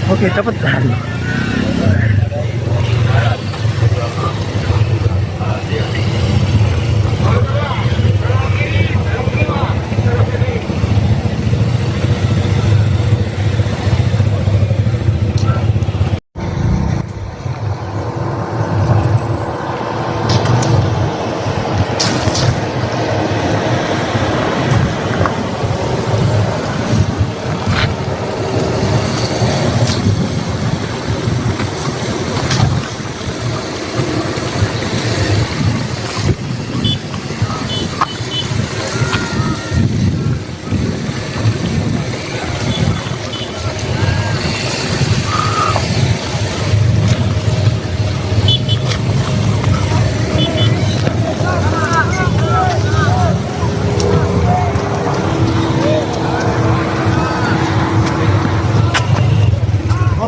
Oke, cepetan.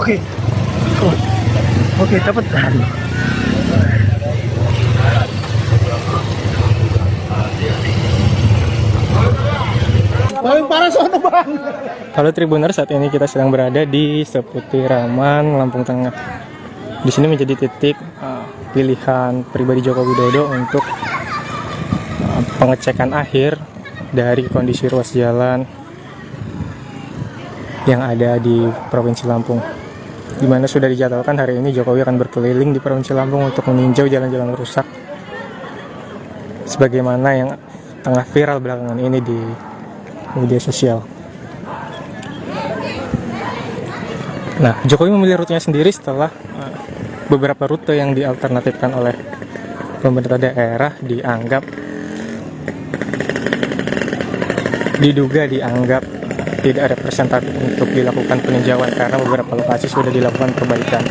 Oke. Oh. Oke, cepetan. Paling parah sono, Bang. Halo Tribuner, saat ini kita sedang berada di Seputiraman, Lampung Tengah. Di sini menjadi titik pilihan pribadi Joko Widodo untuk pengecekan akhir dari kondisi ruas jalan yang ada di Provinsi Lampung, di mana sudah dijadwalkan hari ini Jokowi akan berkeliling di Provinsi Lampung untuk meninjau jalan-jalan rusak sebagaimana yang tengah viral belakangan ini di media sosial. Nah, Jokowi memilih rutenya sendiri setelah beberapa rute yang dialternatifkan oleh pemerintah daerah diduga dianggap tidak representatif untuk dilakukan peninjauan karena beberapa lokasi sudah dilakukan perbaikan.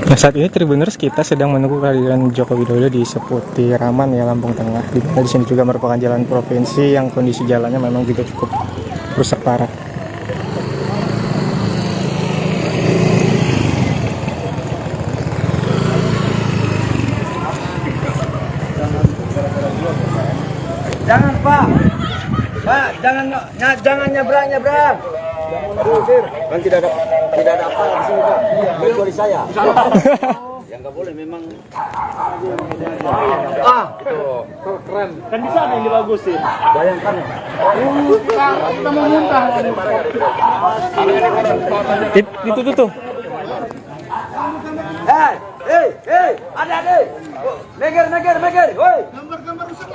Nah, saat ini Tribuners kita sedang menunggu kehadiran Joko Widodo di Seputiraman ya, Lampung Tengah. Di sini juga merupakan jalan provinsi yang kondisi jalannya memang juga cukup rusak parah. Jangan Pak, jangan nyebrang. Kan tidak ada apa di sini Pak. Kecuali saya. Yang nggak boleh memang. Itu keren. Kan di sana yang dibagusin. Bayangkan. Kita mau muntah. Itu tuh. Hei, ada. Meger, woi. Gambar rusak.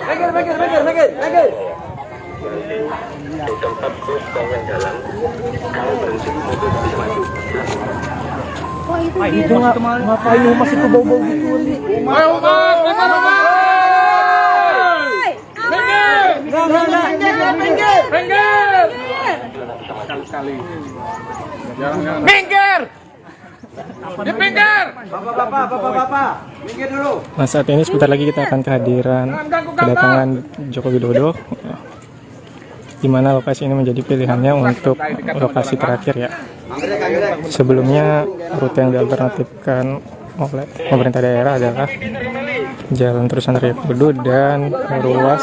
Meger. Di tempat terus bangun jalan, kalau berhenti mobil bisa maju. Itu ngapain Umas itu bau-bau gitu? Ayo Umas, minggir. Minggir. Bapak, minggir dulu. Nah, saat ini sebentar lagi kita akan kedatangan Joko Widodo, di mana lokasi ini menjadi pilihannya untuk lokasi terakhir ya. Sebelumnya rute yang dialternatifkan oleh pemerintah daerah adalah Jalan Terusan Raya Kudu dan ruas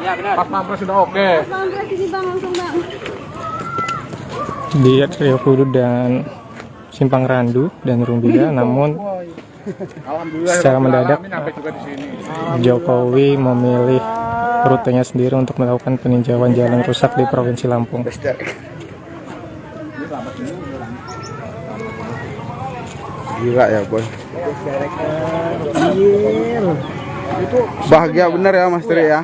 Pas pampres sudah oke. di Rio Kudu dan Simpang Randu dan Rumbia, namun secara mendadak Jokowi memilih rutenya sendiri untuk melakukan peninjauan jalan rusak di Provinsi Lampung. Gila ya boy, bahagia bener ya Mas Tri ya.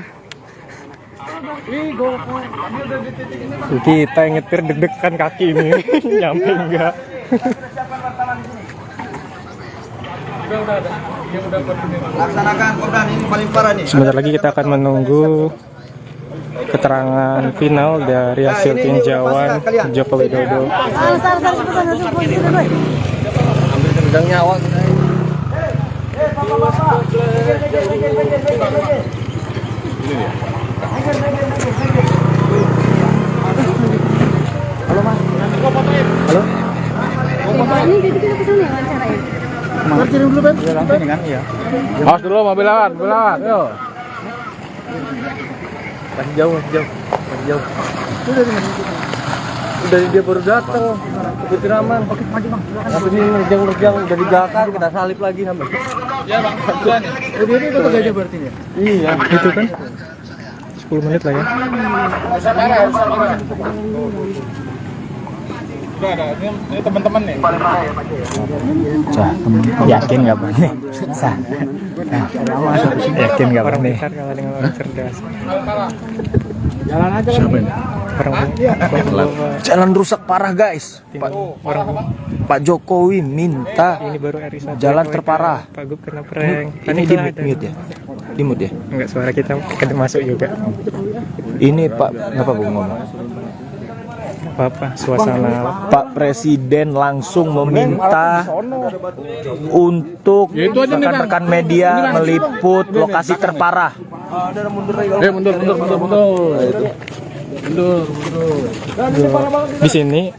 Kita yang nyetir deg-degan kaki ini nyampe enggak. Laksanakan Kopdan, ini paling parah nih. Sebentar lagi kita akan menunggu keterangan final dari hasil tinjauan Joko Widodo. Kirim dulu, Ben. Langsung kan, iya. Awas dulu mobil lawan, Yo. Masih jauh. Udah dia baru datang. Ikutin aman. Oke, maju, Bang. Tapi ini rejang udah di belakang, kita salip lagi sampai. Iya, Bang. Duluan ya. Ini itu aja berarti ya? Iya, Itu kan 10 menit lah ya. Udah ada, ini teman-teman nih. Yakin nggak Bang? Yakin nggak Bang Orang nih? pintar kalah dengan orang cerdas. Jalan aja kan. Orang Jalan rusak parah guys. Pak Jokowi minta ini baru RI1. jalan terparah. Pak Gub kena prank. Ini di mute ya? Di mute ya? Enggak, suara kita masuk juga. Ini Pak, kenapa Bung ngomong? Apa suasana Pak Presiden langsung meminta untuk rekan-rekan media meliput lokasi terparah. Mundur. di sini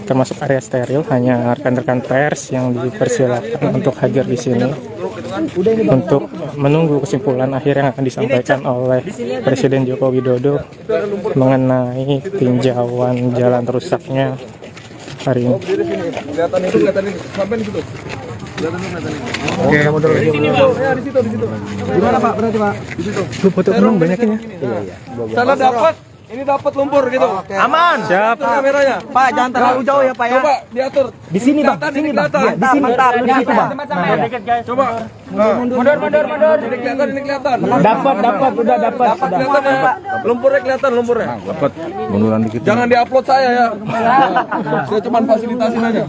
termasuk area steril, hanya rekan-rekan pers yang dipersilakan untuk hadir di sini untuk menunggu kesimpulan akhir yang akan disampaikan oleh Presiden Joko Widodo mengenai tinjauan jalan rusaknya hari ini. Oke, Gimana Pak? Berarti Pak? Di situ. lu foto penuh banyaknya. Sana dapat. Ini dapat lumpur gitu. Aman. Siap. Kameranya. Pak, jangan terlalu jauh ya Pak ya. Coba diatur. Di sini Bang, di sini Bang. Di sini. Mantap. Di situ Bang. Coba. Mundur. Ini kelihatan. Dapat, udah dapat. Kelihatan ya. Lumpurnya kelihatan lumpurnya. Dapat munduran dikit. Jangan diupload saya ya. Saya cuma fasilitasin aja.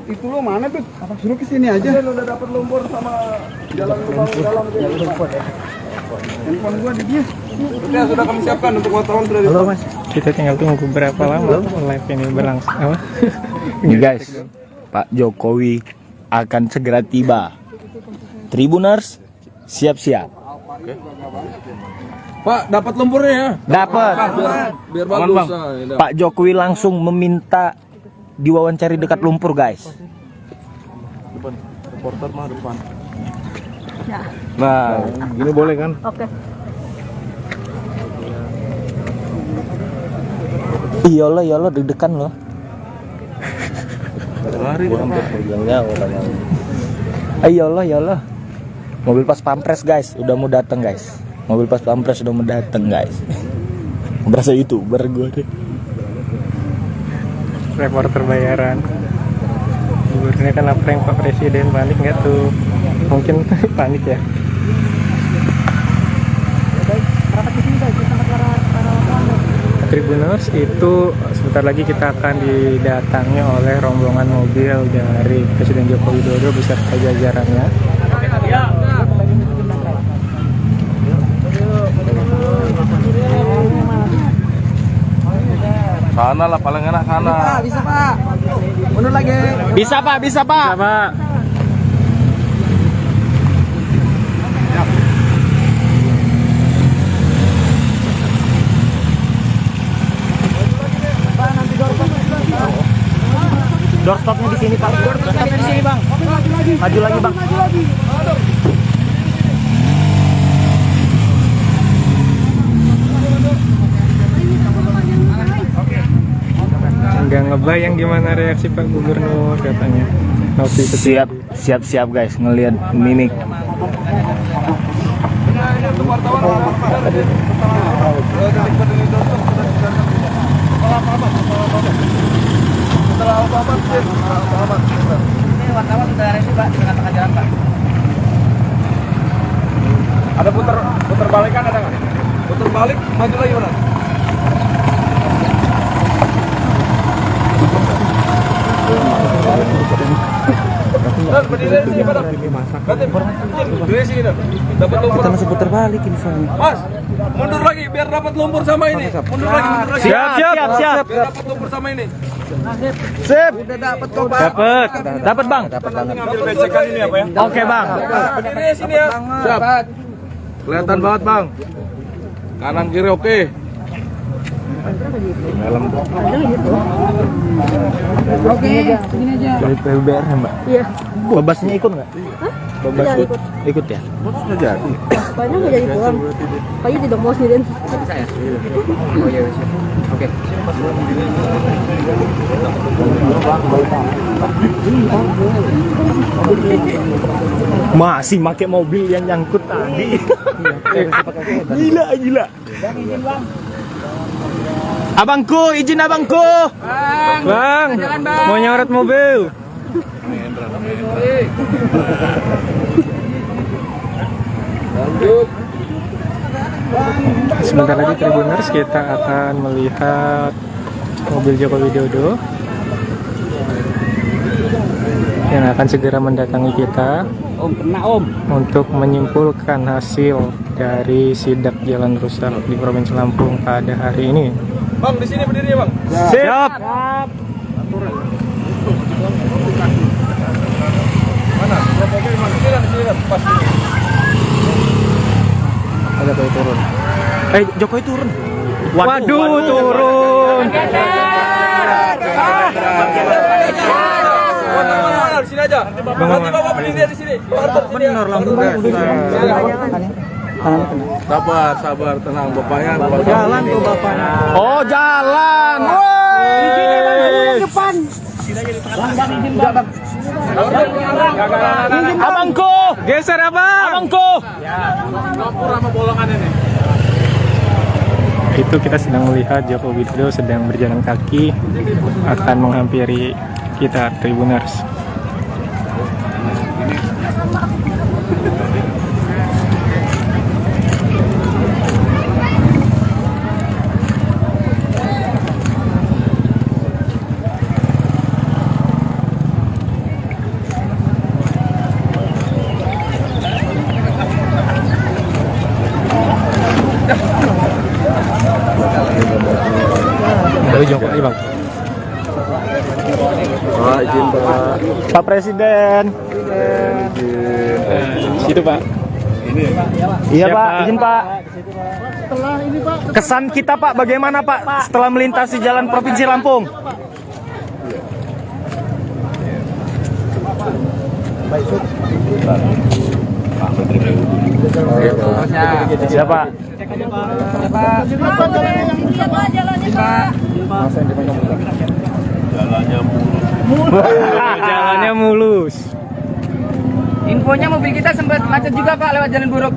Itu lo mana tuh? Suruh ke sini aja. Udah dapat lumpur sama jalan lubang dalam itu. Handphone gua di dia. Oke, sudah kami siapkan untuk wartawan sudah di. Kita tinggal tunggu berapa lama live ini berlangsung. Apa? Ini guys, Pak Jokowi akan segera tiba. Tribuners, siap-siap. Pak, dapat lumpurnya ya. Dapat. Biar bagus. Nah, ini. Pak Jokowi langsung meminta diwawancari dekat lumpur guys. Reporter mah depan. Nah, Gini boleh kan? Oke. iyalah deg-degan loh. Iyalah. Mobil pas pampres guys, udah mau datang guys. Mobil pas pampres udah mau datang guys. Berasa YouTuber gue deh. Reporter bayaran. Gubernurnya kena prank Pak Presiden, panik nggak tuh? Mungkin panik ya. Tribuners itu sebentar lagi kita akan didatangi oleh rombongan mobil dari Presiden Joko Widodo beserta jajarannya. Sana lah paling enak sana. Bisa Pak. Mundur lagi. Bisa Pak. Pak. Doorstopnya di sini Pak. Doorstopnya di sini Bang. Maju lagi Bang. Nggak ngebayang gimana reaksi Pak Gubernur katanya. Waktu itu Siap guys ngelihat mimik. Ada putar balik kan ada nggak? Putar balik maju lagi mana? Kita masih putar balik ini soalnya. Mas, mundur lagi biar dapat lumpur sama ini. Mundur lagi, mundur lagi. Siap. Biar dapat lumpur sama ini. Sip. Udah dapat kok, Bang. Dapat bang. Ambil becekan ini apa ya? Oke bang. Berdiri sini ya. Siap. Kelihatan banget, Bang. Kanan kiri oke. Dari PUBR ya mbak? Iya. Babasnya ikut nggak? Babas Tidak ikut. Ikut ya? Kayaknya nggak jadi pulang. Kayaknya tidak mau sendirian. Masih pakai mobil yang nyangkut tadi. Gila. Abangku, izin abangku. Bang, mau nyorot mobil. Sebentar lagi Tribuners kita akan melihat mobil Joko Widodo yang akan segera mendatangi kita untuk menyimpulkan hasil dari sidak jalan rusak di Provinsi Lampung pada hari ini. Bang, di sini berdiri ya, Bang. Siap. Mana? Mobil mana? Sini kan, pas ini. Ada Jokowi turun. Jokowi turun. Waduh, turun. Di sini aja. Nanti Bapak berdiri di sini. Benar langsung Sabar, tenang Bapaknya. jalan tuh bapaknya. Oh, jalan. Woi. Abangku, Geser apa? abangku. Itu kita sedang melihat Joko Widodo sedang berjalan kaki akan menghampiri kita Tribuners. Jokowi bang. Pak, izin Pak. Pak Presiden. Situ pak. Iya Siap, Pak, Pak. izin Pak. Kesan kita Pak, bagaimana Pak setelah melintasi jalan Provinsi Lampung? Siapa? Jalannya mulus. Infonya mobil kita sempat macet juga Pak lewat jalan buruk.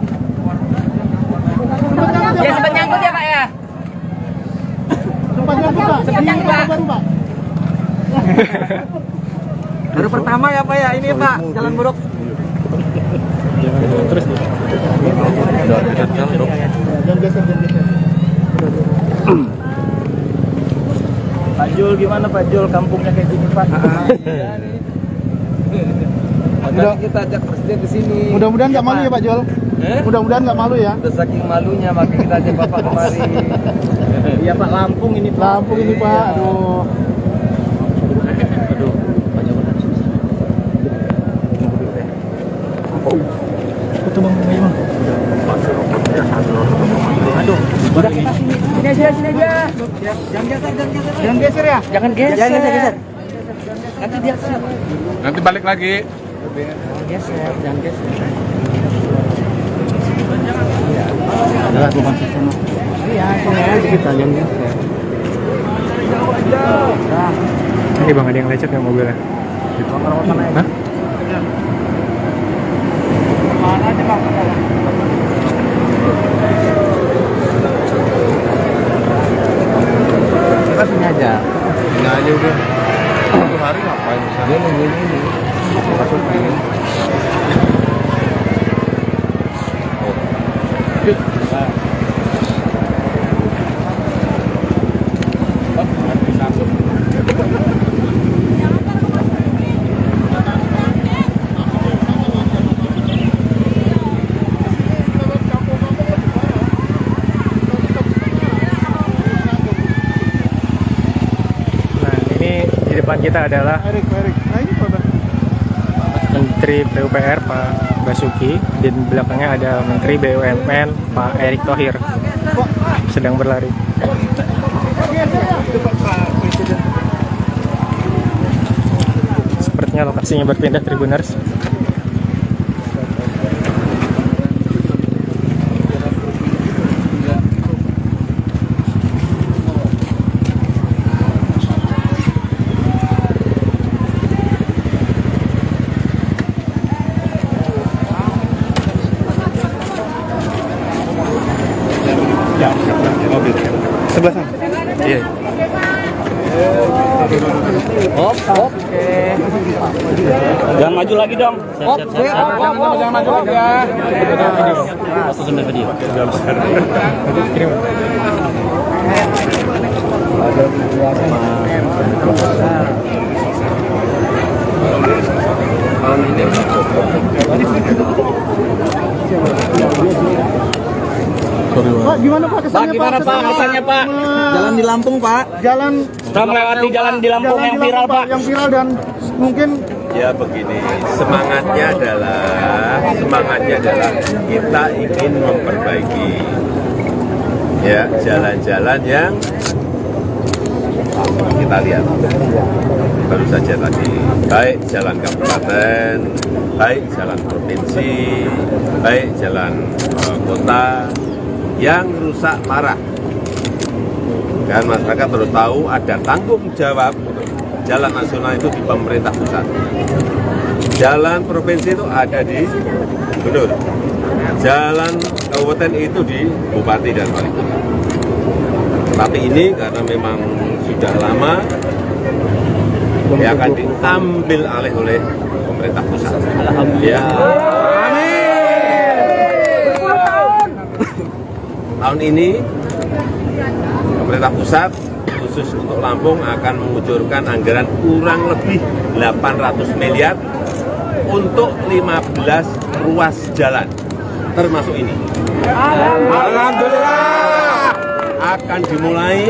Ya sempat nyangkut ya Pak ya. Sempat nyangkut Pak. Baru pertama ya Pak ya ini Pak, jalan buruk. Terus Pak Jul gimana Pak Jul, kampungnya kayak gini Pak? Udah Kita ajak Presiden ke sini. mudah-mudahan nggak malu ya Pak Jol. Mudah-mudahan nggak malu ya. Udah saking malunya makanya kita ajak Bapak kemari. Iya Pak, Lampung ini Pak. Lampung ini Pak, aduh. Sini aja. Jangan geser ya. Jangan geser. Nanti dia Nanti balik lagi. ini bang ada yang lecet nggak mobilnya? Hah? Kita sini aja. Sini aja udah. Satu hari ngapain misalnya? Dia nungguin ini. Masuk ini. depan kita adalah Menteri PUPR Pak Basuki, di belakangnya ada Menteri BUMN Pak Erick Thohir sedang berlari. Sepertinya lokasinya berpindah Tribuners. Sebelah sana. Iya. Jangan maju lagi dong. Jangan maju lagi ya. Pak, gimana Pak kesannya Gimana Pak kesannya Pak? Jalan di Lampung, Pak. Jalan Kita melewati jalan di Lampung yang viral Pak. Yang viral dan mungkin Ya begini, semangatnya adalah kita ingin memperbaiki ya jalan-jalan yang kita lihat baru saja tadi, baik jalan kabupaten, baik jalan provinsi, baik jalan kota yang rusak parah. Dan masyarakat harus tahu ada tanggung jawab jalan nasional itu di pemerintah pusat. Jalan provinsi itu ada di gubernur. Jalan kabupaten itu di bupati dan wali kota. Tapi ini karena memang sudah lama, ya akan diambil alih oleh pemerintah pusat. Ya. Tahun ini pemerintah pusat khusus untuk Lampung akan mengucurkan anggaran kurang lebih 800 miliar untuk 15 ruas jalan, termasuk ini. Alhamdulillah akan dimulai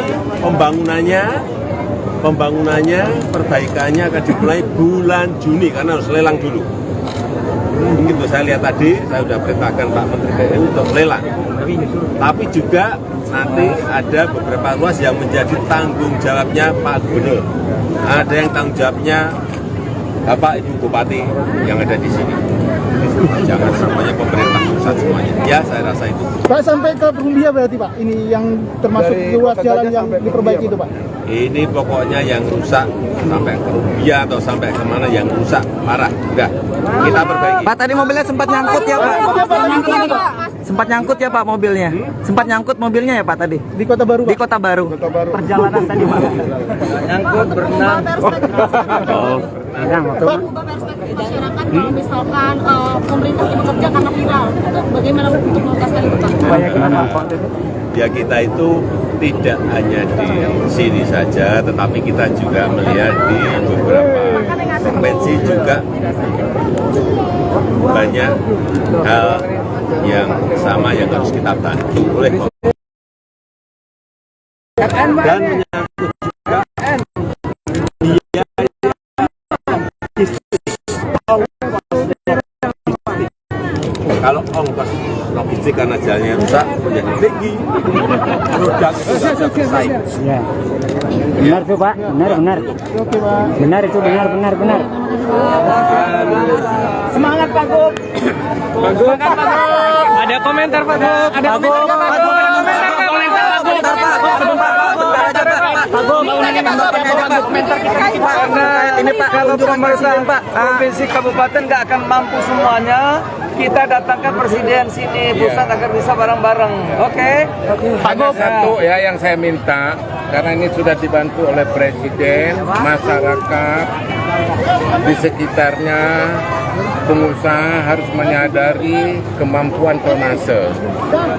pembangunannya, perbaikannya akan dimulai bulan Juni karena harus lelang dulu. Begitu saya lihat tadi, saya sudah perintahkan Pak Menteri PU untuk lelang. Tapi juga nanti ada beberapa ruas yang menjadi tanggung jawabnya Pak Gubernur. Ada yang tanggung jawabnya Bapak Ibu Bupati yang ada di sini. Jangan semuanya pemerintah pusat semuanya. Ya, saya rasa itu. Pak sampai ke Perumbia berarti Pak. Ini yang termasuk ruas jalan yang diperbaiki itu Pak. Ini pokoknya yang rusak sampai ke Rumbia atau sampai kemana yang rusak parah. Udah, kita perbaiki. Pak, tadi mobilnya sempat nyangkut ya Pak. Sempat nyangkut ya Pak mobilnya. Sempat nyangkut mobilnya ya Pak tadi. Di Kota Baru Pak. Di Kota Baru. Perjalanan tadi Pak. Nyangkut berenang. Pak, ubah perspektif masyarakat kalau misalkan pemerintah ini bekerja karena viral. Bagaimana untuk menuntaskan itu Pak? Ya kita itu tidak hanya di sini saja, tetapi kita juga melihat di beberapa provinsi juga banyak hal yang sama yang harus kita bantu oleh pemerintah. Dan menyangkut juga kalau ongkos logistik karena jalannya rusak menjadi tinggi, produk itu nggak bisa bersaing. Ya. Benar tuh Pak, benar. Oke Pak. Benar itu benar. Semangat Pak Gub. Ada komentar Pak Gub. Ada komentar Pak Gub. Ini Pak, kalau pemerintah provinsi kabupaten nggak akan mampu semuanya, kita datangkan presiden sini pusat agar bisa bareng-bareng. Oke. Hanya satu ya yang saya minta, karena ini sudah dibantu oleh presiden, masyarakat di sekitarnya, pengusaha harus menyadari kemampuan tonnase.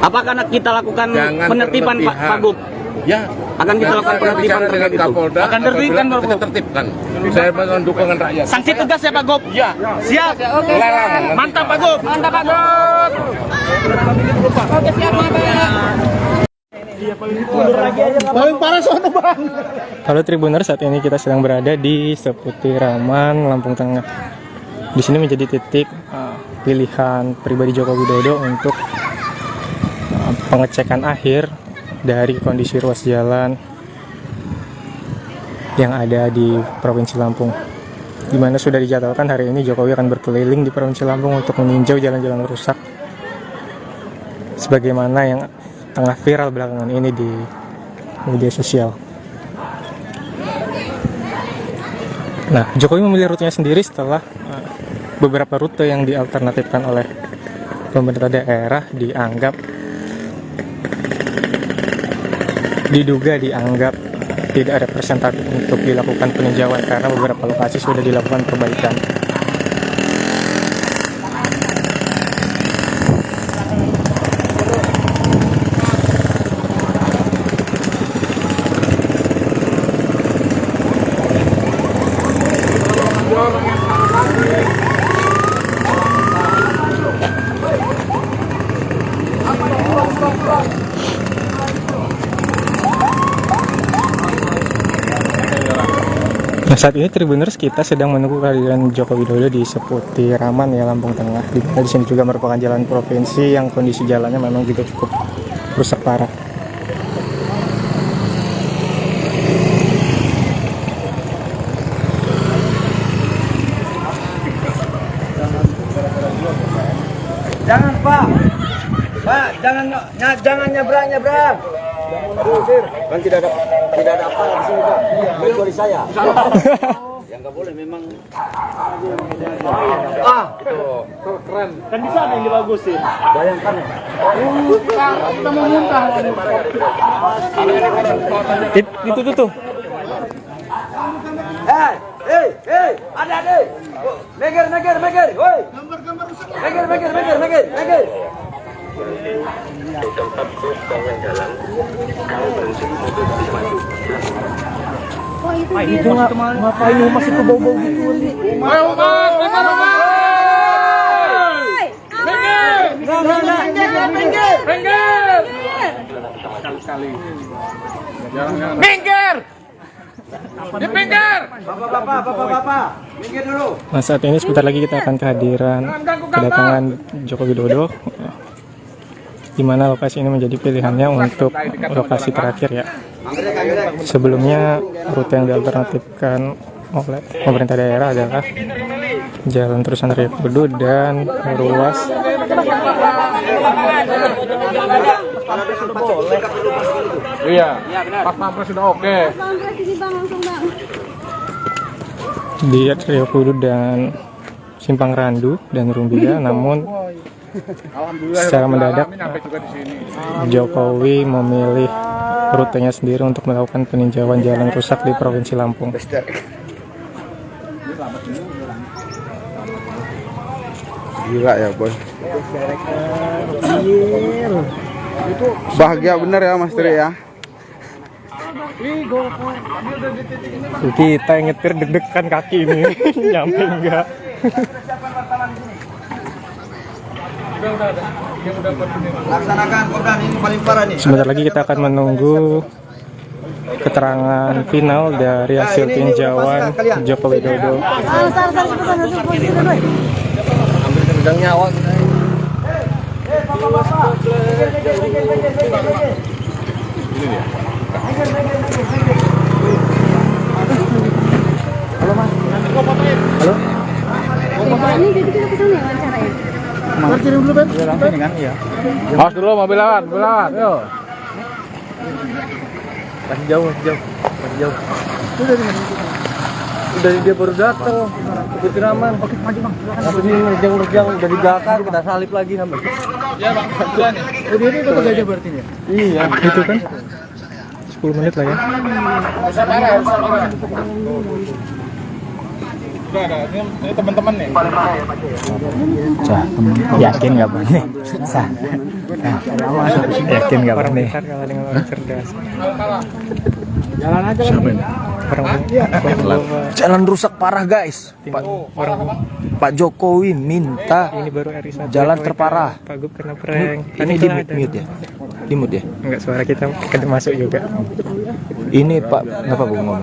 Apakah kita lakukan Jangan penertiban berlebihan. Pak Gub? Ya, Akan kita lakukan saya penertiban bicara dengan terkait itu. Kapolda. Akan tertibkan Pak kita Gub. tertibkan. Saya mohon dukungan rakyat. Sanksi tegas ya Pak Gub? Ya, Siap. Oke. Larang. Mantap Pak Gub. Mantap Pak Gub. Oke, siap Pak. Paling parah sono bang. Halo Tribuners, saat ini kita sedang berada di Seputiraman, Lampung Tengah. Di sini menjadi titik pilihan pribadi Joko Widodo untuk pengecekan akhir dari kondisi ruas jalan yang ada di Provinsi Lampung. Di mana sudah dijadwalkan hari ini Jokowi akan berkeliling di Provinsi Lampung untuk meninjau jalan-jalan rusak, sebagaimana yang tengah viral belakangan ini di media sosial. Nah, Jokowi memilih rutenya sendiri setelah beberapa rute yang dialternatifkan oleh pemerintah daerah dianggap tidak representatif untuk dilakukan peninjauan karena beberapa lokasi sudah dilakukan perbaikan. Nah, saat ini Tribuners, kita sedang menunggu kehadiran Joko Widodo di Seputiraman ya, Lampung Tengah. Di sini juga merupakan jalan provinsi yang kondisi jalannya memang juga cukup rusak parah. Jangan Pak, jangan nyebrang. Kan tidak ada apa di sini Pak. Kecuali saya. Yang nggak boleh memang. Keren. Kan di sana yang dibagusin. Bayangkan ya. Kita mau muntah. Itu tuh. Hei, adik. Meger, woi. Meger. Itu ngapain Mas itu bau-bau gitu? Ayo Mas, minggir. Di pinggir. Bapak, minggir dulu. Nah, saat ini sebentar lagi kita akan kedatangan Joko Widodo, di mana lokasi ini menjadi pilihannya untuk lokasi terakhir ya. Sebelumnya rute yang dialternatifkan oleh pemerintah daerah adalah Jalan Terusan Raya Kudu dan ruas Iya, pas pampres sudah oke. di Raya Kudu dan Simpang Randu dan Rumbia. Namun secara mendadak Jokowi memilih rutenya sendiri untuk melakukan peninjauan jalan rusak di Provinsi Lampung. Gila ya boy. Bahagia bener ya Mas Tri ya. Kita yang nyetir deg-degan kaki ini. Nyampe enggak. Laksanakan program ini paling parah nih. Sebentar lagi kita akan menunggu keterangan final dari hasil tinjauan Joko Widodo. Sedang nyawa. Halo Mas. Halo. Ini jadi kita kesana ya wawancaranya. Kirim dulu Ben. Iya langsung kan iya. Awas dulu mobil lawan. Yo. Masih jauh. Udah dia baru datang. Seputiraman. Oke, maju Bang. Tapi ini nerjang udah di belakang, kita salip lagi sampai. Iya Bang, kebetulan ya. Oh, dia itu aja berarti ya? Iya, itu kan 10 menit lah ya. Udah ada, ini teman-teman nih. Yakin nggak Bang? Yakin nggak Bang nih? Pintar kalah dengan orang cerdas. Jalan aja kan. Jalan rusak parah guys. Pak Jokowi minta Ini baru RI 1 jalan terparah. Pak Gub kena prank. Ini di mute ya. imut ya? Enggak, suara kita kan masuk juga. Ini Pak, kenapa gue ngomong?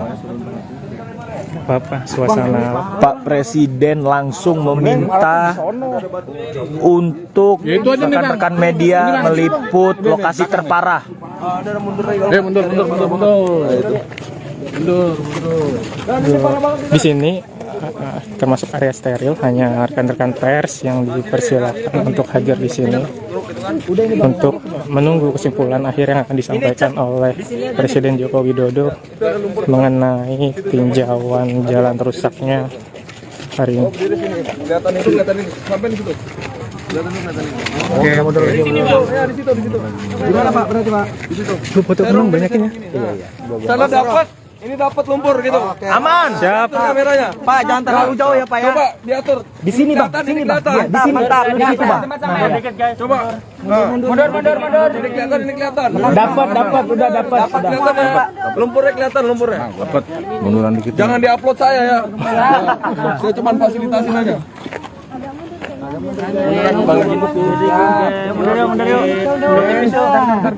Apa suasana Pak Presiden langsung meminta untuk rekan-rekan media meliput lokasi terparah. Mundur. di sini termasuk area steril, hanya rekan-rekan pers yang dipersilakan untuk hadir di sini untuk menunggu kesimpulan akhir yang akan disampaikan oleh Presiden Joko Widodo mengenai tinjauan jalan rusaknya hari ini. Oke, mundur lagi. Gimana Pak? Berarti Pak? Di situ. Lu foto belum banyakin ya? Sana dapat, ini dapat lumpur gitu. Aman. Siap. Kameranya. Pak, jangan terlalu jauh ya Pak ya. Coba diatur. Di sini Bang, sini Bang. Iya, di sini. Di situ Bang. Coba. Mundur. Ini kelihatan. Dapat, udah dapat. Kelihatan ya. Lumpurnya kelihatan lumpurnya. Dapat. Munduran dikit. Jangan diupload saya ya. Saya cuma fasilitasin aja.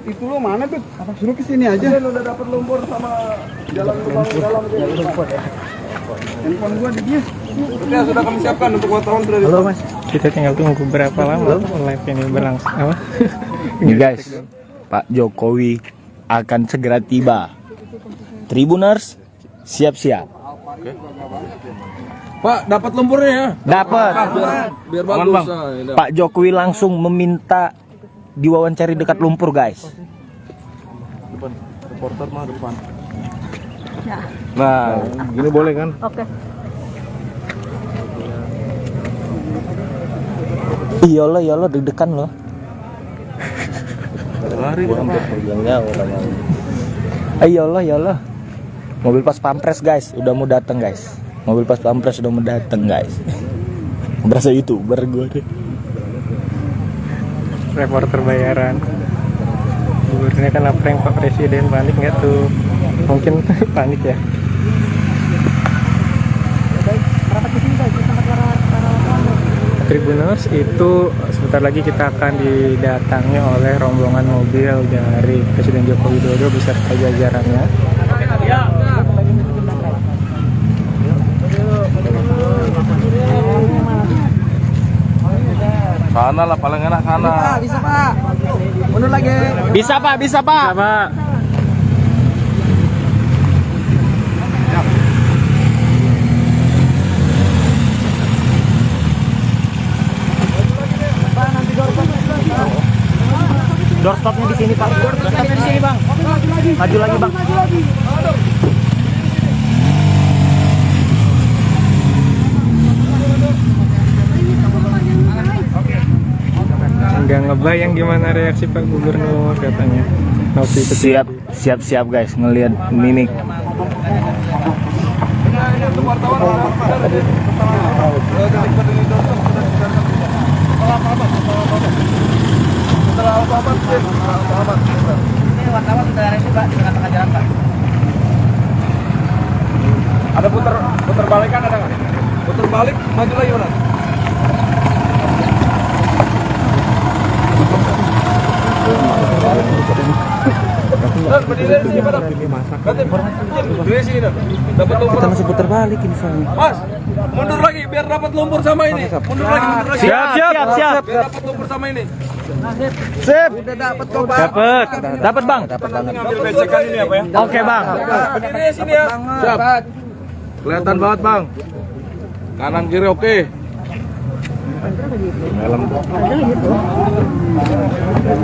Itu lo mana tuh? Suruh ke sini aja. Udah dapat lumpur sama jalan lubang dalam. Handphone gua di dia. Sudah kami siapkan untuk wartawan sudah. Halo Mas, kita tinggal tunggu berapa lama live ini berlangsung. Apa? Nih guys, Pak Jokowi akan segera tiba. Tribuners, siap-siap. Pak, dapat lumpurnya ya. Dapat. Biar bagus. Pak Jokowi langsung meminta diwawancari dekat lumpur guys. Reporter mah depan. Nah, gini boleh kan? Oke. Iyalah deg-degan loh. Iyalah. Mobil pas pampres guys, udah mau datang guys. Mobil pas pampres udah mau datang guys. Berasa YouTuber gue deh. Reporter bayaran. Gubernurnya kan prank Pak Presiden, panik nggak tuh? Mungkin panik ya. Tribuners itu sebentar lagi kita akan didatangi oleh rombongan mobil dari Presiden Joko Widodo beserta jajarannya. Sana lah paling enak sana. Bisa Pak. Mundur lagi. Bisa Pak. Pak. Doorstopnya di sini Pak. Doorstopnya di sini Bang. Maju lagi Bang. Nggak ngebayang gimana reaksi Pak Gubernur katanya. Nopi itu Siap guys ngelihat mimik. Wartawan sudah ada Pak di tengah-tengah jalan Pak. Ada putar balikan ada nggak? Putar balik, maju lagi mana? Berdiri sini pada. Berdiri sini dah. Dapat lumpur. Kita masih putar balik ini soalnya. Mas, mundur lagi biar dapat lumpur sama ini. Mundur lagi. Siap. Biar dapat lumpur sama ini. Sip. Udah dapat kok Pak. Dapat Bang. Ambil becekan ini apa ya? Oke Bang. Berdiri sini ya. Siap. Kelihatan banget bang. Kanan kiri oke.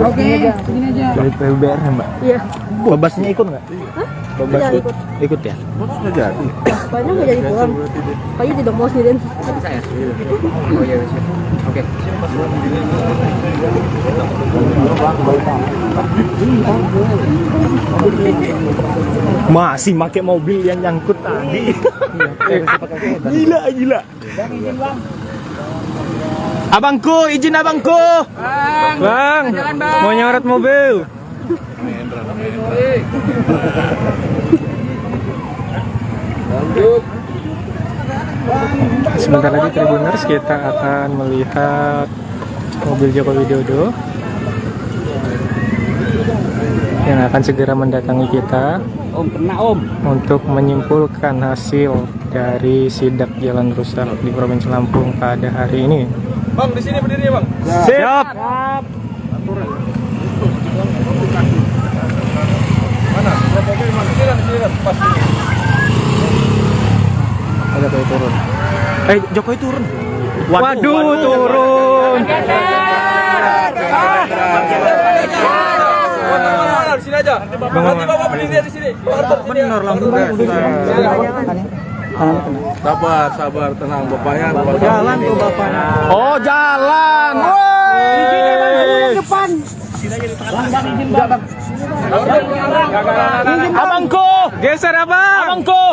Oke, segini aja. Dari PUBR ya Mbak. Iya. Babasnya ikut nggak? Babas Tidak ikut. ikut ya. Sudah jadi. Kayaknya nggak jadi pulang. Kayaknya tidak mau sendirian. Oh iya. Oke. Masih pakai mobil yang nyangkut tadi. Gila. Abangku, izin abangku. Bang, mau nyorot mobil. Sebentar lagi Tribuners kita akan melihat mobil Joko Widodo yang akan segera mendatangi kita untuk menyimpulkan hasil dari sidak jalan rusak di Provinsi Lampung pada hari ini. Bang, di sini berdiri ya, Bang. Siap. Mana? Sini kan, pas. Ada Jokowi turun. Jokowi turun. Waduh, turun. Di sini aja. Nanti Bapak berdiri di sini. Bener langsung Sabar, tenang Bapaknya. jalan tuh bapaknya. Oh, jalan. Woi. Abangku, Geser abang. abangku.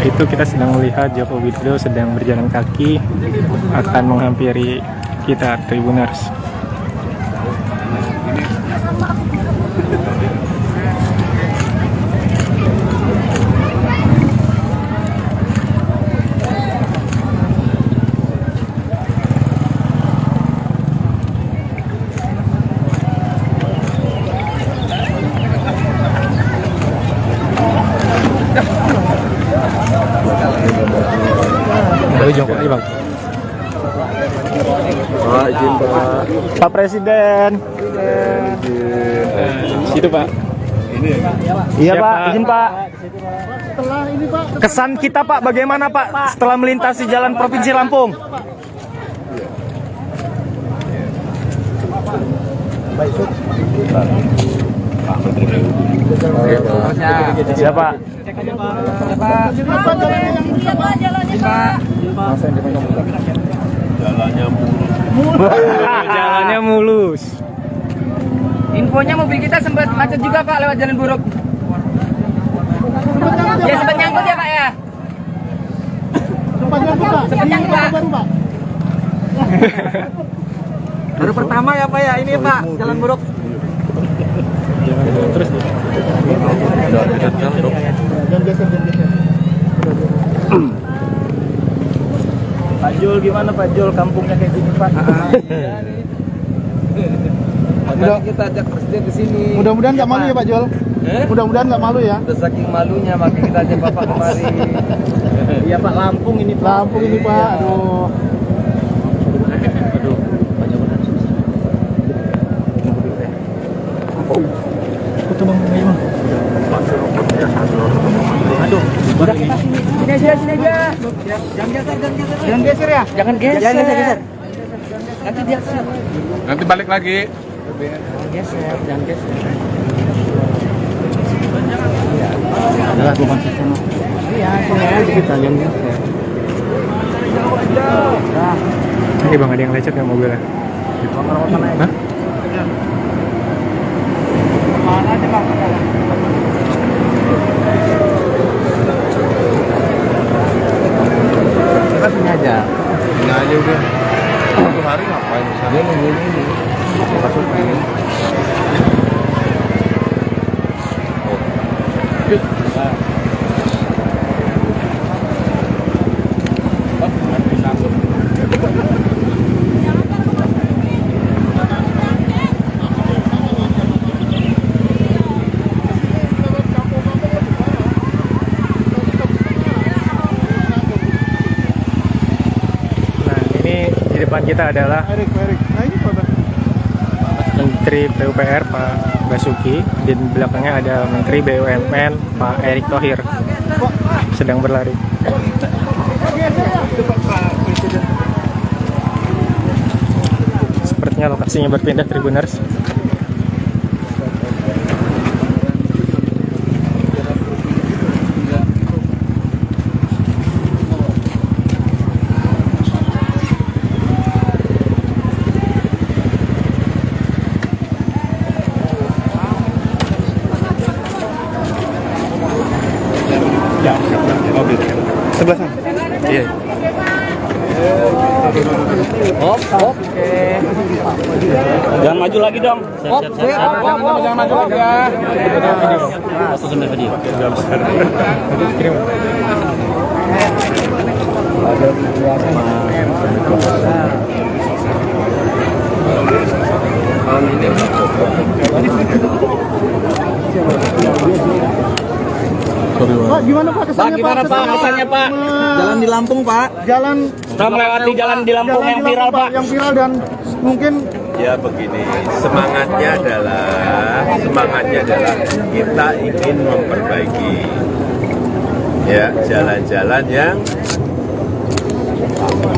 Itu kita sedang melihat Joko Widodo sedang berjalan kaki akan menghampiri kita Tribuners. Dari Jokowi bang. Izin Pak. Pak Presiden. Situ pak. Iya Pak, izin Pak. Kesan kita Pak, bagaimana Pak setelah melintasi jalan Provinsi Lampung? Siap Pak. Jalannya mulus. Infonya mobil kita sempat macet juga Pak lewat jalan buruk. Ya sempat nyangkut ya Pak ya. Sempat nyangkut Pak. Baru pertama ya Pak ya, ini Pak, jalan buruk. Jangan terus. Pak Jul gimana Pak Jul, kampungnya kayak gini Pak? Makanya kita ajak presiden ke sini. Mudah-mudahan nggak malu ya Pak Jol. Mudah-mudahan nggak malu ya. Udah saking malunya makanya kita ajak Bapak kemari. Iya Pak, Lampung ini Pak. Lampung ini Pak. Aduh. Sini aja. Jangan geser ya. Jangan geser. Nanti dia geser. Nanti balik lagi. Jangan geser. Adalah gua masih sana. Iya, sini aja kita jangan geser. Ini bang, ada yang lecet nggak mobilnya? Hah? Kita sini aja. Sini aja udah. Satu hari ngapain di sana? Dia nungguin ini. Masukin. Nah ini di depan kita adalah Erik. Nah ini Pak. Menteri PUPR Pak Basuki, di belakangnya ada Menteri BUMN Pak Erick Thohir sedang berlari. Sepertinya lokasinya berpindah Tribuners. Sebelah sana. Iya. Jangan maju lagi dong. Jangan maju lagi. Kirim. Ada Pak, gimana Pak kesannya Pak? Jalan di Lampung, Pak. Jalan Melewati jalan di Lampung yang viral, Pak. Yang viral dan mungkin Ya begini, semangatnya adalah kita ingin memperbaiki ya jalan-jalan yang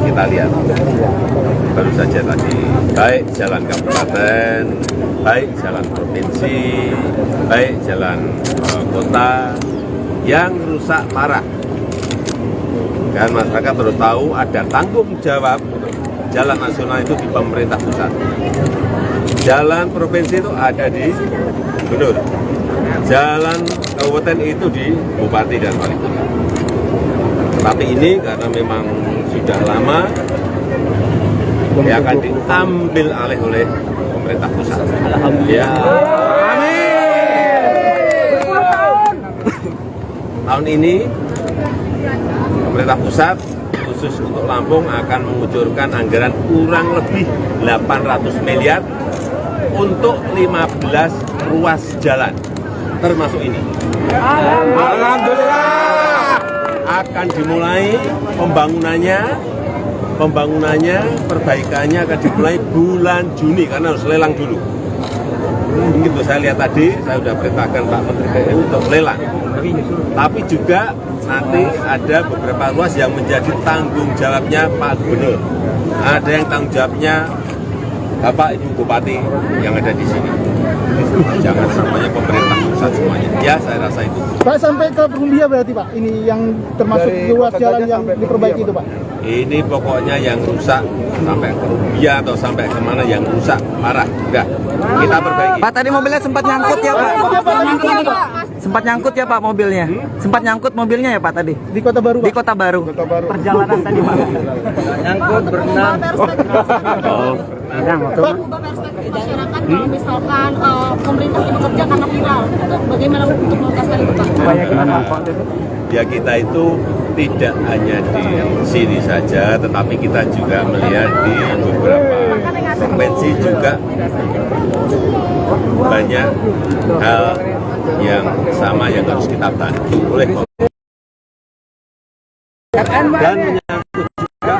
kita lihat baru saja tadi, baik jalan kabupaten, baik jalan provinsi, baik jalan kota yang rusak parah. Dan masyarakat harus tahu ada tanggung jawab jalan nasional itu di pemerintah pusat. Jalan provinsi itu ada di gubernur. Jalan kabupaten itu di bupati dan wali kota. Tapi ini karena memang sudah lama, ya akan diambil alih oleh pemerintah pusat. Alhamdulillah. Tahun ini pemerintah pusat khusus untuk Lampung akan mengucurkan anggaran kurang lebih 800 miliar untuk 15 ruas jalan, termasuk ini. Alhamdulillah. Akan dimulai pembangunannya, perbaikannya akan dimulai bulan Juni karena harus lelang dulu. Begitu saya lihat tadi, saya sudah perintahkan Pak Menteri PU untuk lelang. Tapi juga nanti ada beberapa ruas yang menjadi tanggung jawabnya Pak Gubernur. Ada yang tanggung jawabnya Bapak Ibu Bupati yang ada di sini. Jangan semuanya pemerintah pusat semuanya. Ya, saya rasa itu. Pak sampai ke Perumbia berarti Pak. Ini yang termasuk ruas jalan yang diperbaiki itu Pak. Ini pokoknya yang rusak sampai ke Rubia atau sampai kemana yang rusak parah. Udah, kita perbaiki. Pak, tadi mobilnya sempat nyangkut ya, Pak? Sempat nyangkut ya, Pak, mobilnya? Sempat nyangkut mobilnya ya, Pak, tadi? Di Kota Baru Pak. Di Kota Baru. Perjalanan tadi, Pak. Nyangkut, berenang. Ubah perspektif masyarakat kalau misalkan pemerintah tidak bekerja karena viral, itu bagaimana untuk menuntaskan itu Pak? Ya kita itu tidak hanya di sini saja, tetapi kita juga melihat di beberapa provinsi juga banyak hal yang sama yang harus kita bantu oleh dan menyangkut juga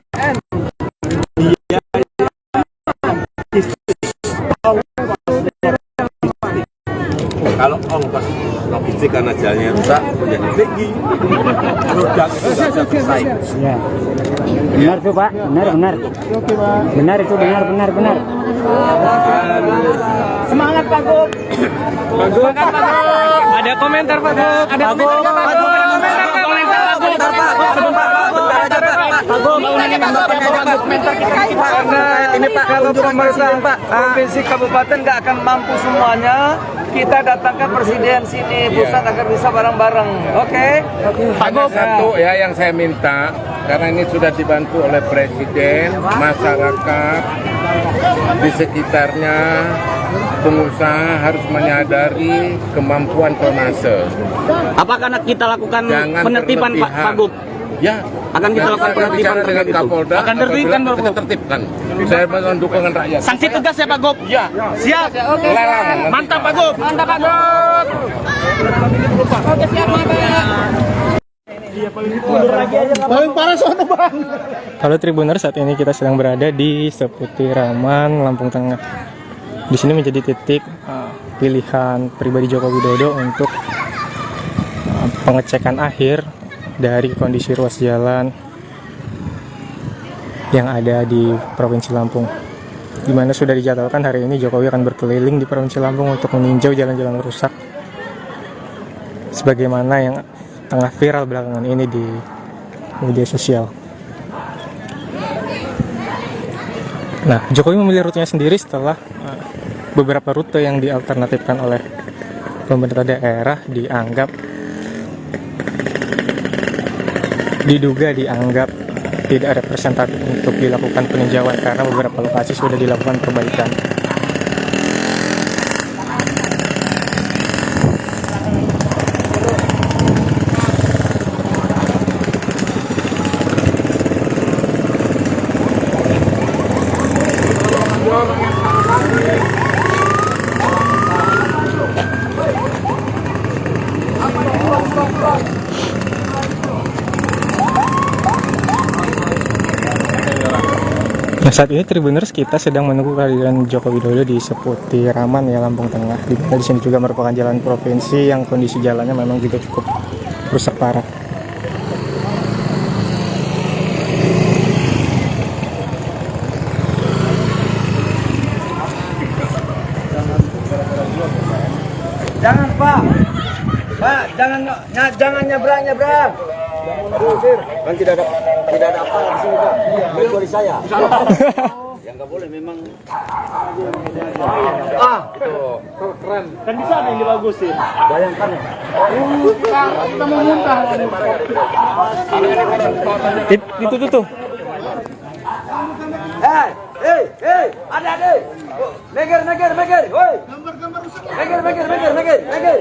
biaya kalau ongkos logistik karena jalannya rusak menjadi tinggi, produk itu tidak bisa bersaing. Ya. Benar tuh Pak, benar. Benar itu benar. Semangat Pak Gub. Semangat Pak Gub. Ada komentar Pak Gub. Ada komentar Pak Gub. Ini Pak, kalau pemerintah provinsi kabupaten nggak akan mampu semuanya, kita datangkan presiden sini pusat agar bisa bareng-bareng. Oke? Hanya satu ya yang saya minta, karena ini sudah dibantu oleh presiden, masyarakat di sekitarnya, pengusaha harus menyadari kemampuan tonnase. Apakah kita lakukan Jangan penertiban Pak Gub? Ya, Akan kita lakukan penertiban dengan Kapolda. Akan tertibkan Pak kita tertibkan. Saya mohon dukungan rakyat. Sanksi tegas ya Pak Gub? Ya, Siap. lelang. Mantap Pak Gub. Mantap Pak Gub. Oke, siap Paling parah soalnya Bang. Halo Tribuner, saat ini kita sedang berada di Seputiraman, Lampung Tengah. Di sini menjadi titik pilihan pribadi Joko Widodo untuk pengecekan akhir dari kondisi ruas jalan yang ada di Provinsi Lampung. Di mana sudah dijadwalkan hari ini Jokowi akan berkeliling di Provinsi Lampung untuk meninjau jalan-jalan rusak, sebagaimana yang tengah viral belakangan ini di media sosial. Nah, Jokowi memilih rutenya sendiri setelah beberapa rute yang dialternatifkan oleh pemerintah daerah diduga dianggap tidak representatif untuk dilakukan peninjauan karena beberapa lokasi sudah dilakukan perbaikan. Saat ini Tribuners kita sedang menunggu kehadiran Joko Widodo di Seputiraman ya, Lampung Tengah. Di sini juga merupakan jalan provinsi yang kondisi jalannya memang juga cukup rusak parah. Jangan Pak, jangan nyebrang. Kan tidak ada apa di sini Pak. Kecuali saya. Yang nggak boleh memang. Keren. Kan di sana yang dibagusin. Bayangkan ya. Kita mau muntah. Itu tuh. Hei, adik. Meger, woi. Meger.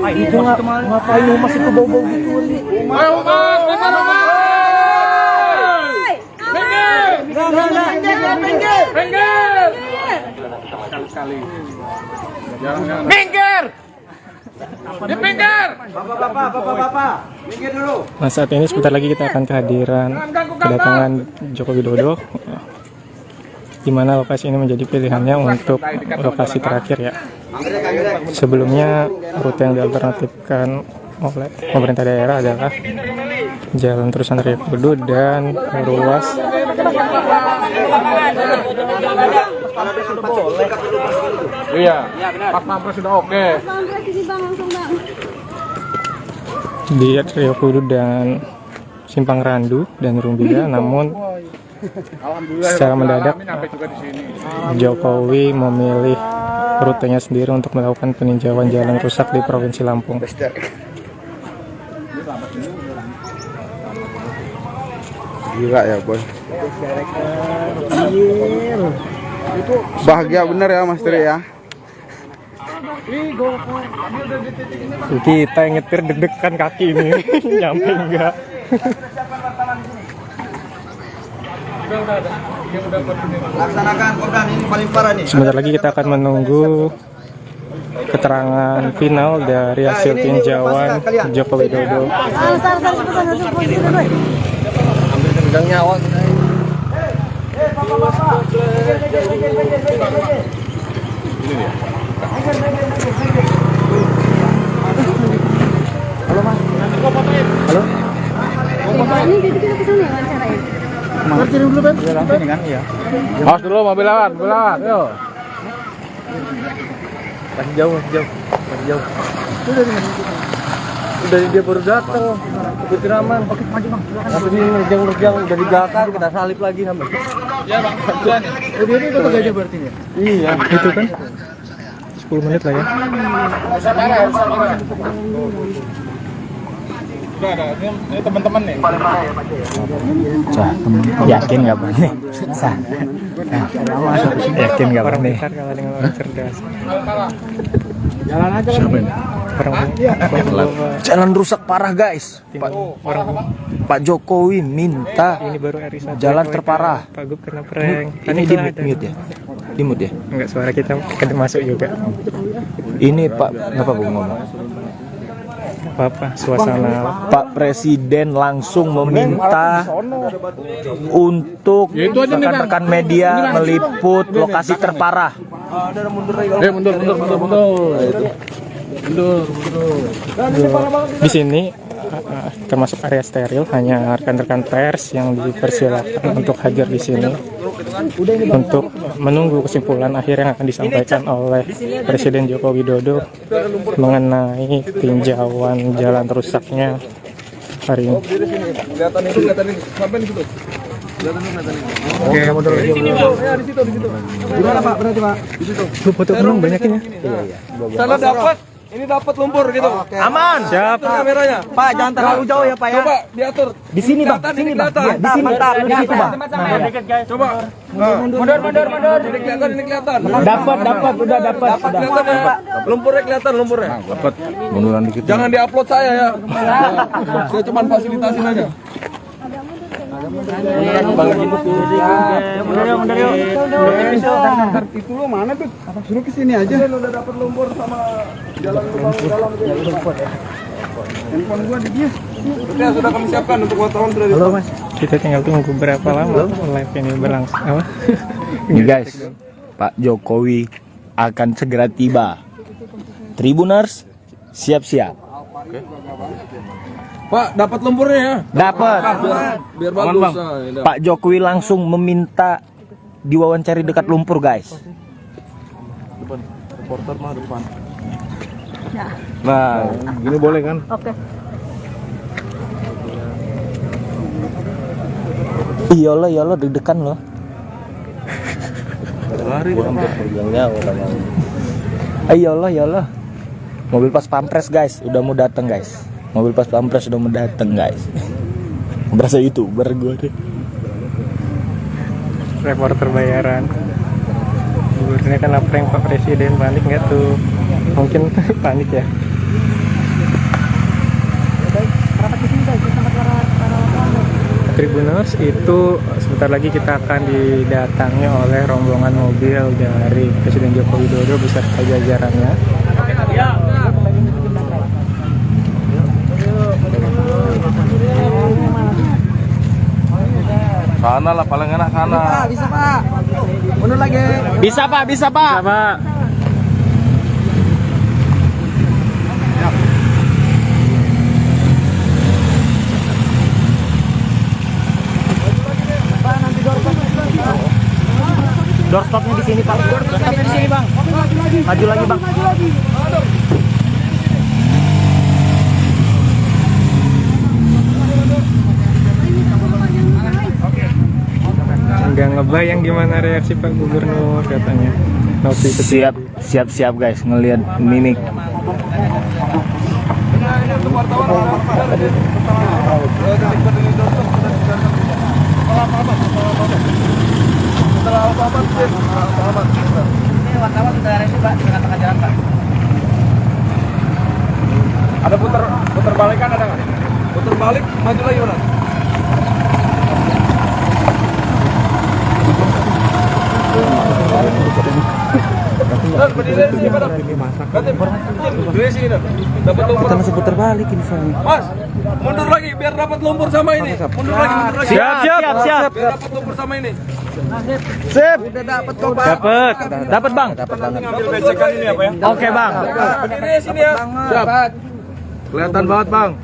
Itu ngapain masih ke bau-bau gitu? Bapak, minggir dulu. Nah, saat ini sebentar lagi kita akan kedatangan Joko Widodo, di mana lokasi ini menjadi pilihannya untuk lokasi terakhir ya. Sebelumnya rute yang dialternatifkan oleh pemerintah daerah adalah Jalan Terusan Raya Kudu dan ruas Pas pampres sudah oke. di Rio Kudu dan Simpang Randu dan Rumbia, namun secara mendadak Jokowi memilih rutenya sendiri untuk melakukan peninjauan jalan rusak di Provinsi Lampung. Gila ya boy. Bahagia bener ya Mas Tri ya. Kita yang nyetir deg-degan kaki ini nyampe enggak. Laksanakan Kopdan, ini paling parah nih. Sebentar lagi kita akan menunggu keterangan final dari hasil tinjauan Joko Widodo. Pegang nyawa. Halo Mas. Halo. Ini jadi kita kesana ya wawancaranya. Kirim dulu, Ben. Langsung kan iya. Awas dulu mobil lawan, yuk. Masih jauh. Udah dia baru datang. Seputiraman. Oke, maju Bang. Tapi ini nerjang udah dibakar, kita salip lagi sampai. Iya Bang, jalan ya. Oh, dia ini kota Gajah berarti ya? Iya. Itu kan 10 menit lah ya. Udah ada, ini teman-teman nih. Yakin nggak Bang? Yakin nggak Bang? Orang pintar kalah dengan orang cerdas. Jalan aja kan. Jalan rusak parah guys. Pak Jokowi minta Ini baru RI1 jalan terparah. Pak Gub kena prank. Ini di mute ya? Di mute ya? Enggak, suara kita masuk juga. Ini Pak, ngapa Bung ngomong? Apa suasana Pak Presiden langsung meminta untuk rekan-rekan media meliput lokasi terparah. Mundur. di sini termasuk area steril, hanya rekan-rekan pers yang dipersilakan untuk hadir di sini untuk menunggu kesimpulan akhir yang akan disampaikan oleh Presiden Joko Widodo mengenai tinjauan jalan rusaknya hari ini. Kelihatan ini, sampai di situ. Oke, mundur lagi. Gimana Pak? Berarti Pak? Lu foto penuh banyakin ya. Sana dapat, ini dapat lumpur gitu. Aman. Siap. Itu kameranya. Pak, jangan terlalu jauh ya Pak ya. Coba diatur. Di sini Bang, sini Bang. Di sini. Mantap. Di situ Bang. Coba. Mundur. Ini kelihatan. Dapat, udah dapat. Kelihatan ya, Pak. Lumpurnya kelihatan lumpurnya. Dapat munduran dikit. Jangan diupload saya ya. Saya cuma fasilitasin aja. Itu lo mana tuh? Suruh ke sini aja. Udah dapat lumpur sama jalan lubang dalam. Handphone gua di dia. Sudah kami siapkan untuk wartawan sudah. Halo Mas. Kita tinggal tunggu berapa lama live ini berlangsung. Apa? Ini guys, Pak Jokowi akan segera tiba. Tribuners, siap-siap. Pak, dapat lumpurnya ya? Dapat. Biar bagus. Pak Jokowi langsung meminta diwawancari dekat lumpur guys. Depan. Reporter mah depan. Ya. Nah, gini boleh kan? Oke. Iyalah deg-degan loh. Lari Iyalah. Mobil pas pampres guys, udah mau datang guys. Mobil pas pampres udah mau datang guys. Berasa YouTuber gue deh. Reporter bayaran. Gubernurnya kan prank Pak Presiden, panik nggak tuh? Mungkin panik ya. Tribuners itu sebentar lagi kita akan didatangi oleh rombongan mobil dari Presiden Joko Widodo beserta jajarannya. sana lah paling enak sana. Bisa Pak. Mundur lagi. Bisa Pak. Bisa, Pak. Doorstopnya di sini Pak. Doorstopnya di sini Bang. Maju lagi Bang. Nggak ngebayang gimana reaksi Pak Gubernur katanya. Nopi Siap guys ngelihat mimik. Ini wartawan sudah ready Pak, dengan tengah jalan Pak. Ada putar balik kan ada nggak? Putar balik, maju lagi mana? Berdiri di sini Pak. Berdiri sini dah. Dapat lumpur. Kita masih putar balik ini sana. Mas, mundur lagi biar dapat lumpur sama ini. Mundur lagi. Siap. Biar dapat lumpur sama ini. Sip. Udah dapat kok Pak. Dapat Bang. Ambil becekan ini apa ya? Oke Bang. Berdiri sini ya. Siap. Kelihatan banget bang.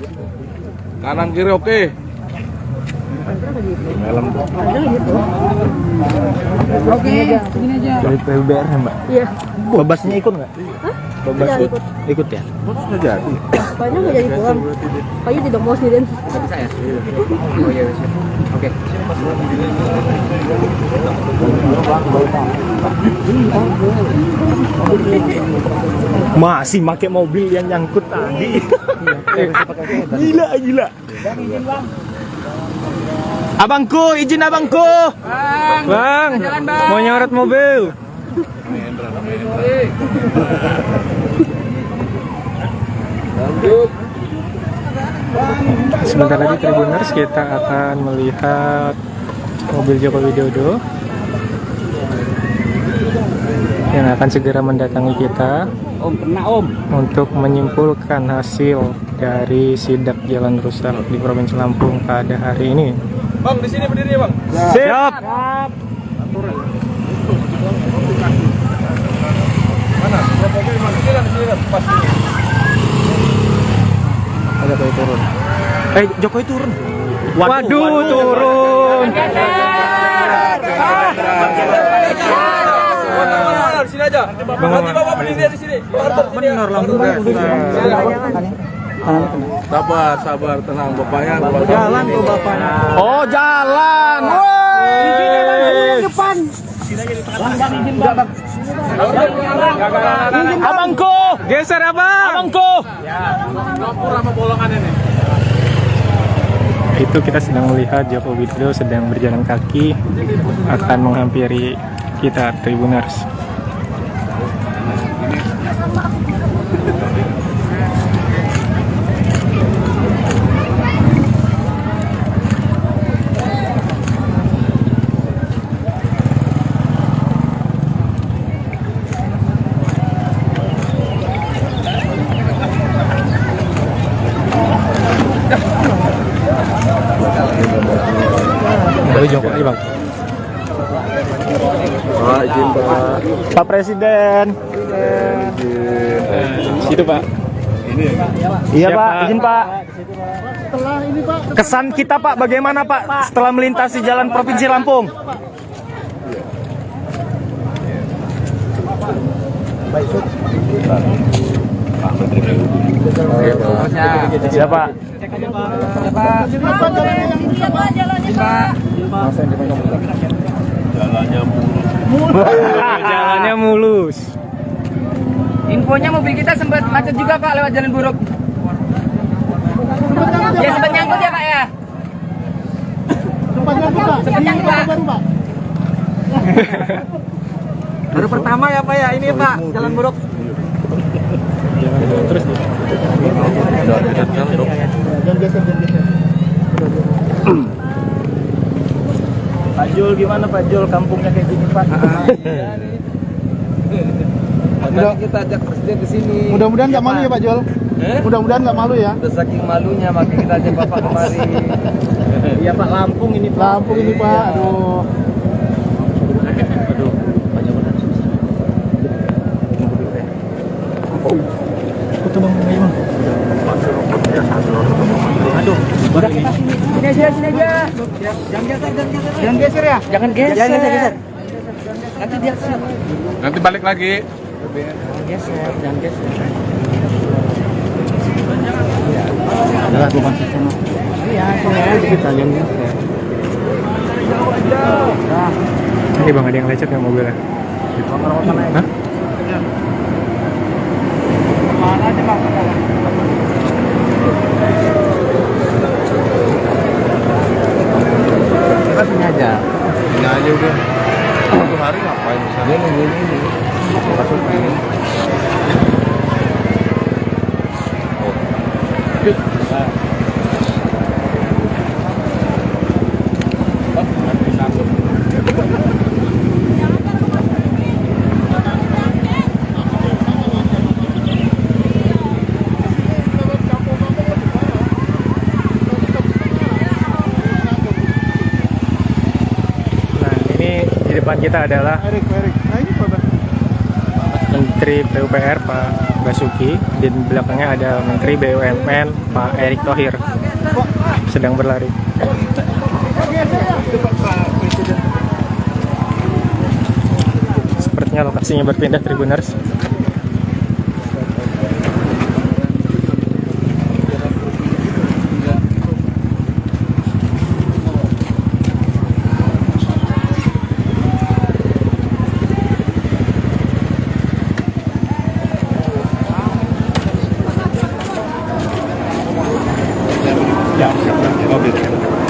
Kanan kiri oke. Helm. Oke, begini aja. Dari PUBR ya Mbak. Iya. Babasnya ikut nggak? Babas Tidak ikut ya? Sudah jadi. Kayaknya nggak jadi pulang. Kayaknya tidak mau sih Den. Oh iya, oke. Masih pakai mobil yang nyangkut tadi. Gila. Abangku, izin abangku. Bang, mau nyorot mobil. Sebentar lagi Tribuners kita akan melihat mobil Joko Widodo yang akan segera mendatangi kita untuk menyimpulkan hasil dari sidak jalan rusak di Provinsi Lampung pada hari ini. Bang, di sini berdiri Bang. Siap. Mana? Mobil mana? Sini kan, pas ini. Jokowi turun. Jokowi turun. Waduh, turun. Di sini aja. Nanti Bapak berdiri di sini. Benar langsung sabar tenang bapaknya. Jalan tuh bapaknya. Oh, jalan. Depan. Abangku, Geser abang. abangku. Itu kita sedang melihat Joko Widodo sedang berjalan kaki akan menghampiri kita Tribuners. Jokowi bang. Pak, izin Pak. Pak Presiden. Situ Pak. Iya Siap, Pak, izin Pak. Setelah ini Pak, Kesan kita Pak, bagaimana Pak setelah melintasi jalan Provinsi Lampung? Siapa? Jalannya mulus. Infonya mobil kita sempat macet juga Pak lewat jalan buruk. Ya sempat nyangkut ya Pak ya. sempat nyangkut Pak. Sempat nyangkut, Pak. Baru Pak. Baru pertama ya Pak ya ini Pak jalan buruk. Terus Jangan geser. Pak Jul gimana Pak Jul, kampungnya kayak gini Pak? Makanya kita ajak presiden ke sini. Mudah-mudahan nggak malu ya Pak Jol. Mudah-mudahan nggak malu ya. Udah saking malunya makanya kita ajak Bapak kemari. Iya Pak, Lampung ini Pak. Lampung ini Pak. Aduh. Sini aja. Jangan geser ya. Jangan geser. Nanti dia siap. Nanti balik lagi. Jangan geser. ini bang, ada yang lecet nggak mobilnya? Hah? Kita sini aja. Ini aja udah. Satu hari ngapain misalnya? Dia nungguin ini. Masuk ini. Nah ini di depan kita adalah Erik. Nah ini Pak. Menteri PUPR Pak Basuki, di belakangnya ada Menteri BUMN Pak Erick Thohir sedang berlari. Sepertinya lokasinya berpindah Tribuners.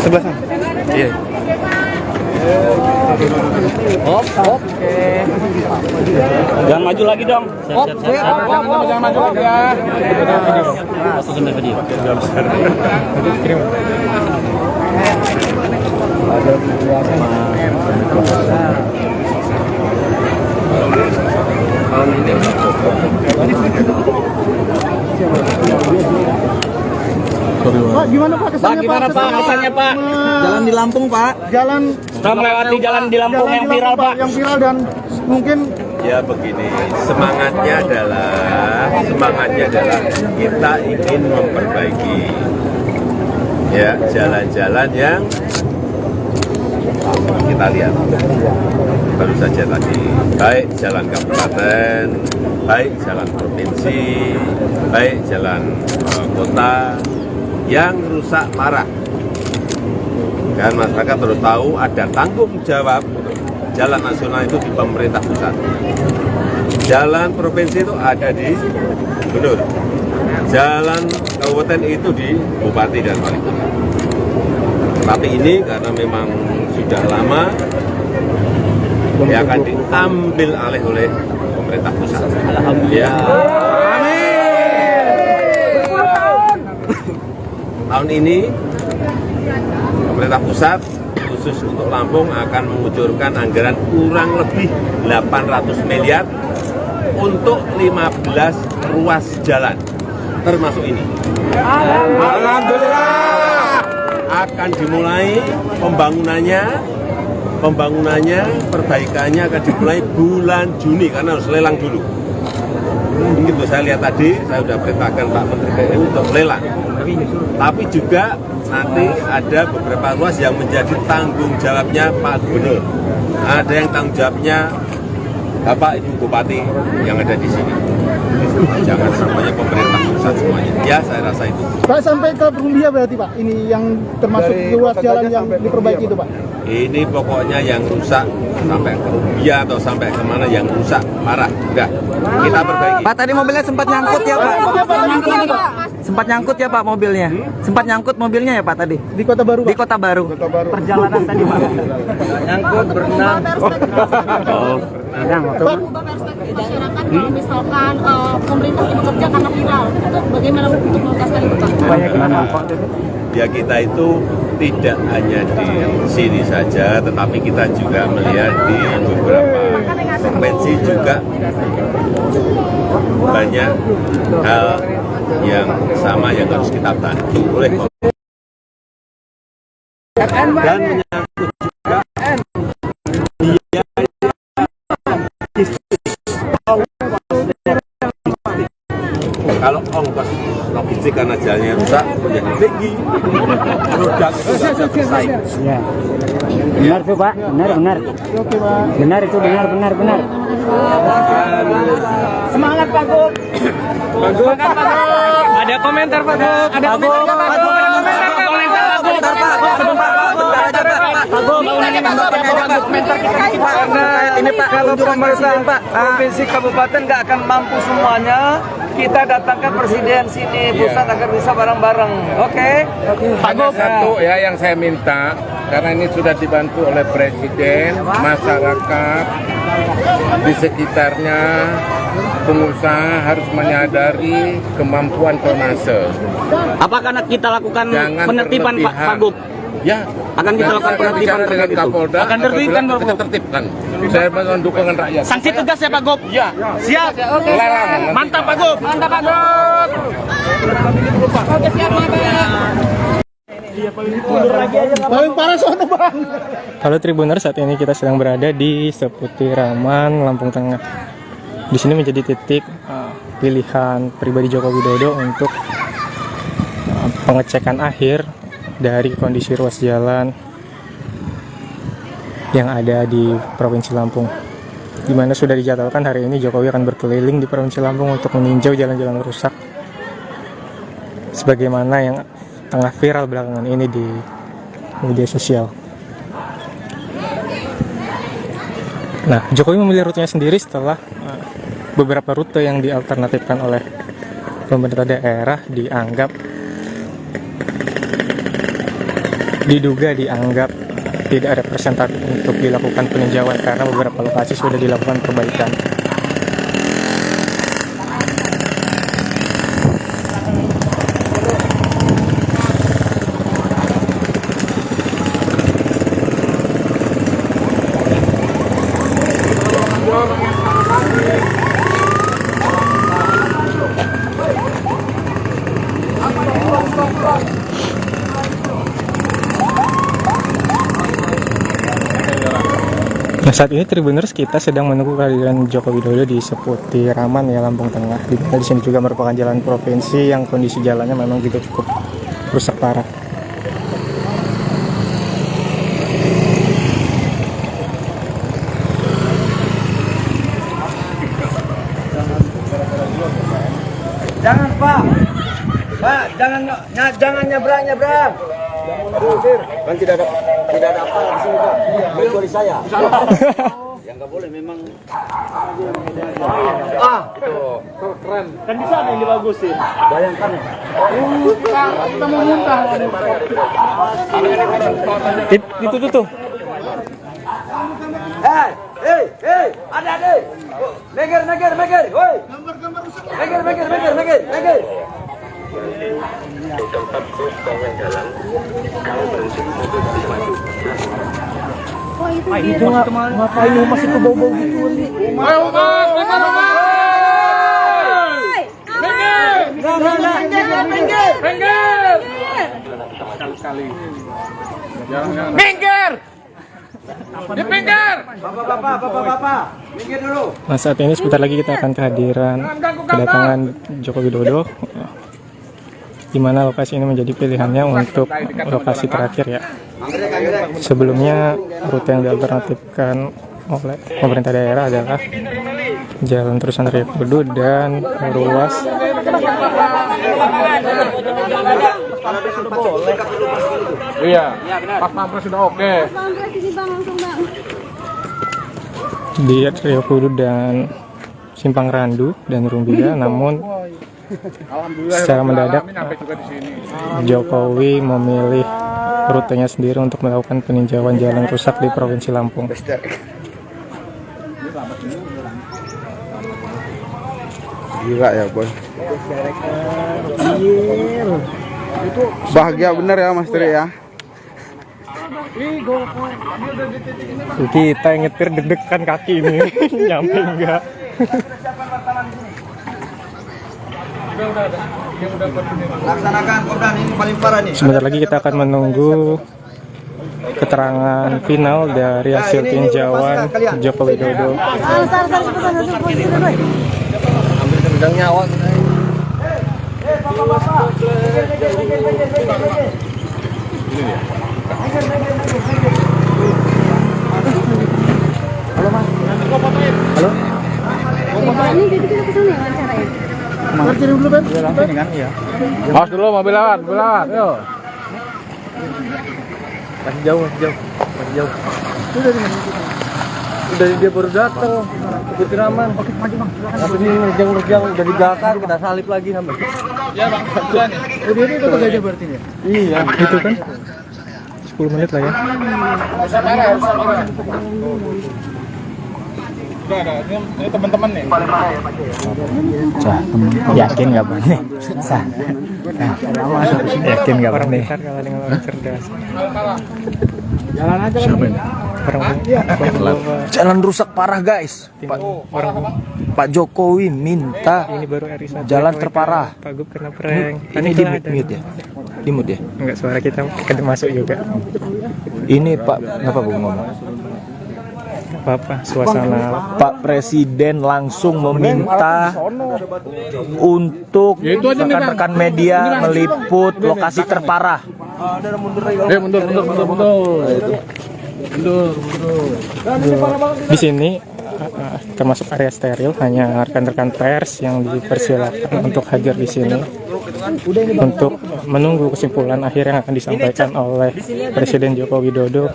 Sebelah sana. Iya. Oke. Jangan maju lagi dong. Jangan maju lagi ya. Pak, gimana Pak kesannya Pak? Gimana Pak kesannya Pak? Jalan di Lampung Pak. Jalan Setelah melewati jalan di Lampung yang viral Pak. Yang viral dan mungkin Ya begini, semangatnya adalah kita ingin memperbaiki ya jalan-jalan yang kita lihat baru saja tadi, baik jalan kabupaten, baik jalan provinsi, baik jalan kota yang rusak parah. Dan masyarakat perlu tahu ada tanggung jawab jalan nasional itu di pemerintah pusat. Jalan provinsi itu ada di gubernur. Jalan kabupaten itu di bupati dan wali kota. Tapi ini karena memang sudah lama ya akan diambil alih oleh pemerintah pusat. Alhamdulillah. Tahun ini pemerintah pusat khusus untuk Lampung akan mengucurkan anggaran kurang lebih 800 miliar untuk 15 ruas jalan termasuk ini. Alhamdulillah. akan dimulai pembangunannya, perbaikannya akan dimulai bulan Juni karena harus lelang dulu. Begitu saya lihat tadi, saya sudah perintahkan Pak Menteri PU untuk lelang. Tapi juga nanti ada beberapa ruas yang menjadi tanggung jawabnya Pak Gubernur. Ada yang tanggung jawabnya Bapak Ibu Bupati yang ada di sini. Jangan semuanya pemerintah pusat semuanya. Ya, saya rasa itu. Pak, sampai ke Perumbia berarti Pak, ini yang termasuk ruas jalan yang diperbaiki itu Pak? Ini pokoknya yang rusak sampai ke Rubia atau sampai kemana yang rusak parah. Udah, kita perbaiki. Pak, tadi mobilnya sempat nyangkut ya Pak? Sempat nyangkut ya Pak mobilnya? Sempat nyangkut mobilnya ya Pak tadi? Di Kota Baru Pak? Di Kota Baru. Perjalanan tadi Pak? Nyangkut, berenang. Pak, ubah perspektif masyarakat kalau misalkan pemerintah ini bekerja karena viral, bagaimana untuk menuntaskan itu Pak? Ya, kita itu tidak hanya di sini saja, tetapi kita juga melihat di beberapa provinsi juga banyak hal yang sama yang harus kita bantu oleh dan menyangkut juga kalau ongkos logistik karena jalannya rusak menjadi tinggi, produk itu nggak bisa bersaing. Ya. Benar tuh Pak, benar. Oke Pak. Benar itu, benar. Semangat Pak Gub. Semangat Pak Gub. Ada komentar Pak Gub. Ada komentar Pak Gub. Ini Pak, kalau pemerintah provinsi kabupaten nggak akan mampu semuanya, kita datangkan presiden sini pusat agar bisa bareng-bareng. Oke? Hanya satu ya yang saya minta, karena ini sudah dibantu oleh presiden, masyarakat di sekitarnya, pengusaha harus menyadari kemampuan tonnase. Apakah kita lakukan Jangan penertiban Pak Gub? Ya, Akan kita lakukan penertiban dengan Kapolda. Akan tertibkan Pak Gub. Tertibkan. Saya mohon dukungan rakyat. Sanksi tegas ya Pak Gub? Ya. Siap. Oke. Mantap Pak Gub. Mantap Pak Gub. Oke, siap Pak. Paling parah sono Bang. Halo Tribuners, saat ini kita sedang berada di seputiraman Lampung Tengah. Di sini menjadi titik pilihan pribadi Joko Widodo untuk pengecekan akhir dari kondisi ruas jalan yang ada di Provinsi Lampung, di mana sudah dijadwalkan hari ini Jokowi akan berkeliling di Provinsi Lampung untuk meninjau jalan-jalan rusak sebagaimana yang tengah viral belakangan ini di media sosial. Nah, Jokowi memilih rutenya sendiri setelah beberapa rute yang dialternatifkan oleh pemerintah daerah diduga dianggap tidak representatif untuk dilakukan peninjauan karena beberapa lokasi sudah dilakukan perbaikan. Nah, saat ini Tribuners kita sedang menunggu kehadiran Joko Widodo di seputiraman ya Lampung Tengah. Di sini juga merupakan jalan provinsi yang kondisi jalannya memang juga cukup rusak parah. Jangan Pak, jangan nyebrang. Kan tidak ada apa di sini Pak. Kecuali saya. Yang nggak boleh memang. Keren. Kan di sana yang dibagusin. Bayangkan. Kita mau muntah. Itu tuh. Hei, ada. Meger, woi. Meger. Ngapain masih ke bau-bau gitu? sekali-sekali. Minggir! Dipinggir! Bapak, minggir dulu. Nah, saat ini sebentar lagi kita akan kedatangan Joko Widodo, di mana lokasi ini menjadi pilihannya untuk lokasi terakhir ya. Sebelumnya rute yang dialternatifkan oleh pemerintah daerah adalah Jalan Terusan Raya Kudu dan ruas Iya, Pak Pampres sudah oke. di Rio Kudu dan Simpang Randu dan Rumbia, namun secara mendadak Jokowi memilih rutenya sendiri untuk melakukan peninjauan jalan rusak di Provinsi Lampung. Gila ya boy. Bahagia bener ya Mas Tri ya. Kita yang nyetir deg-degan kaki ini nyampe enggak. Laksanakan Kopdan, ini paling parah nih. Sebentar lagi kita akan menunggu keterangan final dari hasil tinjauan Joko Widodo. Ambil nyawa. Halo Mas. Halo. Ini jadi kita kesana ya wawancaranya? Parkir dulu Ben. Langsung kan ya. Awas dulu mobil lawan, yuk. Masih jauh. Udah dia baru datang. Ikutin aman. Oke, maju Bang. Tapi ini nerjang udah di belakang, kita salip lagi sampai. Ya Bang, duluan ya. Oh, dia itu Gajah berarti ya? Iya. Itu kan 10 menit lah ya. Udah ada, ini teman-teman nih. Yakin nggak Bang? Yakin nggak Bang nih? Pintar kalau dengan orang cerdas. Jalan aja kan. Jalan rusak parah guys. Pak Jokowi minta Ini baru RI1. jalan terparah. Pak Gub kena prank. Ini di mute ya? Di mute ya? Enggak, suara kita masuk juga. Ini Pak, kenapa Bung ngomong? Apa suasana Pak Presiden langsung meminta untuk rekan-rekan media meliput lokasi terparah. Mundur. di sini termasuk area steril, hanya rekan-rekan pers yang dipersilakan untuk hadir di sini untuk menunggu kesimpulan akhir yang akan disampaikan oleh Presiden Joko Widodo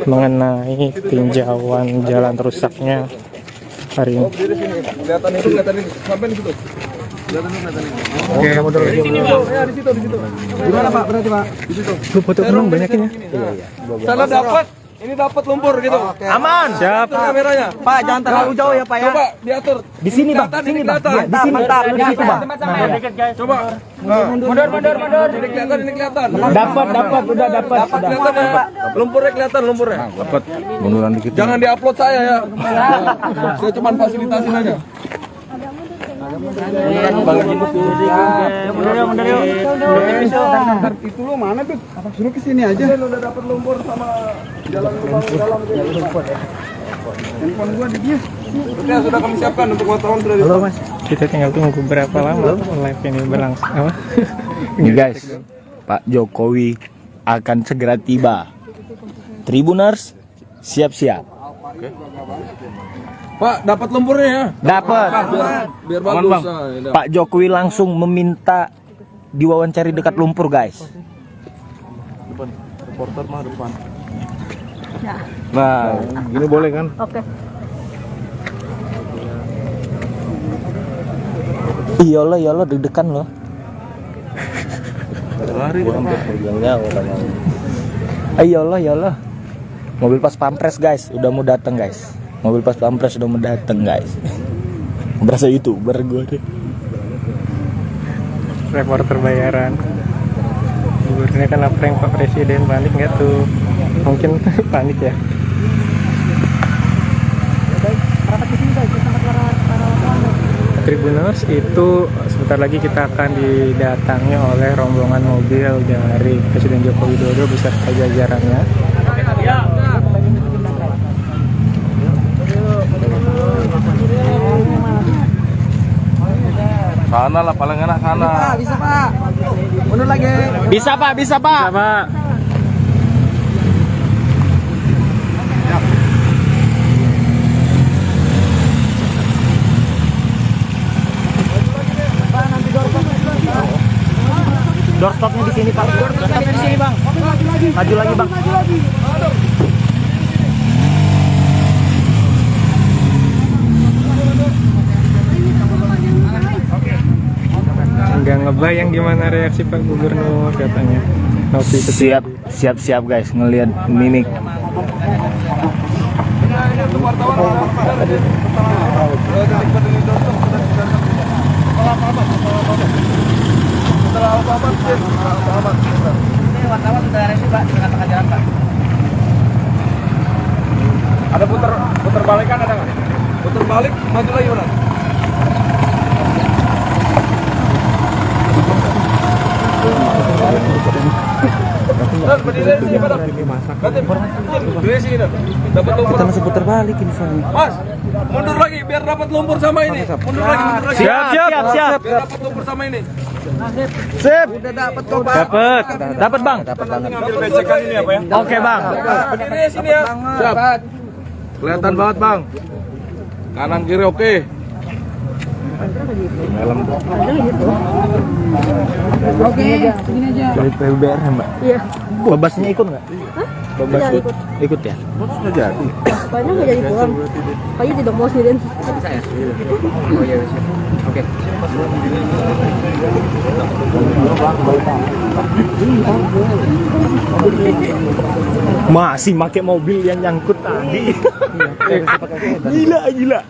mengenai tinjauan jalan rusaknya hari ini. Kelihatan ini. Sampai di situ. Oke, mundur lagi. Ya, di situ. Gimana Pak? Berarti Pak? Di situ. Lu foto penuh banyakin ya? Sana dapat. Ini dapat lumpur gitu. Aman. Siap. Kameranya. Pak, jangan terlalu jauh ya Pak ya. Coba diatur. Di sini Bang, sini Bang. Di sini. Mantap. Di situ Bang. Coba. Mundur. Ini kelihatan. Dapat, udah dapat. Kelihatan ya. Lumpurnya kelihatan lumpurnya. Dapat. Munduran dikit. Jangan diupload saya ya. Saya cuma fasilitasin aja. Itu lo mana tuh? Suruh ke sini aja. Udah dapat lumpur sama jalan lubang dalam. Handphone gua di dia. Oke, sudah kami siapkan untuk wartawan sudah. Halo Mas. Kita tinggal tunggu berapa lama live ini berlangsung. Apa? Nih guys, Pak Jokowi akan segera tiba. Tribuners, siap-siap. Pak, dapat lumpurnya ya? Dapat. Biar bagus. Pak Jokowi langsung meminta diwawancari dekat lumpur guys. Reporter mah depan. Ya. Nah, gini boleh kan? Oke. Iyalah deg-degan loh. Iyalah. Mobil pas pampres guys, udah mau datang guys. Berasa YouTuber gue deh. Reporter bayaran. Gubernurnya kan prank Pak Presiden, panik nggak tuh? Mungkin panik ya. Tribuners, itu sebentar lagi kita akan didatangi oleh rombongan mobil dari Presiden Joko Widodo beserta jajarannya. Sana lah paling enak sana. Bisa Pak. Mundur lagi. Bisa Pak, bisa Pak. Bisa, Pak. Doorstopnya di sini Pak. Doorstopnya di sini Bang. Maju lagi Bang. Nggak ngebayang gimana reaksi Pak Gubernur katanya. Nopi Siap, siap guys ngelihat mimik. Wartawan sudah ready Pak, di tengah-tengah jalan Pak. Ada putar balik kan ada nggak? Putar balik, maju lagi mana? Berdiri di sini, Pak. Berdiri sini, dapat lumpur. Kita masih putar balik ini soalnya. Mas, mundur lagi biar dapat lumpur sama ini. Mundur lagi. Siap. Biar dapat lumpur sama ini. Sip. Udah dapat kok Pak. Dapat Bang. Ngambil becekan ini apa ya? Oke Bang. Berdiri sini ya. Siap. Kelihatan banget, Bang. Kanan kiri oke. Oke, begini aja. Dari PUBR ya Mbak. Iya. Babasnya ikut nggak? Babas Tidak ikut. ikut ya? Sudah jadi. Kayaknya nggak jadi pulang. Kayaknya tidak mau sendirian. Bisa ya? Oh iya, bisa. Oke. Masih pakai mobil yang nyangkut tadi. Gila.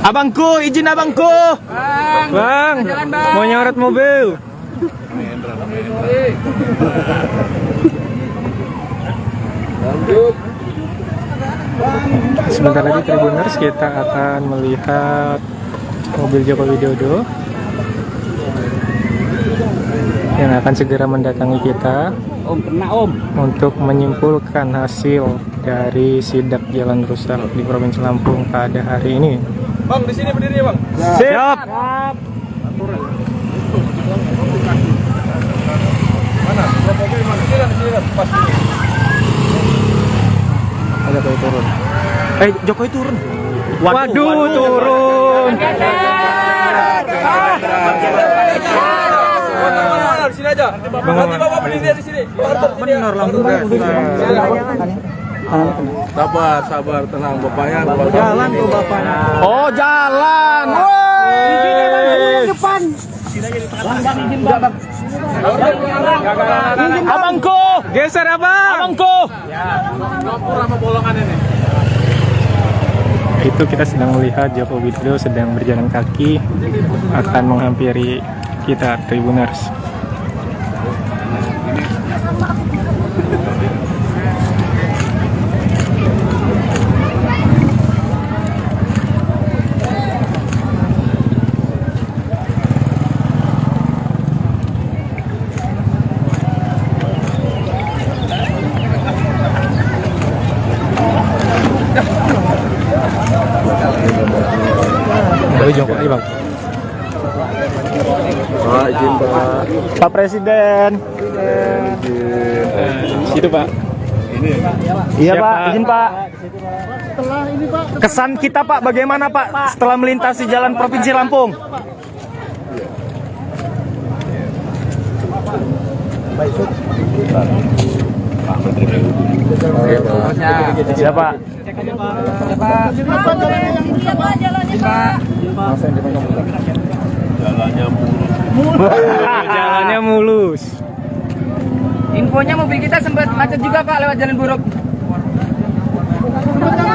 Abangku, izin abangku. Bang, mau nyorot mobil. Sebentar lagi Tribuners, kita akan melihat mobil Joko Widodo yang akan segera mendatangi kita untuk menyimpulkan hasil dari sidak jalan rusak di Provinsi Lampung pada hari ini. Bang, di sini berdiri ya, Bang. Siap. Mana? Mobil mana? Sini kan, pas ini. Ada Jokowi turun. Jokowi turun. Waduh, turun. Di sini aja. Nanti Bapak berdiri di sini. Benar langsung Sabar, tenang Bapaknya. jalan tuh bapaknya. Oh, jalan. Woi. Depan. Abangku, Geser abang. abangku. Itu kita sedang melihat Joko Widodo sedang berjalan kaki akan menghampiri kita Tribuners. Jokowi Bang. Pak, izin Pak. Pak Presiden. Situ Pak. Iya Siap, Pak, Pak. izin Pak. Setelah ini Pak, Kesan kita Pak, bagaimana Pak setelah melintasi jalan Provinsi Lampung? Siapa? Jalannya mulus. Infonya mobil kita sempat macet juga Pak lewat jalan buruk.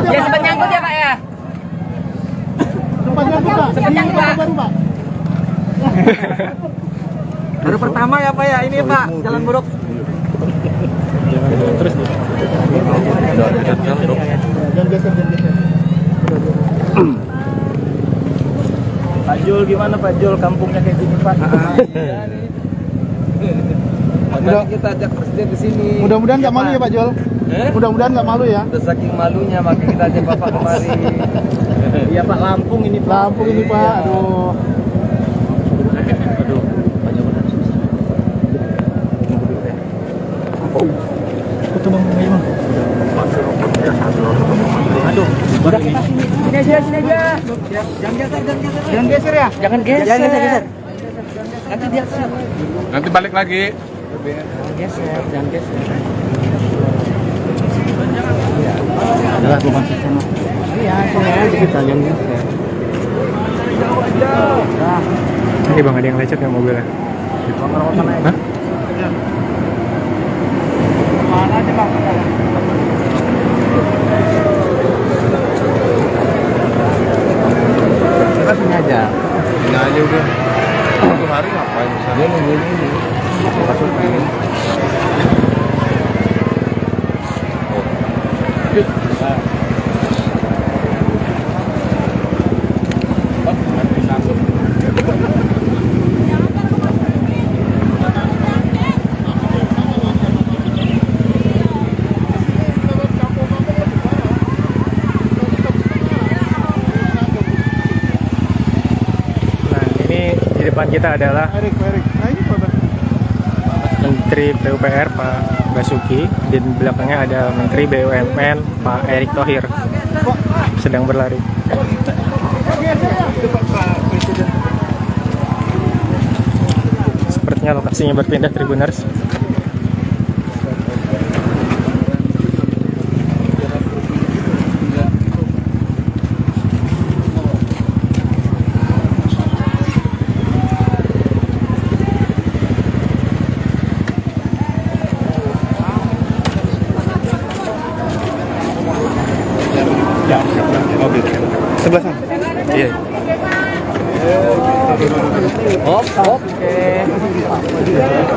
Ya sempat nyangkut ya Pak ya. Sempat nyangkut Pak. Baru pertama ya Pak ya ini Pak jalan buruk. Jangan terus nih. Jul gimana Pak Jul, kampungnya kayak gini Pak? Makanya kita ajak presiden ke sini. Mudah-mudahan nggak malu ya Pak Jol. Mudah-mudahan nggak malu ya. Udah saking malunya makanya kita ajak Bapak kemari. Iya Pak, Lampung ini Pak. Lampung ini Pak, aduh. Sini aja. Jangan geser ya. Jangan geser. Nanti dia Nanti balik lagi. Jangan geser. Adalah bukan sistem. Iya, sini aja kita jangan geser. Ini bang, ada yang lecet nggak mobilnya? Hah? kita sini aja. Ini aja udah. Satu hari ngapain misalnya? Dia nungguin ini. Masukin. Nah, ini di depan kita adalah Erik. Nah ini Pak. Menteri PUPR Pak Basuki, di belakangnya ada Menteri BUMN Pak Erick Thohir sedang berlari. Sepertinya lokasinya berpindah Tribuners. Mobil. Sebelah sana. Iya.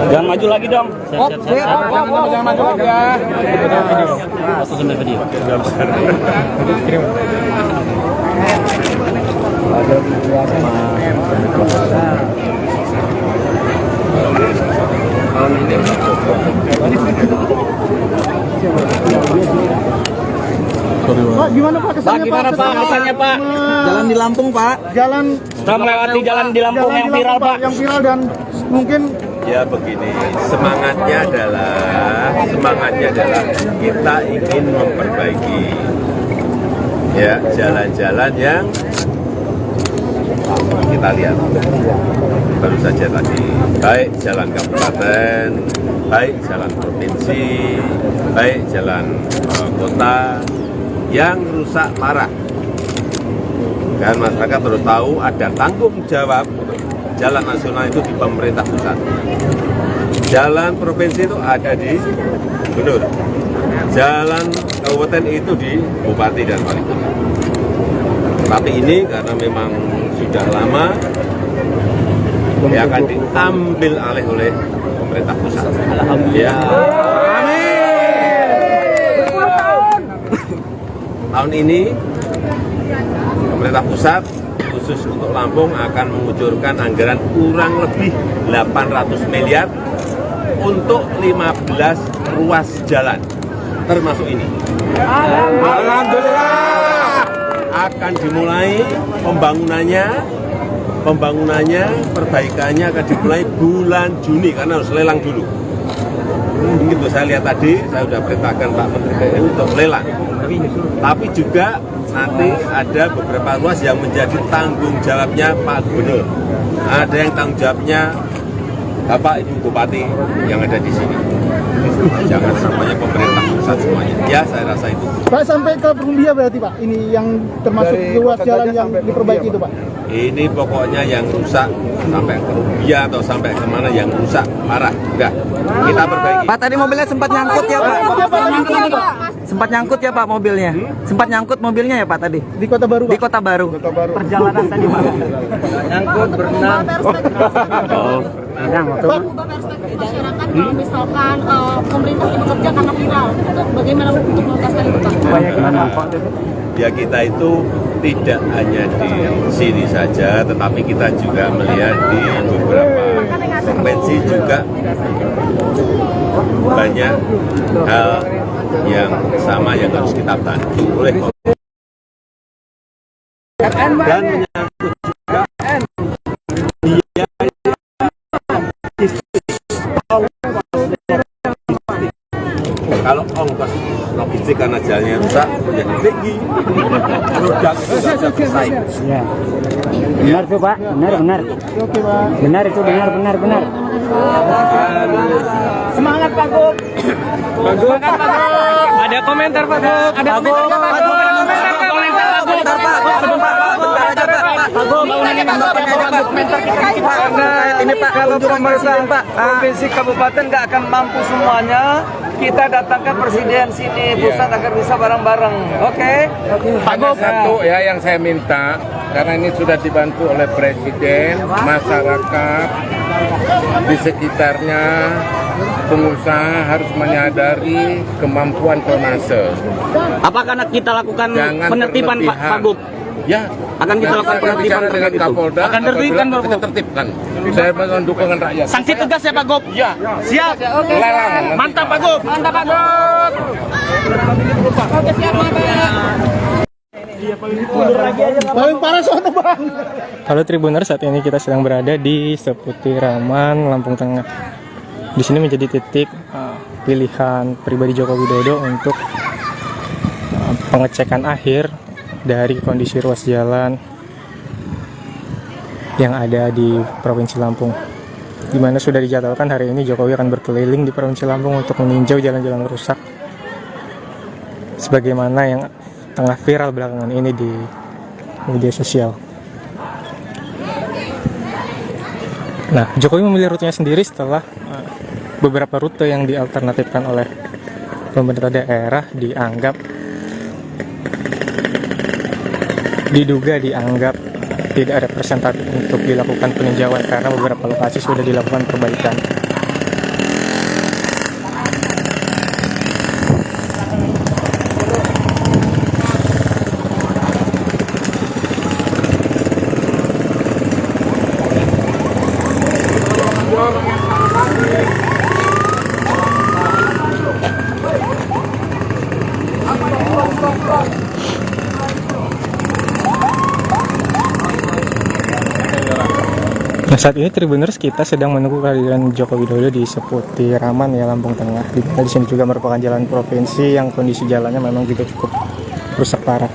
Jangan maju lagi dong. Jangan maju lagi ya. Foto sambil video. Pak, gimana Pak kesannya Pak? Kesannya Pak? Jalan di Lampung Pak. Jalan Sudah melewati jalan di Lampung yang viral Pak. Yang viral dan mungkin Ya begini, semangatnya adalah kita ingin memperbaiki ya jalan-jalan yang kita lihat baru saja tadi, baik jalan kabupaten, baik jalan provinsi, baik jalan kota yang rusak parah. Dan masyarakat harus tahu ada tanggung jawab jalan nasional itu di pemerintah pusat. Jalan provinsi itu ada di gubernur. Jalan kabupaten itu di bupati dan wali kota. Tapi ini karena memang sudah lama, ya akan diambil alih oleh pemerintah pusat. Alhamdulillah. Tahun ini pemerintah pusat khusus untuk Lampung akan mengucurkan anggaran kurang lebih 800 miliar untuk 15 ruas jalan, termasuk ini. Alhamdulillah. Akan dimulai pembangunannya, perbaikannya akan dimulai bulan Juni karena harus lelang dulu. Begitu saya lihat tadi, saya sudah perintahkan Pak Menteri PU untuk lelang. Tapi juga nanti ada beberapa ruas yang menjadi tanggung jawabnya Pak Gubernur. Ada yang tanggung jawabnya Bapak Ibu Bupati yang ada di sini. Jangan semuanya pemerintah pusat semuanya. Ya, saya rasa itu. Pak sampai ke Perumbia berarti Pak. Ini yang termasuk ruas jalan yang diperbaiki itu Pak. Ini pokoknya yang rusak sampai ke Rubia atau sampai kemana yang rusak parah. Udah, kita perbaiki. Pak tadi mobilnya sempat nyangkut ya Pak. Nyangkut ya Pak. Sempat nyangkut ya Pak mobilnya? Sempat nyangkut mobilnya ya Pak tadi? Di Kota Baru, Pak. Di Kota Baru. Perjalanan tadi Pak. Nyangkut berenang. Ubah perspektif masyarakat kalau misalkan pemerintah sibuk kerja karena viral, bagaimana untuk menuntaskan itu Pak? Ya kita itu tidak hanya di sini saja, tetapi kita juga melihat di beberapa provinsi juga banyak hal yang sama yang harus kita bantu oleh dan menyangkut juga dia kalau ongkos logistik karena jalannya rusak menjadi tinggi, produk itu nggak bisa bersaing. Ya. Benar tuh Pak, benar. Oke, Pak. Benar itu benar. Semangat Pak Gub. Semangat Pak Gub. Ada komentar Pak Gub. Ada komentar Pak Gub. Ini Pak, kalau pemerintahan Pak provinsi kabupaten nggak akan mampu semuanya, kita datangkan presiden sini pusat agar bisa bareng-bareng. Oke? Hanya satu ya yang saya minta, karena ini sudah dibantu oleh presiden, masyarakat di sekitarnya, pengusaha harus menyadari kemampuan tonnase. Apakah kita lakukan Jangan penertiban Pak Gub? Ya, Akan kita lakukan penertiban dengan terkait itu. Kapolda. Akan tertibkan kita tertibkan. Saya mohon dukungan rakyat. Sanksi tegas ya Pak Gub? Ya. Siap. Oke. Larang. Mantap Pak Gub. Mantap Pak Gub. Oke siap Paling parah sono, Bang. Halo Tribuners, saat ini kita sedang berada di Seputiraman, Lampung Tengah. Di sini menjadi titik pilihan pribadi Joko Widodo untuk pengecekan akhir dari kondisi ruas jalan yang ada di Provinsi Lampung, di mana sudah dijadwalkan hari ini Jokowi akan berkeliling di Provinsi Lampung untuk meninjau jalan-jalan rusak sebagaimana yang tengah viral belakangan ini di media sosial. Nah, Jokowi memilih rutenya sendiri setelah beberapa rute yang dialternatifkan oleh pemerintah daerah diduga dianggap tidak representatif untuk dilakukan peninjauan karena beberapa lokasi sudah dilakukan perbaikan. Nah, saat ini Tribuners kita sedang menunggu kehadiran Joko Widodo di Seputiraman ya, Lampung Tengah. Di sini juga merupakan jalan provinsi yang kondisi jalannya memang juga cukup rusak parah.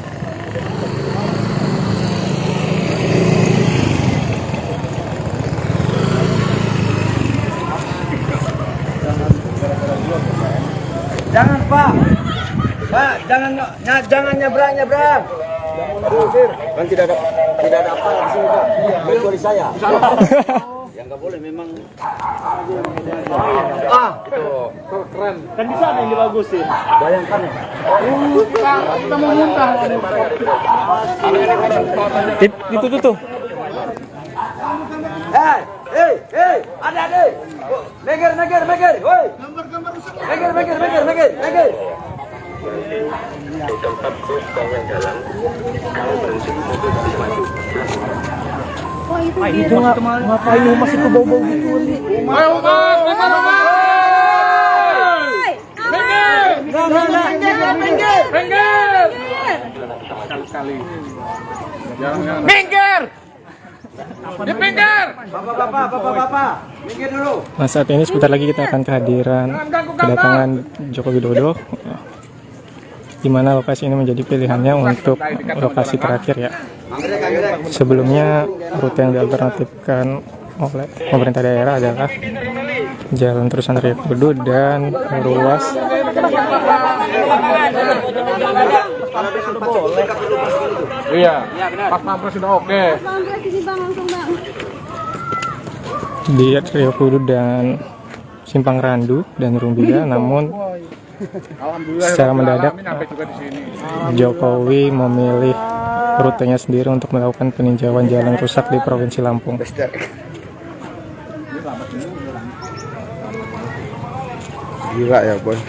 Jangan Pak, jangan nyebrang. Kan tidak ada apa di sini Pak. Kecuali saya. Yang nggak boleh memang. Itu Keren. Kan di sana yang dibagusin. Bayangkan ya. Kita mau muntah. Itu tuh. Hei, adik. Meger, woi. Meger. Tempat terus bangun jalan, kalau berhenti mobil bisa maju. Itu ngapain Mas itu bau-bau gitu? Ayo Mas, minggir. Minggir. Bapak, minggir dulu. Nah, saat ini sebentar lagi kita akan kedatangan Joko Widodo, di mana lokasi ini menjadi pilihannya untuk lokasi terakhir ya. Sebelumnya rute yang dialternatifkan oleh pemerintah daerah adalah Jalan Terusan Raya Kudu dan ruas Iya, pas pampres sudah oke. di Rio Kudu dan Simpang Randu dan Rumbia, namun Secara mendadak Jokowi memilih rutenya sendiri untuk melakukan peninjauan jalan rusak di Provinsi Lampung. Gila ya boy.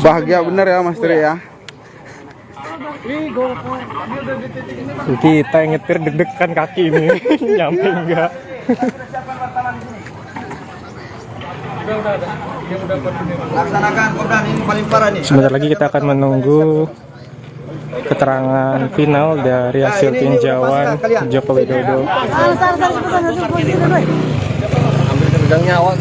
Bahagia bener ya Mas Tri ya. Kita yang nyetir deg-degan kaki ini. Nyampe enggak. Laksanakan Kopdan, ini paling parah nih. Sebentar lagi kita akan menunggu keterangan final dari hasil tinjauan Joko Widodo. Hampir nyawa.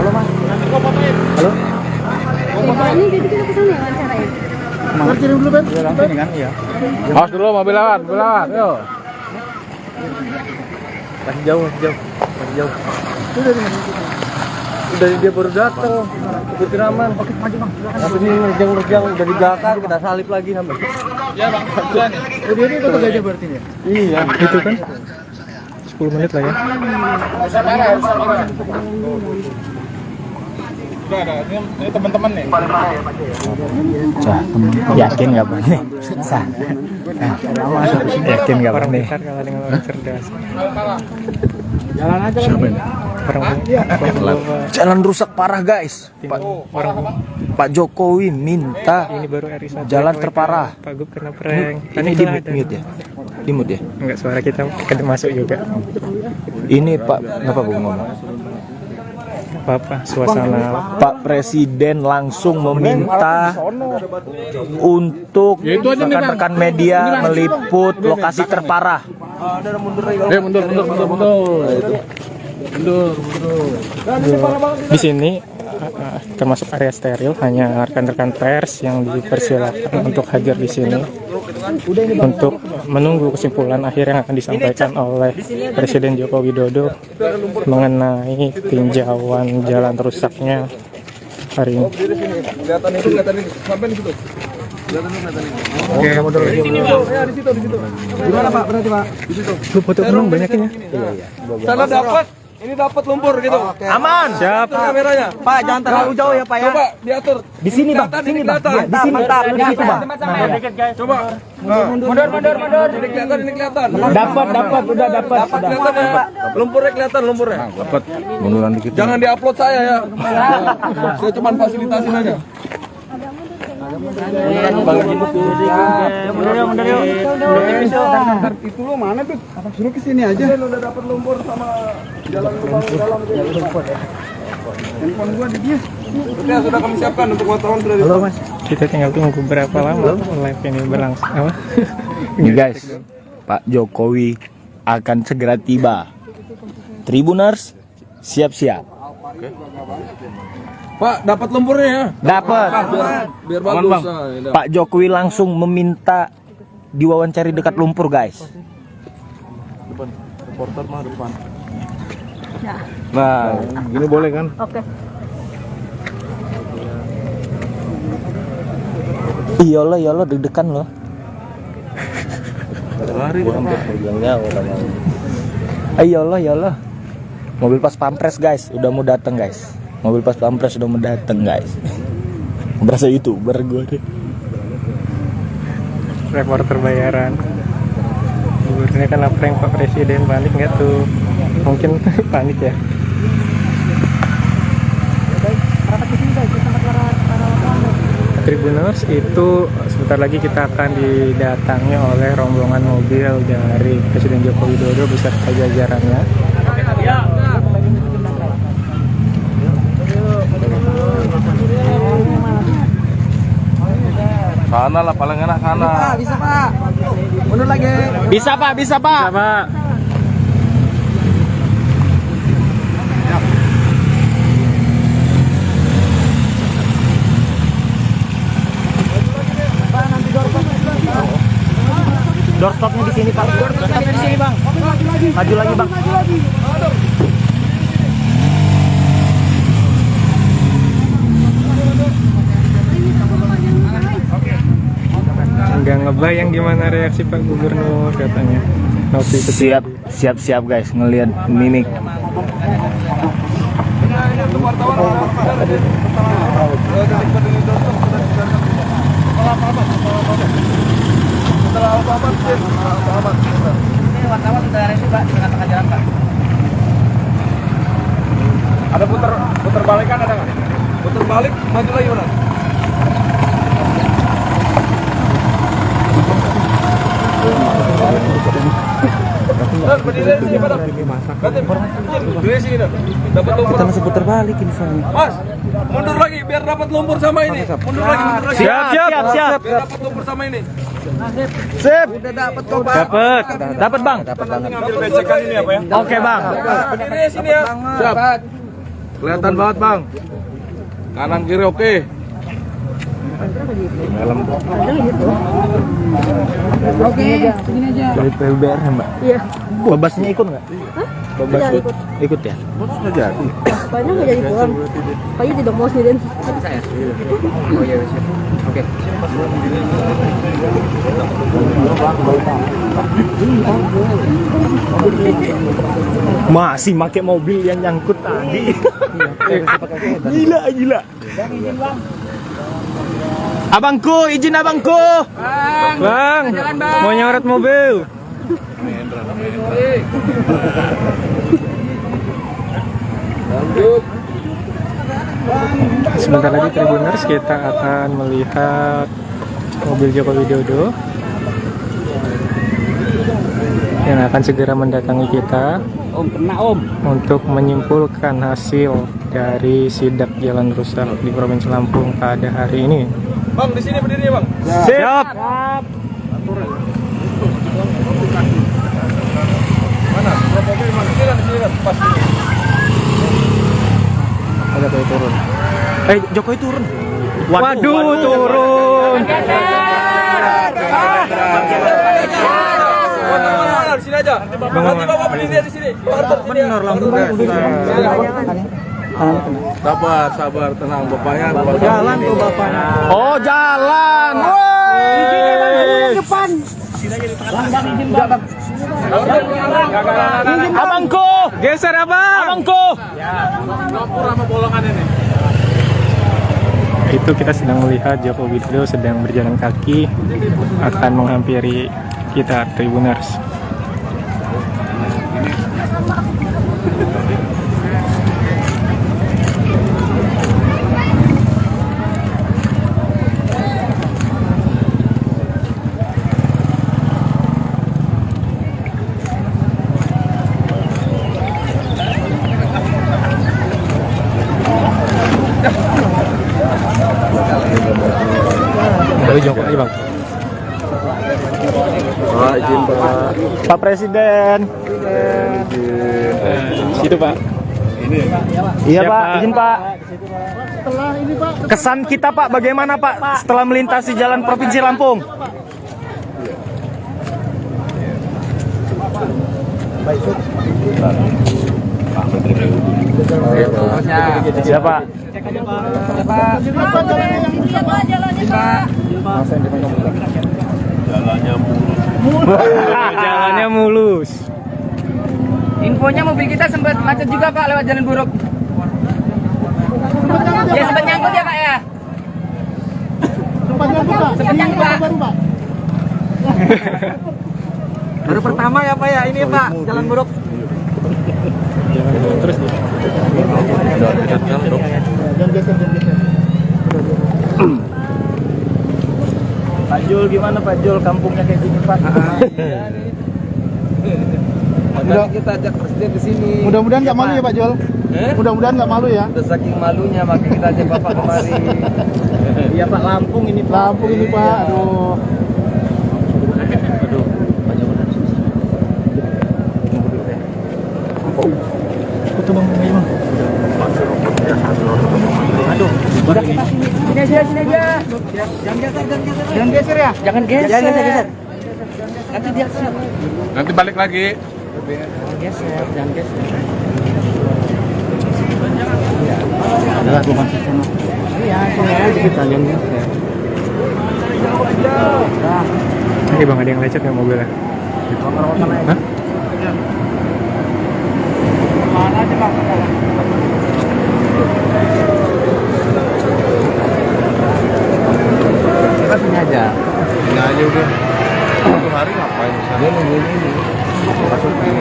Halo Mas. Halo. Ini jadi kita kesana ya wawancaranya. Kirim dulu Ben. Langsung kan? Iya. Awas dulu mobil lewat, Yo. Masih jauh. Udah dia baru datang. Kebutiraman. Oke, maju Bang. Tapi ini nerjang udah di belakang, kita salip lagi sampai. Iya Bang, kebetulan ya. Oh, dia ini kota Gajah berarti ya? Iya. Itu kan 10 menit lah ya. Udah ada, ini teman-teman nih. Sah, yakin nggak Bang nih? Sah. Yakin nggak Bang nih? Pintar kalah dengan orang cerdas. Jalan aja kan. Jalan rusak parah guys. Pak Jokowi minta Ini baru RI1 jalan terparah. Pak Gub kena prank. Ini di mute ya? Di mute ya? Enggak, suara kita kena masuk juga. Ini Pak, kenapa gue ngomong? Apa suasana Pak Presiden langsung meminta untuk rekan-rekan media meliput lokasi terparah. Mundur. di sini termasuk area steril, hanya rekan-rekan pers yang dipersilakan untuk hadir di sini untuk menunggu kesimpulan akhir yang akan disampaikan oleh Presiden Joko Widodo mengenai tinjauan jalan rusaknya hari ini. Kelihatan ini. Sampai di situ. Oke, mundur lagi. Ya di situ. Gimana Pak? Berarti Pak? Di situ. Lu foto belum banyakin ya? Iya. Sana dapat. Ini dapat lumpur gitu. Aman. Siap. Kameranya. Pak, jangan terlalu jauh ya Pak ya. Coba diatur. Di sini Bang, sini Bang. Di sini. Di situ Bang. Coba. Mundur. Ini kelihatan. Dapat, udah dapat. Kelihatan ya. Lumpurnya kelihatan. Dapat munduran dikit. Jangan diupload saya ya. Saya cuma fasilitasin aja. Itu lo mana tuh? Suruh ke sini aja. Udah dapat lumpur sama jalan lubang dalam. Handphone gua di dia. Sudah kami siapkan untuk wartawan sudah. Halo Mas. Kita tinggal tunggu berapa lama live ini berlangsung. Apa? Nih guys, Pak Jokowi akan segera tiba. Tribuners, siap-siap. Pak, dapat lumpurnya ya? Dapat. Biar bagus. Pak Jokowi langsung meminta diwawancari dekat lumpur guys. Reporter mah depan. Ya. Nah, gini boleh kan? Oke. Iyalah deg-degan loh. Iyalah. Mobil pas pampres guys, udah mau datang guys. Mobil pas pampres udah mau datang guys. Berasa YouTuber gue deh. Reporter bayaran. Ini kan prank Pak Presiden, panik nggak tuh? Mungkin panik ya. Tribuners itu sebentar lagi kita akan didatangi oleh rombongan mobil dari Presiden Joko Widodo beserta jajarannya. Sana lah paling enak sana. Bisa Pak. Mundur lagi. Bisa Pak. Pak. Doorstopnya di sini Pak. Doorstopnya di sini Bang. Maju lagi Bang. Nggak ngebayang gimana reaksi Pak Gubernur katanya. Waktu itu Siap guys, ngelihat mimik. Wartawan sudah ada Pak di tengah-tengah jalan Pak. Ada putar balikan ada nggak? Putar balik, maju lagi mana? Berdiri sini, Pak. Berdiri sini, dapat lumpur. Kita masih putar balik ini soalnya. Mas, mundur lagi biar dapat lumpur sama ini. Mundur lagi. Siap. Biar dapat lumpur sama ini. Sip. Udah dapat kok Pak. Dapat Bang. Ngambil becekan ini apa ya? Oke Bang. Berdiri sini ya. Siap. Kelihatan banget Bang. Kanan kiri oke. Oke, segini aja. Dari PUBR ya Mbak? Iya. Babasnya ikut nggak? Babas ikut ya? Banyak nggak jadi pulang. Pagi tidak mau sendirian. Saya. Oh iya, siap. Oke. Masih pakai mobil yang nyangkut tadi. Gila. Abangku, izin abangku. Bang, mau nyorot mobil. Sebentar lagi Tribuners kita akan melihat mobil Joko Widodo yang akan segera mendatangi kita untuk menyimpulkan hasil dari sidak jalan rusak di Provinsi Lampung pada hari ini. Bang, di sini berdiri ya, Bang. Siap. Mana? Mobil mana? Sini kan, pas. Ada Jokowi turun. Jokowi turun. Waduh, turun. Di sini aja. Nanti Bapak berdiri di sini. Benar langsung guys. Sabar, tenang bapaknya. Jalan tuh bapaknya. Oh, jalan. Woi. Depan. Abangku, Geser abang. abangku. Itu kita sedang melihat Joko Widodo sedang berjalan kaki akan menghampiri kita Tribuners. Dari Joko aja Bang. Izin Pak. Pak Presiden. Situ Pak. Iya Pak, izin Pak. Setelah ini Pak, Kesan kita Pak, bagaimana Pak setelah melintasi jalan Provinsi Lampung? Siapa? Jalannya mulus. Infonya mobil kita sempat macet juga Pak lewat jalan buruk. Ya sempat nyangkut ya Pak ya. Sempat nyangkut Pak. Baru pertama ya Pak ya ini Pak jalan buruk. Jalan terus nih. Pak Jul gimana Pak Jul, kampungnya kayak gini Pak? Kita ajak presiden ke sini. mudah-mudahan nggak malu ya Pak Jol. Mudah-mudahan nggak malu ya. Udah saking malunya makanya kita ajak Bapak kemari. Iya Pak, Lampung ini Pak. Lampung ini Pak, aduh. Sini aja. Jangan geser ya. Jangan geser. Nanti dia siap. Nanti balik lagi. Jangan geser. Adalah gua masuk sana. Iya, sini aja kita yang geser. Ini bang, ada yang lecet ya mobilnya? Hah? Kita sini aja. Ini aja udah. Satu hari ngapain misalnya? Dia nungguin ini. Masukin.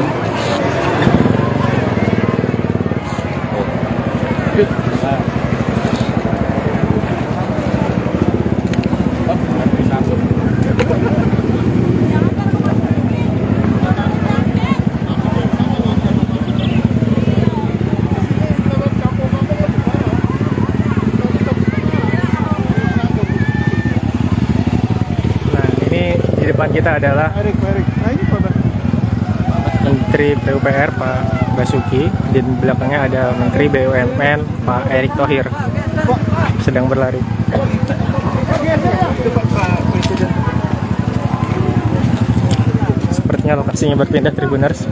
Depan kita adalah Menteri PUPR Pak Basuki, di belakangnya ada Menteri BUMN Pak Erick Thohir sedang berlari. Sepertinya lokasinya berpindah Tribuners.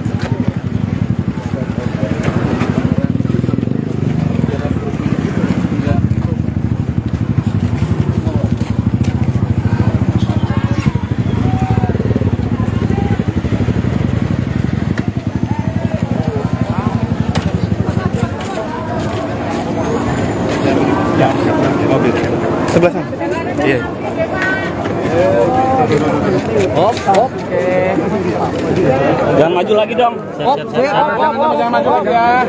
Sebelah sana. Iya. Hop. Jangan maju lagi dong. Hop. Jangan maju lagi ya.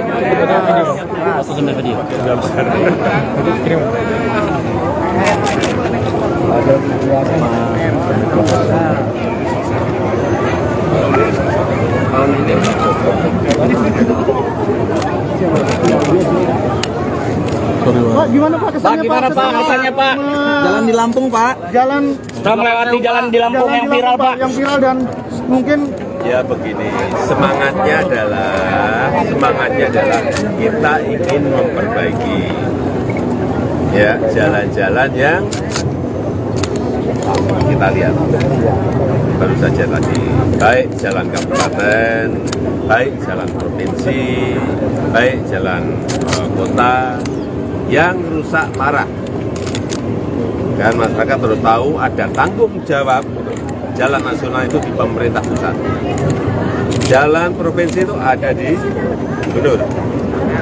Foto sambil video. Kirim. Pak, gimana Pak kesannya Pak? Jalan di Lampung Pak. Jalan Kita melewati jalan di Lampung yang viral Pak. Yang viral dan mungkin Ya begini, semangatnya adalah kita ingin memperbaiki ya jalan-jalan yang kita lihat baru saja tadi, baik jalan kabupaten, baik jalan provinsi, baik jalan kota yang rusak parah. Dan masyarakat harus tahu ada tanggung jawab jalan nasional itu di pemerintah pusat. Jalan provinsi itu ada di gubernur.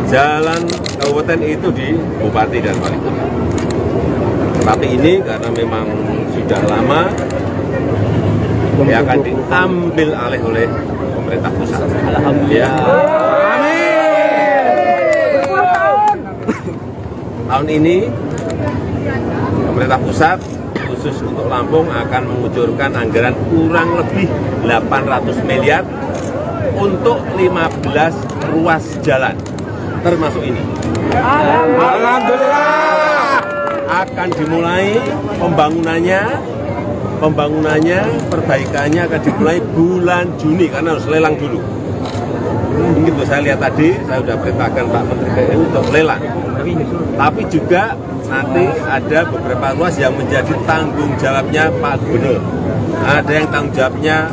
Jalan kabupaten itu di bupati dan wali kota. Tapi ini karena memang sudah lama, ya akan diambil alih oleh pemerintah pusat. Alhamdulillah. Amin. Tahun ini pemerintah pusat khusus untuk Lampung akan mengucurkan anggaran kurang lebih 800 miliar untuk 15 ruas jalan, termasuk ini. Alhamdulillah. Akan dimulai pembangunannya, perbaikannya akan dimulai bulan Juni karena harus lelang dulu. Begitu saya lihat tadi, saya sudah perintahkan Pak Menteri PU untuk lelang. Tapi juga nanti ada beberapa ruas yang menjadi tanggung jawabnya Pak Gubernur. Ada yang tanggung jawabnya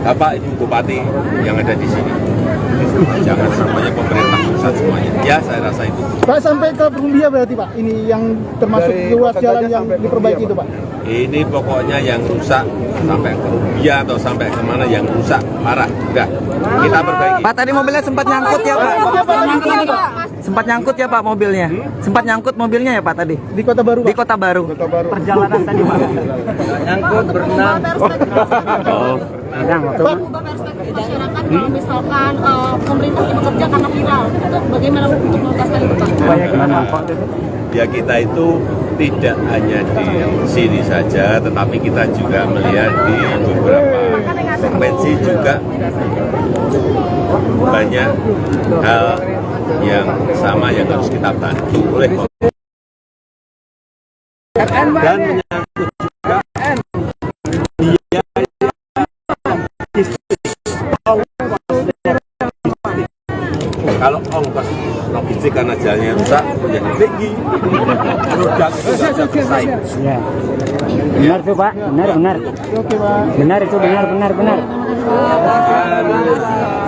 Bapak Ibu Bupati yang ada di sini. Jangan semuanya pemerintah pusat semuanya. Ya, saya rasa itu. Pak sampai ke Perumbia berarti Pak. Ini yang termasuk ruas jalan yang diperbaiki itu Pak. Ini pokoknya yang rusak sampai ke Rubia atau sampai kemana yang rusak parah. Udah, kita perbaiki. Pak tadi mobilnya sempat nyangkut ya Pak. Sempat nyangkut ya Pak mobilnya. Sempat nyangkut mobilnya ya Pak tadi. Di Kota Baru Pak. Di Kota Baru. Perjalanan tadi Pak. Nyangkut berenang. Masyarakat kalau misalkan pemerintah bekerja karena viral, itu bagaimana untuk menuntaskan itu Pak? Ya kita itu tidak hanya di sini saja, tetapi kita juga melihat di beberapa provinsi juga banyak hal yang sama yang harus kita bantu oleh dan menyangkut juga biaya kalau ongkos logistik karena jalannya rusak menjadi tinggi, produk itu tidak bisa bersaing. Ya. Benar tuh Pak, benar. Oke Pak. Benar itu benar.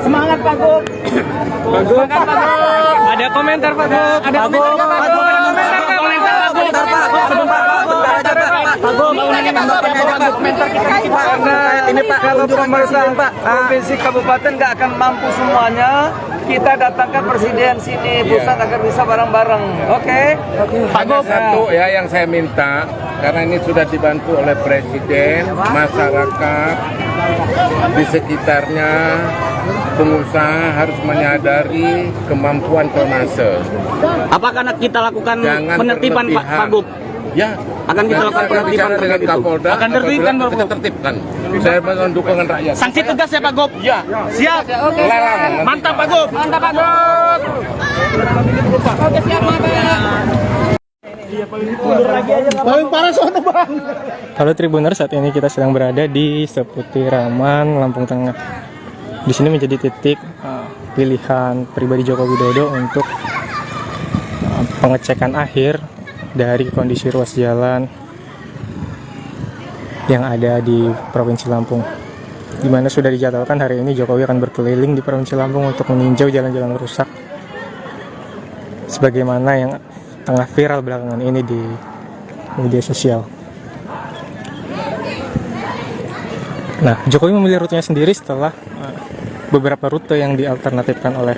Semangat Pak Gub. Semangat Pak Gub. Ada komentar Pak Gub. Ada komentar Pak Gub. Ada komentar Pak Gub. Karena ini Pak, kalau pemerintah provinsi kabupaten nggak akan mampu semuanya, kita datangkan presiden sini pusat agar bisa bareng-bareng. Oke? Hanya satu ya yang saya minta, karena ini sudah dibantu oleh presiden, masyarakat di sekitarnya, pengusaha harus menyadari kemampuan tonnase. Apakah kita lakukan Jangan penertiban Pak berlebihan. Wagub? Ya, Akan kita lakukan bicara penertiban dengan terkait itu? Kapolda. Akan tertibkan, apabila Bapak? kita tertibkan. Saya mohon dukungan rakyat. Sanksi tegas ya Pak Gub? Ya, Siap. Oke. Larang. Mantap Pak Gub. Mantap Pak Gub. Oke, siap mantap. Paling parah sono bang. Halo Tribuner, saat ini kita sedang berada di Seputiraman, Lampung Tengah. Di sini menjadi titik pilihan pribadi Joko Widodo untuk pengecekan akhir dari kondisi ruas jalan yang ada di Provinsi Lampung, di mana sudah dijadwalkan hari ini Jokowi akan berkeliling di Provinsi Lampung untuk meninjau jalan-jalan rusak sebagaimana yang tengah viral belakangan ini di media sosial. Nah, Jokowi memilih rutenya sendiri setelah beberapa rute yang dialternatifkan oleh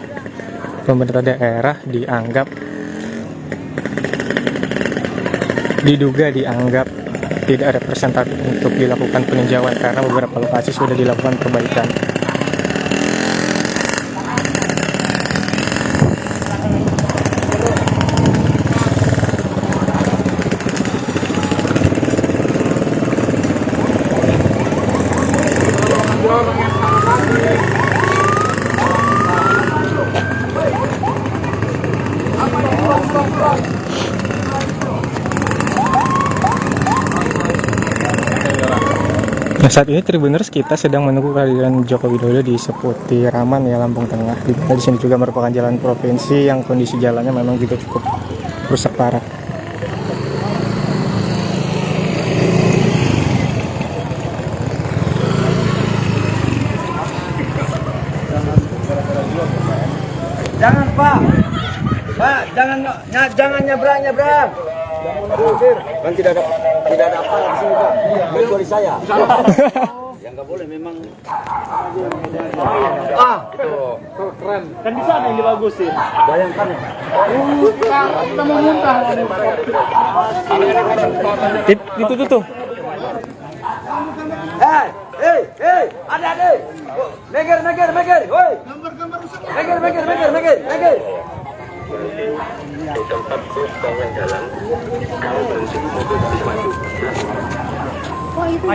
pemerintah daerah dianggap tidak representatif untuk dilakukan peninjauan karena beberapa lokasi sudah dilakukan perbaikan. Nah, saat ini Tribuners kita sedang menunggu kehadiran Joko Widodo di Seputiraman ya, Lampung Tengah. Di sini juga merupakan jalan provinsi yang kondisi jalannya memang juga cukup rusak parah. Jangan Pak, jangan nyebrang. Kan tidak ada apa di sini Pak. Kecuali saya. Yang nggak boleh memang. Keren. Kan di sana yang dibagusin. Bayangkan. Kita mau muntah. Itu tuh. Hei, adik-adik. Meger, woi. Meger. Di tempat bus bangun jalan, kalau berhenti mobil bisa maju.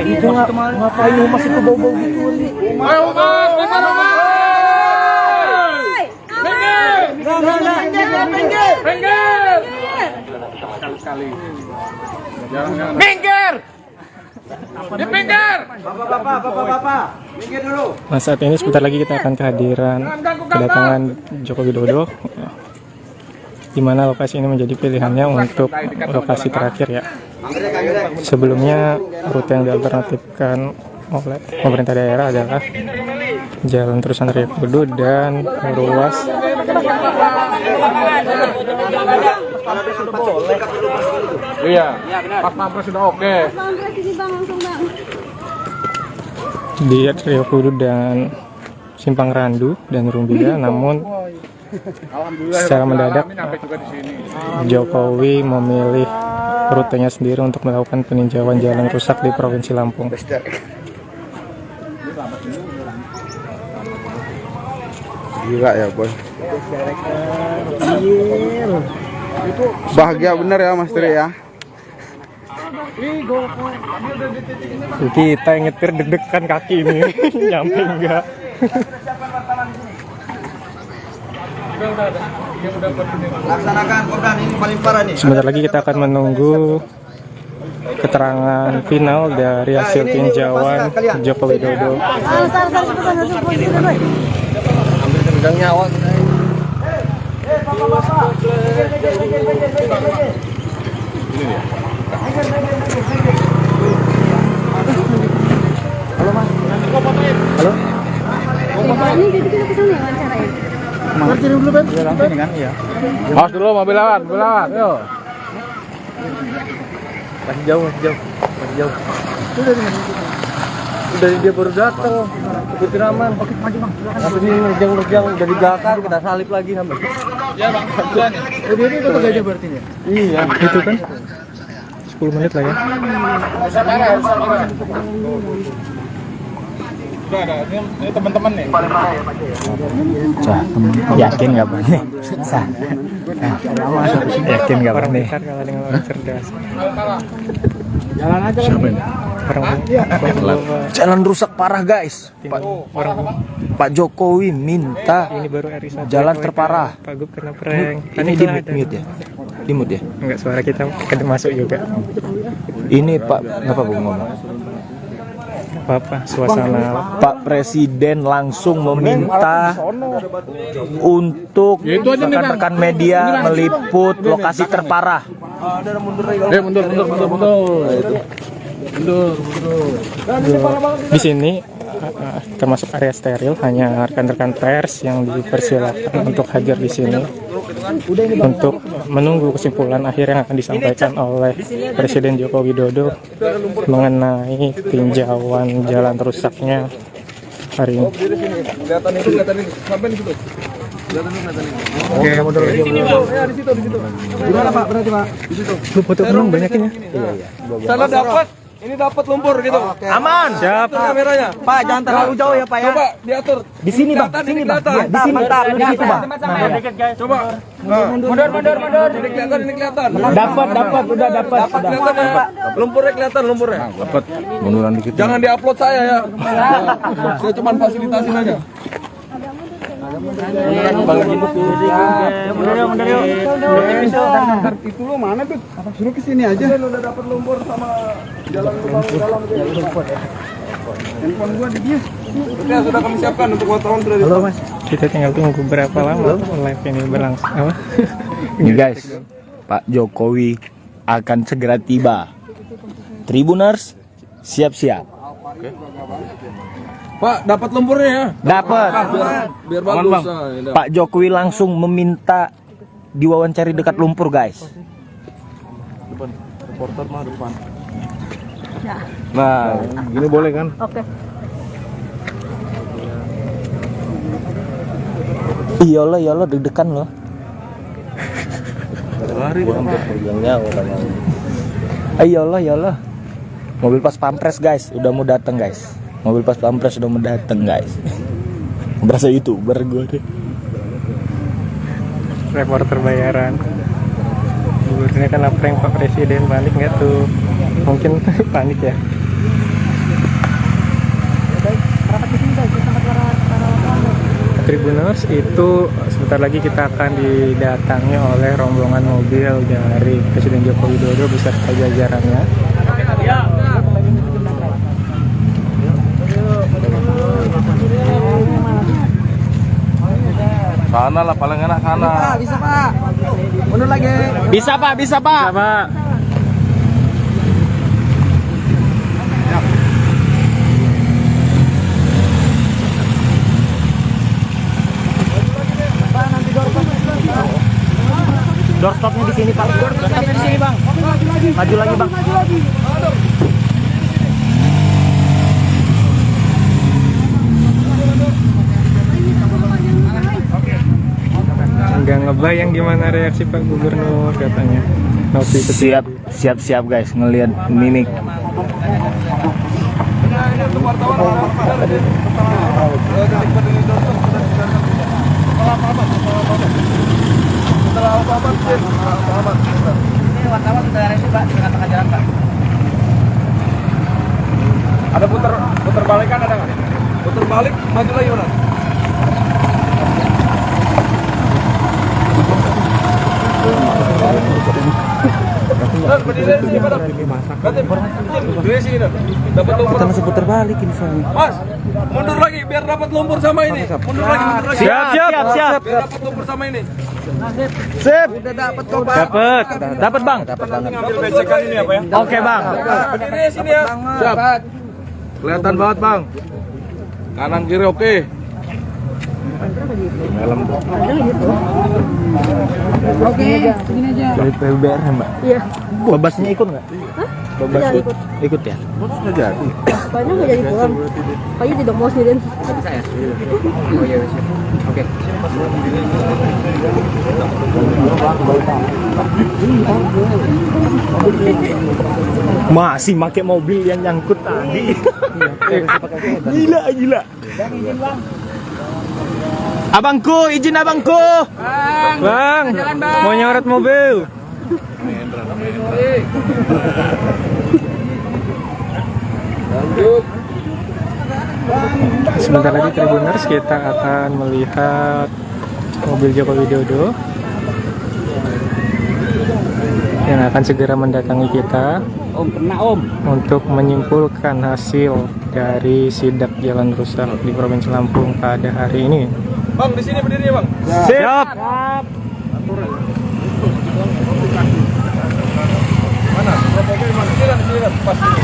Itu ngapain masih ke bau-bau gitu? Minggir! Minggir! Bapak, minggir dulu. Nah, saat ini sebentar lagi kita akan kedatangan Joko Widodo, di mana lokasi ini menjadi pilihannya untuk lokasi terakhir ya. Sebelumnya rute yang dialternatifkan oleh pemerintah daerah adalah Jalan Terusan Raya Kudu dan ruas Iya, Pak Pampres sudah oke. di Rio Kudu dan Simpang Randu dan Rumbia, namun secara mendadak Jokowi memilih rutenya sendiri untuk melakukan peninjauan jalan rusak di Provinsi Lampung. Gila ya boy. Bahagia bener ya Mas Tri ya. Kita yang nyetir deg-degan kaki ini nyampe enggak. Laksanakan program ini paling parah nih. Sebentar lagi kita akan menunggu keterangan final dari hasil tinjauan Joko Widodo. Pegang nyawa. Halo Mas. Halo. Ini jadi kita kesana ya wawancaranya? Ngerti dulu Ben? Iya langsung kan iya. Awas dulu mobil lawan, yuk. Masih jauh. Jauh. Dari dia baru datang, ikutin aman. Oke, maju bang. Apa sih nerjang udah di belakang, kita salip lagi sampai. Ya bang, duluan ya. Oh, dia itu Gajah berarti ya? Iya. Itu kan 10 menit lah ya. Udah ada, ini teman-teman nih. Yakin nggak Pak? Yakin nggak Pak Orang nih? pintar kalah dengan orang cerdas. Jalan aja kan. Jalan rusak parah guys. Pak Jokowi minta Ini baru RI1 jalan terparah. Pak Gub kena prank. Ini di mute ya? Di mute ya? Enggak, suara kita masuk juga. Ini Pak, ngapa Bu ngomong? Apa suasana Pak Presiden langsung meminta untuk rekan-rekan media meliput lokasi terparah. Mundur. di sini termasuk area steril, hanya rekan-rekan pers yang dipersilakan untuk hadir di sini untuk menunggu kesimpulan akhir yang akan disampaikan oleh Presiden Joko Widodo mengenai tinjauan jalan rusaknya hari ini. Kelihatan ini. Sampai di situ. Oke, mundur lagi. Ya, di situ. Gimana Pak? Berarti Pak? Di situ. Lu foto penuh banyakin ya? Sana dapat. Ini dapat lumpur gitu. Aman. Siap. Atur kameranya. Pak, jangan terlalu jauh ya Pak ya. Coba diatur. Di sini Bang, Kelihatan, sini ini Bang. kelihatan. Di sini. Mantap, di situ Bang. Coba. Mundur. Ini kelihatan. Dapat, udah dapat. Kelihatan ya. Lumpurnya kelihatan lumpurnya. Dapat munduran dikit. Jangan diupload saya ya. Saya cuma fasilitasin aja. Itu lo mana tuh? Suruh ke sini aja. Udah dapat lumpur sama jalan dalam. Handphone gua di dia. Oke, sudah kami siapkan untuk wartawan sudah di. Kita tinggal tunggu berapa lama live ini berlangsung. Apa? Ini guys, Pak Jokowi akan segera tiba. Tribuners, siap-siap. Pak, dapat lumpurnya ya? Dapat. Biar bagus. Pak Jokowi langsung meminta diwawancari dekat lumpur guys. Reporter mah depan. Nah, Gini boleh kan? Oke. Iyalah deg-degan loh. Iyalah. Mobil pas pampres guys, udah mau datang guys. Berasa YouTuber gue deh. Reporter bayaran. Gubernurnya kan prank Pak Presiden, panik nggak tuh? Mungkin panik ya. Tribuners itu sebentar lagi kita akan didatangi oleh rombongan mobil dari Presiden Joko Widodo beserta jajarannya. Sana lah paling enak sana. Bisa Pak. Mundur lagi. Bisa Pak. Doorstopnya di sini Pak. Doorstopnya di sini Bang. Maju lagi Bang. Nggak ngebayang gimana reaksi Pak Gubernur katanya. Nopi Siap guys ngelihat mimik. Ada putar balik kan ada nggak? Putar balik, maju lagi mana? Kita masih putar balik ini soalnya. Mas, mundur lagi biar dapat lumpur sama ini. Mundur lagi. Siap. Biar dapat lumpur sama ini. Sip. Udah dapat kok, Bang. Dapat Bang. Ngambil becekan ini apa ya? Oke Bang. Berdiri sini ya. Siap. Kelihatan banget, Bang. Kanan kiri oke. Oke, segini aja. Dari PUBR Mbak. Iya. Babasnya ikut nggak? Tidak ikut. Ikut ya? Nggak jadi. Banyak nggak jadi pulang. Kayu tidak mau sendirian. Bisa ya? Oh iya, bisa. Oke. Masih pakai mobil yang nyangkut tadi. Gila. Abangku, izin abangku. Bang, mau nyorot mobil. Sebentar lagi Tribuners kita akan melihat mobil Joko Widodo yang akan segera mendatangi kita untuk menyimpulkan hasil dari sidak jalan rusak di Provinsi Lampung pada hari ini. Bang, di sini berdiri ya, Bang. Siap. Mana? Mobil mana? Sini kan, pas ini.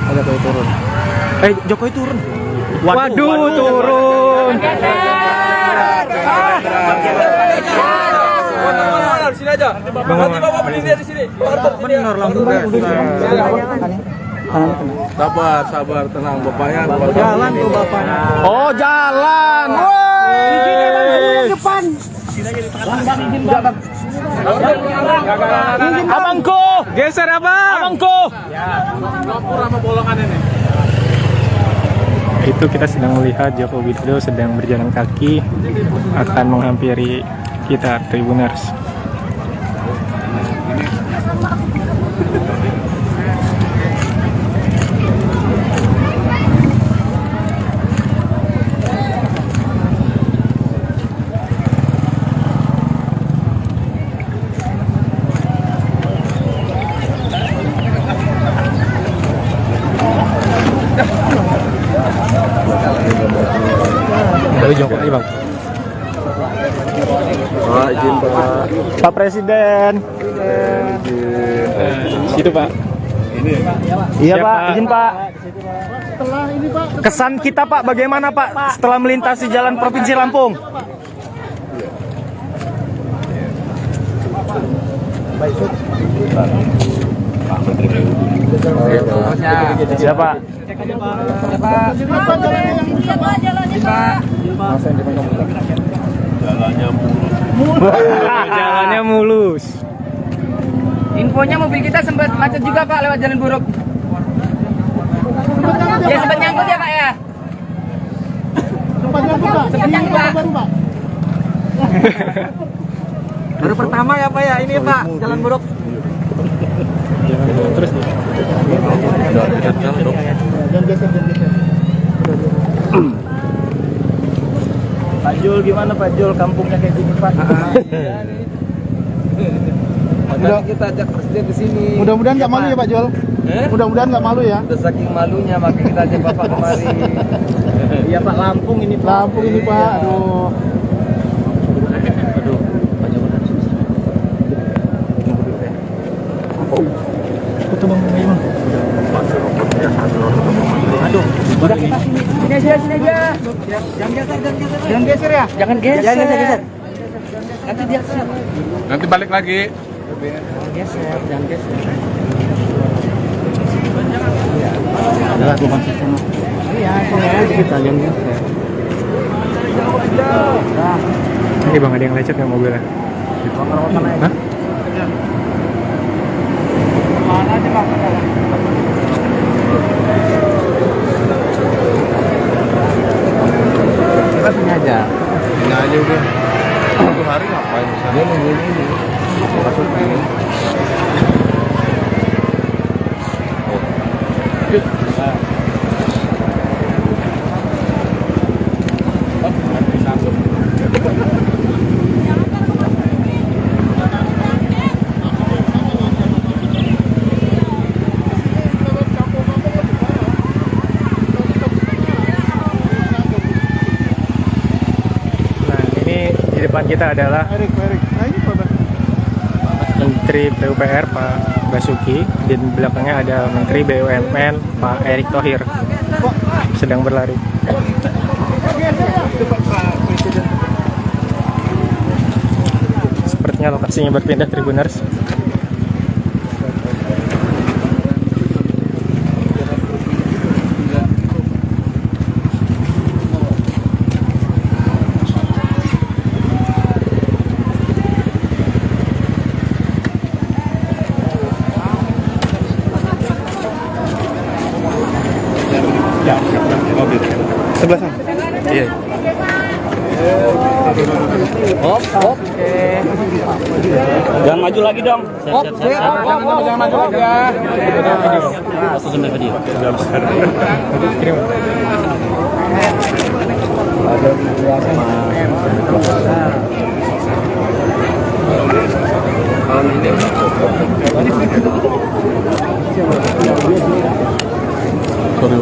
Ada Jokowi turun. Jokowi turun. Waduh, turun. Di sini aja. Nanti Bapak berdiri di sini. Benar langsung. Sabar, tenang bapaknya. Jalan tuh bapaknya. Oh, jalan. Woi. Depan. Abangku, Geser abang. abangku. Itu kita sedang melihat Joko Widodo sedang berjalan kaki akan menghampiri kita Tribuners. Jokowi bang. Pak, izin Pak. Pak Presiden. Situ Pak. Iya Siap, Pak, Pak. izin Pak. Setelah ini Pak, Kesan kita Pak, bagaimana Pak setelah melintasi jalan Provinsi Lampung? Siapa? Jalannya mulus. Infonya mobil kita sempat macet juga Pak lewat jalan buruk. Ya sempat nyangkut ya Pak ya. sempat nyangkut Pak. Sempat nyangkut, Pak. Baru Pak. Baru pertama ya Pak ya ini Pak, jalan buruk. Jangan terus nih. Jangan geser. Pak Jul gimana Pak Jul, kampungnya kayak gini Pak? Makanya kita ajak presiden ke sini. Mudah-mudahan nggak malu ya Pak Jol. Mudah-mudahan nggak malu ya. Udah saking malunya makanya kita ajak Bapak kemari. Iya Pak, Lampung ini Pak. Lampung ini Pak, aduh. Sini aja. Jangan geser ya. Jangan geser. Nanti dia Nanti balik lagi. jangan geser. Adalah bukan sistem. Iya, kita jangan geser. Ini bang, ada yang lecet nggak mobilnya? Hah? Mana aja Pak? Kita sini aja. Sini aja udah. Satu hari ngapain misalnya? Dia nungguin ini. Masuk ini. Nah ini di depan kita adalah Erik. Nah ini Pak. Menteri PUPR Pak Basuki, di belakangnya ada Menteri BUMN Pak Erick Thohir sedang berlari. Sepertinya lokasinya berpindah Tribuners. Mobil. Sebelah sana. Iya. Hop. Jangan maju lagi dong. Hop. Jangan maju lagi ya.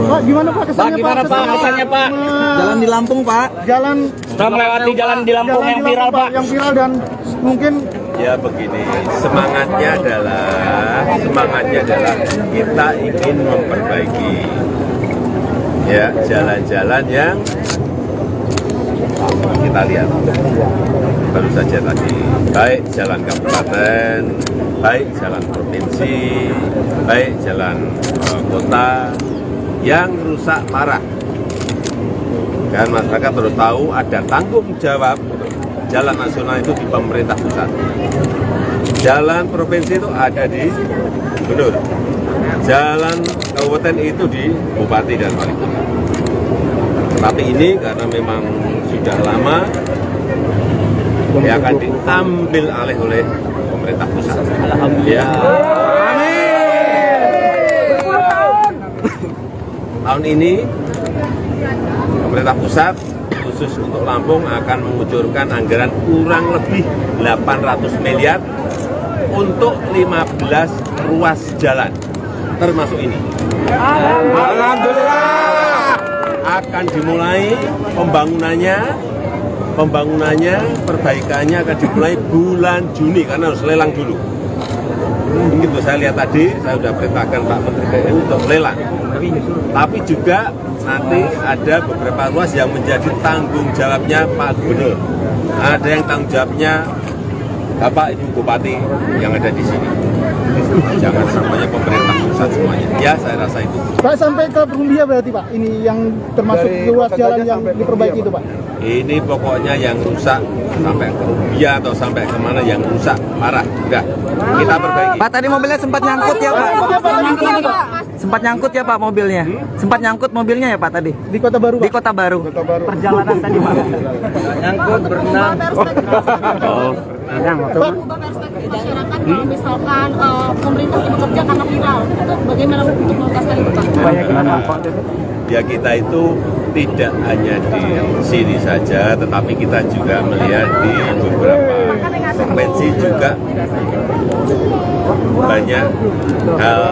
Pak, gimana Pak kesannya Pak? Jalan di Lampung, Pak. Jalan Kita melewati jalan di Lampung yang viral, Pak. Yang viral dan mungkin Ya begini, semangatnya adalah kita ingin memperbaiki ya jalan-jalan yang kita lihat baru saja tadi, baik jalan kabupaten, baik jalan provinsi, baik jalan kota yang rusak parah. Dan masyarakat harus tahu ada tanggung jawab jalan nasional itu di pemerintah pusat. Jalan provinsi itu ada di gubernur. Jalan kabupaten itu di bupati dan wali kota. Tapi ini karena memang sudah lama, ya akan diambil alih oleh pemerintah pusat. Alhamdulillah. Tahun ini pemerintah pusat khusus untuk Lampung akan mengucurkan anggaran kurang lebih 800 miliar untuk 15 ruas jalan, termasuk ini. Alhamdulillah. Akan dimulai pembangunannya, perbaikannya akan dimulai bulan Juni karena harus lelang dulu. Begitu saya lihat tadi, saya sudah perintahkan Pak Menteri PU untuk lelang. Tapi juga nanti ada beberapa ruas yang menjadi tanggung jawabnya Pak Gubernur. Ada yang tanggung jawabnya Bapak Ibu Bupati yang ada di sini. Jangan semuanya pemerintah pusat semuanya. Ya, saya rasa itu. Pak sampai ke Perumbia berarti Pak. Ini yang termasuk ruas jalan yang diperbaiki itu Pak. Ini pokoknya yang rusak sampai ke Rumbia atau sampai kemana yang rusak parah. Udah, kita perbaiki. Pak, tadi mobilnya sempat nyangkut ya, Pak? Sempat nyangkut ya, Pak, mobilnya? Sempat nyangkut mobilnya ya, Pak, tadi? Di Kota Baru, Pak. Di Kota Baru. Perjalanan tadi, Pak. Nyangkut, berenang. Ubah perspektif masyarakat kalau misalkan pemerintah sibuk kerja karena viral, bagaimana untuk menuntaskan itu Pak? Ya kita itu tidak hanya di sini saja, tetapi kita juga melihat di beberapa provinsi juga banyak hal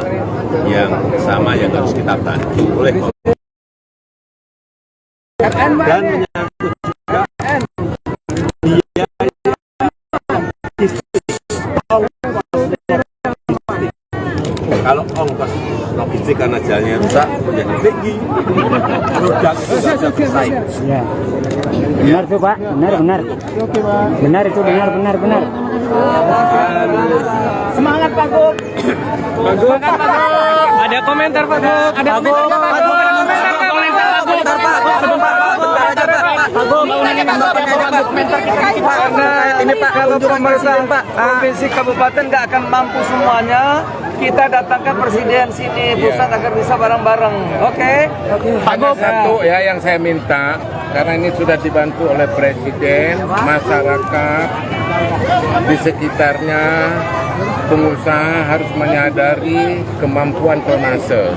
yang sama yang harus kita bantu oleh pemerintah. Dan menyangkut juga biaya kalau ongkos logistik karena jalannya rusak menjadi tinggi, produk itu nggak bisa bersaing. Ya. Benar tuh Pak, benar. Oke Pak. Benar itu, benar. Semangat Pak Gub. Semangat Pak Gub. Ada komentar Pak Gub. Ada komentar Pak Gub. Ini Pak, kalau pemerintah provinsi kabupaten nggak akan mampu semuanya, kita datangkan presiden sini pusat agar bisa bareng-bareng. Oke? Hanya satu ya yang saya minta, karena ini sudah dibantu oleh presiden, masyarakat di sekitarnya, pengusaha harus menyadari kemampuan tonnase.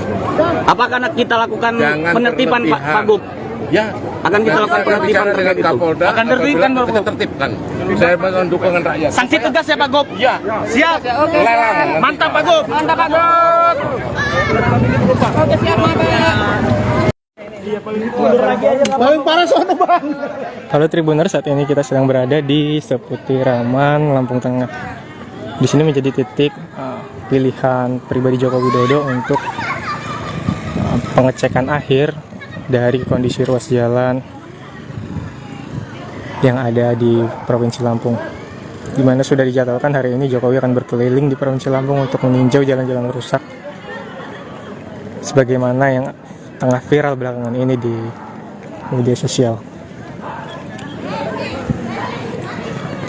Apakah kita lakukan Jangan penertiban Pak Gub? Ya, Akan kita lakukan penertiban dengan Kapolda. Akan tertibkan Pak kita tertibkan. Saya mohon dukungan rakyat. Sanksi tegas ya Pak Gub? Ya, Siap. lelang. Mantap Pak Gub. Mantap Pak Gub. Oke, siap Pak. Paling parah sono Bang. Halo Tribuner, saat ini kita sedang berada di Seputiraman, Lampung Tengah. Di sini menjadi titik pilihan pribadi Joko Widodo untuk pengecekan akhir dari kondisi ruas jalan yang ada di Provinsi Lampung, di mana sudah dijadwalkan hari ini Jokowi akan berkeliling di Provinsi Lampung untuk meninjau jalan-jalan rusak sebagaimana yang tengah viral belakangan ini di media sosial.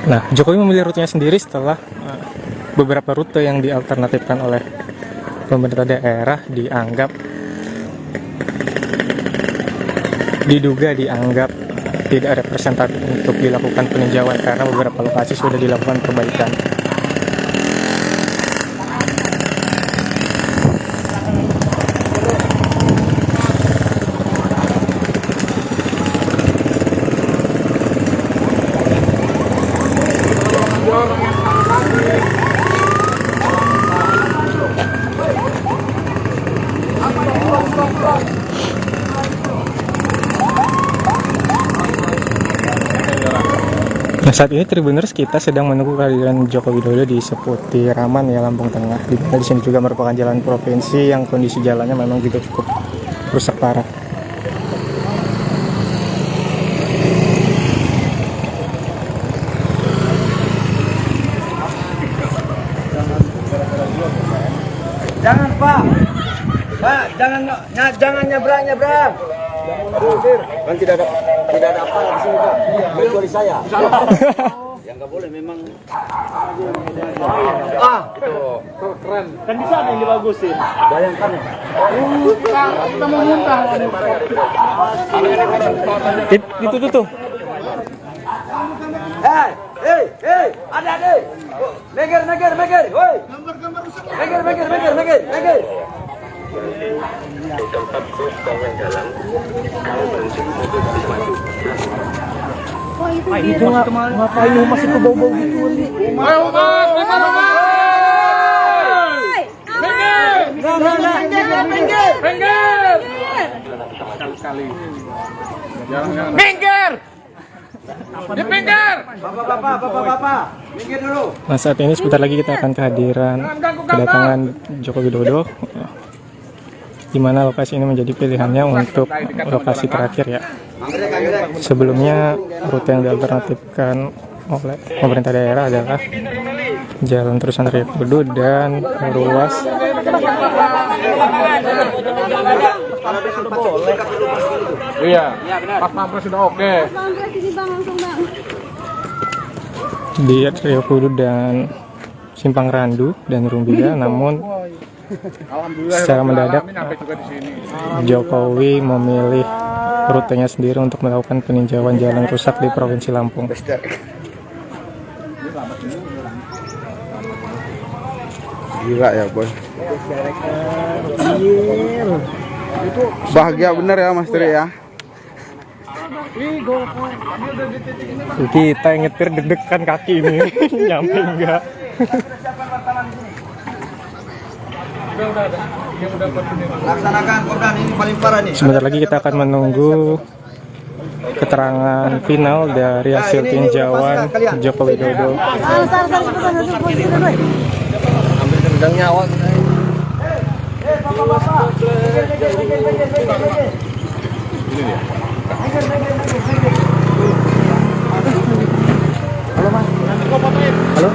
Nah, Jokowi memilih rutenya sendiri setelah beberapa rute yang dialternatifkan oleh pemerintah daerah dianggap diduga dianggap tidak representatif untuk dilakukan peninjauan karena beberapa lokasi sudah dilakukan perbaikan. Nah, saat ini Tribuners kita sedang menunggu kehadiran Joko Widodo di Seputiraman ya, Lampung Tengah. Di sini juga merupakan jalan provinsi yang kondisi jalannya memang juga cukup rusak parah. Jangan Pak, jangan nyebrang. Kan tidak ada apa di sini Pak. Kecuali saya. Yang nggak boleh memang. Itu Keren. Kan bisa ada yang dibagusin. Bayangkan ya. Kita mau muntah. Itu tuh. Hei, adik. Meger, woi. Meger. Di tempat truk bangun jalan, kalau berhenti mobil bisa maju. Itu ngapain masih ke bau-bau gitu nih? Minggir! Di pinggir! Bapak, minggir dulu. Nah, saat ini sebentar lagi kita akan kedatangan Joko Widodo, di mana lokasi ini menjadi pilihannya untuk lokasi terakhir ya. Sebelumnya rute yang dialternatifkan oleh pemerintah daerah adalah Jalan Terusan Raya Kudu dan ruas Iya, pas pampres sudah oke. di Rio Kudu dan Simpang Randu dan Rumbia. Namun secara mendadak Jokowi memilih rutenya sendiri untuk melakukan peninjauan jalan rusak di Provinsi Lampung. Gila ya boy. Bahagia bener ya Mas Tri ya. Kita yang nyetir deg-degan kaki ini nyampe enggak. Laksanakan Kopdan, ini paling parah nih. Sebentar lagi kita akan menunggu keterangan final dari hasil tinjauan Joko Widodo. Ambil tendang nyawa. Halo Mas. Halo.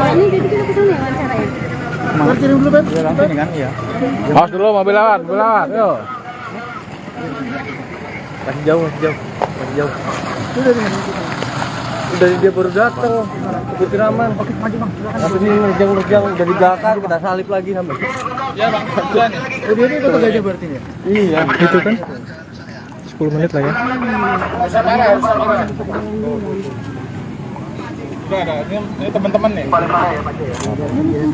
Ini jadi kita kesana ya wawancaranya. Kirim dulu Ben. Langsung kan ya. Awas dulu mobil lawan, Yo. Masih jauh. Udah dia baru datang. Seputiraman. Pakai maju Bang. Tapi ini nerjang udah di belakang kita salip lagi sampai. Iya Bang, kebetulan ya. Oh dia itu Gajah berarti ya? Iya, itu kan 10 menit lah ya. Udah ada, ini teman-teman nih.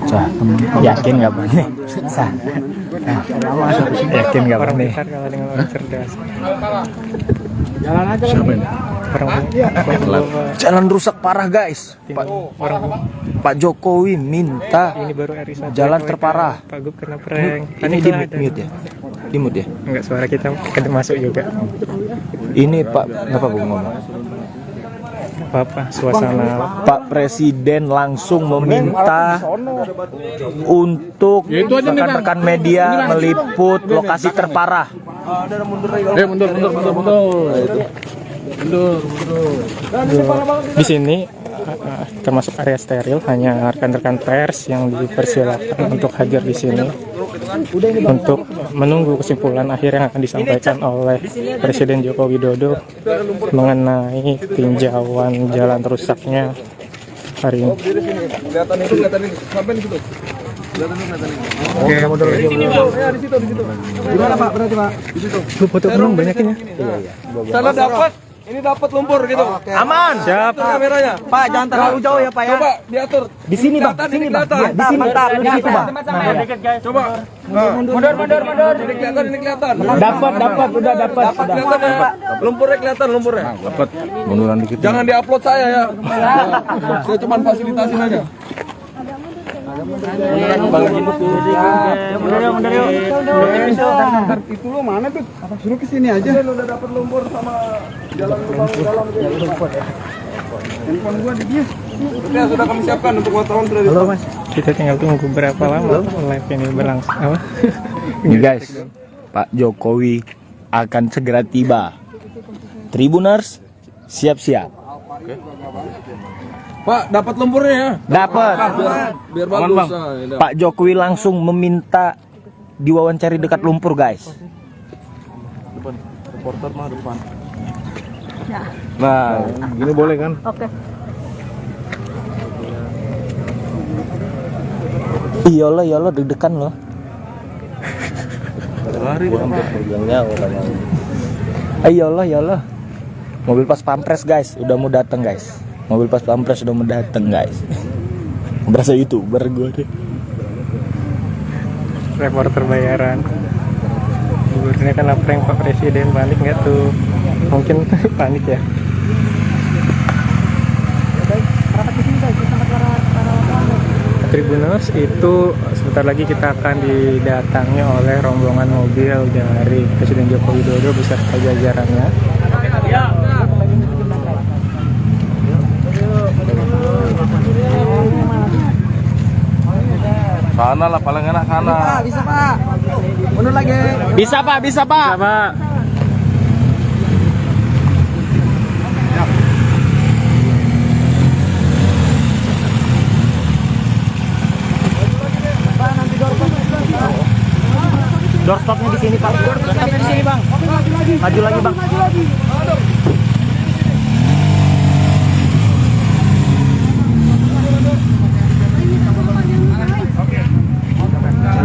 Sah, yakin nggak Bang nih? Sah. Yakin nggak Bang nih? Kalau dengan orang cerdas. Jalan aja kan. Jalan rusak parah guys. Pak Jokowi minta Ini baru RI1 jalan terparah. Pak Gub kena prank. Ini di mute ya? Di mute ya? Enggak, suara kita kena masuk juga. Ini Pak, kenapa gue ngomong? Apa suasana Pak Presiden langsung meminta untuk rekan-rekan media meliput lokasi terparah. Mundur. di sini termasuk area steril, hanya rekan-rekan pers yang dipersilakan untuk hadir di sini untuk menunggu kesimpulan akhir yang akan disampaikan oleh Presiden Joko Widodo mengenai tinjauan jalan rusaknya hari ini. Kelihatan ini, sampai di situ. Oke, modal lagi. Ya di situ. Gimana Pak? Berarti Pak? Di situ. Lu foto belum banyakin ya? Iya. Sana dapat. Ini dapat lumpur gitu. Aman. Siap. Itu kameranya. Pak, jangan terlalu jauh ya Pak ya. Coba diatur. Di sini Bang, sini Bang. Di sini. Mantap, di situ Bang. Coba. Mundur. Ini kelihatan. Dapat, udah dapat. Kelihatan ya. Lumpurnya kelihatan lumpurnya. Dapat. Munduran dikit. Jangan diupload saya ya. Saya cuma fasilitasin aja. Itu lo mana tuh? Suruh ke sini aja. Udah dapat lumpur sama jalan lubang dalam. Handphone gua di dia. Sudah kami siapkan untuk wartawan sudah. Halo Mas, kita tinggal tunggu berapa lama live ini berlangsung apa? Nih guys, Pak Jokowi akan segera tiba. Tribuners, siap-siap. Pak, dapat lumpurnya ya? Dapat. Biar bagus. Pak Jokowi langsung meminta diwawancari dekat lumpur guys. Reporter mah depan. Ya. Nah, gini boleh kan? Oke. Iyalah deg-degan loh. Lari Iyalah. Mobil pas pampres guys, udah mau datang guys. Mobil pas pampres udah mau datang guys. Berasa YouTuber gue deh. Reporter bayaran. Gubernurnya kan prank Pak Presiden, panik nggak tuh? Mungkin panik ya. Tribuners itu sebentar lagi kita akan didatangi oleh rombongan mobil dari Presiden Joko Widodo beserta jajarannya. sana lah, paling enak sana. Bisa Pak. Mundur lagi. Bisa Pak. Bisa, Pak. Doorstopnya di sini Pak. Doorstopnya di sini Bang. Maju lagi Bang.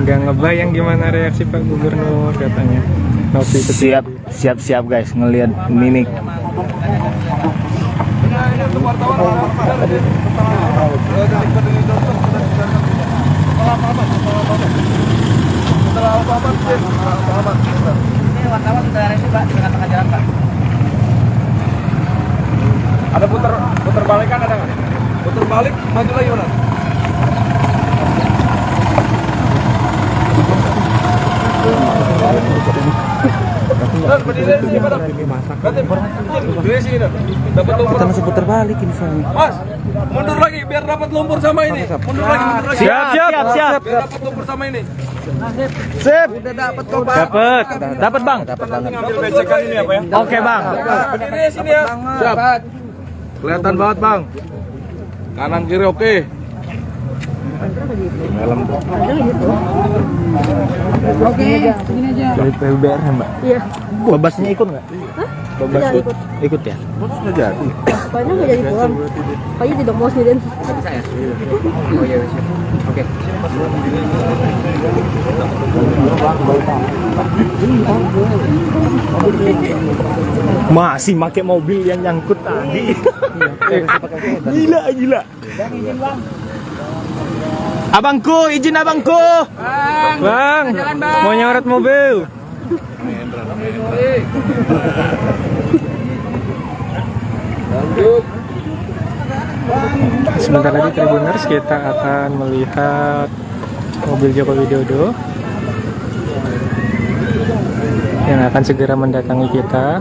Nggak ngebayang gimana reaksi Pak Gubernur katanya. Nopi itu Siap guys ngelihat mimik. Wartawan sudah ada Pak di tengah-tengah jalan Pak. Ada putar balikan ada nggak? Putar balik, maju lagi mana? Berdiri sini pada. Berdiri sini dah. Dapat lumpur. Kita masih putar balik ini soalnya. Mas, mundur lagi biar dapat lumpur sama ini. Mundur lagi. Siap. Biar dapat lumpur sama ini. Sip. Udah dapat kok Pak. Dapat Bang. Ngambil becekan ini apa ya? Oke Bang. Berdiri sini ya. Siap. Kelihatan banget Bang. Kanan kiri oke. Oke, segini aja. Dari PUBR ya Mbak? Iya. Babasnya ikut nggak? Babas ikut ya? Sudah jadi. Kayaknya nggak jadi pulang. Kayaknya tidak mau sih, Den. Bisa ya? Oh iya, siap. Oke. Masih pakai mobil yang nyangkut tadi. Gila. Abangku, izin abangku. Bang, mau nyorot mobil. Sebentar lagi Tribuners kita akan melihat mobil Joko Widodo yang akan segera mendatangi kita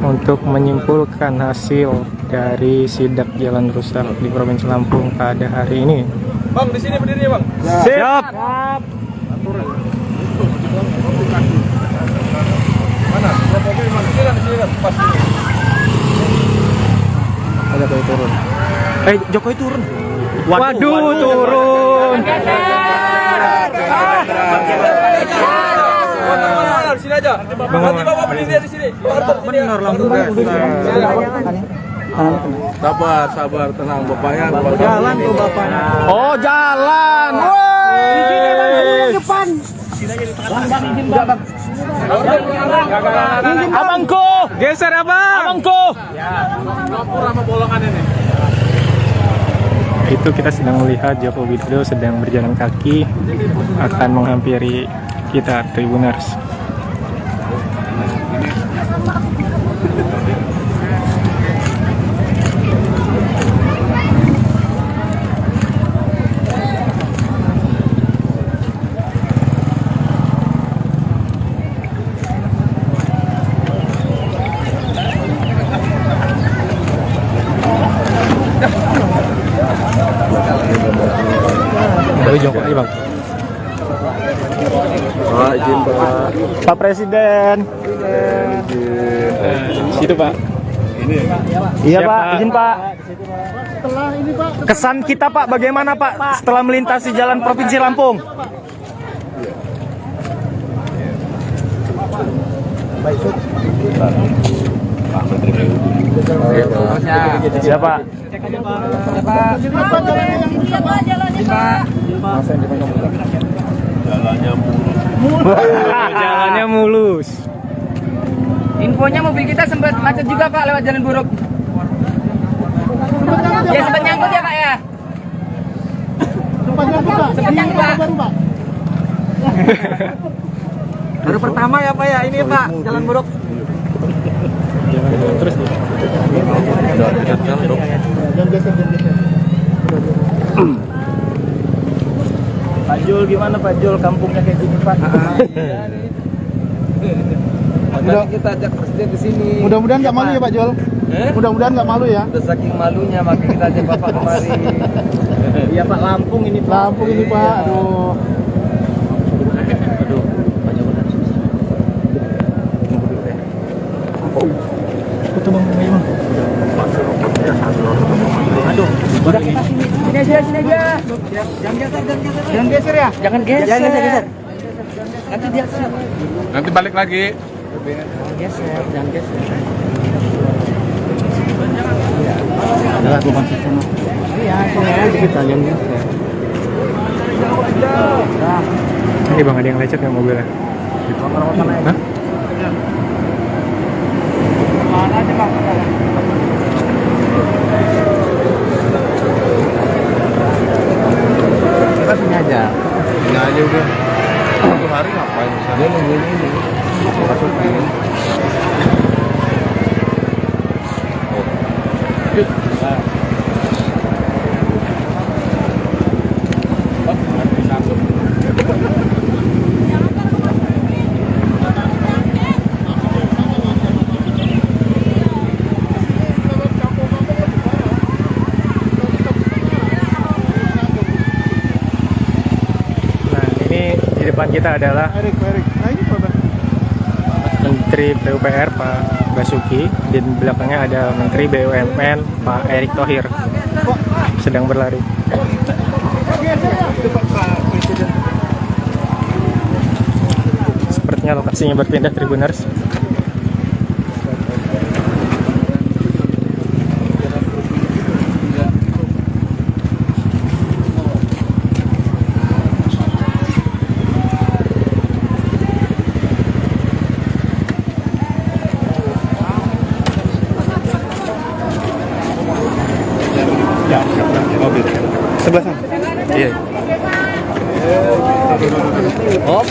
untuk menyimpulkan hasil dari sidak jalan rusak di Provinsi Lampung pada hari ini. Bang, di sini berdiri ya, Bang. Siap. Mana? Mobil mana? Sini kan, pas. Ada Jokowi turun. Jokowi turun. Waduh, turun. Di sini aja. Nanti Bapak berdiri di sini. Benar langsung guys. Sabar, tenang bapaknya. Jalan tuh bapaknya. Oh, jalan. Wah. Depan. Abangku, geser abang. Abangku. Itu kita sedang melihat Joko Widodo sedang berjalan kaki akan menghampiri kita Tribuners. Dari jongkok aja bang. Pak, izin Pak. Pak Presiden. Situ Pak. Iya Pak, izin Pak. Setelah ini Pak. Kesan kita Pak, bagaimana Pak setelah melintasi jalan Provinsi Lampung? Siapa? Jalannya mulus. Infonya mobil kita sempat macet juga Pak lewat jalan buruk. Ya sempat nyangkut ya Pak ya. Sempat nyangkut Pak. Baru pertama ya Pak ya ini Pak jalan buruk. Terus nih. Pak Jul gimana Pak Jul, kampungnya kayak gini Pak? Makanya kita ajak presiden ke sini. Mudah-mudahan nggak malu ya Pak Jol. Mudah-mudahan nggak malu ya. Udah saking malunya makanya kita ajak Bapak kemari. Iya Pak, Lampung ini Pak. Lampung ini Pak. Aduh. Sini aja. Jangan geser ya. Jangan geser. Nanti dia Nanti balik lagi. jangan geser. Adalah gua masuk sana. Iya, sini aja kita jangan geser. Ini bang, ada yang lecet ya mobilnya? Hah? Mana aja Bang? Kita sini aja. Ini aja udah. Satu hari ngapain misalnya? Dia nungguin ini. Masukin. Depan kita adalah Menteri PUPR Pak Basuki, dan belakangnya ada Menteri BUMN Pak Erick Thohir sedang berlari. Sepertinya lokasinya berpindah Tribuners. Sebelah sana. Iya. Hop.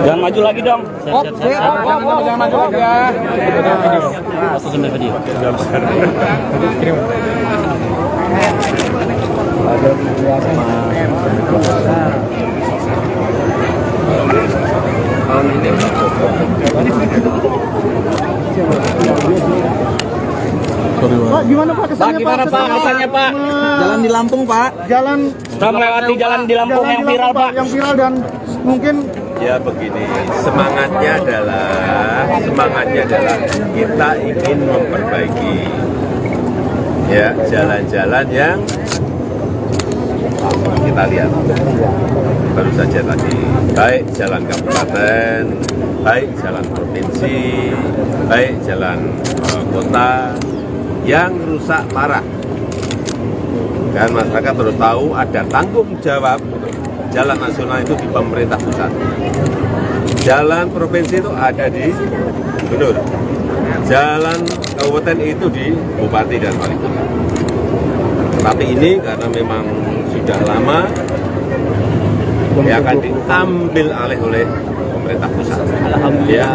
Jangan maju lagi dong. Hop. Jangan maju lagi ya. Langsung sambil video. Kirim. Pak, gimana Pak kesannya Pak? Jalan di Lampung Pak. Jalan Kita melewati jalan di Lampung yang viral Pak. Yang viral dan mungkin Ya begini, semangatnya adalah kita ingin memperbaiki ya jalan-jalan yang kita lihat baru saja tadi, baik jalan kabupaten, baik jalan provinsi, baik jalan kota yang rusak parah. Dan masyarakat harus tahu ada tanggung jawab jalan nasional itu di pemerintah pusat. Jalan provinsi itu ada di gubernur. Jalan kabupaten itu di bupati dan wali kota. Tapi ini karena memang sudah lama, ya akan diambil alih oleh pemerintah pusat. Alhamdulillah.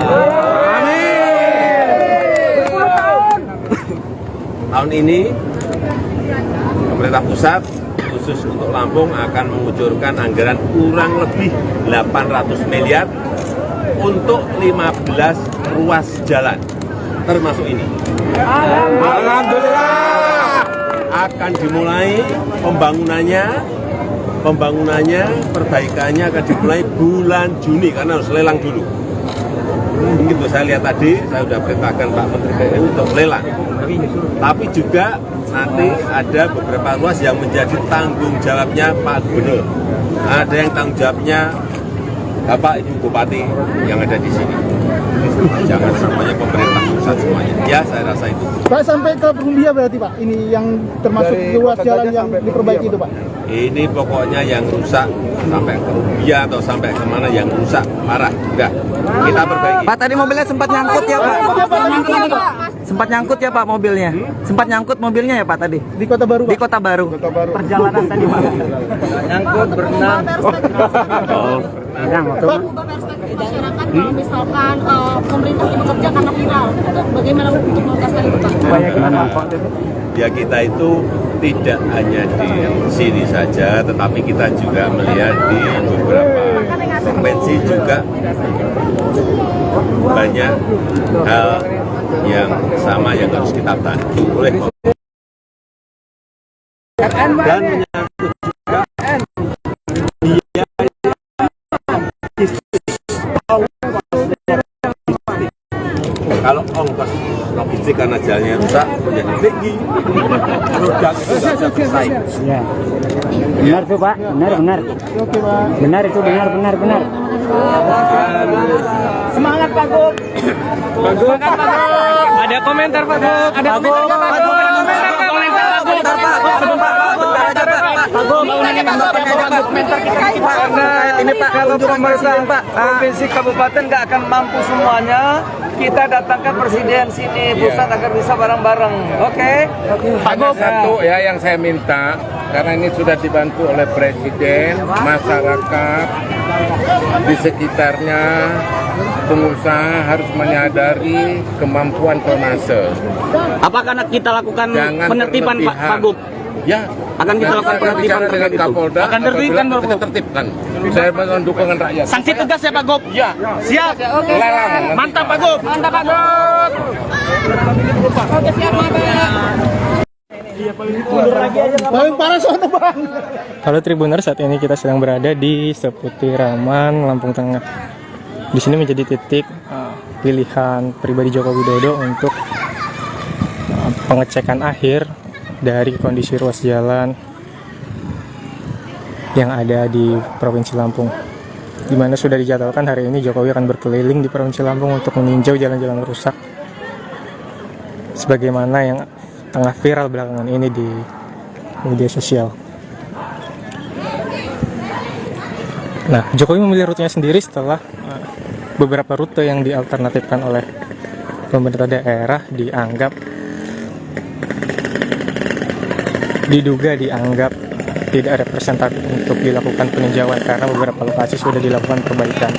Tahun ini pemerintah pusat khusus untuk Lampung akan mengucurkan anggaran kurang lebih 800 miliar untuk 15 ruas jalan, termasuk ini. Alhamdulillah. Akan dimulai pembangunannya, perbaikannya akan dimulai bulan Juni karena harus lelang dulu. Begitu saya lihat tadi, saya sudah perintahkan Pak Menteri PU untuk lelang. Tapi juga nanti ada beberapa ruas yang menjadi tanggung jawabnya Pak Gubernur. Ada yang tanggung jawabnya Bapak Ibu Bupati yang ada di sini. Jangan semuanya pemerintah pusat semuanya. Ya, saya rasa itu. Pak, sampai ke Perumbia berarti Pak, ini yang termasuk ruas jalan yang diperbaiki itu Pak? Ini pokoknya yang rusak sampai ke Rubia atau sampai kemana yang rusak parah. Udah, kita perbaiki. Pak, tadi mobilnya sempat nyangkut ya Pak? Sempat nyangkut ya Pak mobilnya? Sempat nyangkut mobilnya ya Pak tadi? Di Kota Baru Pak? Di Kota Baru. Perjalanan tadi Pak? Nyangkut, berenang. Berenang waktu masyarakat kalau misalkan pemerintah bekerja karena viral, bagaimana untuk mengatasi itu Pak? Ya kita itu tidak hanya di sini saja, tetapi kita juga melihat di beberapa provinsi juga banyak hal yang sama yang harus kita bantu oleh dan menyangkut juga biaya kalau ongkos logistik karena jalannya rusak menjadi tinggi, produk itu tidak bisa bersaing. Ya. Benar tuh Pak, benar. Oke Pak. Benar itu, benar. Semangat Pak Gub. Semangat Pak Gub. Ada komentar Pak Gub. Ada komentar Pak Gub. Ini Pak, kalau pemerintah Pak provinsi kabupaten nggak akan mampu semuanya, kita datangkan presiden sini pusat agar bisa bareng-bareng. Oke? Hanya satu ya yang saya minta, karena ini sudah dibantu oleh presiden, masyarakat di sekitarnya, pengusaha harus menyadari kemampuan tonase. Apakah kita lakukan penertiban Pak Gub? Ya, akan kita lakukan penertiban dengan Kapolda. Akan tertibkan kita tertibkan. Saya mohon dukungan rakyat. Sanksi tegas ya Pak Gub? Ya. Siap. Oke. Mantap Pak Gub. Mantap Pak Gub. Oke, siap Paling parah sono Bang. Halo Tribuners, saat ini kita sedang berada di Seputiraman, Lampung Tengah. Di sini menjadi titik pilihan pribadi Joko Widodo untuk pengecekan akhir dari kondisi ruas jalan yang ada di Provinsi Lampung, di mana sudah dijadwalkan hari ini Jokowi akan berkeliling di Provinsi Lampung untuk meninjau jalan-jalan rusak sebagaimana yang tengah viral belakangan ini di media sosial. Nah, Jokowi memilih rutenya sendiri setelah beberapa rute yang dialternatifkan oleh pemerintah daerah diduga dianggap tidak representatif untuk dilakukan peninjauan karena beberapa lokasi sudah dilakukan perbaikan.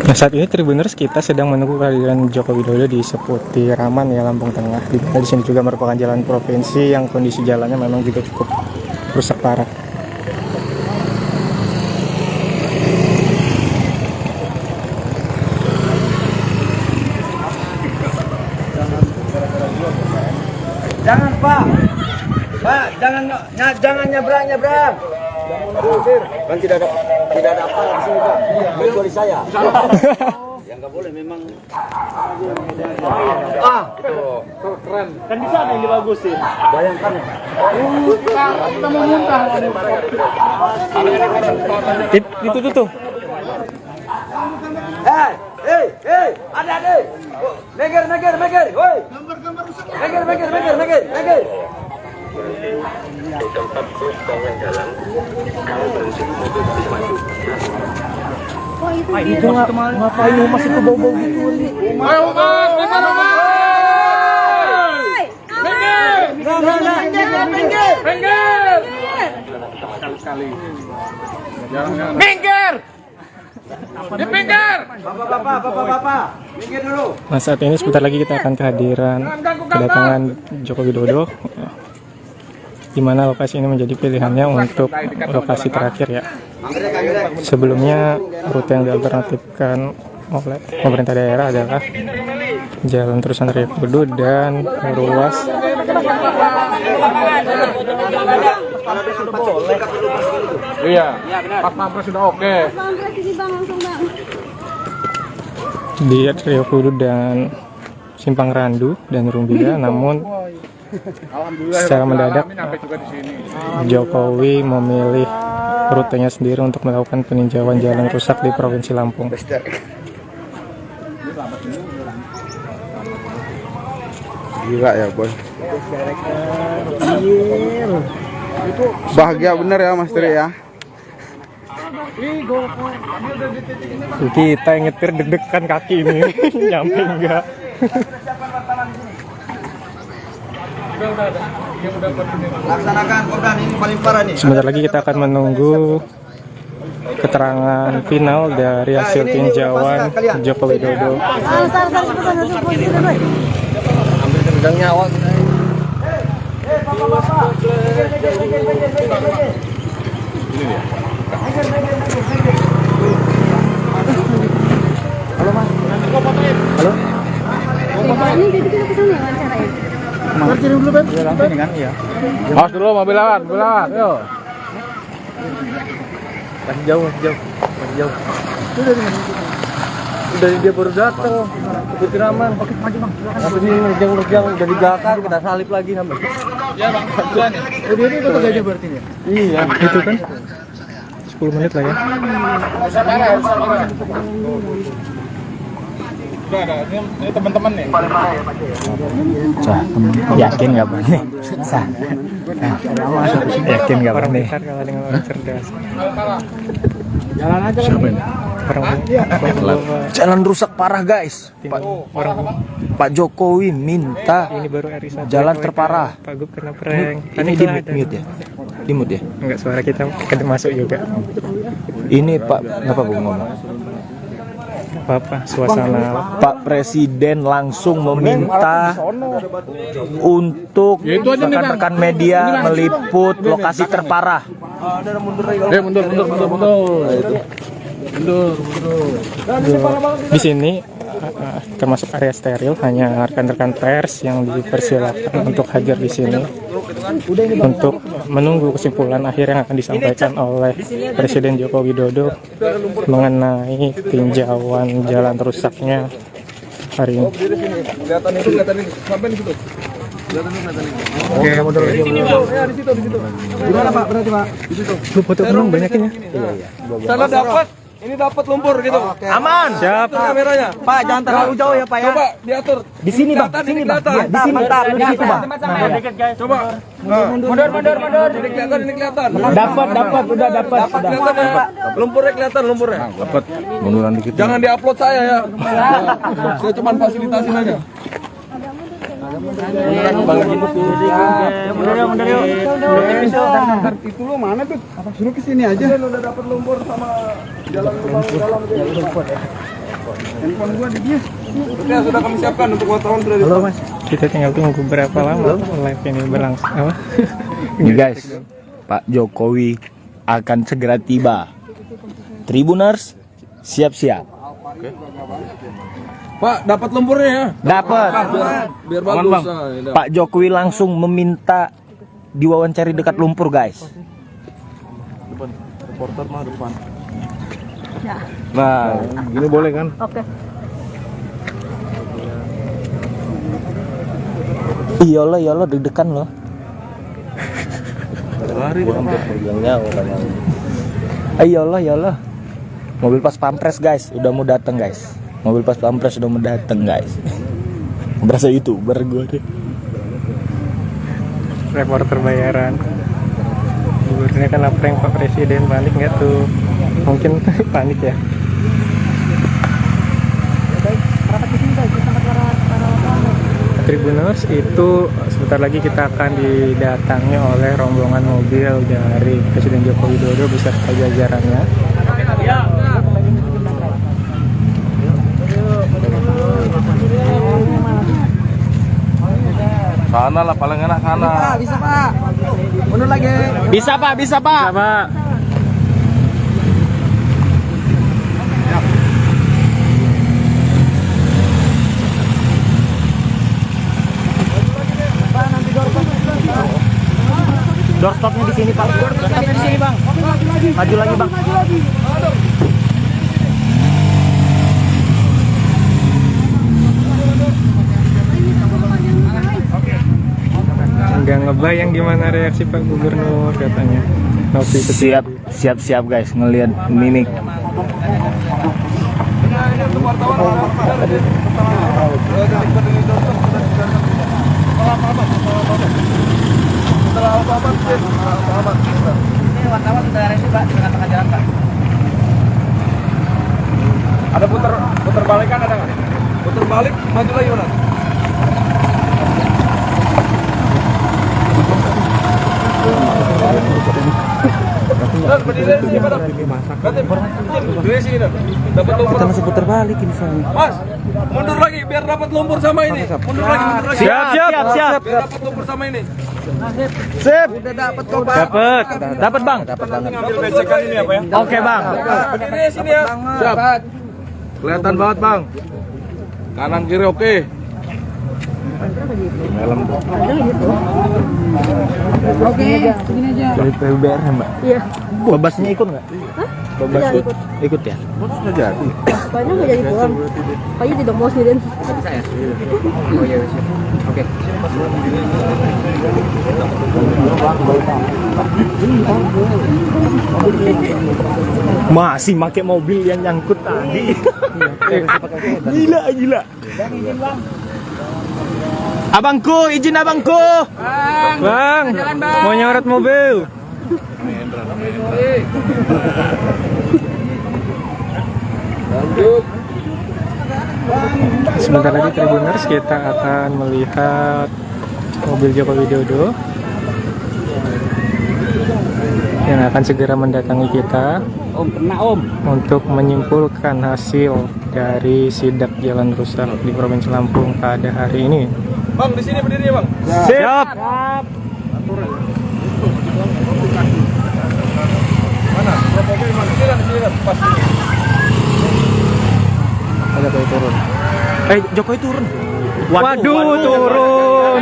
Nah, saat ini Tribuners kita sedang menunggu kehadiran Joko Widodo di Seputiraman ya, Lampung Tengah. Di sini juga merupakan jalan provinsi yang kondisi jalannya memang juga cukup rusak parah. Jangan Pak, jangan nyebrang. Kan tidak ada apa di sini Pak. Kecuali saya. Yang nggak boleh memang. Itu keren. Kan di sana yang dibagusin. Bayangkan ya. Kita mau muntah. Itu tuh. Hei, adik-adik. Meger, woi. Meger. Di tempat bus kawan jalan, kalau berhenti mobil bisa maju. Itu ngapain masih ke bau-bau gitu? Ayo Mas, Minggir! Bapak, minggir dulu. Nah, saat ini sebentar lagi kita akan kedatangan Joko Widodo, di mana lokasi ini menjadi pilihannya untuk lokasi terakhir ya. Sebelumnya rute yang dialternatifkan oleh pemerintah daerah adalah Jalan Terusan Raya Kudu dan ruas iya, pas pampres sudah oke. di Rio Kudu dan Simpang Randu dan Rumbia. Namun secara mendadak Jokowi memilih rutenya sendiri untuk melakukan peninjauan jalan rusak di Provinsi Lampung. Gila ya boy. Bahagia bener ya Mas Tri ya. Kita yang nyetir deg-degan kaki ini. Nyampe enggak. Laksanakan program ini paling parah nih. Sebentar lagi kita akan menunggu keterangan final dari hasil tinjauan Joko Widodo. Hampir nyawa. Halo Mas. Halo. Ini jadi kita kesana wawancaranya. Kirim dulu Ben. Iya langsung kan iya. Awas dulu mobil lawan, yo. Masih jauh. Dari dia baru datang. Kebetulan aman. Oke, maju Bang. Apa sih nerjang udah di belakang kita salip lagi sampai. Ya Bang, kebetulan ya. Oh dia ini kota gajah berarti ya? Iya, itu kan 10 menit lah ya. Udah ada, ini teman-teman nih. Yakin nggak nih? Yakin nggak Orang nih? pintar kalah dengan orang cerdas. Jalan aja kan. Jalan rusak parah guys. Pak Jokowi minta Ini baru RI1 jalan terparah. Pak Gub kena prank. Ini di mute ya? Enggak, suara kita masuk juga. Ini Pak, kenapa gue ngomong? Apa suasana Pak Presiden langsung meminta untuk rekan-rekan media meliput lokasi terparah. Mundur. di sini termasuk area steril, hanya rekan-rekan pers yang dipersilakan untuk hadir di sini untuk menunggu kesimpulan akhir yang akan disampaikan oleh Presiden Joko Widodo mengenai tinjauan jalan rusaknya hari ini. Kelihatan ini. Sampai di situ. Oke, mundur lagi. Di situ. Gimana Pak berarti Pak? Di situ. Lu foto dulu banyakin ya. Sana dapat. Ini dapat lumpur gitu. Aman. Siap. Kameranya. Pak, jangan terlalu jauh ya, Pak ya. Coba diatur. Di sini, Bang. Sini, Bang. Iya, di sini. Mantap. Di situ, Bang. Coba. Mundur. Ini kelihatan. Dapat, udah dapat. Kelihatan ya, Pak. Lumpurnya kelihatan. Dapat. Munduran dikit. Jangan diupload saya ya. Saya cuma fasilitasin aja. Mundur yuk. Itu lo mana tuh? Apa suruh ke sini aja? Udah dapat lumpur sama jalan dalam. Handphone gua di dia. Oke, sudah kami siapkan untuk wartawan sudah. Halo Mas, kita tinggal tunggu berapa lama live ini berlangsung. Apa? Nih guys, Pak Jokowi akan segera tiba. Tribuners, siap-siap. Pak, dapat lumpurnya ya? Dapat. Biar bagus. Pak Jokowi langsung meminta diwawancari dekat lumpur guys. depan. Reporter mah depan. Ya. Nah, gini boleh kan? Oke. Iyalah deg-degan loh. Lari Gua hampir pegangnya orang. Iyalah. Mobil pas pampres guys, udah mau datang guys. Mobil pas pampres udah mau datang guys. Berasa YouTuber gue deh. Reporter bayaran. Gubernya kan prank Pak Presiden, panik nggak tuh? Mungkin panik ya. Tribuners itu sebentar lagi kita akan didatangi oleh rombongan mobil dari Presiden Joko Widodo beserta jajarannya. Sana lah paling enak sana. Bisa Pak. Mundur lagi. Bisa Pak. Bisa, Pak. Doorstopnya di sini Pak. Doorstopnya di sini Bang. Maju lagi Bang. Nggak ngebayang gimana reaksi Pak Gubernur katanya. Nopi Siap guys ngelihat mimik. Wartawan sudah resi Pak di tengah-tengah jalan Pak. Ada putar balikan ada nggak? Putar balik, maju lagi mana? Berdiri di sini, Pak. Berdiri sini, dapat lumpur. Kita masih putar balik ini soalnya. Mas, mundur lagi biar dapat lumpur sama ini. Mundur lagi. Siap. Biar dapat lumpur sama ini. Sip. Udah dapat kok Pak. Dapat Bang. Nanti ngambil besekan ini apa ya? Oke Bang. Berdiri sini ya. Siap. Kelihatan banget, Bang. Kanan kiri oke. Oke, begini aja. Dari PUBR ya Mbak. Iya. Babasnya ikut nggak? Babas Tidak ikut ya? Sudah jadi. Kayaknya nggak jadi pulang. Kayaknya tidak mau sendirian. Oh iya, siap. Oke. Masih pakai mobil yang nyangkut tadi. Gila. Abangku, izin abangku. Bang, mau nyorot mobil. Sebentar lagi Tribuners kita akan melihat mobil Joko Widodo yang akan segera mendatangi kita untuk menyimpulkan hasil dari sidak jalan rusak di Provinsi Lampung pada hari ini. Bang, di sini berdiri, Bang. Siap. Mana? Mobil mana? Sini, pas ini. Ada Jokowi turun. Jokowi turun. Waduh, turun.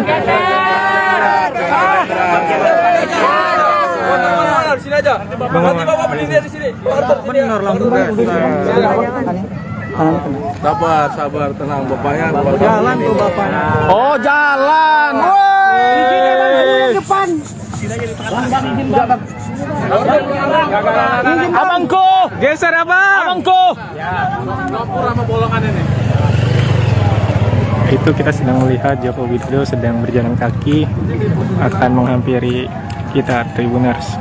Di sini aja. Nanti Bapak berdiri di sini. Benar langsung. Sabar, tenang bapaknya. Jalan tuh bapaknya. Oh, jalan. Depan. Abangku, Geser abang. abangku. Itu kita sedang melihat Joko Widodo sedang berjalan kaki akan menghampiri kita Tribuners.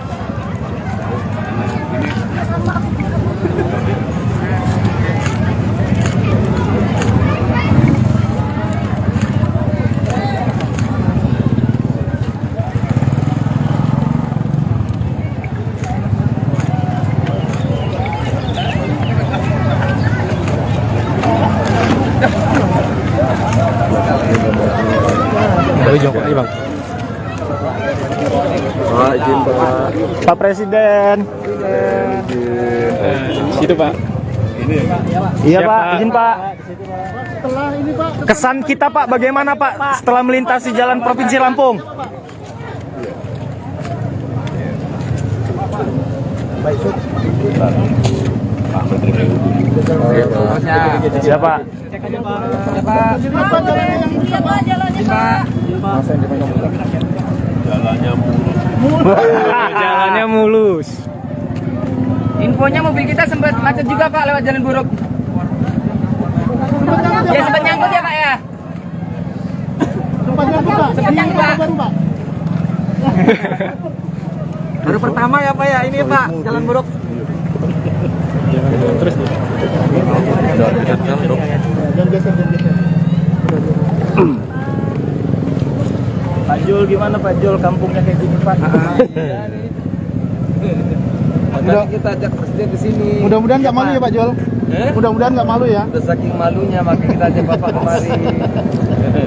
Jokowi Bang. Pak, izin Pak. Pak Presiden. Situ Pak. Iya Pak, izin Pak. Setelah ini Pak, Kesan kita Pak, bagaimana Pak setelah melintasi jalan Provinsi Lampung? Pak Menteri PU. Siapa? Jalannya mulus. Jalannya mulus. Infonya mobil kita sempat macet juga Pak lewat jalan buruk. Ya sempat nyangkut ya Pak ya. Sempat nyangkut Pak. Baru pertama ya Pak ya ini Pak jalan buruk. Terus Pak Jul gimana Pak Jul, kampungnya kayak gini Pak? Makanya kita ajak presiden ke sini. Mudah-mudahan nggak malu ya Pak Jol. Mudah-mudahan nggak malu ya. Udah saking malunya makanya kita ajak Bapak kemari.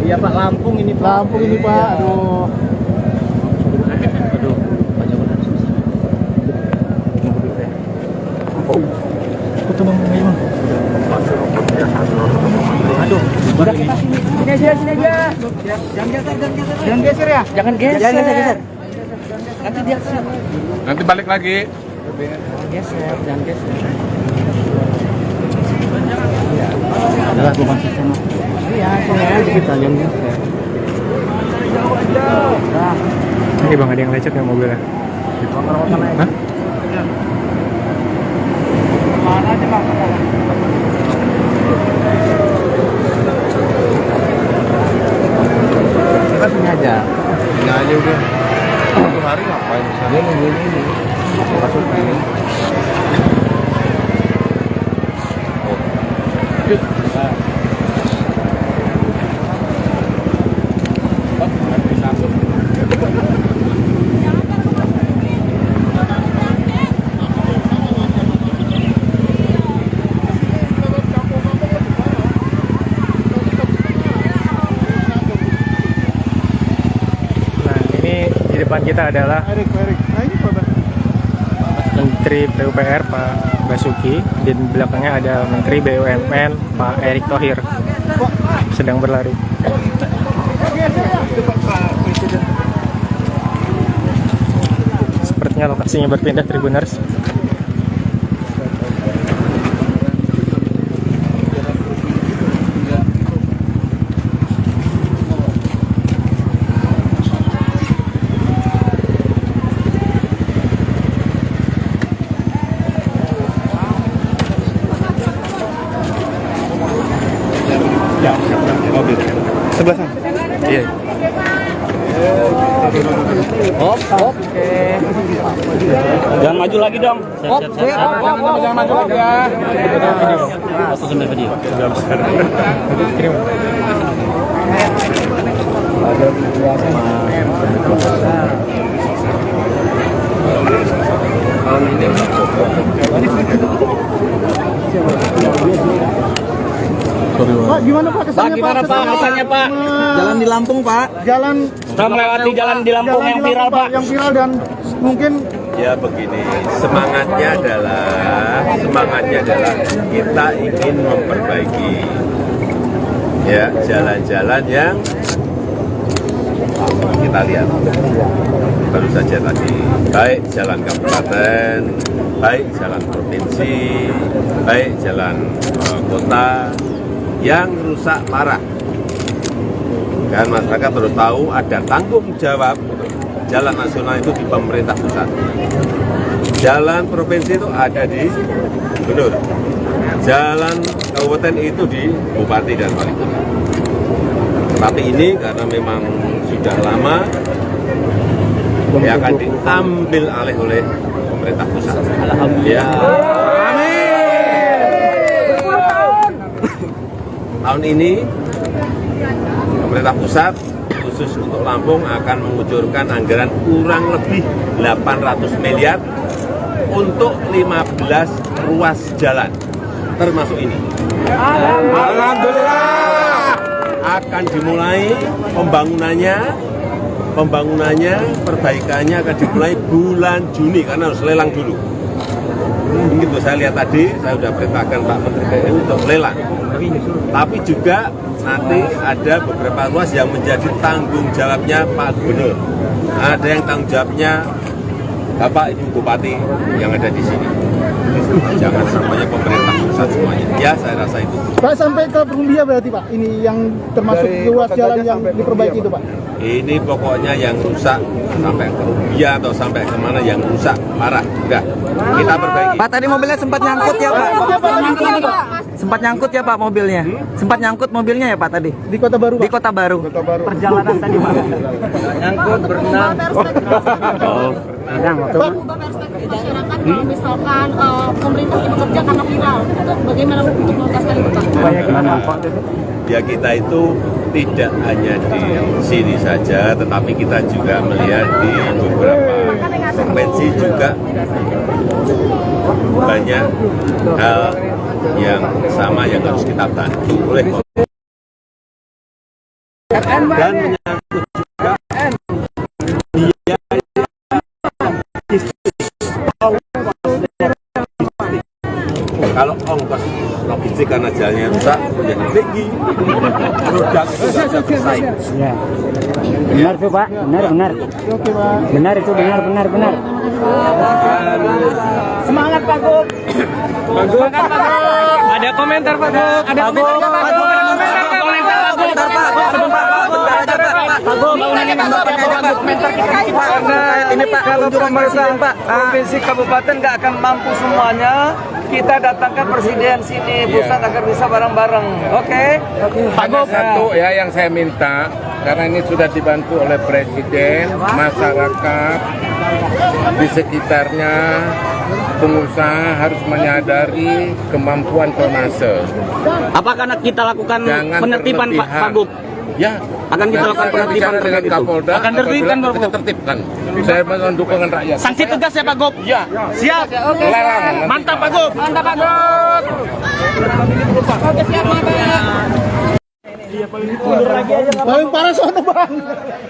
Iya Pak, Lampung ini Pak. Lampung ini Pak, aduh. Sini aja. Jangan geser ya. Jangan geser. Nanti dia Nanti balik lagi. jangan geser. Adalah bukan sama. Iya, kita jangan geser. ini bang, ada yang lecet ya mobilnya. Hah? Mana aja Bang? Kita sini aja. Ini aja udah. Satu hari ngapain di sana? Ini. Masuk ini. Nah, ini di depan kita adalah Menteri PUPR Pak Basuki, di belakangnya ada Menteri BUMN Pak Erick Thohir sedang berlari. Sepertinya lokasinya berpindah Tribuners. Mobil. Sebelah sana. Iya. Hop. Jangan maju lagi dong. Hop. Jangan maju lagi ya. Foto sambil video. Pak, gimana Pak kesannya Pak? Kesannya Pak? Jalan di Lampung Pak. Jalan. Kita melewati jalan di Lampung yang viral Pak. Yang viral dan mungkin Ya begini, semangatnya adalah kita ingin memperbaiki ya jalan-jalan yang kita lihat baru saja tadi, baik jalan kabupaten, baik jalan provinsi, baik jalan kota yang rusak parah. Kan masyarakat harus tahu ada tanggung jawab jalan nasional itu di pemerintah pusat. Jalan provinsi itu ada di gubernur. Jalan kabupaten itu di bupati dan wali kota. Tapi ini karena memang sudah lama ya akan diambil alih oleh pemerintah pusat. Alhamdulillah. Tahun ini pemerintah pusat khusus untuk Lampung akan mengucurkan anggaran kurang lebih 800 miliar untuk 15 ruas jalan termasuk ini. Alhamdulillah akan dimulai pembangunannya, perbaikannya akan dimulai bulan Juni karena harus lelang dulu. Begitu saya lihat tadi, saya sudah perintahkan Pak Menteri PU untuk lelang. Tapi juga nanti ada beberapa ruas yang menjadi tanggung jawabnya Pak Gubernur. Ada yang tanggung jawabnya Bapak Ibu Bupati yang ada di sini. Jangan semuanya pemerintah pusat semuanya. Ya, saya rasa itu. Pak, sampai ke Perumbia berarti Pak, ini yang termasuk ruas jalan yang diperbaiki itu Pak? Ini pokoknya yang rusak sampai ke Rubia atau sampai kemana yang rusak parah. Udah, kita perbaiki. Pak, tadi mobilnya sempat nyangkut ya Pak? Sempat nyangkut ya Pak mobilnya? Sempat nyangkut mobilnya ya Pak tadi? Di Kota Baru Pak? Di Kota Baru. Perjalanan tadi Pak? Nyangkut, berenang. Berenang waktu Ubah perspektif masyarakat kalau misalkan pemerintah bekerja karena viral, bagaimana untuk mengatasi itu Pak? supaya gimana Pak? Ya kita itu tidak hanya di sini saja, tetapi kita juga melihat di beberapa provinsi juga banyak hal yang sama yang harus kita bantu oleh dan menyangkut juga kalau ongkos logistik karena jalannya rusak menjadi tinggi, produk itu nggak bisa bersaing. Ya. Benar tuh Pak, benar. Benar itu benar. Semangat Pak Gub. Semangat Pak Gub. Ada komentar Pak Gub. Ada komentar Pak Gub. Ini Pak, kalau pemerintah Pak, provinsi kabupaten nggak akan mampu semuanya, kita datangkan presiden sini pusat agar bisa bareng-bareng. Oke? Hanya satu ya yang saya minta, karena ini sudah dibantu oleh presiden, masyarakat di sekitarnya, pengusaha harus menyadari kemampuan tonnase. Apakah kita lakukan Jangan penertiban Pak Gub? Ya, Akan kita lakukan penertiban dengan Kapolda. Akan tertibkan kita tertibkan. Saya mohon dukungan rakyat. Sanksi tegas ya Pak Gub? Ya. Siap. Oke. Larang. Mantap Pak Gub. Mantap Pak Gub. Oke, siap Paling parah sono Bang.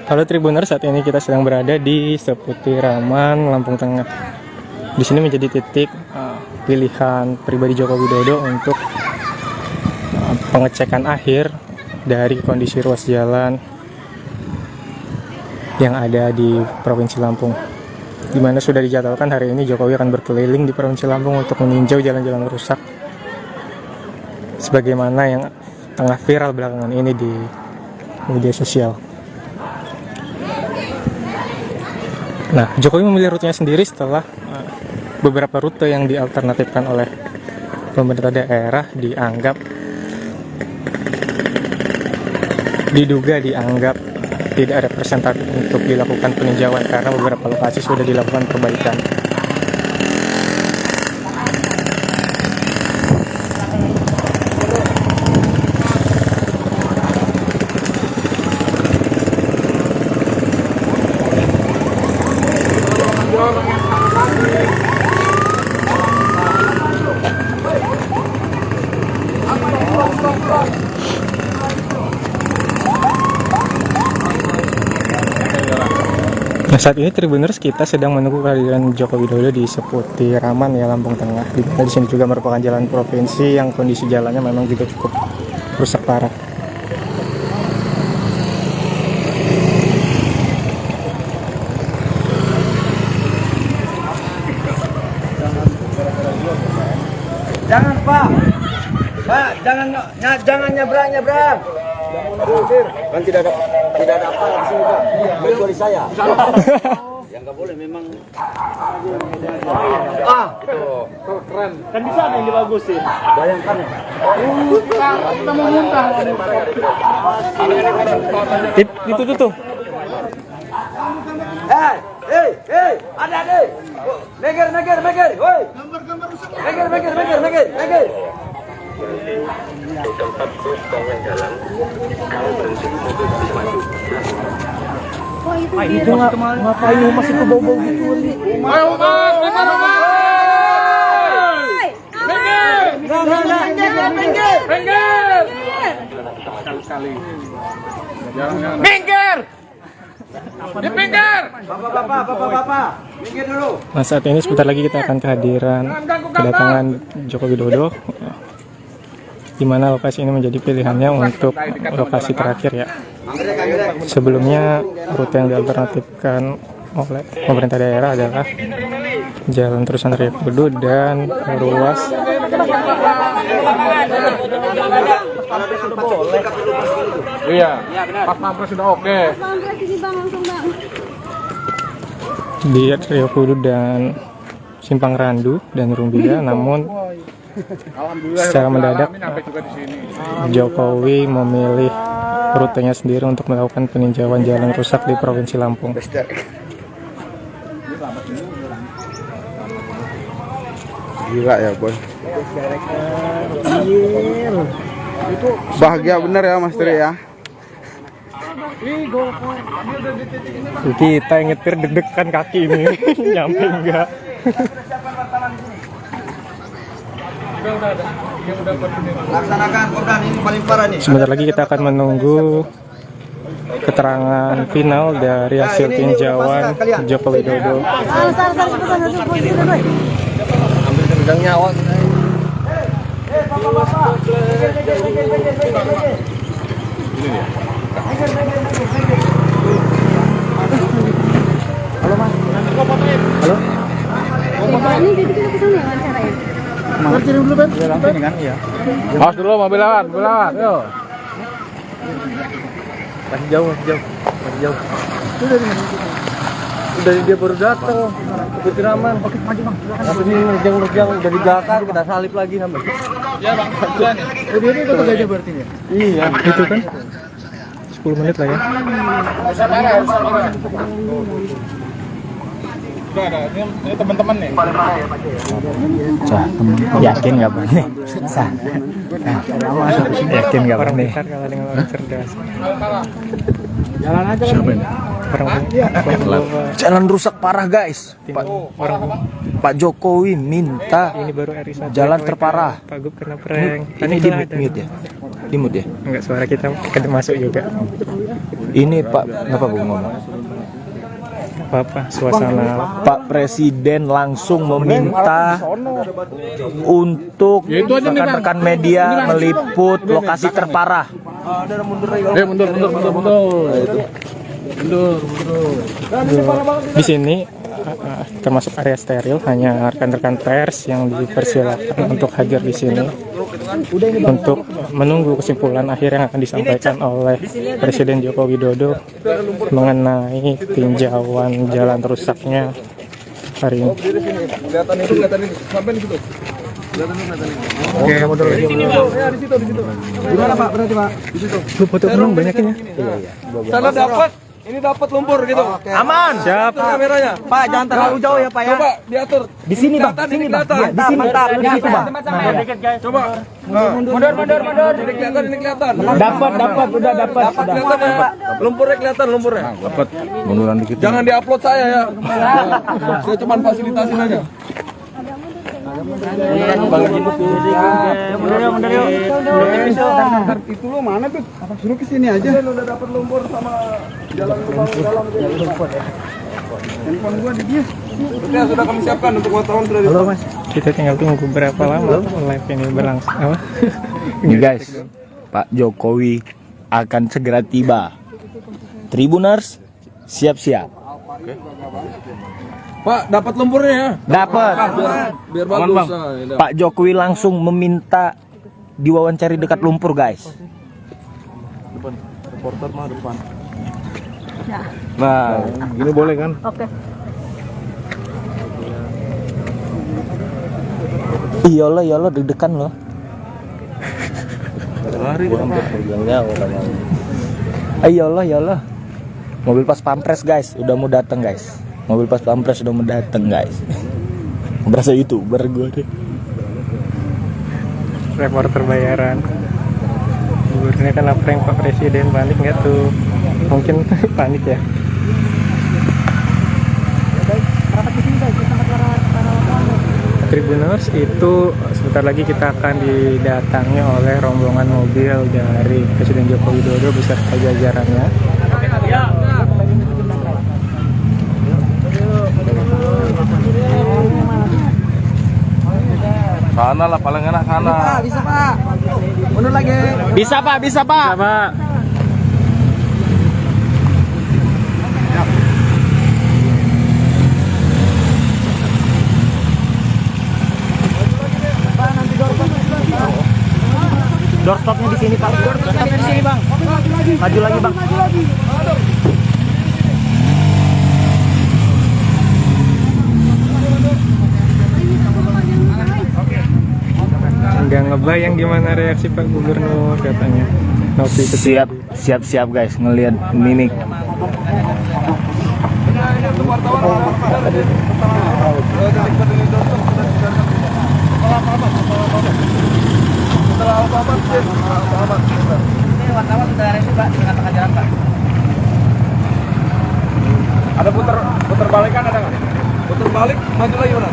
Halo Tribuners, saat ini kita sedang berada di Seputiraman, Lampung Tengah. Di sini menjadi titik pilihan pribadi Joko Widodo untuk pengecekan akhir dari kondisi ruas jalan yang ada di Provinsi Lampung, di mana sudah dijadwalkan hari ini Jokowi akan berkeliling di Provinsi Lampung untuk meninjau jalan-jalan rusak sebagaimana yang tengah viral belakangan ini di media sosial. Nah, Jokowi memilih rutenya sendiri setelah beberapa rute yang dialternatifkan oleh pemerintah daerah diduga dianggap tidak representatif untuk dilakukan peninjauan karena beberapa lokasi sudah dilakukan perbaikan. Nah, saat ini Tribuners kita sedang menunggu kehadiran Joko Widodo di Seputiraman ya, Lampung Tengah. Di sini juga merupakan jalan provinsi yang kondisi jalannya memang juga cukup rusak parah. Jangan Pak, jangan nyebrang. Kan tidak ada apa di sini Pak. Kecuali saya. Yang nggak boleh memang. Keren. Kan bisa ada yang dibagusin. Bayangkan. Kita mau muntah. Itu tuh. Hei, ada. Meger, woi. Meger. Di tempat truk bagian jalan, kalau berhenti mobil bisa maju. Itu ngapain masih ke bau-bau gitu? Minggir! Bapak, minggir dulu. Nah, saat ini sebentar lagi kita akan kedatangan Joko Widodo, di mana lokasi ini menjadi pilihannya untuk lokasi terakhir ya. Sebelumnya rute yang dialternatifkan oleh pemerintah daerah adalah Jalan Terusan Raya Kudu dan ruas Iya, pas pampres sudah oke. di Rio Kudu dan Simpang Randu dan Rumbia, namun secara mendadak Jokowi memilih rutenya sendiri untuk melakukan peninjauan jalan rusak di Provinsi Lampung. Gila ya boy. Bahagia bener ya Mas Tri ya. Kita yang nyetir deg-degan kaki ini nyampe enggak. Laksanakan Kopdan, ini paling parah nih. Sebentar lagi kita akan menunggu keterangan final dari hasil tinjauan Joko Widodo. Ambil nyawa. Halo Mas. Halo. Ini jadi kita kesana ya wawancaranya? Parkir dulu, Ben. Ya langsung kan iya. Awas dulu mobil lawan, yuk. Masih jauh. Dari dia baru datang, kebetulan aman. Oke, maju bang. Apa sih nerjang udah di belakang, kita salip lagi sampai. Ya bang, kebetulan ya. Oh, dia itu Gajah berarti ya? Iya, itu kan 10 menit lah ya. Udah ada, ini teman-teman nih. Yakin nggak Bang? Yakin nggak Bang nih? Kalau dengan orang cerdas. Jalan aja kan. Jalan rusak parah guys. Pak Jokowi minta Ini baru RI1 jalan terparah. Pak Gub kena prank. Ini di mute ya? Di mute ya? Enggak, suara kita masuk juga. Ini Pak, kenapa Bung ngomong? Apa suasana Pak Presiden langsung meminta untuk rekan-rekan media meliput lokasi terparah. Mundur. di sini termasuk area steril, hanya rekan-rekan pers yang dipersilakan untuk hadir di sini untuk menunggu kesimpulan akhir yang akan disampaikan oleh Presiden Joko Widodo mengenai tinjauan jalan rusaknya hari ini. Kelihatan ini. Sampai di situ. Oke, mundur lagi. Ya, di situ. Gimana Pak, berarti Pak? Di situ. Lu foto dulu banyakin ya. Sana dapat, ini dapat lumpur gitu. Aman. Siap. Itu kameranya. Pak, jangan terlalu jauh ya Pak ya. Coba diatur. Di sini Bang, Kelihatan, sini ini Bang. kelihatan. Ya, di sini. Di situ Bang. Coba. Mundur. Ini kelihatan. Dapat, udah dapat. Kelihatan ya. Lumpurnya kelihatan lumpurnya. Dapat munduran dikit. Jangan diupload saya ya. Saya cuma fasilitasin aja. Itu lo mana tuh? Suruh ke sini aja. Udah dapat lumpur sama jalan dalam. Handphone gua di dia. Sudah kami siapkan untuk wartawan sudah. Halo Mas. Kita tinggal tunggu berapa lama live ini berlangsung. Apa? Ini guys, Pak Jokowi akan segera tiba. Tribuners, siap-siap. Pak, dapat lumpurnya ya? Dapat. Biar bagus. Pak Jokowi langsung meminta diwawancari dekat lumpur guys. Reporter mah depan. Ya. Nah, gini boleh kan? Oke. Iyalah deg-degan loh. Iyalah. Mobil pas pampres guys, udah mau datang guys. Berasa YouTuber gue deh. Reporter bayaran. Ini kan prank Pak Presiden, panik nggak tuh? Mungkin panik ya. Tribuners, itu sebentar lagi kita akan didatangi oleh rombongan mobil dari Presiden Joko Widodo beserta jajarannya. Sana lah paling enak sana. Bisa Pak. Mundur lagi. Bisa Pak. Doorstopnya di sini Pak. Doorstopnya di sini Bang. Maju lagi Bang. Nggak ngebayang gimana reaksi Pak Gubernur katanya. Nopi Siap guys ngelihat Minik. Ada putar balikan ada nggak? Putar balik, maju lagi mana?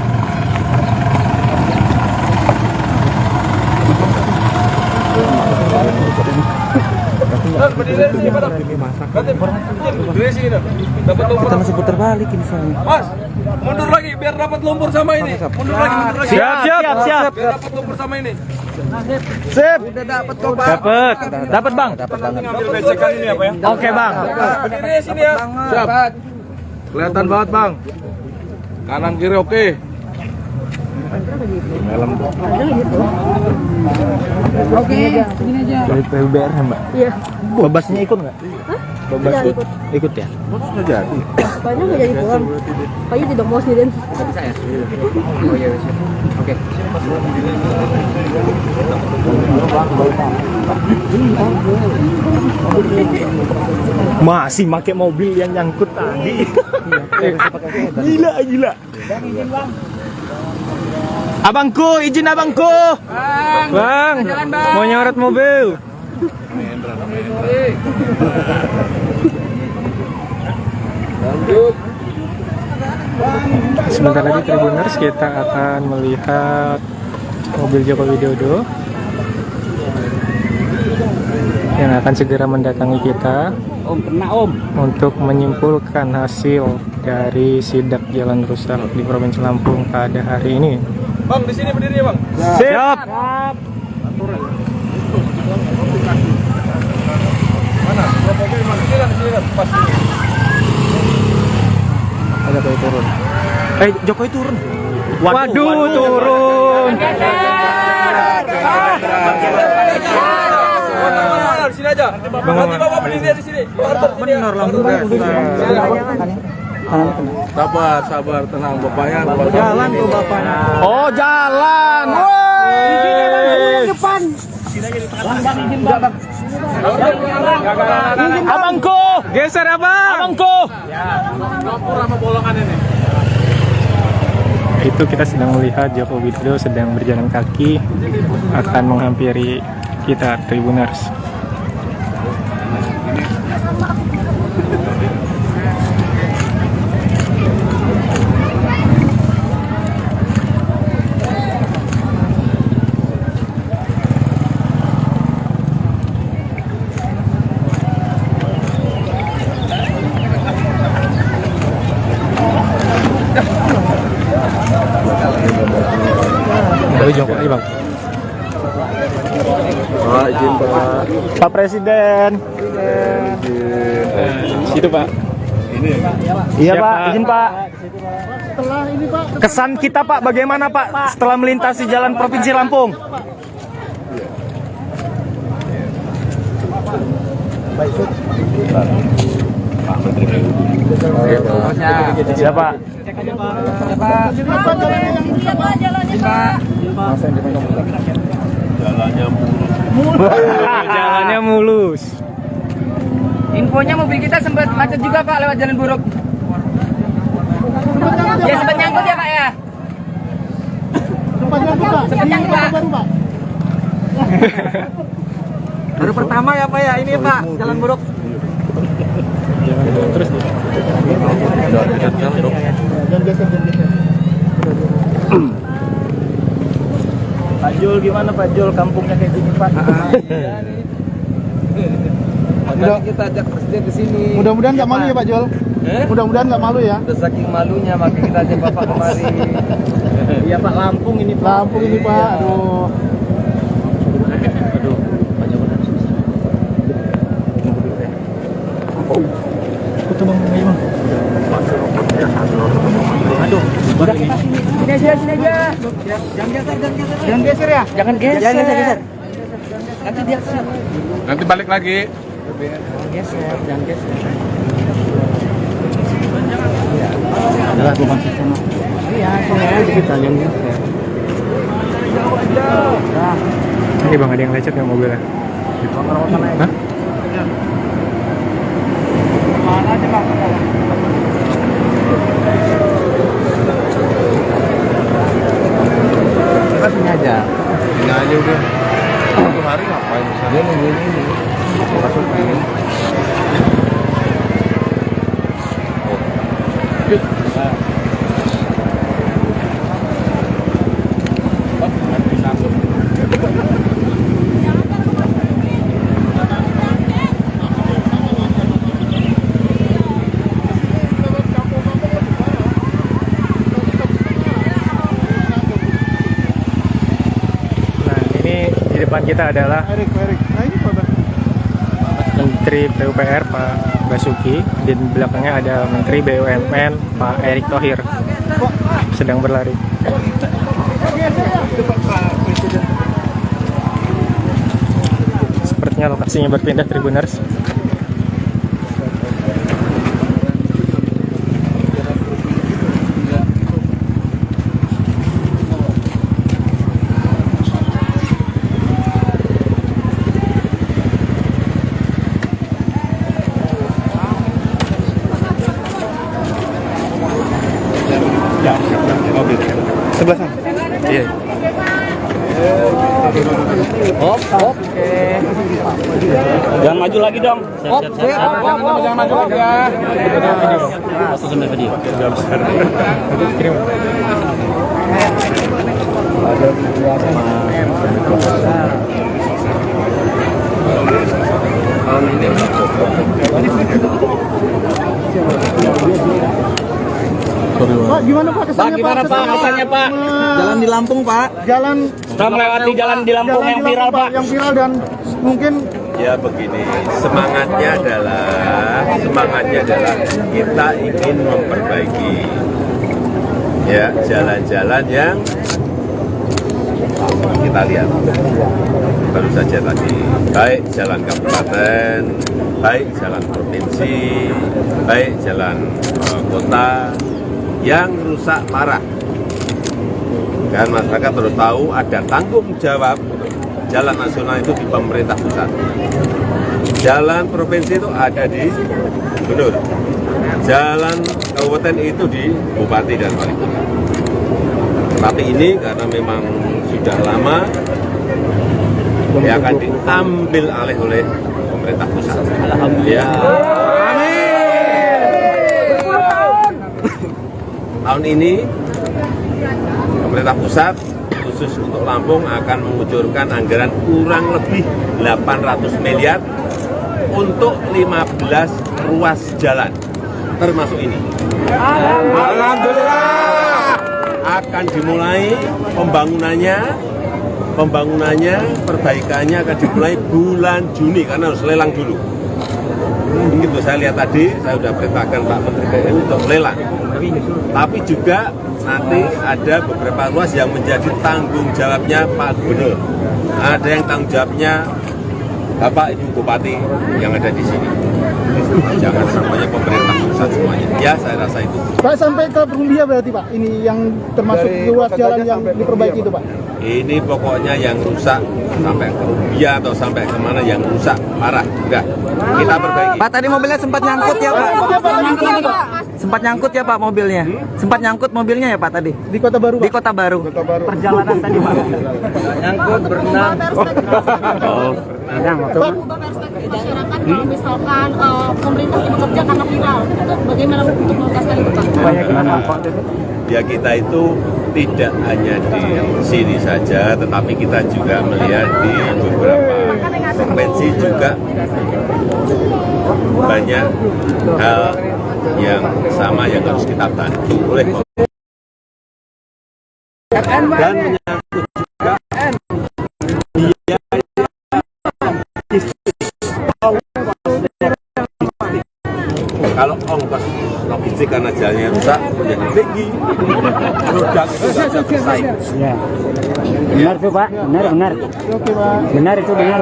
Berdiri di sini, Pak. Berdiri sini, dapat lumpur. Kita masih putar balik ini soalnya. Mas, mundur lagi biar dapat lumpur sama ini. Mundur lagi. Siap. Biar dapat lumpur sama ini. Sip. Udah dapat kok, Bang. Dapat Bang. Ngambil becekan ini apa ya? Oke Bang. Berdiri sini ya. Siap. Kelihatan banget, Bang. Kanan kiri oke. Oke, begini aja. Dari PUBR ya Mbak? Iya. Babasnya ikut nggak? Babas Tidak ikut. Ikut ya? Sudah jadi. Banyak nggak jadi pulang. Kayaknya tidak mau sendirian. Oh iya, oke. Masih pakai mobil yang nyangkut tadi. Gila. Abangku, izin abangku. Bang, mau nyorot mobil. Sebentar lagi Tribuners kita akan melihat mobil Joko Widodo yang akan segera mendatangi kita untuk menyimpulkan hasil dari sidak jalan rusak di Provinsi Lampung pada hari ini. Bang, di sini berdiri ya, Bang. Siap. Mana? Mobil mana? Sini kan, pas ini. Ada Jokowi turun. Jokowi turun. Waduh, turun. Di sini aja. Nanti Bapak berdiri di sini. Benar langsung Sabar, tenang Bapaknya. Jalan tuh bapaknya. Oh, jalan. Woi. Depan. Abangku, Geser abang. abangku. Itu kita sedang melihat Joko Widodo sedang berjalan kaki akan menghampiri kita Tribuners. Jokowi Bang. Pak, izin Pak. Pak Presiden. Situ Pak. Iya Siap, Pak, Pak. izin Pak. Setelah ini Pak, Kesan kita Pak, bagaimana Pak setelah melintasi jalan Provinsi Lampung? Siapa? Jalannya mulus. Infonya mobil kita sempat macet juga Pak lewat jalan buruk. Ya sempat nyangkut ya Pak ya. sempat nyangkut Pak. Sempat nyangkut, Pak. Baru Pak. Baru pertama ya Pak ya ini Pak, jalan buruk. Jangan terus nih. Jangan geser. Pak Jul gimana Pak Jul, kampungnya kayak gini Pak? Makanya kita ajak presiden ke sini. Mudah-mudahan nggak malu ya Pak Jol. Mudah-mudahan nggak malu ya. Udah saking malunya makanya kita ajak Bapak kemari. Iya Pak, Lampung ini Pak. Lampung ini Pak, aduh. Sini aja. Jangan geser ya. Jangan geser. Jangan geser. Nanti Nanti balik lagi. Jangan geser. Adalah bukan sistem. Iya, soalnya kita jangan geser. Ini bang, ada yang lecet nggak mobilnya? Hah? Sini aja. Ini aja udah. Satu hari ngapain misalnya? Dia nungguin ini. Masuk ini. Nah, ini di depan kita adalah Menteri PUPR Pak Basuki, di belakangnya ada Menteri BUMN Pak Erick Thohir sedang berlari. Sepertinya lokasinya berpindah, Tribuners. Sebelah sana. Iya. Oke. Jangan maju lagi dong. Jangan maju lagi ya. Foto sambil video. Pak, gimana Pak kesannya Pak? Kesannya Pak? Jalan di Lampung Pak. Jalan. Sudah melewati jalan di Lampung yang viral Pak. Yang viral dan mungkin. Ya begini, semangatnya adalah kita ingin memperbaiki ya jalan-jalan yang kita lihat baru saja tadi, baik jalan kabupaten, baik jalan provinsi, baik jalan kota yang rusak parah. Dan masyarakat harus tahu ada tanggung jawab jalan nasional itu di pemerintah pusat. Jalan provinsi itu ada di gubernur. Jalan kabupaten itu di bupati dan wali kota. Tapi ini karena memang sudah lama, ya akan diambil alih oleh pemerintah pusat. Alhamdulillah. Tahun ini pemerintah pusat khusus untuk Lampung akan mengucurkan anggaran kurang lebih 800 miliar untuk 15 ruas jalan, termasuk ini. Alhamdulillah. Akan dimulai pembangunannya, perbaikannya akan dimulai bulan Juni karena harus lelang dulu. Begitu saya lihat tadi, saya sudah perintahkan Pak Menteri BUMN untuk lelang. Tapi juga nanti ada beberapa ruas yang menjadi tanggung jawabnya Pak Gubernur. Ada yang tanggung jawabnya Bapak Ibu Bupati yang ada di sini. Jangan semuanya pemerintah pusat semuanya. Ya, saya rasa itu. Pak, sampai ke Perumbia berarti Pak? Ini yang termasuk ruas jalan yang diperbaiki itu Pak? Ini pokoknya yang rusak sampai ke Rumbia atau sampai kemana yang rusak parah. Enggak, kita perbaiki. Pak, tadi mobilnya sempat nyangkut ya Pak? Sempat nyangkut ya Pak mobilnya? Sempat nyangkut mobilnya ya Pak tadi? Di Kota Baru Pak? Di Kota Baru. Perjalanan tadi Pak? Nyangkut, berenang. Berenang waktu. Masyarakat kalau misalkan pemerintah bekerja karena viral, itu bagaimana untuk meluntaskan itu Pak? Ya kita itu tidak hanya di sini saja, tetapi kita juga melihat di beberapa provinsi juga banyak hal yang sama yang harus kita bantu oleh pemerintah. Dan menyangkut juga kalau ongkos logistik karena jalannya rusak menjadi tinggi. Produk itu nggak bisa bersaing. Ya. Benar tuh Pak, benar. Oke Pak. Benar itu, benar.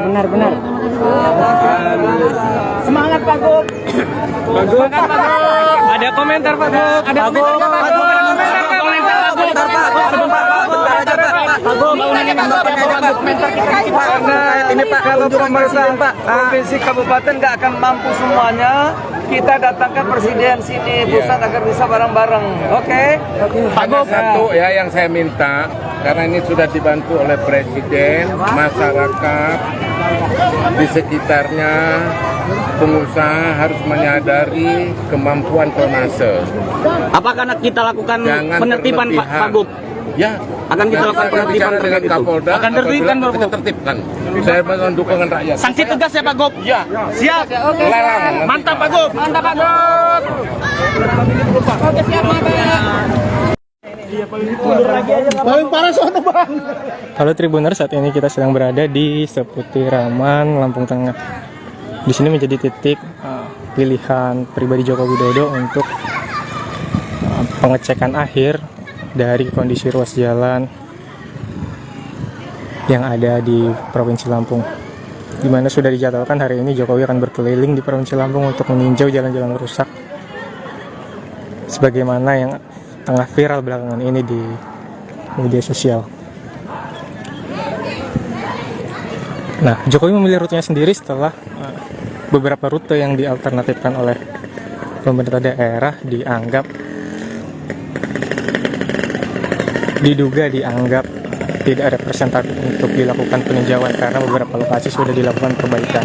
Semangat Pak Gub. Semangat Pak Gub. Ada komentar Pak Gub. Ada komentar Pak Gub. Ini Pak, kalau pemerintahan Pak provinsi kabupaten nggak akan mampu semuanya, kita datangkan presiden sini pusat agar bisa bareng-bareng. Oke? Hanya satu ya yang saya minta, karena ini sudah dibantu oleh presiden, masyarakat di sekitarnya, pengusaha harus menyadari kemampuan tonnase. Apakah kita lakukan Jangan penertiban Pak Gub? Ya, Akan kita lakukan penertiban dengan Kapolda. Akan tertibkan kita tertibkan. Saya mohon dukungan rakyat. Sanksi tegas ya Pak Gub? Ya. Siap. Oke. Larang. Mantap Pak Gub. Mantap Pak Gub. Oke siap Paling parah sono Bang. Halo Tribuners, saat ini kita sedang berada di Seputiraman, Lampung Tengah. Di sini menjadi titik pilihan pribadi Joko Widodo untuk pengecekan akhir dari kondisi ruas jalan yang ada di Provinsi Lampung, di mana sudah dijadwalkan hari ini Jokowi akan berkeliling di Provinsi Lampung untuk meninjau jalan-jalan rusak sebagaimana yang tengah viral belakangan ini di media sosial. Nah, Jokowi memilih rutenya sendiri setelah beberapa rute yang dialternatifkan oleh pemerintah daerah diduga dianggap tidak representatif untuk dilakukan peninjauan karena beberapa lokasi sudah dilakukan perbaikan.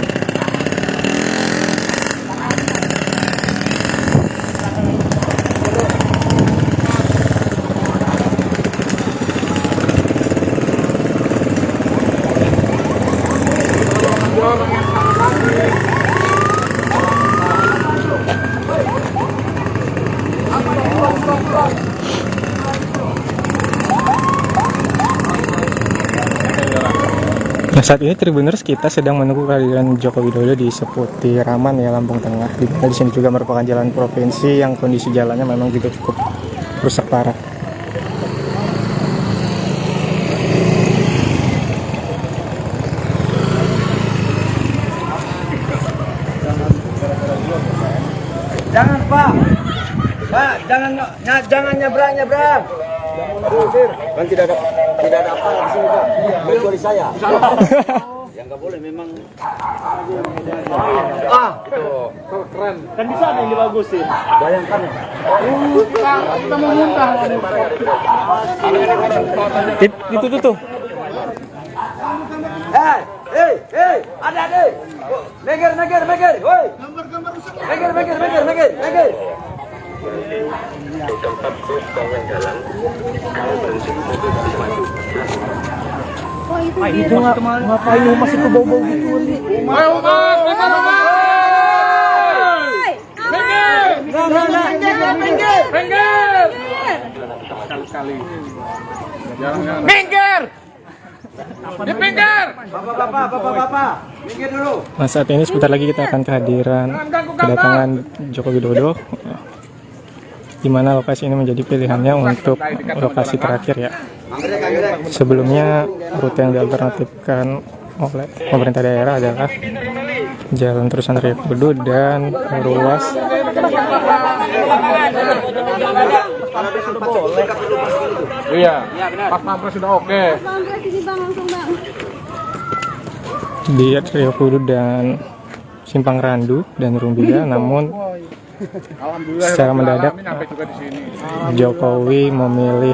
Nah, saat ini Tribuners kita sedang menunggu kehadiran Joko Widodo di Seputiraman ya, Lampung Tengah. Di sini juga merupakan jalan provinsi yang kondisi jalannya memang juga cukup rusak parah. Jangan Pak. Pak, jangan nyebrang. Kan tidak ada apa di sini Pak. Kecuali saya. Yang nggak boleh memang. Keren. Kan bisa ada yang dibagusin. Bayangkan ya. Kita mau muntah. Itu tuh. Hei, adik. Meger, woi. Meger. Di tempat truk kawan jalan, kalau berhenti mobil bisa maju. Itu ngapain masih ke bau-bau gitu nih? Minggir. Di pinggir. Bapak, minggir dulu. Nah, saat ini sebentar lagi kita akan kedatangan Joko Widodo, di mana lokasi ini menjadi pilihannya untuk lokasi terakhir ya. Sebelumnya rute yang dialternatifkan oleh pemerintah daerah adalah Jalan Terusan Raya Kudu dan ruas Iya, pas pampres sudah oke. di Raya Kudu dan Simpang Randu dan Rumbia. Namun secara mendadak Jokowi memilih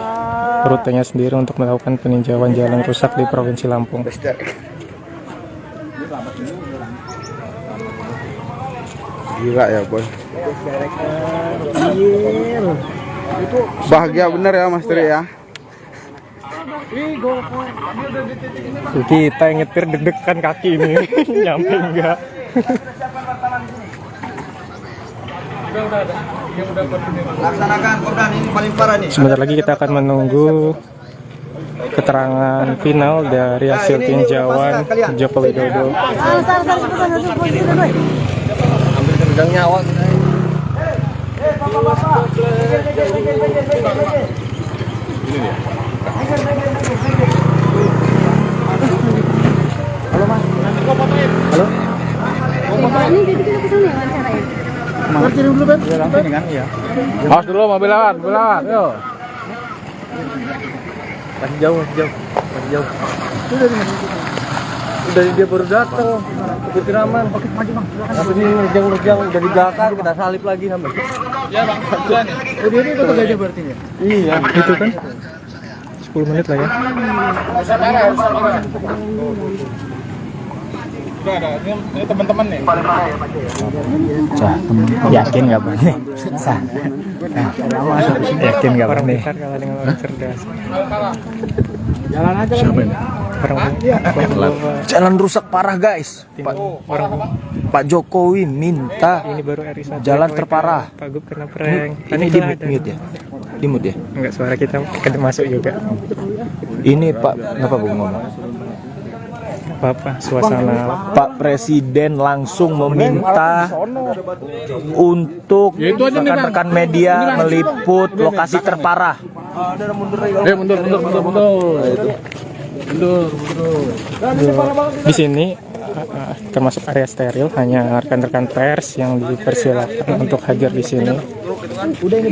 rutenya sendiri untuk melakukan peninjauan jalan rusak di Provinsi Lampung. Gila ya boy. Bahagia bener ya Mas Tri ya. Kita yang nyetir deg-degan kaki ini nyampe enggak. Laksanakan Kopdan, ini paling parah nih. Sebentar lagi kita akan menunggu keterangan final dari hasil tinjauan Joko Widodo. Ambil nyawa. Ini jadi kita kesana ya wawancaranya. Kirim dulu, Ben. Iya, langsung kan? Iya. Awas dulu mobil lawan, Yo. Masih jauh. Dari dia baru datang, ke Tiraman. Pakai maju bang. Apa sih nerjang udah di belakang kita salip lagi sampai. Ya bang, duluan ya. Oh, dia itu kota Gajah berarti ya? Iya. Itu kan 10 menit lah ya. Udah ada, ini teman-teman nih. Sah, yakin nggak Bang? Sah. Yakin nggak Bang? Orang pintar kalah dengan orang cerdas. Jalan aja kan. Jalan rusak parah guys. Pak Jokowi minta Ini baru RI1 jalan terparah. Pak Gub kena prank. Ini di mute ya? Di mute ya? Enggak, suara kita kena masuk juga. Ini Pak, kenapa Bang ngomong? Apa suasana Pak Presiden langsung meminta untuk rekan-rekan media meliput lokasi terparah. Mundur. di sini termasuk area steril, hanya rekan-rekan pers yang dipersilakan untuk hadir di sini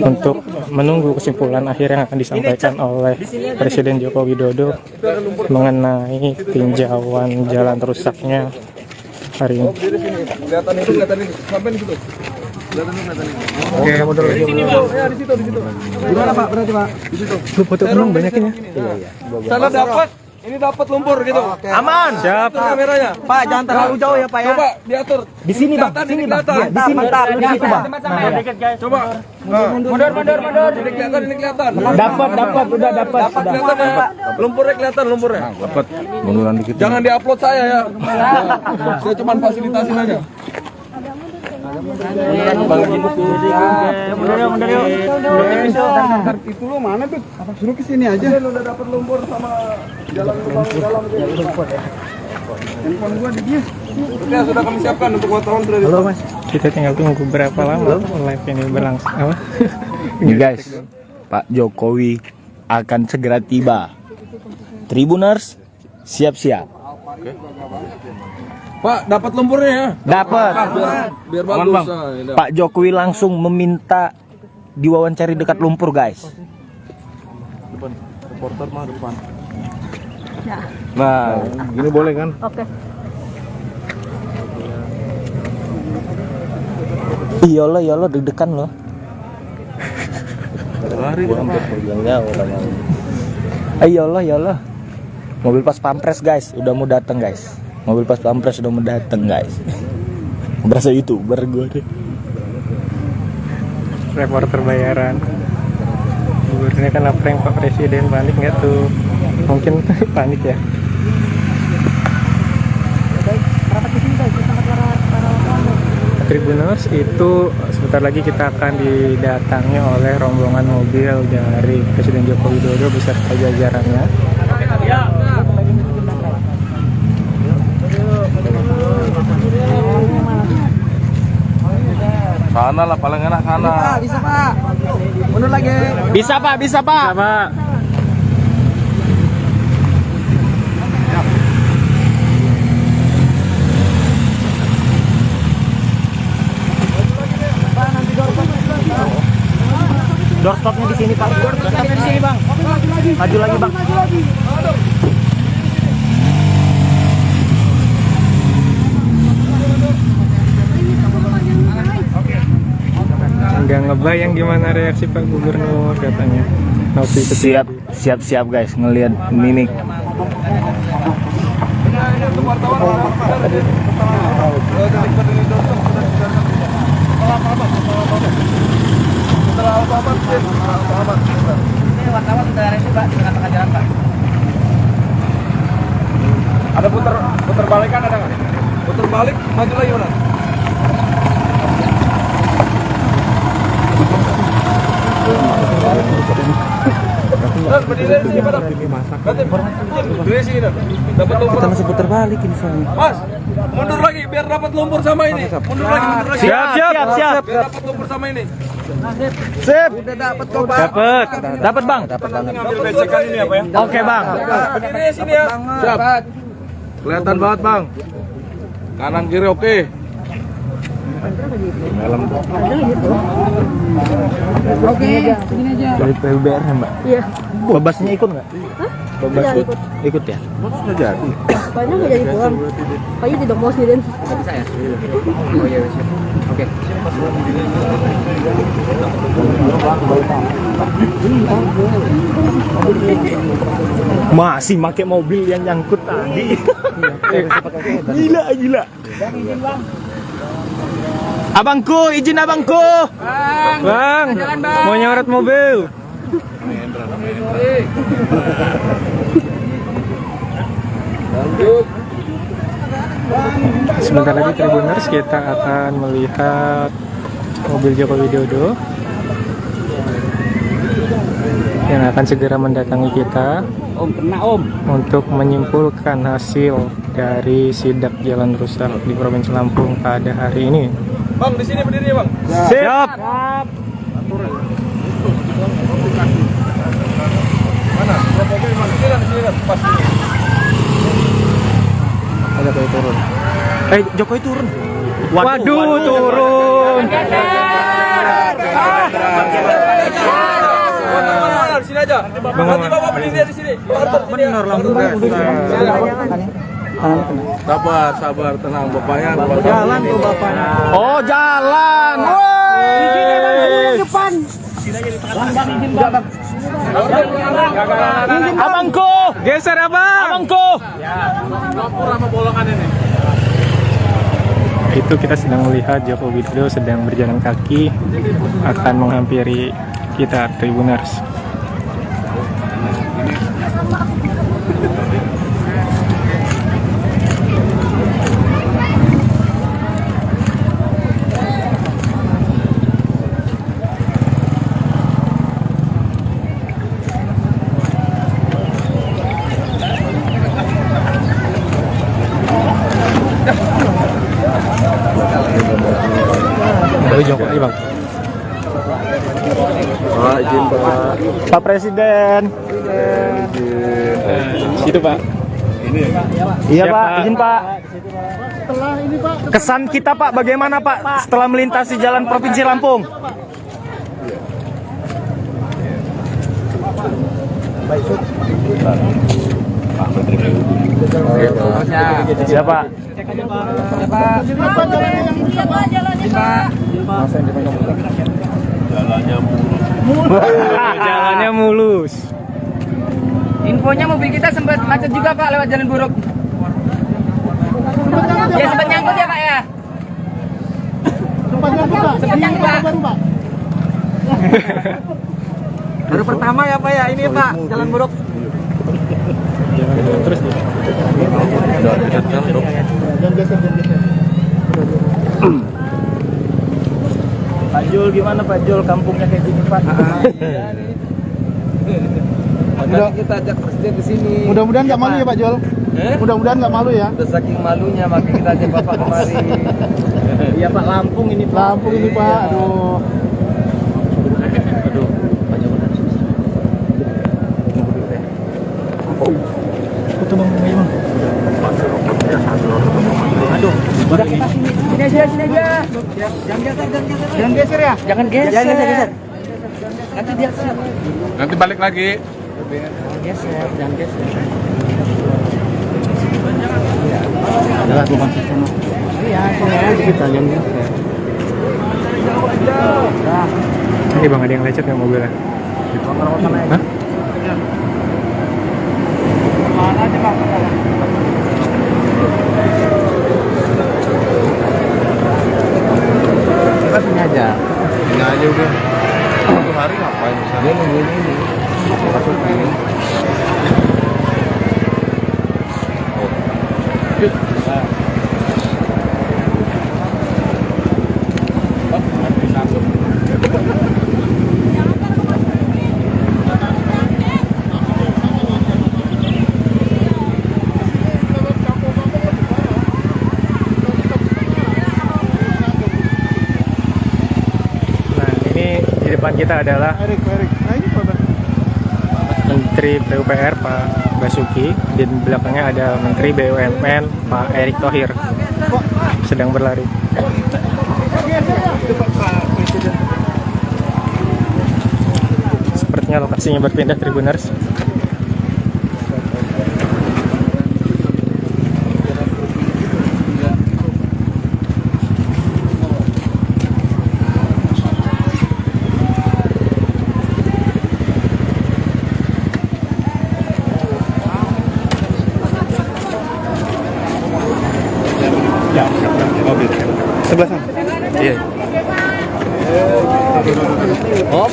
untuk menunggu kesimpulan akhir yang akan disampaikan oleh Presiden Joko Widodo mengenai tinjauan jalan rusaknya hari ini. Kelihatan ini. Sampai di situ. Oke, mundur lagi. Ya di situ. Gimana Pak? Berarti Pak? Di situ. Lu foto belum banyakin ya? Sana dapat. Ini dapat lumpur gitu. Aman. Siap. Itu kameranya. Pak, jangan terlalu jauh ya Pak ya. Coba diatur. Di sini Bang, sini Bang. Iya, di sini. Di situ Bang. Coba. Mundur. Ini kelihatan. Dapat, udah dapat. Kelihatan ya. Lumpurnya kelihatan lumpurnya. Dapat. Munduran dikit. Jangan diupload saya ya. Saya cuma fasilitasin aja. Itu lo mana tuh? Suruh ke sini aja. Udah dapat lumpur sama jalan lubang dalam. Handphone gua di dia. Oke, sudah kami siapkan untuk wartawan sudah. Halo Mas, kita tinggal tunggu berapa lama live ini berlangsung. Apa? Ini guys, Pak Jokowi akan segera tiba. Tribuners, siap-siap. Pak, dapat lumpurnya ya? Dapat. Biar bagus. Pak Jokowi langsung meminta diwawancari dekat lumpur guys. Reporter mah depan. Ya. Nah, gini boleh kan? Oke. Iyalah deg-degan loh. Iyalah. Mobil pas pampres guys, udah mau datang guys. Mobil pas pampres udah mau datang guys. Berasa YouTuber gue deh. Reporter bayaran. Ini kan prank Pak Presiden, panik nggak tuh? Mungkin panik ya. Tribuners itu sebentar lagi kita akan didatangi oleh rombongan mobil dari Presiden Joko Widodo beserta jajarannya. Sana lah paling enak sana. Bisa Pak. Mundur lagi. Bisa Pak. Pak. Doorstopnya di sini Pak. Doorstopnya di sini Bang. Maju lagi Bang. Nggak ngebayang gimana reaksi Pak Gubernur katanya. Siap guys, ngelihat mimik. Wartawan sudah ada Pak di tengah-tengah jalan Pak. Ada putar balikan ada nggak? Putar balik, maju lagi mana? Kita masih putar balik ini soalnya. Mas, mundur lagi biar dapat lumpur sama ini. Mundur lagi. Siap. Biar dapat lumpur sama ini. Sip. Udah dapat kok, Pak. Dapat bang. Oke bang. Berdiri sini ya. Siap. Kelihatan banget bang. Kanan kiri oke. Oke, segini aja. Dari PUBR ya mbak. Iya. Babasnya ikut nggak? Babas Tidak ikut. ikut ya. Sudah jadi. Kayaknya nggak jadi pulang. Kayaknya tidak mau sendirian. Oh iya, siap. Oke. Masih pakai mobil yang nyangkut tadi. Gila. Abangku, izin abangku. Bang, mau nyorot mobil. Sebentar lagi Tribuners kita akan melihat mobil Joko Widodo yang akan segera mendatangi kita untuk menyimpulkan hasil dari sidak jalan rusak di Provinsi Lampung pada hari ini. Bang di sini berdiri ya bang. Siap. Mana? Berapa mobil bang? Sini kan pas. Ada Jokowi turun. Jokowi turun. Waduh, turun. Di sini aja. Nanti bapak berdiri di sini. Benar langsung Sabar, tenang bapaknya. Jalan tuh bapaknya. Oh, jalan. Depan. Abangku, Geser abang. abangku. Itu kita sedang melihat Joko Widodo sedang berjalan kaki akan menghampiri kita Tribuners. Dari Jokowi bang. Izin Pak. Pak Presiden. Situ pak. Iya Pak, izin Pak. Setelah ini Pak, Kesan kita Pak, bagaimana Pak setelah melintasi jalan Provinsi Lampung? Siapa? Jalannya mulus. Infonya mobil kita sempat macet juga Pak lewat jalan buruk. Ya sempat nyangkut ya Pak ya. sempat nyangkut Pak. Sempat nyangkut Pak. Baru Pak. Baru pertama ya Pak ya, ini Pak, jalan buruk. Jangan terus nih. Jangan geser. Pak Jul gimana Pak Jul, kampungnya kayak gini Pak? Makanya kita ajak presiden ke sini. Mudah-mudahan nggak malu ya Pak Jol. Mudah-mudahan nggak malu ya. Udah saking malunya makanya kita ajak Bapak kemari. Iya Pak, Lampung ini Pak. Lampung ini Pak, aduh. Sini aja. Jangan geser ya. Jangan geser. Nanti dia siap. Nanti balik lagi. Jangan geser. Adalah bukan sana. Iya, sini aja kita jangan geser. Ini bang, ada yang lecet nggak mobilnya? Hah? Kita sini aja. Ini aja udah. Satu hari ngapain misalnya? Dia nungguin ini. Masukin. Nah ini depan kita adalah Menteri PUPR Pak Basuki, di belakangnya ada Menteri BUMN Pak Erick Thohir sedang berlari. Sepertinya lokasinya berpindah, Tribuners. Sebelah sana. Iya. Hop.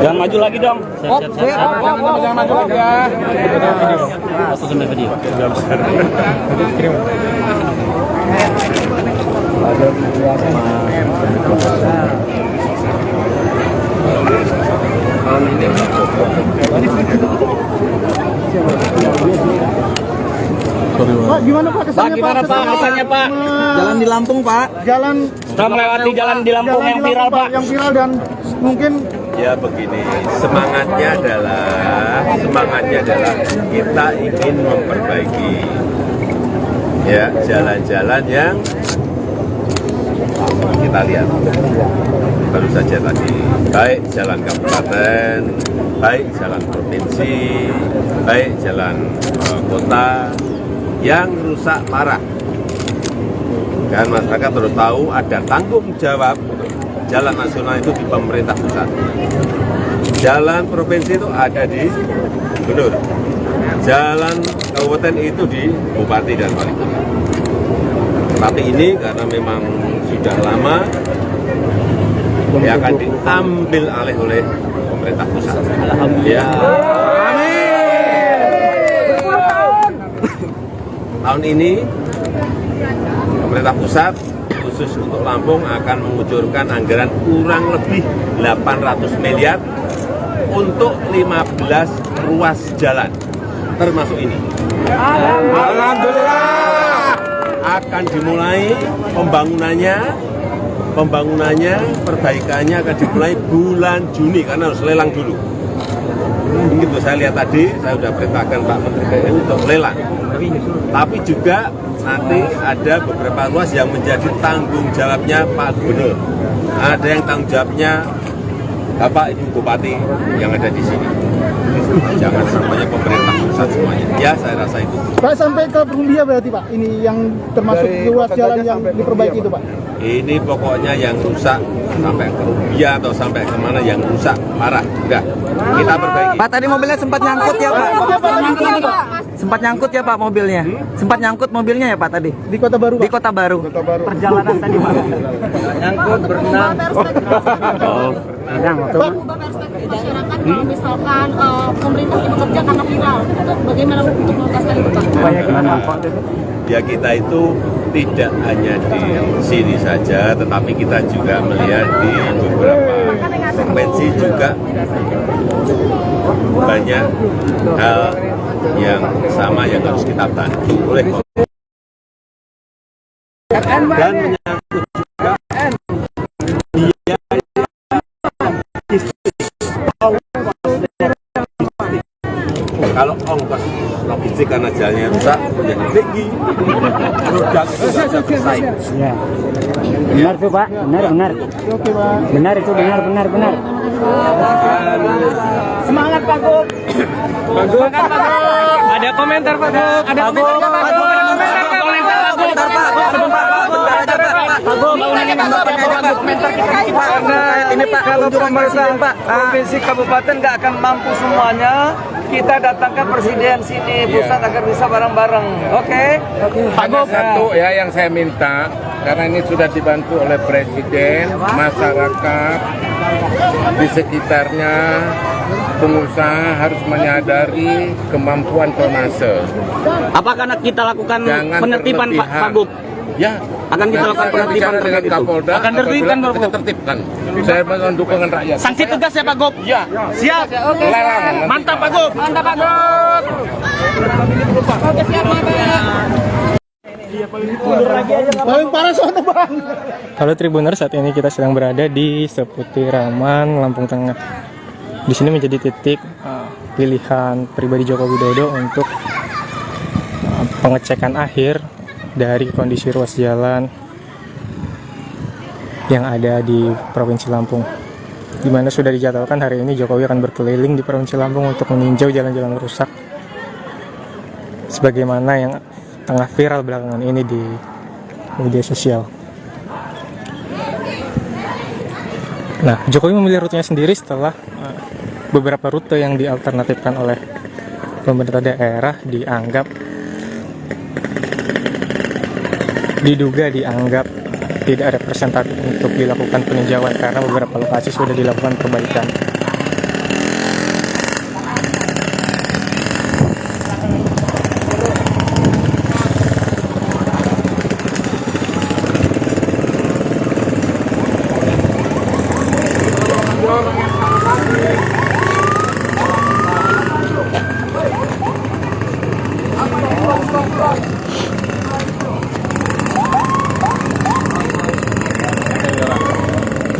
Jangan maju lagi dong. Hop. Jangan maju lagi ya. Foto sampai video. Kirim. Pak, gimana Pak kesannya Pak? Jalan di Lampung, Pak. Jalan Kita melewati jalan di Lampung yang viral, Pak. Yang viral dan mungkin Ya begini, semangatnya adalah kita ingin memperbaiki ya jalan-jalan yang kita lihat baru saja tadi, baik jalan kabupaten, baik jalan provinsi, baik jalan kota yang rusak parah. Dan masyarakat harus tahu ada tanggung jawab jalan nasional itu di pemerintah pusat. Jalan provinsi itu ada di gubernur. Jalan kabupaten itu di bupati dan wali kota. Tapi ini karena memang sudah lama, ya akan diambil alih oleh pemerintah pusat. Ya. Tahun ini pemerintah pusat khusus untuk Lampung akan mengucurkan anggaran kurang lebih 800 miliar untuk 15 ruas jalan, termasuk ini. Alhamdulillah. Akan dimulai pembangunannya, perbaikannya akan dimulai bulan Juni karena harus lelang dulu. Begitu saya lihat tadi, saya sudah perintahkan Pak Menteri PU untuk lelang. Tapi juga nanti ada beberapa ruas yang menjadi tanggung jawabnya Pak Gubernur. Ada yang tanggung jawabnya Bapak Ibu Bupati yang ada di sini. Jangan semuanya pemerintah pusat semuanya. Ya, saya rasa itu. Pak sampai ke Perumbia berarti Pak, ini yang termasuk ruas jalan yang diperbaiki itu Pak. Ini pokoknya yang rusak sampai ke Rubia atau sampai kemana yang rusak parah. Udah, kita perbaiki. Pak, tadi mobilnya sempat nyangkut ya Pak? Sempat nyangkut ya Pak mobilnya? Sempat nyangkut mobilnya ya Pak tadi? Di Kota Baru Pak? Di Kota Baru. Perjalanan tadi Pak? Nyangkut, berenang. Pak, ubah perspektif masyarakat kalau misalkan pemerintah tidak bekerja karena viral, itu bagaimana untuk mengatasi itu Pak? Ya kita itu tidak hanya di sini saja, tetapi kita juga melihat di beberapa provinsi juga banyak hal yang sama yang harus kita bantu oleh dan menyangkut juga kalau ongkos logistik karena jalannya rusak menjadi tinggi, produk itu tidak bisa bersaing. Ya. Benar tuh Pak, benar. Oke Pak. Benar itu, benar. Semangat Pak Gub. Semangat Pak Gub. Ada komentar Pak Gub. Ada komentar Pak Gub. Ini Pak, kalau pemerintah provinsi kabupaten nggak akan mampu semuanya, kita datangkan presiden sini pusat agar bisa bareng-bareng. Oke? Hanya satu ya yang saya minta, karena ini sudah dibantu oleh presiden, masyarakat di sekitarnya, pengusaha harus menyadari kemampuan tonnase. Apakah kita lakukan Jangan penertiban berlebihan. Pak Gub? Ya, Akan kita lakukan penertiban dengan Kapolda. Akan tertibkan Pak kita Gub? tertibkan. Saya mohon dukungan rakyat. Sanksi tegas ya Pak Gub? Ya. Siap. Lelang. Mantap Pak Gub. Mantap Pak Gub. Oke, siap Pak. Paling parah soalnya bang. Halo Tribuners, saat ini kita sedang berada di seputiraman Lampung Tengah. Di sini menjadi titik pilihan pribadi Joko Widodo untuk pengecekan akhir dari kondisi ruas jalan yang ada di Provinsi Lampung. Di mana sudah dijadwalkan hari ini Jokowi akan berkeliling di Provinsi Lampung untuk meninjau jalan-jalan rusak, sebagaimana yang tengah viral belakangan ini di media sosial. Nah, Jokowi memilih rutenya sendiri setelah beberapa rute yang dialternatifkan oleh pemerintah daerah diduga dianggap tidak representatif untuk dilakukan peninjauan karena beberapa lokasi sudah dilakukan perbaikan.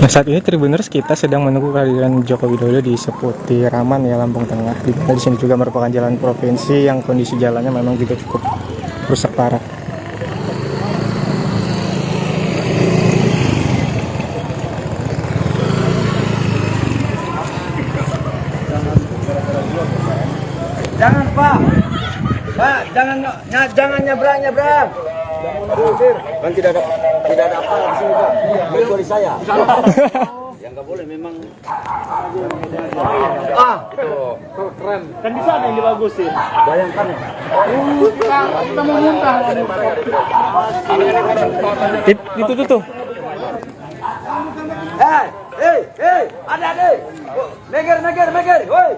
Nah, saat ini Tribuners kita sedang menunggu kehadiran Joko Widodo di seputiraman ya Lampung Tengah. Di sini juga merupakan jalan provinsi yang kondisi jalannya memang juga cukup rusak parah. Jangan Pak, jangan nyebrang. Kan tidak ada apa di sini Pak. Kecuali saya. Yang nggak boleh memang. Keren. Kan di sana yang dibagusin. Bayangkan ya. Kita mau muntah. Itu tuh. Hei, adik. Meger, woi.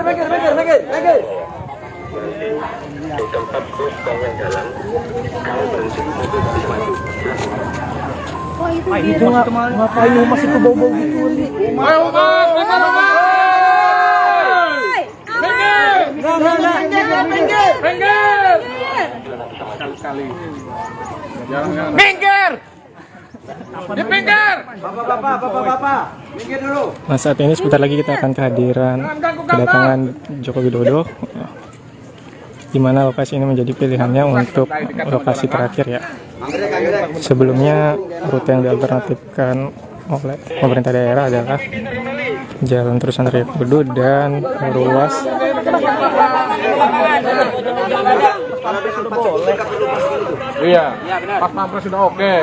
Meger. Di tempat kosong yang dalam, kalau berhenti mobil bisa maju. Itu ngapain masih ke bau-bau gitu? Minggir! Di pinggir! Bapak, minggir dulu. Nah, saat ini sebentar lagi kita akan kedatangan Joko Widodo, di mana lokasi ini menjadi pilihannya untuk lokasi terakhir ya. Sebelumnya rute yang dialternatifkan oleh pemerintah daerah adalah Jalan Terusan Raya Kudu dan ruas Iya, pas pampres sudah oke.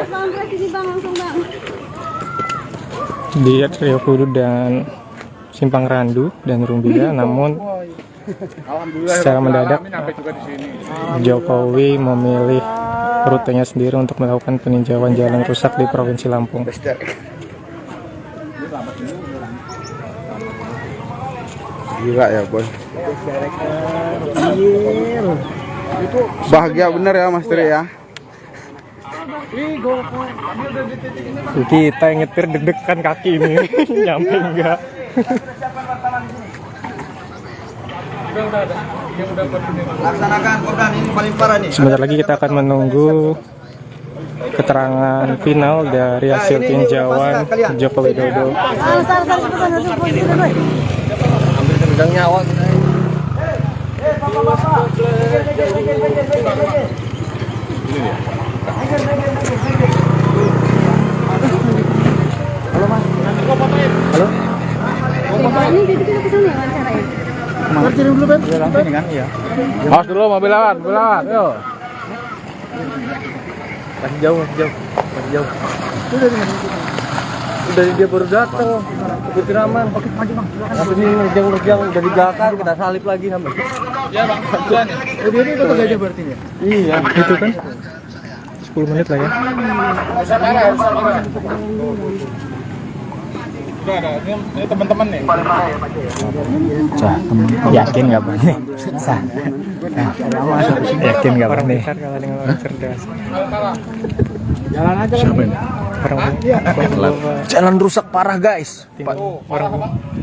di Rio Kudu dan Simpang Randu dan Rumbia, namun secara mendadak Jokowi memilih rutenya sendiri untuk melakukan peninjauan jalan rusak di Provinsi Lampung. Gila ya bos. Bahagia bener ya Mas Tri ya. Kita yang nyetir deg-degan kaki ini nyampe enggak. Laksanakan Kopdan, ini paling parah nih. Sebentar lagi kita akan menunggu keterangan final dari hasil tinjauan Joko Widodo. Hampir kemegang nyawa kita. Halo Mas. Halo. Ini jadi kita kesana ya wawancaranya. Kirim dulu Ben. Langsung kan iya. Awas dulu mobil lawan, yuk. Masih jauh. Udah dia baru datang. Putiraman. Oke, maju Bang. Tapi ini nerjang udah di belakang, kita salip lagi sampai. Iya Bang, jalan ya. Oh dia ini kota Gajah berarti ya? Iya, itu kan 10 menit lah ya. Udah ada, ini teman-teman nih. Yakin nggak Bang? Yakin nggak Bang nih? Kalau dengan orang cerdas. Jalan aja kan. Jalan rusak parah guys.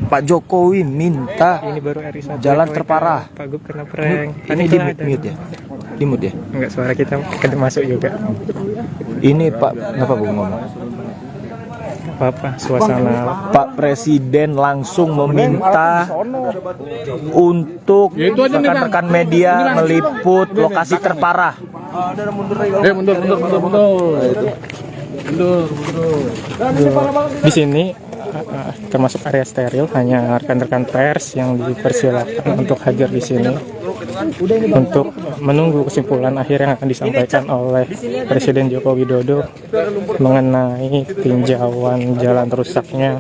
Pak Jokowi minta Ini baru RI1 jalan terparah. Pak Gub kena prank. Ini di mute ya. Di mood ya? Enggak, suara kita masuk juga. Ini Pak, kenapa Bu ngomong? Apa suasana Pak Presiden langsung meminta untuk rekan-rekan media meliput lokasi terparah. Mundur. di sini termasuk area steril, hanya rekan-rekan pers yang dipersilakan untuk hadir di sini untuk menunggu kesimpulan akhir yang akan disampaikan oleh Presiden Joko Widodo mengenai tinjauan jalan rusaknya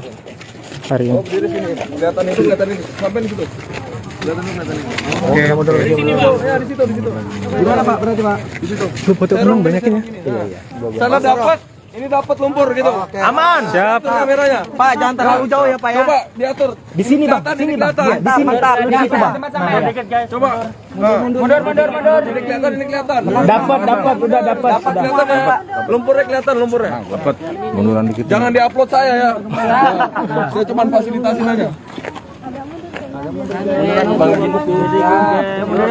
hari ini. Kelihatan itu, sampai di situ. Oke, Di sini, Pak. Ya, di situ. Gimana, Pak? Berarti, Pak? Di situ. Lu foto belum banyakin ya? Iya. Sana dapat. Ini dapat lumpur gitu. Aman. Siap. Kameranya. Pak, jangan terlalu jauh ya Pak ya. Coba diatur. Di sini Bang, sini Bang. Di sini. Mantap. Di situ Bang. Coba. Mundur. Ini kelihatan. Dapat, udah dapat. Kelihatan ya, Pak. Lumpurnya kelihatan lumpurnya. Dapat. Munduran dikit. Jangan diupload saya ya. Saya cuma fasilitasin aja.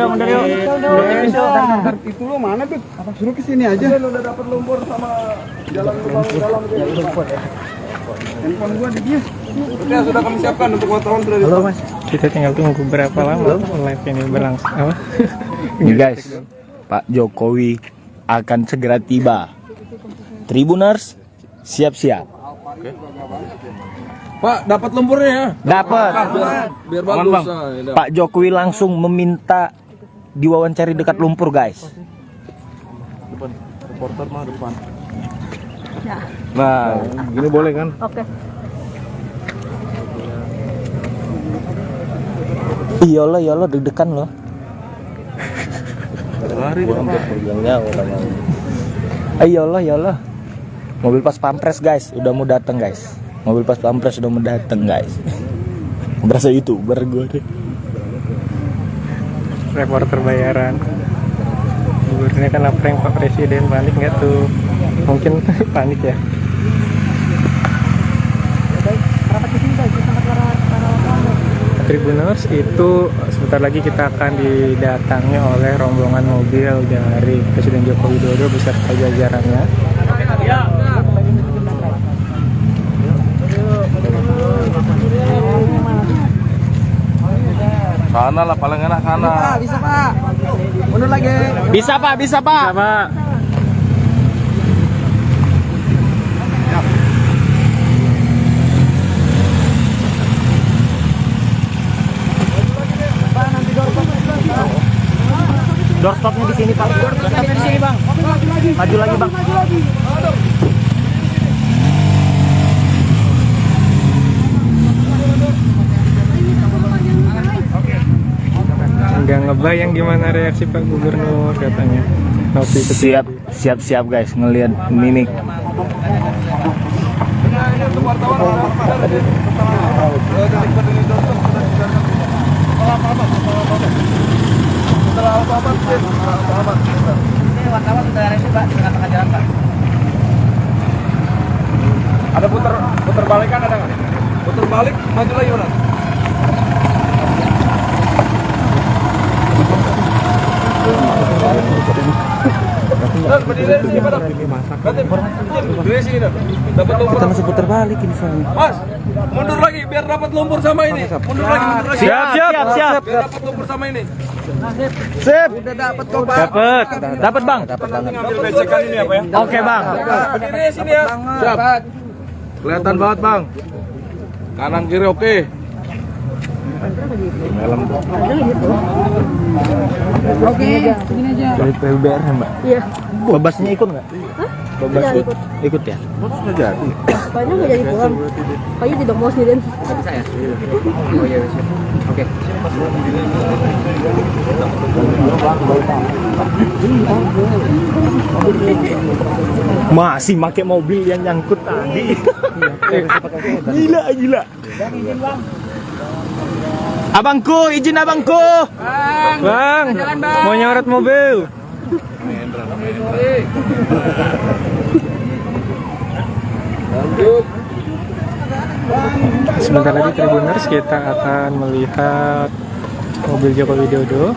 Mundur yuk. Itu lo mana tuh? Apa suruh ke sini aja? Udah dapat lumpur sama jalan dalam. Handphone gua di dia. Oke, sudah kami siapkan untuk wartawan sudah. Halo Mas, kita tinggal tunggu berapa lama live ini berlangsung. Apa? Ini guys, Pak Jokowi akan segera tiba. Tribuners, siap-siap. Pak, dapat lumpurnya ya? Dapat. Biar bagus. Pak Jokowi langsung meminta diwawancari dekat lumpur guys. Depan. Reporter mah depan. Ya. Nah, gini boleh kan? Oke. Iya lo deg-degan lo. Lari Iya lo. Mobil pas pampres guys, udah mau datang guys. Mobil pas pampres udah mau datang guys. Berasa YouTuber gue deh. Reporter bayaran. Gubernurnya kan prank Pak Presiden, panik nggak tuh? Mungkin panik ya. Tribuners itu sebentar lagi kita akan didatangi oleh rombongan mobil dari Presiden Joko Widodo beserta jajarannya. Sana lah paling enak sana. Bisa Pak. Mundur lagi. Bisa Pak. Bisa, Pak. Doorstopnya di sini Pak. Doorstopnya di sini Bang. Maju lagi Bang. Nggak ngebayang gimana reaksi Pak Gubernur katanya. Siap guys ngelihat mimik. Wartawan sudah ready Pak, dengan tengah jalan Pak. Ada putar balik kan ada nggak? Putar balik, maju lagi mana? Berdiri sini pada. Berdiri sini dah. Dapat lumpur. Kita masih putar balik ini sana. Mas, mundur lagi biar dapat lumpur sama ini. Mundur lagi. Siap. Biar dapat lumpur sama ini. Sip. Udah dapat kok, Pak. Dapat Bang. Ngambil becekan ini apa ya? Oke Bang. Berdiri sini ya. Siap. Kelihatan banget, Bang. Kanan kiri oke. Oke, begini aja. Dari PUBR ya Mbak. Iya. Babasnya ikut nggak? Babas Tidak ikut ya? Sudah jadi. Kayaknya nggak jadi pulang. Kayaknya tidak mau sendirian. Saya. Oh iya, siap. Oke. Masih pakai mobil yang nyangkut tadi. Gila. Abangku, izin abangku. Bang, mau nyorot mobil. Sebentar lagi Tribuners kita akan melihat mobil Joko Widodo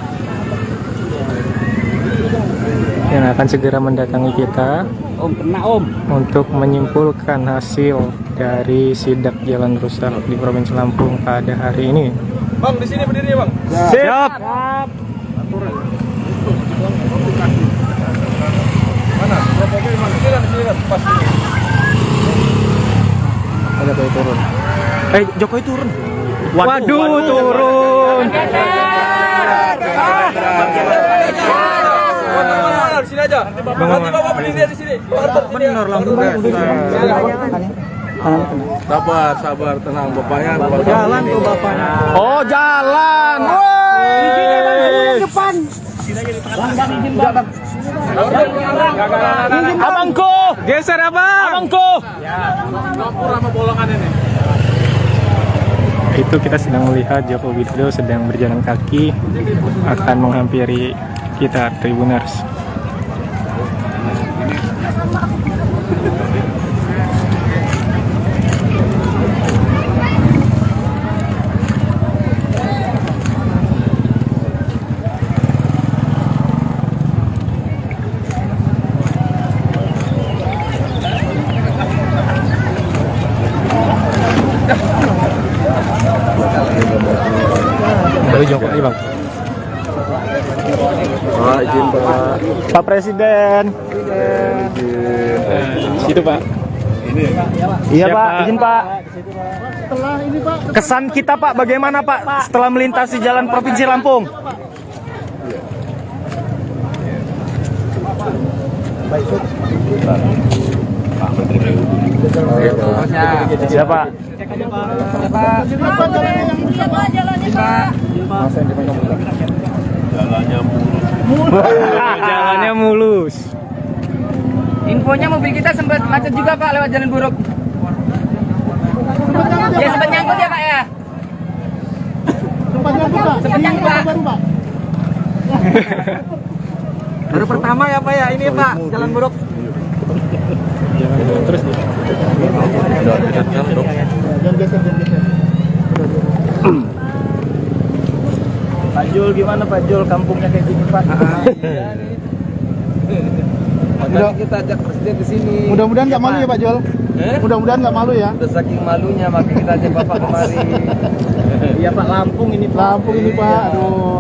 yang akan segera mendatangi kita untuk menyimpulkan hasil dari sidak jalan rusak di Provinsi Lampung pada hari ini. Bang, di sini berdiri, Bang. Siap. Mana? Mobil mana? Sini kan, pas ini. Ada Jokowi turun. Jokowi turun. Waduh, turun. Di sini aja. Nanti Bapak berdiri di sini. Benar langsung. Sabar, tenang. Bapaknya. Jalan tuh bapaknya. Oh, jalan. Woi. Depan. Abangku, geser abang. Abangku. Itu kita sedang melihat Joko Widodo sedang berjalan kaki akan menghampiri kita Tribuners. Jokowi bang. Pak, izin Pak. Pak Presiden. Situ Pak. Ini. Iya Pak, izin Pak. Setelah ini Pak, Kesan kita Pak, bagaimana Pak setelah melintasi jalan Provinsi Lampung? Siapa? Jalannya mulus. Infonya mobil kita sempat macet juga Pak lewat jalan buruk. Ya sempat nyangkut ya Pak ya. Sempat nyangkut Pak. Baru pertama ya Pak ya ini Pak jalan buruk. Jangan terus. Pak Jul gimana Pak Jul, kampungnya kayak gini Pak? Makanya kita ajak presiden ke sini. mudah-mudahan nggak malu ya Pak Jol. Mudah-mudahan nggak malu ya. Udah saking malunya makanya kita ajak Bapak kemari. Iya Pak, Lampung ini Pak. Lampung ini Pak, aduh.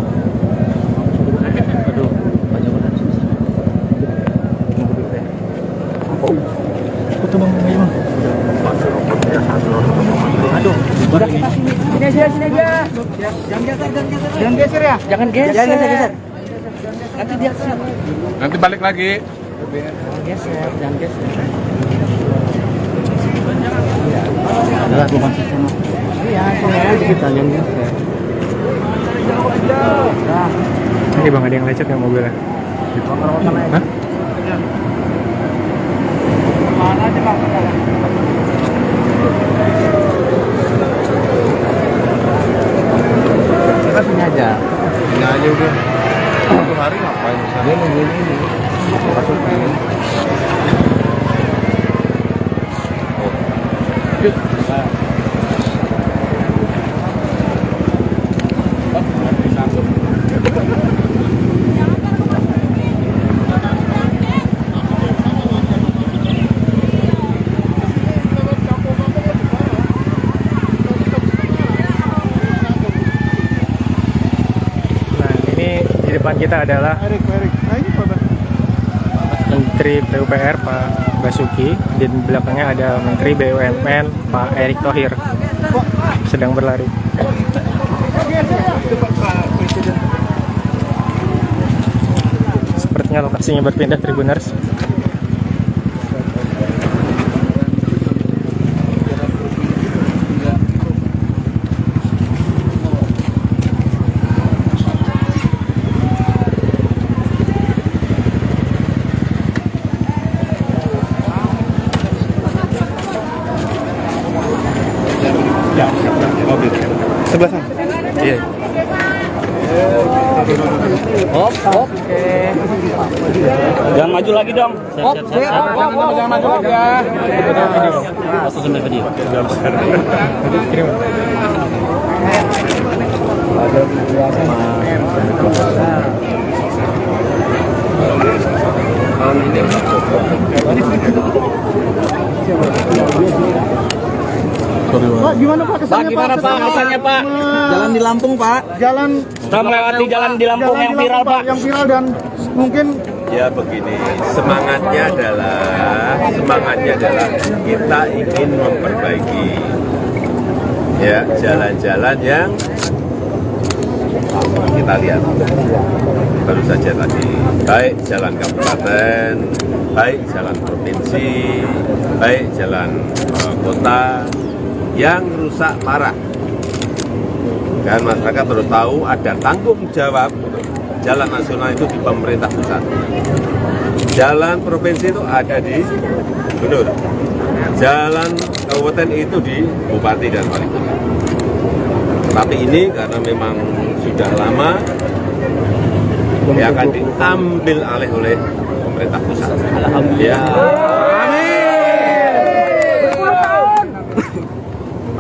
Sini aja. Jangan geser ya. Jangan geser. Nanti dia siap. Nanti balik lagi. Jangan geser. Udah, gua masih sama. Iya, kita jangan geser. Ini bang, ada yang lecet nggak mobilnya? Hah? Mana aja Pak? Kita sini aja. Ini aja udah. Satu hari ngapain di sana? Dia nungguin ini. Masuk ini. Di depan kita adalah Menteri PUPR Pak Basuki, di belakangnya ada Menteri BUMN Pak Erick Thohir sedang berlari. Sepertinya lokasinya berpindah Tribuners. Sebelah sana. Iya. Oke. Jangan maju lagi dong. Jangan maju lagi ya. Ada tahun ini Pak, gimana Pak kesannya Pak? Gimana Pak kesannya Pak? Jalan di Lampung, Pak. Jalan Setelah melewati jalan di Lampung yang viral Pak. Yang viral dan mungkin ya begini, semangatnya adalah kita ingin memperbaiki ya jalan-jalan yang kita lihat baru saja tadi, baik jalan kabupaten, baik jalan provinsi, baik jalan kota yang rusak parah. Dan masyarakat perlu tahu ada tanggung jawab jalan nasional itu di pemerintah pusat. Jalan provinsi itu ada di gubernur. Jalan kabupaten itu di bupati dan wali kota. Tapi ini karena memang sudah lama ya akan diambil alih oleh pemerintah pusat. Alhamdulillah.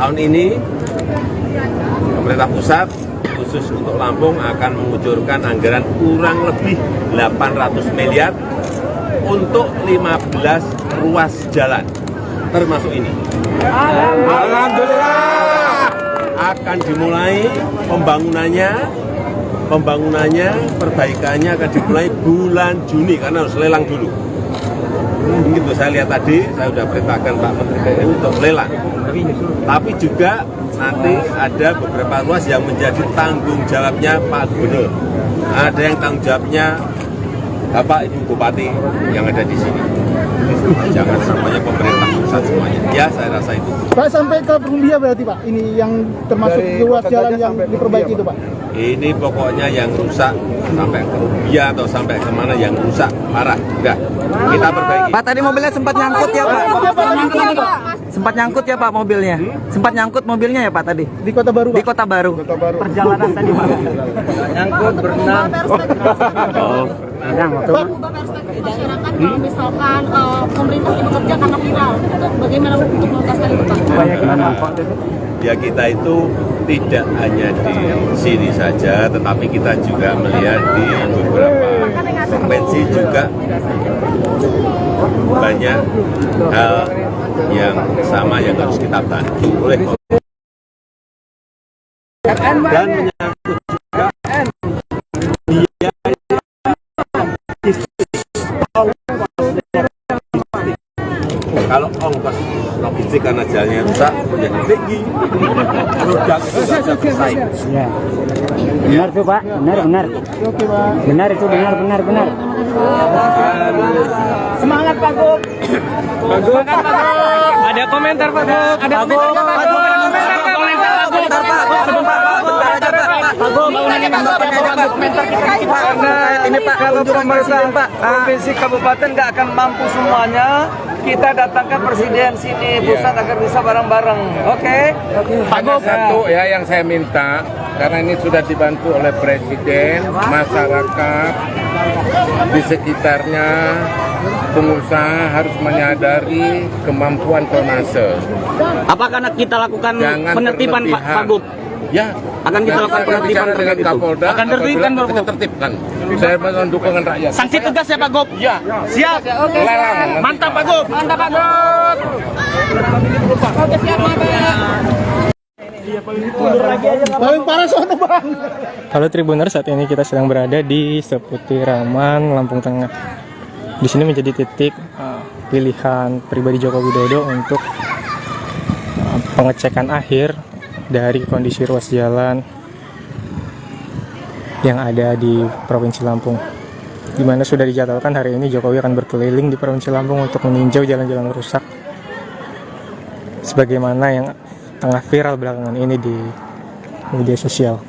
Tahun ini pemerintah pusat khusus untuk Lampung akan mengucurkan anggaran kurang lebih 800 miliar untuk 15 ruas jalan, termasuk ini. Alhamdulillah. Akan dimulai pembangunannya, perbaikannya akan dimulai bulan Juni karena harus lelang dulu. Begitu saya lihat tadi, saya sudah perintahkan Pak Menteri PU untuk lelang. Tapi juga nanti ada beberapa ruas yang menjadi tanggung jawabnya Pak Gubernur. Ada yang tanggung jawabnya Bapak Ibu Bupati yang ada di sini. Jangan semuanya pemerintah pusat semuanya. Ya, saya rasa itu. Pak sampai ke Perumbia berarti Pak. Ini yang termasuk ruas jalan yang diperbaiki itu Pak. Ini pokoknya yang rusak sampai ke Rubia atau sampai kemana yang rusak parah. Udah, kita perbaiki. Pak, tadi mobilnya sempat nyangkut ya Pak? Sempat nyangkut ya Pak mobilnya? Sempat nyangkut mobilnya ya Pak tadi? Di Kota Baru Pak? Di Kota Baru. Perjalanan tadi Pak? Nyangkut, berenang. Berenang waktu. Masyarakat kalau misalkan pemerintah bekerja karena viral, itu bagaimana untuk mengatasi itu Pak? Ya kita itu tidak hanya di sini saja, tetapi kita juga melihat di beberapa provinsi juga banyak hal yang sama yang harus kita bantu oleh dan menyangkut juga kalau ongkos logistik karena jalannya rusak menjadi tinggi, produk itu nggak bisa bersaing. Ya. Benar tuh Pak, benar. Oke Pak. Benar itu, benar. Semangat Pak Gub. Semangat Pak Gub. Ada komentar Pak Gub. Ada komentar Pak Gub. Karena ini Pak, kalau pemerintah provinsi kabupaten nggak akan mampu semuanya, kita datangkan presiden sini pusat agar bisa bareng-bareng. Oke? Hanya satu ya yang saya minta, karena ini sudah dibantu oleh presiden, masyarakat di sekitarnya, pengusaha harus menyadari kemampuan tonnase. Apakah kita lakukan Jangan penertiban Pak Gub? Ya, Akan kita lakukan penertiban dengan Kapolda. Akan tertibkan Pak kita tertibkan. Saya mohon dukungan rakyat. Sanksi tegas ya Pak Gub? Ya. Siap. Oke. Mantap Pak Gub. Mantap Pak Gub. Oke, siap Paling parah sono Bang. Halo Tribuners, saat ini kita sedang berada di Seputiraman, Lampung Tengah. Di sini menjadi titik pilihan pribadi Joko Widodo untuk pengecekan akhir dari kondisi ruas jalan yang ada di Provinsi Lampung, di mana sudah dijadwalkan hari ini Jokowi akan berkeliling di Provinsi Lampung untuk meninjau jalan-jalan rusak sebagaimana yang tengah viral belakangan ini di media sosial.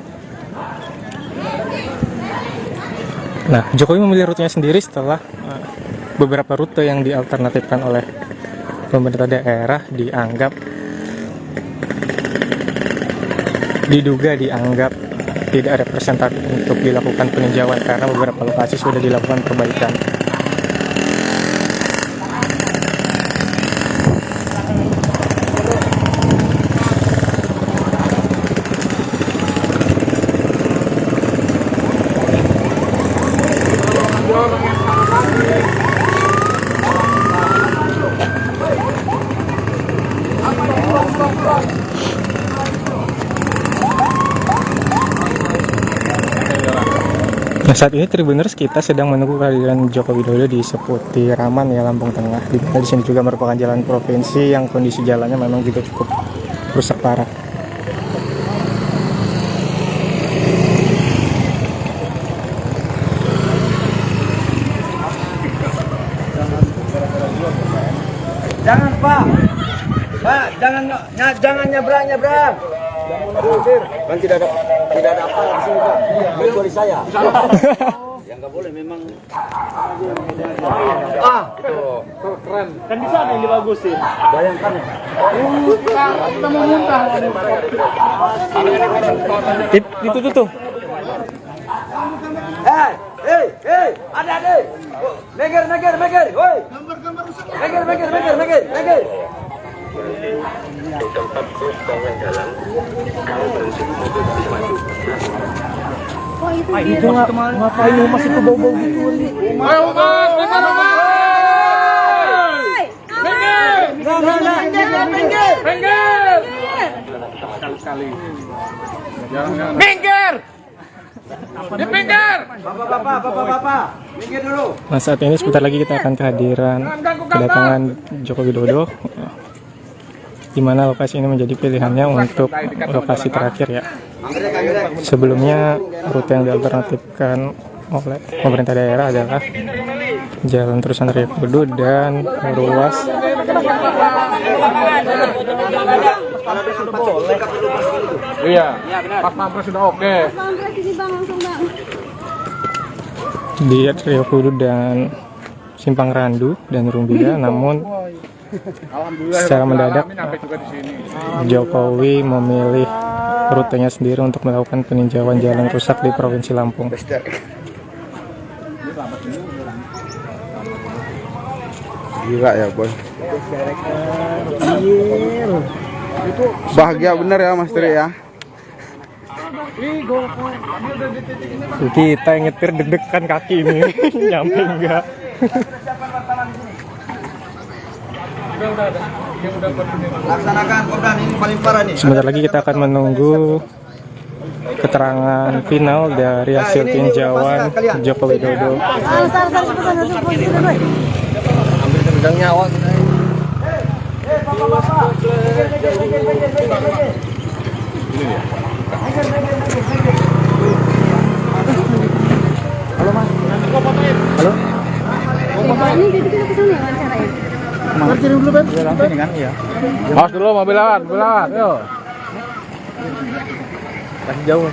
Nah, Jokowi memilih rutenya sendiri setelah beberapa rute yang dialternatifkan oleh pemerintah daerah diduga dianggap tidak representatif untuk dilakukan peninjauan karena beberapa lokasi sudah dilakukan perbaikan. Nah, saat ini Tribuners kita sedang menunggu kehadiran Joko Widodo di Seputiraman ya, Lampung Tengah. Di sini juga merupakan jalan provinsi yang kondisi jalannya memang juga cukup rusak parah. Jangan Pak, jangan nyebrang. Kan tidak ada apa di sini Pak. Kecuali saya. Yang nggak boleh memang. Itu keren. Kan di sana yang dibagusin. Bayangkan. Kita mau muntah. Itu tuh. Hei, ada. Meger, woi. Meger. Di tempat bus konven jalan, kalau berhenti mobil bisa maju. Itu ngapain masih ke bau-bau gitu? Minggir! Bapak, minggir dulu. Nah, saat ini sebentar lagi kita akan kedatangan Joko Widodo, di mana lokasi ini menjadi pilihannya untuk lokasi terakhir ya. Sebelumnya rute yang dialternatifkan oleh pemerintah daerah adalah Jalan Terusan Raya Kudu dan ruas Iya, pas pampres sudah oke. di Rio Kudu dan Simpang Randu dan Rumbia. Namun secara mendadak Jokowi memilih rutenya sendiri untuk melakukan peninjauan jalan rusak di Provinsi Lampung. Gila ya boy. Bahagia bener ya Mas Tri ya. Kita yang nyetir deg-degan kaki ini nyampe enggak. Laksanakan Kopdan, ini paling parah nih. Sebentar lagi kita akan menunggu keterangan final dari hasil tinjauan Joko Widodo. Pedang nyawa. Halo Mas. Halo. Ini jadi kita kesana ya wawancaranya. Kirim dulu Ben. Langsung ini kan ya. Awas dulu mobil lawan, yuk. Masih jauh.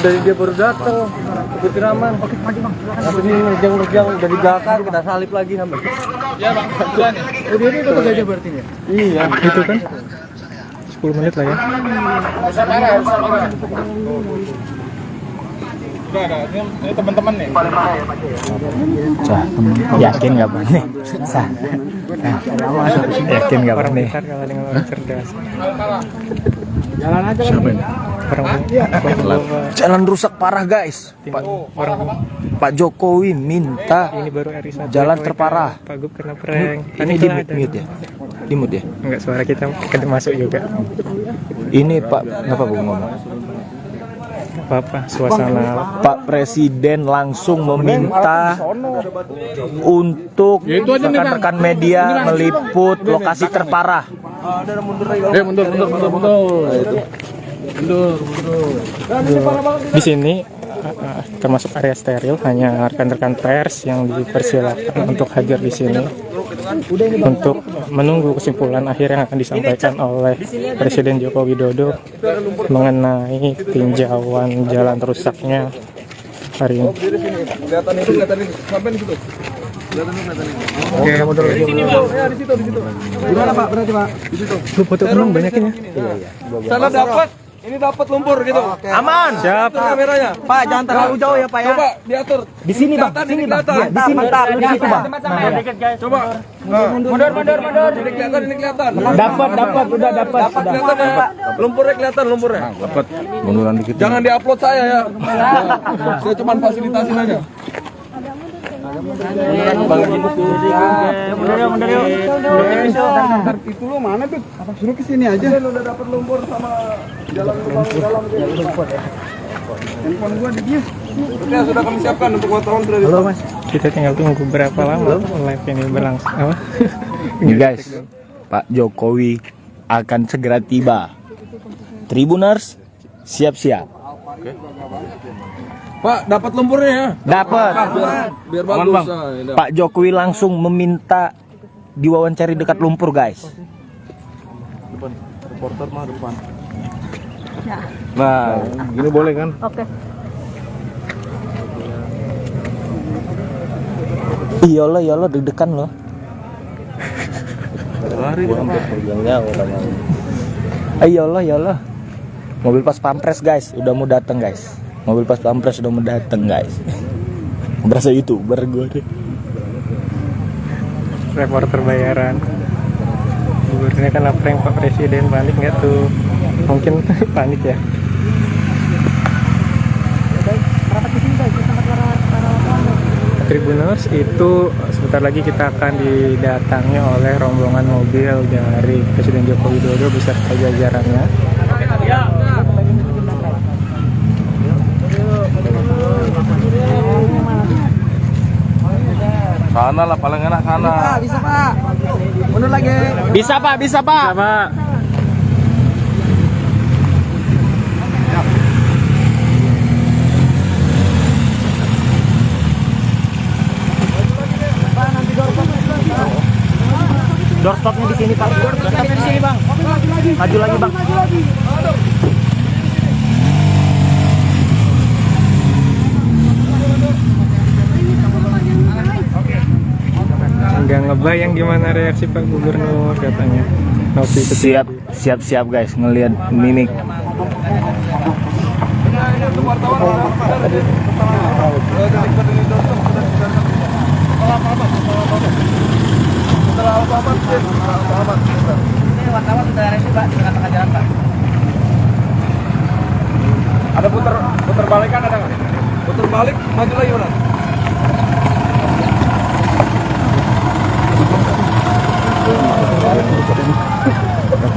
Dari dia baru datang ke Putiraman. Oke, maju Bang. Tapi ini nerjang udah di belakang, kita salip lagi sampai. Iya Bang, duluan ya. Oh, dia itu aja berarti ya. Iya, Itu kan 10 menit lah ya. Udah ada, ini teman-teman nih. Yakin nggak Bang? Yakin nggak Bang nih? Kalau dengan orang cerdas. Jalan aja kan. Jalan rusak parah guys. Pak Jokowi minta Ini baru RI1. jalan terparah. Pak Gub kena prank. Ini di mute ya? Di mute ya? Enggak, suara kita masuk juga. Ini Pak, kenapa Bang ngomong? Apa suasana Pak Presiden langsung meminta untuk rekan-rekan media meliput lokasi terparah. Mundur. di sini termasuk area steril, hanya rekan-rekan pers yang dipersilakan untuk hadir di sini untuk menunggu kesimpulan akhir yang akan disampaikan oleh Presiden Joko Widodo mengenai tinjauan jalan rusaknya hari ini. Kelihatan ini. Sampai di situ. Oke, mundur lagi. Ya di situ. Gimana Pak? Berarti Pak? Di situ. Lu foto penuh banyakin ya? Sana dapat. Ini dapat lumpur gitu. Aman. Siap. Itu kameranya. Pak, jangan terlalu jauh ya Pak ya. Coba diatur. Di sini Bang, sini Bang. Iya, di sini. Mantap, di situ Bang. Coba. Mundur. Ini kelihatan. Dapat, udah dapat. Kelihatan ya. Lumpurnya kelihatan lumpurnya. Dapat munduran dikit. Jangan diupload saya ya. Saya cuma fasilitasin aja. Mundur yuk. Itu lo mana tuh? Suruh ke sini aja. Udah dapat lumpur sama jalan dalam lumpur ya. Handphone gua di dia. Oke, sudah kami siapkan untuk wartawan sudah. Halo Mas. Kita tinggal tunggu berapa lama live ini berlangsung. Apa? Ini guys, Pak Jokowi akan segera tiba. Tribuners, siap-siap. Pak, dapat lumpurnya ya? Dapat. Biar bagus. Pak Jokowi langsung meminta diwawancari dekat lumpur, guys. Depan. Reporter mah depan. Ya. Nah, gini boleh kan? Oke. Iyalah deg-degan loh. Iyalah. Mobil pas pampres guys, udah mau datang guys. Mobil pas pampres udah mau datang guys. Berasa YouTuber gue deh. Reporter bayaran. Gubernurnya kan prank Pak Presiden, panik nggak tuh? Mungkin panik ya. Tribuners itu sebentar lagi kita akan didatangi oleh rombongan mobil dari Presiden Joko Widodo beserta jajarannya. Sana lah paling enak sana. Bisa Pak. Mundur lagi. Bisa Pak. Bisa Pak. Doorstopnya di sini Pak. Doorstopnya di sini Bang. Maju lagi Bang. Nggak ngebayang gimana reaksi Pak Gubernur katanya. Siap guys ngelihat mimik. Wartawan sudah ada Pak di tengah-tengah jalan Pak. Ada putar balikan ada nggak? Putar balik, maju lagi mana?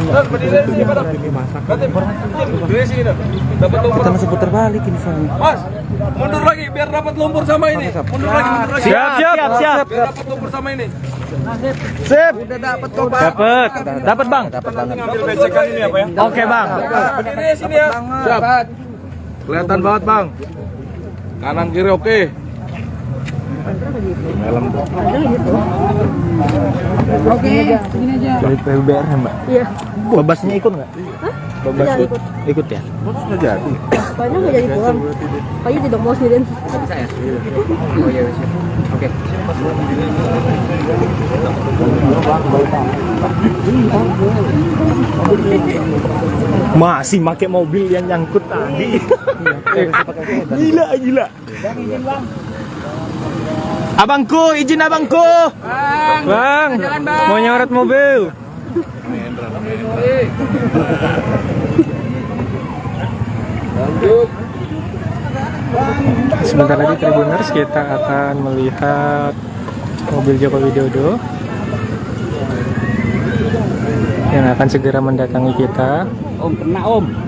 Berdiri sini, Pak. Berdiri sini, dapat lumpur. Kita masih putar balik ini soalnya. Mas, mundur lagi biar dapat lumpur sama ini. Mundur lagi. Siap. Biar dapat lumpur sama ini. Sip. Udah dapat kok Pak. Dapat Bang. Ambil becekan ini apa ya? Oke Bang. Berdiri sini ya. Siap. Kelihatan banget, Bang. Kanan kiri oke. Oke, segini aja. Dari PUBR ya Mbak? Iya. Babasnya ikut nggak? Babas ikut ya? Sudah jadi. Banyak nggak jadi pulang. Kayu tidak mau sendirian. Bisa ya? Oh iya, siap. Oke. Masih pakai mobil yang nyangkut tadi. Gila. Abangku, izin abangku. Bang, mau nyorot mobil. Sebentar lagi Tribuners kita akan melihat mobil Joko Widodo yang akan segera mendatangi kita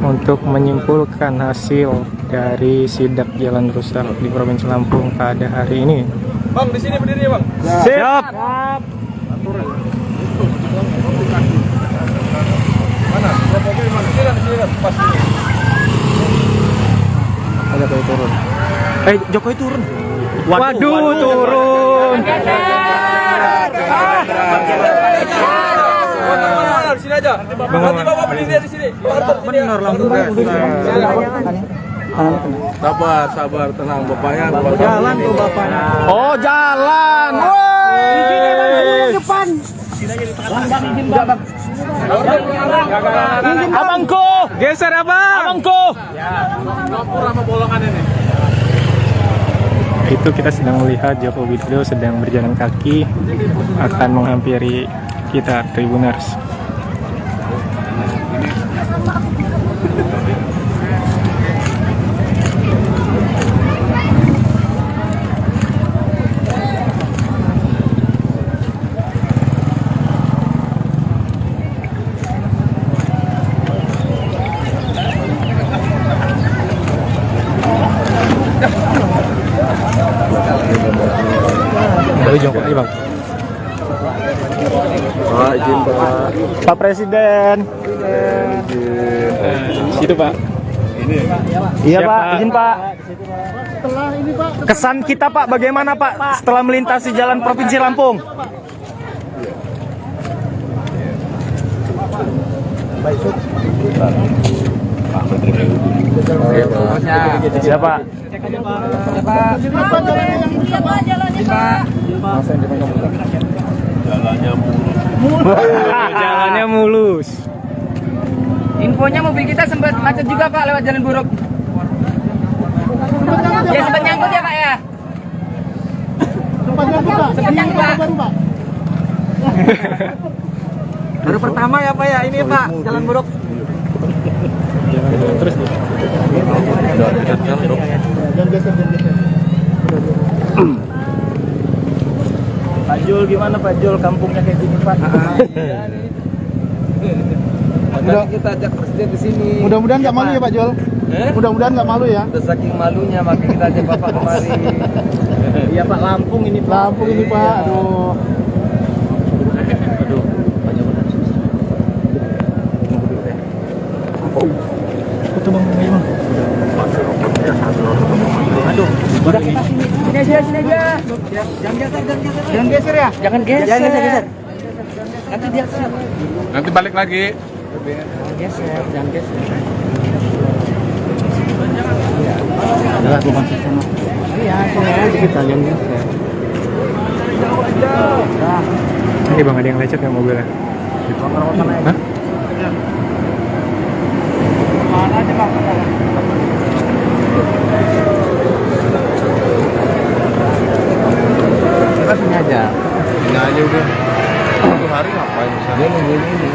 untuk menyimpulkan hasil dari sidak jalan rusak di Provinsi Lampung pada hari ini. Bang, di sini berdiri ya, Bang. Siap. Mana? Mobil mana? Sini kan, pas ini. Ada Jokowi turun. Jokowi turun. Waduh, turun. Di sini aja. Nanti Bapak berdiri di sini. Benar langsung. Sabar, tenang bapaknya. Jalan tuh bapaknya. Oh, jalan. Woi. Depan. Abangku, Geser abang. abangku. Itu kita sedang melihat Joko Widodo sedang berjalan kaki akan menghampiri kita Tribuners. Pak, izin Pak. Pak Presiden. Situ Pak. Iya Pak, izin Pak. Setelah ini Pak, Kesan kita Pak, bagaimana Pak setelah melintasi jalan Provinsi Lampung? Siapa? Jalannya mulus. Infonya mobil kita sempat macet juga Pak lewat jalan buruk. Ya sempat nyangkut ya Pak ya. Sempat nyangkut Pak. Baru pertama ya Pak ya ini Pak jalan buruk. Terus Pak Jul gimana Pak Jul, kampungnya kayak gini Pak? Kita ajak presiden ke sini. mudah-mudahan nggak malu ya Pak Jol. Mudah-mudahan nggak malu ya. Udah saking malunya makanya kita ajak Bapak kemari. Iya Pak, Lampung ini Pak. Lampung ini Pak, aduh. Sini aja. Jangan geser ya. Jangan geser. Nanti dia Nanti balik lagi. jangan geser. Adalah bukan sama. Iya, kita jangan geser. ini Bang, ada yang lecet ya mobilnya? Hah? Mana aja Bang? Kita sini aja. Ini aja udah. Satu hari ngapain di sana? Dia nungguin ini.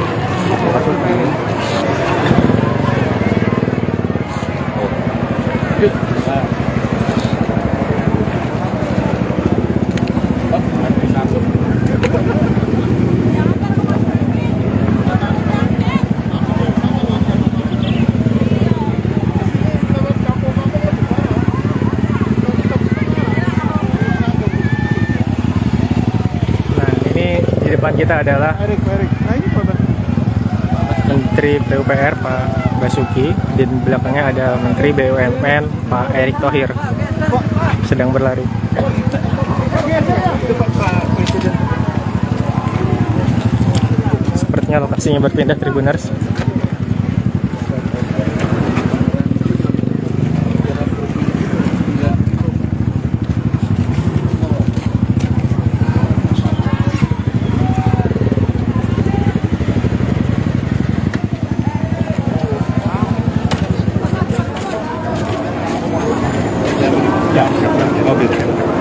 Nah, ini di depan kita adalah Erik. Nah ini Pak. Menteri PUPR Pak Basuki, di belakangnya ada Menteri BUMN Pak Erick Thohir sedang berlari. Sepertinya lokasinya berpindah Tribuners.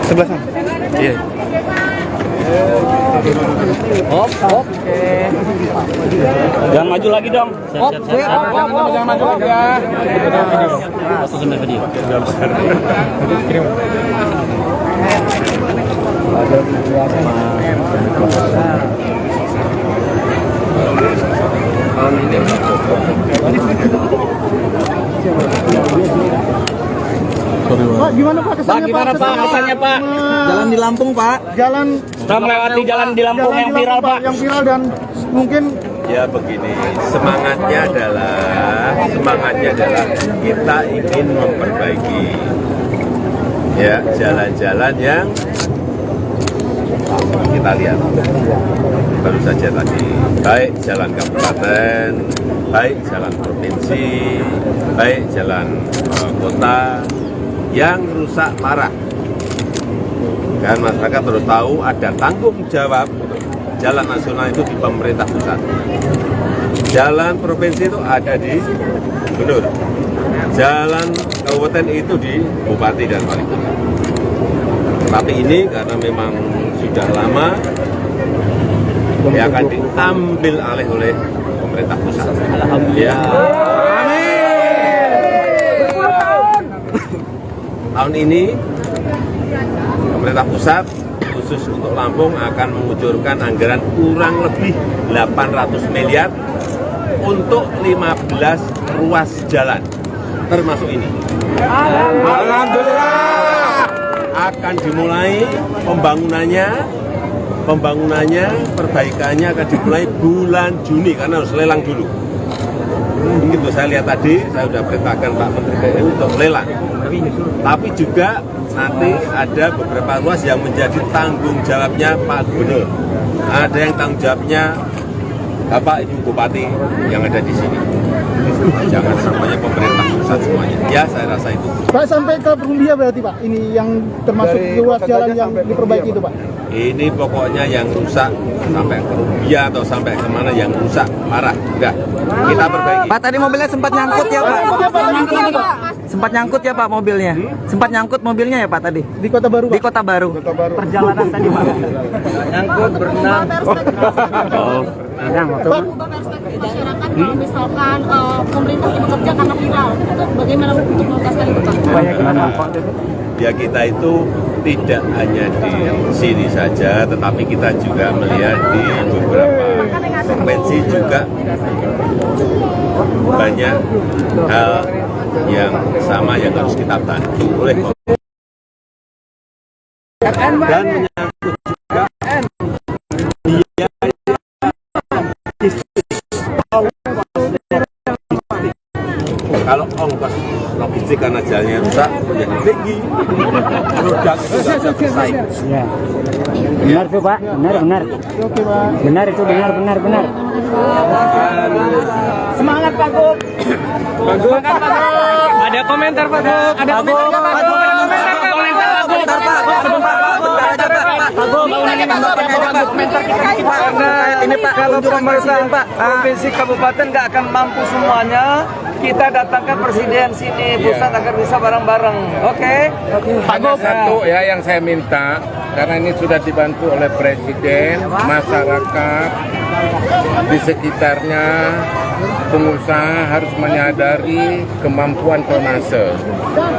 Sebelah sana. Iya. Hop. Jangan maju lagi dong. Hop. Jangan maju lagi ya. Foto sampai video. Pak, gimana Pak kesannya Pak? Kesannya Pak? Jalan di Lampung Pak. Jalan. Kita melewati jalan di Lampung yang viral Pak. Yang viral dan mungkin Ya begini, semangatnya adalah kita ingin memperbaiki ya jalan-jalan yang kita lihat baru saja tadi, baik jalan kabupaten, baik jalan provinsi, baik jalan kota yang rusak parah. Dan masyarakat harus tahu ada tanggung jawab jalan nasional itu di pemerintah pusat. Jalan provinsi itu ada di gubernur. Jalan kabupaten itu di bupati dan wali kota. Tapi ini karena memang sudah lama, ya akan diambil alih oleh pemerintah pusat. Alhamdulillah. Tahun ini pemerintah pusat khusus untuk Lampung akan mengucurkan anggaran kurang lebih 800 miliar untuk 15 ruas jalan, termasuk ini. Alhamdulillah. Akan dimulai pembangunannya pembangunannya, perbaikannya akan dimulai bulan Juni karena harus lelang dulu. Begitu saya lihat tadi, saya sudah perintahkan Pak Menteri PU untuk lelang. Tapi juga nanti ada beberapa ruas yang menjadi tanggung jawabnya Pak Gubernur. Ada yang tanggung jawabnya Bapak Ibu Bupati yang ada di sini. Jangan semuanya pemerintah pusat semuanya. Ya, saya rasa itu. Pak, sampai ke Perumbia berarti Pak, ini yang termasuk ruas jalan yang diperbaiki itu Pak? Ini pokoknya yang rusak sampai ke Rubia atau sampai kemana yang rusak parah. Udah, kita perbaiki. Pak, tadi mobilnya sempat nyangkut ya Pak? Sempat nyangkut ya Pak mobilnya? Sempat nyangkut mobilnya ya Pak tadi? Di Kota Baru Pak? Di Kota Baru. Perjalanan tadi Pak? Nyangkut, berenang. Pak, masyarakat kalau misalkan pemerintah tidak bekerja karena viral, itu bagaimana untuk mengatasi itu Pak? Ya, kita itu tidak hanya di sini saja, tetapi kita juga melihat di beberapa provinsi juga banyak hal yang sama yang harus kita bantu oleh dan menyangkut juga kalau ongkos logistik karena jalannya rusak menjadi tinggi, produk itu nggak bisa bersaing. Ya. Benar tuh Pak, benar. Oke Pak. Benar itu, benar. Semangat Pak Gub. Semangat Pak Gub. Ada komentar Pak Gub. Ada komentar Pak Gub. Ini Pak, kalau pemerintahan Pak provinsi kabupaten nggak akan mampu semuanya, kita datangkan presiden sini pusat agar bisa bareng-bareng. Oke? Hanya satu ya yang saya minta, karena ini sudah dibantu oleh presiden, masyarakat di sekitarnya, pengusaha harus menyadari kemampuan tonase.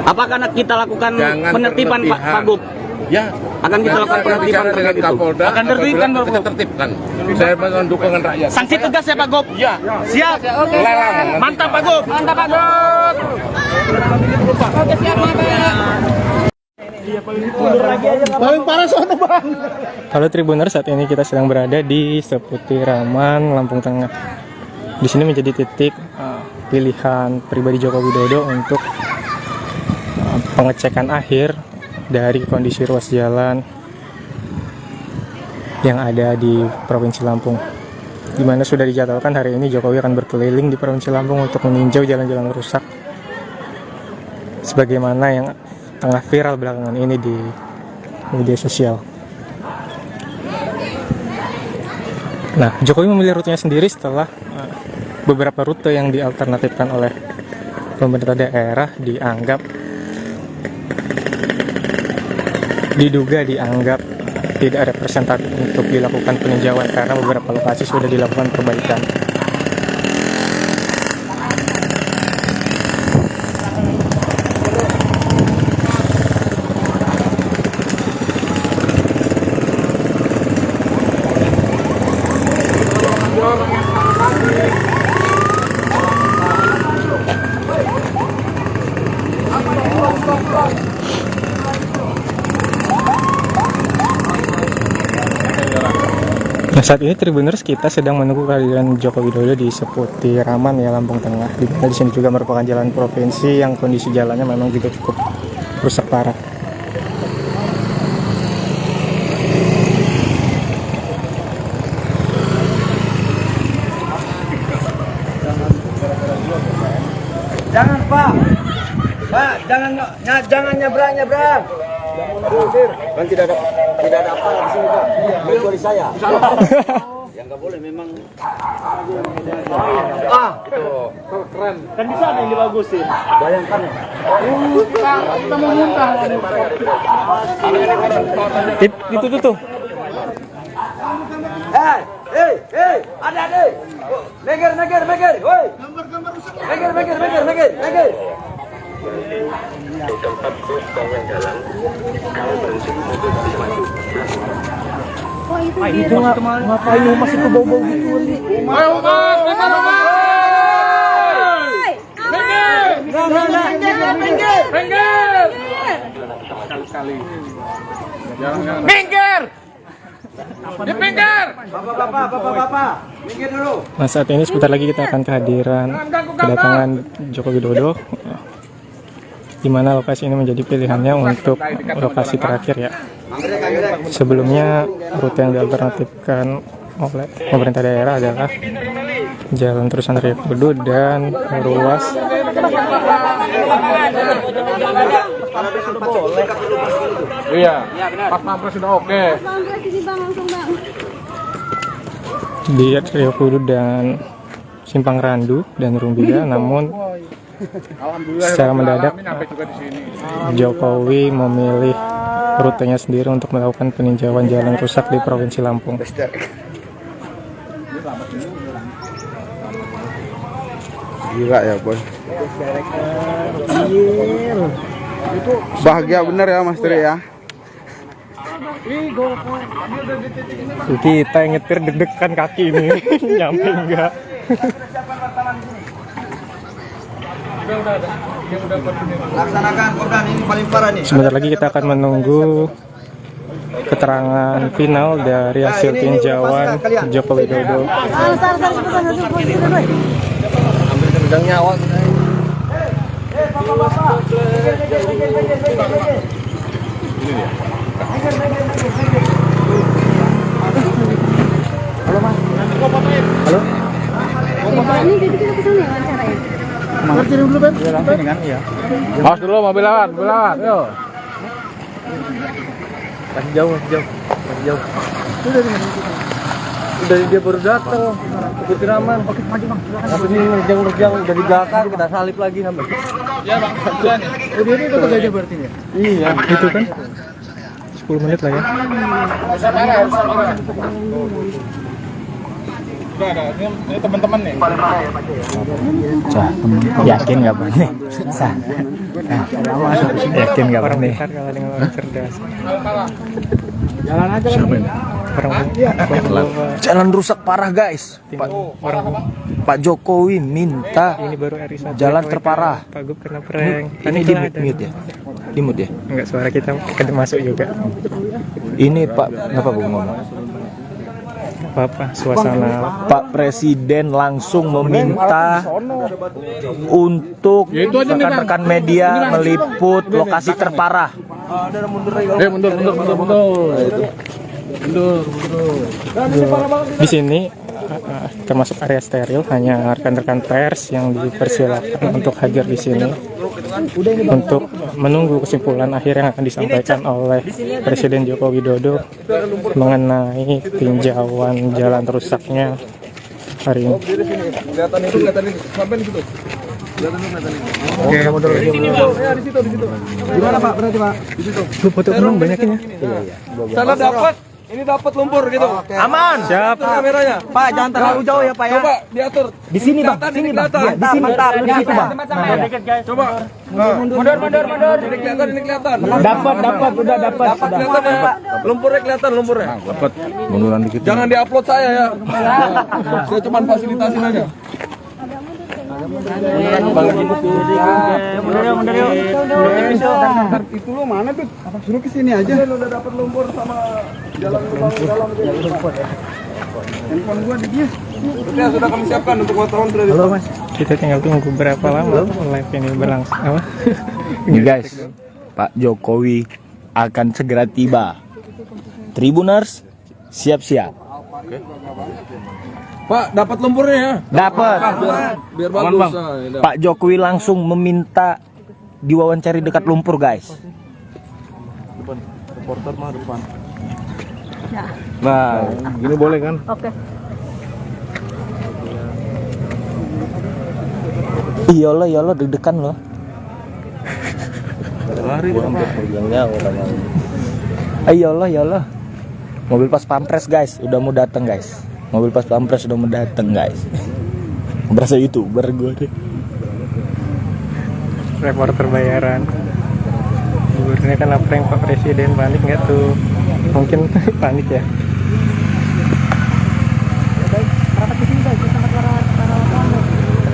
Apakah kita lakukan Jangan penertiban Pak Gub? Ya, akan kita lakukan penertiban dengan Kapolda. Akan tertibkan Pak kita tertibkan. Saya mohon dukungan rakyat. Sanksi tegas ya Pak Gub? Ya. Siap. Oke. Lelang. Mantap Pak Gub. Mantap Pak Gub. Oke, siap Paling parah soalnya Bang. Halo Tribuners, saat ini kita sedang berada di seputiraman Lampung Tengah. Di sini menjadi titik pilihan pribadi Joko Widodo untuk pengecekan akhir dari kondisi ruas jalan yang ada di Provinsi Lampung, di mana sudah dijadwalkan hari ini Jokowi akan berkeliling di Provinsi Lampung untuk meninjau jalan-jalan rusak sebagaimana yang tengah viral belakangan ini di media sosial. Nah, Jokowi memilih rutenya sendiri setelah beberapa rute yang dialternatifkan oleh pemerintah daerah diduga dianggap tidak representatif untuk dilakukan peninjauan karena beberapa lokasi sudah dilakukan perbaikan. Nah, saat ini Tribuners kita sedang menunggu kehadiran Joko Widodo di seputiraman ya Lampung Tengah. Di sini juga merupakan jalan provinsi yang kondisi jalannya memang juga cukup rusak parah. Jangan Pak, jangan nyebrang. Kan tidak ada apa di sini Pak. Kecuali saya. Yang nggak boleh memang. Itu keren. Kan di sana yang dibagusin. Bayangkan ya. Kita mau muntah. Itu tuh. Hei, adik-adik. Meger, woi. Meger. Di tempat bus bangun jalan, kalau berhenti mobil bisa maju. Itu ngapain masih ke bau-bau gitu? Minggir. Di pinggir. Bapak. Minggir dulu. Nah, saat ini sebentar lagi kita akan kedatangan Joko Widodo, di mana lokasi ini menjadi pilihannya untuk lokasi terakhir ya. Sebelumnya rute yang dialternatifkan oleh pemerintah daerah adalah Jalan Terusan Raya Kudu dan ruas Iya. Pas pampres sudah oke. di Rio Kudu dan Simpang Randu dan Rumbia, namun secara mendadak Jokowi memilih rutenya sendiri untuk melakukan peninjauan jalan rusak di Provinsi Lampung. Gila ya boy. Bahagia bener ya Mas Tri ya. Kita yang nyetir deg-degan kaki ini nyampe enggak. Laksanakan Kopdan, ini paling parah nih. Sebentar lagi kita akan menunggu keterangan final dari hasil tinjauan Joko Widodo. Udah nyawa. Halo Mas. Halo. Ini jadi kita kesana ya wawancaranya. Semangat kirim dulu Ben. Langsung kan iya. Awas dulu mobil lawan, Yo. Masih jauh. Udah dia baru datang. Putri Raman. Oke, maju Bang. Tapi ini nerjang udah dibakar, kita salip lagi sampai. Iya Bang, bulan ya. Oh, dia ini kota Gajah berarti ya? Iya, itu kan 10 menit lah ya. Udah ada, ini teman-teman nih. Yakin nggak Bang? Yakin nggak Bang nih? Pintar kalau dengan orang cerdas. Jalan aja kan. Jalan rusak parah guys. Pak Jokowi minta Ini baru RI1 jalan terparah. Pak Gub kena prank. Ini di mute ya? Di mute ya? Enggak, suara kita masuk juga. Ini Pak, apa Bu ngomong? Apa suasana Pak Presiden langsung meminta untuk rekan-rekan media meliput lokasi terparah. Mundur. di sini termasuk area steril, hanya rekan-rekan pers yang dipersilakan untuk hadir di sini untuk menunggu kesimpulan akhir yang akan disampaikan oleh Presiden Joko Widodo mengenai tinjauan jalan rusaknya hari ini. Kelihatan itu. Sampai di situ. Oke, mundur lagi. Di situ. Gimana Pak? Berarti Pak? Di situ. Lu foto penuh banyakin ya. Sana dapat. Ini dapat lumpur gitu. Aman. Siap. Kameranya. Pak, jangan terlalu jauh ya Pak ya. Coba diatur. Di sini Bang, sini Bang. Di sini. Di situ Bang. Coba. Mundur. Ini kelihatan. Dapat, udah dapat. Kelihatan ya, Pak. Lumpurnya kelihatan lumpurnya. Dapat munduran dikit. Jangan diupload saya ya. Saya cuma fasilitasin aja. Mundur yuk. Itu lo mana tuh? Suruh ke sini aja. Udah dapat lumpur sama jalan lubang dalam itu. Handphone gua di dia. Sudah kami siapkan untuk wartawan sudah. Halo Mas, kita tinggal tunggu berapa lama live ini berlangsung. Apa? Ini guys, Pak Jokowi akan segera tiba. Tribuners, siap-siap. Pak, dapat lumpurnya ya? Dapat. Biar bagus. Pak Jokowi langsung meminta diwawancari dekat lumpur guys. Depan. Reporter mah depan. Nah, gini boleh kan? Oke. Iya lo deg-degan loh. Lari Iya lo. Mobil pas pampres guys, udah mau datang guys. Mobil pas pampres udah mau datang guys. Berasa YouTuber gue deh. Reporter bayaran. Gubernurnya kan apa yang Pak Presiden panik nggak tuh? Mungkin panik ya.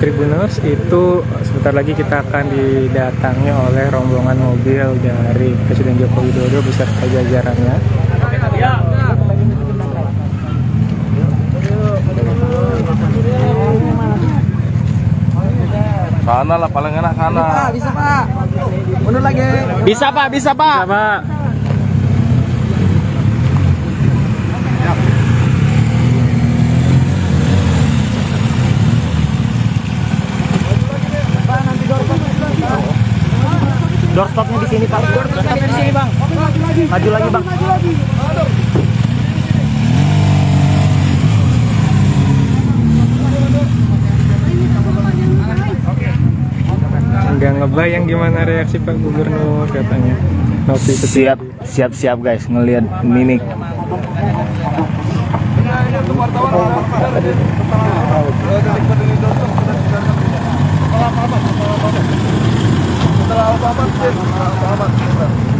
Tribuners itu sebentar lagi kita akan didatangi oleh rombongan mobil dari Presiden Joko Widodo beserta jajarannya. Sana lah paling enak sana. Bisa Pak. Mundur lagi. Bisa Pak, bisa Pak. Bisa, Pak. Doorstopnya di sini Pak. Doorstopnya di sini Bang. Maju lagi Bang. Nggak ngebayang gimana reaksi Pak Gubernur katanya. Waktu itu Siap guys ngelihat mimik.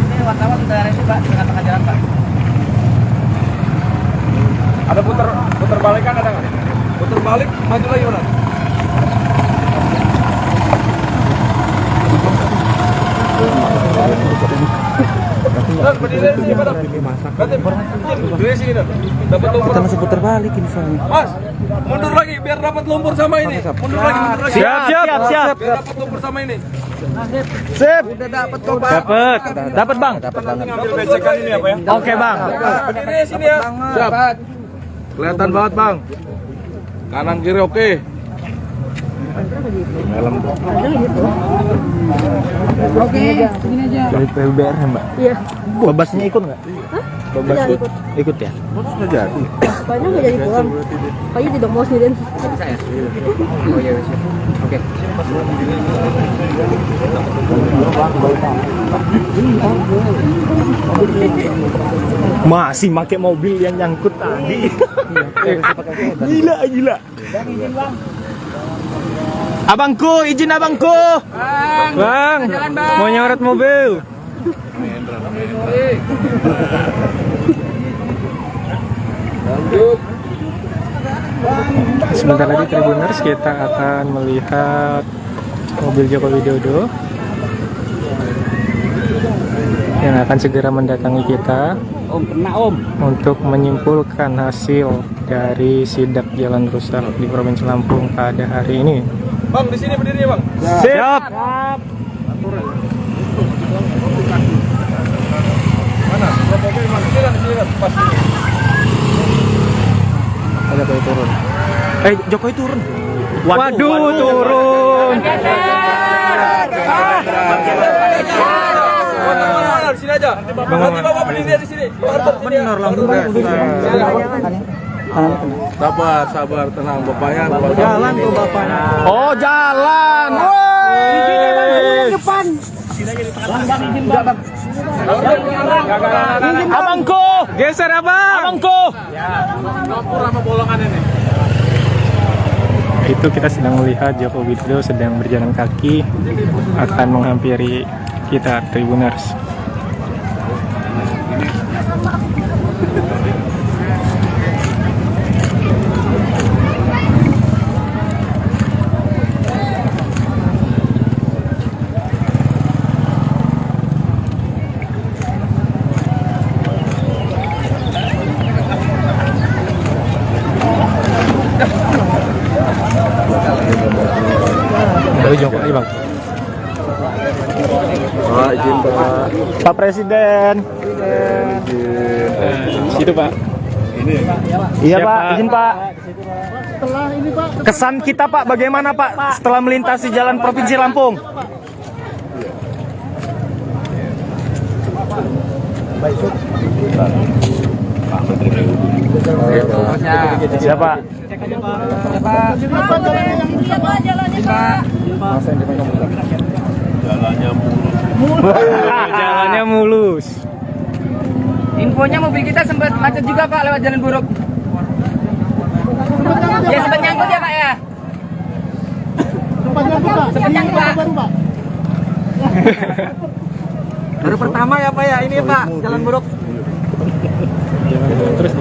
Ini wartawan daerah ini Pak, dengan tengah jalan Pak. Ada putar balik kan ada nggak? Putar balik, maju lagi mana? Berdiri sini Pak. Berdiri sini dah. Dapat lumpur. Kita masih putar balik ini soalnya. Mas, mundur lagi biar dapat lumpur sama ini. Mundur lagi. Siap. Biar dapat lumpur sama ini. Sip. Udah dapat kok Pak. Dapat Bang. Ambil besekan ini apa ya? Oke Bang. Berdiri sini ya. Siap. Kelihatan banget Bang. Kanan kiri oke. Oke, begini aja. Dari PUBR ya Mbak. Iya. Babasnya ikut nggak? Babas Tidak ikut. Ikut ya? Sudah jadi. Pokoknya nggak jadi pulang. Pokoknya tidak mau sendirian. Oh iya, siap. Oke. Masih pakai mobil yang nyangkut tadi. Gila. Abangku, izin abangku. Bang, mau nyorot mobil. Sebentar lagi Tribuners kita akan melihat mobil Joko Widodo yang akan segera mendatangi kita untuk menyimpulkan hasil dari sidak jalan rusak di Provinsi Lampung pada hari ini. Bang, di sini berdiri Bang. Siap. Mana? Mobil mana? Sini kan, pas ini. Ada Jokowi turun. Jokowi turun. Waduh, turun. Di sini aja. Nanti Bapak berdiri di sini. Benar langsung Sabar, tenang Bapaknya. Jalan tuh Bapaknya. Oh, jalan. Woi. Depan. Abangku, Geser abang. abangku. Itu kita sedang melihat Joko Widodo sedang berjalan kaki akan menghampiri kita Tribuners. Jokowi Bang. Pak, izin Pak. Pak Presiden. Situ Pak. Ini. Iya Siap, Pak, Pak. izin Pak. Setelah ini Pak. Kesan kita Pak bagaimana Pak setelah melintasi jalan Provinsi Lampung? Siapa? Jalannya mulus. Infonya mobil kita sempat macet juga Pak lewat jalan buruk. Ya sempat nyangkut ya Pak ya. Sempat nyangkut Pak. Baru pertama ya Pak ya ini Pak jalan buruk. Terus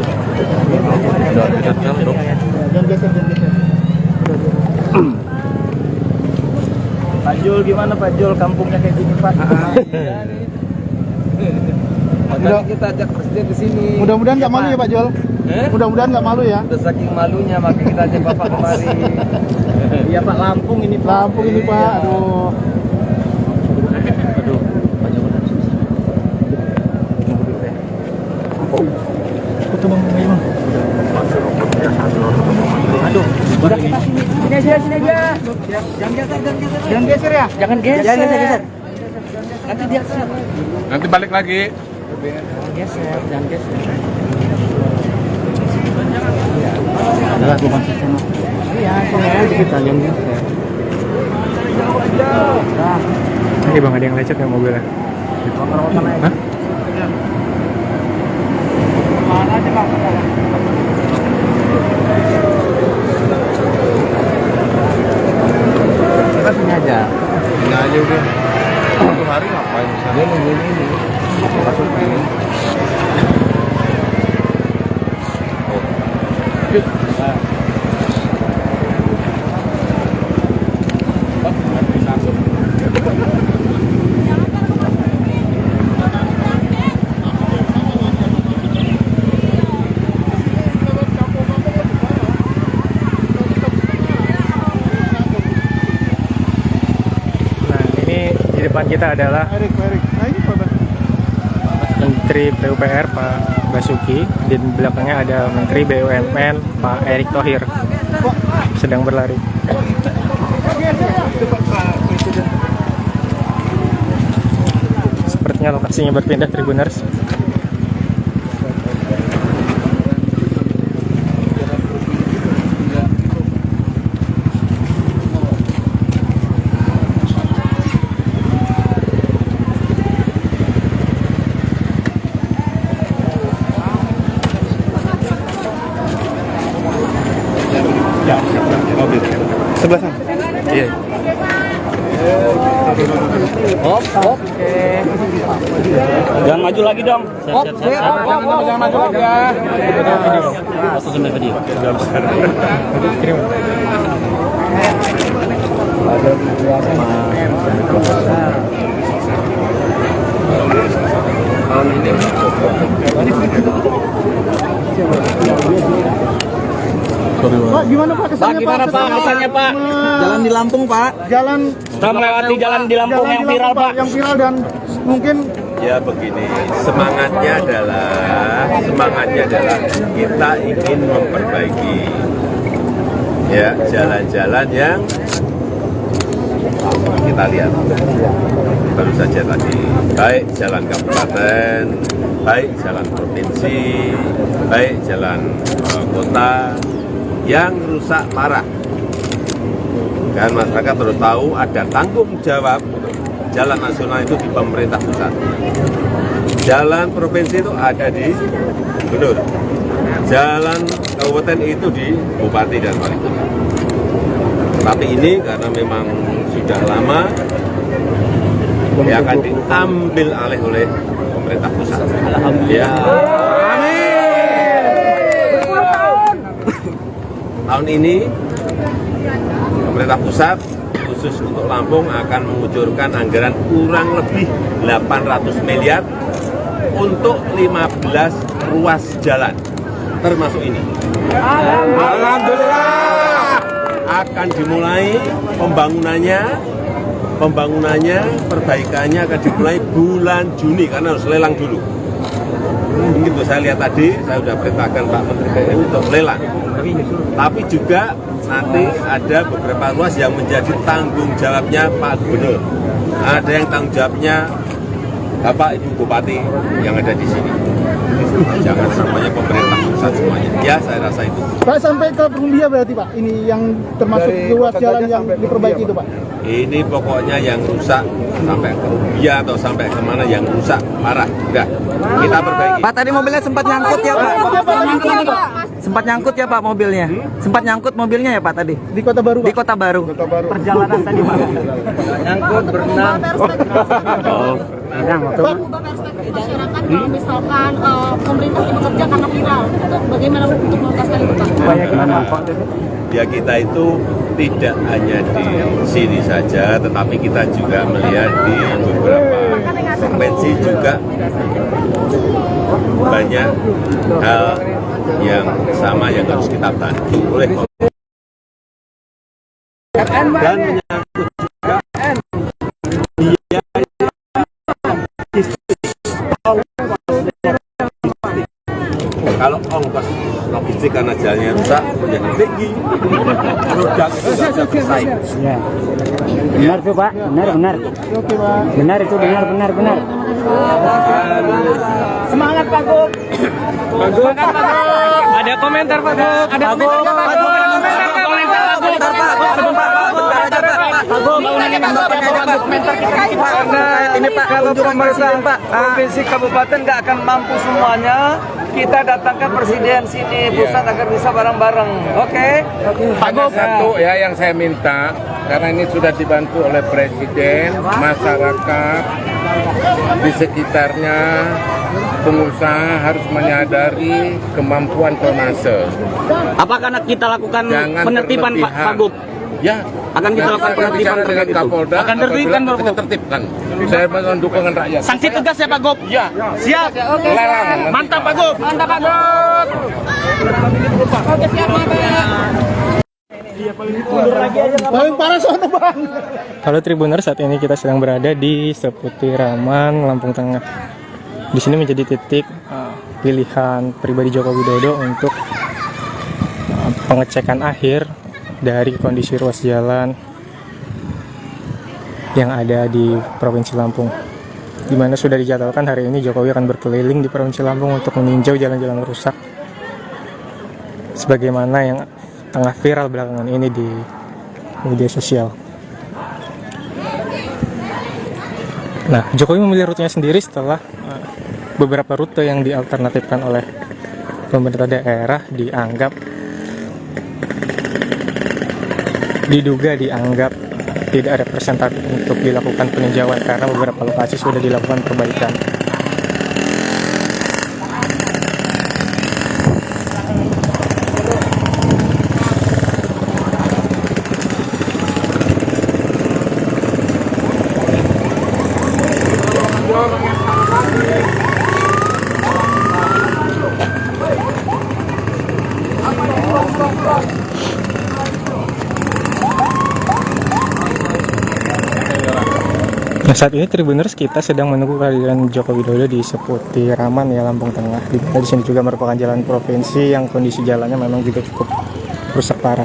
Pak Jul gimana Pak Jul, kampungnya kayak gini Pak? Makanya kita ajak presiden ke sini. Mudah-mudahan nggak malu ya Pak Jol. Mudah-mudahan nggak malu ya. Udah saking malunya makanya kita ajak Bapak kemari. Iya Pak, Lampung ini Pak. Lampung ini Pak, aduh. Aduh, udah kita sini aja. Jangan geser ya. Jangan geser. Nanti dia siap. Nanti balik lagi. Jangan geser. Udah, gua konsisten. Iya, sini aja kita jangan geser. Ini bang, ada yang lecet ya mobilnya? Hah? Mana aja Bang? Kita sini aja. Ini aja udah. Satu hari ngapain di sana? Dia nungguin ini. Masuk ini. Di depan kita adalah Menteri PUPR Pak Basuki, di belakangnya ada Menteri BUMN Pak Erick Thohir sedang berlari. Sepertinya lokasinya berpindah, Tribuners. Sebelah sana. Iya. Oke. Jangan maju lagi dong. Jangan maju lagi ya. Foto sampai video. Pak, gimana Pak kesannya Pak? Gimana Pak kesannya Pak? Jalan di Lampung Pak. Jalan. Kita melewati jalan di Lampung yang viral Pak. Yang viral dan mungkin. Ya begini, semangatnya adalah kita ingin memperbaiki ya jalan-jalan yang kita lihat baru saja tadi, baik jalan kabupaten, baik jalan provinsi, baik jalan kota yang rusak parah. Kan masyarakat perlu tahu ada tanggung jawab jalan nasional itu di pemerintah pusat. Jalan provinsi itu ada di gubernur. Jalan kabupaten itu di bupati dan wali kota. Tapi ini karena memang sudah lama ya akan diambil alih oleh pemerintah pusat. Alhamdulillah. Tahun ini pemerintah pusat khusus untuk Lampung akan mengucurkan anggaran kurang lebih 800 miliar untuk 15 ruas jalan, termasuk ini. Alhamdulillah. Akan dimulai pembangunannya, perbaikannya akan dimulai bulan Juni karena harus lelang dulu. Begitu saya lihat tadi, saya sudah perintahkan Pak Menteri PU untuk lelang. Tapi juga nanti ada beberapa ruas yang menjadi tanggung jawabnya Pak Gubernur. Ada yang tanggung jawabnya Bapak Ibu Bupati yang ada di sini. Jangan semuanya pemerintah pusat semuanya. Ya, saya rasa itu. Pak sampai ke Perumbia berarti Pak. Ini yang termasuk ruas jalan yang diperbaiki itu Pak. Ini pokoknya yang rusak sampai ke Rubia atau sampai kemana yang rusak parah. Udah, kita perbaiki. Pak tadi mobilnya sempat nyangkut ya Pak. Sempat nyangkut ya Pak mobilnya. Sempat nyangkut mobilnya ya Pak tadi. Di Kota Baru Pak. Di Kota Baru. Perjalanan tadi Pak. Nyangkut berenang. Pak, ubah perspektif masyarakat kalau misalkan pemerintah bekerja karena viral, itu bagaimana untuk mengatasi itu Pak? Ya kita itu tidak hanya di sini saja, tetapi kita juga melihat di beberapa provinsi juga banyak hal yang sama yang harus kita bantu oleh dan menyangkut juga biaya kalau ongkos logistik karena jalannya rusak menjadi tinggi, produk itu nggak bisa bersaing. Ya. Benar tuh Pak, benar. Benar itu benar. Semangat Pak Gub. Semangat Pak Gub. Ada komentar Pak Gub. Ada komentar Pak Gub. Karena ini Pak, kalau pemerintah Pak provinsi kabupaten nggak akan mampu semuanya, kita datangkan presiden sini pusat agar bisa bareng-bareng. Oke? Hanya satu ya yang saya minta, karena ini sudah dibantu oleh presiden, masyarakat di sekitarnya, pengusaha harus menyadari kemampuan tonnase. Apakah kita lakukan Jangan penertiban Pak Gub? Ya, Akan kita lakukan penertiban dengan Kapolda. Akan tertibkan Pak kita tertibkan. Saya mohon dukungan rakyat. Sanksi tegas ya Pak Gub? Ya. Siap. Oke. Mantap Pak Gub. Mantap Pak Gub. Oke, siap Paling parah sono Bang. Halo Tribuner, saat ini kita sedang berada di Seputiraman, Lampung Tengah. Di sini menjadi titik pilihan pribadi Joko Widodo untuk pengecekan akhir dari kondisi ruas jalan yang ada di Provinsi Lampung, di mana sudah dijadwalkan hari ini Jokowi akan berkeliling di Provinsi Lampung untuk meninjau jalan-jalan rusak sebagaimana yang tengah viral belakangan ini di media sosial. Nah, Jokowi memilih rutenya sendiri setelah beberapa rute yang dialternatifkan oleh pemerintah daerah diduga dianggap tidak representatif untuk dilakukan peninjauan karena beberapa lokasi sudah dilakukan perbaikan. Nah, saat ini Tribuners kita sedang menunggu kehadiran Joko Widodo di Seputiraman ya, Lampung Tengah. Di sini juga merupakan jalan provinsi yang kondisi jalannya memang juga cukup rusak parah.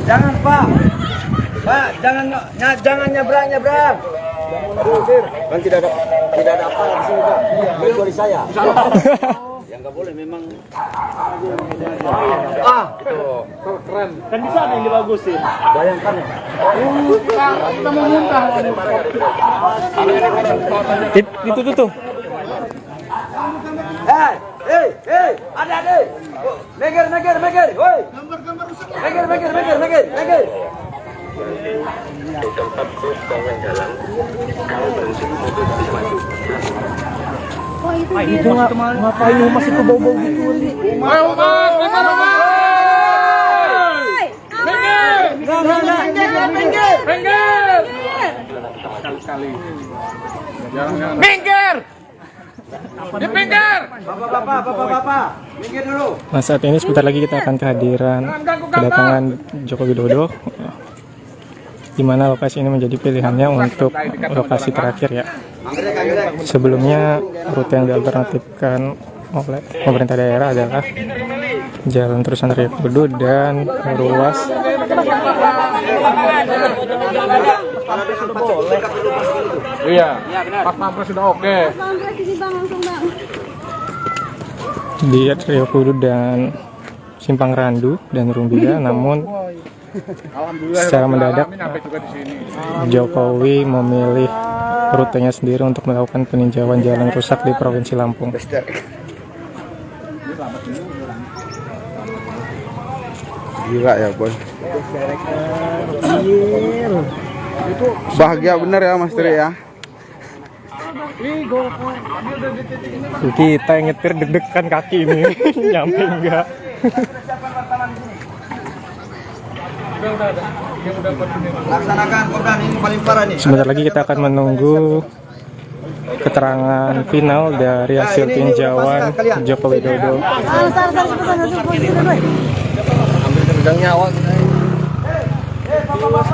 Jangan Pak, jangan nyebrang. Kan tidak ada apa di sini Pak. Kecuali saya. Yang nggak boleh memang. Keren. Kan bisa ada yang dibagusin. Bayangkan ya. Kita mau muntah. Itu tuh. Hei, adik. Meger, woi. Meger. Di tempat truk konven jalan, kalau berhenti mobil bisa maju. Itu ngapain Mas itu bau-bau gitu? Ayo Mas, minggir. Bapak, minggir dulu. Nah, saat ini sebentar lagi kita akan kedatangan Joko Widodo, di mana lokasi ini menjadi pilihannya untuk lokasi terakhir ya. Sebelumnya rute yang dialternatifkan oleh pemerintah daerah adalah Jalan Terusan Raya Kudu dan ruas Iya, pas pampres sudah oke. di Rio Kudu dan Simpang Randu dan Rumbia, namun secara mendadak Jokowi memilih rutenya sendiri untuk melakukan peninjauan jalan rusak di Provinsi Lampung. Gila ya boy. Bahagia bener ya Mas Tri ya. Kita yang nyetir deg-degan kaki ini nyampe enggak. Laksanakan Kopdan, ini paling parah nih. Sebentar lagi kita akan menunggu keterangan final dari hasil tinjauan Joko Widodo. Ambil nyawa. Halo Mas.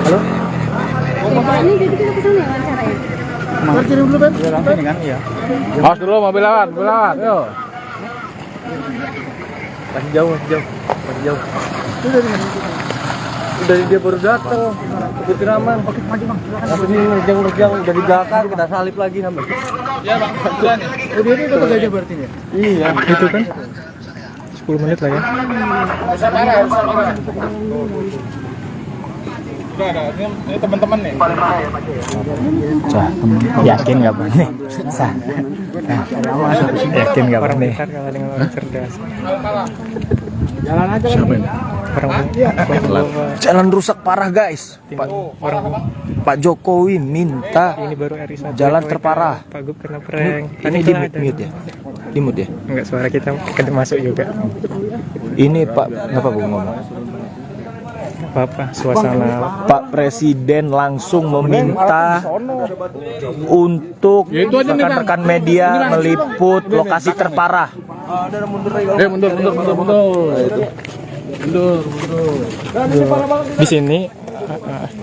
Halo. Ini jadi kita kesana ya wawancaranya. Kirim dulu, Ben. Udah langsung kan? Iya. Awas dulu mobil lewat, Yo. Masih jauh. Dari dia baru datang. Ikutin aman. Oke, maju Bang. Tapi ini nerjang udah di belakang, kita salip lagi sampai. Iya, Bang. Duluan ya. Oh, dia itu gajah berarti ya? Iya. Itu kan 10 menit lah ya. Udah ada, ini teman-teman nih. Sah, yakin nggak Bang nih? Sah. Yakin nggak Bang Orang nih? pintar kalah dengan orang cerdas. Jalan aja kan. Jalan rusak parah guys. Pak Jokowi minta Ini baru RI1 jalan terparah. Pak Gub kena prank. Ini di mute ya? Di mute ya? Enggak, suara kita kena masuk juga. Ini Pak, kenapa gue ngomong? Apa suasana Pak Presiden langsung meminta untuk rekan-rekan media meliput lokasi terparah. Mundur. di sini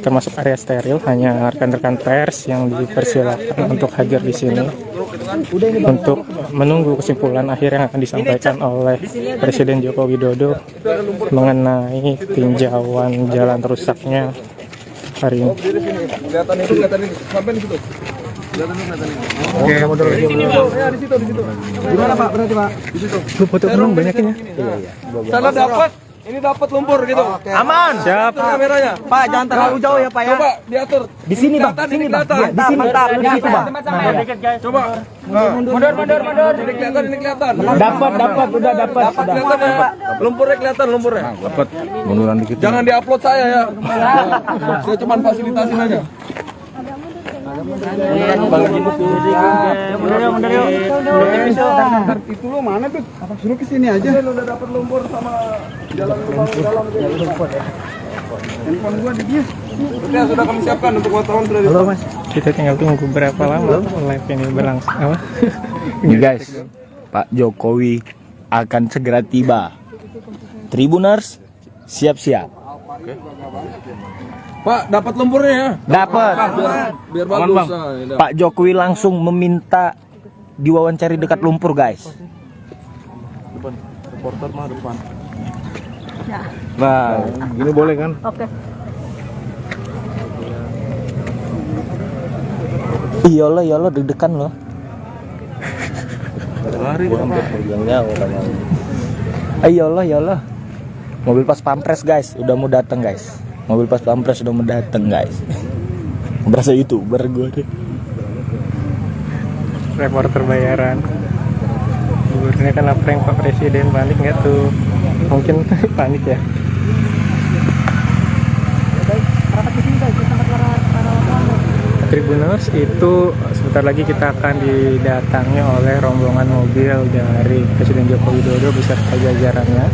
termasuk area steril, hanya rekan-rekan pers yang dipersilakan untuk hadir di sini untuk menunggu kesimpulan akhir yang akan disampaikan oleh Presiden Joko Widodo mengenai tinjauan jalan rusaknya hari ini. Kelihatan ini. Sampai di situ. Oke, mundur lagi. Ya, di situ. Gimana Pak? Berarti Pak? Di situ. Lu foto belum banyakin ya? Sana dapat. Ini dapat lumpur gitu. Aman. Siap. Itu kameranya. Pak, jangan terlalu jauh ya Pak ya. Coba diatur. Di sini Bang, sini Bang. Di sini. Di situ Bang. Coba. Mundur. Ini kelihatan. Dapat, udah dapat. Kelihatan ya. Lumpurnya kelihatan. Dapat. Munduran dikit. Jangan diupload saya ya. Saya cuma fasilitasin aja. Itu lo mana tuh? Suruh ke sini aja. Udah dapat lumpur sama jalan lubang dalam. Handphone gua di dia. Sudah kami siapkan untuk wartawan sudah. Halo Mas, kita tinggal tunggu berapa lama live ini berlangsung. Apa? Ini guys, Pak Jokowi akan segera tiba. Tribuners, siap-siap. Pak, dapat lumpurnya ya? Dapat. Biar bagus. Pak Jokowi langsung meminta diwawancari dekat lumpur guys. Reporter mah depan. Ya. Nah, gini boleh kan? Oke. Iyalah deg-degan loh. Lari Iyalah. Mobil pas pampres guys, udah mau datang guys. Mobil pas pampres udah mau datang guys. Berasa YouTuber gue deh. Reporter bayaran. Gubernurnya kena prank Pak Presiden, panik nggak tuh? Mungkin panik ya. Tribuners itu sebentar lagi kita akan didatangi oleh rombongan mobil dari Presiden Joko Widodo beserta jajarannya.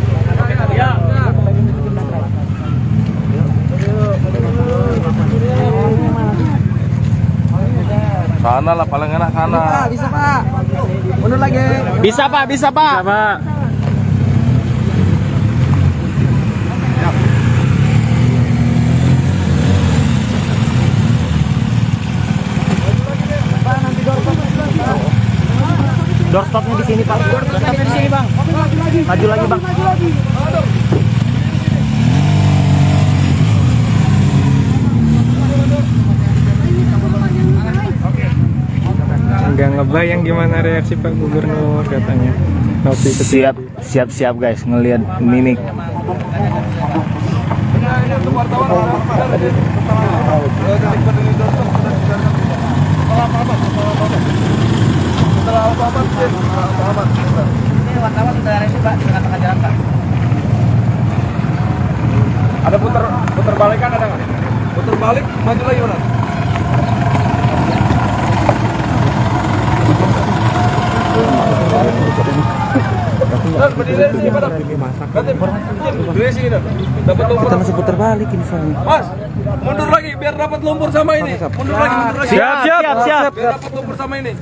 Sana lah paling enak sana. Bisa Pak. Mundur lagi. Bisa Pak. Bisa, Pak. Doorstopnya di sini Pak. Doorstopnya di sini Bang. Maju lagi Bang. Nggak ngebayang gimana reaksi Pak Gubernur katanya. Nopi Siap guys ngelihat mimik. Ada putar balikan ada nggak? Putar balik, maju lagi mana? berdiri sini, Pak. Berdiri sini, dapat lumpur. Kita masih putar balik ini soalnya. Mas, mundur lagi biar dapat lumpur sama ini. Mundur lagi. Siap. Biar dapat lumpur sama ini.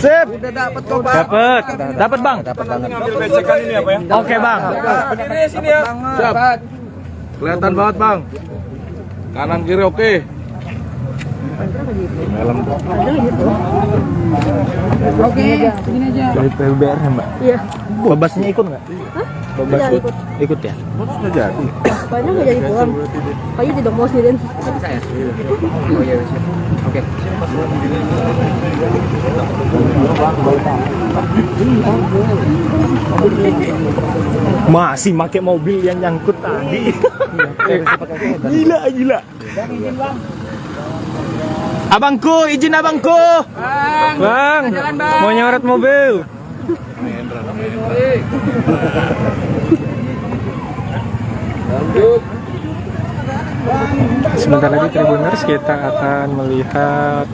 Sip. Udah dapat kok, Pak. Dapat bang. Ambil becekan ini apa ya? Oke bang. Berdiri sini ya. Siap. Kelihatan banget, Bang. Kanan kiri oke. Oke, segini aja. Dari PUBR ya mbak? Iya. Babasnya ikut nggak? Babas Tidak ikut. ikut ya? Sudah jadi. Banyak nggak jadi pulang. Kayu tidak mau sendirian. Oh iya, siap. Oke. Masih pakai mobil yang nyangkut tadi. Gila. Abangku, izin abangku. Bang, mau nyorot mobil. Sebentar lagi Tribuners kita akan melihat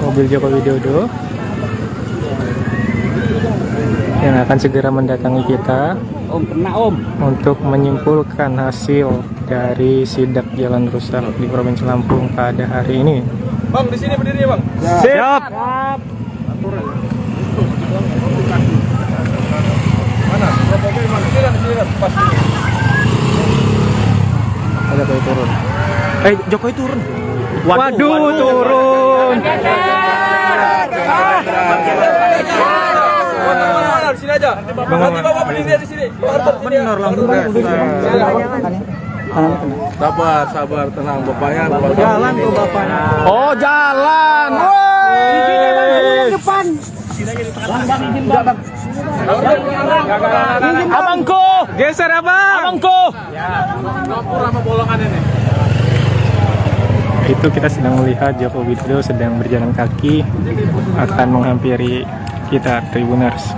mobil Joko Widodo yang akan segera mendatangi kita untuk menyimpulkan hasil dari sidak jalan rusak di Provinsi Lampung pada hari ini. Bang, di sini berdiri ya, Bang. Siap. Mana? Mobil mana? Sini kan, pas. Ada Jokowi turun. Jokowi turun. Waduh, turun. Di sini aja. Nanti Bapak berdiri di sini. Benar langsung. Sabar, tenang bapaknya. Jalan tuh bapaknya. Oh, jalan. Woi. Depan. Abangku, Geser abang. abangku. Itu kita sedang melihat Joko Widodo sedang berjalan kaki akan menghampiri kita Tribuners.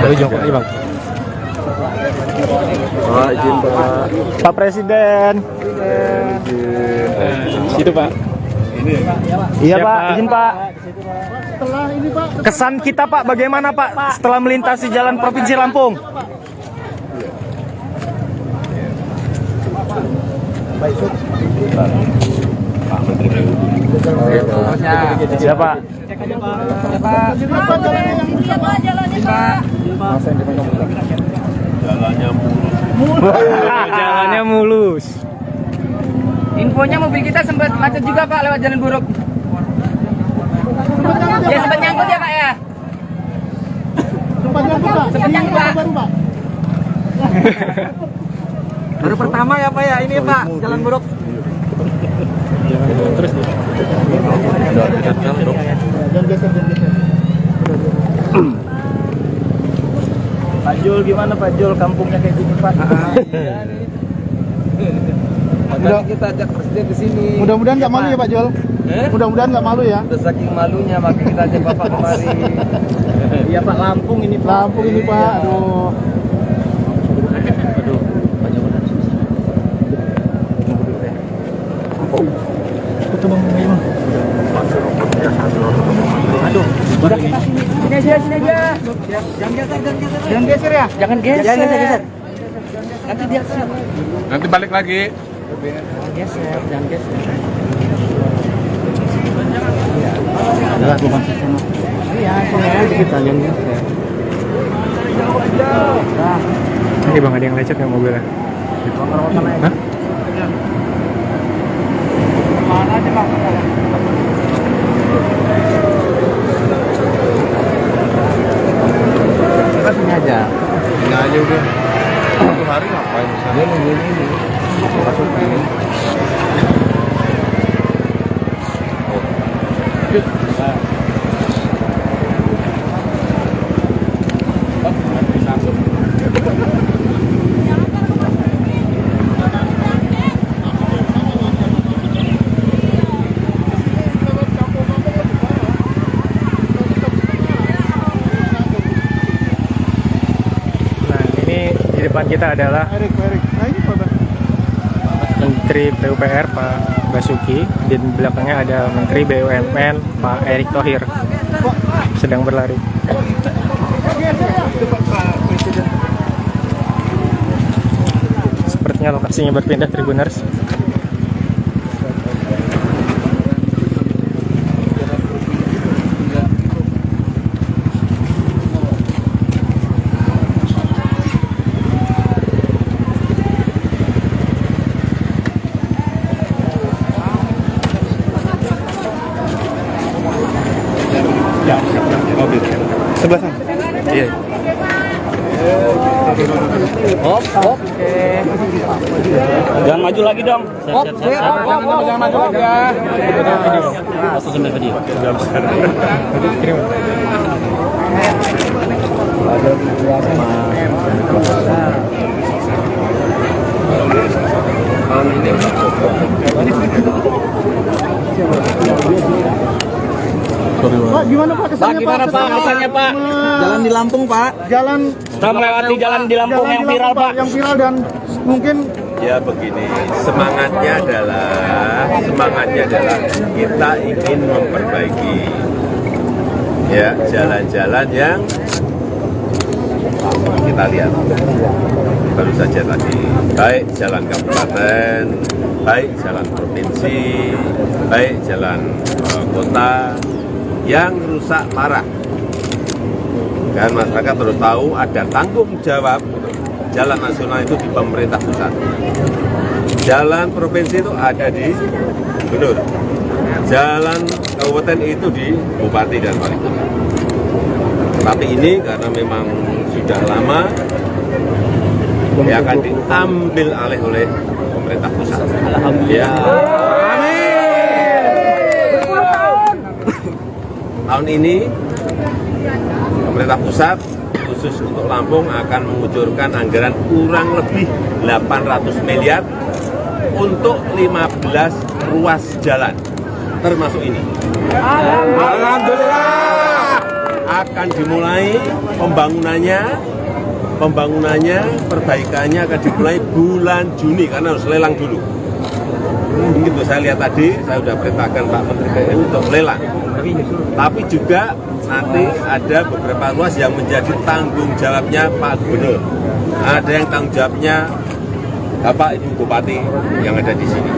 Dari Jokowi bang. Pak, izin Pak. Pak Presiden. Situ pak. Iya Pak, izin Pak. Kesan kita Pak, bagaimana Pak setelah melintasi jalan Provinsi Lampung? Siapa? Jalannya mulus. Infonya mobil kita sempat macet juga Pak lewat jalan buruk. Ya sempat nyangkut ya Pak ya. Sempat nyangkut Pak. Baru pertama ya Pak ya, ini Pak, jalan buruk. Terus nih. Pak Jul gimana Pak Jul, kampungnya kayak gini Pak? Makanya kita ajak presiden ke sini. Mudah-mudahan nggak malu ya Pak Jol. Mudah-mudahan nggak malu ya. Udah saking malunya makanya kita ajak Bapak kemari. Iya Pak, Lampung ini Pak. Lampung ini Pak, aduh. Sini aja. Jangan geser ya. Jangan geser. Nanti dia siap. Nanti balik lagi. Jangan geser. Adalah bukan sana. Iya, sini aja kita jangan geser. Ini bang, ada yang lecet nggak mobilnya? Hah? Mana aja Pak? Sini aja. Sini aja udah. Satu hari ngapain misalnya? Dia nungguin ini. Masuk ini. depan kita adalah Menteri PUPR Pak Basuki, di belakangnya ada Menteri BUMN Pak Erick Thohir sedang berlari. Sepertinya lokasinya berpindah, Tribuners. Sebelah sana. Iya. Hop. Jangan maju lagi dong. Hop. Jangan maju lagi ya. Aku sambil video. Pak, gimana Pak kesannya Pak? Kesannya Pak? Jalan di Lampung Pak. Jalan. Kita melewati jalan di Lampung yang viral Pak. Yang viral dan mungkin. Ya begini, semangatnya adalah kita ingin memperbaiki ya jalan-jalan yang kita lihat baru saja tadi, baik jalan kabupaten, baik jalan provinsi, baik jalan kota yang rusak parah. Dan masyarakat harus tahu ada tanggung jawab jalan nasional itu di pemerintah pusat. Jalan provinsi itu ada di gubernur. Jalan kabupaten itu di bupati dan wali kota. Tapi ini karena memang sudah lama, ya akan diambil alih oleh pemerintah pusat. Alhamdulillah. Tahun ini pemerintah pusat khusus untuk Lampung akan mengucurkan anggaran kurang lebih 800 miliar untuk 15 ruas jalan, termasuk ini. Alhamdulillah. Akan dimulai pembangunannya, perbaikannya akan dimulai bulan Juni karena harus lelang dulu. Begitu saya lihat tadi, saya sudah perintahkan Pak Menteri PU untuk lelang. Tapi juga nanti ada beberapa ruas yang menjadi tanggung jawabnya Pak Gubernur. Ada yang tanggung jawabnya Bapak Ibu Bupati yang ada di sini.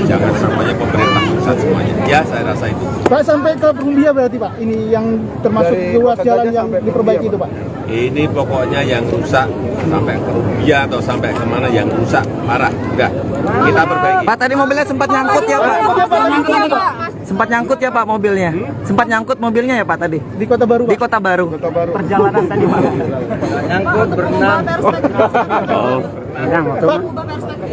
Jangan semuanya pemerintah pusat semuanya. Ya, saya rasa itu. Pak, sampai ke Perumbia berarti Pak, ini yang termasuk ruas jalan yang diperbaiki itu Pak? Ini pokoknya yang rusak sampai ke Rubia atau sampai kemana yang rusak parah. Udah, kita perbaiki. Pak, tadi mobilnya sempat nyangkut ya Pak? Sempat nyangkut ya Pak mobilnya? Sempat nyangkut mobilnya ya Pak tadi? Di Kota Baru Pak? Di Kota Baru. Perjalanan tadi Pak? Nyangkut, berenang. Pak,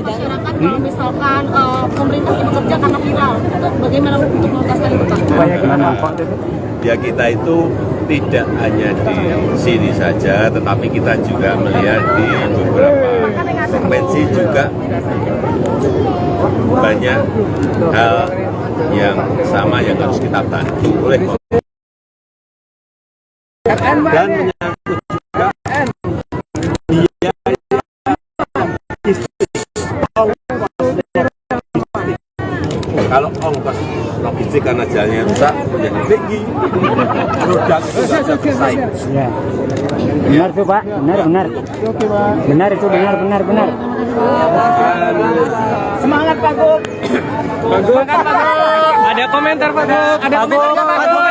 masyarakat kalau misalkan pemerintah bekerja karena viral, itu bagaimana untuk mengatasi itu Pak? Ya kita itu tidak hanya di sini saja, tetapi kita juga melihat di beberapa provinsi juga banyak hal yang sama yang harus kita bantu oleh dan menyangkut juga biaya kalau ongkos logistik karena jalannya rusak menjadi tinggi, produk itu tidak bisa bersaing. Ya. Benar tuh Pak, benar. Benar itu, benar. Semangat Pak Gub. Semangat Pak Gub. Ada komentar Pak Gub. Ada komentar Pak Gub.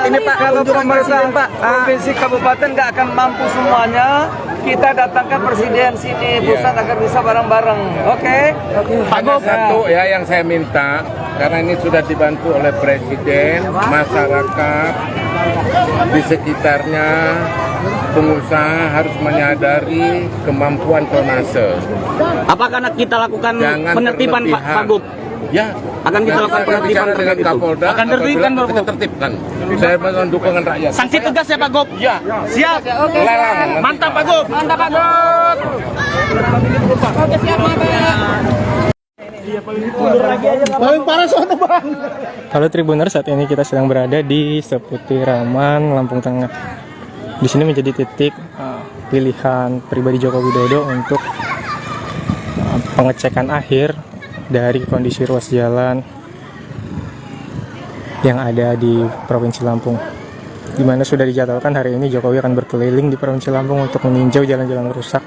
Ini Pak, kalau pemerintah provinsi kabupaten nggak akan mampu semuanya, kita datangkan presiden sini pusat agar bisa bareng-bareng. Oke? Hanya satu ya yang saya minta, karena ini sudah dibantu oleh presiden, masyarakat di sekitarnya, pengusaha harus menyadari kemampuan tonnase. Apakah kita lakukan penertiban Pak Gub? Ya, akan kita lakukan penertiban dengan Kapolda. Akan tertibkan kita tertibkan. Saya mohon dukungan rakyat. Sanksi tegas ya Pak Gub? Ya, siap. Lelang. Mantap Pak Gub. Mantap Pak Gub. Oke, siap Pak. Paling parah soalnya bang. Halo Tribuners, saat ini kita sedang berada di seputiraman Lampung Tengah. Di sini menjadi titik pilihan pribadi Joko Widodo untuk pengecekan akhir dari kondisi ruas jalan yang ada di Provinsi Lampung. Di mana sudah dijadwalkan hari ini Jokowi akan berkeliling di Provinsi Lampung untuk meninjau jalan-jalan rusak,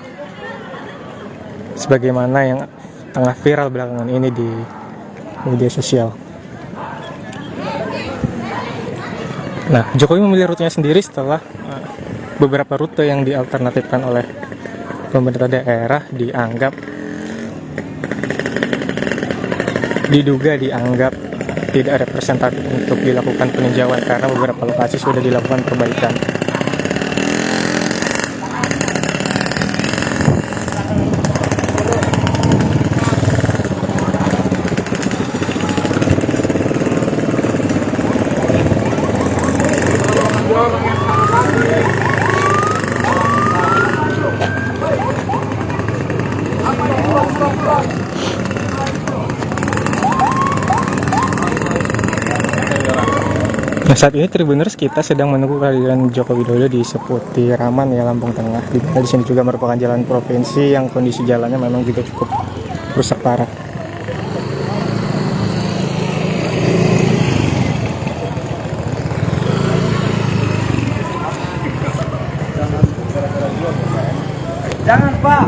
sebagaimana yang tengah viral belakangan ini di media sosial. Nah, Jokowi memilih rutenya sendiri setelah beberapa rute yang dialternatifkan oleh pemerintah daerah diduga dianggap tidak representatif untuk dilakukan peninjauan karena beberapa lokasi sudah dilakukan perbaikan. Nah, saat ini Tribuners kita sedang menunggu kehadiran Joko Widodo di seputiraman ya Lampung Tengah. Di sini juga merupakan jalan provinsi yang kondisi jalannya memang juga cukup rusak parah. Jangan Pak,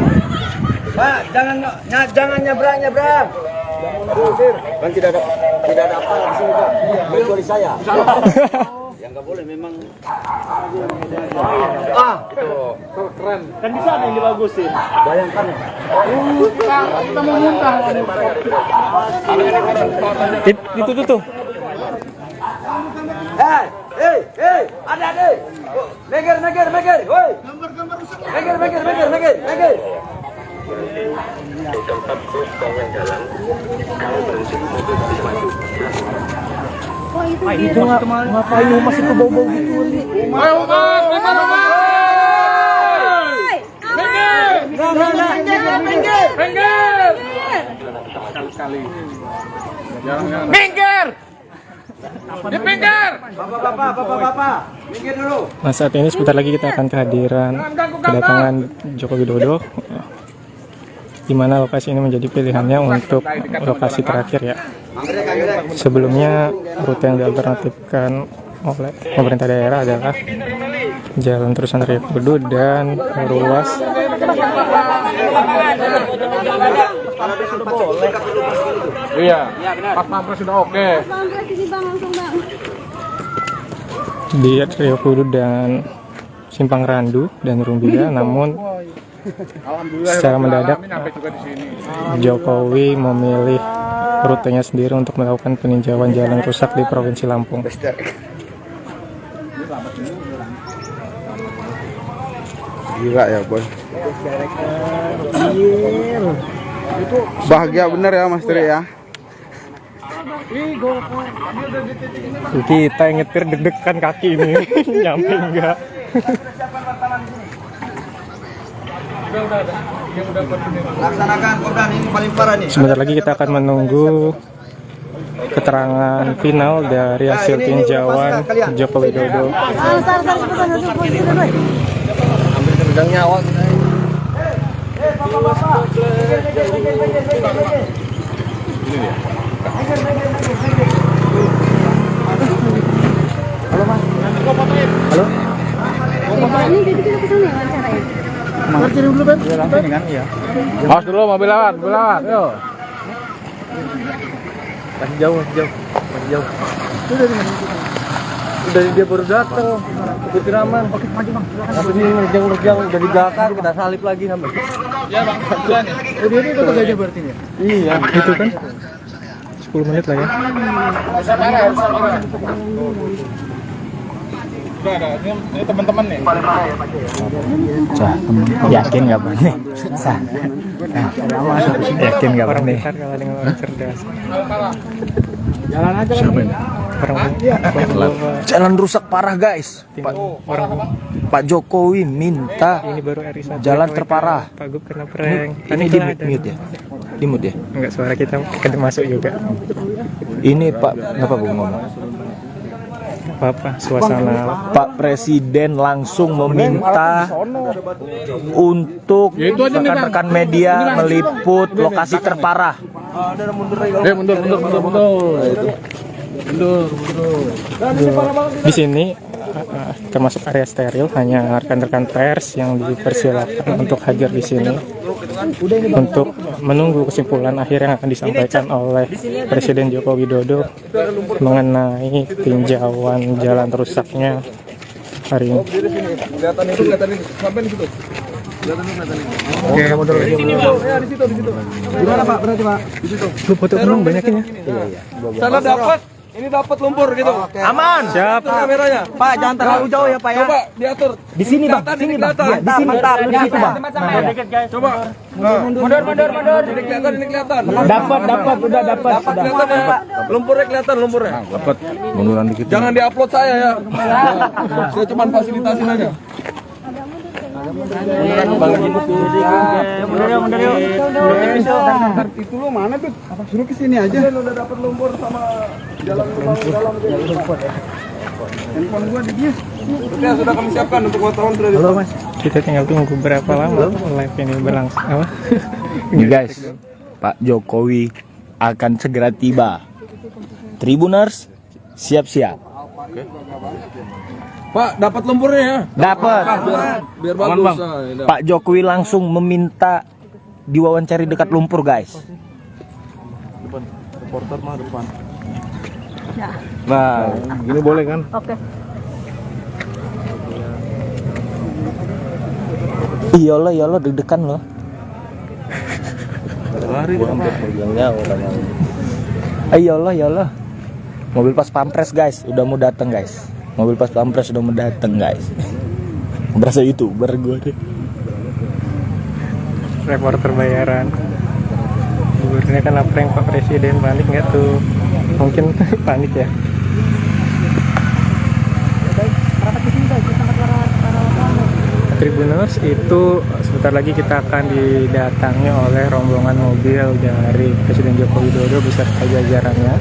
jangan nyebrang. Kan tidak ada apa di sini Pak, kecuali saya. Yang nggak boleh memang. Itu keren. Kan di sana yang dibagusin. Bayangkan. Kita mau muntah. Itu tuh. Hei, adik. Meger, woi. Meger. Di tempat bus konven jalan, kalau berhenti mobil bisa maju. Itu ngapain masih ke bau-bau gitu? Ayo Mas, Minggir! Dipinggir! Bapak, minggir dulu. Nah, saat ini sebentar lagi kita akan kedatangan Joko Widodo, di mana lokasi ini menjadi pilihannya untuk lokasi terakhir ya. Sebelumnya rute yang dialternatifkan oleh pemerintah daerah adalah Jalan Terusan Raya Kudu dan ruas Iya, Pak Pampres sudah oke. di Rio Kudu dan Simpang Randu dan Rumbia, namun secara mendadak Jokowi memilih rutenya sendiri untuk melakukan peninjauan jalan rusak di Provinsi Lampung. Gila ya boy. Bahagia bener ya Mas Tri ya. Kita yang nyetir deg-degan kaki ini nyampe enggak. Laksanakan Kopdan, ini paling parah nih. Sebentar lagi kita akan menunggu keterangan final dari hasil tinjauan Joko Widodo. Hampir terpegang nyawa. Halo Mas. Halo. Ini jadi kita kesana ya wawancaranya. Mas kirim dulu Ben. Langsung kan iya. Awas dulu mobil lewat, yuk. Masih jauh. Udah dia baru datang. Putiraman. Oke, maju Bang. Tapi ini nerjang udah di belakang, kita salip lagi sampai. Iya Bang, jalan ya. Oh, dia ini kota Gajah berarti ya? Iya, itu kan 10 menit lah ya. Udah ada, ini teman-teman nih. Yakin nggak Bang? Yakin nggak Bang? Orang pintar kalah dengan orang cerdas. Jalan aja kan. Jalan rusak parah guys. Pak Jokowi minta Ini baru RI1 jalan terparah. Pak Gub kena prank. Ini di mute ya. Di mood ya? Enggak, suara kita masuk juga. Ini Pak, apa Bu ngomong? Apa suasana Pak Presiden langsung meminta untuk rekan-rekan media meliput lokasi terparah. Mundur. di sini termasuk area steril, hanya rekan-rekan pers yang dipersilakan untuk hadir di sini untuk menunggu kesimpulan akhir yang akan disampaikan oleh Presiden Joko Widodo mengenai tinjauan jalan rusaknya hari ini. Kelihatan itu sampai di situ. Oke, mundur lagi. Di situ. Gimana Pak? Berarti Pak? Di situ. Lu foto belum banyakin ya? Sana dapat. Ini dapat lumpur gitu. Aman. Siap. Kameranya. Pak, jangan terlalu jauh ya Pak ya. Coba diatur. Di sini Bang, sini Bang. Di sini. Mantap. Di situ Bang. Coba. Mundur. Ini kelihatan. Dapat, udah dapat. Kelihatan ya Pak. Lumpurnya kelihatan lumpurnya. Dapat. Munduran dikit. Jangan diupload saya ya. Saya cuma fasilitasin aja. Mundur yuk. Itu lo mana tuh? Suruh ke sini aja. Udah dapat lumpur sama jalan dalam. Handphone gua di dia. Sudah kami siapkan untuk wartawan sudah. Halo Mas, kita tinggal tunggu berapa lama live ini berlangsung. Apa? Ini guys, Pak Jokowi akan segera tiba. Tribuners, siap-siap. Pak, dapat lumpurnya ya? Dapat. Biar bagus. Pak Jokowi langsung meminta diwawancari dekat lumpur guys. Depan. Reporter mah depan. Ya. Nah, gini boleh kan? Oke. Iya lo deg-degan lo. Lari Iya lo. Mobil pas pampres guys, udah mau datang guys. Mobil pas pampres udah mau datang guys. Berasa YouTuber gue deh. Reporter bayaran. Gubernurnya kan prank Pak Presiden, panik nggak tuh? Mungkin panik ya. Tribuners itu sebentar lagi kita akan didatangi oleh rombongan mobil dari Presiden Joko Widodo beserta jajarannya.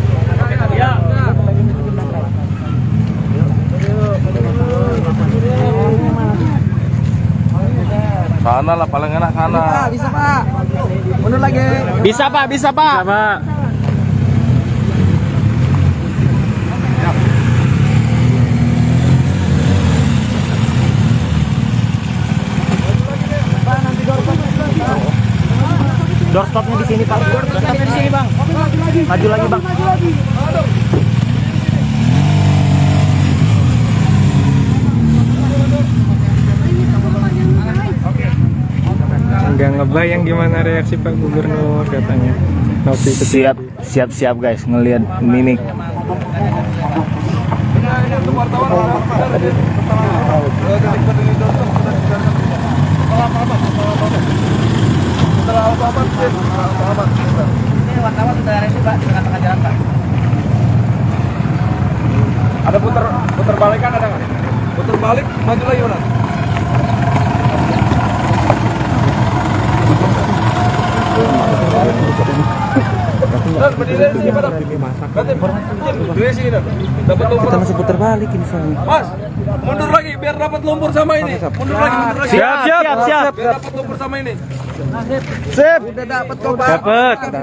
Sana lah paling enak sana. Bisa Pak. Mundur lagi. Bisa Pak. Bisa, Pak. Doorstopnya di sini Pak. Doorstopnya di sini Bang. Maju lagi Bang. Nggak ngebayang gimana reaksi Pak Gubernur katanya. Siap guys ngelihat mimik. Ini wartawan sudah ready Pak, dengan tengah jalan Pak. Ada putar balik kan ada nggak? Putar balik, maju lagi mana? Berdiri sini Pak. Berdiri sini dah. Dapat lumpur. Kita masih putar balik ini sana. Mas, mundur lagi biar dapat lumpur sama ini. Mundur lagi. Siap. Biar dapat lumpur sama ini. Sip. Udah dapat kok Pak.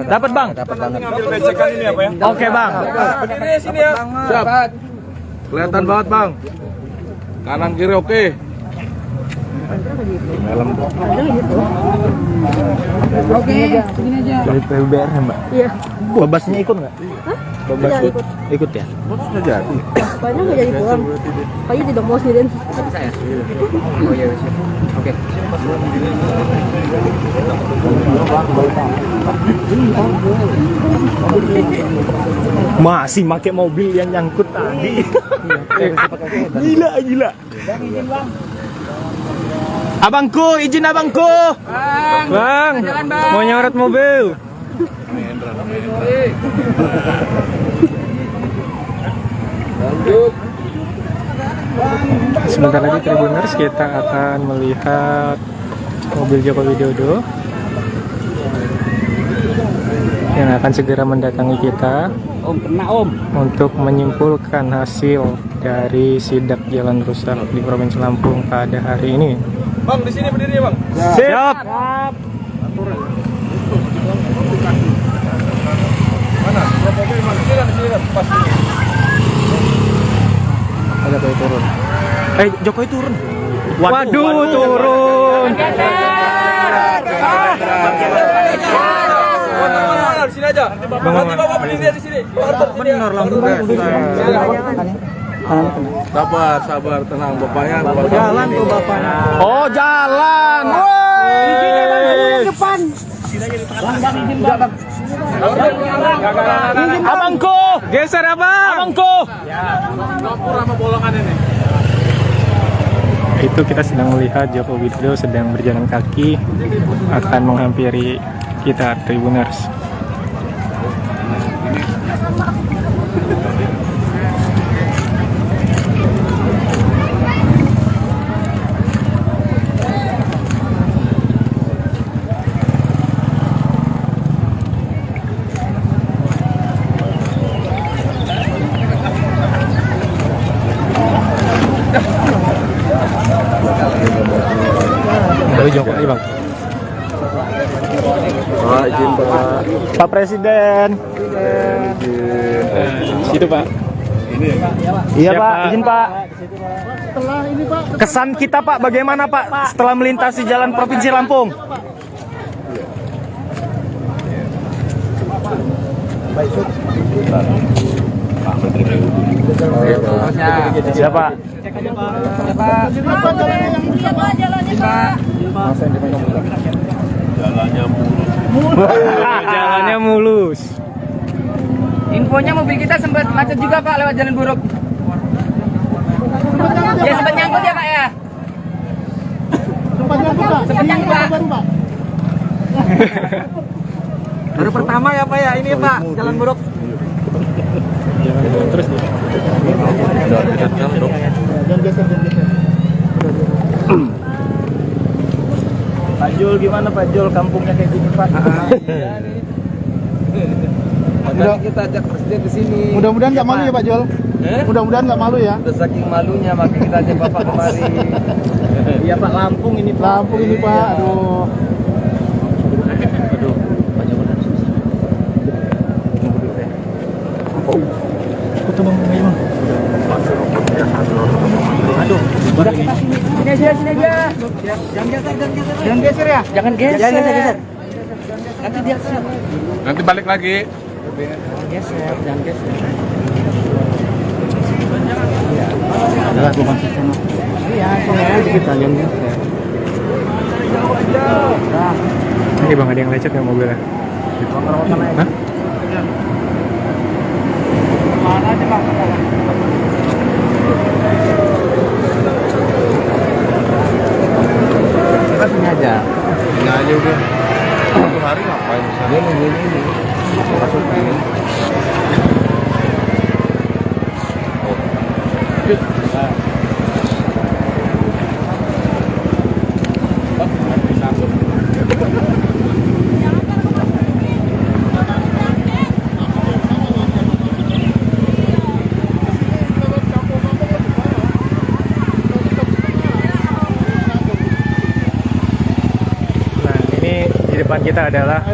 Dapat Bang. Ngambil becekan ini apa ya? Oke Bang. Berdiri sini ya. Siap. Kelihatan banget Bang. Kanan kiri oke. Oke, begini aja. Dari PUBR ya Mbak. Iya. Babasnya ikut nggak? Babas Tidak ikut ya? Sudah jadi. Banyak nggak jadi pulang. Kayu tidak mau sih Den. Saya. Oh iya, siap. Oke. Masih pakai mobil yang nyangkut tadi. Gila. Abangku, izin abangku. Bang, mau nyorot mobil. Sebentar lagi Tribuners kita akan melihat mobil Joko Widodo yang akan segera mendatangi kita untuk menyimpulkan hasil dari sidak jalan rusak di Provinsi Lampung pada hari ini. Bang, di sini berdiri, Bang. Siap. Mana? Mobil mana? Sini kan, pas ini. Ada Jokowi turun. Jokowi turun. Waduh, turun. Di sini aja. Nanti Bapak berdiri di sini. Benar langsung. Sabar, tenang. Bapaknya. Jalan tuh bapaknya. Oh, jalan. Woi. Depan. Abangku, geser abang. Abangku. Itu kita sedang melihat Joko Widodo sedang berjalan kaki akan menghampiri kita Tribuners. Jokowi, Bang. Pak, izin Pak. Pak Presiden. Situ Pak. Ini. Iya Pak, izin Pak. Kesan kita Pak, bagaimana Pak setelah melintasi jalan Provinsi Lampung? Siapa? Jalannya mulus. Infonya mobil kita sempat macet juga Pak lewat jalan buruk. Ya sempat nyangkut ya Pak ya. Sempat nyangkut Pak. Baru pertama ya Pak ya ini Pak jalan buruk. Terus Pak Jul gimana Pak Jul, kampungnya kayak gini Pak? Makanya kita ajak presiden ke sini. Mudah-mudahan nggak malu ya Pak Jol. Mudah-mudahan nggak malu ya. Udah saking malunya makanya kita ajak Bapak kemari. Iya Pak, Lampung ini Pak. Lampung ini Pak, aduh. Sini aja. Jangan geser ya. Jangan geser. Nanti dia siap. Nanti balik lagi. Jangan geser. Udah, gua masuk sana. Iya, soalnya kita yang geser. ini Bang, ada yang lecet nggak mobilnya? Hah? Mana aja Bang? Kita sini aja. Ini aja udah. Satu hari ngapain di sana? Dia nungguin ini. Masuk ini. Di depan kita adalah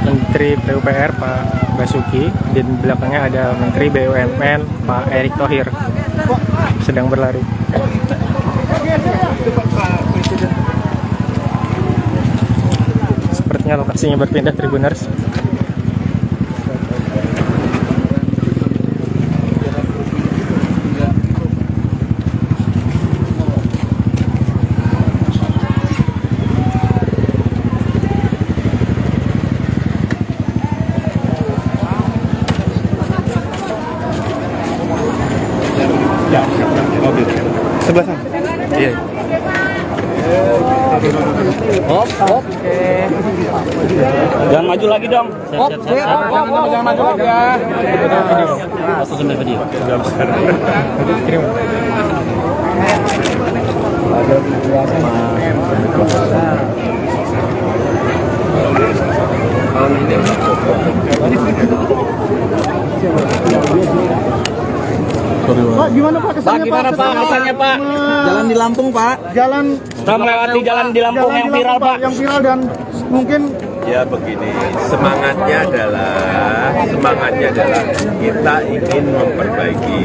Menteri PUPR Pak Basuki, di belakangnya ada Menteri BUMN Pak Erick Thohir sedang berlari. Sepertinya lokasinya berpindah Tribuners. Sebelah sana. Iya. Oke. Jangan maju lagi dong. Jangan maju lagi ya. Foto sambil video. Ada Pak, gimana Pak kesannya Pak? Gimana Pak kesannya Pak? Jalan di Lampung Pak. Jalan Setelah melewati jalan di Lampung yang viral Pak. Yang viral dan mungkin Ya begini, semangatnya adalah kita ingin memperbaiki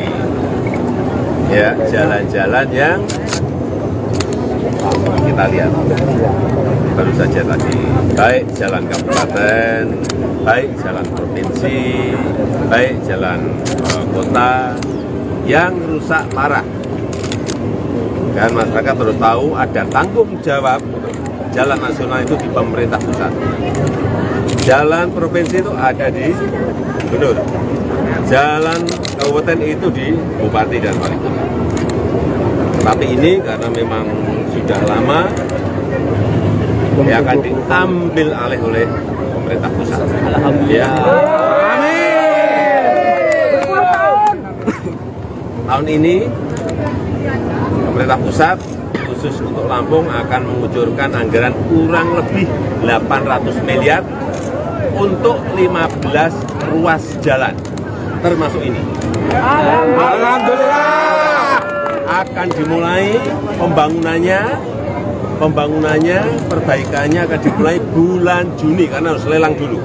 ya jalan-jalan yang kita lihat baru saja tadi, baik jalan kabupaten, baik jalan provinsi, baik jalan kota yang rusak parah. Dan masyarakat perlu tahu ada tanggung jawab jalan nasional itu di pemerintah pusat. Jalan provinsi itu ada di gubernur. Jalan kabupaten itu di bupati dan wali kota. Tapi ini karena memang sudah lama ya akan diambil alih oleh pemerintah pusat. Alhamdulillah. Tahun ini pemerintah pusat khusus untuk Lampung akan mengucurkan anggaran kurang lebih 800 miliar untuk 15 ruas jalan, termasuk ini. Alhamdulillah. Akan dimulai pembangunannya, perbaikannya akan dimulai bulan Juni karena harus lelang dulu.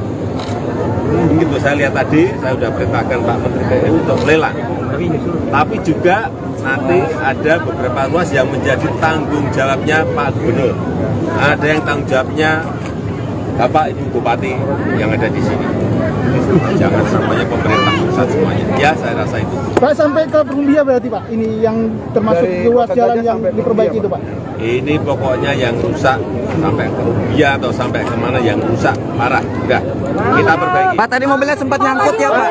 Begitu saya lihat tadi, saya sudah perintahkan Pak Menteri PU untuk lelang. Tapi juga nanti ada beberapa ruas yang menjadi tanggung jawabnya Pak Gubernur. Ada yang tanggung jawabnya Bapak Ibu Bupati yang ada di sini. Jangan semuanya pemerintah pusat semuanya. Ya, saya rasa itu. Pak sampai ke Perumbia berarti Pak. Ini yang termasuk ruas jalan yang diperbaiki itu Pak. Ini pokoknya yang rusak sampai ke Rubia atau sampai kemana yang rusak parah. Udah, kita perbaiki. Pak tadi mobilnya sempat nyangkut ya Pak?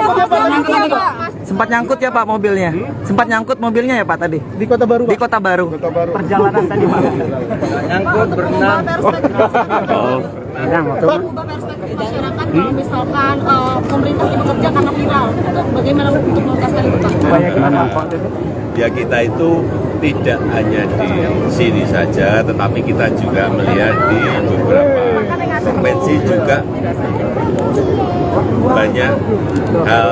Sempat nyangkut ya Pak mobilnya? Sempat nyangkut mobilnya ya Pak tadi? Di Kota Baru Pak. Di Kota Baru. Perjalanan tadi Pak. Nyangkut berenang. Pak, ubah perspektif masyarakat kalau misalkan pemerintah bekerja karena viral, itu bagaimana untuk mengatasi itu Pak? Ya kita itu tidak hanya di sini saja, tetapi kita juga melihat di beberapa provinsi juga banyak hal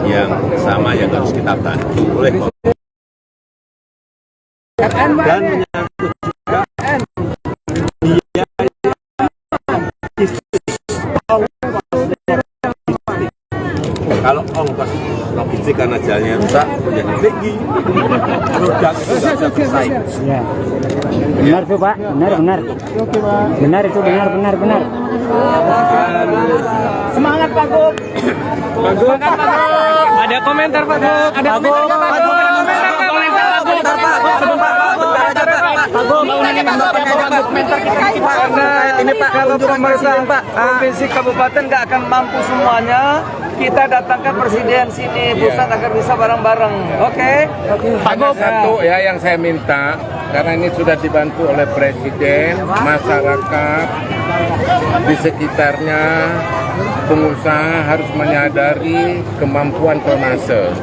yang sama yang harus kita bantu oleh dan menyangkut juga kalau ongkos logistik karena jalannya rusak menjadi tinggi, produk itu nggak bisa bersaing. Ya. Benar tuh Pak, benar. Oke Pak. Benar itu, benar. Semangat Pak Gub. Semangat Pak Gub. Ada komentar Pak Gub. Ada komentar Pak Gub. Ini Pak, kalau pemerintah provinsi kabupaten nggak akan mampu semuanya, kita datangkan presiden sini pusat agar bisa bareng-bareng. Oke? Hanya satu ya yang saya minta, karena ini sudah dibantu oleh presiden, masyarakat di sekitarnya, pengusaha harus menyadari kemampuan tonnase.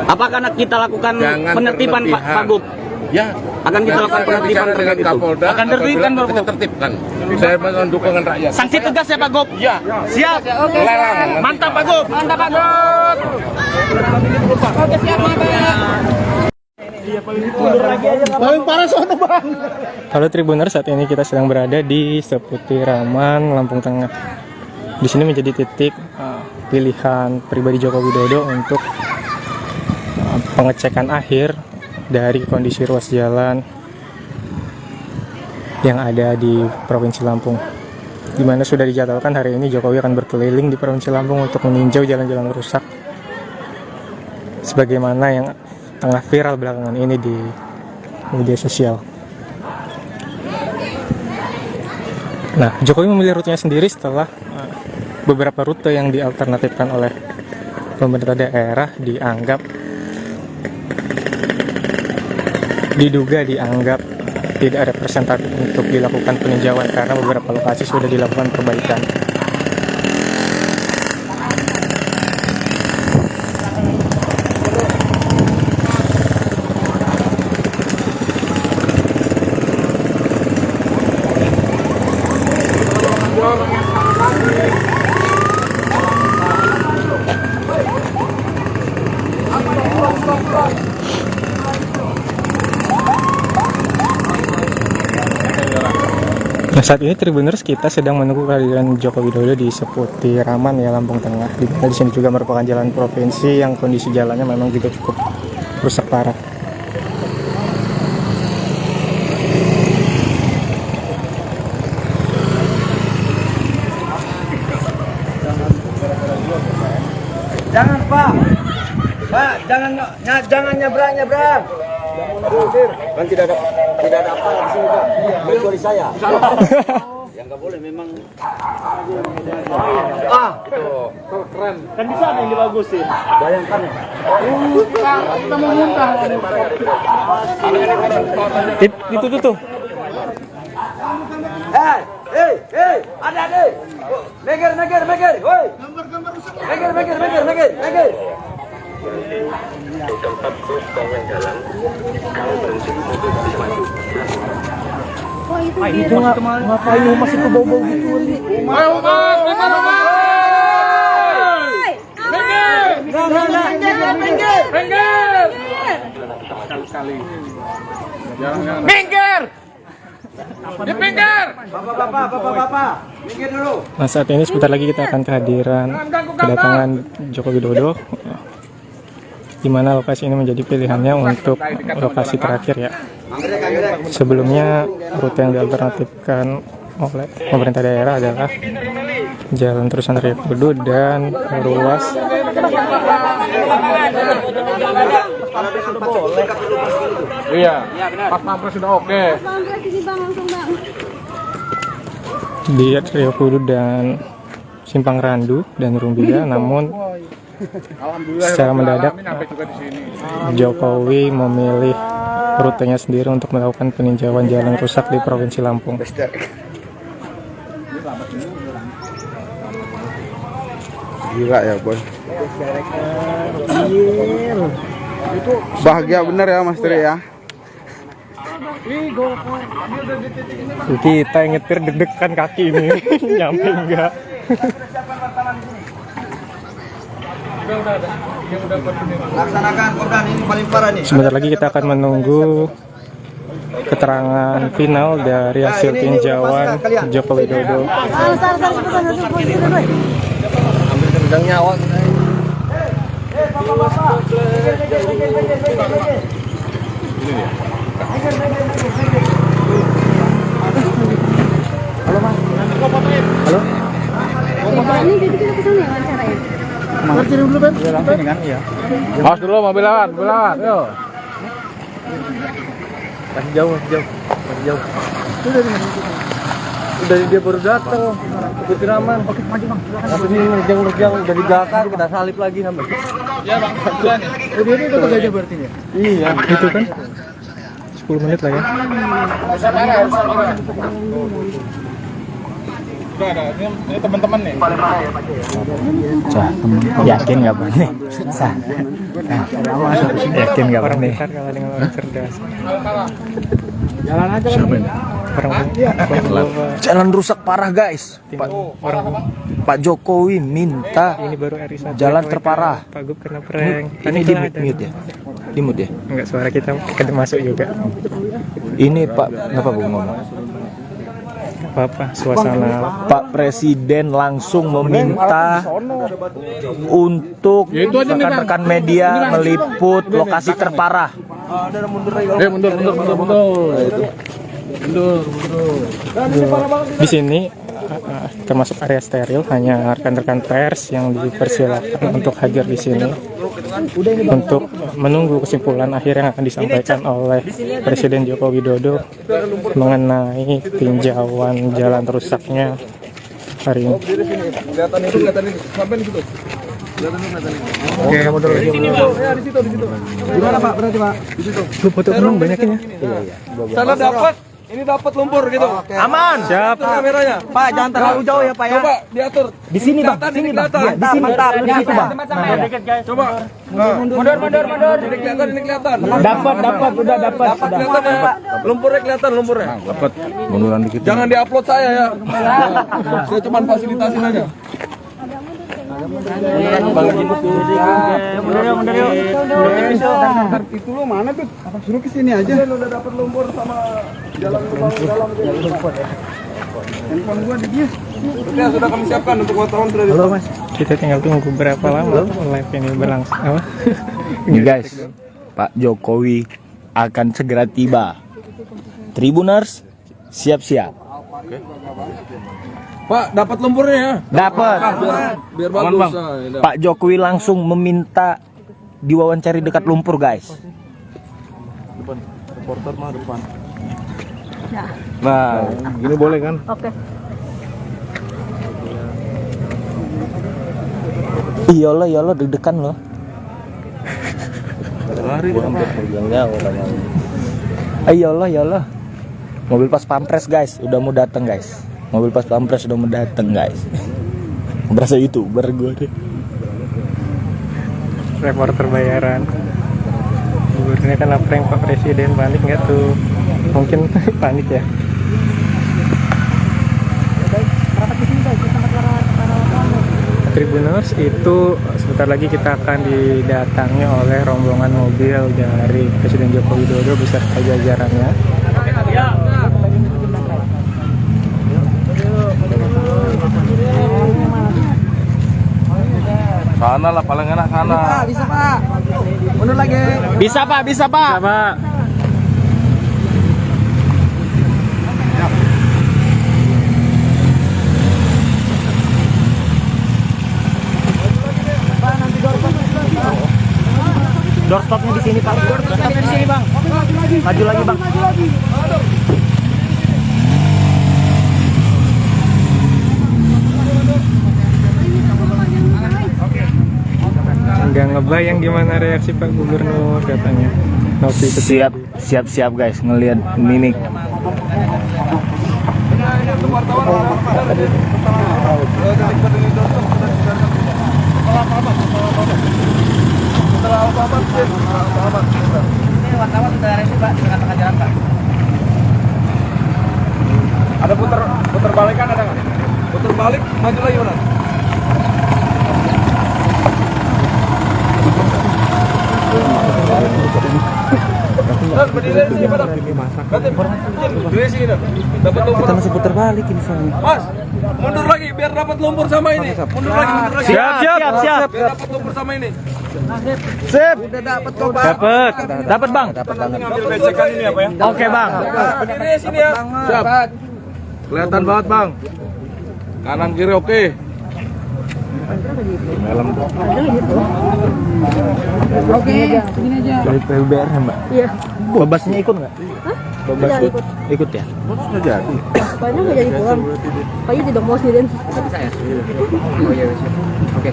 Apakah kita lakukan Jangan penertiban Pak Gub? Ya, akan kita lakukan penertiban dengan Kapolda. Akan ditertibkan Pak Gub. Tertibkan. Saya mohon dukungan rakyat. Sanksi tegas ya Pak Gub? Ya. Siap. Lelang. Mantap Pak Gub. Mantap Pak Gub. Oke, siap Paling parah sono Bang. Halo Tribuners, saat ini kita sedang berada di Seputiraman, Lampung Tengah. Di sini menjadi titik pilihan pribadi Joko Widodo untuk pengecekan akhir dari kondisi ruas jalan yang ada di Provinsi Lampung, di mana sudah dijadwalkan hari ini Jokowi akan berkeliling di Provinsi Lampung untuk meninjau jalan-jalan rusak sebagaimana yang tengah viral belakangan ini di media sosial. Nah, Jokowi memilih rutenya sendiri setelah beberapa rute yang dialternatifkan oleh pemerintah daerah diduga dianggap tidak representatif untuk dilakukan peninjauan karena beberapa lokasi sudah dilakukan perbaikan. Nah, saat ini Tribuners kita sedang menunggu kehadiran Joko Widodo di Seputiraman ya, Lampung Tengah. Di sini juga merupakan jalan provinsi yang kondisi jalannya memang juga cukup rusak parah. Jangan Pak, jangan nyebrang. Kan tidak ada apa di sini Pak. Kecuali saya. Yang nggak boleh memang. Itu keren. Kan bisa ada yang dibagusin. Bayangkan. Kita mau muntah. Itu tuh. Hei, ada. Meger, woi. Meger. Di tempat bus konven jalan, kalau berhenti mobil bisa maju. Itu ngapain masih ke bau-bau gitu? Minggir! Bapak, minggir dulu. Nah, saat ini sebentar lagi kita akan kedatangan Joko Widodo, di mana lokasi ini menjadi pilihannya untuk lokasi terakhir ya. Sebelumnya rute yang dialternatifkan oleh pemerintah daerah adalah Jalan Terusan Raya Kudu dan ruas Iya, pas pampres sudah oke. di Rio Kudu dan Simpang Randu dan Rumbia. Namun secara mendadak Jokowi memilih rutenya sendiri untuk melakukan peninjauan jalan rusak di Provinsi Lampung. Gila ya boy. Bahagia bener ya Mas Tri ya. Kita yang nyetir deg-degan kaki ini nyampe enggak. Laksanakan Kopdan, ini paling parah nih. Sebentar lagi kita akan menunggu keterangan final dari hasil tinjauan Joko Widodo. Ambil nyawa. Halo Mas. Halo. Ini jadi kita kesana ya wawancaranya. Mas kirim dulu Ben. Iya langsung kan iya. Awas dulu mobil lawan, yuk. Masih jauh. Dari dia baru datang ke Putiraman. Oke, maju Bang. Tapi ini nerjang dari belakang kita salip lagi sampai. Iya Bang, duluan ya. Oh, dia itu aja berarti ya? Iya, Itu kan 10 menit lah ya. Udah ada, ini teman-teman nih. Yakin nggak Bang? Yakin nggak Bang? Pintar kalah dengan orang cerdas. Jalan aja kan. Jalan rusak parah guys. Pak Jokowi minta Ini baru RI1 jalan terparah. Pak Gub kena prank. Ini di mute ya? Di mute ya? Enggak, suara kita masuk juga. Ini Pak, kenapa Bang ngomong? Apa suasana Pak Presiden langsung meminta untuk rekan-rekan media meliput lokasi terparah. Mundur. di sini termasuk area steril, hanya rekan-rekan pers yang dipersilakan untuk hadir di sini untuk menunggu kesimpulan akhir yang akan disampaikan oleh Presiden Joko Widodo mengenai tinjauan jalan rusaknya hari ini. Kelihatan ini. Sampai di situ. Oke, mundur lagi. Ya di situ. Gimana Pak? Berarti Pak? Di situ. Lu foto penuh banyakin ya? Sana dapat. Ini dapat lumpur gitu. Aman. Siap. Itu kameranya. Pak, jangan terlalu jauh ya Pak ya. Coba diatur. Di sini Bang, sini Bang. Iya, di sini. Mantap, di situ Bang. Coba. Mundur. Ini kelihatan. Dapat, udah dapat. Kelihatan ya. Lumpurnya kelihatan lumpurnya. Dapat. Munduran dikit. Jangan diupload saya ya. Saya cuma fasilitasin aja. Mundur yuk. Itu lo mana tuh? Suruh ke sini aja. Udah dapat lumpur sama jalan dalam. Handphone gua di dia. Sudah kami siapkan untuk wartawan sudah. Halo Mas. Kita tinggal tunggu berapa lama live ini berlangsung. Apa? Ini guys, Pak Jokowi akan segera tiba. Tribuners, siap-siap. Pak, dapat lumpurnya ya? Dapat. Biar bagus. Pak Jokowi langsung meminta diwawancari dekat lumpur, guys. Depan. Reporter mah depan. Ya. Nah, gini boleh kan? Oke. Iyalah deg-degan loh. Lari Iyalah. Mobil pas pampres guys, udah mau datang guys. Mobil pas pampres udah mau datang guys. Berasa YouTuber gue deh. Reporter bayaran. Gubernurnya kan prank Pak Presiden, panik nggak tuh? Mungkin panik ya. Tribuners itu sebentar lagi kita akan didatangi oleh rombongan mobil dari Presiden Joko Widodo beserta jajarannya. Sana lah paling enak sana. Bisa Pak. Mundur lagi. Bisa Pak. Bisa, Pak. Doorstopnya di sini Pak. Doorstopnya di sini Bang. Maju lagi Bang. Nggak ngebayang gimana reaksi Pak Gubernur katanya. Nopi Siap guys ngelihat Ninik. Wartawan sudah ada Pak di tengah-tengah jalan Pak. Ada putar balikan ada nggak? Putar balik, maju lagi mana? Berdiri sini Pak. Berdiri sini dong. Dapat lumpur. Kita masih putar balik ini soalnya. Mas, mundur lagi biar dapat lumpur sama ini. Mundur lagi. Siap. Biar dapat lumpur sama ini. Sip. Udah dapat kok Pak. Dapat Bang. Ambil becekan ini apa ya? Oke Bang. Berdiri sini ya. Siap. Kelihatan banget Bang. Kanan kiri oke. Oke, begini aja. Dari PUBR ya Mbak. Iya. Babasnya ikut nggak? Babas ikut ya? Sudah jadi. Banyak nggak jadi pulang. Kayaknya tidak mau sendirian. Saya. Oh iya siap. Oke.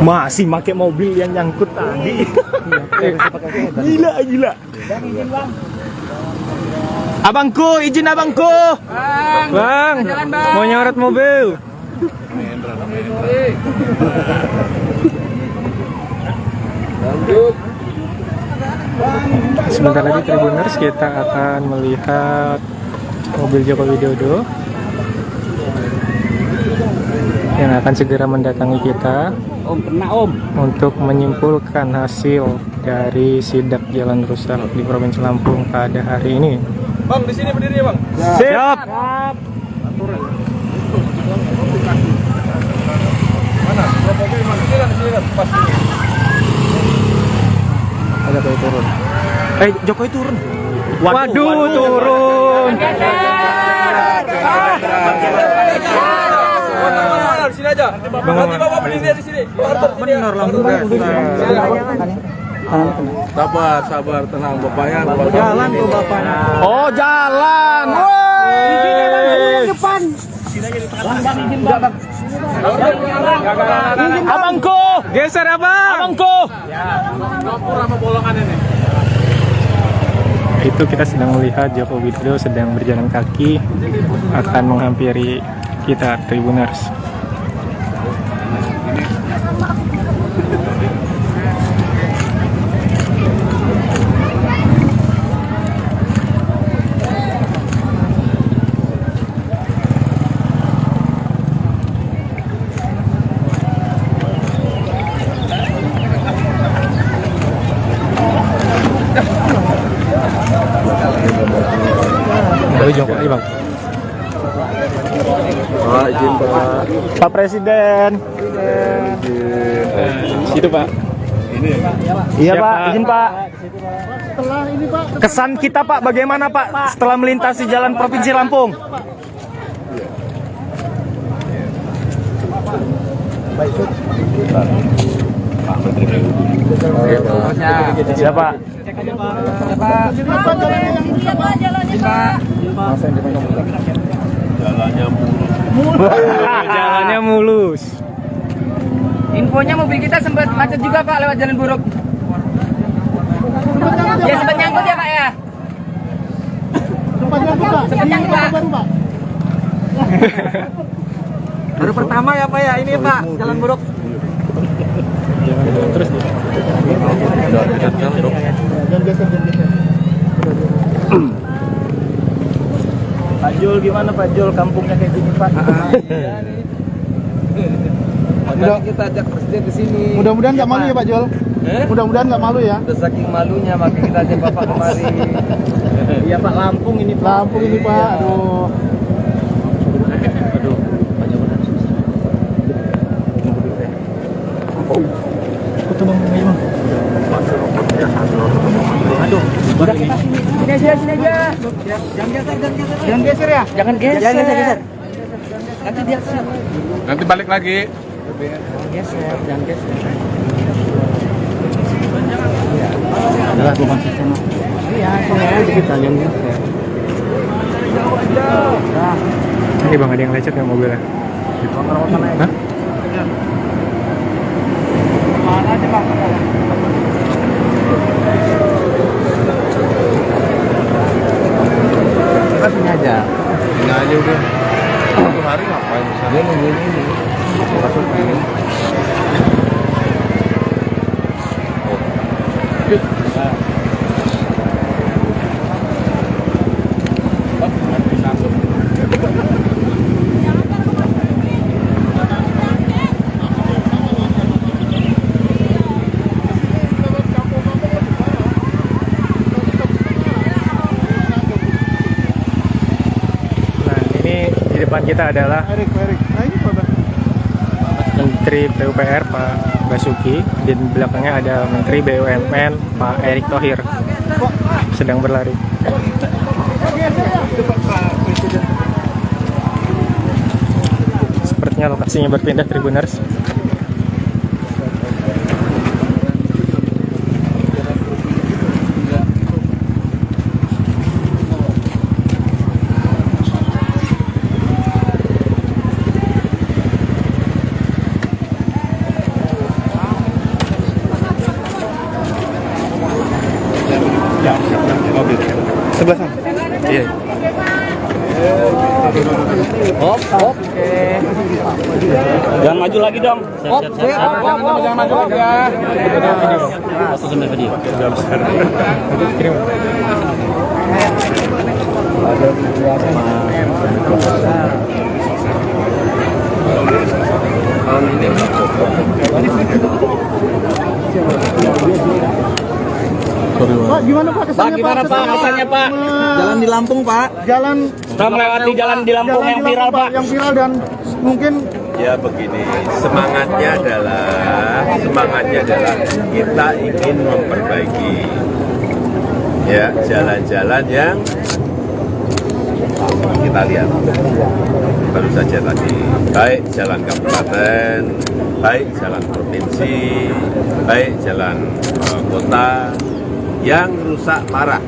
Masih pakai mobil yang nyangkut tadi. Gila. Abangku, izin abangku. Bang, mau nyorot mobil. Sebentar lagi Tribuners kita akan melihat mobil Joko Widodo yang akan segera mendatangi kita untuk menyimpulkan hasil dari sidak jalan rusak di Provinsi Lampung pada hari ini. Bang, di sini berdiri ya, Bang. Siap. Mana? Mobil mana? Di sini kan, pas. Ada Jokowi turun. Jokowi turun. Waduh, turun. Di sini aja. Nanti Bapak berdiri di sini. Benar langsung. Sabar, tenang Bapaknya. Jalan tuh Bapaknya. Oh, jalan. Woi. Depan. Abangku, Geser abang. abangku. Itu kita sedang melihat Joko Widodo sedang berjalan kaki akan menghampiri kita Tribuners. jongkok aja bang. Pak, izin Pak. Pak Presiden. Situ pak. Iya Siap, Pak, Pak. izin Pak. Setelah ini Pak, Kesan kita Pak, bagaimana Pak setelah melintasi jalan Provinsi Lampung? Siapa? Jalannya mulus. Infonya mobil kita sempat macet juga Pak lewat jalan buruk. Ya sempat nyangkut ya Pak ya. sempat nyangkut Pak. Sempat nyangkut, Pak. Baru Pak. Baru pertama ya Pak ya ini Pak jalan buruk. Terus Pak Jul gimana Pak Jul, kampungnya kayak gini Pak? Makanya kita ajak presiden ke sini. Mudah-mudahan nggak malu ya Pak Jol. Mudah-mudahan nggak malu ya. Udah saking malunya makanya kita ajak Bapak kemari. Iya Pak, Lampung ini Pak. Lampung ini Pak, aduh. Sini aja. Jangan geser ya. Jangan geser. Nanti dia Nanti balik lagi. jangan geser. Adalah bukan sistem. Iya, dikit aja geser. ini bang ada yang lecet ya mobilnya. Hah? Mana aja Pak? Kita sini aja. Ini aja udah. Satu hari ngapain di sana? Dia nungguin ini. Masuk ini. Nah ini di depan kita adalah Erik. Nah ini Pak. Menteri PUPR Pak Basuki, di belakangnya ada Menteri BUMN Pak Erick Thohir sedang berlari. Sepertinya lokasinya berpindah Tribuners. Sebelah sana. Iya. Hop. Jangan maju lagi dong. Hop. Jangan maju lagi ya. Langsung sambil video. Pak, gimana Pak kesannya Pak? Kesannya Pak? Jalan di Lampung Pak. Jalan. Kita melewati jalan di Lampung yang viral Pak. Yang viral dan mungkin Ya begini, semangatnya adalah kita ingin memperbaiki ya jalan-jalan yang kita lihat baru saja tadi, baik jalan kabupaten, baik jalan provinsi, baik jalan kota yang rusak parah.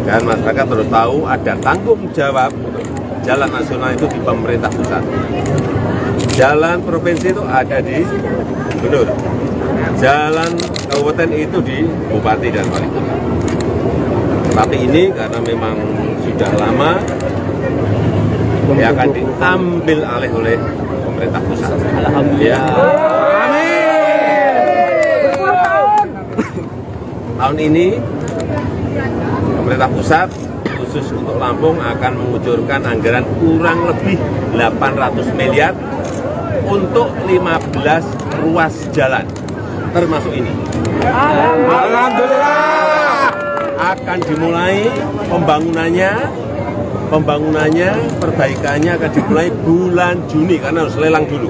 Dan masyarakat harus tahu ada tanggung jawab jalan nasional itu di pemerintah pusat. Jalan provinsi itu ada di gubernur. Jalan kabupaten itu di bupati dan wali kota. Tapi ini karena memang sudah lama, ya akan diambil alih oleh pemerintah pusat. Alhamdulillah. Tahun ini pemerintah pusat khusus untuk Lampung akan mengucurkan anggaran kurang lebih 800 miliar untuk 15 ruas jalan termasuk ini. Alhamdulillah. akan dimulai pembangunannya, perbaikannya akan dimulai bulan Juni karena harus lelang dulu.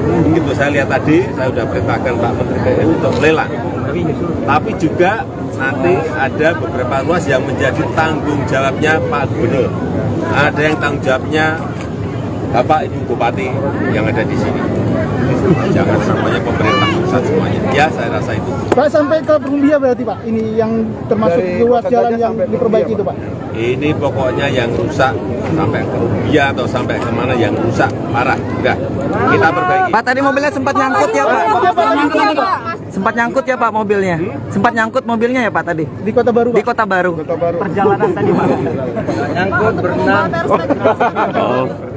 Begitu saya lihat tadi, saya sudah perintahkan Pak Menteri PU untuk lelang. Tapi juga nanti ada beberapa ruas yang menjadi tanggung jawabnya Pak Gubernur. Ada yang tanggung jawabnya Bapak Ibu Bupati yang ada di sini. Jangan semuanya pemerintah pusat semuanya. Ya, saya rasa itu. Pak, sampai ke Perumbia berarti Pak, ini yang termasuk ruas jalan yang diperbaiki itu Pak? Ini pokoknya yang rusak sampai ke Rubia atau sampai kemana yang rusak parah. Udah, kita perbaiki. Pak, tadi mobilnya sempat nyangkut ya Pak? Sempat nyangkut ya Pak mobilnya? Sempat nyangkut mobilnya ya Pak tadi? Di Kota Baru Pak? Di Kota Baru. Perjalanan tadi Pak? Nyangkut, berenang.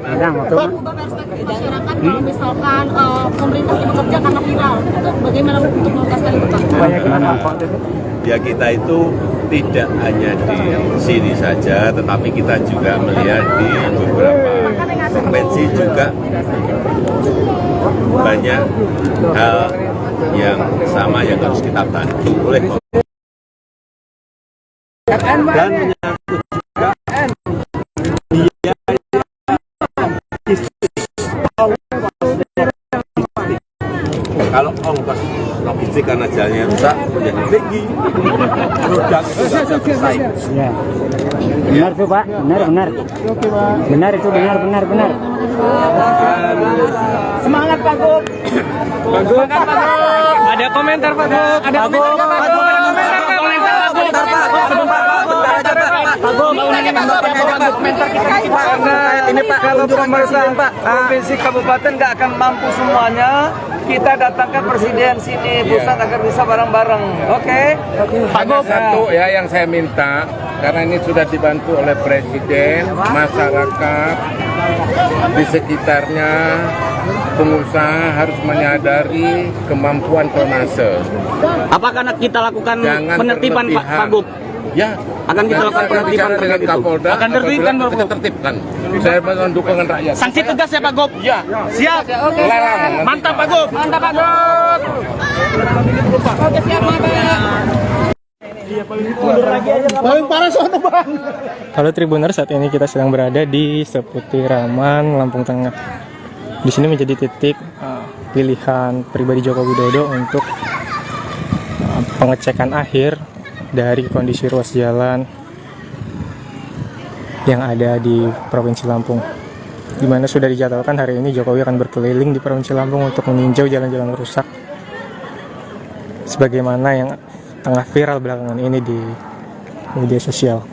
Berenang waktu masyarakat kalau misalkan pemerintah tidak bekerja karena viral, itu bagaimana untuk mengatasi itu Pak? Ya, kita itu tidak hanya di sini saja, tetapi kita juga melihat di beberapa provinsi juga banyak hal yang sama yang harus kita bantu oleh dan menyangkut juga biaya kalau ongkos logistik karena jalannya rusak menjadi tinggi, produk itu nggak bisa bersaing. Ya. Benar tuh Pak, benar. Oke Pak. Benar itu, benar. Semangat Pak Gub. Semangat Pak Gub. Ada komentar Pak Gub. Ada komentar Pak Gub. Ini Pak, kalau pemerintahan Pak provinsi kabupaten nggak akan mampu semuanya, kita datangkan presiden sini pusat agar bisa bareng-bareng. Oke? Hanya satu ya yang saya minta, karena ini sudah dibantu oleh presiden, masyarakat di sekitarnya, pengusaha harus menyadari kemampuan tonase. Apakah kita lakukan Jangan penertiban Pak Gub? Ya, Akan kita lakukan penertiban dengan Kapolda. Akan tertibkan Pak kita tertibkan. Saya mohon dukungan rakyat. Sanksi tegas ya Pak Gub? Ya. Siap. Oke. Lelang. Mantap Pak Gub. Mantap Pak Gub. Oke, siap Paling parah sono Bang. Halo Tribuner, saat ini kita sedang berada di Seputiraman, Lampung Tengah. Di sini menjadi titik pilihan pribadi Joko Widodo untuk pengecekan akhir dari kondisi ruas jalan yang ada di Provinsi Lampung, di mana sudah dijadwalkan hari ini Jokowi akan berkeliling di Provinsi Lampung untuk meninjau jalan-jalan rusak sebagaimana yang tengah viral belakangan ini di media sosial.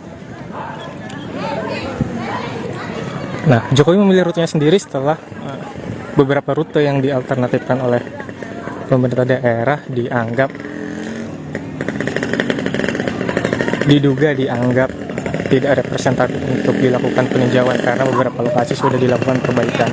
Nah, Jokowi memilih rutenya sendiri setelah beberapa rute yang dialternatifkan oleh pemerintah daerah diduga dianggap tidak representatif untuk dilakukan peninjauan karena beberapa lokasi sudah dilakukan perbaikan.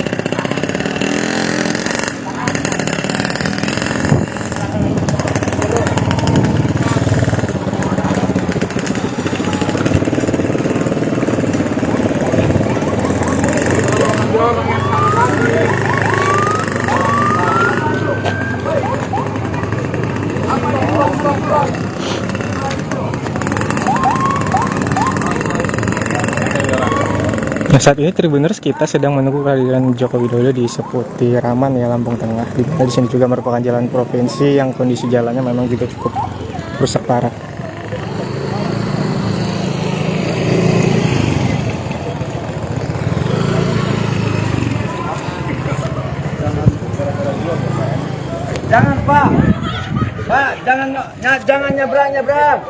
Nah, saat ini Tribuners kita sedang menunggu kehadiran Joko Widodo di Seputiraman ya, Lampung Tengah. Di sini juga merupakan jalan provinsi yang kondisi jalannya memang juga cukup rusak parah. Jangan Pak, jangan nyebrang.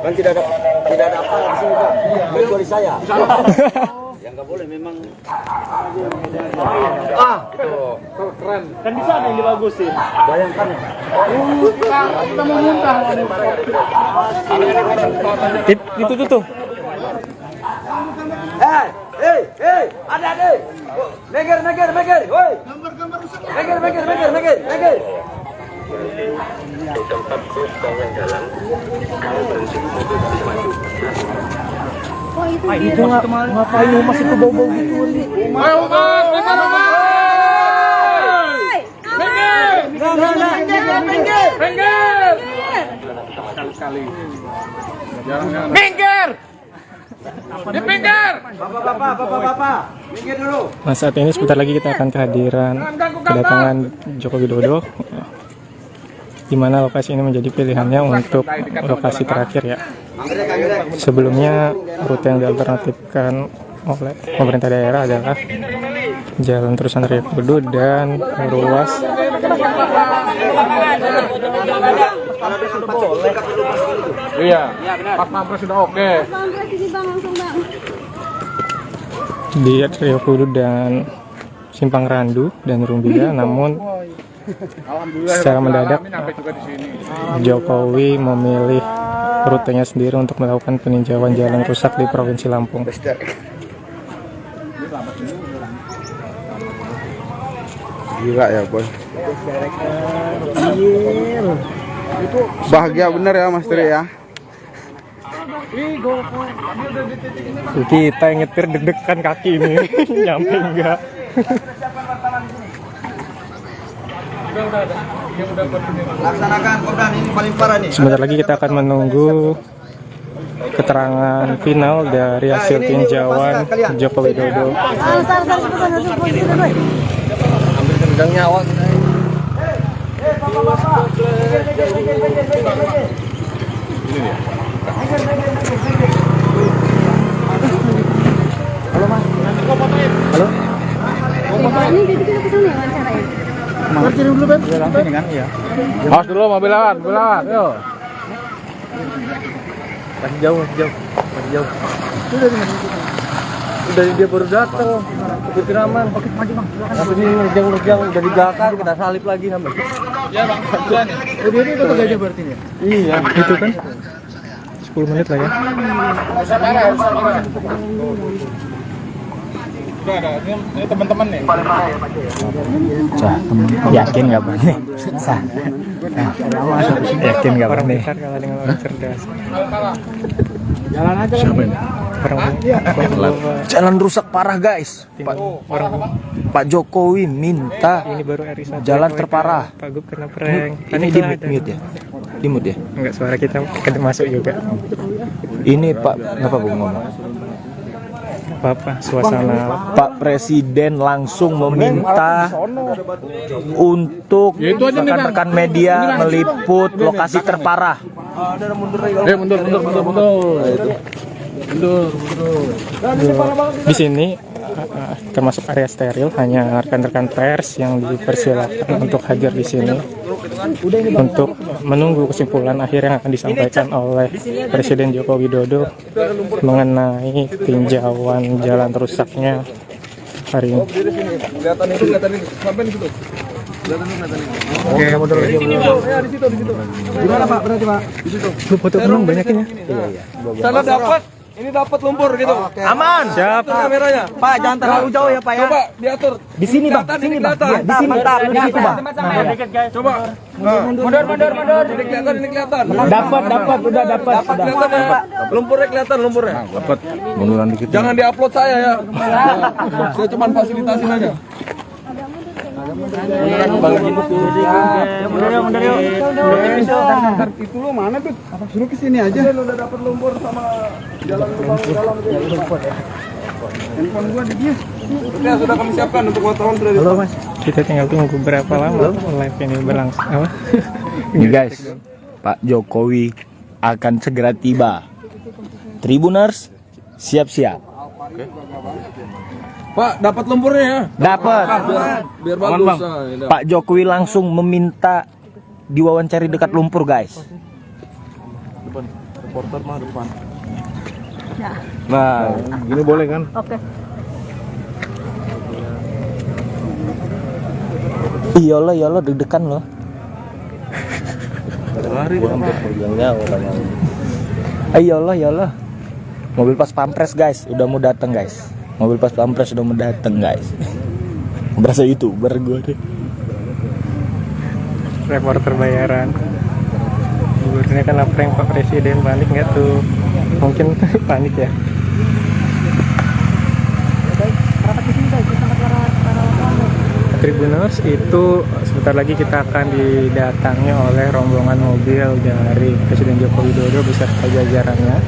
Kan tidak ada apa di sini Pak. Kecuali saya. Yang nggak boleh memang. Keren. Kan bisa ada yang dibagusin. Bayangkan ya. Kita mau muntah. Itu tuh. Hei, adik. Meger, woi. Meger. Di tempat bus bangun jalan, kalau berhenti mobil bisa maju. Itu ngapain masih ke bau-bau gitu? Ayo Mas, sekali. Minggir! Di pinggir! Bapak, minggir dulu. Nah, saat ini sebentar lagi kita akan kedatangan Joko Widodo, di mana lokasi ini menjadi pilihannya untuk lokasi terakhir ya. Sebelumnya rute yang dialternatifkan oleh pemerintah daerah adalah Jalan Terusan Raya Kudu dan ruas Iya, Pak Pampres sudah oke. di Rio Kudu dan Simpang Randu dan Rumbia, namun secara mendadak Jokowi memilih rutenya sendiri untuk melakukan peninjauan jalan rusak di Provinsi Lampung. Gila ya boy. Bahagia bener ya Mas Tri ya. Kita yang nyetir deg-degan kaki ini nyampe enggak. Laksanakan Kopdan, ini paling parah nih. Sebentar lagi kita akan menunggu keterangan final dari hasil tinjauan Joko Widodo. Hampir nyawa. Halo Mas. Halo. Ini jadi kita kesana ya wawancaranya. Kirim dulu Ben. Langsung ini kan iya. Awas dulu mobil lewat, Yo. Masih jauh. Udah dia baru datang. Kepikiran aman. Oke, maju Bang. Apa sih nerjang udah di belakang kita salip lagi sampai. Iya Bang, bulan ya. Oh dia ini kota Gajah berarti ya? Iya, itu kan 10 menit lah ya. Udah ada, ini teman-teman nih. Yakin nggak Bang? Yakin nggak Bang? Pintar kalah dengan orang cerdas. Jalan aja kan. Jalan rusak parah guys. Pak Jokowi minta Ini baru RI1 jalan terparah. Pak Gub kena prank. Ini di mute ya? Enggak, suara kita masuk juga. Ini Pak, kenapa Bung ngomong? Apa suasana Pak Presiden langsung meminta untuk rekan-rekan media meliput lokasi terparah. Mundur. di sini termasuk area steril, hanya rekan-rekan pers yang dipersilakan untuk hadir di sini untuk menunggu kesimpulan akhir yang akan disampaikan oleh Presiden Joko Widodo mengenai tinjauan jalan rusaknya hari ini. Kelihatan itu, sampai di situ. Oke, mundur lagi. Di situ. Gimana Pak berarti Pak? Di situ. Lu foto dulu banyakin ya. Sana dapat. Ini dapat lumpur gitu. Aman. Siap. Kameranya. Pak jangan terlalu jauh ya Pak ya. Coba diatur. Di sini Bang, sini Bang. Di sini. Di situ Bang. Coba. Mundur. Ini kelihatan. Dapat, udah dapat. Kelihatan ya. Lumpurnya kelihatan lumpurnya. Dapat. Munduran dikit. Jangan diupload saya ya. Saya cuma fasilitasin aja. Mundur yuk. Itu lo mana tuh? Suruh ke sini aja. Udah dapat lumpur sama jalan dalam. Handphone gua di dia. Ya sudah kami siapkan untuk wartawan sudah. Halo Mas. Kita tinggal tunggu berapa lama live ini berlangsung. Apa? Nih guys, Pak Jokowi akan segera tiba. Tribuners, siap-siap. Pak, dapat lumpurnya ya? Dapat. Biar bagus. Pak Jokowi langsung meminta diwawancari dekat lumpur guys. Reporter mah depan. Nah, gini boleh kan? Oke. Iyalah deg-degan loh. Iyalah. Mobil pas pampres guys, udah mau datang guys. Mobil pas pampres udah mau datang guys. Berasa YouTuber gue deh. Reporter bayaran. Gubernurnya kan prank Pak Presiden, panik nggak tuh? Mungkin panik ya. Tribuners, itu sebentar lagi kita akan didatangi oleh rombongan mobil dari Presiden Joko Widodo beserta jajarannya.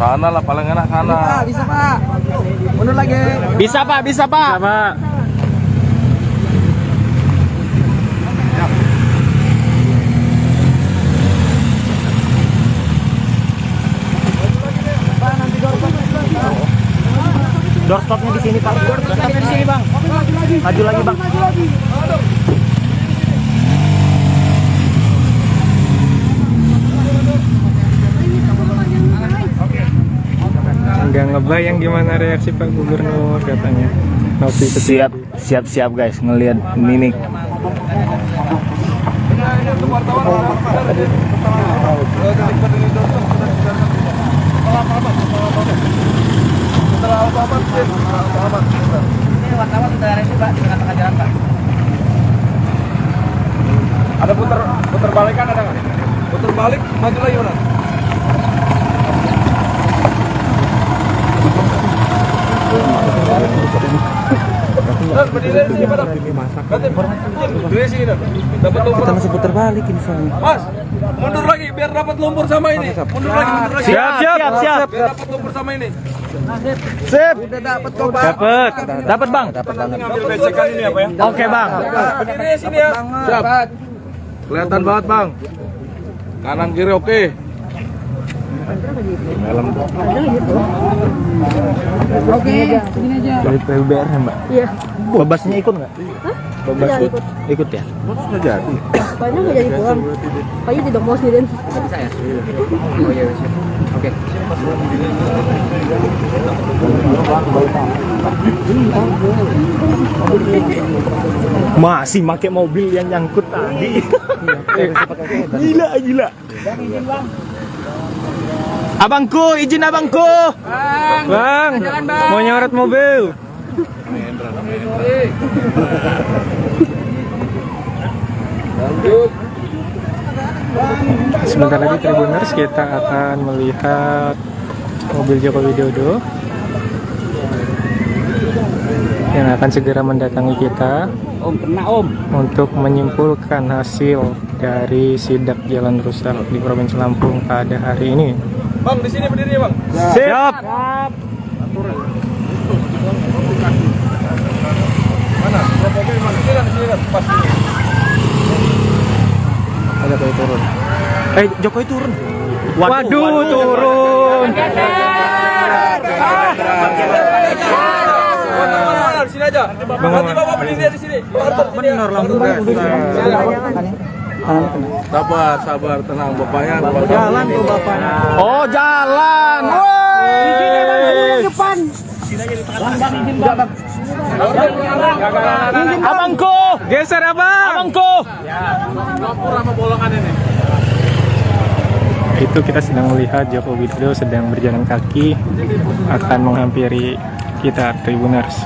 Sana lah paling enak sana. Bisa Pak. Mundur lagi. Bisa Pak, bisa Pak. Bisa, Pak. Doorstopnya di sini Pak. Doorstopnya di sini Bang. Maju lagi Bang. Nggak ngebayang gimana reaksi Pak Gubernur katanya. Nopi Siap guys ngelihat Minik. Wartawan sudah ada Pak di tengah-tengah jalan Pak. Ada putar balikan ada nggak? Putar balik, maju lagi orang. Berdiri di sini, Pak. Berdiri sini, dapat lumpur. Kita masih putar balik ini soalnya. Mas, mundur lagi biar dapat lumpur sama ini. Mundur lagi. Siap. Biar dapat lumpur sama ini. Sip. Udah dapat kok Pak. Dapat Bang. Nanti ngambil besekan ini apa ya? Oke Bang. Berdiri di sini ya. Siap. Kelihatan banget, Bang. Kanan kiri oke. Oke, begini aja. Dari PUBR ya Mbak. Iya. Babasnya ikut nggak? Babas Tidak ikut. ikut ya? Sudah jadi. Kayaknya nggak jadi pulang. Kayaknya tidak mau sendirian. Oh iya, siap. Oke. Masih pakai mobil yang nyangkut tadi. Gila. Abangku, izin abangku. Bang, mau nyorot mobil. Sebentar lagi Tribuners kita akan melihat mobil Joko Widodo yang akan segera mendatangi kita untuk menyimpulkan hasil dari sidak jalan rusak di Provinsi Lampung pada hari ini. Bang, di sini berdiri, Bang. Siap. Mana? Mobil mana? Sini, pas ini. Ada Jokowi turun. Jokowi turun. Waduh, turun. Di sini aja. Nanti Bapak berdiri di sini. Benar langsung. Sabar, tenang Bapaknya. Jalan tuh Bapaknya. Oh, jalan. Depan. Abangku, Geser abang. abangku. Itu kita sedang melihat Joko Widodo sedang berjalan kaki akan menghampiri kita Tribuners.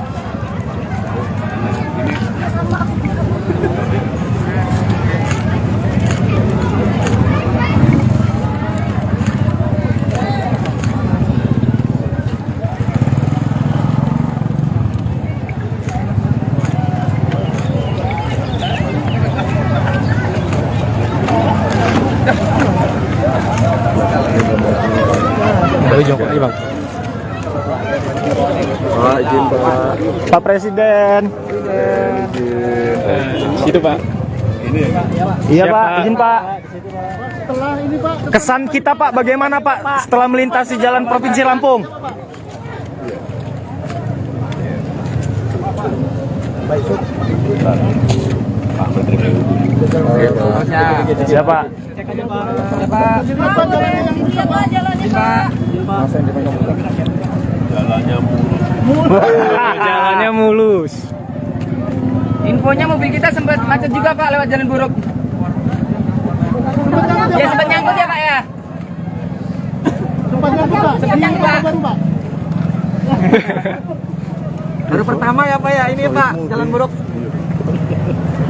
Jokowi Bang. Pak, izin Pak. Pak Presiden. Situ Pak. Iya Pak, izin Pak. Kesan kita Pak, bagaimana Pak setelah melintasi jalan Provinsi Lampung? Siapa? Jalannya mulus. Infonya mobil kita sempat macet juga Pak lewat jalan buruk. Ya sempat nyangkut ya Pak ya. Sempat nyangkut Pak. Baru pertama ya Pak ya ini Pak jalan buruk.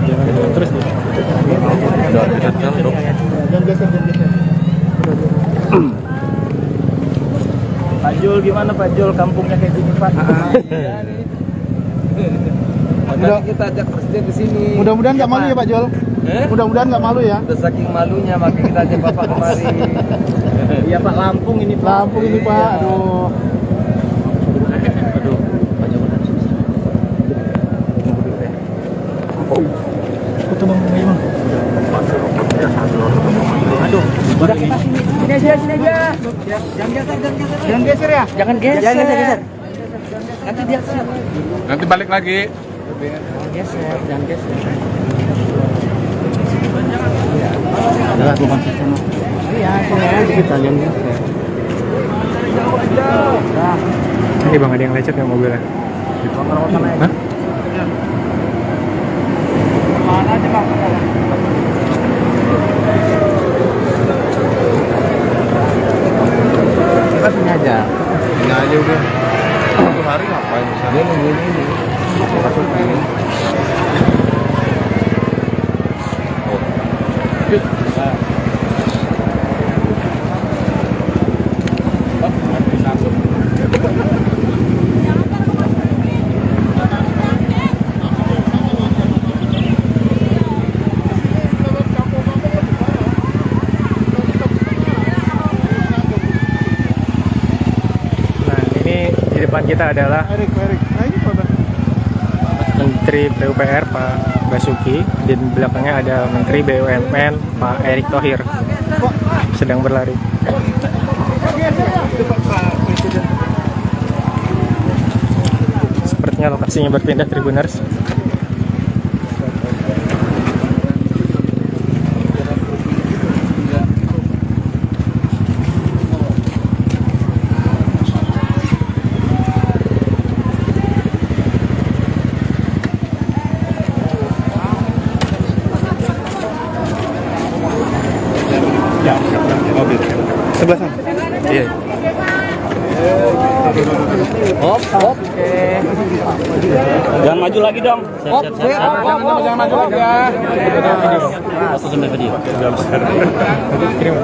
Jalan terus. Pak Jul gimana Pak Jul, kampungnya kayak gini Pak? Makanya kita ajak presiden ke sini. Mudah-mudahan nggak malu ya Pak Jul. Mudah-mudahan nggak malu ya. Udah saking malunya makanya kita ajak Bapak kemari. Iya Pak, Lampung ini Pak. Lampung ini Pak, aduh. Aduh, udah kita sini aja. Jangan geser ya. Jangan geser. Nanti dia siap. Nanti balik lagi. Jangan geser. Udah, gua masih sama. Iya, kita jangan geser. Ini bang, ada yang lecet ya mobilnya? Hah? Mana aja bang? Kita sini aja. Ini aja udah. Satu hari ngapain di sana? Ini. Masukin. Depan kita adalah Menteri PUPR Pak Basuki, di belakangnya ada Menteri BUMN Pak Erick Thohir sedang berlari. Sepertinya lokasinya berpindah Tribuners. Sebelah sana. Iya. Hop. Jangan maju lagi dong. Jangan maju lagi. Langsung sampai video. Kirim.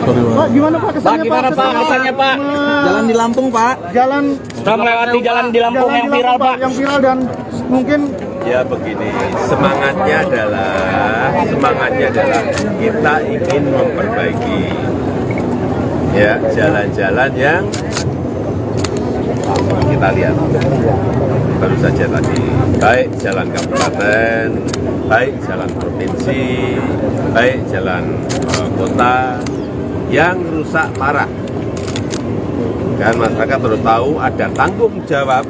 Pak, gimana Pak kesannya Pak? Kesannya Pak? Jalan di Lampung Pak. Jalan. Kita melewati jalan di Lampung yang viral Pak. Yang viral dan mungkin Ya begini, semangatnya adalah kita ingin memperbaiki ya jalan-jalan yang kita lihat baru saja tadi, baik jalan kabupaten, baik jalan provinsi, baik jalan kota yang rusak parah. Kan masyarakat harus tahu ada tanggung jawab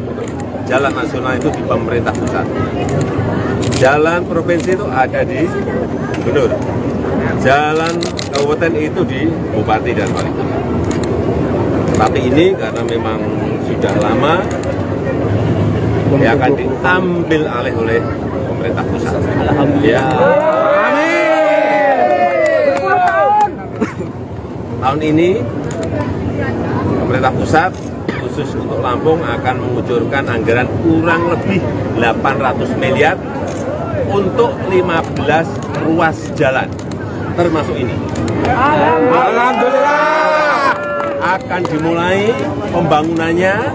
jalan nasional itu di pemerintah pusat. Jalan provinsi itu ada di gubernur. Jalan kabupaten itu di bupati dan wali kota. Tapi ini karena memang sudah lama ya akan diambil alih oleh pemerintah pusat. Alhamdulillah. Tahun ini pemerintah pusat khusus untuk Lampung akan mengucurkan anggaran kurang lebih 800 miliar untuk 15 ruas jalan, termasuk ini. Alhamdulillah. Akan dimulai pembangunannya,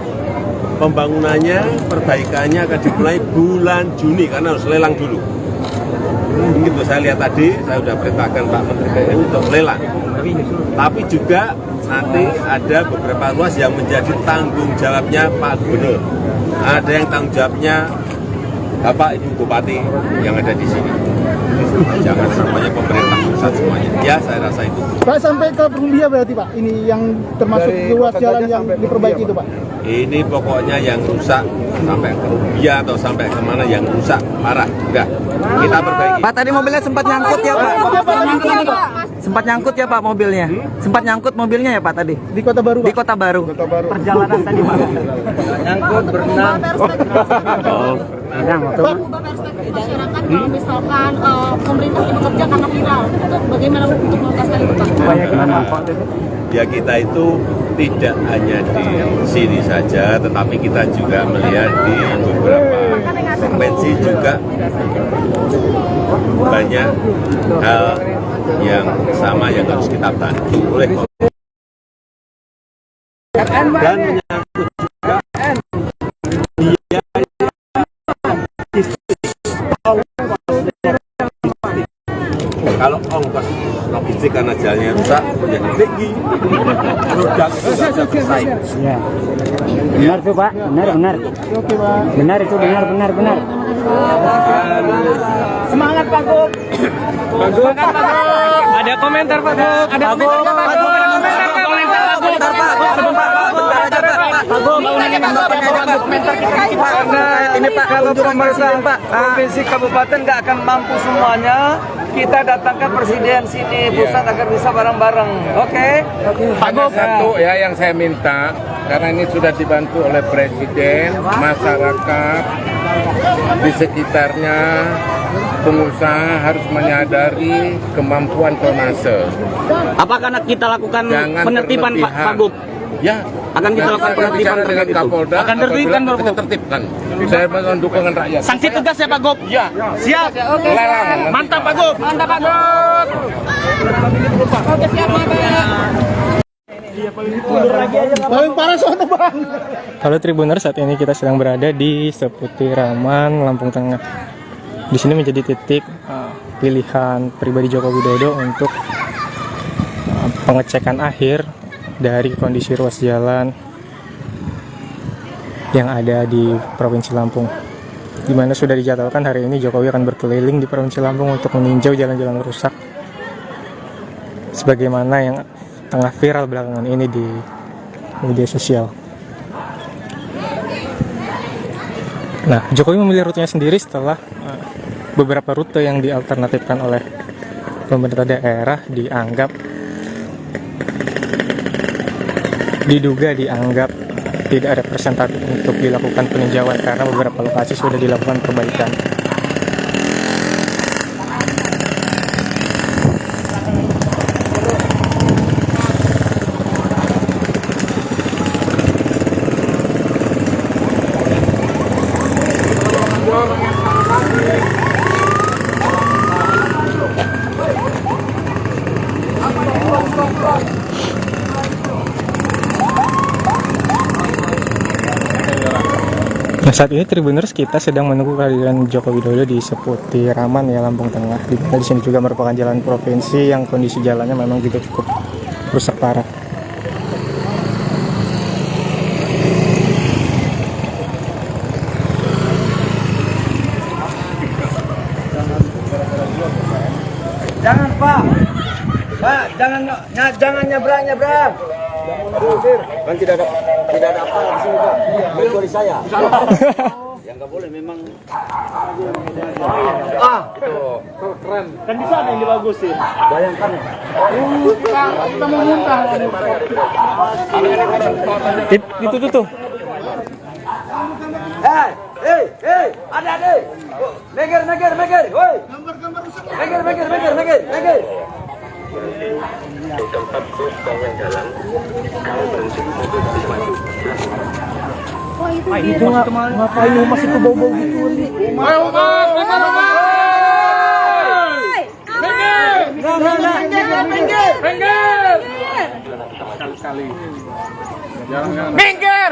perbaikannya akan dimulai bulan Juni karena harus lelang dulu. Begitu saya lihat tadi, saya sudah perintahkan Pak Menteri PU untuk lelang. Tapi juga nanti ada beberapa ruas yang menjadi tanggung jawabnya Pak Gubernur. Ada yang tanggung jawabnya Bapak Ibu Bupati yang ada di sini. Jangan semuanya pemerintah pusat semuanya. Ya, saya rasa itu. Pak sampai ke Perumbia berarti Pak. Ini yang termasuk ruas jalan yang diperbaiki itu Pak. Ini pokoknya yang rusak sampai ke Rubia atau sampai kemana yang rusak parah. Udah, kita perbaiki. Pak, tadi mobilnya sempat nyangkut ya Pak? Sempat nyangkut ya Pak mobilnya? Sempat nyangkut mobilnya ya Pak tadi? Di Kota Baru Pak. Di Kota Baru. Perjalanan tadi Pak. Nyangkut, berenang. Pak, masyarakat kalau misalkan pemerintah bekerja karena viral, itu bagaimana untuk mengatasi itu Pak? Ya kita itu tidak hanya di sini saja, tetapi kita juga melihat di beberapa provinsi juga banyak hal yang sama yang harus kita bantu oleh dan menyangkut juga kalau ongkos logistik karena jalannya rusak menjadi tinggi, produk itu nggak bisa bersaing. Ya. Benar tuh Pak, benar. Benar itu benar. Semangat Pak Gub. Semangat Pak Gub. Ada komentar Pak Gub. Ada komentar Pak Gub. Karena ini Pak, kalau pemerintah Pak provinsi kabupaten nggak akan mampu semuanya, kita datangkan presiden sini pusat agar bisa bareng-bareng. Oke? Hanya satu ya yang saya minta, karena ini sudah dibantu oleh presiden, masyarakat di sekitarnya, pengusaha harus menyadari kemampuan tonnase. Apakah kita lakukan Jangan penertiban Pak Gub? Ya, Akan kita lakukan penertiban dengan Kapolda. Akan tertibkan kita tertibkan. Saya mohon dukungan rakyat. Sanksi tegas ya Pak Gub? Ya. Siap. Oke. Larang. Mantap Pak Gub. Mantap Pak Gub. Oke, siap Paling parah sono Bang. Halo Tribuners, saat ini kita sedang berada di Seputiraman, Lampung Tengah. Di sini menjadi titik pilihan pribadi Joko Widodo untuk pengecekan akhir dari kondisi ruas jalan yang ada di Provinsi Lampung, di mana sudah dijadwalkan hari ini Jokowi akan berkeliling di Provinsi Lampung untuk meninjau jalan-jalan rusak sebagaimana yang tengah viral belakangan ini di media sosial. Nah, Jokowi memilih rutenya sendiri setelah beberapa rute yang dialternatifkan oleh pemerintah daerah diduga dianggap tidak representatif untuk dilakukan peninjauan karena beberapa lokasi sudah dilakukan perbaikan. Nah, saat ini Tribuners kita sedang menunggu kehadiran Joko Widodo di Seputiraman ya, Lampung Tengah. Di sini juga merupakan jalan provinsi yang kondisi jalannya memang juga cukup rusak parah. Jangan Pak, jangan nyebrang. Kan tidak ada apa di sini Pak. Kecuali saya. Yang nggak boleh memang. Keren. Kan di sana yang dibagusin. Bayangkan. Kita mau muntah. Itu tuh. Hei, adik-adik. Meger, woi. Meger. Di tempat bus bangun jalan, kalau berhenti mobil bisa maju. Itu ngapain masih ke bau-bau gitu? Minggir!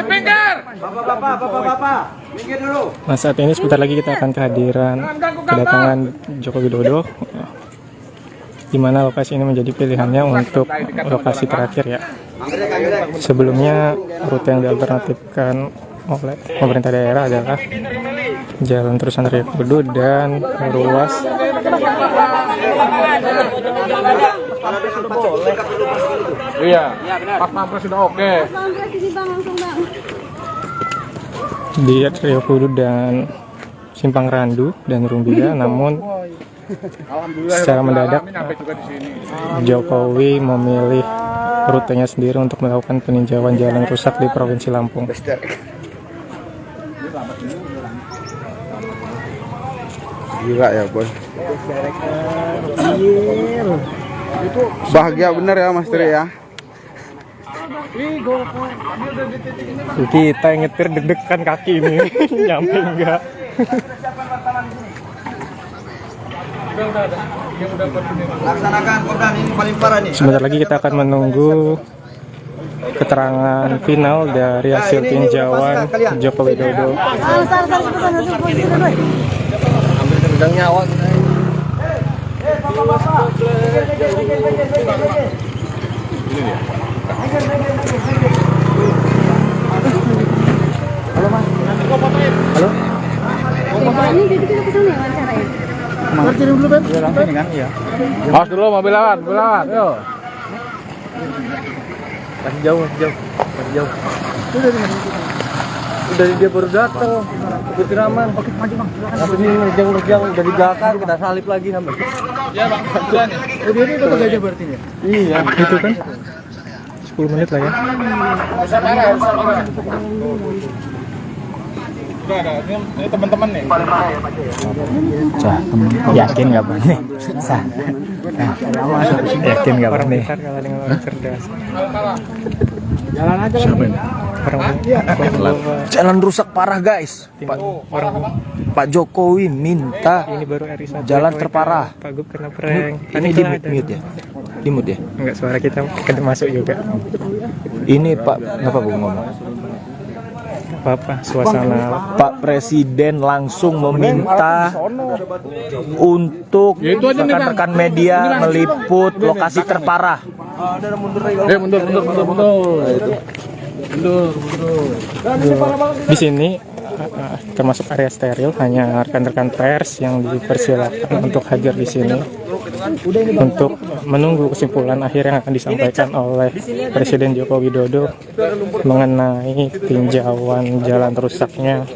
Minggir! Bapak, minggir dulu. Nah, saat ini sebentar lagi kita akan kedatangan Joko Widodo, di mana lokasi ini menjadi pilihannya untuk lokasi terakhir ya. Sebelumnya rute yang dialternatifkan oleh pemerintah daerah adalah Jalan Terusan Raya Kudu dan ruas Iya, Pak Pampres sudah oke. di Rio Kudu dan Simpang Randu dan Rumbia, namun secara mendadak Jokowi memilih rutenya sendiri untuk melakukan peninjauan jalan rusak di Provinsi Lampung. Gila ya boy. Bahagia bener ya Mas Tri ya. Kita yang nyetir deg-degan kaki ini. Nyampe enggak? Laksanakan Kopdan, ini paling parah nih. Sebentar lagi kita akan menunggu keterangan final dari hasil tinjauan Joko Widodo. Ambil nyawa. Halo Mas. Halo. Ini jadi kita kesana ya wawancaranya? Ngerti dulu Ben? Ya langsung nih kan, iya. Awas dulu mobil lawan, Yo. Masih jauh. Udah dia baru datang. Kebetulan aman. Oke, maju Bang. Tapi ini nerjang udah di belakang, kita salip lagi sampai. Iya Bang, kebetulan ya. Oh, dia itu Gajah berarti ya? Iya, itu kan 10 menit lah ya. Udah ada, ini teman-teman nih. Yakin nggak Pak? Yakin nggak Pak? Orang pintar kalah dengan orang cerdas. Jalan aja kan. Jalan rusak parah guys. Pak Jokowi minta Ini baru RI1 jalan terparah. Pak Gub kena prank. Ini di mute ya? Di mute ya? Enggak, suara kita masuk juga. Ini Pak, kenapa Bu ngomong? Apa suasana Pak Presiden langsung meminta untuk rekan-rekan media meliput lokasi terparah. Mundur. di sini termasuk area steril, hanya rekan-rekan pers yang dipersilakan untuk hadir di sini untuk menunggu kesimpulan akhir yang akan disampaikan oleh Presiden Joko Widodo mengenai tinjauan jalan rusaknya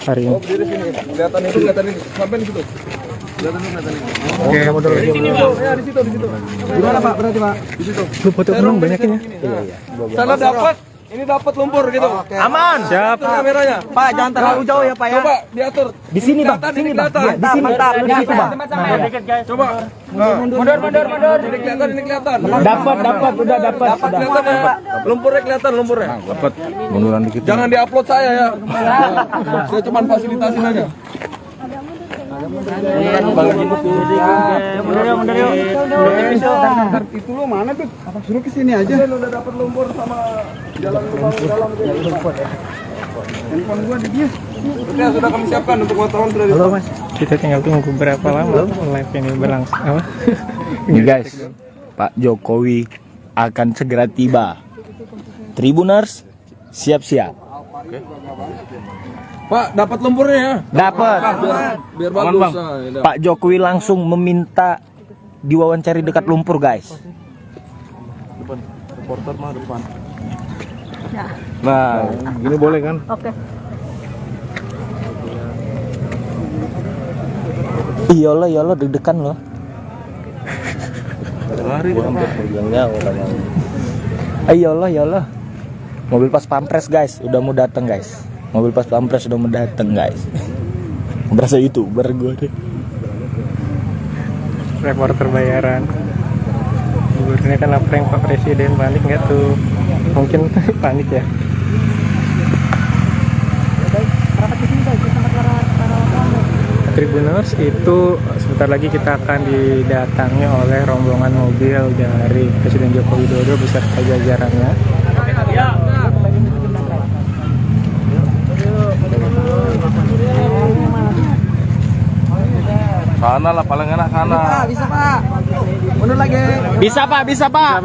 hari ini. Kelihatan ini. Sampai di situ. Oke, mundur lagi. Ya, di situ. Gimana Pak? Berarti Pak? Di situ. Lu foto penuh banyakin ya? Sana dapat. Ini dapat lumpur gitu. Aman. Siap. Itu kameranya. Pak, jangan terlalu jauh ya Pak ya. Coba diatur. Di sini Bang, sini Bang. Di sini. Mantap, di situ Bang. Coba. Mundur. Ini kelihatan. Dapat, udah dapat. Kelihatan ya. Lumpurnya kelihatan lumpurnya. Dapat munduran dikit. Jangan diupload saya ya. Saya cuma fasilitasin aja. Mundur yuk. Itu lo mana tuh? Suruh ke sini aja. Udah dapat lumpur sama jalan lubang dalam. Handphone gua di dia. Oke, sudah kami siapkan untuk wartawan sudah. Halo Mas. Kita tinggal tunggu berapa lama live ini berlangsung. Apa? Nih guys, Pak Jokowi akan segera tiba. Tribuners, siap-siap. Pak, dapat lumpurnya ya? Dapat. Biar bagus. Pak Jokowi langsung meminta diwawancari dekat lumpur guys. Depan. Reporter mah depan. Ya. Nah, gini boleh kan? Oke. Iyalah deg-degan loh. Lari Iyalah. Mobil pas pampres guys, udah mau datang guys. Mobil pas pampres udah mau datang guys. Berasa YouTuber gue deh. Reporter bayaran. Gubernurnya kan prank Pak Presiden, panik nggak tuh? Mungkin panik ya. Tribuners itu sebentar lagi kita akan didatangi oleh rombongan mobil dari Presiden Joko Widodo beserta jajarannya. sana lah, paling enak sana. Bisa Pak. Mundur lagi. Bisa Pak. Bisa, Pak.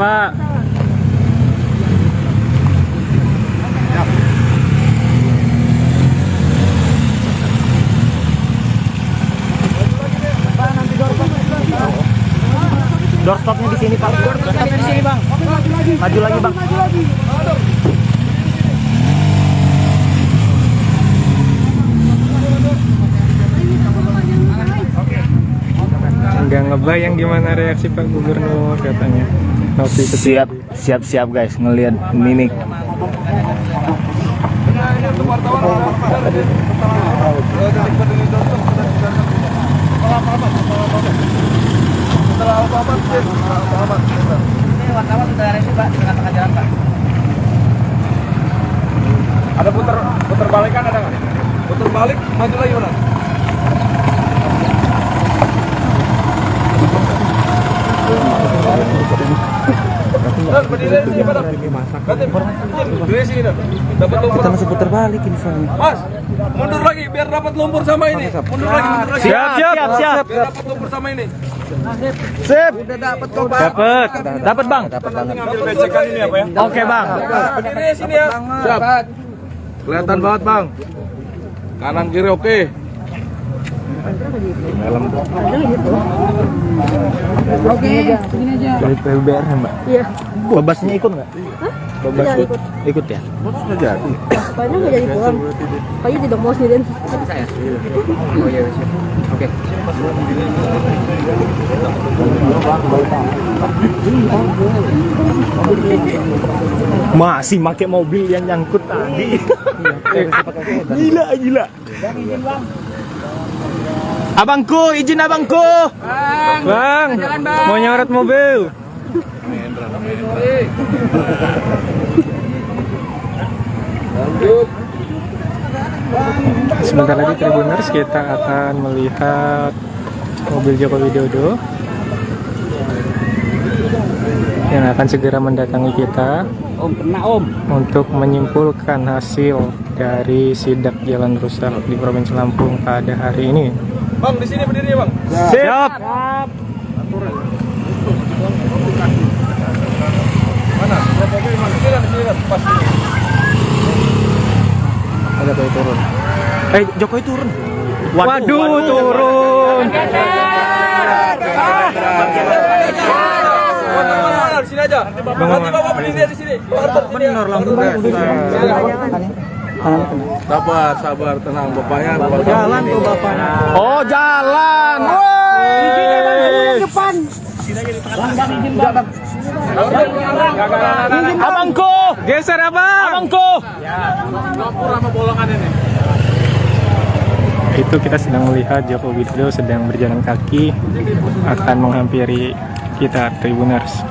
Doorstopnya di sini Pak. Doorstopnya di sini Bang. Maju lagi Bang. Nggak ngebayang gimana reaksi Pak Gubernur katanya. Siap guys ngelihat mimik. Ini wartawan sudah resi Pak, tengah-tengah jalan Pak. Ada putar balikan ada nggak? Putar balik, maju lagi mana? Berdiri di sini, Pak. Berdiri sini, dapat lumpur. Kita masih putar balik ini soalnya. Mas, mundur lagi biar dapat lumpur sama ini. Mundur lagi. Siap. Biar dapat lumpur sama ini. Sip. Udah dapat kok, Bang. Dapat bang. Ngambil becekan ini apa ya? Oke bang. Berdiri sini ya. Siap. Kelihatan banget, Bang. Kanan kiri oke. Oke, begini aja. Dari PUBR ya mbak? Iya. Babasnya ikut nggak? Babas Tidak ikut. ikut ya? Sudah jadi. Kayaknya nggak jadi pulang. Kayaknya tidak mau sendirian. Saya. Oh iya, siap. Oke. Masih pakai mobil yang nyangkut tadi. Gila. Abangku, izin abangku. Bang, mau nyorot mobil. Sebentar lagi Tribuners kita akan melihat mobil Joko Widodo yang akan segera mendatangi kita untuk menyimpulkan hasil dari sidak jalan rusak di Provinsi Lampung pada hari ini. Bang, di sini berdiri, Bang. Siap. Mana? Mobil mana? Sini kan, pas ini. Ada Jokowi turun. Jokowi turun. Waduh, turun. Di sini aja. Nanti Bapak berdiri di sini. Benar langsung Sabar, tenang Bapaknya. Jalan tuh bapaknya. Oh jalan. Woi. Depan. Abangku. Geser abang. Abangku. Itu kita sedang melihat Joko Widodo sedang berjalan kaki akan menghampiri kita Tribuners.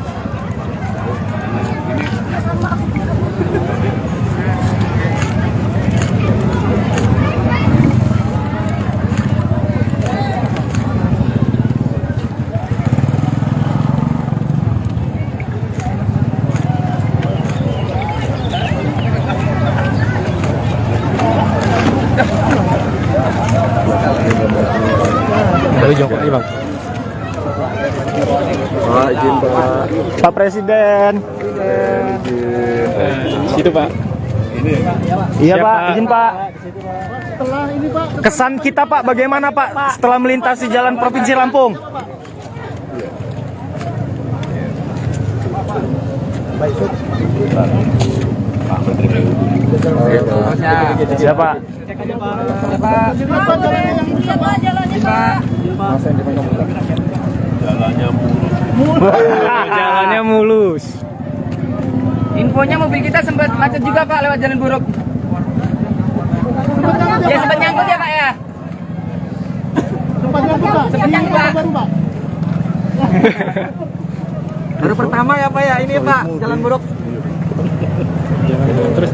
Jokowi bang. Pak, izin Pak. Pak Presiden. Situ Pak. Iya Siap, Pak, Pak. izin Pak. Setelah ini Pak. Kesan kita Pak, bagaimana Pak setelah melintasi jalan Provinsi Lampung? Siapa? Jalannya mulus. Infonya mobil kita sempat macet juga Pak lewat jalan buruk. Ya sempat nyangkut ya Pak ya. Sempat nyangkut Pak. Baru pertama ya Pak ya ini Pak, jalan buruk. Jangan terus.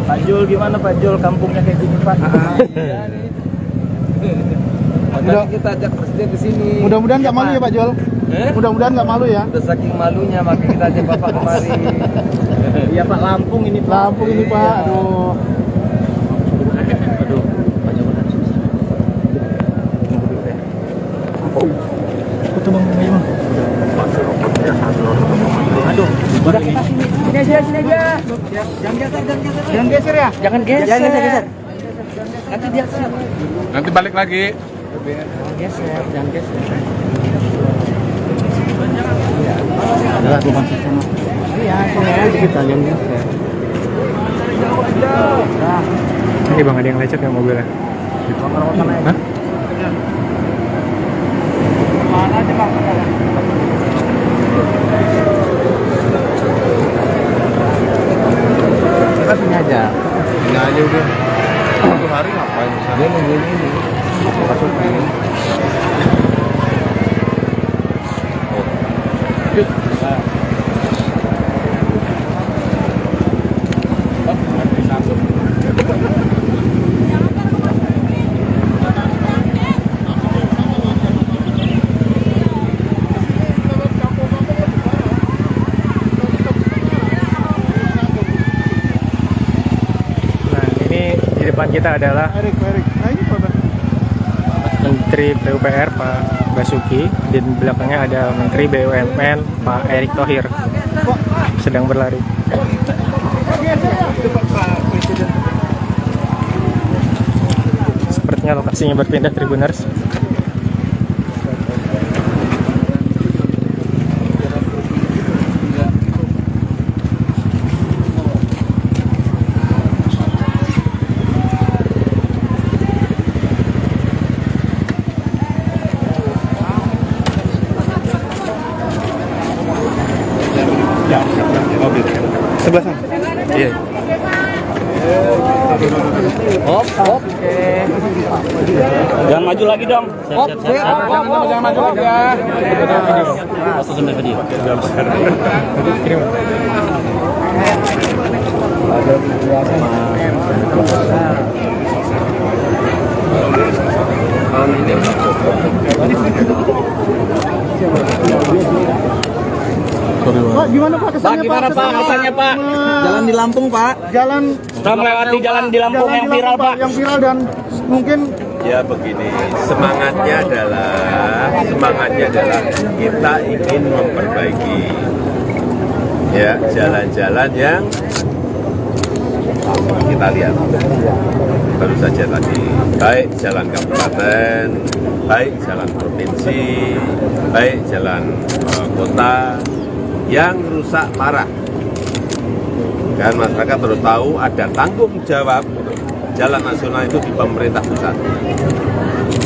Pak Jul gimana Pak Jul, kampungnya kayak gini Pak? Makanya kita ajak presiden ke sini. Mudah-mudahan nggak malu ya Pak Jol. Mudah-mudahan nggak malu ya. Udah saking malunya makanya kita ajak Bapak kemari. Iya Pak, Lampung ini Pak. Lampung ini Pak, aduh. Sini aja. Jangan geser ya. Jangan geser. Nanti dia Nanti balik lagi. jangan geser. Adalah bukan sama. Iya, sini kita jangan geser. Ini bang ada yang lecet nggak mobilnya? Hah? Kita sini aja. Ini aja udah. Satu hari ngapain sana? Dia nungguin ini. Masuk ini. Nah, ini di depan kita adalah Menteri PUPR Pak Basuki, di belakangnya ada Menteri BUMN Pak Erick Thohir sedang berlari. Sepertinya lokasinya berpindah Tribuners. Sebelah sana. Iya. Oke. Jangan maju lagi dong. Jangan maju lagi ya. Foto sampai video. Pak, gimana Pak kesannya Gimana Pak kesannya Pak? Jalan di Lampung Pak. Jalan Kita melewati jalan di Lampung yang viral Pak. Yang viral dan mungkin Ya begini, semangatnya adalah kita ingin memperbaiki ya jalan-jalan yang kita lihat baru saja tadi, baik jalan kabupaten, baik jalan provinsi, baik jalan kota yang rusak parah. Dan masyarakat harus tahu ada tanggung jawab jalan nasional itu di pemerintah pusat.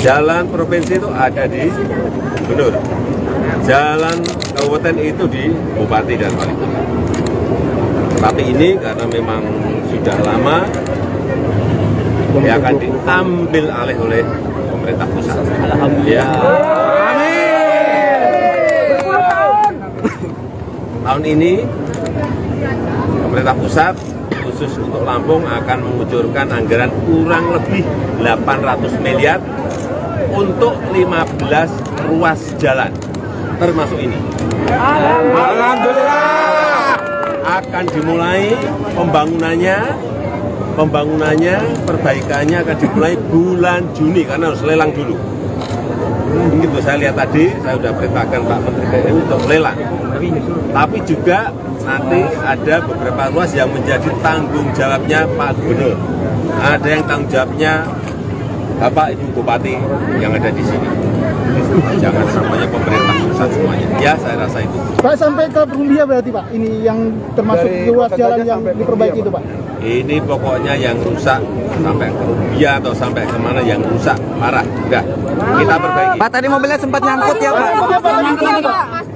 Jalan provinsi itu ada di gubernur. Jalan kabupaten itu di bupati dan wali kota. Tapi ini karena memang sudah lama, ya akan diambil alih oleh pemerintah pusat. Alhamdulillah. Tahun ini pemerintah pusat khusus untuk Lampung akan mengucurkan anggaran kurang lebih 800 miliar untuk 15 ruas jalan, termasuk ini. Alhamdulillah. Akan dimulai pembangunannya, perbaikannya akan dimulai bulan Juni karena harus lelang dulu. Begitu saya lihat tadi, saya sudah perintahkan Pak Menteri BUMN untuk lelang. Tapi juga nanti ada beberapa ruas yang menjadi tanggung jawabnya Pak Gubernur. Ada yang tanggung jawabnya Bapak Ibu Bupati yang ada di sini. Jangan semuanya pemerintah pusat semuanya. Ya, saya rasa itu. Pak sampai ke Perumbia berarti Pak. Ini yang termasuk ruas jalan yang diperbaiki itu Pak. Ini pokoknya yang rusak sampai ke Rumbia atau sampai kemana yang rusak parah. Udah, kita perbaiki. Pak, tadi mobilnya sempat nyangkut ya Pak?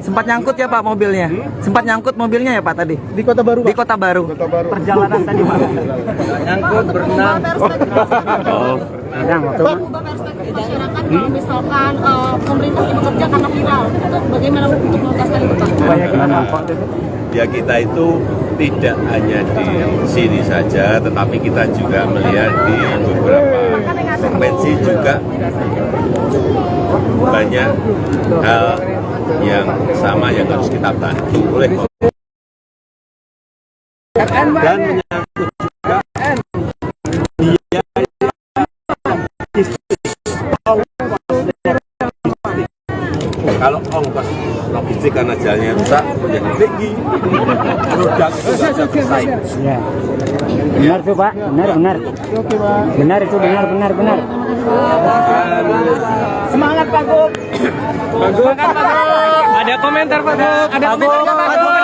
Sempat nyangkut ya Pak mobilnya? Sempat nyangkut mobilnya ya Pak tadi? Di Kota Baru Pak. Di Kota Baru. Perjalanan tadi Pak. Nyangkut, berenang. Berenang waktu. Pak, masyarakat kalau misalkan pemerintah bekerja karena viral, itu bagaimana untuk mengatasi itu Pak? Ya kita itu tidak hanya di sini saja, tetapi kita juga melihat di beberapa provinsi juga banyak hal yang sama yang harus kita bantu oleh pemerintah. Dan menyangkut juga kalau ongkos logistik karena jalannya rusak menjadi tinggi, produk itu nggak bisa bersaing. Ya. Benar tuh Pak, benar. Oke Pak. Benar itu benar. Semangat Pak Gub. Ada komentar Pak Gub. Ada komentar Pak Gub.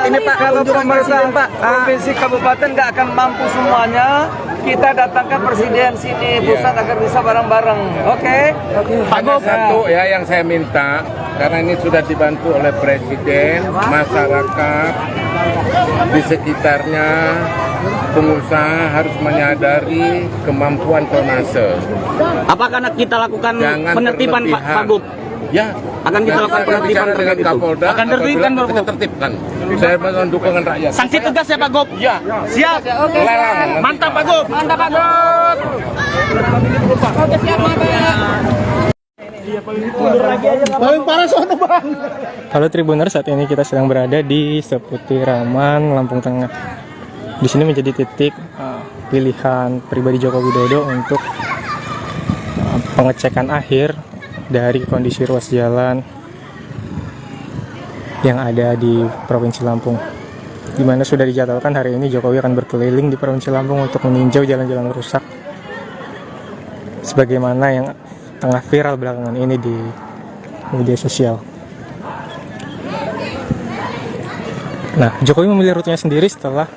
Ini Pak, kalau pemerintah provinsi kabupaten nggak akan mampu semuanya, kita datangkan presiden sini pusat agar bisa bareng-bareng. Oke? Hanya satu ya yang saya minta, karena ini sudah dibantu oleh presiden, masyarakat di sekitarnya, pengusaha harus menyadari kemampuan tonase. Apakah kita lakukan Jangan penertiban Pak berlebihan. Gub? Ya, Akan kita lakukan saya penertiban bicara dengan terkait itu. Kapolda. Akan tertibkan, apabila Pak kita tertibkan. Saya mohon dukungan rakyat. Sanksi tegas ya Pak Gub? Ya. Siap. Oke. Mantap Pak Gub. Mantap Pak Gub. Oke, siap Paling parah sono bang. Halo Tribuners, saat ini kita sedang berada di Seputiraman, Lampung Tengah. Di sini menjadi titik pilihan pribadi Joko Widodo untuk pengecekan akhir dari kondisi ruas jalan yang ada di Provinsi Lampung. Di mana sudah dijadwalkan hari ini Jokowi akan berkeliling di Provinsi Lampung untuk meninjau jalan-jalan rusak, sebagaimana yang tengah viral belakangan ini di media sosial. Nah, Jokowi memilih rutenya sendiri setelah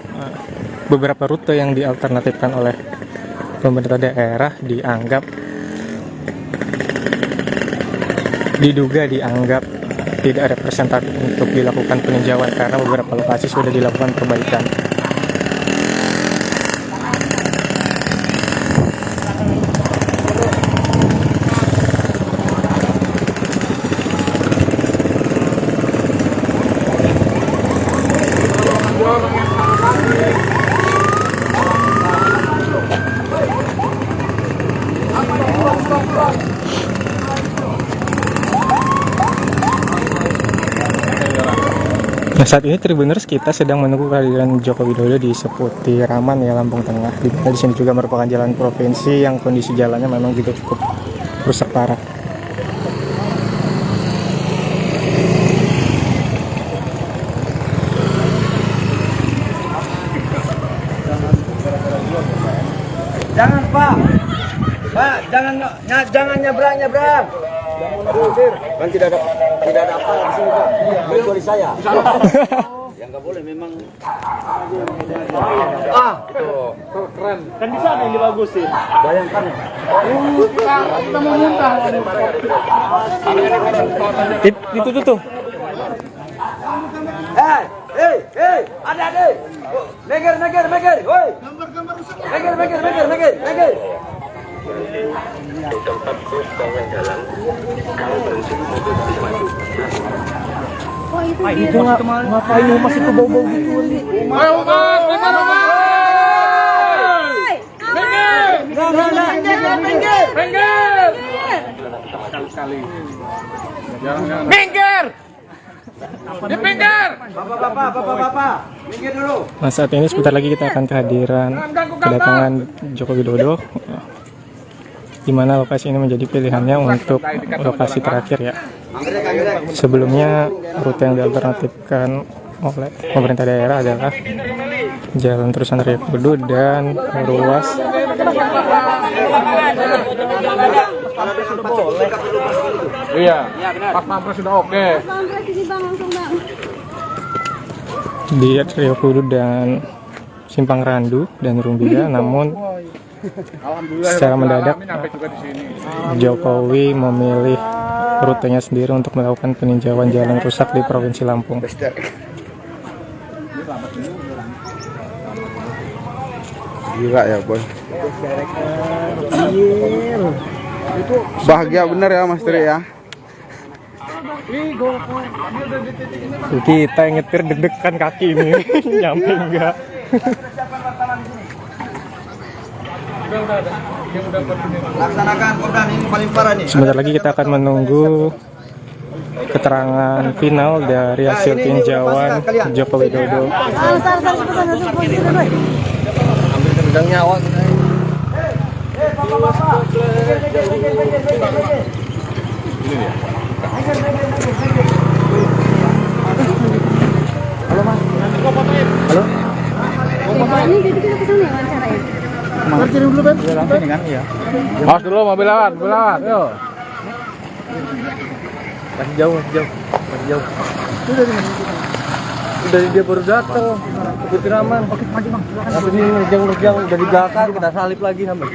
beberapa rute yang dialternatifkan oleh pemerintah daerah diduga dianggap tidak representatif untuk dilakukan peninjauan karena beberapa lokasi sudah dilakukan perbaikan. Nah, saat ini Tribuners kita sedang menunggu kehadiran Joko Widodo di Seputiraman ya, Lampung Tengah. Di sini juga merupakan jalan provinsi yang kondisi jalannya memang juga cukup rusak parah. Jangan Pak, jangan nyebrang. Kan tidak ada apa di sini Pak. Kecuali saya. Yang nggak boleh memang. Keren. Kan di sana yang dibagusin. Bayangkan ya. Kita mau muntah. Itu tuh. Hei, adik. Meger, woi. Meger. Di tempat bus kawan jalan, kalau berhenti mobil bisa maju. Itu ngapain Mas itu bau-bau gitu? Ayo Mas, Minggir! Di pinggir! Bapak, minggir dulu. Nah, saat ini sebentar lagi kita akan kedatangan Joko Widodo, di mana lokasi ini menjadi pilihannya untuk lokasi terakhir ya. Sebelumnya rute yang dialternatifkan oleh pemerintah daerah adalah Jalan Terusan Raya Kudu dan ruas Iya, pas pampres sudah oke. di Rio Kudu dan Simpang Randu dan Rumbia. Namun secara mendadak Jokowi memilih rutenya sendiri untuk melakukan peninjauan jalan rusak di Provinsi Lampung. Gila ya boy. Bahagia bener ya Mas Tri ya. Kita yang nyetir deg-degan kaki ini nyampe enggak. Laksanakan Kopdan, ini paling parah nih. Sebentar lagi kita akan menunggu keterangan final dari hasil tinjauan Joko Widodo. Ambil nyawa. Halo Mas. Halo. Ini jadi kita kesana ya wawancaranya. Kirim dulu Ben. Langsung kan iya. Awas dulu mobil lewat, yuk. Masih jauh. Dari dia baru datang ke Putiraman. Oke, maju Bang. Tapi ini nerjang udah di belakang, kita salip lagi sampai.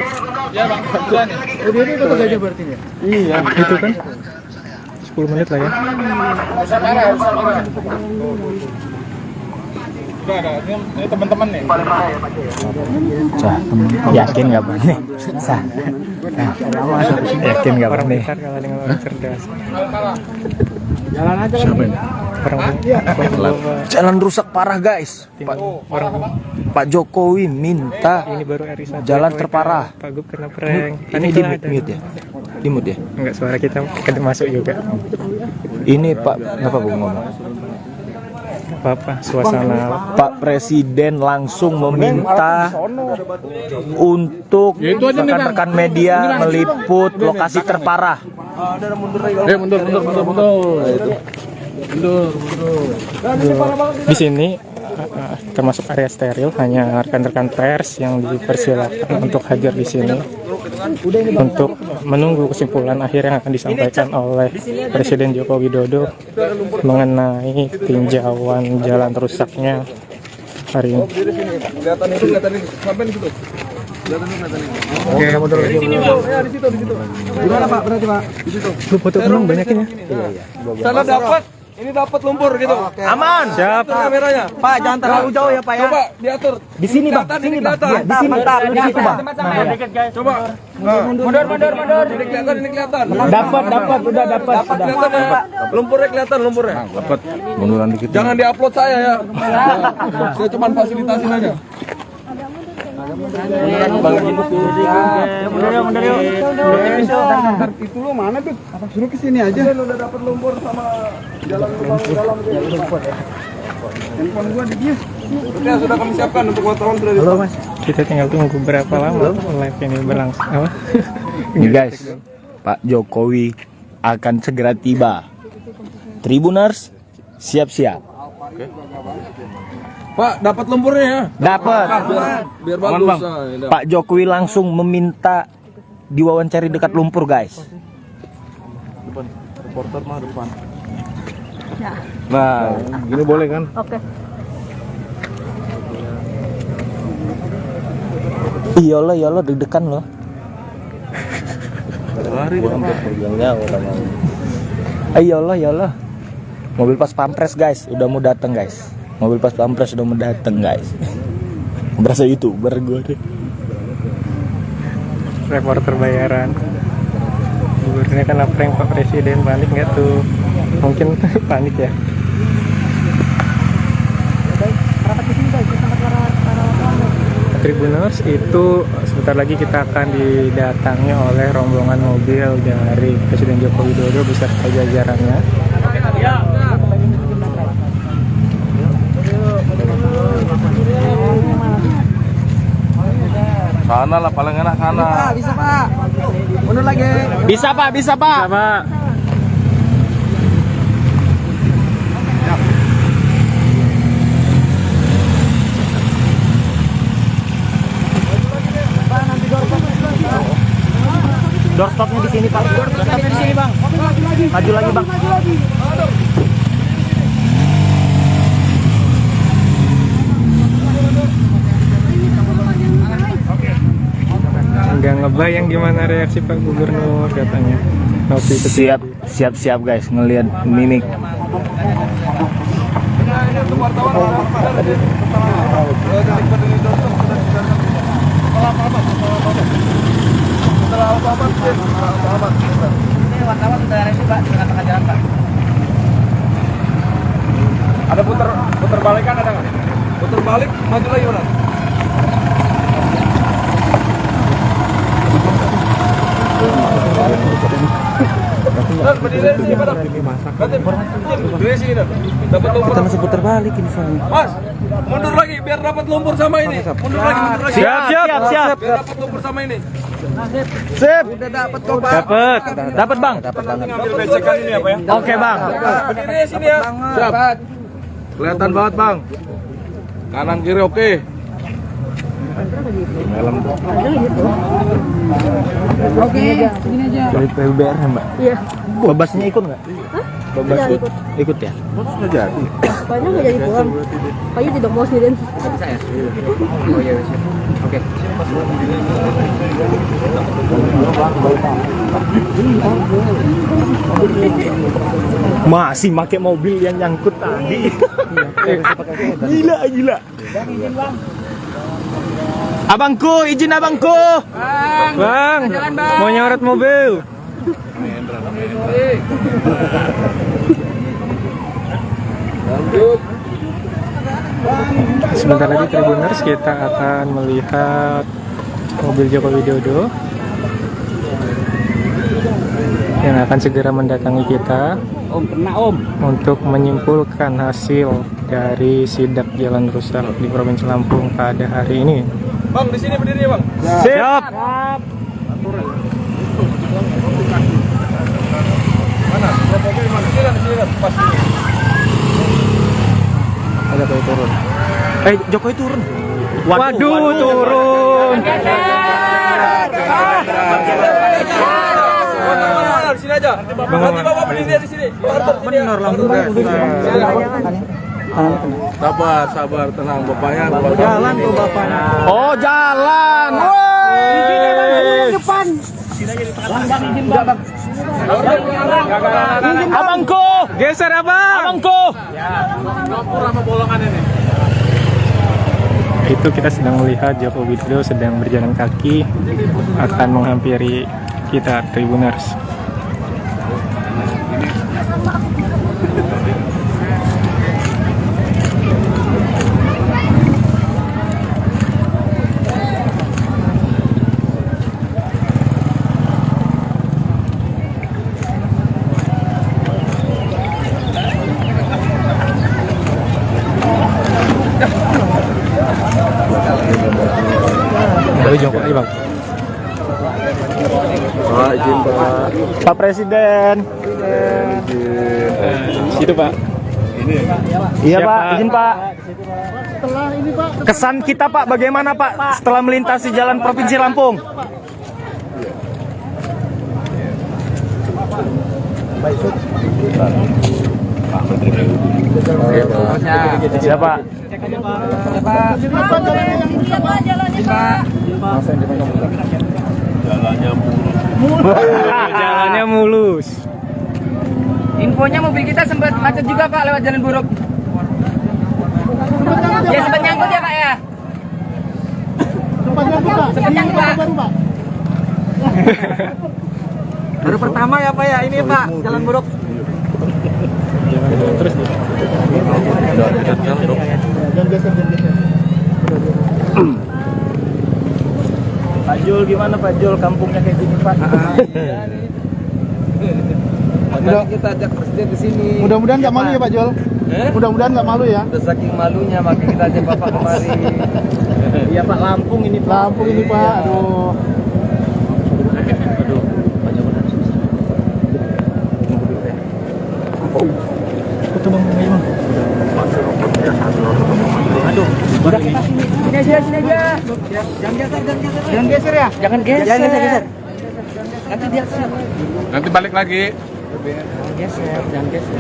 Ya Bang, duluan ya. Oh, dia itu gajah berarti ya? Iya, itu kan 10 menit lah ya. Udah ada. Ini teman-teman nih. Sah, yakin nggak Bang nih? Sah. Yakin nggak Bang nih? Kalah dengan orang cerdas. Jalan aja kan. Siapa ini? Jalan rusak parah guys. Pak Jokowi minta Ini baru RI1 jalan terparah. Pak Gub kena prank. Ini di mute ya? Di mute ya? Enggak, suara kita masuk juga. Ini Pak, kenapa gue ngomong? Apa-apa, suasana. Pak Presiden langsung meminta untuk rekan-rekan media meliput lokasi terparah. Mundur. Di sini termasuk area steril, hanya rekan-rekan pers yang dipersilakan untuk hadir di sini untuk menunggu kesimpulan akhir yang akan disampaikan oleh Presiden Joko Widodo mengenai tinjauan jalan rusaknya hari ini. Kelihatan ini. Sampai di situ. Oke, mundur lagi. Ya, di situ. Gimana Pak? Berarti Pak? Di situ. Lu foto belum banyakin ya? Sana dapat. Ini dapat lumpur gitu. Aman. Siap. Kameranya. Pak, jangan terlalu jauh ya Pak ya. Coba diatur. Di sini Bang, sini Bang. Di sini. Di situ Bang. Coba. Mundur. Ini kelihatan. Dapat, udah dapat. Kelihatan ya. Lumpurnya kelihatan. Dapat. Munduran dikit. Jangan diupload saya ya. Saya cuma fasilitasin aja. Itu lo mana tuh? Suruh ke sini aja. Udah dapat lumpur sama jalan lubang dalam. Handphone gua di dia. Sudah kami siapkan untuk wartawan sudah. Halo Mas, kita tinggal tunggu berapa lama live ini berlangsung. Apa? Ini guys, Pak Jokowi akan segera tiba. Tribuners, siap-siap. Pak, dapat lumpurnya ya? Dapat. Biar bagus. Pak Jokowi langsung meminta diwawancari dekat lumpur guys. Reporter mah depan. Ya. Nah, gini boleh kan? Oke. Iyalah deg-degan loh. Iyalah. Mobil pas pampres guys, udah mau datang guys. Mobil pas pampres udah mau datang guys. Berasa YouTuber gue deh. Reporter bayaran. Gubernurnya kena prank Pak Presiden, panik nggak tuh? Mungkin panik ya. Tribuners itu sebentar lagi kita akan didatangi oleh rombongan mobil dari Presiden Joko Widodo beserta jajarannya. Sana lah paling enak sana. Bisa Pak. Mundur lagi. Bisa Pak. Bisa, Pak. Doorstopnya di sini Pak. Doorstopnya di sini Bang. Maju lagi Bang. Nggak ngebayang gimana reaksi Pak Gubernur katanya. Siap guys, ngelihat mimik. Wartawan sudah ready Pak, di tengah-tengah jalan Pak. Ada putar balikan ada nggak? Putar balik, maju lagi mana? Berdiri sini, dapat lumpur. Kita masih putar balik ini soalnya. Mas, mundur lagi biar dapat lumpur sama ini. Mundur lagi. Siap. Biar dapat lumpur sama ini. Sip. Udah dapat kok Pak. Dapat Bang. Ambil becekan ini apa ya? Oke Bang. Berdiri sini ya. Siap. Kelihatan banget Bang. Kanan kiri oke. Oke, segini aja. Dari PUBR ya Mbak? Iya. Babasnya ikut nggak? Babas ikut ya? Sudah jadi. Banyak nggak jadi pulang. Kayaknya tidak mau sendirian. Bisa ya? Oh iya siap. Oke. Masih pakai mobil yang nyangkut tadi. Gila. Abangku, izin abangku. Bang, mau nyorot mobil. Sebentar lagi Tribuners kita akan melihat mobil Joko Widodo yang akan segera mendatangi kita untuk menyimpulkan hasil dari sidak jalan rusak di Provinsi Lampung pada hari ini. Bang, di sini berdiri ya, Bang. Siap. Mana? Mobil mana? Sini kan, pas ini. Ada Jokowi turun. Jokowi turun. Waduh, turun. Di sini aja. Nanti Bapak berdiri di sini. Benar langsung Sabar, tenang bapaknya. Jalan tuh bapaknya. Oh, jalan. Woi. Depan. Abangku, Geser abang. abangku. Itu kita sedang melihat Joko Widodo sedang berjalan kaki akan menghampiri kita Tribuners. Dari Jokowi bang. Pak, izin Pak. Pak Presiden. Situ pak. Iya Pak, izin Pak. Setelah ini Pak, Kesan kita Pak, bagaimana Pak setelah melintasi jalan Provinsi Lampung? Siapa? Jalannya mulus. Infonya mobil kita sempat macet juga Pak lewat jalan buruk. Ya sempat nyangkut ya Pak ya. Sempat nyangkut Pak. Baru pertama ya Pak ya ini Pak jalan buruk. Jalan terus nih. Pak Jul gimana Pak Jul, kampungnya kayak gini Pak? Makanya kita ajak presiden ke sini. Mudah-mudahan nggak malu ya Pak Jol. Mudah-mudahan nggak malu ya. Udah saking malunya makanya kita ajak Bapak kemari. Iya Pak, Lampung ini Pak. Lampung ini Pak, aduh. Sini aja. Jangan geser ya. Jangan geser. Nanti dia Nanti balik lagi. jangan geser.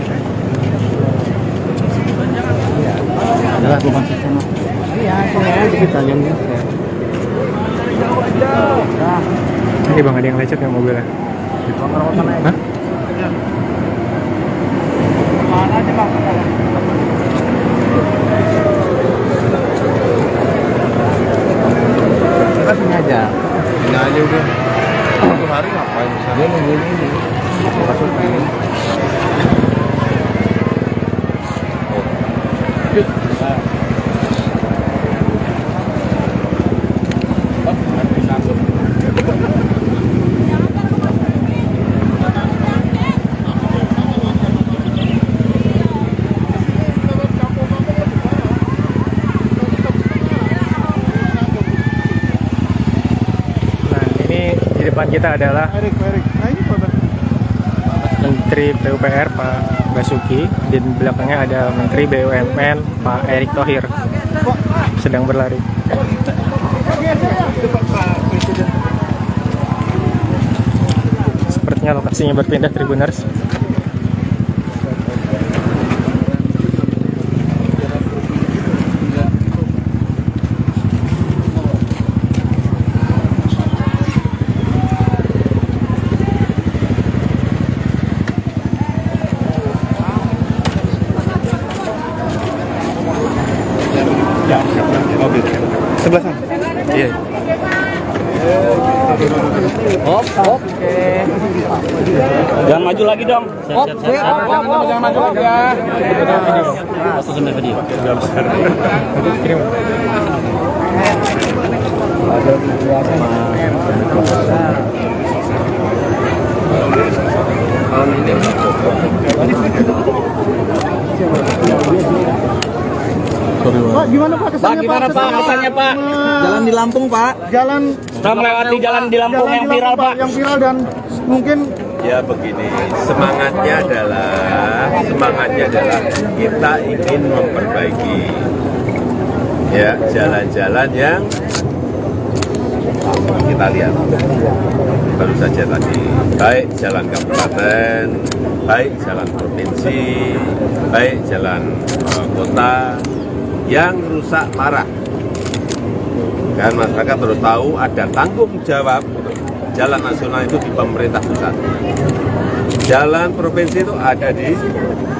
Adalah bukan sama. Iya, sini aja kita yang geser. Ini bang, ada yang lecet ya mobilnya. Hah? Mana aja Bang? Kita sini aja. Sini aja udah. Satu hari ngapain misalnya? Dia nungguin ini. Masukin. Depan kita adalah Menteri PUPR Pak Basuki, di belakangnya ada Menteri BUMN Pak Erick Thohir sedang berlari. Sepertinya lokasinya berpindah Tribuners. Jangan maju lagi dong. Jangan maju lagi ya. Pak, gimana Pak kesannya Pak? Jalan di Lampung, Pak. Jalan Kita melewati jalan di Lampung yang viral, Pak. Yang viral dan mungkin Ya begini, semangatnya adalah kita ingin memperbaiki ya jalan-jalan yang kita lihat baru saja tadi, baik jalan kabupaten, baik jalan provinsi, baik jalan kota yang rusak parah. Dan masyarakat harus tahu ada tanggung jawab jalan nasional itu di pemerintah pusat. Jalan provinsi itu ada di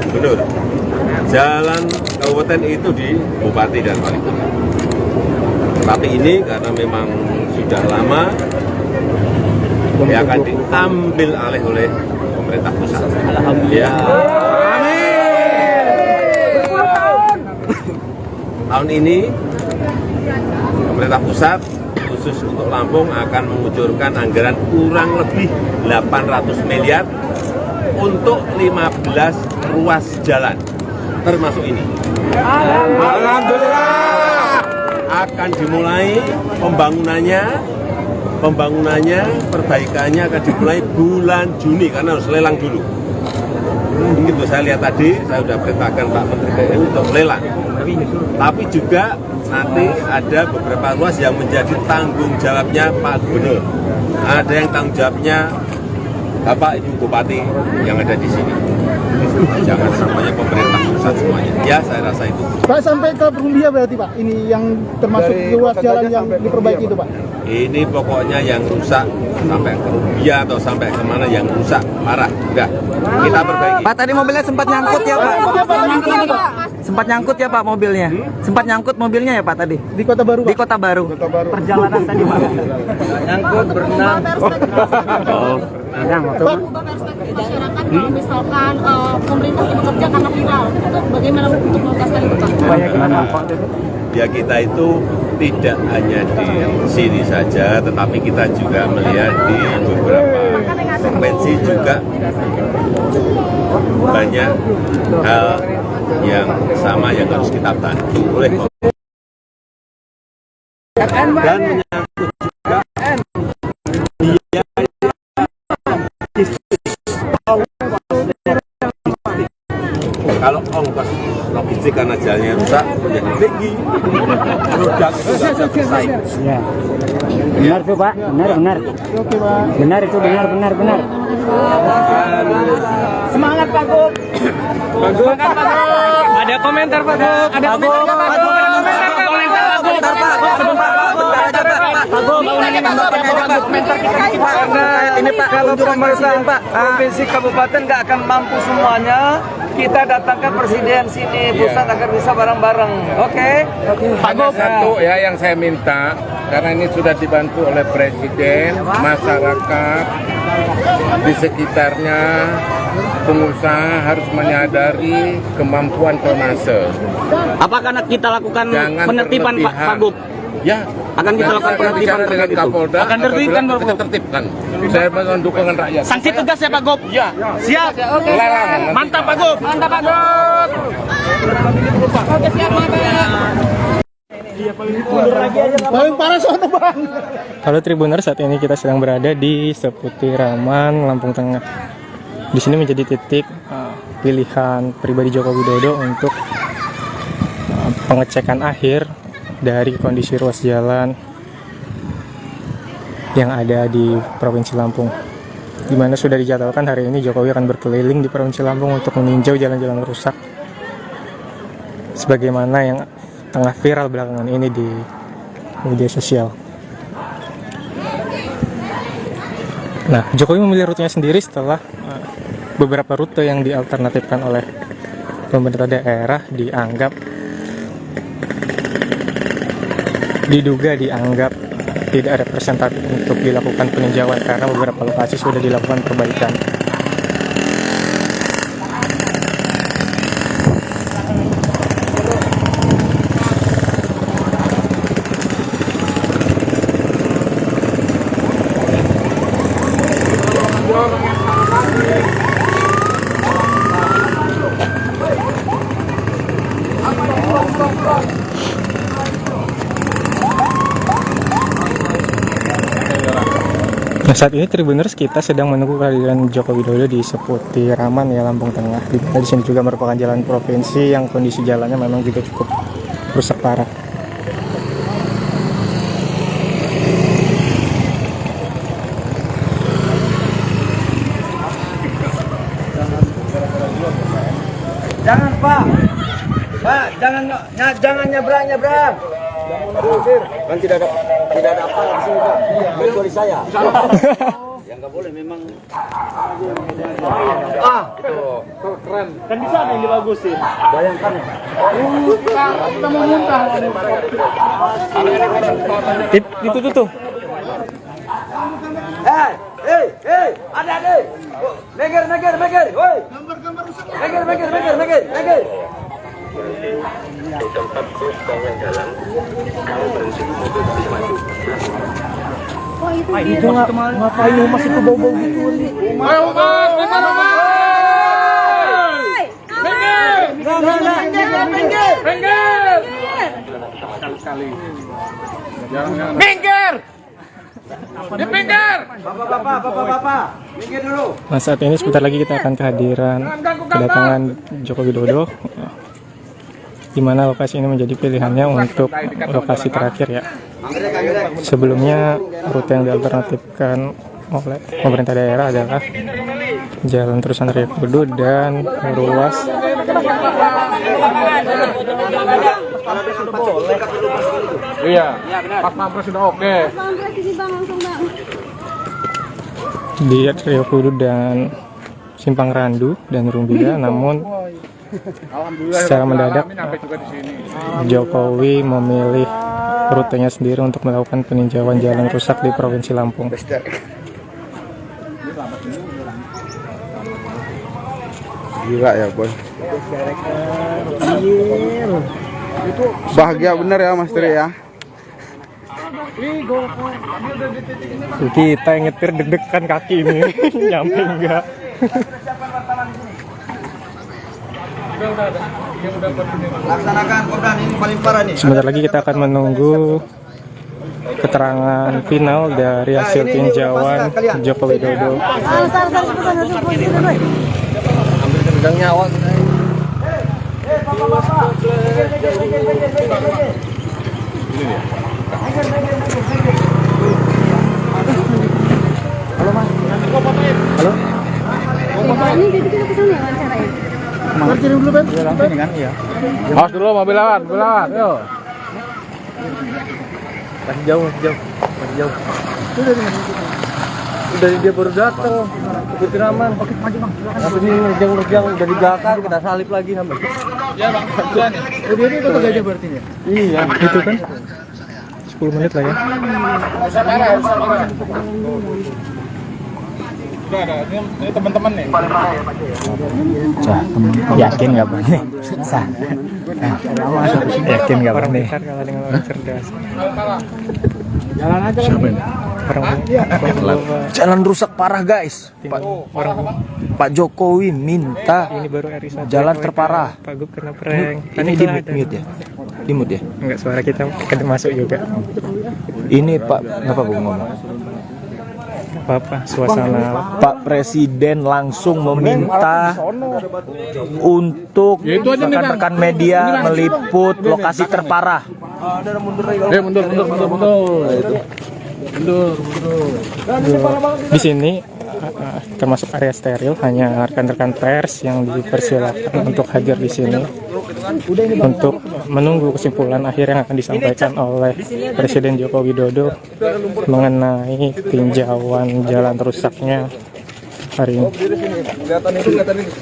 gubernur. Jalan kabupaten itu di bupati dan wali kota. Tapi ini karena memang sudah lama, ya akan diambil alih oleh pemerintah pusat. Ya. Tahun ini pemerintah pusat khusus untuk Lampung akan mengucurkan anggaran kurang lebih 800 miliar untuk 15 ruas jalan, termasuk ini. Alhamdulillah. Akan dimulai pembangunannya, perbaikannya akan dimulai bulan Juni karena harus lelang dulu. Begitu saya lihat tadi, saya sudah perintahkan Pak Menteri PU untuk lelang. Tapi juga nanti ada beberapa ruas yang menjadi tanggung jawabnya Pak Gubernur. Ada yang tanggung jawabnya Bapak Ibu Bupati yang ada di sini. Jangan semuanya pemerintah pusat semuanya. Ya, saya rasa itu. Pak sampai ke Perumbia berarti Pak, ini yang termasuk ruas jalan yang diperbaiki itu Pak? Ini pokoknya yang rusak sampai ke Rubia atau sampai kemana yang rusak parah. Udah, kita perbaiki. Pak, tadi mobilnya sempat nyangkut ya Pak? Sempat nyangkut ya Pak mobilnya? Sempat nyangkut mobilnya ya Pak tadi? Di Kota Baru Pak? Di Kota Baru. Perjalanan tadi Pak? Nyangkut, berenang. Pak, masyarakat kalau misalkan pemerintah bekerja karena viral, itu bagaimana untuk meluntaskan itu Pak? Ya kita itu tidak hanya di sini saja, tetapi kita juga melihat di beberapa provinsi juga banyak hal yang sama yang harus kita bantu oleh dan menyangkut juga biaya kalau ongkos logistik karena jalannya rusak menjadi tinggi, produk itu tidak bisa bersaing. Ya. Benar tuh Pak, benar. Benar itu, benar. Semangat Pak Gub. Semangat Pak Gub. Ada komentar Pak Gub. Ada komentar Pak Gub. Ini Pak, kalau pemerintah provinsi kabupaten nggak akan mampu semuanya, kita datangkan presiden sini pusat agar bisa bareng-bareng. Oke? Hanya satu ya yang saya minta, karena ini sudah dibantu oleh presiden, masyarakat di sekitarnya, pengusaha harus menyadari kemampuan tonase. Apakah kita lakukan penertiban Pak Gub? Ya, akan kita lakukan penertiban dengan Kapolda. Akan tertibkan Pak kita tertibkan. Saya mohon dukungan rakyat. Sanksi tegas ya Pak Gub? Ya. Siap. Oke. Mantap Pak Gub. Mantap Pak Gub. Oke, siap mantap. Paling parah soalnya Bang. Halo Tribuners, saat ini kita sedang berada di seputiraman Lampung Tengah. Di sini menjadi titik pilihan pribadi Joko Widodo untuk pengecekan akhir dari kondisi ruas jalan yang ada di Provinsi Lampung, di mana sudah dijadwalkan hari ini Jokowi akan berkeliling di Provinsi Lampung untuk meninjau jalan-jalan rusak sebagaimana yang tengah viral belakangan ini di media sosial. Nah, Jokowi memilih rutenya sendiri setelah beberapa rute yang dialternatifkan oleh pemerintah daerah diduga dianggap tidak representatif untuk dilakukan peninjauan karena beberapa lokasi sudah dilakukan perbaikan. Nah, saat ini Tribuners kita sedang menunggu kehadiran Joko Widodo di Seputiraman ya, Lampung Tengah. Di sini juga merupakan jalan provinsi yang kondisi jalannya memang juga cukup rusak parah. Jangan Pak, jangan nyebrang. Kan tidak ada apa di sini Pak. Kecuali saya. Yang nggak boleh memang. Itu keren. Kan di sana yang dibagusin. Bayangkan. Kita mau muntah. Itu tuh. Hei, adik. Meger, woi. Meger. Di tempat bus tol yang dalam, kalau berhenti mobil bisa maju. Itu ngapain masih ke bau-bau gitu? Ayo Mas, minggir. Minggir. Bapak, minggir dulu. Nah, saat ini sebentar lagi kita akan kedatangan Joko Widodo, di mana lokasi ini menjadi pilihannya untuk lokasi terakhir ya. Sebelumnya rute yang dialternatifkan oleh pemerintah daerah adalah Jalan Terusan Raya Kudu dan ruas Iya, Pas Pampres sudah oke. di Rio Kudu dan Simpang Randu dan Rumbia, namun secara mendadak Jokowi memilih rutenya sendiri untuk melakukan peninjauan jalan rusak di Provinsi Lampung. Gila ya Boy. Bahagia bener ya Mas Tri ya. Kita yang nyetir deg-degan kaki ini nyampe enggak. Laksanakan Kopdan, ini paling parah nih. Sebentar lagi kita akan menunggu keterangan final dari hasil tinjauan Joko Widodo. Hampir kepegang nyawa. Halo Mas. Halo. Ini jadi kita kesana ya wawancaranya. Mas kirim dulu Ben. Langsung kan iya. Awas dulu mobil lawan, yuk. Masih jauh. Udah dia baru datang. Seputiraman. Oke, maju Bang. Tapi ini nerjang udah di belakang, kita salip lagi sampai. Iya Bang, jalan ya. Oh, dia ini kota Gajah berarti ya? Iya, itu kan 10 menit lah ya. Udah ada, ini teman-teman nih. Yakin nggak Bang? Yakin nggak Bang? Orang pintar kalah dengan orang cerdas. Jalan aja kan. Jalan rusak parah guys. Pak Jokowi minta Ini baru RI1 jalan terparah. Pak Gub kena prank. Ini di mute ya? Di mute ya? Enggak, suara kita masuk juga. Ini Pak, ngapa Bung ngomong? Apa suasana Pak Presiden langsung meminta untuk rekan-rekan media meliput lokasi terparah. Mundur. di sini termasuk area steril, hanya rekan-rekan pers yang dipersilakan untuk hadir di sini untuk menunggu kesimpulan akhir yang akan disampaikan oleh Presiden Joko Widodo mengenai tinjauan jalan rusaknya hari ini. Kelihatan itu,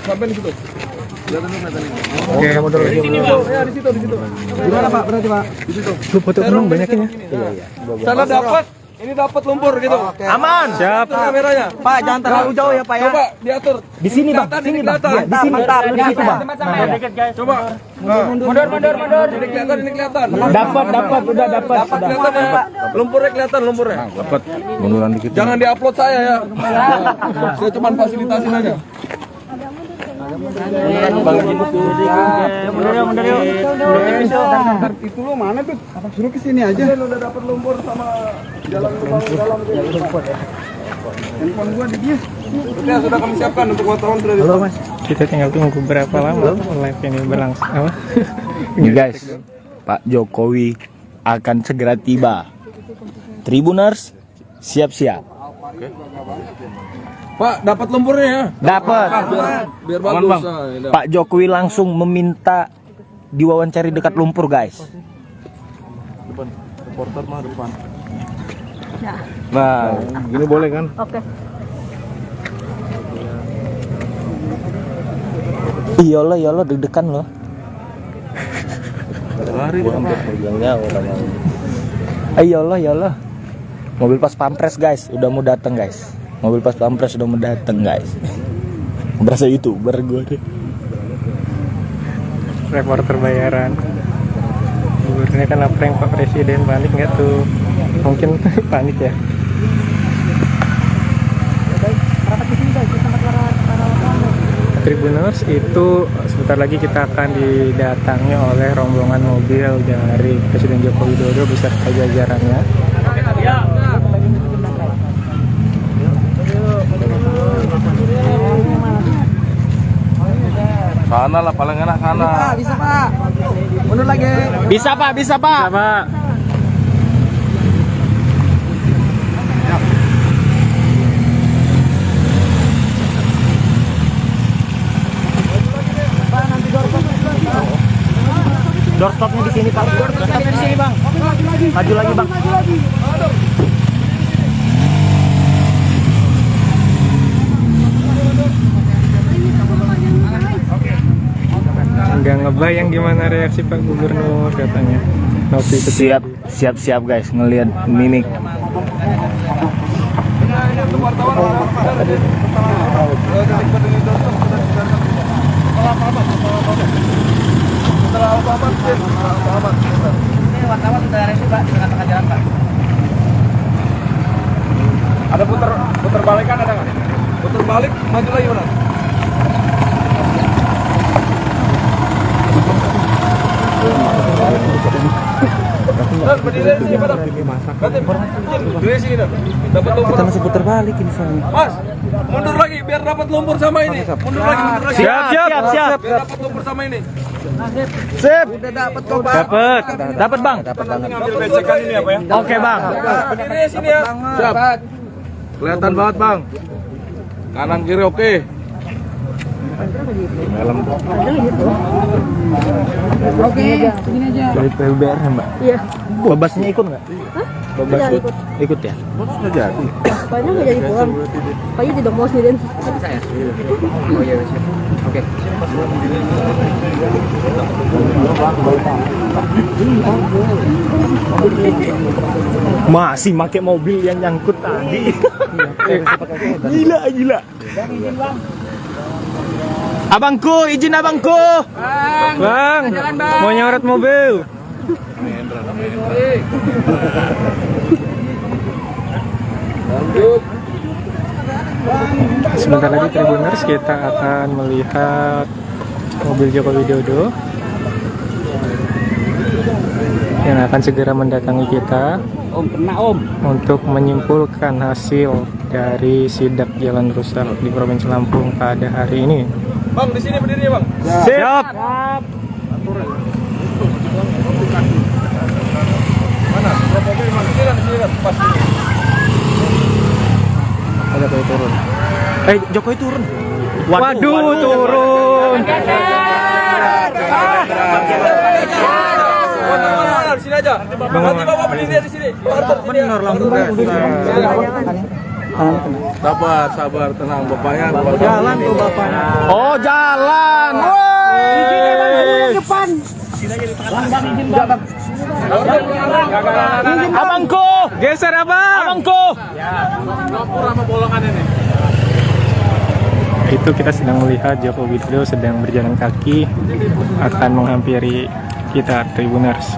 sampai di situ. Oke, mundur lagi. Ya, di situ. Gimana Pak? Berarti Pak? Di situ. Lu foto penuh banyakin ya? Sana dapat ini dapat lumpur gitu. Aman. Siap. Itu kameranya. Pak, jangan terlalu jauh ya, Pak ya. Coba diatur. Di sini, Bang. Sini, Bang. Iya, di sini. Mantap. Di situ, Bang. Coba. Mundur. Ini kelihatan. Dapat, udah dapat. Kelihatan ya. Lumpurnya kelihatan lumpurnya. Dapat. Munduran dikit. Jangan diupload saya ya. Saya cuma fasilitasin aja. Mundur yuk. Itu lo mana tuh? Suruh ke sini aja. Udah dapat lumpur sama jalan lubang dalam. Handphone gua di dia. Sudah kami siapkan untuk wartawan sudah. Halo Mas. Kita tinggal tunggu berapa lama live ini berlangsung. Apa? Ini guys, Pak Jokowi akan segera tiba. Tribuners, siap-siap. Pak, dapat lumpurnya ya? Dapat. Biar bagus. Pak Jokowi langsung meminta diwawancari dekat lumpur, guys. Depan. Reporter mah depan. Ya. Nah, gini boleh kan? Oke. Iyalah deg-degan loh. Lari Iyalah. Mobil pas pampres, guys, udah mau datang, guys. Mobil pas pampres udah mau datang, guys. Berasa YouTuber gue deh. Reporter bayaran. Gubernurnya kan prank Pak Presiden, panik nggak tuh? Mungkin panik ya. Tribuners itu sebentar lagi kita akan didatangi oleh rombongan mobil dari Presiden Joko Widodo beserta jajarannya. sana lah paling enak sana. Bisa Pak. Mundur lagi. Bisa Pak. Bisa, Pak. Doorstopnya di sini, Pak. Doorstopnya di sini, Bang. Maju lagi, Bang. Nggak ngebayang gimana reaksi Pak Gubernur katanya. Siap guys, ngelihat mimik. Wartawan sudah ready Pak, dengan tengah jalan Pak. Ada putar balik kan ada nggak? Putar balik, maju lagi mana? Berdiri sini Pak. Berdiri sini dah. Dapat lumpur. Kita masih putar balik ini sana. Mas, mundur lagi biar dapat lumpur sama ini. Mundur lagi. Siap. Biar dapat lumpur sama ini. Sip. Udah dapat kok, Pak. Dapat, Bang. Ambil becekan ini apa ya? Oke, Bang. Berdiri sini ya. Siap. Kelihatan banget, Bang. Kanan kiri oke. Oke, begini aja. Dari PUBR ya, Mbak? Iya. Babasnya ikut nggak? Hah? Babas Tidak ikut ya? Sudah jadi. Pokoknya nggak jadi pulang. Pokoknya tidak mau sendirian. Oh iya, siap. Oke. Masih pakai mobil yang nyangkut tadi. Gila. Abangku, izin abangku. Bang, mau nyorot mobil. Sebentar lagi Tribuners kita akan melihat mobil Joko Widodo yang akan segera mendatangi kita untuk menyimpulkan hasil dari sidak jalan rusak di Provinsi Lampung pada hari ini. Bang, di sini berdiri, Bang. Siap. Mana? Mobil mana? Sini kan, pas ini. Ada Jokowi turun. Jokowi turun. Waduh, turun. Di sini aja. Nanti Bapak berdiri di sini. Benar langsung. Sabar, tenang bapaknya. Jalan tuh bapaknya. Oh, jalan. Woi. Depan. Izin Abangku, geser abang. Abangku. Itu kita sedang melihat Joko Widodo sedang berjalan kaki akan menghampiri kita Tribuners.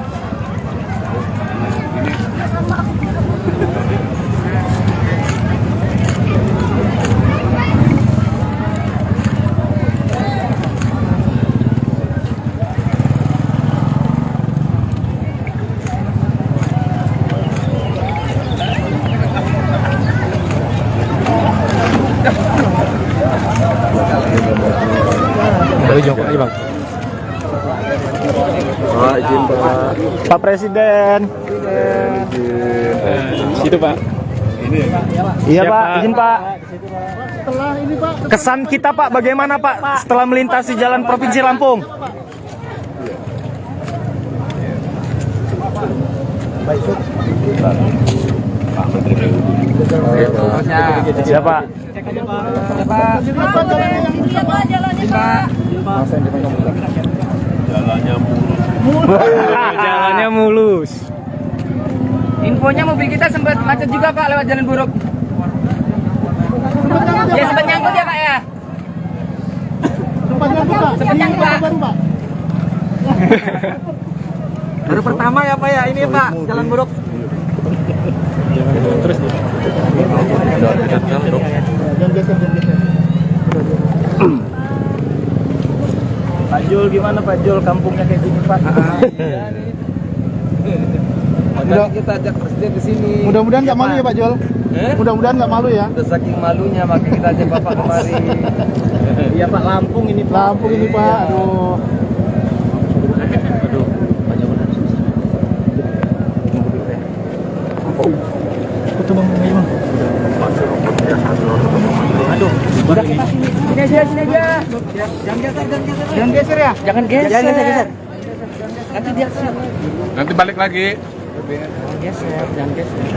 Joko aja bang. Izin Pak. Pak Presiden. Situ Pak. Iya Pak, izin Pak. Kesan kita Pak, bagaimana Pak setelah melintasi jalan Provinsi Lampung? Siapa? Jalannya mulus. Infonya mobil kita sempat macet juga Pak lewat jalan buruk. Ya sempat nyangkut ya Pak ya. Sempat nyangkut Pak. Baru pertama ya Pak ya ini Pak jalan buruk. Terus Pak Jul gimana Pak Jul, kampungnya kayak gini Pak? Makanya kita ajak presiden ke sini. Mudah-mudahan nggak malu ya Pak Jol. Mudah-mudahan nggak malu ya. Udah saking malunya makanya kita ajak Bapak kemari. Iya Pak, Lampung ini Pak. Lampung ini Pak. Aduh. Aduh, sini aja. Jangan geser ya. Jangan geser. Nanti dia siap. Nanti balik lagi. Jangan geser.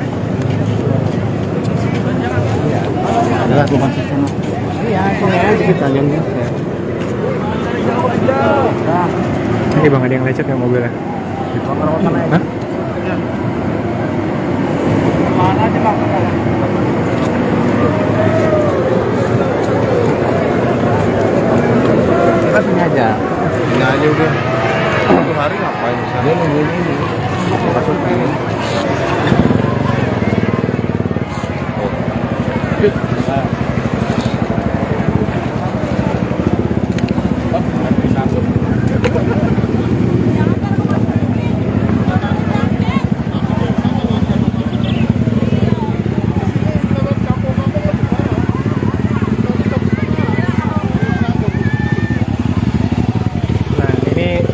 Udah, gua masuk sana. Iya, sini aja kita jangan geser. ini bang, ada yang lecet nggak mobilnya? Hah? Mana aja Pak? Kita sini aja. Ini aja udah. Satu hari ngapain di sana? Dia nungguin ini. Masukin.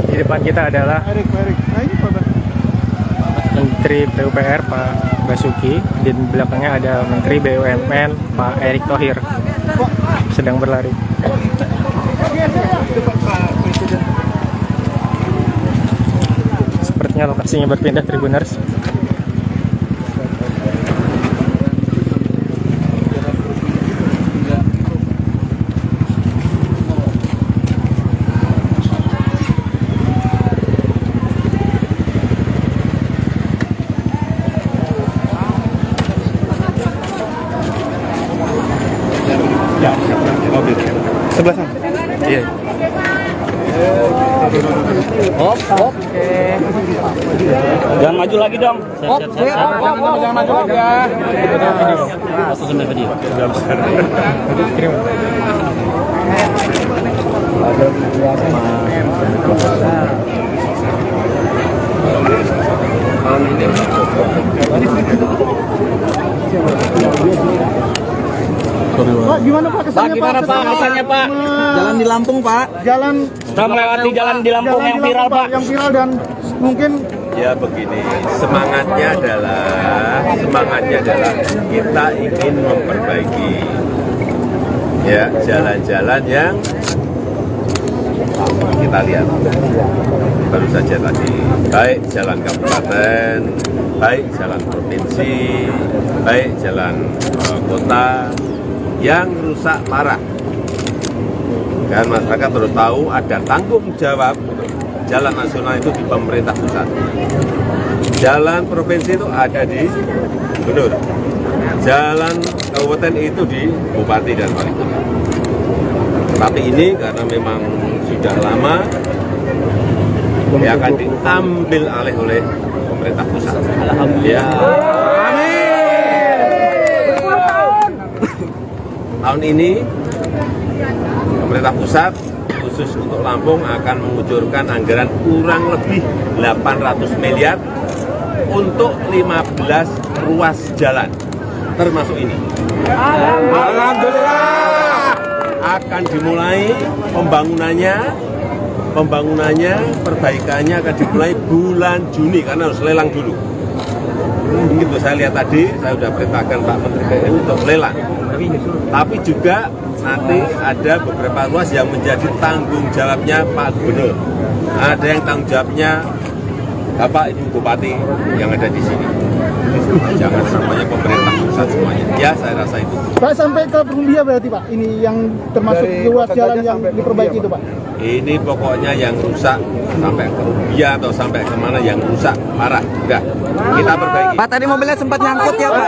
Di depan kita adalah Menteri PUPR Pak Basuki, di belakangnya ada Menteri BUMN Pak Erick Thohir sedang berlari. Sepertinya lokasinya berpindah Tribuners. Sebelah sana. Iya. Oke. Jangan maju lagi dong. Jangan maju lagi ya. Pak, gimana Pak kesannya Pak? Gimana Pak kesannya Pak? Jalan di Lampung Pak. Jalan Setelah melewati jalan di Lampung yang viral Pak. Yang viral dan mungkin Ya begini, semangatnya adalah kita ingin memperbaiki ya jalan-jalan yang kita lihat baru saja tadi, baik jalan kabupaten, baik jalan provinsi, baik jalan kota yang rusak parah. Dan masyarakat perlu tahu ada tanggung jawab jalan nasional itu di pemerintah pusat. Jalan provinsi itu ada di gubernur. Jalan kabupaten itu di bupati dan wali kota. Tapi ini karena memang sudah lama, ya akan diambil alih oleh pemerintah pusat. Alhamdulillah. Tahun ini pemerintah pusat khusus untuk Lampung akan mengucurkan anggaran kurang lebih 800 miliar untuk 15 ruas jalan, termasuk ini. Alhamdulillah. Akan dimulai pembangunannya, perbaikannya akan dimulai bulan Juni karena harus lelang dulu. Begitu saya lihat tadi, saya sudah perintahkan Pak Menteri PU untuk lelang. Tapi juga nanti ada beberapa ruas yang menjadi tanggung jawabnya Pak Gubernur. Ada yang tanggung jawabnya Bapak Ibu Bupati yang ada di sini. Jangan semuanya pemerintah pusat semuanya. Ya, saya rasa itu. Pak, sampai ke Perumbia berarti Pak, ini yang termasuk ruas jalan yang diperbaiki itu Pak? Ini pokoknya yang rusak sampai ke Rubia atau sampai kemana yang rusak parah. Udah, kita perbaiki. Pak, tadi mobilnya sempat nyangkut ya Pak?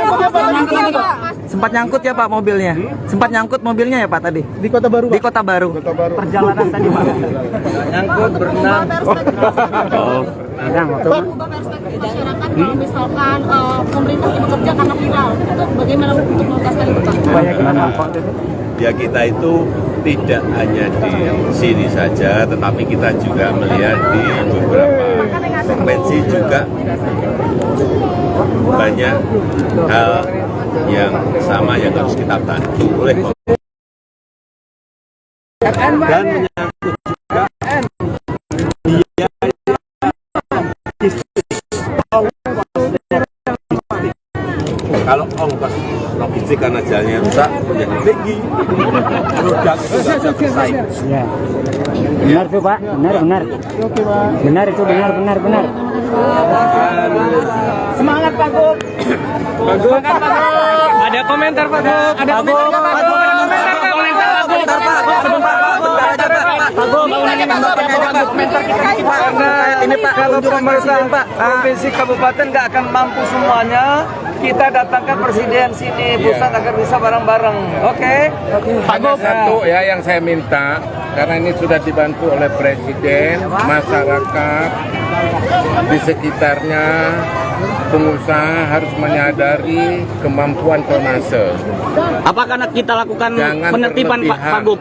Sempat nyangkut ya Pak mobilnya? Sempat nyangkut mobilnya ya Pak tadi? Di Kota Baru Pak? Di Kota Baru. Perjalanan tadi Pak? Nyangkut, berenang. Bang, ubah perspektif masyarakat kalau misalkan pemerintah bekerja karena viral, itu bagaimana untuk mengatasi itu Pak? Ya, kita itu tidak hanya di sini saja, tetapi kita juga melihat di beberapa provinsi juga banyak hal yang sama yang harus kita bantu oleh pemerintah. Dan menyangkut juga kalau ongkos logistik karena jalannya rusak menjadi tinggi, produk itu nggak bisa bersaing. Ya. Benar tuh Pak, benar. Oke Pak. Benar itu, benar. Semangat Pak Gub. Semangat Pak Gub. Ada komentar Pak Gub. Ada komentar Pak Gub. Ini Pak, kalau pemerintah provinsi kabupaten nggak akan mampu semuanya, kita datangkan presiden sini pusat agar bisa bareng-bareng. Oke? Hanya satu ya yang saya minta, karena ini sudah dibantu oleh presiden, masyarakat di sekitarnya, pengusaha harus menyadari kemampuan tonnase. Apakah kita lakukan Jangan penertiban Pak Gub?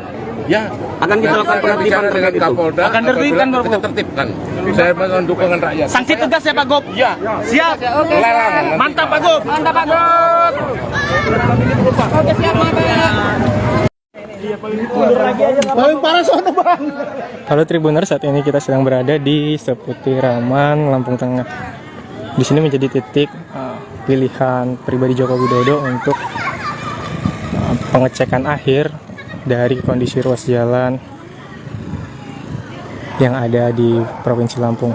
Ya, akan kita lakukan penertiban dengan Kapolda. Akan ditertibkan Pak Gub. Tertibkan. Saya mohon dukungan rakyat. Sanksi tegas ya Pak Gub? Ya. Siap. Lelang. Mantap Pak Gub. Mantap Pak Gub. Oke, siap Paling parah sono Bang. Halo Tribuners, saat ini kita sedang berada di Seputiraman, Lampung Tengah. Di sini menjadi titik pilihan pribadi Joko Widodo untuk pengecekan akhir dari kondisi ruas jalan yang ada di Provinsi Lampung,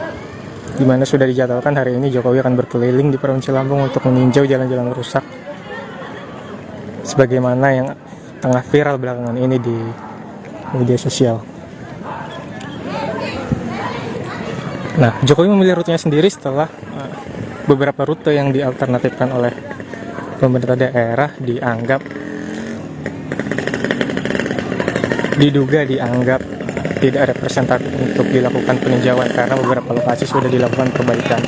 di mana sudah dijadwalkan hari ini Jokowi akan berkeliling di Provinsi Lampung untuk meninjau jalan-jalan rusak sebagaimana yang tengah viral belakangan ini di media sosial. Nah, Jokowi memilih rutenya sendiri setelah beberapa rute yang dialternatifkan oleh pemerintah daerah diduga dianggap tidak representatif untuk dilakukan peninjauan karena beberapa lokasi sudah dilakukan perbaikan.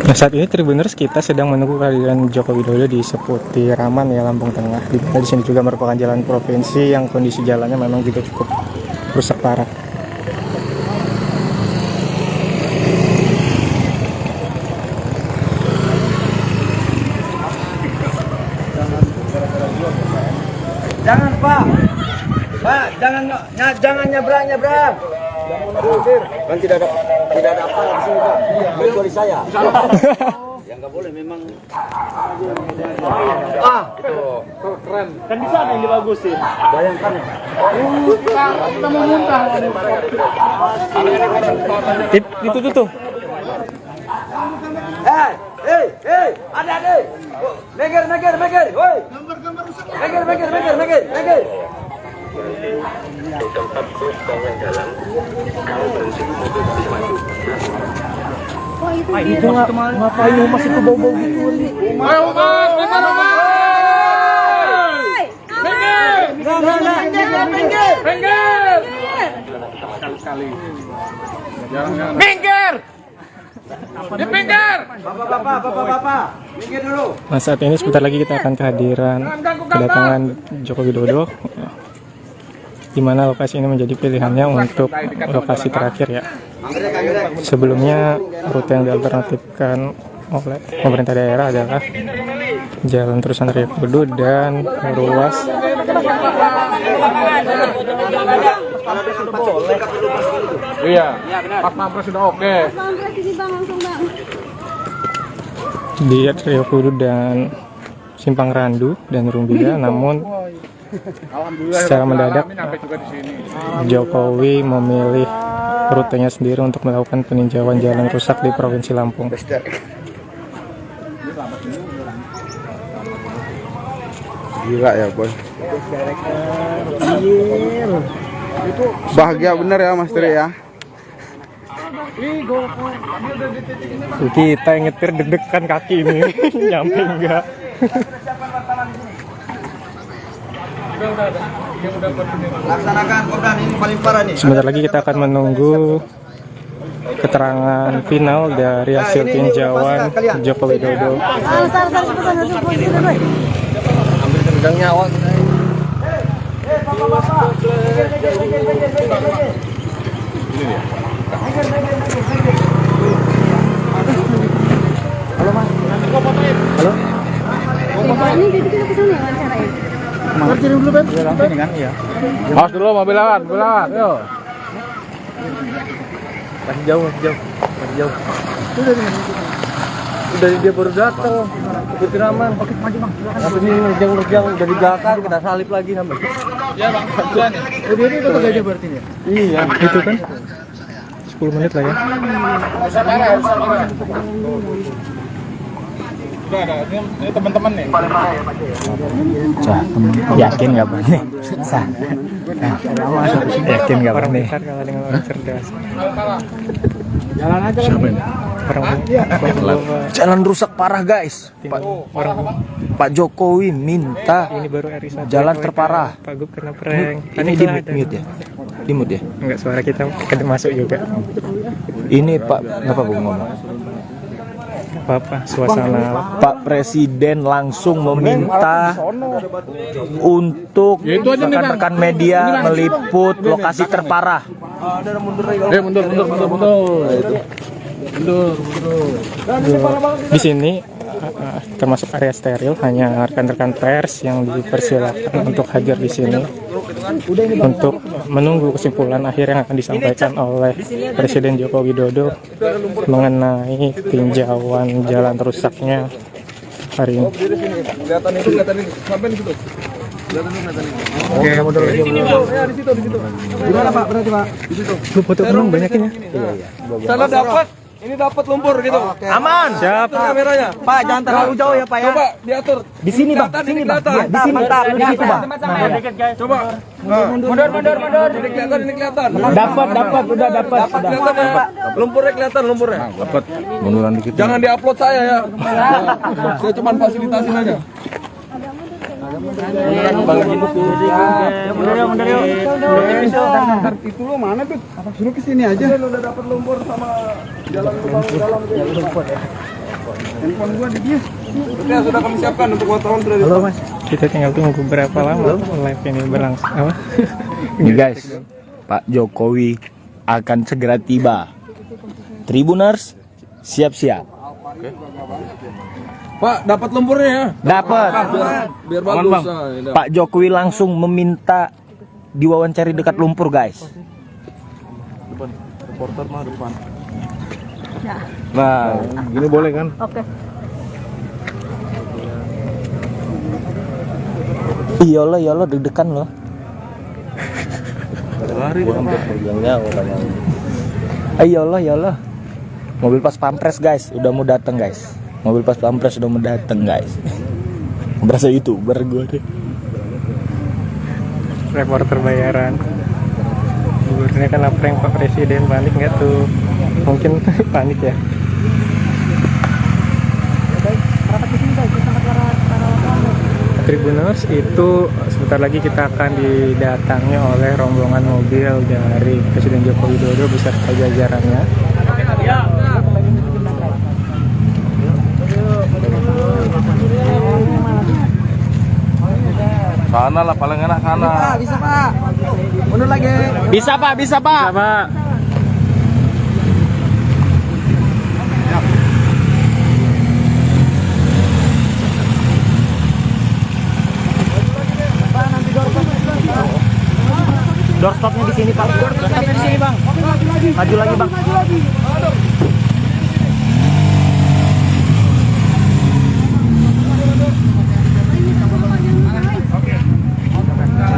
Nah, saat ini Tribuners kita sedang menunggu kehadiran Joko Widodo di Seputiraman ya, Lampung Tengah. Di sini juga merupakan jalan provinsi yang kondisi jalannya memang juga cukup rusak parah. Jangan Pak, jangan nyebrang. Kan tidak ada apa di sini Pak. Kecuali saya. yang nggak boleh memang. Itu keren. Kan di sana yang dibagusin. Bayangkan ya. Kita mau muntah. Itu tuh. Hei, ada. Meger, woi. Meger. Di tempat bus konven dalam, kalau berhenti mobil bisa maju. Itu ngapain Mas itu bau-bau gitu? Minggir! Minggir! Bapak, minggir dulu. Nah, saat ini sebentar lagi kita akan kedatangan Joko Widodo, di mana lokasi ini menjadi pilihannya untuk lokasi terakhir ya. Sebelumnya rute yang dialternatifkan oleh pemerintah daerah adalah Jalan Terusan Raya Kudu dan ruas Iya, pas pampres sudah oke. di Rio Kudu dan Simpang Randu dan Rumbia, namun secara mendadak Jokowi memilih rutenya sendiri untuk melakukan peninjauan jalan rusak di Provinsi Lampung. Gila ya boy. Bahagia bener ya Mas Tri ya. Kita yang nyetir deg-degan kaki ini nyampe enggak. Laksanakan Kopdan, ini paling parah nih. Sebentar lagi kita akan menunggu keterangan final dari hasil tinjauan Joko Widodo. Pegang nyawa. Halo Mas. Halo. Ini jadi kita kesana ya wawancaranya. Kirim dulu Ben. Iya langsung kan iya. Awas dulu mobil lawan, yuk. Masih jauh. Udah dia baru datang. Ikutin aman. Oke, maju Bang. Tapi ini nerjang udah di belakang kita salip lagi sampai. Iya bang, duluan ya. Oh dia itu aja berarti ya? Iya. Itu kan 10 menit lah ya. Udah ada, ini teman-teman nih. Yakin nggak Bang? Yakin nggak Bang nih? Kalau dengan orang cerdas. Jalan aja kan. Jalan rusak parah guys. Pak Jokowi minta Ini baru RI1 jalan terparah. Pak Gub kena prank. Ini di mute ya? Di mute ya? Enggak, suara kita masuk juga. Ini Pak, kenapa Bang ngomong? Apa suasana Pak Presiden langsung meminta untuk rekan-rekan media meliput lokasi terparah. Mundur. di sini termasuk area steril, hanya rekan-rekan pers yang dipersilakan untuk hadir di sini untuk menunggu kesimpulan akhir yang akan disampaikan oleh Presiden Joko Widodo mengenai tinjauan jalan rusaknya hari ini. Kelihatan ini. Sampai di situ. Oke, mundur lagi. Ya di situ. Gimana Pak? Berarti Pak? Di situ. Foto penuh banyakin ya. Sana dapat. Ini dapat lumpur gitu. Aman. Siap. Itu kameranya. Pak, jangan terlalu jauh ya Pak ya. Coba diatur. Di sini Bang, sini Bang. Iya, di sini. Mantap, di situ Bang. Coba. Mundur. Ini kelihatan. Dapat, udah dapat. Kelihatan ya. Lumpurnya kelihatan lumpurnya. Dapat. Munduran dikit. Jangan diupload saya ya. Saya cuma fasilitasin aja. Mundur yuk. Itu lo mana tuh? Suruh ke sini aja. Udah dapat lumpur sama jalan dalam. Handphone gua di dia. Oke, sudah kami siapkan untuk wartawan sudah. Halo Mas. Kita tinggal tunggu berapa lama live ini berlangsung. Apa? Ini guys, Pak Jokowi akan segera tiba. Tribuners, siap-siap. Pak, dapat lumpurnya ya? Dapat. Biar bagus. Pak Jokowi langsung meminta diwawancari dekat lumpur guys. Reporter mah depan. Ya. Nah, gini boleh kan? Oke. Iyalah deg-degan loh. Gua hampir pergiannya orang yang. Iyalah. Mobil pas pampres guys, udah mau datang guys. Mobil pas pampres udah mau datang guys. Berasa YouTuber gue deh. Reporter bayaran. Gubernurnya kan prank Pak Presiden, panik nggak tuh? Mungkin panik ya. Tribuners itu sebentar lagi kita akan didatangi oleh rombongan mobil dari Presiden Joko Widodo beserta jajarannya. Sana lah paling enak sana. Bisa Pak. Mundur lagi. Bisa Pak. Bisa, Pak. Doorstopnya di sini Pak. Doorstopnya di sini Bang. Maju lagi Bang.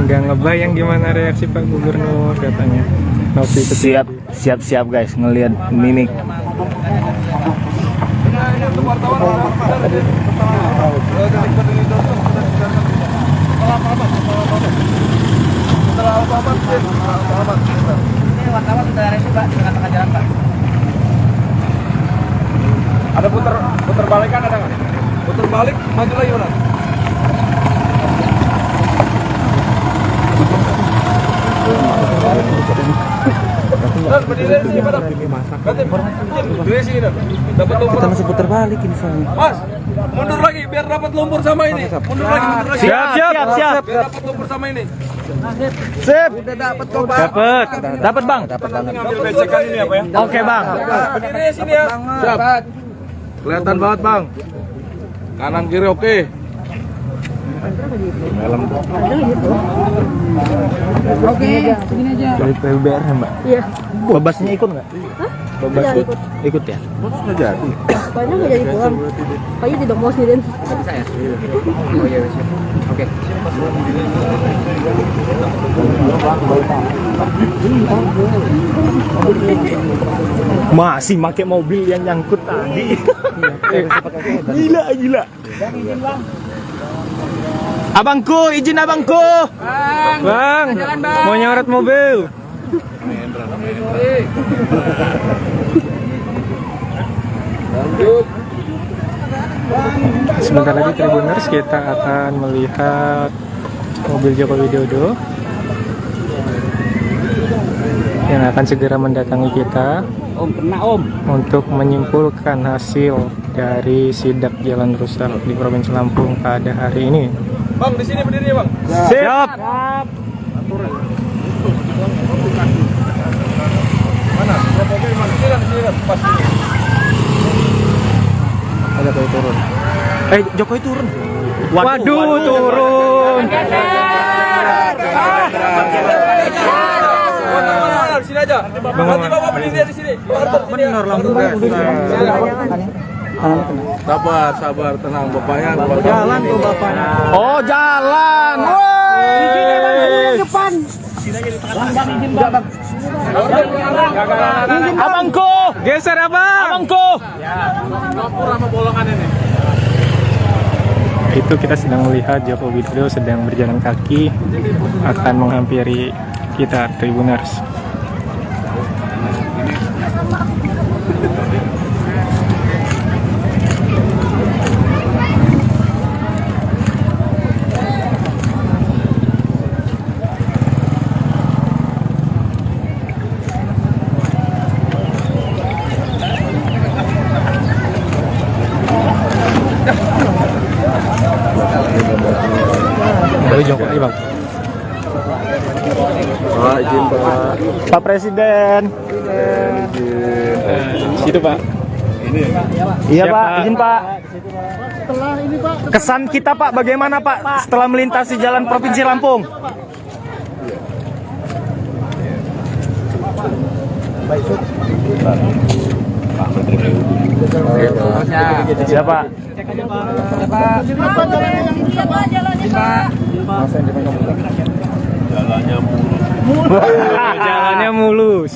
Nggak ngebayang gimana reaksi Pak Gubernur katanya. Nopi Siap guys ngelihat mimik. Ada putar balikan ada nggak? Putar balik, maju lagi mana? Berdiri sini, Pak. Berdiri sini, dapat lumpur. Kita masih putar balik ini soalnya. Mas, mundur lagi biar dapat lumpur sama ini. Mundur lagi. Siap. Biar dapat lumpur sama ini. Sip. Udah dapat kok Pak. Dapat Bang. Ngambil becekan ini apa ya? Oke Bang. Berdiri sini ya. Siap. Kelihatan banget, Bang. Kanan kiri oke. Oke, segini aja. Dari PUBR ya Mbak? Iya. Babasnya ikut nggak? Babas ikut ya? Sudah jadi. Banyak nggak jadi pulang. Kayaknya tidak mau sendirian. Saya. Oh iya siap. Oke. Masih pakai mobil yang nyangkut tadi. Gila. Abangku, izin abangku. Bang, mau nyorot mobil. Sebentar lagi Tribuners kita akan melihat mobil Joko Widodo yang akan segera mendatangi kita untuk menyimpulkan hasil dari sidak jalan rusak di Provinsi Lampung pada hari ini. Bang, di sini berdiri ya, Bang. Siap. Mana? Di sini kan, pas ini. Ada Jokowi turun. Jokowi turun. Waduh, turun. Di sini aja. Nanti Bapak berdiri di sini. Benar langsung Sabar, tenang Bapaknya. Jalan tuh Bapaknya. Oh, jalan. Woi. Depan. Abangku, Geser Abang. abangku. Dapur sama bolongan ini. Itu kita sedang melihat Joko Widodo sedang berjalan kaki akan menghampiri kita Tribuners. Dari Jokowi Bang. Pak, izin Pak. Pak Presiden. Situ Pak. Iya Siap, Pak, Pak. izin Pak. Setelah ini Pak. Kesan kita Pak, bagaimana Pak setelah melintasi jalan Provinsi Lampung? Siap. Siapa? Jalannya yang dilihat Pak, jalannya Pak. Jalannya mulus. Jalannya mulus.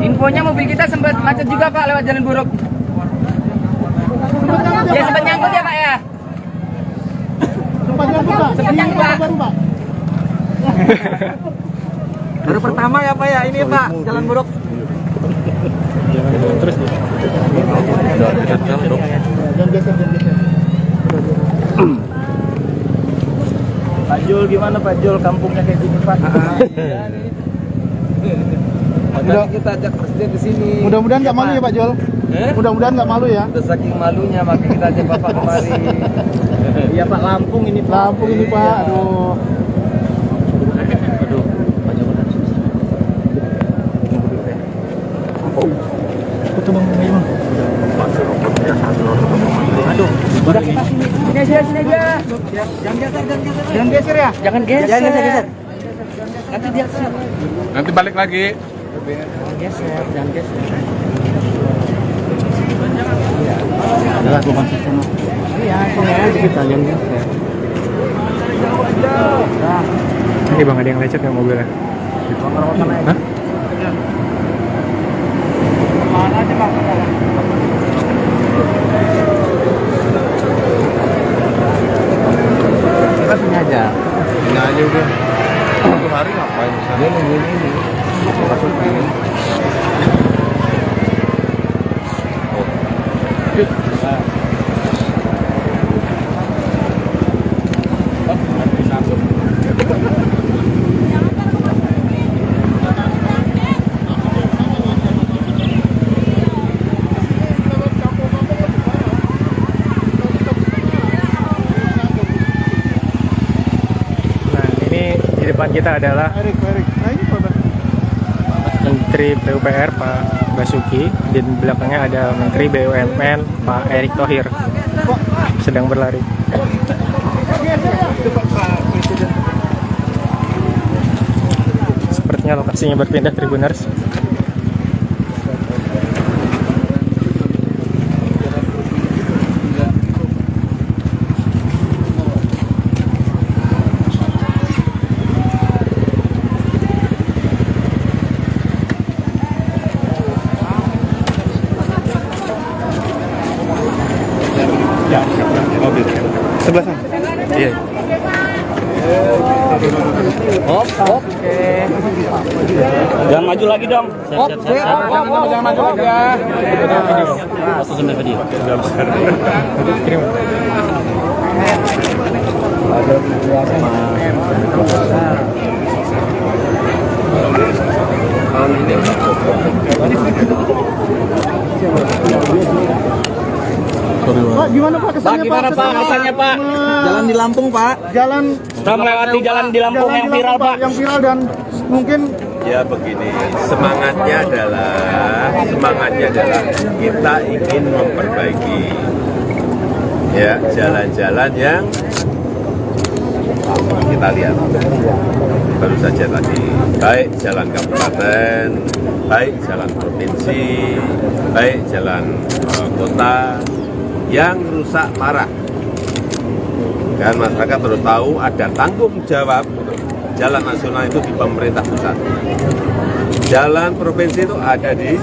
Infonya mobil kita sempat macet juga Pak lewat jalan buruk. Ya sempat nyangkut ya Pak ya. Sempat nyangkut Pak. Baru pertama ya Pak ya ini Pak, jalan buruk. Terus ya. Pak Jul gimana Pak Jul, kampungnya kayak gini Pak? Makanya kita ajak presiden ke sini. Mudah-mudahan nggak malu ya Pak Jol. Mudah-mudahan nggak malu ya. Udah saking malunya makanya kita ajak Bapak kemari. Iya Pak, Lampung ini Pak. Lampung ini Pak, aduh. Sini aja. Jangan geser ya. Jangan geser. Nanti dia Nanti balik lagi. jangan geser. Adalah bukan sistem. Iya, sini aja kita jangan geser. Ini bang, ada yang lecet ya mobilnya? Hah? Kita sini aja. Ini aja udah. Satu hari ngapain di sana? Dia nungguin ini. Nah, ini di depan kita adalah Erik. Nah ini Pak. Menteri PUPR Pak Basuki, di belakangnya ada Menteri BUMN Pak Erick Thohir sedang berlari. Sepertinya lokasinya berpindah Tribuners. Mobil. Sebelah sana. Iya. Hop. Jangan maju lagi dong. Hop. Jangan maju lagi ya. Foto sampai video. Pak, gimana Pak kesannya Pak? Kesannya Pak? Jalan di Lampung Pak. Jalan Kita melewati jalan di Lampung yang viral Pak. Yang viral dan mungkin Ya begini, semangatnya adalah kita ingin memperbaiki ya jalan-jalan yang kita lihat baru saja tadi, baik jalan kabupaten, baik jalan provinsi, baik jalan kota yang rusak parah. Dan masyarakat perlu tahu ada tanggung jawab jalan nasional itu di pemerintah pusat. Jalan provinsi itu ada di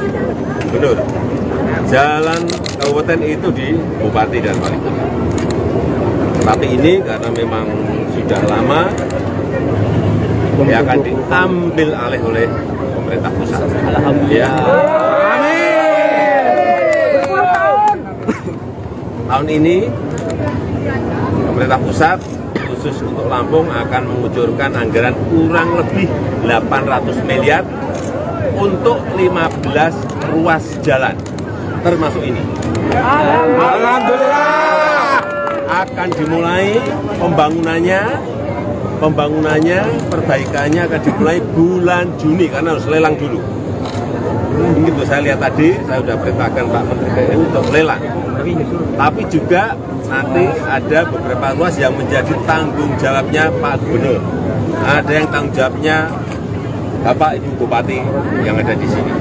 gubernur. Jalan kabupaten itu di bupati dan wali kota. Tapi ini karena memang sudah lama, dia akan diambil alih oleh pemerintah pusat. Alhamdulillah. Tahun ini pemerintah pusat khusus untuk Lampung akan mengucurkan anggaran kurang lebih 800 miliar untuk 15 ruas jalan, termasuk ini. Alhamdulillah. Akan dimulai pembangunannya, perbaikannya akan dimulai bulan Juni karena harus lelang dulu. Begitu saya lihat tadi, saya sudah perintahkan Pak Menteri PU untuk lelang. Tapi juga nanti ada beberapa ruas yang menjadi tanggung jawabnya Pak Gubernur. Ada yang tanggung jawabnya Bapak Ibu Bupati yang ada di sini.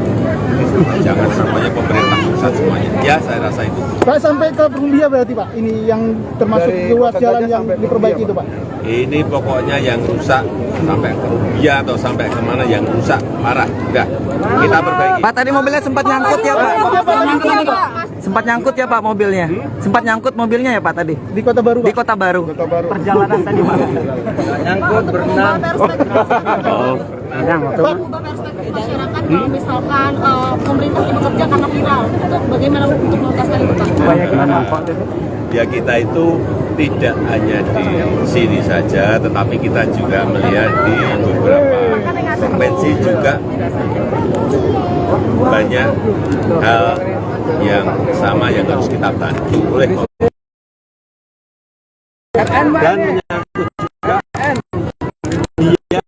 Jangan semuanya pemerintah pusat semuanya. Ya, saya rasa itu. Pak sampai ke Perumbia berarti Pak. Ini yang termasuk ruas jalan yang diperbaiki itu Pak. Ini pokoknya yang rusak sampai ke Rubia atau sampai kemana yang rusak parah, udah kita perbaiki. Pak, tadi mobilnya sempat nyangkut ya Pak? Sempat nyangkut ya Pak mobilnya? Sempat nyangkut mobilnya ya Pak tadi? Di Kota Baru. Di Kota Baru. Perjalanan tadi Pak? Nyangkut, berenang. Berenang waktu masyarakat kalau misalkan pemerintah tidak bekerja karena viral, itu bagaimana untuk mengatasi itu Pak? Ya kita itu tidak hanya di sini saja, tetapi kita juga melihat di beberapa provinsi juga banyak hal yang sama yang harus kita bantu oleh dan menyangkut juga biaya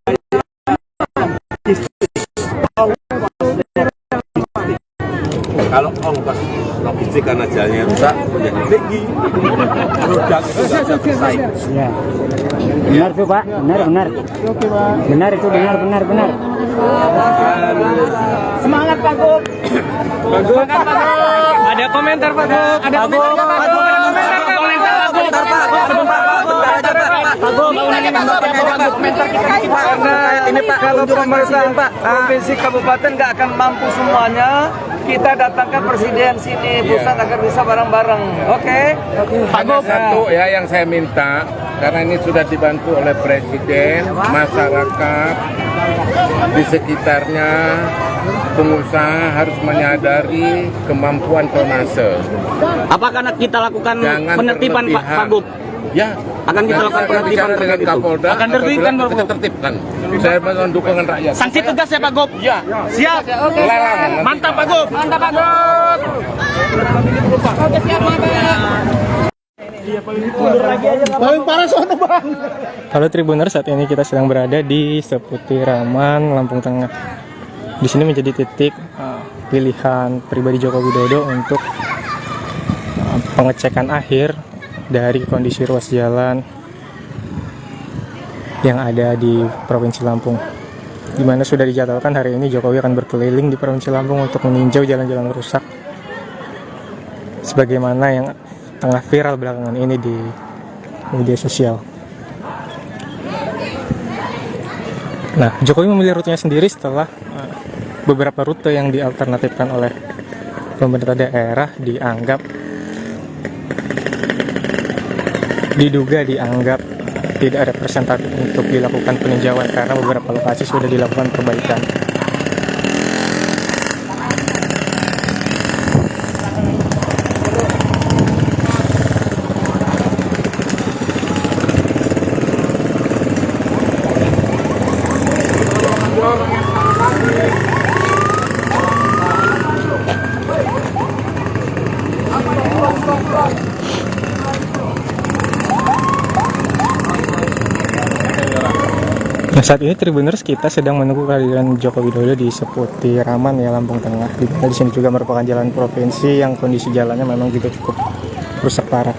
kalau ongkos logistik karena jalannya rusak menjadi tinggi, produk itu nggak bisa bersaing. ya. Benar tuh Pak, benar. Benar itu benar. Semangat Pak Gub. Semangat Pak Gub. Ada komentar Pak Gub. Ada komentar Pak Gub. Ini Pak, kalau pemerintah Pak provinsi kabupaten nggak akan mampu semuanya, kita datangkan presiden sini pusat agar bisa bareng-bareng. Oke? Hanya satu ya yang saya minta, karena ini sudah dibantu oleh presiden, masyarakat di sekitarnya, pengusaha harus menyadari kemampuan tonase. Apakah kita lakukan Jangan penertiban Pak Gub? Ya, Akan kita lakukan penertiban dengan Kapolda. Akan tertibkan Pak kita tertibkan. Saya mohon dukungan rakyat. Sanksi tegas ya Pak Gub? Ya. Siap. Oke. Lelang. Mantap Pak Gub. Mantap Pak Gub. Oke siap Paling parah sono Bang. Halo Tribuner, saat ini kita sedang berada di Seputiraman, Lampung Tengah. Di sini menjadi titik pilihan pribadi Joko Widodo untuk pengecekan akhir dari kondisi ruas jalan yang ada di Provinsi Lampung, di mana sudah dijadwalkan hari ini Jokowi akan berkeliling di Provinsi Lampung untuk meninjau jalan-jalan rusak sebagaimana yang tengah viral belakangan ini di media sosial. Nah, Jokowi memilih rutenya sendiri setelah beberapa rute yang dialternatifkan oleh pemerintah daerah diduga dianggap tidak representatif untuk dilakukan peninjauan karena beberapa lokasi sudah dilakukan perbaikan. Nah, saat ini Tribuners kita sedang menunggu kehadiran Joko Widodo di Seputiraman ya, Lampung Tengah. Di sini juga merupakan jalan provinsi yang kondisi jalannya memang juga cukup rusak parah.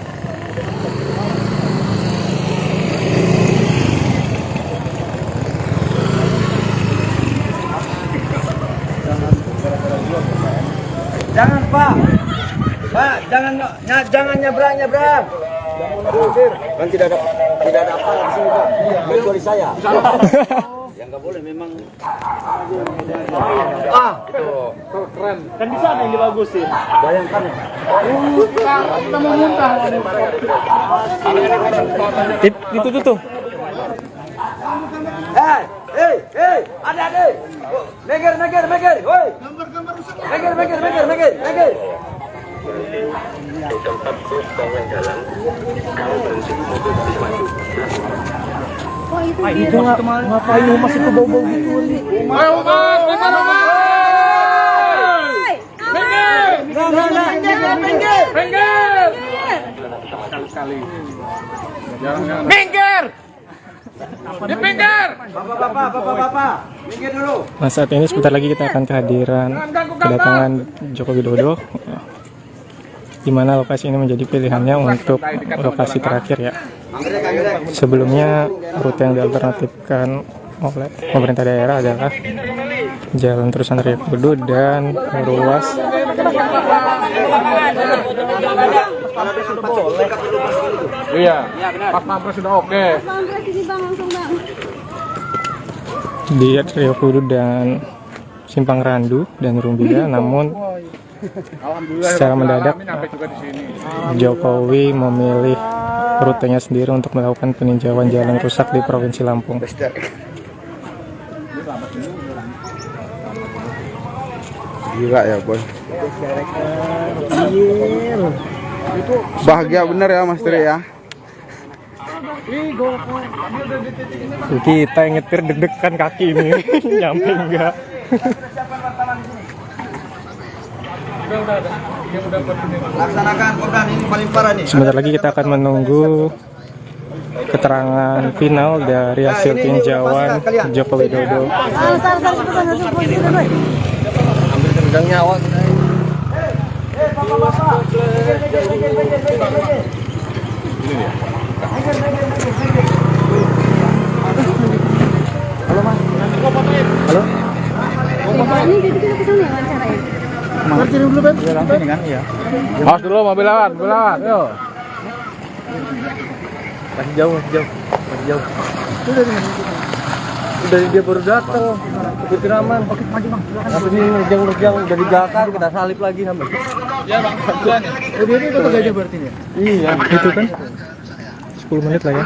Jangan Pak, jangan nyebrang. Kan tidak ada apa di sini Pak. Kecuali saya. Yang nggak boleh memang. Itu Keren. Kan bisa ada yang dibagusin. Bayangkan ya. Kita mau muntah. Itu tuh. Hei, adik-adik. Meger, woi. Meger. Di tempat bus bangun jalan, kalau berhenti mobil bisa maju. itu ngapain masih ke bau-bau gitu nih? Minggir! Di pinggir! Bapak, minggir dulu. Nah, saat ini sebentar lagi kita akan kedatangan Joko Widodo, di mana lokasi ini menjadi pilihannya untuk lokasi terakhir ya. Sebelumnya rute yang dialternatifkan oleh pemerintah daerah adalah Jalan Terusan Raya Kudu dan ruas Iya, pas pampres sudah oke. di Raya Kudu dan Simpang Randu dan Rumbia, namun secara mendadak Jokowi memilih rutenya sendiri untuk melakukan peninjauan jalan rusak di Provinsi Lampung. Gila ya boy. Bahagia bener ya Mas Tri ya. Kita yang nyetir deg-degan kaki ini nyampe enggak. Laksanakan program ini paling parah nih. Sebentar lagi kita akan menunggu keterangan final dari hasil tinjauan Joko Widodo. Tendang nyawa. Halo Mas. Halo. Ini jadi kita kesana ya wawancara ya? Parkir dulu Ben. Iya langsung nih kan, iya. Awas dulu mobil lawan, Yo. Masih jauh. Udah dia baru datang. Pikir aman. Oke, maju Bang. Apa sih nerjang udah di belakang kita salip lagi sampai. Iya Bang, duluan ya. Oh, dia itu Gajah berarti ya? Iya, itu kan 10 menit lah ya.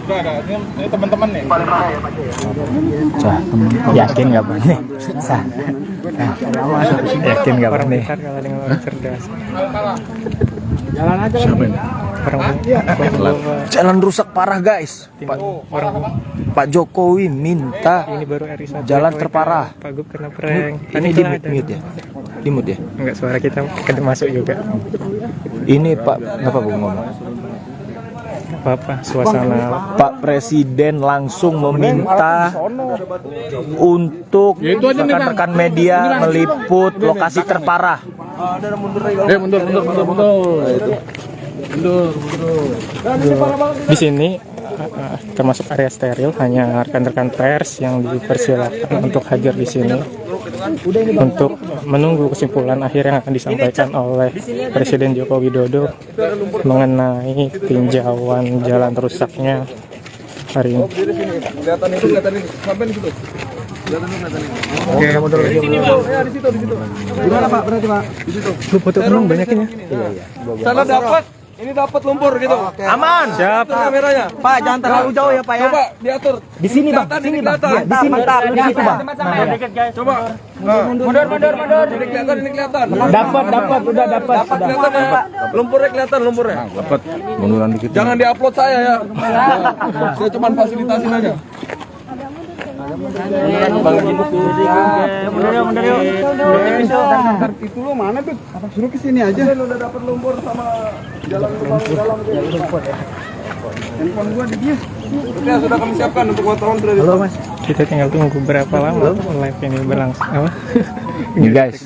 Udah ada, ini teman-teman nih. Sah, yakin nggak Bang nih? Sah. Yakin nggak Bang nih? Kalau dengan orang cerdas. Jalan aja kan. Jalan rusak parah guys. Pak Jokowi minta Ini baru RI1 jalan terparah. Pak Gub kena prank. Ini di mute ya? Di mute ya? Enggak, suara kita kena masuk juga. Ini Pak, apa Bang ngomong? Apa suasana Pak Presiden langsung meminta untuk rekan-rekan media meliput lokasi terparah. Mundur. di sini termasuk area steril, hanya rekan-rekan pers yang dipersilakan untuk hadir di sini untuk menunggu kesimpulan akhir yang akan disampaikan oleh Presiden Joko Widodo mengenai tinjauan jalan rusaknya hari ini. Kelihatan ini. Sampai di situ. Oke, mundur lagi. Ya di situ. Gimana Pak berarti Pak? Di situ. Lu foto dulu banyakin ya. Sana dapat. Ini dapat lumpur gitu. Aman. Siap. Itu kameranya. Pak, jangan terlalu jauh ya, Pak ya. Coba diatur. Di sini, Bang. Sini, Bang. Di sini. Di situ, Bang. Coba. Mundur. Ini kelihatan. Dapat, udah dapat. Kelihatan ya. Lumpurnya kelihatan. Dapat munduran dikit. Jangan diupload saya ya. Saya cuma fasilitasin aja. Itu lo mana tuh? Suruh ke sini aja. Udah dapat lumpur sama jalan dalam. Handphone gua di dia. Oke, sudah kami siapkan untuk wartawan sudah. Halo Mas. Kita tinggal tunggu berapa lama live ini berlangsung. Apa? Ini guys,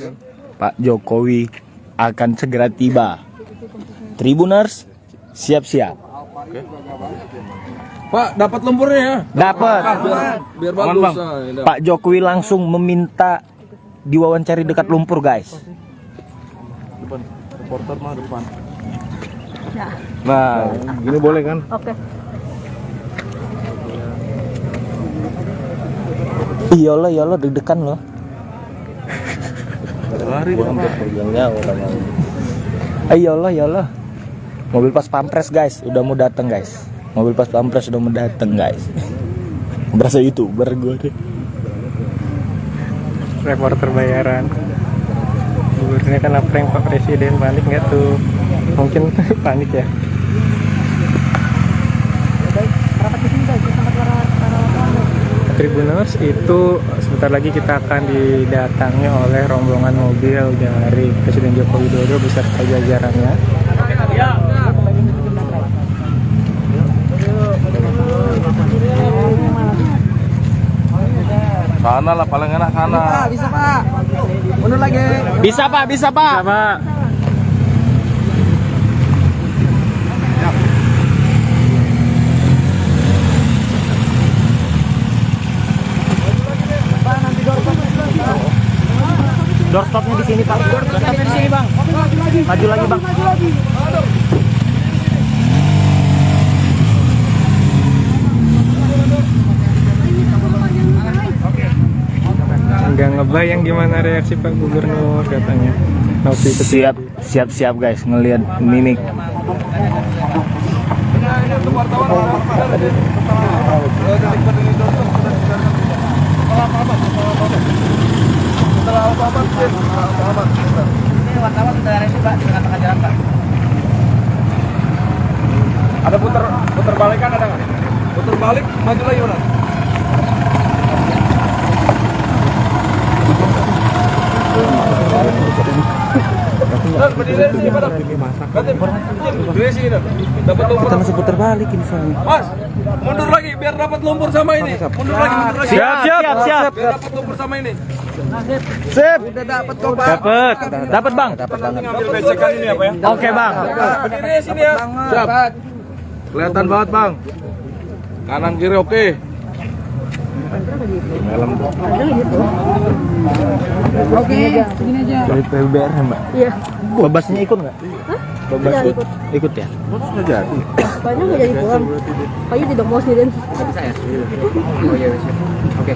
Pak Jokowi akan segera tiba. Tribuners, siap-siap. Pak, dapat lumpurnya ya? Dapat. Biar bagus. Pak Jokowi langsung meminta diwawancari dekat lumpur guys. Reporter mah depan. Nah, Gini boleh kan? Oke. iyalah deg-degan loh. Lari Iyalah. Mobil pas pampres guys, udah mau datang guys. Mobil pas pampres udah mau datang guys. Berasa YouTuber gue deh. Reporter bayaran. Ini kan apa yang Pak Presiden panik nggak tuh? Mungkin panik ya. Tribuners itu sebentar lagi kita akan didatangi oleh rombongan mobil dari Presiden Joko Widodo beserta jajarannya. Sana lah paling enak sana. Bisa, Pak. Mundur lagi. Bisa Pak. Bisa, Pak. Doorstopnya di sini Pak. Doorstopnya di sini Bang. Maju lagi Bang. Nggak ngebayang gimana reaksi Pak Gubernur katanya. Siap guys ngelihat mimik. Ada putar balikan ada nggak? Putar balik, maju lagi mana? Berdiri sini, Pak. Berdiri sini. Dapat lumpur. Kita masih putar balik ini soalnya. Mas, mundur lagi biar dapat lumpur sama ini. Mundur lagi. Siap. Biar dapat lumpur sama ini. Sip. Udah dapat kok, Pak. Dapat Bang. Ngambil becekan ini apa ya? Oke Bang. Berdiri sini ya. Siap. Kelihatan banget, Bang. Kanan kiri oke. Oke, segini aja. Dari PUBR ya Mbak? Iya. Babasnya ikut nggak? Babas ikut ya? Sudah jadi. Banyak nggak jadi pulang. Kayu tidak mau sendirian. Bisa ya? Oh iya, siap. Oke.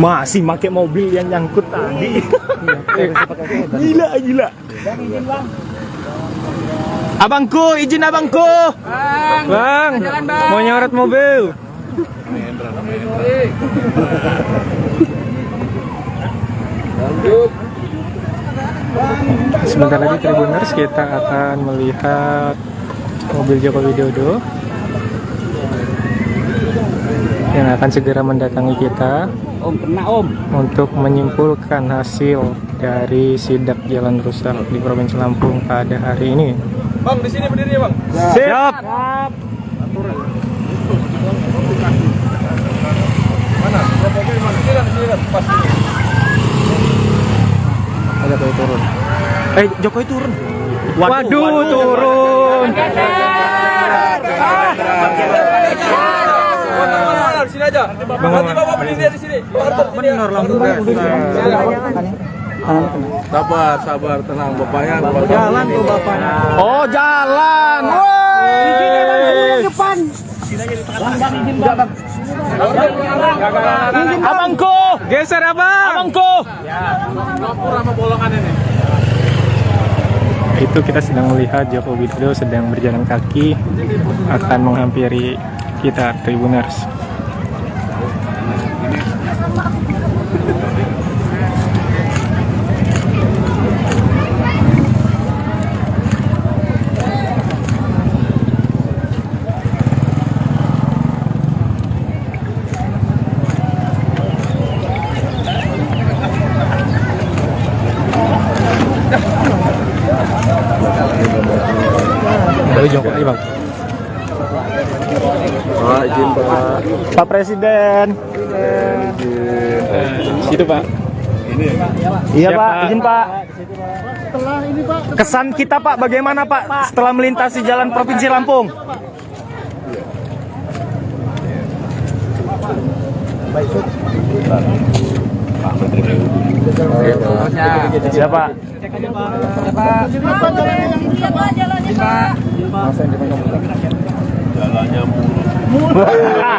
Masih pakai mobil yang nyangkut tadi. Gila. Abangku, izin abangku. Bang, mau nyorot mobil. Sebentar lagi Tribuners kita akan melihat mobil Joko Widodo yang akan segera mendatangi kita untuk menyimpulkan hasil dari sidak jalan rusak di Provinsi Lampung pada hari ini. Bang, di sini berdiri ya, Bang. Siap. Mana? Sini kan, pas. Ada Jokowi turun. Jokowi turun. Waduh, turun. Di sini aja. Nanti Bapak berdiri di sini. Benar langsung Sabar, tenang Bapaknya. Jalan tuh Bapaknya. Oh, jalan. Depan. Abangku, Geser abang. abangku. Itu kita sedang melihat Joko Widodo sedang berjalan kaki akan menghampiri kita Tribuners. Dari Jokowi Bang. Izin Pak. Pak Presiden. Situ Pak. Iya Pak, izin Pak. Kesan kita Pak, bagaimana Pak setelah melintasi jalan Provinsi Lampung? Siapa?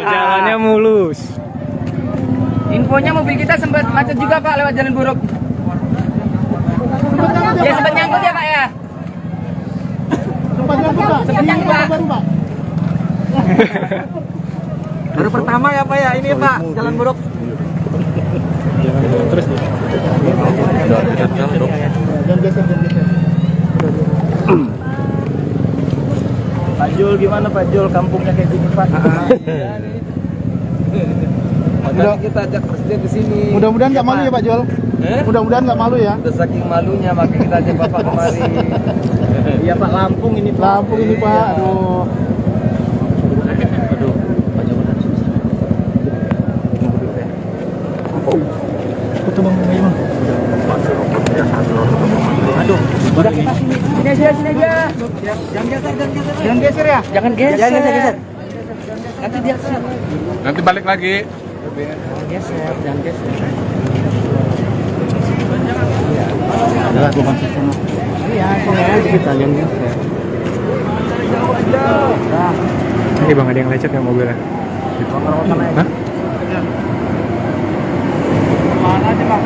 Jalannya mulus. Infonya mobil kita sempat macet juga Pak lewat jalan buruk. Ya sempat nyangkut ya Pak ya. Sempat nyangkut Pak. Baru pertama ya Pak ya ini Pak jalan buruk. Jalan terus nih. Pak Jul gimana Pak Jul, kampungnya kayak gini Pak? Makanya kita ajak presiden ke sini. Mudah-mudahan nggak malu ya Pak Jol. Mudah-mudahan nggak malu ya. Udah saking malunya makanya kita ajak Bapak kemari. Iya Pak, Lampung ini Pak. Lampung ini Pak. Aduh. Aduh, udah kita sini aja. Jangan geser ya. Jangan geser. Nanti dia siap. Nanti balik lagi. Geser, jangan geser. Adalah bukan sistem. Iya, sini aja kita yang geser. Ini bang, ada yang lecet ya mobilnya? Hah? Mana aja bang?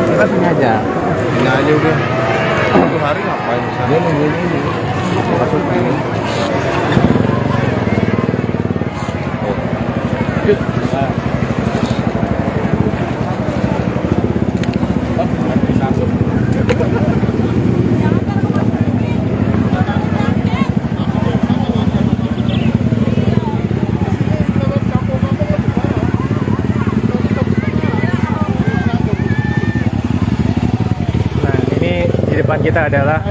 Kita sini aja. Ini aja udah. Satu hari ngapain di sana? Dia nungguin ini. Masuk ini. Depan kita adalah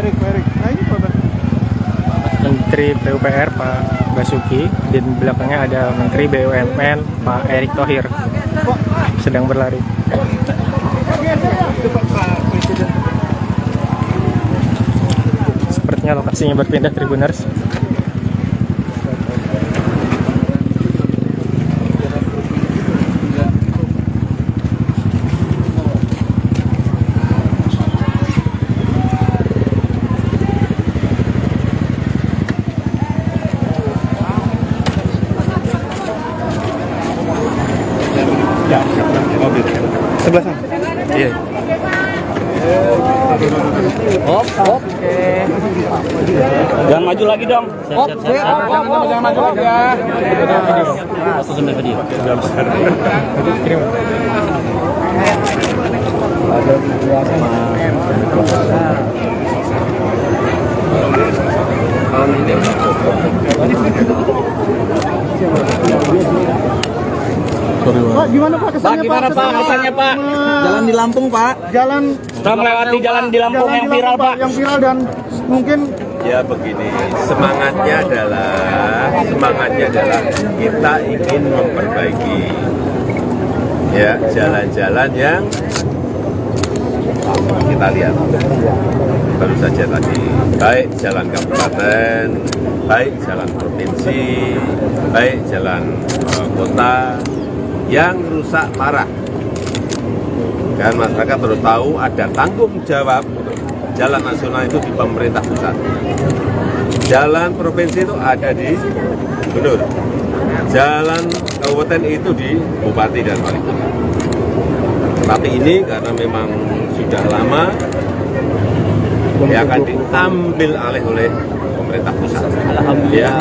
Menteri PUPR Pak Basuki, dan belakangnya ada Menteri BUMN Pak Erick Thohir sedang berlari. Sepertinya lokasinya berpindah, Tribuners. Sebelah sana. Iya. Hop. Jangan maju lagi dong. Hop. Jangan maju lagi ya. Aku sambil video. Kirim. Pak, gimana Pak kesannya Pak? Jalan di Lampung, Pak. Jalan Kita melewati jalan di Lampung yang viral, Pak. Yang viral dan mungkin Ya begini, semangatnya adalah kita ingin memperbaiki ya jalan-jalan yang kita lihat baru saja tadi, baik jalan kabupaten, baik jalan provinsi, baik jalan kota yang rusak parah. Dan masyarakat harus tahu ada tanggung jawab jalan nasional itu di pemerintah pusat. Jalan provinsi itu ada di gubernur. Jalan kabupaten itu di bupati dan wali kota. Tapi ini karena memang sudah lama, ya akan diambil alih oleh pemerintah pusat. Alhamdulillah.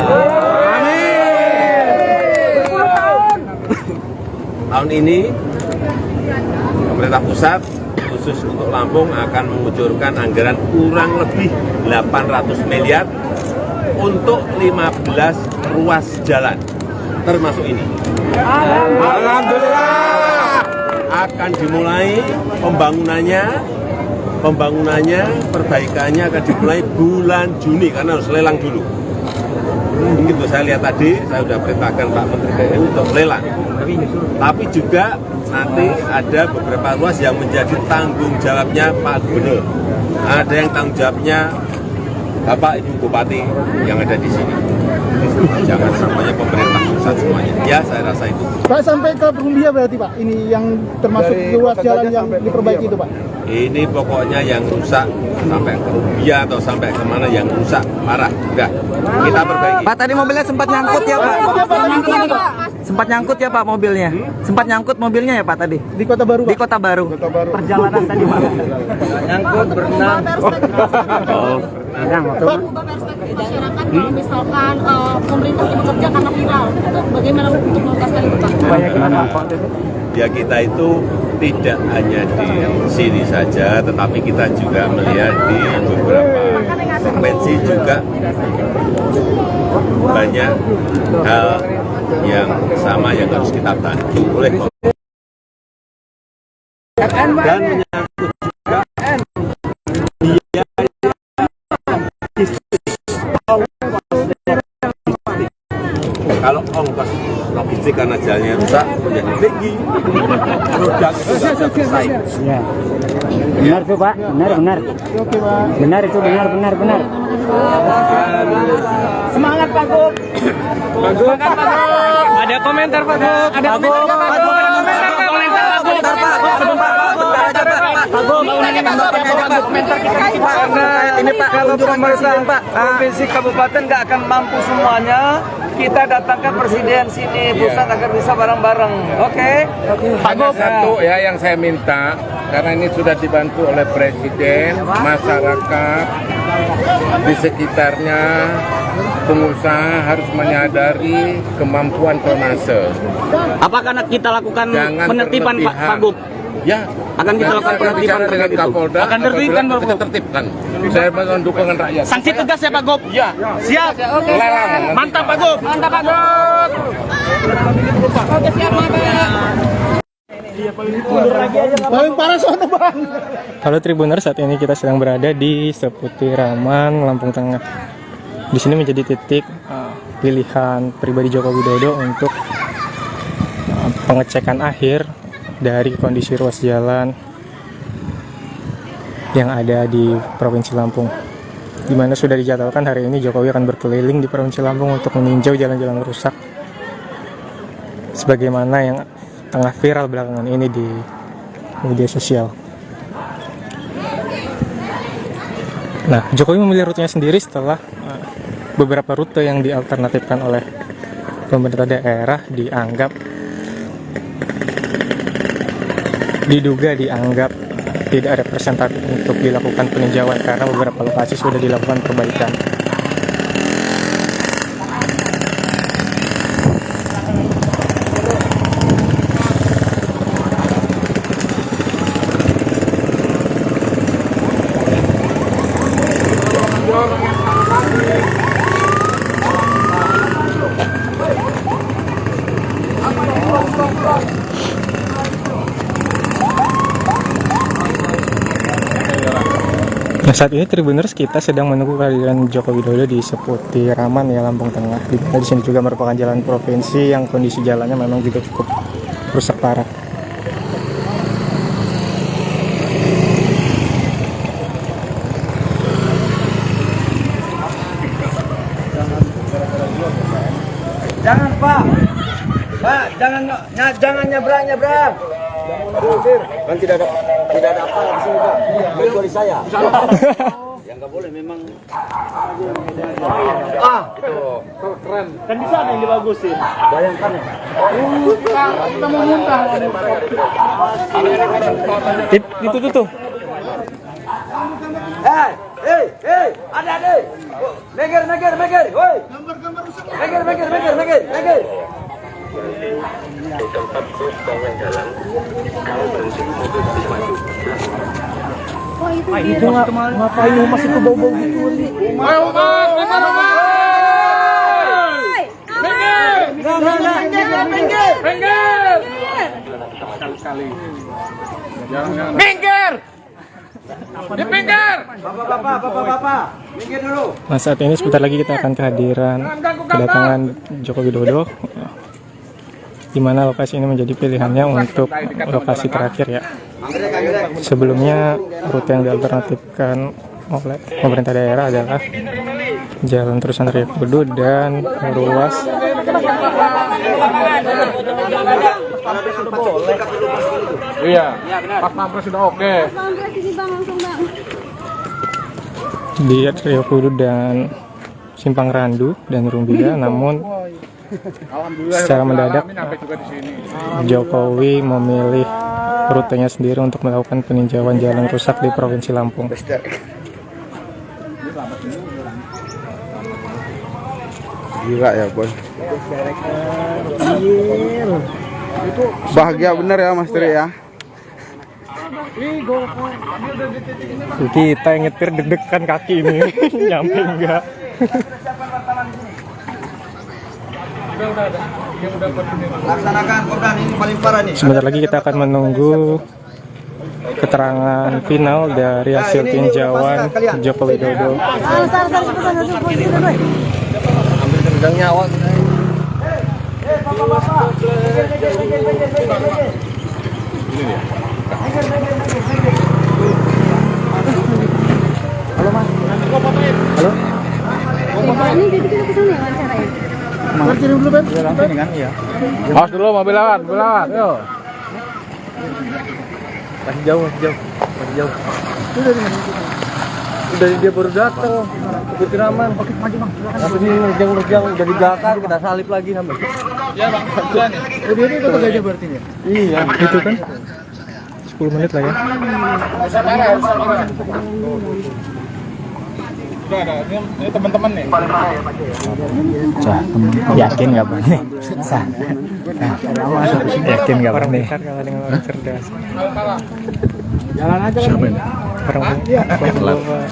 Tahun ini pemerintah pusat khusus untuk Lampung akan mengucurkan anggaran kurang lebih 800 miliar untuk 15 ruas jalan, termasuk ini. Alhamdulillah. Akan dimulai pembangunannya, perbaikannya akan dimulai bulan Juni karena harus lelang dulu. Begitu saya lihat tadi, saya sudah perintahkan Pak Menteri PU untuk lelang. Tapi juga nanti ada beberapa ruas yang menjadi tanggung jawabnya Pak Gubernur. Ada yang tanggung jawabnya Bapak Ibu Bupati yang ada di sini. Jangan semuanya pemerintah pusat semuanya. Ya, saya rasa itu. Pak sampai ke Perumbia berarti Pak, ini yang termasuk ruas jalan yang diperbaiki itu Pak. Ini pokoknya yang rusak sampai ke Rubia atau sampai kemana yang rusak parah. Udah, kita perbaiki. Pak, tadi mobilnya sempat nyangkut ya Pak? Sempat nyangkut ya Pak mobilnya? Sempat nyangkut mobilnya ya Pak tadi? Di Kota Baru Pak? Di Kota Baru. Perjalanan tadi Pak? Nyangkut, berenang. Berenang waktu masyarakat kalau misalkan pemerintah bekerja karena viral, itu bagaimana untuk mengatasi itu Pak? Ya kita itu tidak hanya di sini saja, tetapi kita juga melihat di beberapa provinsi juga banyak hal yang sama yang harus kita bantu oleh dan menyangkut juga biaya kalau ongkos logistik karena jalannya rusak menjadi tinggi, produk itu tidak bisa bersaing. Benar tuh Pak, benar. Benar itu, benar. Semangat Pak Gub. Semangat Pak Gub. Ada komentar Pak Gub. Ada komentar Pak Gub. Karena ini Pak, kalau pemerintah Pak provinsi kabupaten nggak akan mampu semuanya, kita datangkan presiden sini pusat agar bisa bareng-bareng. Oke? Hanya satu ya yang saya minta, karena ini sudah dibantu oleh presiden, masyarakat di sekitarnya, pengusaha harus menyadari kemampuan tonase. Apakah kita lakukan Jangan penertiban berlebihan. Pak Gub? Ya, Akan kita lakukan penertiban bicara dengan terkait itu? Kapolda. Akan tertibkan apabila Bapak? kita tertibkan. Saya mohon dukungan rakyat. Sanksi tegas ya Pak Gub? Ya. Siap. Oke. Lelang. Mantap Pak Gub. Mantap Pak Gub. Oke, siap mantap. Paling parah sono Bang. Halo Tribuners, saat ini kita sedang berada di seputiraman Lampung Tengah. Di sini menjadi titik pilihan pribadi Joko Widodo untuk pengecekan akhir dari kondisi ruas jalan yang ada di Provinsi Lampung, di mana sudah dijadwalkan hari ini Jokowi akan berkeliling di Provinsi Lampung untuk meninjau jalan-jalan rusak sebagaimana yang tengah viral belakangan ini di media sosial. Nah, Jokowi memilih rutenya sendiri setelah beberapa rute yang dialternatifkan oleh pemerintah daerah diduga dianggap tidak representatif untuk dilakukan peninjauan karena beberapa lokasi sudah dilakukan perbaikan. Nah, saat ini Tribuners kita sedang menunggu kehadiran Joko Widodo di seputiraman ya Lampung Tengah. Di sini juga merupakan jalan provinsi yang kondisi jalannya memang juga cukup rusak parah. Jangan Pak. Pak, jangan nyebrang. Kan tidak ada apa di sini Pak. Kecuali saya. Yang nggak boleh memang. Keren. Kan di sana yang dibagusin. Bayangkan ya. Kita mau muntah. Itu tuh. Hei, adik-adik. Meger, woi. Meger. Di tempat bus bangun jalan, kalau berhenti mobil bisa maju. Itu ngapain masih ke bau-bau gitu? Ayo Mas, minggir. Dipinggir. Bapak, minggir dulu. Nah, saat ini sebentar lagi kita akan kedatangan Joko Widodo, di mana lokasi ini menjadi pilihannya untuk lokasi terakhir ya. Sebelumnya rute yang dialternatifkan oleh pemerintah daerah adalah Jalan Terusan Raya Kudu dan ruas Iya, Pak Pampres sudah oke. di Rio Kudu dan Simpang Randu dan Rumbia, namun secara mendadak Jokowi memilih rutenya sendiri untuk melakukan peninjauan jalan rusak di Provinsi Lampung. Gila ya Boy. Bahagia bener ya Mas Tri ya. Kita yang nyetir deg-degan kaki ini nyampe enggak. Laksanakan program ini paling parah nih. Sebentar lagi kita akan menunggu keterangan final dari hasil tinjauan Joko Widodo. Pegang nyawa. Bapak. langsung nih wawancaranya. Kirim dulu, Ben. Langsung nih kan, iya. Awas dulu mobil lewat, yo. Masih jauh. Udah dia baru datang. Ikutin aman. Oke, maju bang. Apa sih nerjang udah di belakang kita salip lagi sampai. Iya bang, kebetulan ya. Oh, dia itu kota Gajah berarti ya? Iya. Itu kan 10 menit lah ya. Udah ada, ini teman-teman nih. Yakin nggak Bang nih? Yakin nggak Bang nih? Pintar kalah dengan orang cerdas. Jalan aja kan.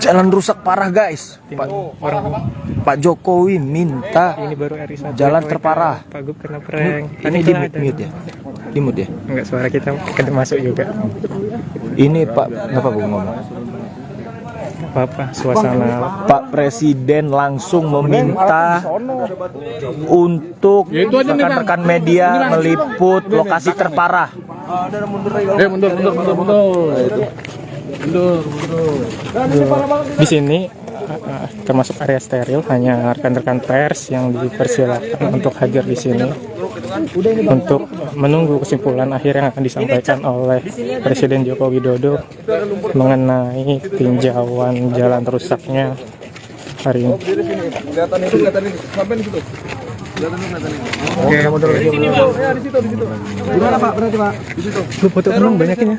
Jalan rusak parah guys. Pak Jokowi minta Ini baru RI1 jalan terparah. Pak Gub kena prank. Ini di mute ya? Di mute ya? Enggak, suara kita masuk juga. Ini Pak, ngapa Bang ngomong? Apa suasana Pak Presiden langsung meminta untuk rekan-rekan media meliput lokasi terparah. Mundur. di sini termasuk area steril, hanya rekan-rekan pers yang dipersilakan untuk hadir di sini untuk menunggu kesimpulan akhir yang akan disampaikan oleh Presiden Joko Widodo mengenai tinjauan jalan rusaknya hari ini. Kelihatan ini, sampai di situ. Oke, mundur lagi. Ya, di situ. Gimana Pak? Berarti Pak? Di situ. Lu foto belum banyakin ya?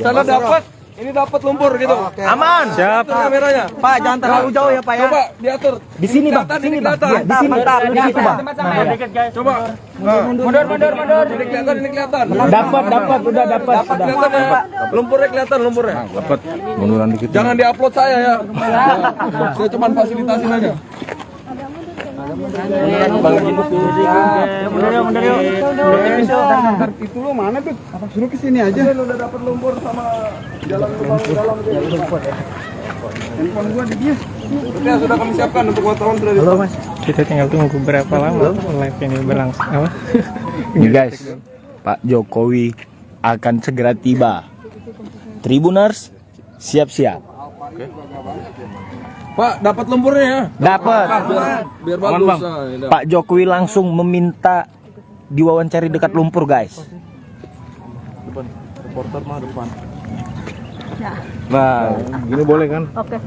Sana dapat. Ini dapat lumpur gitu. Aman. Siap. Itu kameranya. Pak, jangan terlalu jauh ya Pak ya. Coba diatur. Di sini Bang, Ini kelihatan. di sini Bang. Di situ Bang. Coba. Mundur. Ini kelihatan. Dapat, udah dapat. Kelihatan ya. Lumpurnya kelihatan lumpurnya. Dapat. Munduran dikit. Jangan diupload saya ya. Saya cuma fasilitasin aja. Mundur yuk. Itu lo mana tuh? Apa suruh ke sini aja? Udah dapat lumpur sama jalan lubang dalam. Handphone gua di dia. Oke, sudah kami siapkan untuk wartawan sudah. Halo Mas, kita tinggal tunggu berapa lama live ini berlangsung. Apa? Nih guys, Pak Jokowi akan segera tiba. Tribuners, siap-siap. Pak, dapat lumpurnya ya? Dapat. Biar bagus. Pak Jokowi langsung meminta diwawancari dekat lumpur guys. Reporter mah depan. Nah, Gini boleh kan? Oke.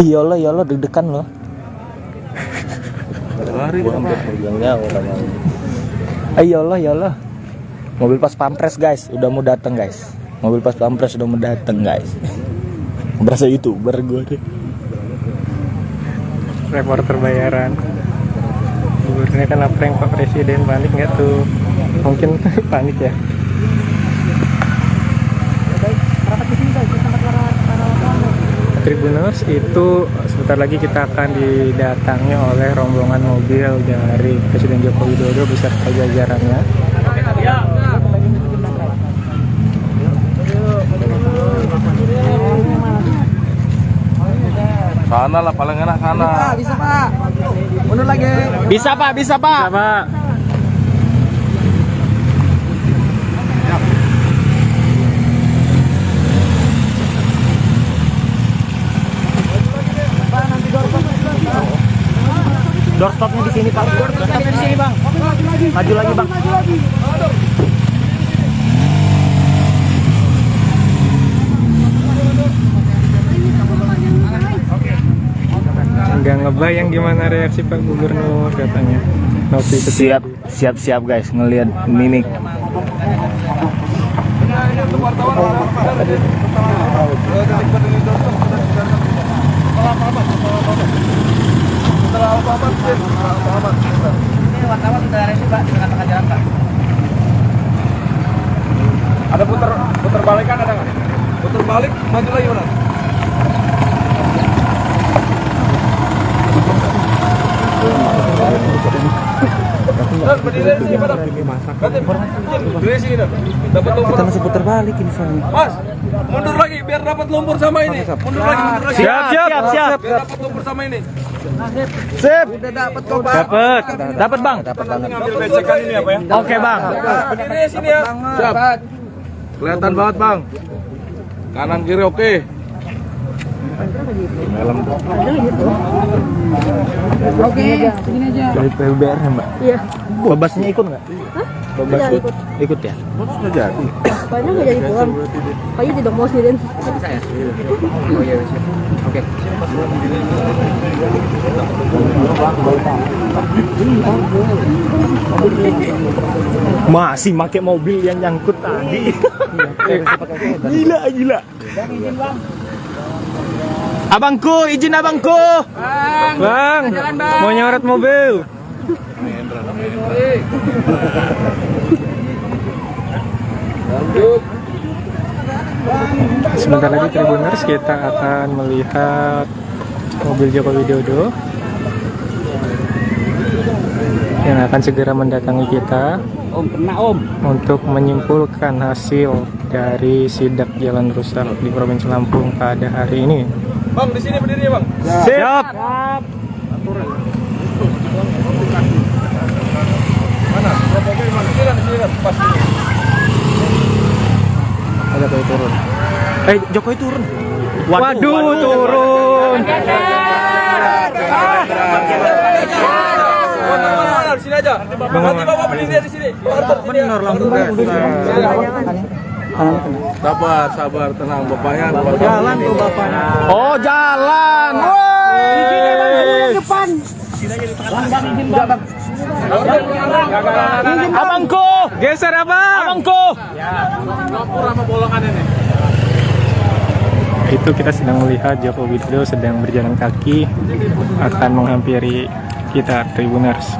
Iyalah deg-degan loh. Lari. Iyalah. Mobil pas pampres guys, udah mau datang guys. Mobil pas pampres udah mau datang guys. Berasa YouTuber gue deh. Reporter bayaran. Gubernurnya kena prank Pak Presiden, panik nggak tuh? Mungkin panik ya. Tribuners itu sebentar lagi kita akan didatangi oleh rombongan mobil dari Presiden Joko Widodo beserta jajarannya. Sana lah paling enak sana. Bisa Pak. Mundur lagi. Bisa Pak. Pak. Doorstopnya di sini Pak. Doorstopnya di sini Bang. Maju lagi Bang. Nggak ngebayang gimana reaksi Pak Gubernur katanya. Siap guys ngelihat mimik. Ada putar balikan ada nggak? Putar balik, maju lagi mana? Berdiri di sini, Pak. Berdiri di sini, dapat lumpur. Kita masih putar balik ini sana. Mas, mundur lagi biar dapat lumpur sama ini. Mundur lagi. Siap. Biar dapat lumpur sama ini. Sip. Udah dapat kok Pak. Dapat Bang. Ngambil becekan ini apa ya? Oke Bang. Berdiri di sini ya. Siap. Kelihatan banget, Bang. Kanan kiri oke. Malam tuh. Ada gitu. Oke, segini aja. Dari PUBR ya Mbak? Iya. Babasnya ikut nggak? Hah? Babas Tidak ikut. Ikut ya? Sudah jadi. Kayaknya nggak jadi pulang. Kayaknya tidak mau sendirian. Saya. Oh iya, oke. Masih pakai mobil yang nyangkut tadi. Gila. Abangku, izin abangku. Bang, mau nyorot mobil. Sebentar lagi Tribuners kita akan melihat mobil Joko Widodo yang akan segera mendatangi kita untuk menyimpulkan hasil dari sidak jalan rusak di Provinsi Lampung pada hari ini. Bang, di sini berdiri Bang. Siap. Mana? Mobil mana? Sini pas ini. Ada Jokowi turun. Jokowi turun. Waduh, turun. Di sini aja. Nanti Bapak berdiri di sini. Benar langsung. Sabar, tenang Bapaknya. Jalan tuh bapaknya. Oh, jalan. Depan. Abangku, Geser abang. abangku. Itu kita sedang melihat Joko Widodo sedang berjalan kaki akan menghampiri kita Tribuners.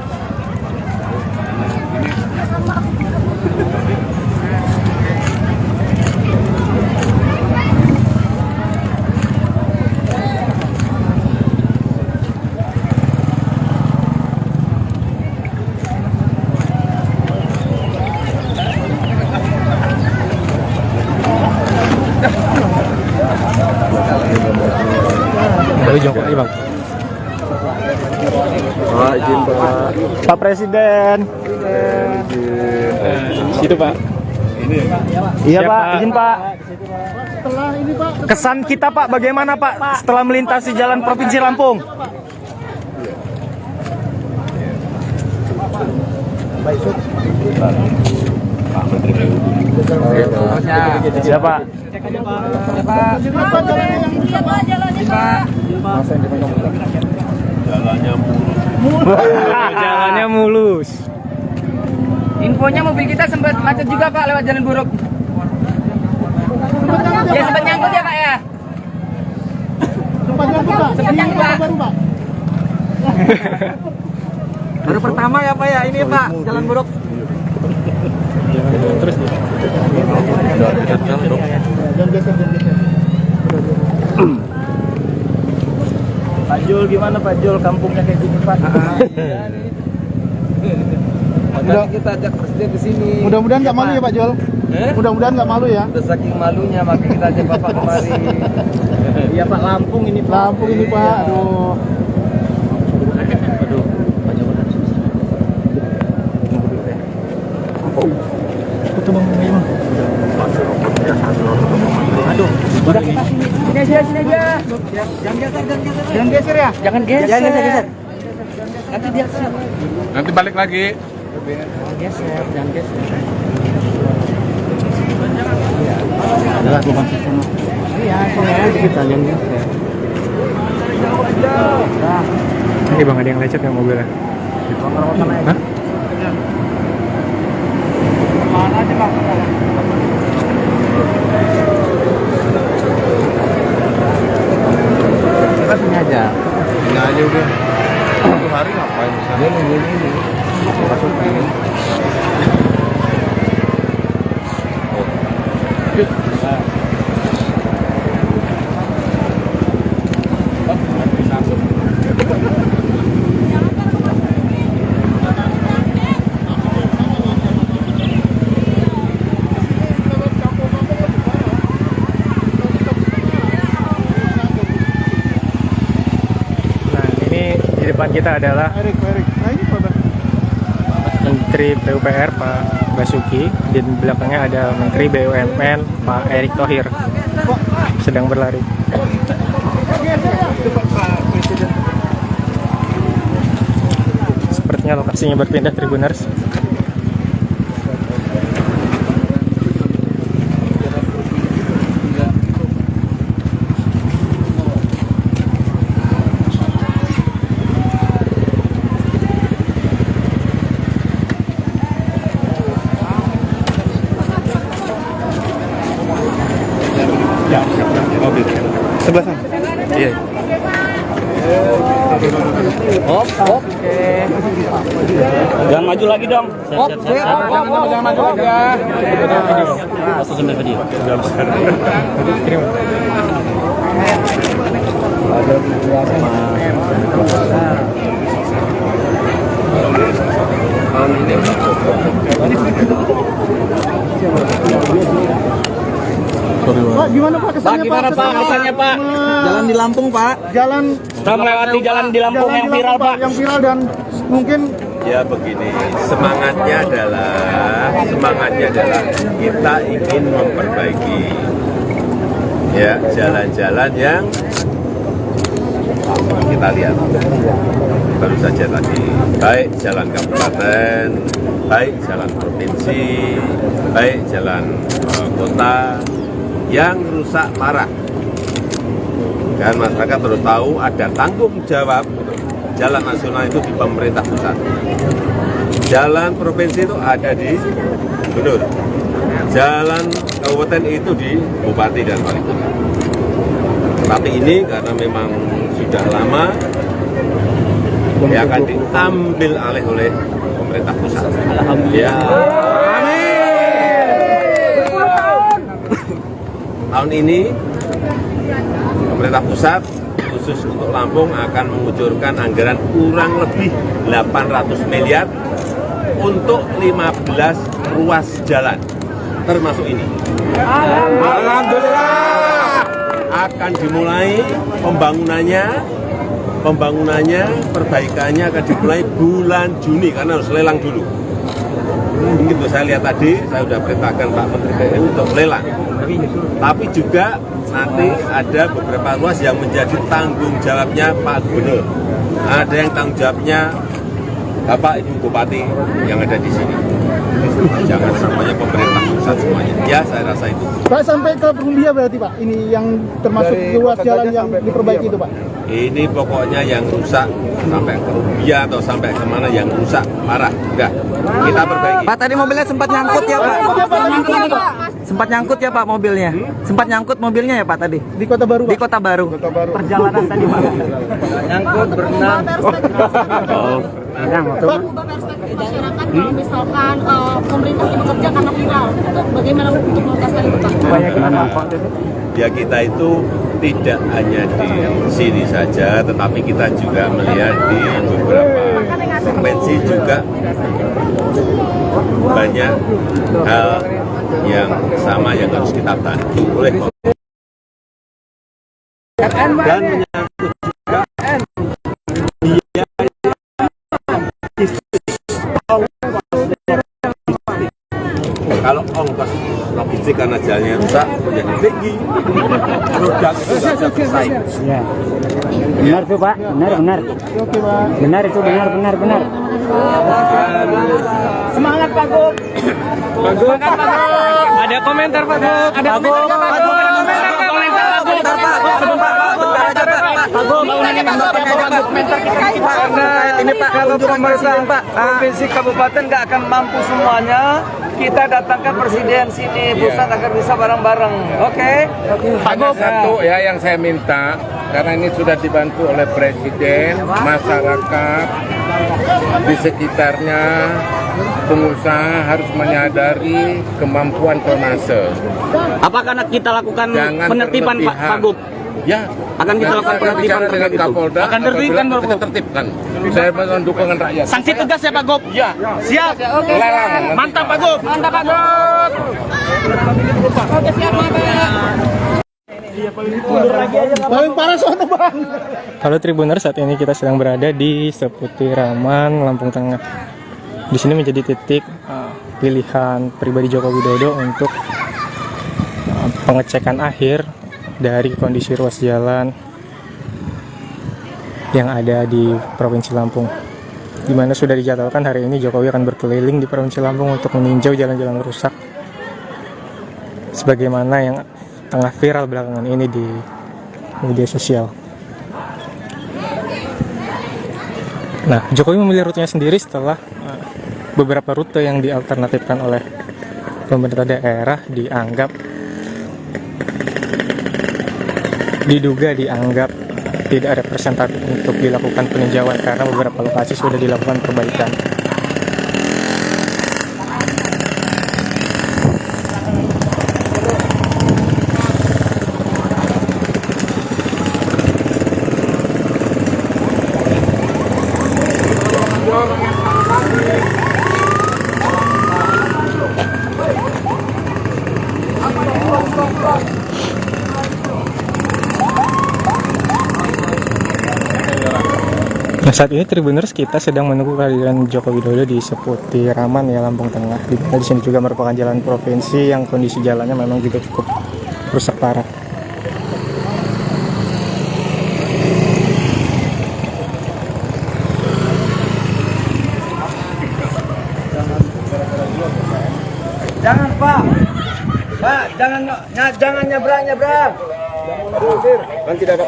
Dari Jokowi Bang. Pak, izin Pak. Pak Presiden. Situ Pak. Iya Pak, izin Pak. Kesan kita Pak, bagaimana Pak setelah melintasi jalan Provinsi Lampung? Siapa? Jalannya mulus. Infonya mobil kita sempat macet juga Pak lewat jalan buruk. Ya sempat nyangkut ya Pak ya. Sempat nyangkut Pak. Baru pertama ya Pak ya ini Pak jalan buruk. Terus Pak Jul gimana Pak Jul, kampungnya kayak gini Pak? Makanya kita ajak presiden ke sini. Mudah-mudahan nggak malu ya Pak Jol. Mudah-mudahan nggak malu ya. Udah saking malunya makanya kita ajak Bapak kemari. Iya Pak, Lampung ini Pak. Lampung ini Pak. Aduh. Aduh, Sini aja. Jangan geser ya. Jangan geser. Nanti dia Nanti balik lagi. jangan geser. Adalah bukan sistem. Iya, kita yang geser. ini Bang, ada yang lecet ya mobilnya. Hah? Mana aja Pak? Kita sini aja. Sini aja udah. Satu hari ngapain di sana? Ini. Masukin. Depan kita adalah Menteri PUPR Pak Basuki, di belakangnya ada Menteri BUMN Pak Erick Thohir sedang berlari. Sepertinya lokasinya berpindah Tribuners. Mobil. Sebelah sana. Iya. Hop. Jangan maju lagi dong. Hop. Jangan maju lagi ya. Langsung sambil video. Pak, gimana Pak kesannya Pak? Gimana Pak kesannya Pak? Jalan di Lampung Pak. Jalan Kita melewati jalan di Lampung yang viral Pak. Yang viral dan mungkin Ya begini, semangatnya adalah kita ingin memperbaiki ya jalan-jalan yang kita lihat baru saja tadi, baik jalan kabupaten, baik jalan provinsi, baik jalan kota yang rusak parah. Dan masyarakat harus tahu ada tanggung jawab jalan nasional itu di pemerintah pusat. Jalan provinsi itu ada di gubernur. Jalan kabupaten itu di bupati dan wali kota. Tapi ini karena memang sudah lama ya akan diambil alih oleh pemerintah pusat. Alhamdulillah. Tahun ini pemerintah pusat khusus untuk Lampung akan mengucurkan anggaran kurang lebih 800 miliar untuk 15 ruas jalan, termasuk ini. Alhamdulillah. Akan dimulai pembangunannya, perbaikannya akan dimulai bulan Juni karena harus lelang dulu. Begitu saya lihat tadi, saya sudah perintahkan Pak Menteri PU untuk lelang. Tapi juga nanti ada beberapa ruas yang menjadi tanggung jawabnya Pak Gubernur. Ada yang tanggung jawabnya Bapak Ibu Bupati yang ada di sini. Jangan semuanya pemerintah pusat semuanya. Ya, saya rasa itu. Pak sampai ke Perumbia berarti Pak. Ini yang termasuk ruas jalan yang diperbaiki itu Pak. Ini pokoknya yang rusak sampai ke Rumbia atau sampai kemana yang rusak parah. Udah, kita perbaiki. Pak tadi mobilnya sempat nyangkut ya Pak. Sempat nyangkut ya Pak mobilnya. Sempat nyangkut mobilnya ya Pak tadi. Di Kota Baru Pak. Di Kota Baru. Perjalanan tadi Pak. Nyangkut berenang. Pak, perspektif masyarakat kalau misalkan pemerintah bekerja karena viral, itu bagaimana untuk mengatasi itu Pak? Ya kita itu tidak hanya di sini saja, tetapi kita juga melihat di beberapa provinsi juga banyak hal yang sama yang harus kita bantu oleh dan menyangkut juga kalau ongkos logistik karena jalannya rusak menjadi tinggi, produk itu tidak bisa bersaing. Ya. Benar tuh Pak, benar. Benar itu benar. Semangat Pak Gub. Semangat Pak Gub. Ada komentar Pak Gub. Ada komentar Pak Gub. Karena ini Pak, kalau pemerintah provinsi kabupaten nggak akan mampu semuanya, kita datangkan presiden sini pusat agar bisa bareng-bareng. Oke? Hanya satu ya yang saya minta, karena ini sudah dibantu oleh presiden, masyarakat di sekitarnya, pengusaha harus menyadari kemampuan tonnase. Apakah kita lakukan penertiban Pak Gub? Ya, akan kita lakukan penertiban dengan Kapolda. Akan tertibkan kita tertibkan. Saya mohon dukungan rakyat. Sanksi tegas ya Pak Gub? Ya. Siap. Lelang. Mantap Pak Gub. Mantap Pak Gub. Oke, siap Paling parah sono Bang. Halo Tribuners, saat ini kita sedang berada di seputiraman Lampung Tengah. Di sini menjadi titik pilihan pribadi Joko Widodo untuk pengecekan akhir dari kondisi ruas jalan yang ada di Provinsi Lampung, di mana sudah dijadwalkan hari ini Jokowi akan berkeliling di Provinsi Lampung untuk meninjau jalan-jalan rusak sebagaimana yang tengah viral belakangan ini di media sosial. Nah, Jokowi memilih rutenya sendiri setelah beberapa rute yang dialternatifkan oleh pemerintah daerah diduga dianggap tidak representatif untuk dilakukan peninjauan karena beberapa lokasi sudah dilakukan perbaikan. Nah, saat ini Tribuners kita sedang menunggu kehadiran Joko Widodo di Seputiraman ya, Lampung Tengah. Di sini juga merupakan jalan provinsi yang kondisi jalannya memang juga cukup rusak parah. Jangan Pak, jangan nyebrang. Kan tidak ada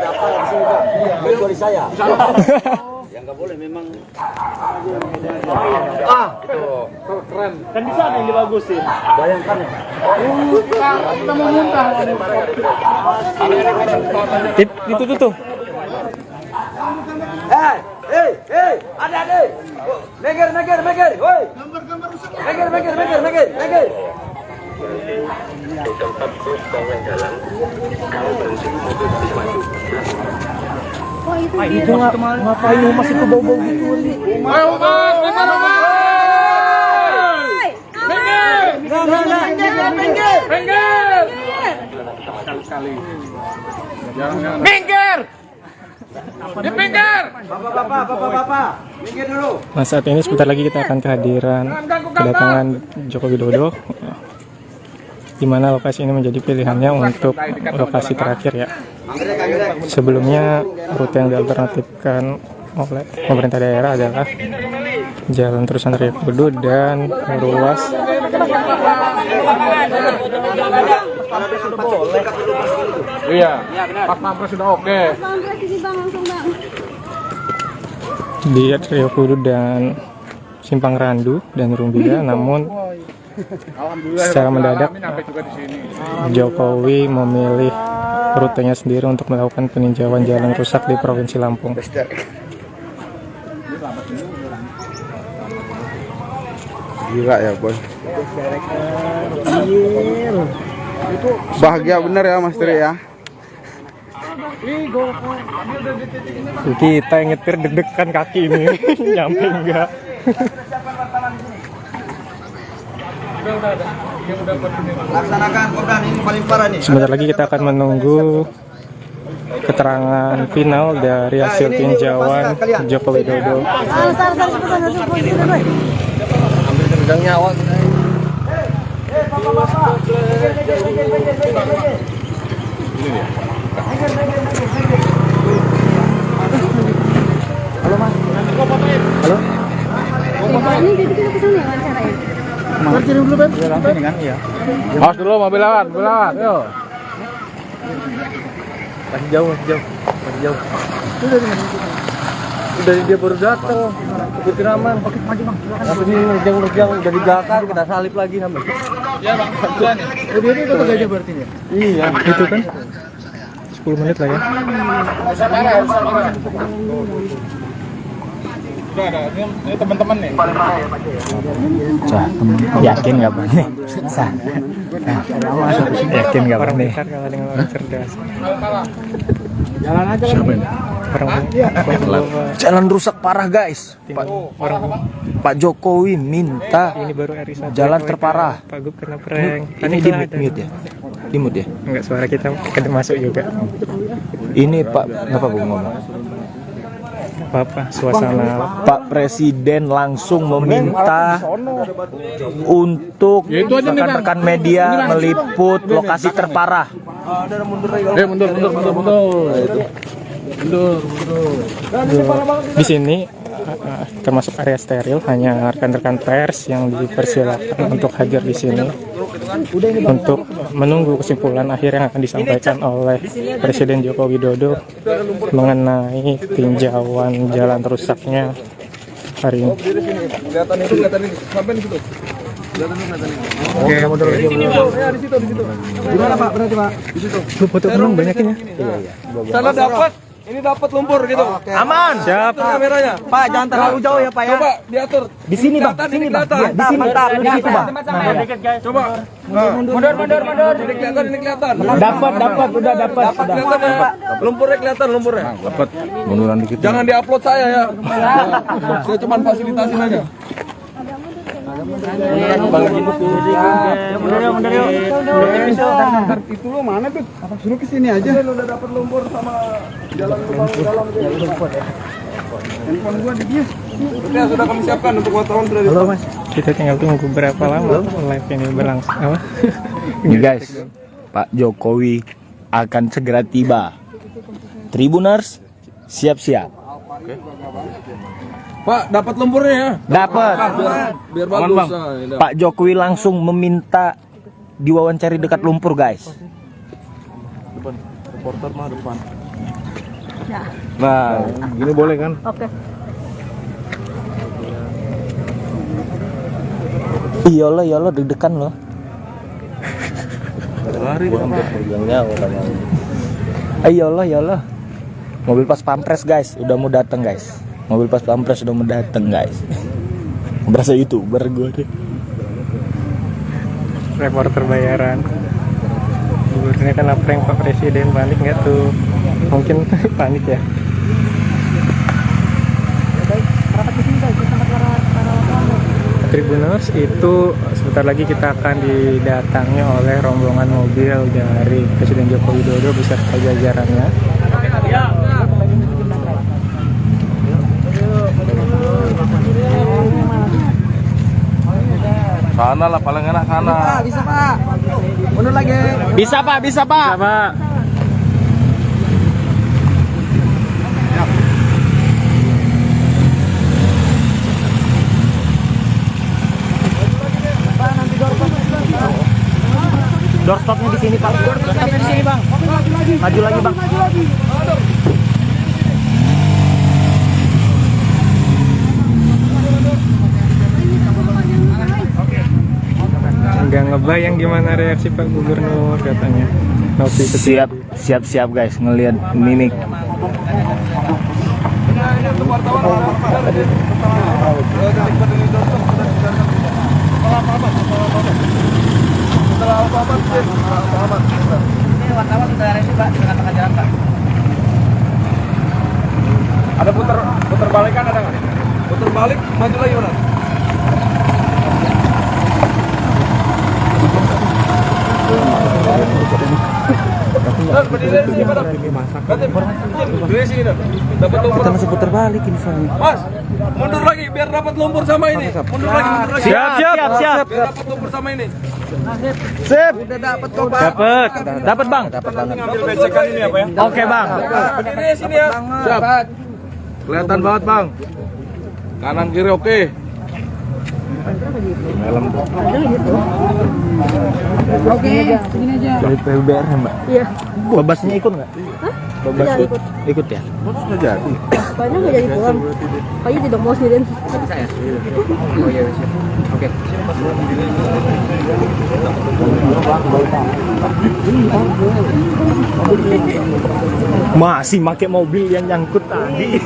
apa di sini Pak. Kecuali saya. Yang nggak boleh memang. Itu Keren. Kan di sana yang dibagusin. Bayangkan ya. Kita mau muntah. Itu tuh. Hei, adik-adik. Meger, woi. Meger. Di tempat bus bangun jalan, kalau berhenti mobil bisa maju. Itu ngapain masih ke bau-bau gitu? Ayo Mas, minggir. Bapak, minggir dulu. Nah, saat ini sebentar lagi kita akan kedatangan Joko Widodo, di mana lokasi ini menjadi pilihannya untuk lokasi terakhir ya. Sebelumnya rute yang dialternatifkan oleh pemerintah daerah adalah Jalan Terusan Raya Kudu dan ruas Iya, pas pampres sudah oke. di Raya Kudu dan Simpang Randu dan Rumbia. Namun secara mendadak Jokowi memilih rutenya sendiri untuk melakukan peninjauan jalan rusak di Provinsi Lampung. Gila ya boy. Bahagia bener ya Mas Tri ya. Kita yang nyetir deg-degan kaki ini nyampe enggak. Laksanakan program ini paling parah nih. Sebentar lagi kita akan menunggu keterangan final dari hasil tinjauan Joko Widodo. Pegang nyawa. Halo Mas. Halo. Ini jadi kita kesana ya wawancaranya. Kirim dulu Ben. Langsung ini kan iya. Awas dulu mobil lewat, Yo. Masih jauh. Udah dia baru datang. Seputiraman. Oke, maju Bang. Apa sih nerjang udah di belakang kita salip lagi sampai. Iya Bang, kebetulan ya. Oh dia itu kota Gajah berarti ya? Iya, itu kan 10 menit lah ya. Udah ada, ini teman-teman nih. Yakin nggak nih? Yakin nggak Orang nih? pintar kalah dengan orang cerdas. Jalan aja Orang Jalan rusak parah guys. Pak Jokowi minta ini baru RI1 jalan terparah. Pak Gub kena prank. Ini di mute ya? Di mute ya? Enggak, suara kita masuk juga. Ini Pak, ngapa gue ngomong? Apa suasana Pak Presiden langsung meminta untuk rekan-rekan media meliput lokasi terparah. Mundur. Di sini termasuk area steril, hanya rekan-rekan pers yang dipersilakan untuk hadir di sini untuk menunggu kesimpulan akhir yang akan disampaikan oleh Presiden Joko Widodo mengenai tinjauan jalan rusaknya hari ini. Kelihatan itu, sampai di situ. Oke, Di sini bang, ya di situ. Gimana Pak? Berarti Pak? Di situ. foto penuh banyakin ya. Sana dapat, ini dapat lumpur gitu. Aman. Siap. Itu kameranya. Pak, jangan terlalu jauh ya Pak ya. Coba diatur. Di sini Bang, Kelihatan, sini ini Bang. kelihatan. Di sini. Mantap, di situ Bang. Coba. Mundur. Ini kelihatan. Dapat, udah dapat. Kelihatan ya. Lumpurnya kelihatan lumpurnya. Dapat munduran dikit. Jangan diupload saya ya. Saya cuma fasilitasin aja. Mundur yuk. Itu lo mana tuh? Suruh ke sini aja. Udah dapat lumpur sama jalan lubang dalam. Handphone gua di dia. Ya sudah kami siapkan untuk wartawan sudah. Halo Mas. Kita tinggal tunggu berapa lama live ini berlangsung. Apa? Nih guys, Pak Jokowi akan segera tiba. Tribuners, siap-siap. Pak, dapat lumpurnya ya? Dapat. Biar bagus. Pak Jokowi langsung meminta diwawancari dekat lumpur guys. Reporter mah depan. Nah, Gini boleh kan? Oke. Iyalah deg-degan loh. Lari. Iyalah. Mobil pas pampres guys, udah mau datang guys. Mobil pas pampres udah mau datang guys. Berasa YouTuber gue deh. Reporter bayaran. Gubernurnya kena prank Pak Presiden, panik nggak tuh? Mungkin panik ya. Tribuners itu sebentar lagi kita akan didatangi oleh rombongan mobil dari Presiden Joko Widodo beserta jajarannya. Sana lah paling enak sana. Bisa Pak. Mundur lagi. Bisa Pak. Pak. Doorstopnya di sini Pak. Doorstopnya di sini Bang. Maju lagi Bang. Nggak ngebayang gimana reaksi Pak Gubernur katanya. Nopi Siap guys ngelihat mimik. Wartawan sudah ready Pak, di tengah-tengah jalan Pak. Ada putar balikan ada nggak? Putar balik, maju lagi mana? Berdiri di sini, Pak. Berdiri di sini, dapat lumpur. Kita masih putar balik ini soalnya. Mas, mundur lagi biar dapat lumpur sama ini. Mundur lagi. Siap. Biar dapat lumpur sama ini. Sip. Udah dapat kok Pak. Dapat Bang. Ambil becekan ini apa ya? Oke Bang. Berdiri di sini ya. Siap. Kelihatan banget, Bang. Kanan kiri oke. Oke, segini aja. Dari PUBR ya Mbak. Iya. Babasnya ikut nggak? Babas Tidak ikut. ikut ya? Sudah jadi. Kayaknya nggak jadi pulang. Kayaknya tidak mau sendirian. Oh iya, siap. Oke. Masih pakai mobil yang nyangkut tadi.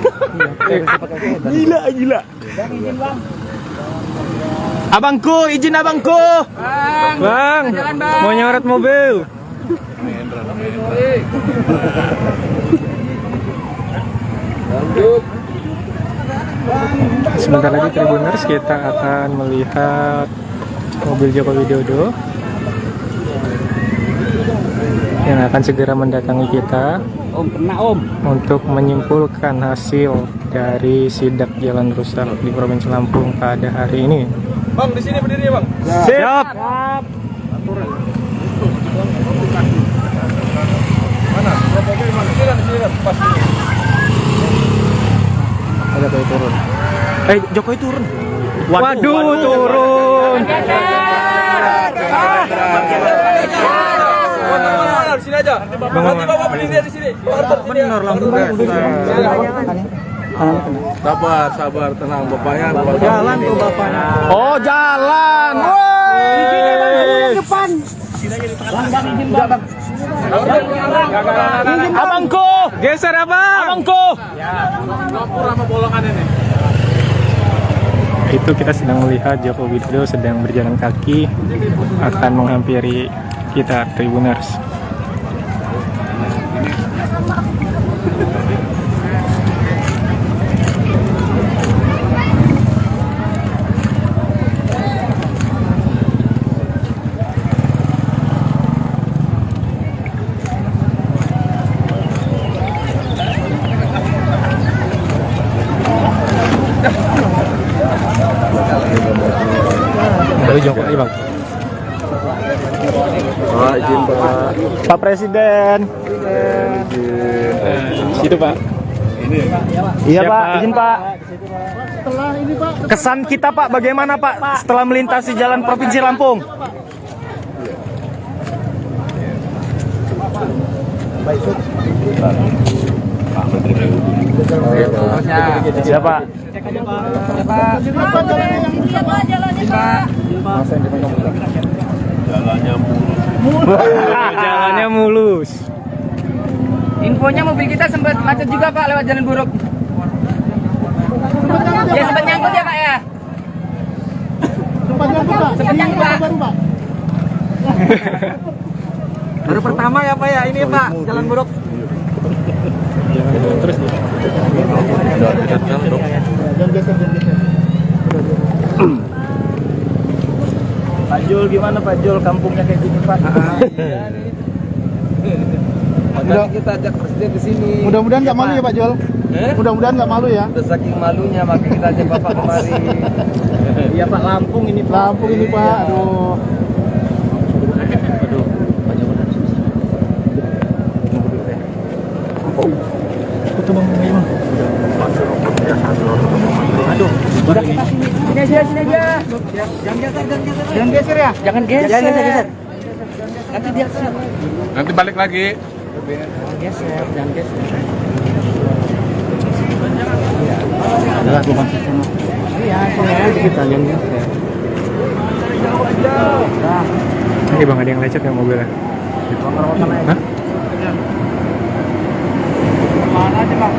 Gila. Abangku, izin abangku. Bang, mau nyoret mobil. Sebentar lagi Tribuners kita akan melihat mobil Joko Widodo yang akan segera mendatangi kita untuk menyimpulkan hasil dari sidak jalan rusak di Provinsi Lampung pada hari ini. Bang, di sini berdiri, Bang. Siap. Mana? Mobil mana? Sini, pas ini. Jokowi turun. Waduh, turun. Di sini aja. Nanti Bapak berdiri di sini. Bener lah. Sabar, tenang bapaknya. Jalan tuh bapaknya. Oh, jalan. Woi. Depan. Abangku, Geser abang. abangku. Itu kita sedang melihat Joko Widodo sedang berjalan kaki akan menghampiri kita Tribuners. Dari Jokowi bang. Pak, izin Pak. Pak Presiden. Situ pak. Iya Pak, izin Pak. Kesan kita Pak, bagaimana Pak setelah melintasi jalan Provinsi Lampung? Siapa? Jalannya mulus. Infonya mobil kita sempat macet juga Pak lewat jalan buruk. Ya sempat nyangkut ya Pak ya. Sempat nyangkut Pak. Baru pertama ya Pak ya ini Pak, jalan buruk. Terus. Pak Jul gimana Pak Jul, kampungnya kayak gini Pak? Makanya kita ajak presiden ke sini. Mudah-mudahan nggak malu ya Pak Jol. Mudah-mudahan nggak malu ya. Udah saking malunya makanya kita ajak Bapak kemari. Iya Pak, Lampung ini Pak. Lampung ini Pak. Aduh. Aduh, Sini aja. Jangan geser ya. Jangan geser. Nanti dia siap. Nanti balik lagi. Jangan geser. Adalah bukan sistem. Iya, kita yang geser. Ini bang, ada yang lecet ya mobilnya. Hah? Mana aja Pak?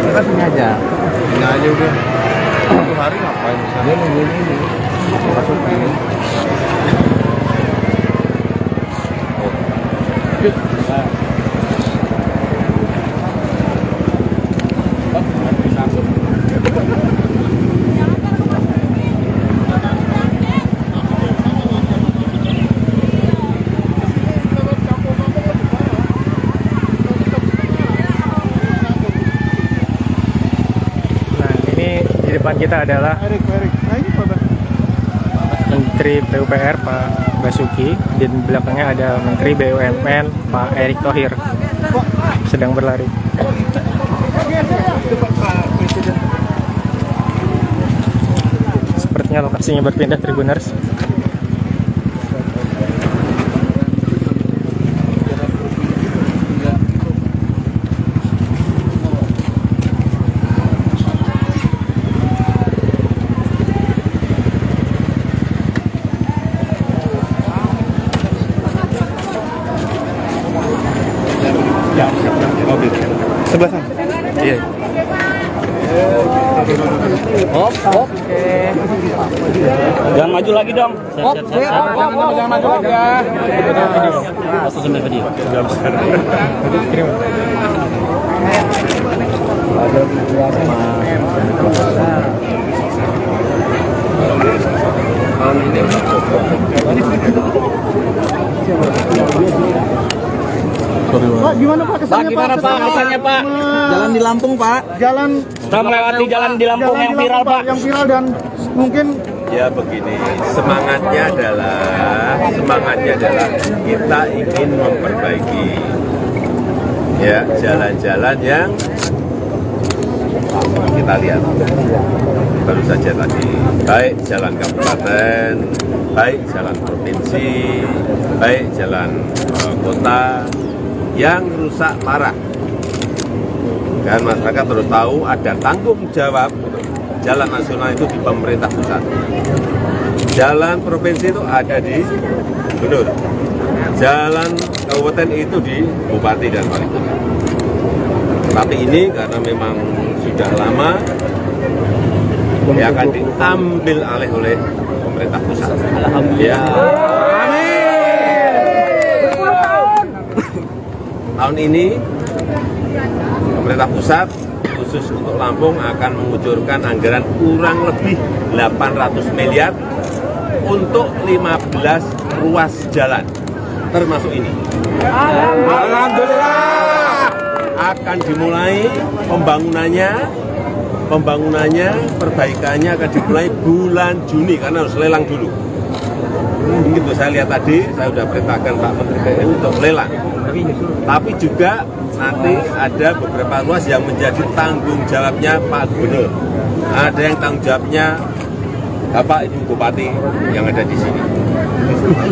Kita sini aja. Sini aja udah. Satu hari ngapain di sana? Nungguin ini. Masukin. Depan kita adalah Menteri PUPR Pak Basuki, di belakangnya ada Menteri BUMN Pak Erick Thohir sedang berlari. Sepertinya lokasinya berpindah Tribuners. Sebelah sana. Iya. Hop. Jangan maju lagi dong. Jangan maju lagi ya. Langsung sambil video. Pak, gimana Pak kesannya Pak? Gimana Pak kesannya Pak? Jalan di Lampung Pak. Jalan Kita melewati jalan di Lampung yang viral Pak. Yang viral dan mungkin Ya begini, semangatnya adalah kita ingin memperbaiki ya jalan-jalan yang kita lihat baru saja tadi, baik jalan kabupaten, baik jalan provinsi, baik jalan kota yang rusak parah. Dan masyarakat harus tahu ada tanggung jawab jalan nasional itu di pemerintah pusat. Jalan provinsi itu ada di gubernur. Jalan kabupaten itu di bupati dan wali kota. Tapi ini karena memang sudah lama, ya akan diambil alih oleh pemerintah pusat. Alhamdulillah. Tahun ini pemerintah pusat khusus untuk Lampung akan mengucurkan anggaran kurang lebih 800 miliar untuk 15 ruas jalan, termasuk ini. Alhamdulillah. Akan dimulai pembangunannya, perbaikannya akan dimulai bulan Juni karena harus lelang dulu. Begitu saya lihat tadi, saya sudah perintahkan Pak Menteri PU untuk lelang. Tapi juga nanti ada beberapa ruas yang menjadi tanggung jawabnya Pak Gubernur. Ada yang tanggung jawabnya Bapak Ibu Bupati yang ada di sini.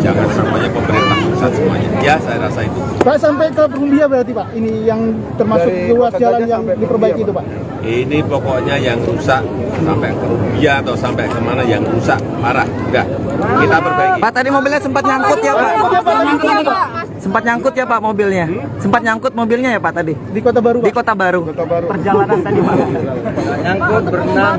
Jangan semuanya pemerintah pusat semuanya. Ya, saya rasa itu. Pak, sampai ke Perumbia berarti Pak, ini yang termasuk ruas jalan yang diperbaiki itu Pak? Ini pokoknya yang rusak sampai ke Perumbia atau sampai kemana yang rusak parah. Udah, kita perbaiki. Pak, tadi mobilnya sempat nyangkut ya Pak? Sempat nyangkut ya Pak mobilnya? Sempat nyangkut mobilnya ya Pak tadi? Di Kota Baru Pak? Di Kota Baru. Perjalanan tadi Pak? Nyangkut, berenang.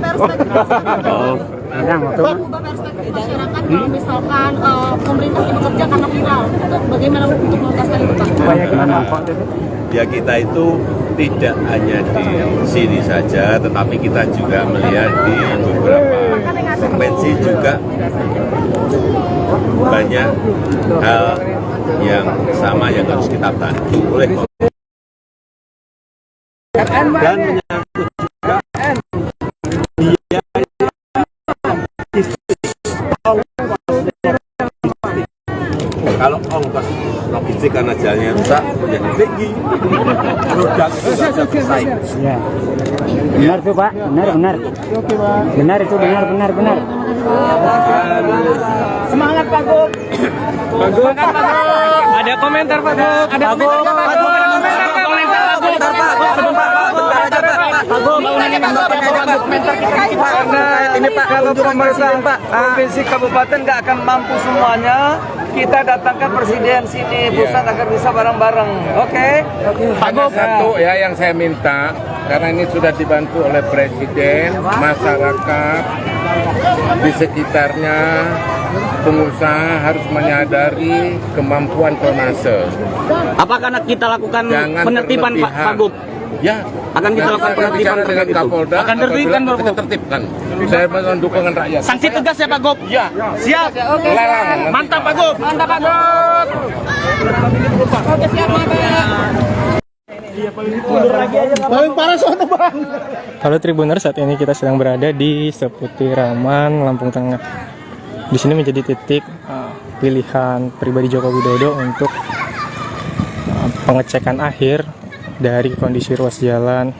Ubah perspektif masyarakat kalau misalkan pemerintah bekerja karena viral, bagaimana untuk mengatasi itu Pak? Ya kita itu tidak hanya di sini saja, tetapi kita juga melihat di beberapa provinsi juga banyak hal yang sama yang harus kita bantu oleh dan menyangkut juga kalau ongkos logistik karena jalannya rusak menjadi tinggi, produk itu tidak bisa bersaing. Ya. Benar tuh Pak, benar. Benar itu, benar. Semangat Pak Gub. Semangat Pak Gub. Ada komentar Pak Gub. Ada komentar Pak Gub. Ini Pak, kalau pemerintah provinsi kabupaten nggak akan mampu semuanya, kita datangkan presiden sini pusat agar bisa bareng-bareng. Oke? Hanya satu ya yang saya minta, karena ini sudah dibantu oleh presiden, masyarakat di sekitarnya, pengusaha harus menyadari kemampuan tonnase. Apakah kita lakukan penertiban Pak Gub? Ya, akan kita lakukan penertiban dengan Kapolda. Akan tertibkan kita tertibkan. Saya mohon dukungan rakyat. Sanksi tegas ya Pak Gub? Ya. Siap. Lelang. Mantap Pak Gub. Mantap Pak Gub. Oke, siap Paling parah sono Bang. Halo Tribuner, saat ini kita sedang berada di Seputiraman, Lampung Tengah. Di sini menjadi titik pilihan pribadi Joko Widodo untuk pengecekan akhir dari kondisi ruas jalan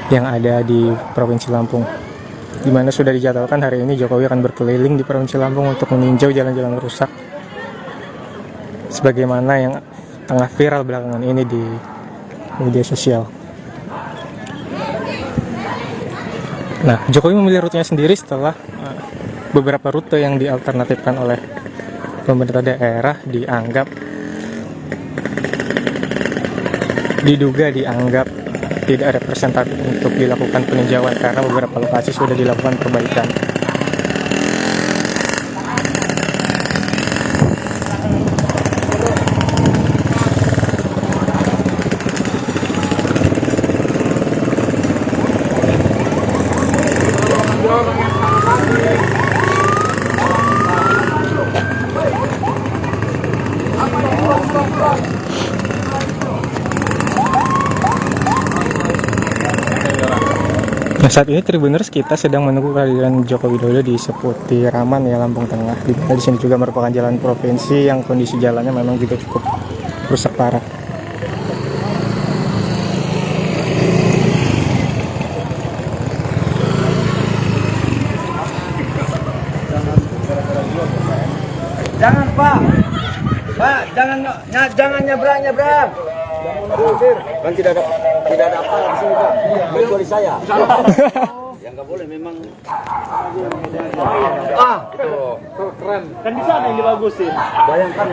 yang ada di Provinsi Lampung, di mana sudah dijadwalkan hari ini Jokowi akan berkeliling di Provinsi Lampung untuk meninjau jalan-jalan rusak sebagaimana yang tengah viral belakangan ini di media sosial. Nah, Jokowi memilih rutenya sendiri setelah beberapa rute yang dialternatifkan oleh pemerintah daerah diduga dianggap tidak representatif untuk dilakukan peninjauan karena beberapa lokasi sudah dilakukan perbaikan. Nah, saat ini Tribuners kita sedang menunggu kehadiran Joko Widodo di Seputiraman ya, Lampung Tengah. Di sini juga merupakan jalan provinsi yang kondisi jalannya memang juga cukup rusak parah. Pak. Pak, jangan nyebrang. Kan tidak ada apa di sini Pak. Kecuali saya. Yang nggak boleh memang. Keren. Kan di sana yang dibagusin. Bayangkan.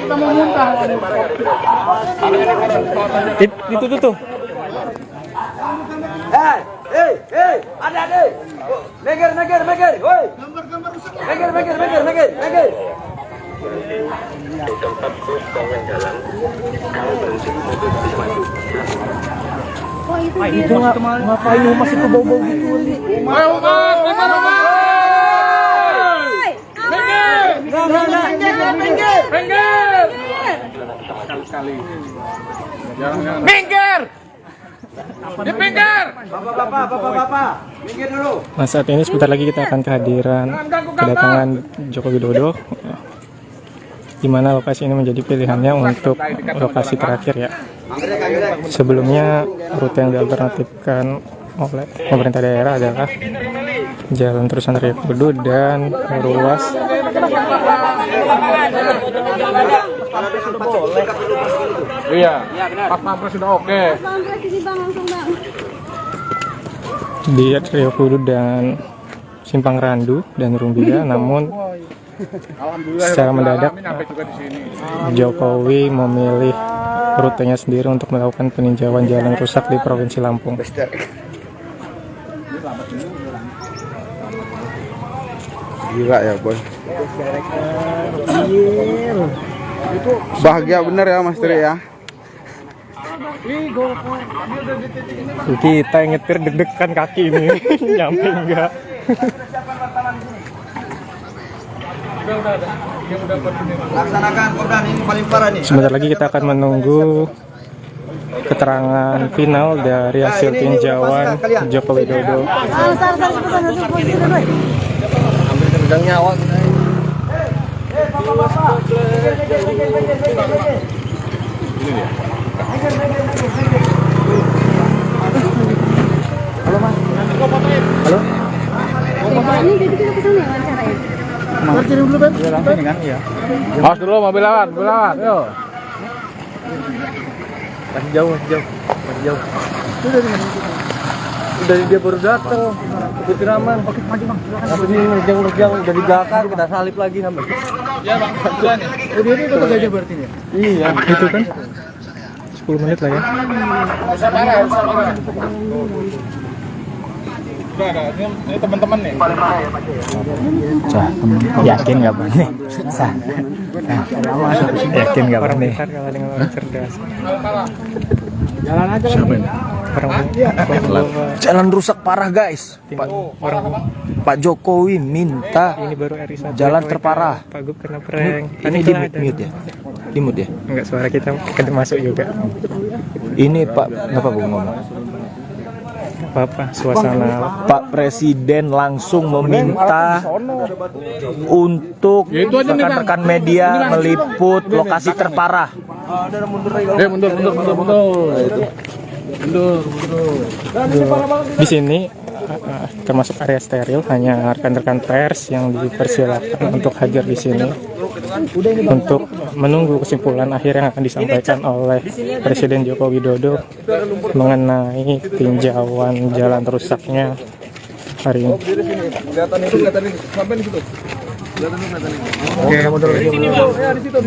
Kita mau muntah. Itu tuh. Hei, ada. Meger, woi. Meger. Di tempat bus kawan jalan, kalau berhenti mobil bisa maju. Itu ngapain masih ke bau-bau gitu? Minggir! Di pinggir! Bapak, minggir dulu. Nah, saat ini sebentar lagi kita akan kedatangan Joko Widodo, di mana lokasi ini menjadi pilihannya untuk lokasi terakhir ya. Sebelumnya rute yang dialternatifkan oleh pemerintah daerah adalah Jalan Terusan Raya Kudu dan ruas Iya, Pak Pampres sudah oke. di Rio Kudu dan Simpang Randu dan Rumbia, namun secara mendadak Jokowi memilih rutenya sendiri untuk melakukan peninjauan jalan rusak di Provinsi Lampung. Gila ya boy. Bahagia bener ya Mas Tri ya. Kita yang nyetir deg-degan kaki ini nyampe enggak. Laksanakan Kopdan, ini paling parah nih. Sebentar lagi kita akan menunggu keterangan final dari hasil tinjauan Joko Widodo. Hampir nyawa. Halo Mas. Halo. Ini jadi kita kesana ya wawancaranya? Ngerti dulu Ben. Ya langsung kan ya. Awas dulu mobil lawan, Yo. Masih jauh. Dari dia baru datang. Kebetulan aman. Oke, maju Bang. Apa sih nerjang udah di belakang kita salip lagi sampai. Ya Bang, kebetulan ya. Oh dia ini kota Gajah berarti ya? Iya. Itu kan 10 menit lah ya. Sabar. Udah ada, ini teman-teman nih. Yakin nggak Bang? Yakin nggak Bang nih? Kalau dengan orang cerdas. Jalan aja kan. Jalan rusak parah guys. Pak Jokowi minta Ini baru RI1 jalan terparah. Pak Gub kena prank. Ini di mute ya? Di mute ya? Enggak, suara kita masuk juga. Ini Pak, ngapa Bung ngomong? Apa suasana Pak Presiden langsung meminta untuk rekan-rekan media meliput lokasi terparah. Mundur. di sini termasuk area steril, hanya rekan-rekan pers yang dipersilakan untuk hadir di sini untuk menunggu kesimpulan akhir yang akan disampaikan oleh Presiden Joko Widodo mengenai tinjauan jalan rusaknya hari ini. Kelihatan ini. Sampai di situ. Oke, mundur lagi. Ya, di situ.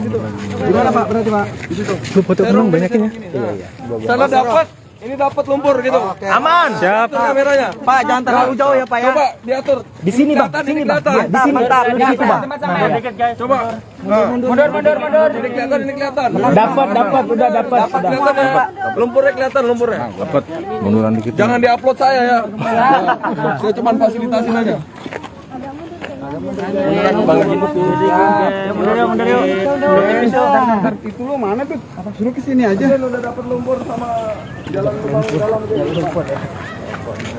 Gimana Pak? Berarti Pak? Di situ. Lu foto penuh banyaknya. Sana dapat. Ini dapat lumpur gitu. Aman. Siap. Itu kameranya. Pak, jangan terlalu jauh ya Pak ya. Coba diatur. Di sini Bang, Kelihatan, sini ini Bang. kelihatan. Di sini. Mantap. Di situ Bang. Coba. Mundur. Ini kelihatan. Dapat, udah dapat. Kelihatan ya. Lumpurnya kelihatan lumpurnya. Dapat. Munduran dikit. Jangan diupload saya ya. Saya cuma fasilitasin aja. Mundur yuk. Itu lo mana tuh? Suruh ke sini aja. Udah dapat lumpur sama jalan dalam.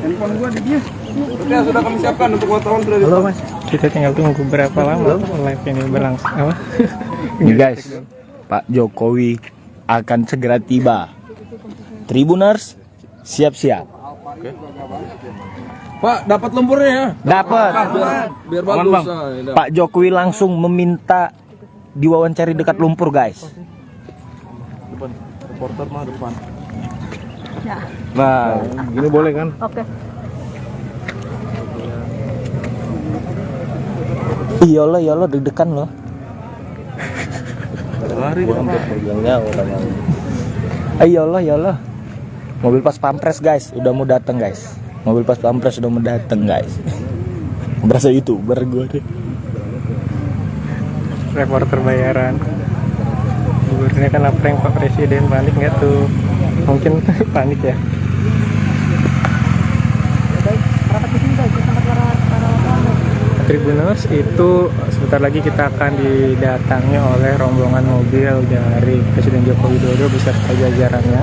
Handphone gua di dia. Oke, sudah kami siapkan untuk wartawan sudah. Halo Mas. Kita tinggal tunggu berapa lama live ini berlangsung. Apa? Nih guys, Pak Jokowi akan segera tiba. Tribuners, siap-siap. Pak, dapat lumpurnya ya? Dapat. Biar Aman, bagus. Bang. Pak Jokowi langsung meminta diwawancari dekat lumpur, guys. Depan. Reporter mah depan. Ya. Nah, gini boleh kan? Oke. Iya lo deg-degan lo. Lari Bilangnya orang. Iya lo. Mobil pas pampres guys, udah mau datang guys. Mobil pas pampres udah mau datang guys. Berasa YouTuber gue deh. Reporter bayaran. Gubernurnya kan prank Pak Presiden, panik nggak tuh? Mungkin panik ya. Tribuners itu sebentar lagi kita akan didatangi oleh rombongan mobil dari Presiden Joko Widodo beserta jajarannya.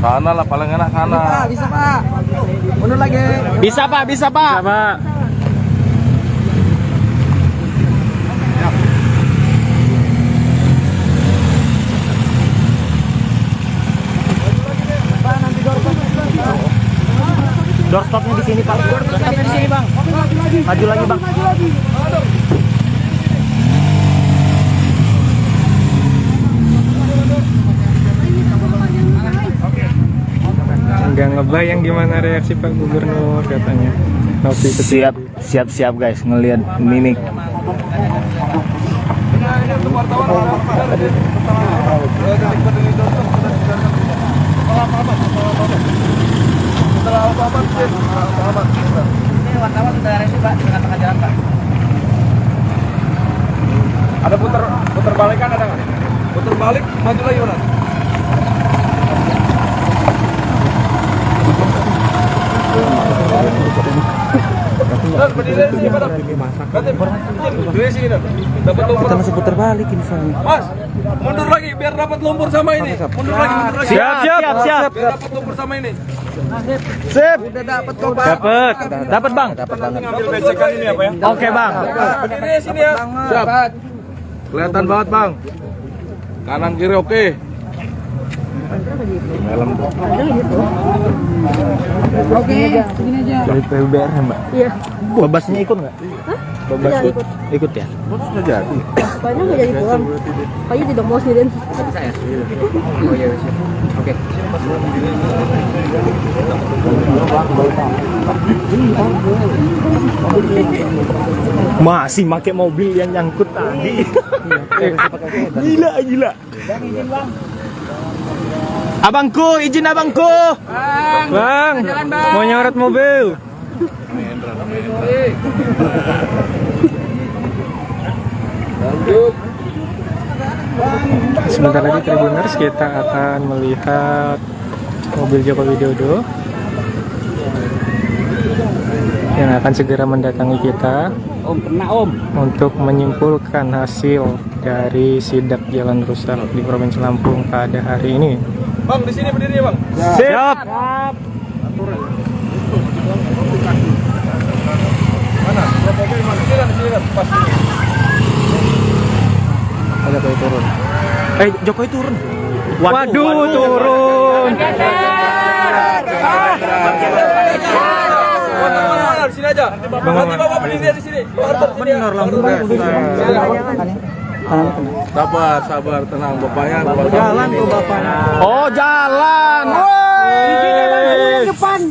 Sana lah paling enak sana. Bisa Pak. Mundur lagi. Bisa Pak, bisa Pak. Bisa, Pak. Doorstopnya di sini Pak. Doorstopnya di sini Bang. Maju lagi Bang. Nggak ngebayang gimana reaksi Pak Gubernur katanya. Nopi Siap guys ngelihat Mimik. Ada putar balik kan ada nggak? Putar balik, maju lagi mana? Berdiri di sini, Pak. Berdiri sini, dapat lumpur. Kita masih putar balik ini soalnya. Mas, mundur lagi biar dapat lumpur sama ini. Mundur lagi. Siap. Biar dapat lumpur sama ini. Sip. Udah dapat kok Pak. Dapat Bang. Ngambil becekan ini apa ya? Oke Bang. Berdiri sini ya. Siap. Kelihatan banget, Bang. Kanan kiri oke. Oke, begini aja. Dari PUBR ya Mbak. Iya. Babasnya ikut nggak? Hah? Babas Tidak ikut. ikut ya? Sudah jadi. Kayaknya nggak jadi pulang. Kayaknya tidak mau sendirian. Oh iya, oke. Masih pakai mobil yang nyangkut tadi. Gila. Abangku, izin abangku. Bang, mau nyorot mobil. Sebentar lagi Tribuners kita akan melihat mobil Joko Widodo yang akan segera mendatangi kita untuk menyimpulkan hasil dari sidak jalan rusak di Provinsi Lampung pada hari ini. Bang, di sini berdiri ya, Bang. Siap. Mana? Mobil mana? Sini kan, pas ini. Ada Jokowi turun. Jokowi turun. Waduh, turun. Di sini aja. Nanti Bapak berdiri di sini. Benar langsung Sabar, tenang Bapaknya. Jalan tuh Bapaknya. Oh, jalan. Woi. Depan.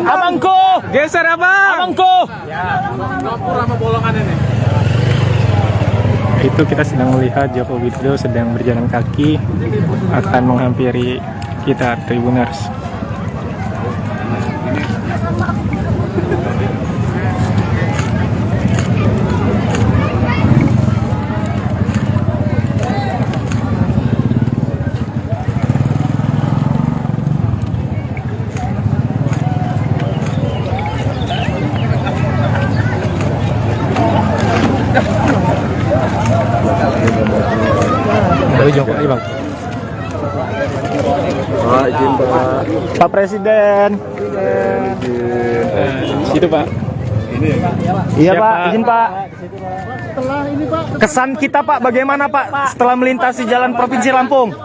Abangku, Geser abang. abangku. Itu kita sedang melihat Joko Widodo sedang berjalan kaki akan menghampiri kita Tribuners. Jokowi Bang. Pak, izin Pak. Pak Presiden. Situ Pak. Iya Pak, izin Pak. Setelah ini Pak, Kesan kita Pak, bagaimana Pak setelah melintasi jalan Provinsi Lampung?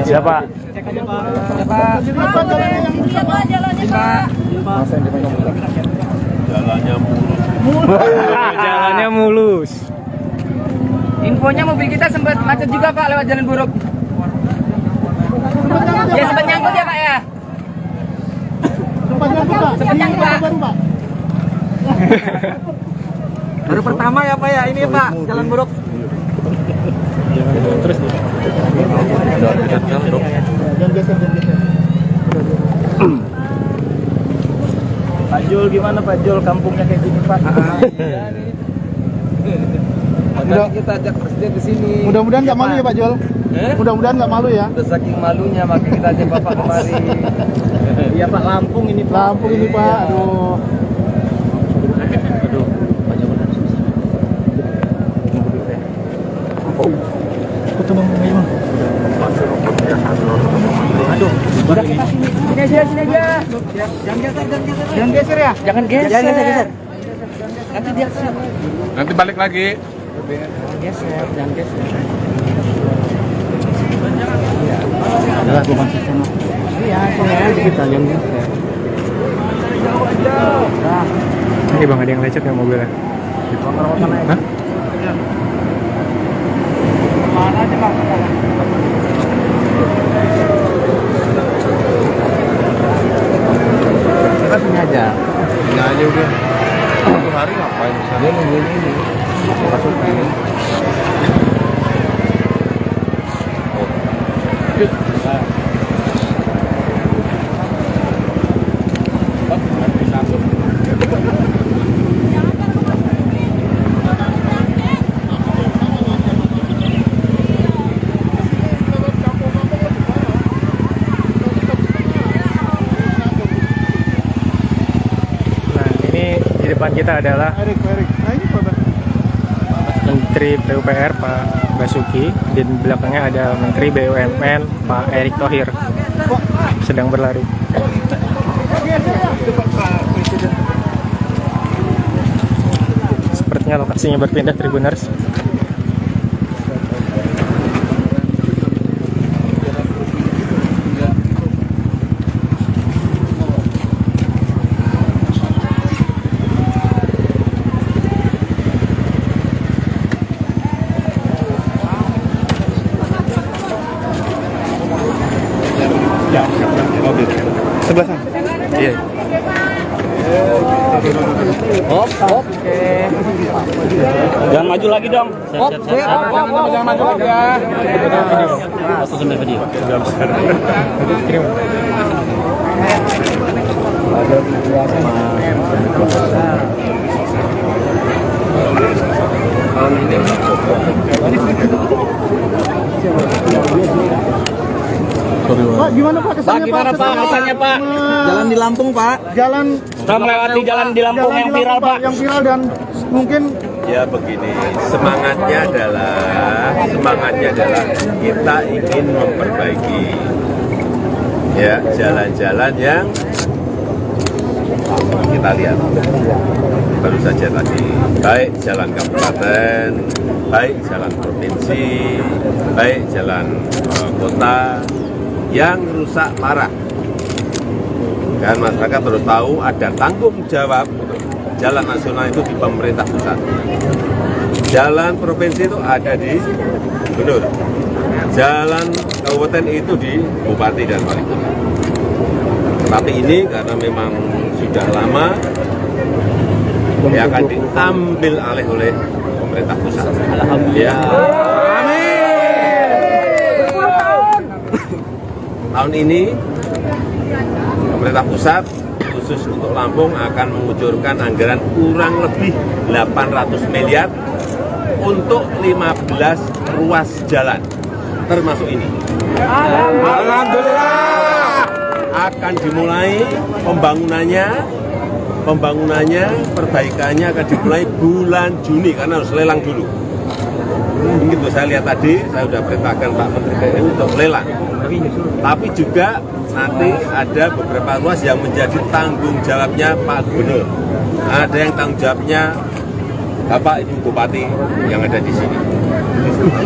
Siapa? Jalannya mulus. Infonya mobil kita sempat macet juga Pak lewat jalan buruk. Ya sempat nyangkut ya Pak ya. Sempat nyangkut Pak. Baru pertama ya Pak ya ini Pak jalan buruk. Terus Pak Jul gimana Pak Jul, kampungnya kayak gini Pak? Makanya kita ajak presiden ke sini. mudah-mudahan nggak malu ya Pak Jol. Mudah-mudahan nggak malu ya. Udah saking malunya makanya kita ajak Bapak kemari. Iya Pak, Lampung ini Pak. Lampung ini Pak, aduh. Sini aja. Jangan geser ya. Jangan geser. Nanti dia Nanti balik lagi. jangan geser. Adalah gue konsisten. Iya, sini aja kita jangan geser. ini bang, ada yang lecet nggak mobilnya? Hah? Mana aja Pak? Kita sini aja. Ini aja udah. Satu hari ngapain misalnya? Dia nungguin ini. Masukin. Nah, ini di depan kita adalah Erik. Nah ini Pak. Menteri PUPR Pak Basuki, di belakangnya ada Menteri BUMN Pak Erick Thohir sedang berlari. Sepertinya lokasinya berpindah Tribuners. Sebelah sana. Iya. Oke. Jangan maju lagi dong. Oke. Jangan maju lagi ya. Langsung sampai video. Pak, gimana Pak kesannya Pak? Kesannya Pak? Jalan di Lampung Pak. Jalan Kita melewati jalan di Lampung yang viral Pak. Yang viral dan mungkin Ya begini, semangatnya adalah kita ingin memperbaiki ya jalan-jalan yang kita lihat baru saja tadi, baik jalan kabupaten, baik jalan provinsi, baik jalan kota yang rusak parah. Dan masyarakat harus tahu ada tanggung jawab jalan nasional itu di pemerintah pusat. Jalan provinsi itu ada di gubernur. Jalan kabupaten itu di bupati dan wali kota. Tapi ini karena memang sudah lama, ya akan diambil alih oleh pemerintah pusat. Alhamdulillah. Tahun ini pemerintah pusat khusus untuk Lampung akan mengucurkan anggaran kurang lebih 800 miliar untuk 15 ruas jalan, termasuk ini. Alhamdulillah. Akan dimulai pembangunannya, perbaikannya akan dimulai bulan Juni karena harus lelang dulu. Begitu saya lihat tadi, saya sudah perintahkan Pak Menteri PN untuk lelang. Tapi juga nanti ada beberapa ruas yang menjadi tanggung jawabnya Pak Gubernur. Ada yang tanggung jawabnya Bapak Ibu Bupati yang ada di sini.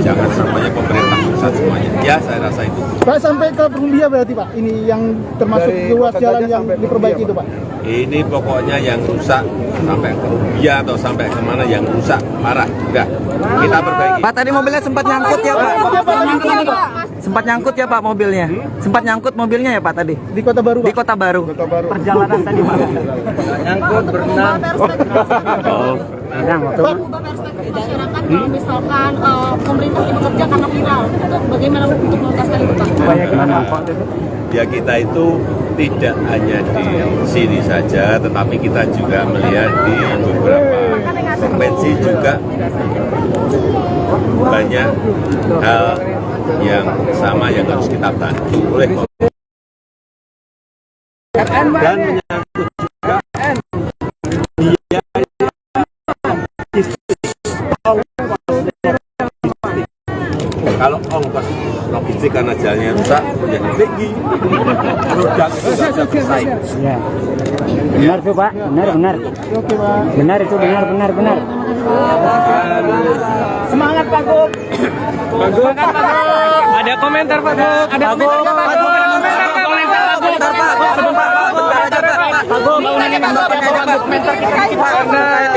Jangan semuanya pemerintah pusat semuanya. Ya, saya rasa itu. Pak, sampai ke Perumbia berarti Pak, ini yang termasuk ruas jalan yang diperbaiki itu Pak? Ini pokoknya yang rusak sampai ke Rumbia atau sampai kemana yang rusak parah. Udah, kita perbaiki. Pak, tadi mobilnya sempat nyangkut ya Pak? Sempat nyangkut ya Pak mobilnya? Sempat nyangkut mobilnya ya Pak tadi? Di Kota Baru Pak? Di Kota Baru. Perjalanan tadi Pak? Nyangkut, berenang. Berenang waktu masyarakat kalau misalkan pemerintah bekerja karena viral, itu bagaimana untuk meluntaskan itu Pak? Ya, kita itu tidak hanya di sini saja, tetapi kita juga melihat di beberapa provinsi juga banyak hal yang sama yang harus kita bantu oleh pemerintah. Dan menyangkut juga kalau ongkos logistik karena jalannya rusak menjadi tinggi, produk itu nggak bisa bersaing. Ya. Benar tuh Pak, benar. Oke Pak. Benar itu, benar. Semangat Pak Gub. Semangat Pak Gub. Ada komentar Pak Gub. Ada komentar Pak Gub.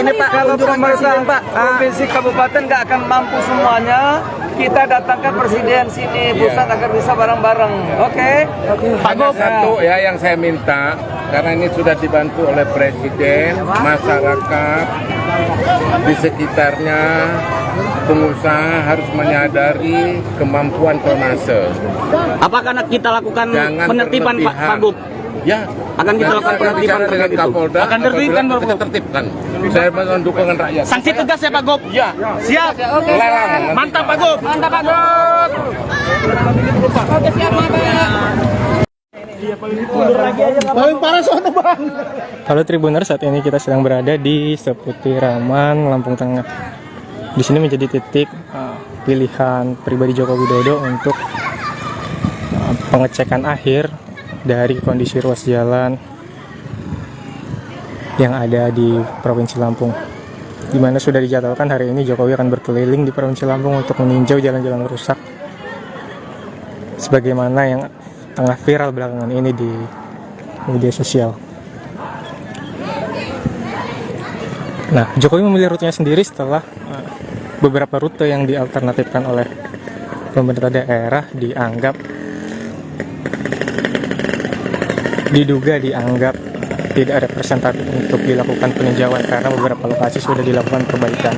Ini Pak, kalau pemerintah provinsi kabupaten nggak akan mampu semuanya, kita datangkan presiden sini pusat agar bisa bareng-bareng. Oke? Hanya satu ya yang saya minta, karena ini sudah dibantu oleh presiden, masyarakat di sekitarnya, pengusaha harus menyadari kemampuan tonnase. Apakah kita lakukan Jangan penertiban Pak Gub? Ya, Akan kita lakukan penertiban dengan Kapolda. Akan tertibkan Pak kita tertibkan. Saya mohon dukungan rakyat. Sanksi tegas ya Pak Gub? Ya. Siap. Lelang. Mantap Pak Gub. Mantap Pak Gub. Oke, siap Pak. Paling parah sono Bang. Halo Tribuner, saat ini kita sedang berada di Seputiraman, Lampung Tengah. Di sini menjadi titik pilihan pribadi Joko Widodo untuk pengecekan akhir dari kondisi ruas jalan yang ada di Provinsi Lampung, di mana sudah dijadwalkan hari ini Jokowi akan berkeliling di Provinsi Lampung untuk meninjau jalan-jalan rusak sebagaimana yang tengah viral belakangan ini di media sosial. Nah, Jokowi memilih rutenya sendiri setelah beberapa rute yang dialternatifkan oleh pemerintah daerah diduga dianggap tidak representatif untuk dilakukan peninjauan karena beberapa lokasi sudah dilakukan perbaikan.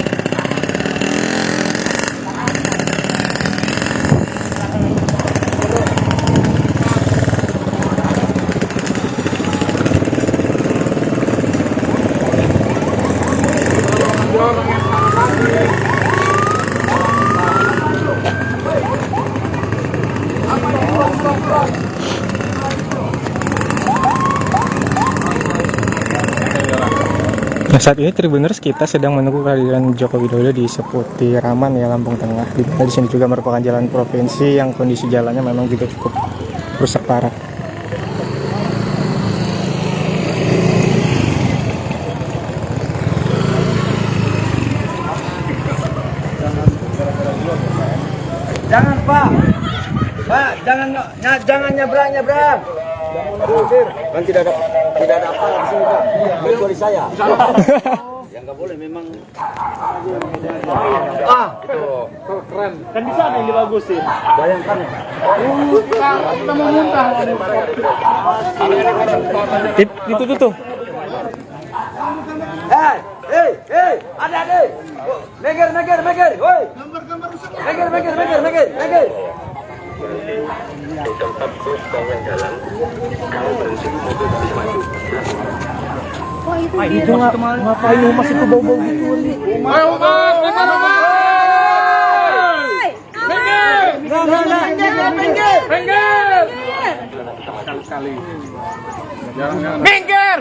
Nah, saat ini Tribuners kita sedang menunggu kehadiran Joko Widodo di Seputiraman ya, Lampung Tengah. Di sini juga merupakan jalan provinsi yang kondisi jalannya memang juga cukup rusak parah. Jangan Pak. Pak, jangan nyebrang. Kan tidak ada apa di sini Pak. Kecuali saya. Yang nggak boleh memang. Itu keren. Kan bisa ada yang dibagusin. Bayangkan ya. Kita mau muntah. Itu tuh. Hei, adik-adik. Meger, woi. Meger. Di tempat bus bawa jalan, kalau berhenti mobil bisa maju. Itu ngapain masih ke bau-bau gitu? Ayo Mas, Minggir.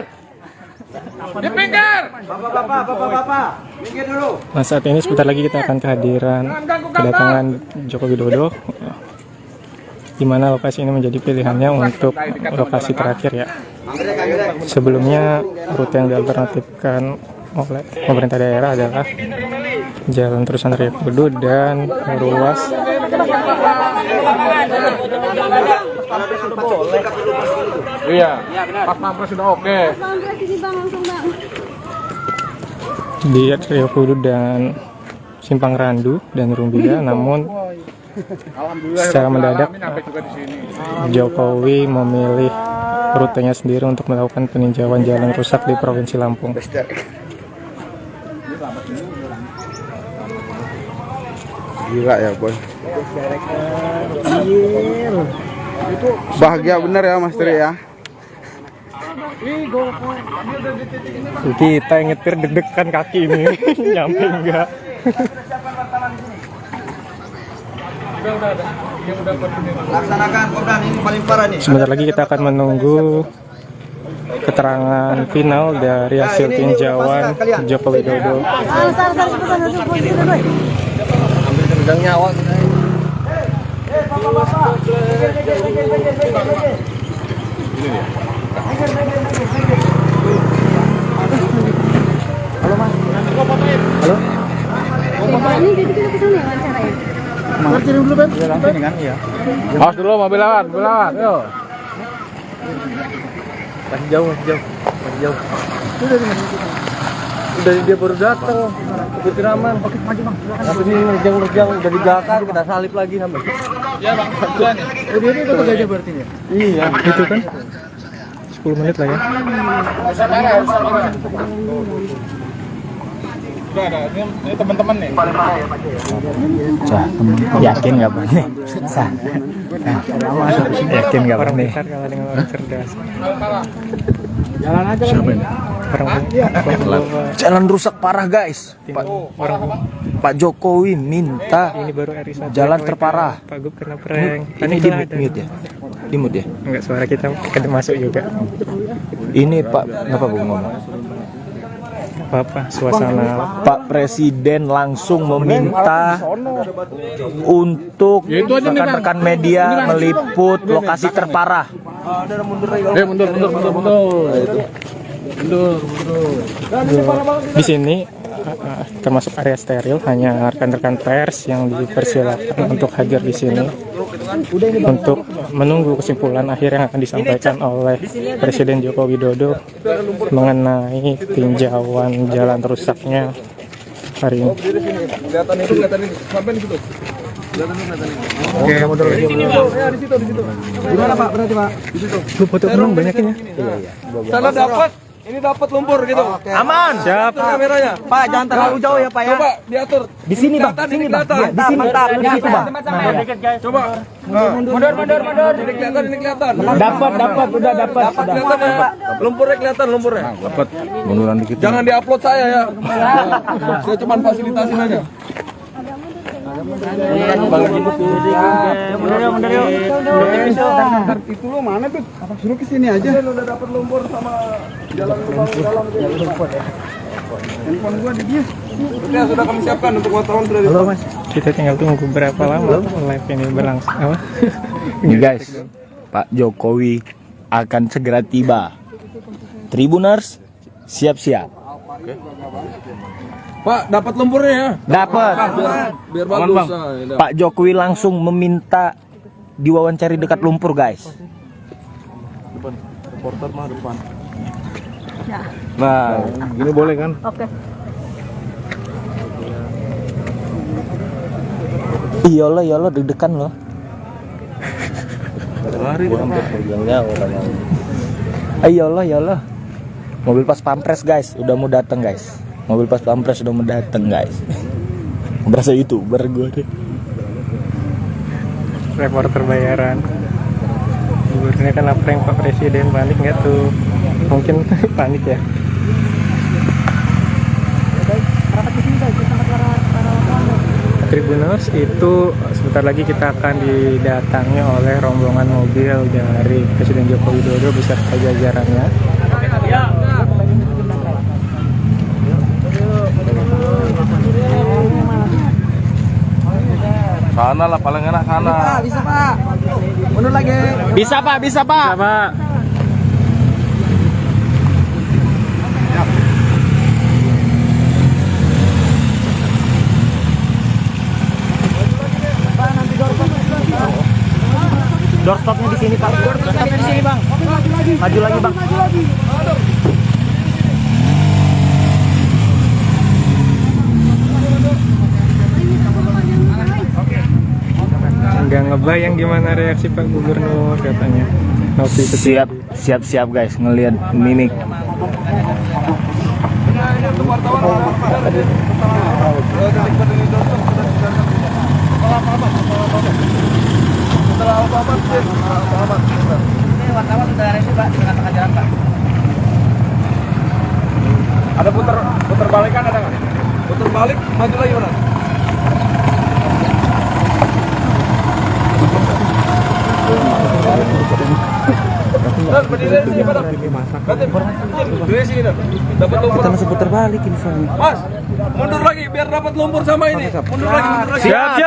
Di pinggir. Bapak, minggir dulu. Nah, saat ini sebentar lagi kita akan kedatangan Joko Widodo, di mana lokasi ini menjadi pilihannya untuk lokasi terakhir ya. Sebelumnya rute yang dialternatifkan oleh pemerintah daerah adalah Jalan Terusan Raya Kudu dan ruas Iya, Pak Pampres sudah oke. di Rio Kudu dan Simpang Randu dan Rumbia, namun secara mendadak Jokowi memilih rutenya sendiri untuk melakukan peninjauan jalan rusak di Provinsi Lampung. Gila ya boy. Bahagia bener ya Mas Tri ya. Kita yang nyetir deg-degan kaki ini nyampe enggak. Laksanakan program ini paling parah nih. Sebentar lagi kita akan menunggu keterangan final dari hasil tinjauan Joko Widodo. Ambil nyawa. Halo Mas. Halo. Ini jadi kita kesana ya wawancaranya. Kirim dulu Ben. Langsung kan iya. Awas dulu mobil lawan, Yo. Masih jauh. Udah dia baru datang. Kebetulan aman. Oke, maju Bang. Apa sih nerjang udah di belakang kita salip lagi sampai. Iya Bang, duluan ya. Oh, dia itu gajah berarti ya? Iya, itu kan 10 menit lah ya. Udah ada, ini teman-teman nih. Yakin nggak nih? Yakin nggak Orang nih? pintar kalah dengan orang cerdas. Jalan aja kan. Jalan rusak parah guys. Pak Jokowi minta Ini baru RI1 jalan terparah. Pak Gub kena prank. Ini di mute ya? Di mute ya? Enggak, suara kita masuk juga. Ini Pak, ngapa Bu ngomong? Apa-apa, suasana. Pak Presiden langsung meminta untuk rekan-rekan media meliput lokasi terparah. Mundur. Di sini termasuk area steril, hanya rekan-rekan pers yang dipersilakan untuk hadir di sini untuk menunggu kesimpulan akhir yang akan disampaikan oleh Presiden Joko Widodo mengenai tinjauan jalan rusaknya hari ini. Kelihatan ini. Sampai di situ. Oke, mundur lagi. Di situ. Gimana Pak? Berarti Pak? Di situ. Lu foto dulu banyakin ya. Sana dapat. Ini dapat lumpur gitu. Aman. Siap. Kameranya. Pak, jangan terlalu jauh ya, Pak ya. Coba diatur. Di sini, Bang. Ini kelihatan. Di sini. Mantap. Di situ, Bang. Coba. Mundur. Ini kelihatan. Dapat, udah dapat. Kelihatan ya. Lumpurnya kelihatan lumpurnya. Dapat. Munduran dikit. Jangan diupload saya ya. Saya cuma fasilitasin aja. Mundur yuk. Itu lo mana tuh? Suruh ke sini aja. Udah dapat lumpur sama jalan lubang dalam gitu. Handphone gua di dia. Ya sudah kami siapkan untuk wartawan sudah. Halo Mas. Kita tinggal tunggu berapa lama live ini berlangsung. Apa? Nih guys, Pak Jokowi akan segera tiba. Tribuners, siap-siap. Pak, dapat lumpurnya ya? Dapat. Biar bagus. Pak Jokowi langsung meminta diwawancari dekat lumpur guys. Depan. Reporter mah depan. Nah, gini boleh kan? Oke. Iyalah deg-degan loh. Iyalah. Mobil pas pampres guys, udah mau datang guys. Mobil pas pampres udah mau datang guys. Berasa YouTuber gue deh. Reporter bayaran. Gubernurnya kan apa yang Pak Presiden panik nggak tuh? Mungkin panik ya. Tribuners itu sebentar lagi kita akan didatangi oleh rombongan mobil dari Presiden Joko Widodo beserta jajarannya. Sana lah paling enak sana. Bisa Pak. Mundur lagi. Bisa Pak, bisa Pak. Bisa, Pak. Doorstopnya di sini Pak. Doorstopnya di sini Bang. Maju lagi Bang. Nggak ngebayang gimana reaksi Pak Gubernur katanya. Nopi itu Siap guys ngelihat mimik. Wartawan sudah ada Pak di tengah-tengah jalan Pak. Ada putar balikan ada nggak? Putar balik, maju lagi mana? Berdiri di sini, Pak. Berdiri sini, dapat lumpur. Kita masih putar balik ini soalnya. Mas, mundur lagi biar dapat lumpur sama ini. Mundur lagi. Siap.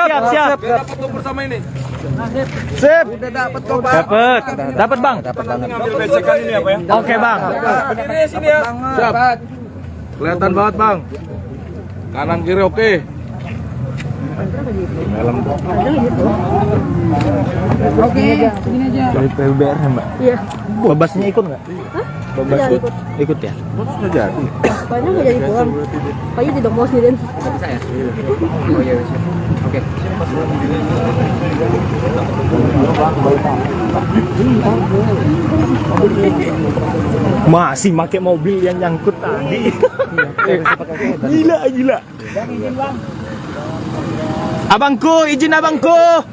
Biar dapat lumpur sama ini. Sip. Udah dapat kok Pak. Dapat Bang. Nanti ngambil besekan ini apa ya? Oke Bang. Berdiri sini ya. Siap. Kelihatan banget, Bang. Kanan kiri oke. Oke, segini aja. Dari PUBR ya Mbak? Iya. Babasnya ikut nggak? Babas Tidak ikut. ikut ya? Sudah jadi. Kayaknya nggak jadi pulang. Kayaknya tidak mau sendirian. Oh iya. Oke. Masih pakai mobil yang nyangkut tadi. Gila. Abangku, izin abangku.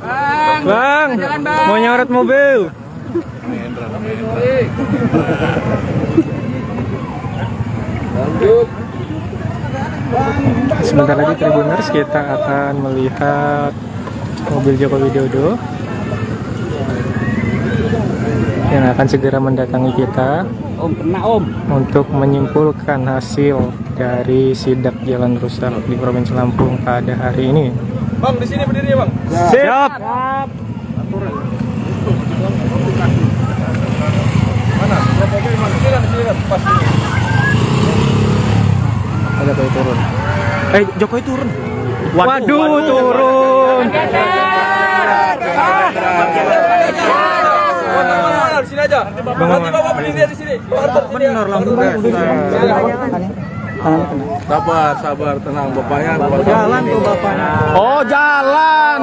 Bang, mau nyorot mobil. Sebentar lagi Tribuners kita akan melihat mobil Joko Widodo yang akan segera mendatangi kita untuk menyimpulkan hasil dari sidak jalan rusak di Provinsi Lampung pada hari ini. Bang, di sini berdiri, Bang. Siap. Mana? Mobil mana? Sini, pas ini. Ada Jokowi turun. Jokowi turun. Waduh, turun. Di sini aja. Nanti Bapak berdiri di sini. Benar langsung. Sabar, tenang bapaknya. Jalan tuh bapaknya. Oh, jalan.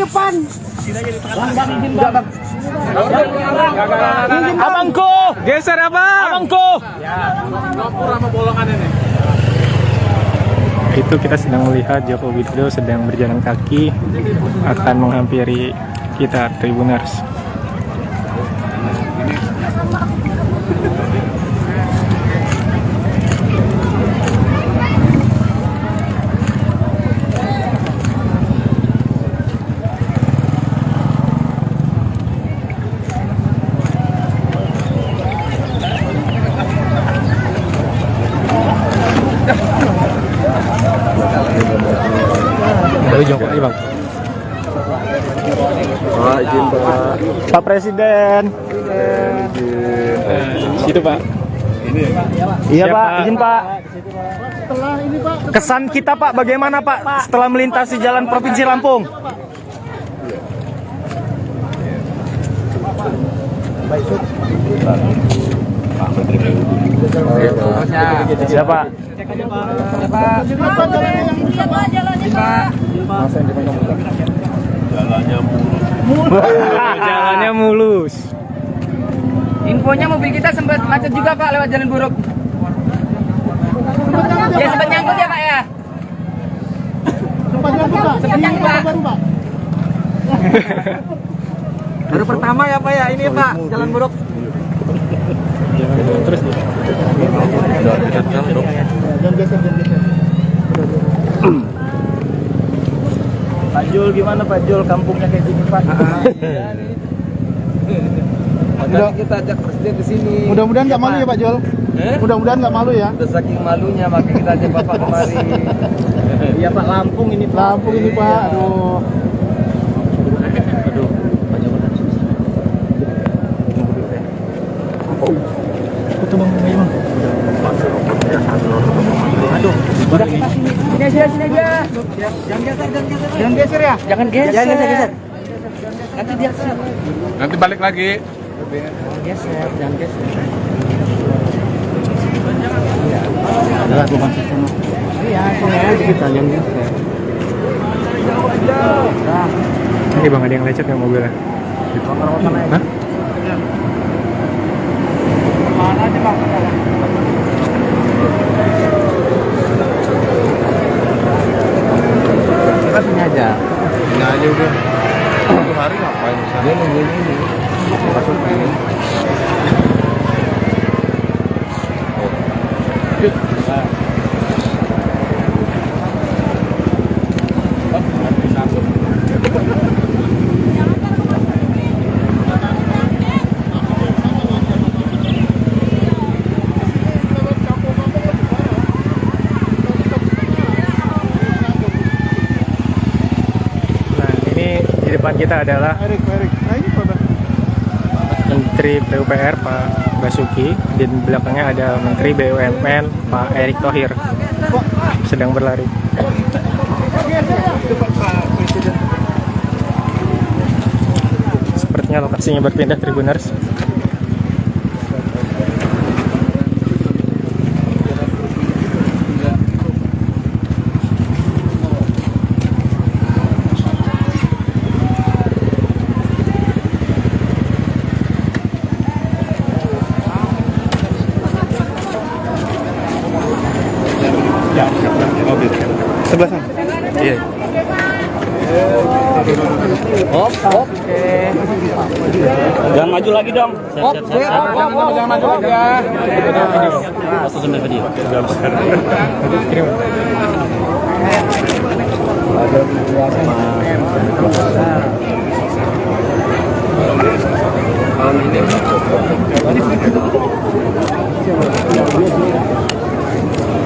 Depan. Abangku, Geser abang. abangku. Itu kita sedang melihat Joko Widodo sedang berjalan kaki akan menghampiri kita Tribuners. Dari Jokowi Bang. Pak, izin Pak. Pak Presiden. Situ Pak. Iya Pak, izin Pak. Setelah ini Pak. Kesan kita Pak, bagaimana Pak setelah melintasi jalan Provinsi Lampung? Siapa? Jalannya mulus. Infonya mobil kita sempat macet juga Pak lewat jalan buruk. Ya sempat nyangkut ya Pak ya. Sempat nyangkut Pak. Baru pertama ya Pak ya ini Pak jalan buruk. Terus Pak Jul gimana Pak Jul, kampungnya kayak gini Pak? Nanti kita ajak presiden ke sini. Mudah-mudahan nggak malu ya Pak Jol. Mudah-mudahan nggak malu ya. Udah saking malunya makanya kita ajak Bapak kemari. Iya Pak, Lampung ini Pak. Lampung ini Pak. Aduh. Itu Bang, ayo Bang. Aduh. Sini aja. Jangan geser ya. Jangan geser. Nanti dia siap. Nanti balik lagi. Jangan geser. Adalah bukan sistem. Iya, dikit jangan geser. Ini Bang, ada yang lecet ya mobilnya? Hah? Mana aja Bang? Kita sini aja. Ini aja udah. Satu hari ngapain di sana? Ini. Masukin. Depan kita adalah Menteri PUPR Pak Basuki, di belakangnya ada Menteri BUMN Pak Erick Thohir sedang berlari. Sepertinya lokasinya berpindah Tribuners. Sebelah sana. Iya. Hop. Jangan maju lagi dong. Jangan maju lagi ya. Langsung sampai video.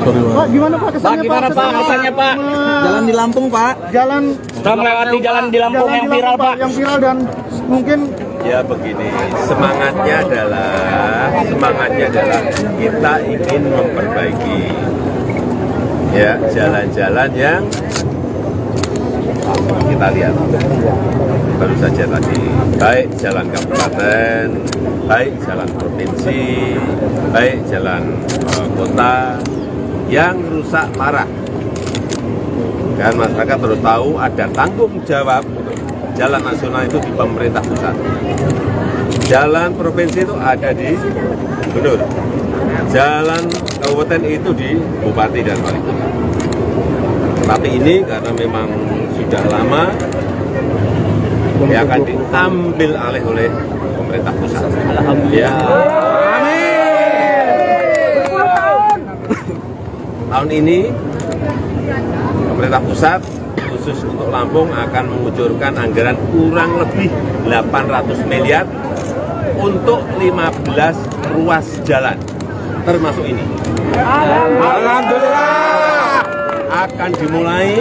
Pak, gimana Pak kesannya Pak? Gimana Pak kesannya Pak? Jalan di Lampung Pak. Jalan Kita melewati jalan di Lampung yang viral Pak. Yang viral dan mungkin Ya begini, semangatnya adalah kita ingin memperbaiki ya jalan-jalan yang kita lihat baru saja tadi, baik jalan kabupaten, baik jalan provinsi, baik jalan kota yang rusak parah. Kan masyarakat harus tahu ada tanggung jawab jalan nasional itu di pemerintah pusat. Jalan provinsi itu ada di gubernur. Jalan kabupaten itu di bupati dan wali kota. Tapi ini karena memang sudah lama ya akan diambil alih oleh pemerintah pusat. Alhamdulillah. Tahun ini pemerintah pusat khusus untuk Lampung akan mengucurkan anggaran kurang lebih 800 miliar untuk 15 ruas jalan termasuk ini. Alhamdulillah. Akan dimulai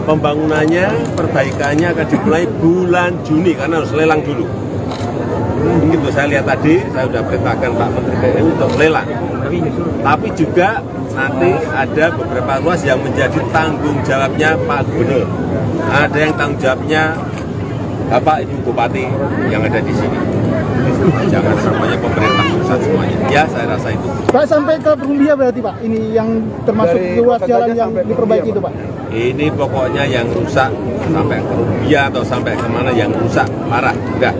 pembangunannya, perbaikannya akan dimulai bulan Juni karena harus lelang dulu. Begitu saya lihat tadi, saya sudah perintahkan Pak Menteri PU untuk lelang. Tapi juga nanti ada beberapa ruas yang menjadi tanggung jawabnya Pak Gubernur. Ada yang tanggung jawabnya Bapak Ibu Bupati yang ada di sini. Jangan semuanya pemerintah pusat semuanya. Ya, saya rasa itu. Pak sampai ke Perumbia berarti Pak, ini yang termasuk ruas jalan yang diperbaiki itu Pak. Ini pokoknya yang rusak sampai ke Rubia atau sampai kemana yang rusak parah. Udah,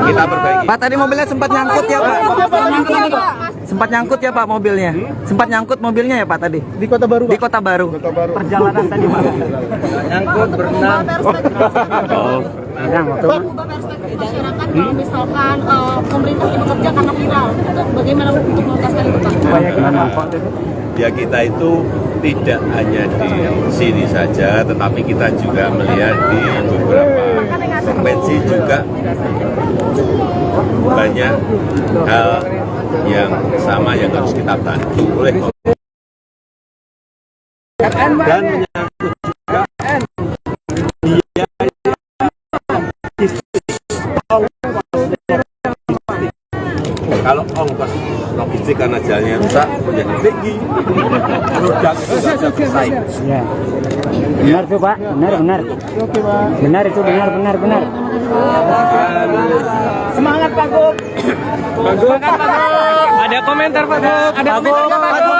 kita perbaiki. Pak tadi mobilnya sempat nyangkut ya Pak? Sempat nyangkut ya Pak mobilnya? Sempat nyangkut mobilnya ya Pak tadi? Di Kota Baru Pak? Di Kota Baru. Perjalanan tadi Pak? Nyangkut, berenang. Pak, perspektif masyarakat kalau misalkan pemerintah bekerja karena viral, itu bagaimana untuk mengatasi itu Pak? Ya kita itu tidak hanya di sini saja, tetapi kita juga melihat di beberapa provinsi juga banyak hal yang sama yang harus kita bantu oleh dan menyangkut juga kalau ongkos logistik karena jalannya rusak menjadi tinggi, produk itu nggak bisa bersaing. Ya. Benar tuh Pak, benar. Benar itu benar. Semangat Pak Gub. Semangat Pak Gub. Ada komentar Pak Gub. Ada komentar Pak Gub.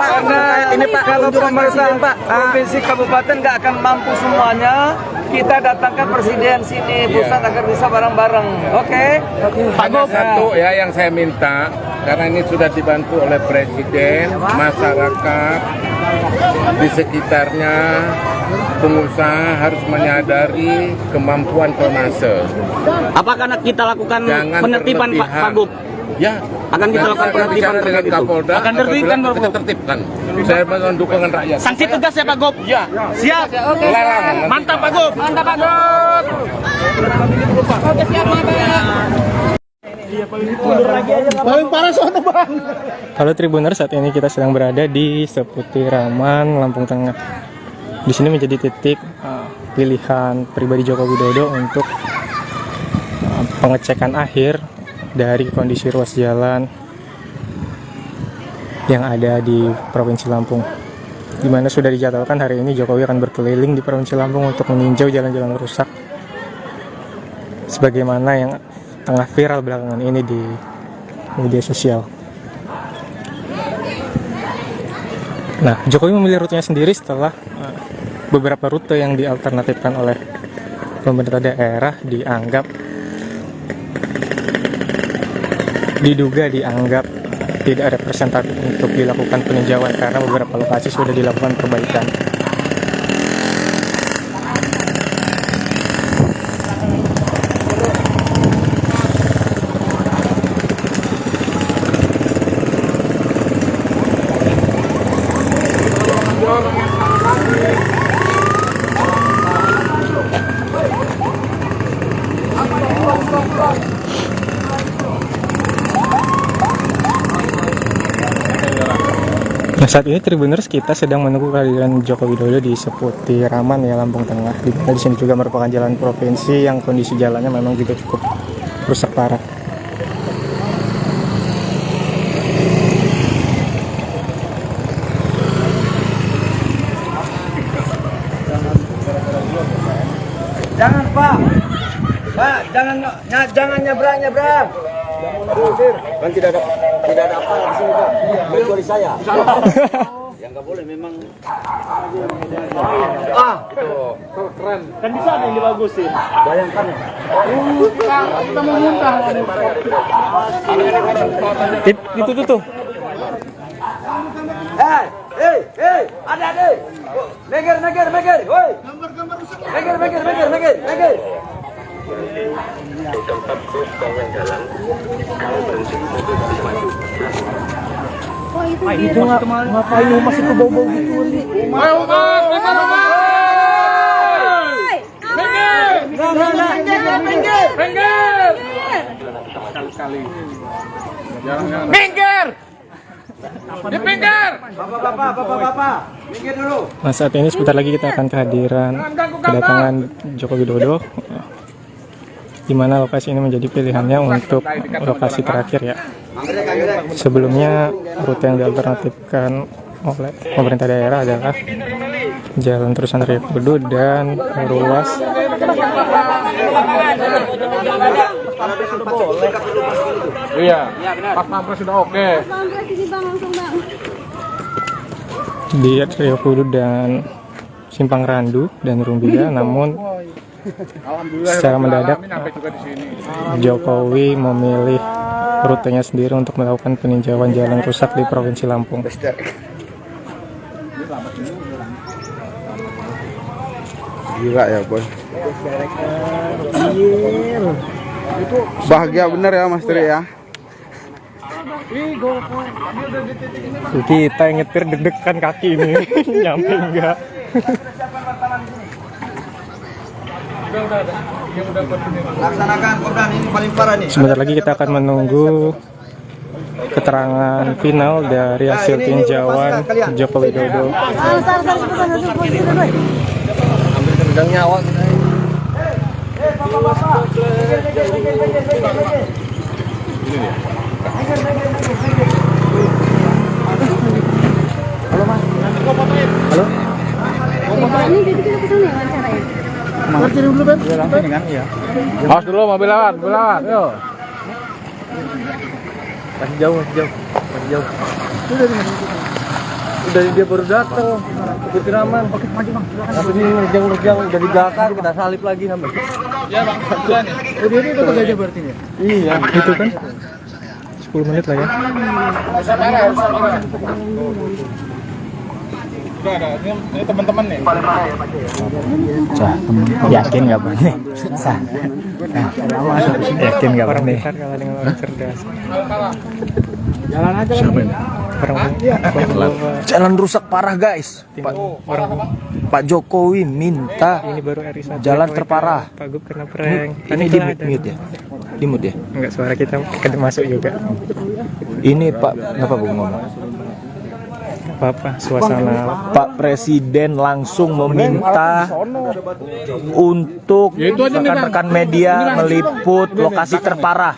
Karena ini Pak, kalau pemerintahan Pak provinsi kabupaten nggak akan mampu semuanya, kita datangkan presiden sini pusat agar bisa bareng-bareng. Oke? Hanya satu ya yang saya minta, karena ini sudah dibantu oleh presiden, masyarakat di sekitarnya, pengusaha harus menyadari kemampuan tonase. Apakah kita lakukan Jangan penertiban Pak Gub? Ya, Akan kita lakukan penertiban dengan Kapolda. Akan tertibkan kita tertibkan. Saya mohon dukungan rakyat. Sanksi tegas ya Pak Gub? Ya. Siap. Oke. Mantap Pak Gub. Mantap Pak Gub. Oke, siap Pak. Paling parah soalnya Bang. Halo Tribuners, saat ini kita sedang berada di Seputiraman, Lampung Tengah. Di sini menjadi titik pilihan pribadi Joko Widodo untuk pengecekan akhir dari kondisi ruas jalan yang ada di Provinsi Lampung, di mana sudah dijadwalkan hari ini Jokowi akan berkeliling di Provinsi Lampung untuk meninjau jalan-jalan rusak sebagaimana yang tengah viral belakangan ini di media sosial. Nah, Jokowi memilih rutenya sendiri setelah beberapa rute yang dialternatifkan oleh pemerintah daerah diduga dianggap tidak representatif untuk dilakukan peninjauan karena beberapa lokasi sudah dilakukan perbaikan. Nah, saat ini Tribuners kita sedang menunggu kehadiran Joko Widodo di Seputiraman ya, Lampung Tengah. Di sini juga merupakan jalan provinsi yang kondisi jalannya memang juga cukup rusak parah. Jangan Pak, jangan nyebrang. Kan tidak ada apa di sini Pak. Kecuali saya. Yang nggak boleh memang. Keren. Kan bisa ada yang dibagusin. Bayangkan ya. Kita mau muntah. Itu tuh. Hei, adik. Meger, woi. Meger. Di tempat bus bangun jalan, kalau berhenti mobil bisa maju. Itu ngapain masih ke bau-bau gitu? Minggir! Dipinggir! Bapak, minggir dulu. Nah, saat ini sebentar lagi kita akan kedatangan Joko Widodo, di mana lokasi ini menjadi pilihannya untuk lokasi terakhir ya. Sebelumnya rute yang dialternatifkan oleh pemerintah daerah adalah Jalan Terusan Raya Kudu dan ruas Iya, Pak Pampres sudah oke. di Raya Kudu dan Simpang Randu dan Rumbia, namun secara mendadak Jokowi memilih rutenya sendiri untuk melakukan peninjauan jalan rusak di Provinsi Lampung. Gila ya boy. Bahagia bener ya Mas Tri ya. Kita yang nyetir deg-degan kaki ini nyampe enggak. Laksanakan Kopdan, ini paling parah nih. Sebentar lagi kita akan menunggu keterangan final dari hasil tinjauan Joko Widodo. Hampir keregang nyawa kita. Halo Mas. Halo. Ini jadi kita kesana ya wawancaranya. Mas kirim dulu, Ben. Langsung kan? Iya. Awas dulu mobil lawan, yuk. Masih jauh. Udah dia baru datang. Ikutin aman. Oke, maju Bang. Tapi ini nerjang udah dibakar, kita salip lagi sampai. Iya Bang, duluan ya. Oh, dia ini Kota Gajah berarti ya? Iya. Itu kan 10 menit lah ya. Udah ada, ini teman-teman nih. Yakin nggak Bang? Yakin nggak Bang? Orang besar kalah dengan orang cerdas. Jalan aja kan. Jalan rusak parah guys. Pak Jokowi minta Ini baru RI1 jalan terparah. Pak Gub kena prank. Ini di mute ya? Di mute ya? Enggak, suara kita masuk juga. Ini Pak, ngapa Bu ngomong? Apa suasana Pak Presiden langsung meminta untuk rekan-rekan media meliput lokasi terparah.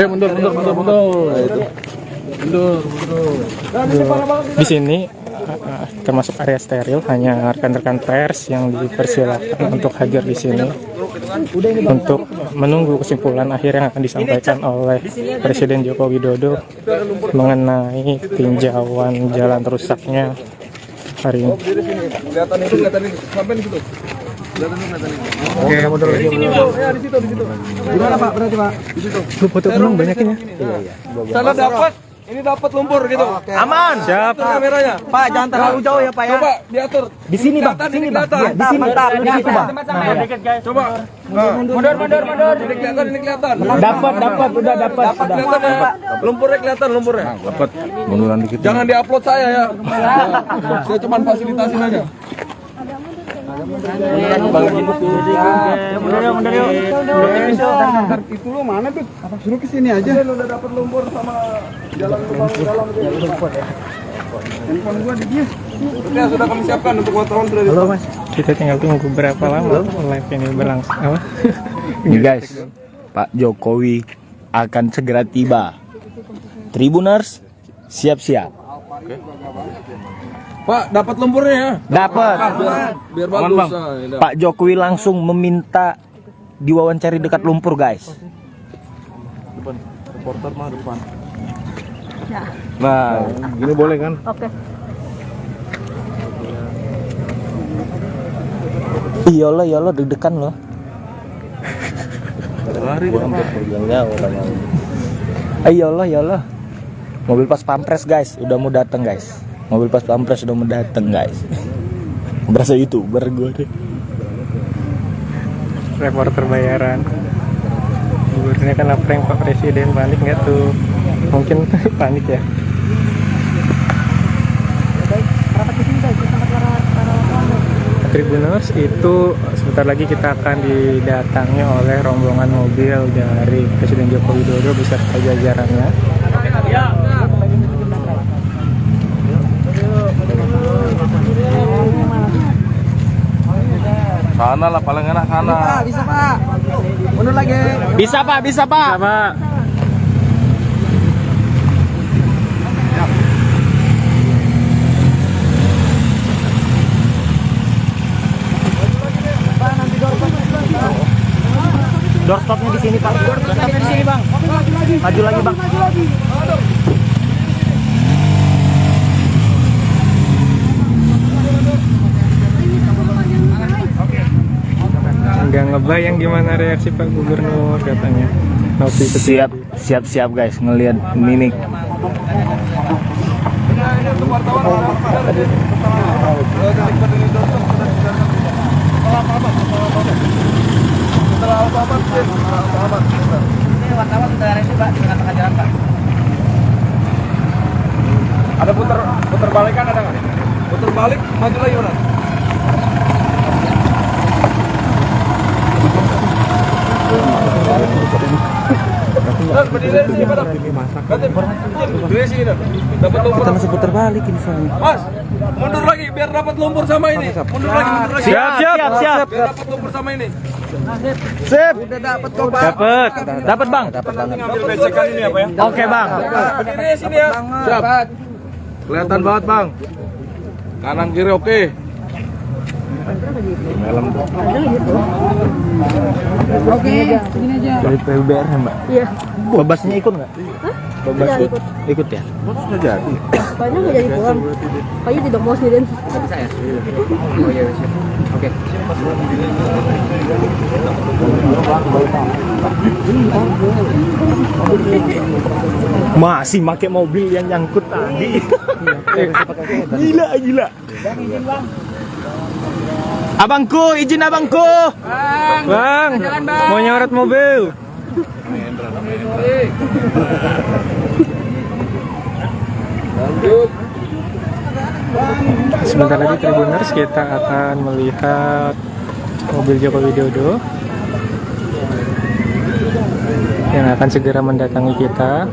Mundur. di sini termasuk area steril, hanya rekan-rekan pers yang dipersilakan untuk hadir di sini untuk menunggu kesimpulan akhir yang akan disampaikan oleh Presiden Joko Widodo mengenai tinjauan jalan rusaknya hari ini. Kelihatan itu, sampai di situ. Oke, mundur lagi. Ya, di situ. Gimana Pak berarti Pak? Di situ. Lu foto penuh banyakin ya. Sana dapat. Ini dapat lumpur gitu. Aman. Siap. Itu kameranya. Pak, jangan terlalu jauh ya Pak ya. Coba diatur. Di sini Bang, Sini Bang. di sini. Mantap, di situ Bang. Coba. Mundur. Ini kelihatan. Dapat, udah dapat. Dapat kelihatan ya, Pak. Lumpurnya kelihatan lumpurnya. Dapat munduran dikit. Jangan diupload saya ya. Saya cuma fasilitasin aja. Mundur yuk. Itu lo mana tuh? Suruh ke sini aja. Udah dapat lumpur sama jalan lubang dalam. Handphone gua di dia. Ya, sudah kami siapkan untuk wartawan sudah. Halo Mas, kita tinggal tunggu berapa lama live ini berlangsung. Apa? Ini guys, Pak Jokowi akan segera tiba. Tribuners, siap-siap. Pak, dapat lumpurnya ya? Dapat. Biar bagus. Pak Jokowi langsung meminta diwawancari dekat lumpur guys. Depan. Reporter mah depan. Nah, Gini boleh kan? Oke. Iyalah deg-degan loh. Lari Iyalah. Mobil pas pampres guys, udah mau datang guys. Mobil pas pampres udah mau datang guys. Berasa YouTuber gue deh. Reporter bayaran. Gubernurnya kan prank Pak Presiden, panik nggak tuh? Mungkin panik ya. Tribuners itu sebentar lagi kita akan didatangi oleh rombongan mobil dari Presiden Joko Widodo beserta jajarannya. Sana lah paling enak sana. Bisa Pak. Mundur lagi. Bisa Pak. Bisa, Pak. Doorstopnya di sini Pak. Doorstopnya di sini Bang. Maju lagi Bang. Nggak ngebayang gimana reaksi Pak Gubernur katanya. Siap guys ngelihat mimik. Ini wartawan sudah ini Pak, dengan tengah jalan Pak. Ada putar balik kan ada nggak? Putar balik, maju lagi mana? Kita masih putar balik ini soalnya. Mas, mundur lagi biar dapat lumpur sama ini. Mundur lagi, mundur lagi. Siap. Biar dapat lumpur sama ini. Sip. Udah dapat kok, Bang. Dapat Bang. Dapat banget. Ambil becekan ini apa ya? Oke Bang. Berdiri sini ya. Siap. Kelihatan banget Bang. Kanan kiri oke. Oke, begini aja. Dari PUBR ya Mbak? Iya. Babasnya ikut nggak? Babas Tidak ikut. ikut ya? Sudah jadi. Kayaknya nggak jadi pulang. Kayaknya tidak mau sendirian. Oh iya, siap. Oke. Masih pakai mobil yang nyangkut tadi. Gila. Abangku, izin abangku. Bang, mau nyorot mobil. Sebentar lagi Tribuners kita akan melihat mobil Joko Widodo yang akan segera mendatangi kita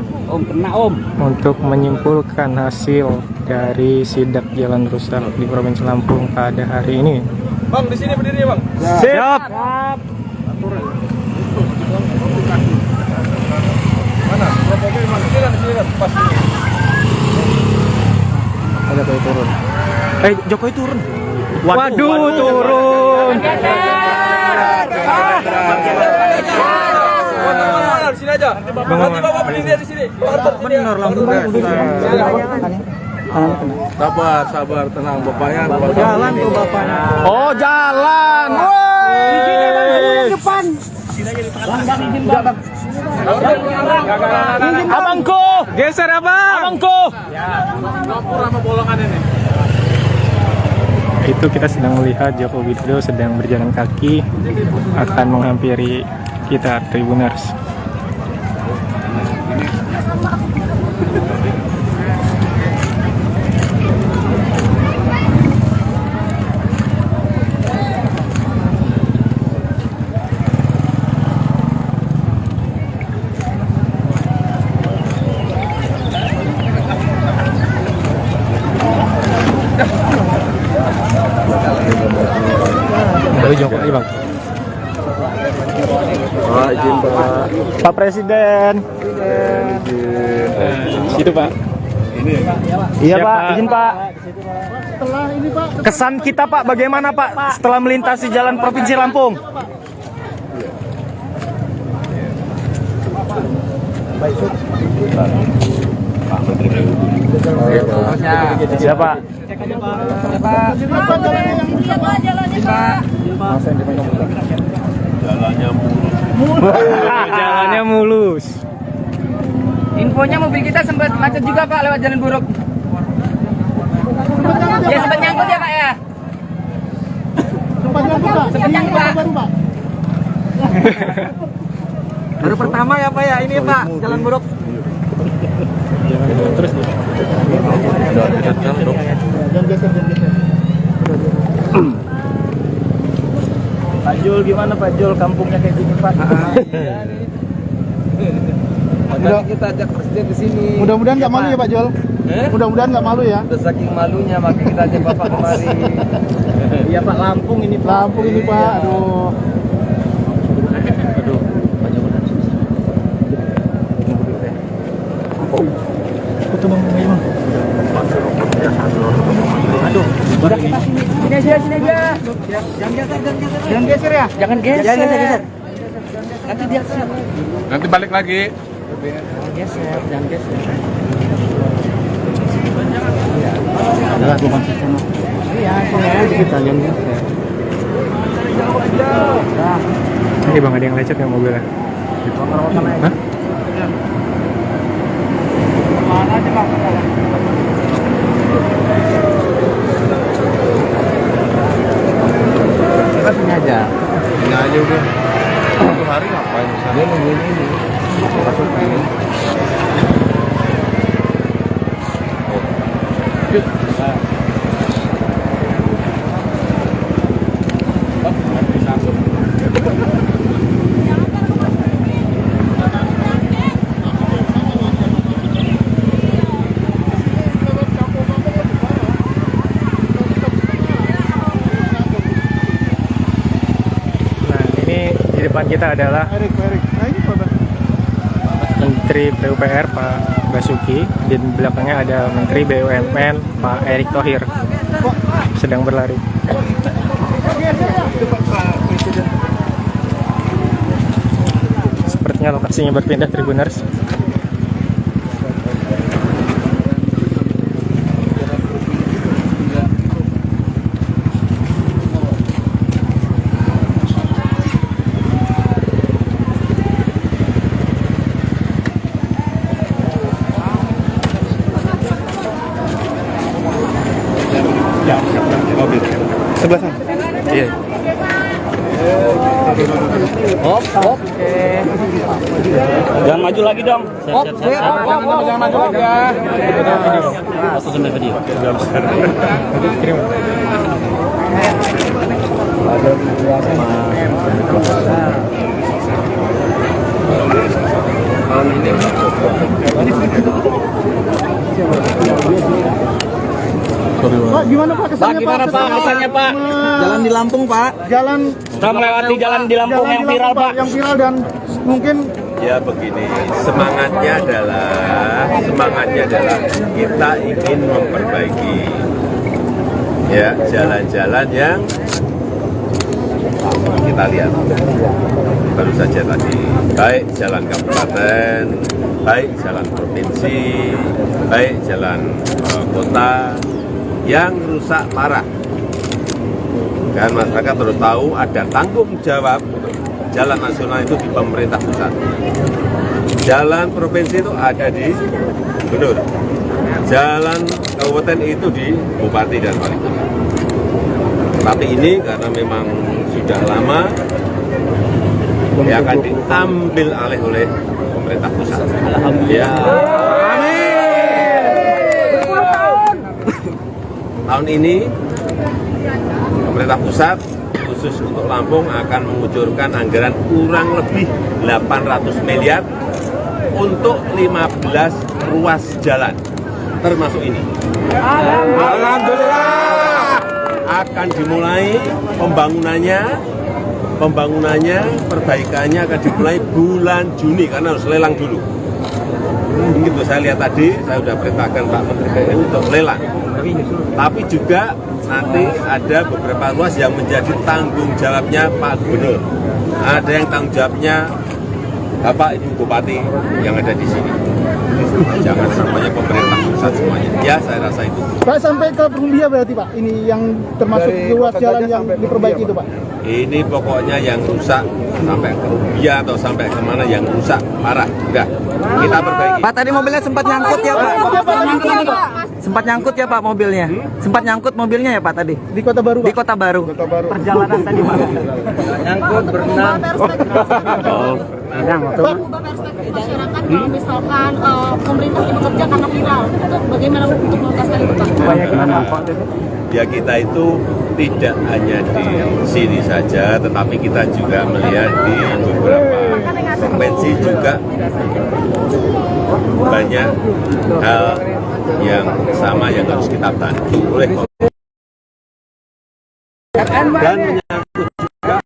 untuk menyimpulkan hasil dari sidak jalan rusak di Provinsi Lampung pada hari ini. Bang, di sini berdiri Bang. Siap. Mana? Mobil mana? Sini kan, pas ini. Ada Jokowi turun. Jokowi turun. Waduh, turun. Di sini aja. Nanti Bapak berdiri di sini. Benar langsung. Sabar, tenang Bapaknya. Jalan tuh bapaknya. Oh, jalan. Woi. Depan. Abangku, Geser abang. abangku. Itu kita sedang melihat Joko Widodo sedang berjalan kaki akan menghampiri kita Tribuners. Jokowi Bang. Pak, izin Pak. Pak Presiden. Situ Pak. Iya Siap, Pak, Pak. izin Pak. Setelah ini Pak. Kesan kita Pak, bagaimana Pak setelah melintasi jalan Provinsi Lampung? Siapa? Jalannya mulus. Infonya mobil kita sempat macet juga Pak lewat jalan buruk. Ya sempat nyangkut ya Pak ya. Sempat nyangkut Pak. Baru pertama ya Pak ya ini Pak, jalan buruk. Terus Pak Jul gimana Pak Jul, kampungnya kayak gini Pak? Makanya kita ajak presiden ke sini. Mudah-mudahan nggak malu ya Pak Jol. Mudah-mudahan nggak malu ya. Udah saking malunya makanya kita ajak Bapak kemari. Iya Pak, Lampung ini Pak. Lampung ini Pak, aduh. Sini aja. Jangan geser ya. Jangan geser. Nanti dia siap. Nanti balik lagi. Jangan geser. Adalah gue konsisten. Iya, kita jangan geser. ini Bang, ada yang lecet nggak mobilnya? Hah? Mana aja Pak? Kita sini aja. Ini aja udah. Satu hari ngapain di sana? Dia nungguin ini. Masuk ini. depan kita adalah Menteri PUPR Pak Basuki, di belakangnya ada Menteri BUMN Pak Erick Thohir sedang berlari. Sepertinya lokasinya berpindah, Tribuners. Sebelah sana. Iya. Oke. Jangan maju lagi dong. Jangan maju lagi ya. Foto sampai video. Pak, gimana Pak kesannya Pak? Gimana Pak kesannya Pak? Jalan di Lampung Pak. Jalan. Kita melewati jalan di Lampung yang viral Pak. Yang viral dan mungkin. Ya begini, semangatnya adalah kita ingin memperbaiki ya jalan-jalan yang kita lihat baru saja tadi, baik jalan kabupaten, baik jalan provinsi, baik jalan kota yang rusak parah. Dan masyarakat harus tahu ada tanggung jawab jalan nasional itu di pemerintah pusat. Jalan provinsi itu ada di gubernur. Jalan kabupaten itu di bupati dan wali kota. Tapi ini karena memang sudah lama ya akan diambil alih oleh pemerintah pusat. Alhamdulillah. Tahun ini pemerintah pusat khusus untuk Lampung akan mengucurkan anggaran kurang lebih 800 miliar untuk 15 ruas jalan, termasuk ini. Alhamdulillah. Akan dimulai pembangunannya, perbaikannya akan dimulai bulan Juni karena harus lelang dulu. Begitu saya lihat tadi, saya sudah perintahkan Pak Menteri PU untuk lelang. Tapi juga nanti ada beberapa ruas yang menjadi tanggung jawabnya Pak Gubernur. Ada yang tanggung jawabnya Bapak Ibu Bupati yang ada di sini. Jangan semuanya pemerintah pusat semuanya. Ya, saya rasa itu. Pak, sampai ke Perumbia berarti Pak, ini yang termasuk ruas jalan yang diperbaiki itu Pak? Ini pokoknya yang rusak sampai ke Rumbia atau sampai kemana yang rusak parah. Udah, kita perbaiki. Pak, tadi mobilnya sempat nyangkut ya Pak? Sempat nyangkut ya Pak mobilnya? Sempat nyangkut mobilnya ya Pak tadi? Di Kota Baru Pak? Di Kota Baru. Perjalanan tadi Pak? Nyangkut, berenang. Bang, ubah perspektif masyarakat kalau misalkan pemerintah bekerja karena viral, itu bagaimana untuk mengatasi itu Pak? Ya kita itu tidak hanya di sini saja, tetapi kita juga melihat di beberapa provinsi juga banyak hal yang sama yang harus kita bantu oleh pemerintah. Dan menyangkut juga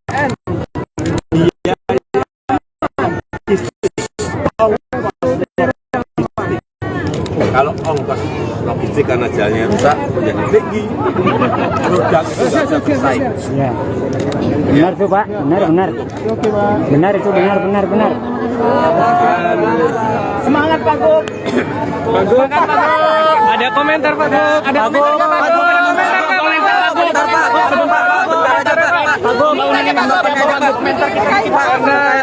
kalau ongkos logistik karena jalannya rusak menjadi tinggi, produk itu nggak bisa bersaing. Ya. Benar tuh Pak, benar. Oke Pak. Benar itu, benar. Semangat Pak Gub. Semangat Pak Gub. Ada komentar Pak Gub. Ada komentar Pak Gub.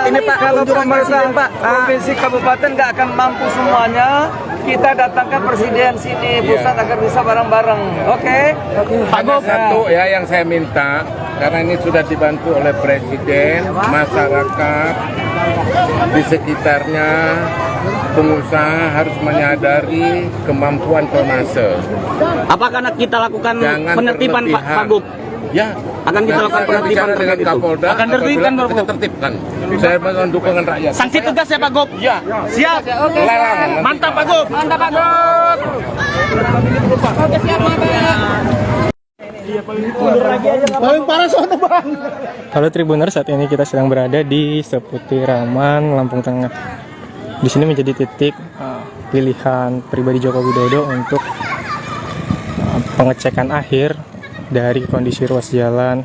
Ini Pak, kalau pemerintah provinsi kabupaten nggak akan mampu semuanya, kita datangkan presiden sini pusat agar bisa bareng-bareng. Oke? Hanya satu ya yang saya minta, karena ini sudah dibantu oleh presiden, masyarakat di sekitarnya, pengusaha harus menyadari kemampuan tonnase. Apakah kita lakukan Jangan penertiban Pak Gub? Ya, akan kita lakukan penertiban dengan Kapolda. Akan tertibkan Pak Gub. Tertibkan. Saya mohon dukungan rakyat. Sanksi tegas ya Pak Gub? Ya. Siap. Lelang. Mantap Pak Gub. Mantap Pak Gub. Oke, siap Pak. Paling parah soalnya bang. Halo Tribuners, saat ini kita sedang berada di Seputiraman, Lampung Tengah. Di sini menjadi titik pilihan pribadi Joko Widodo untuk pengecekan akhir dari kondisi ruas jalan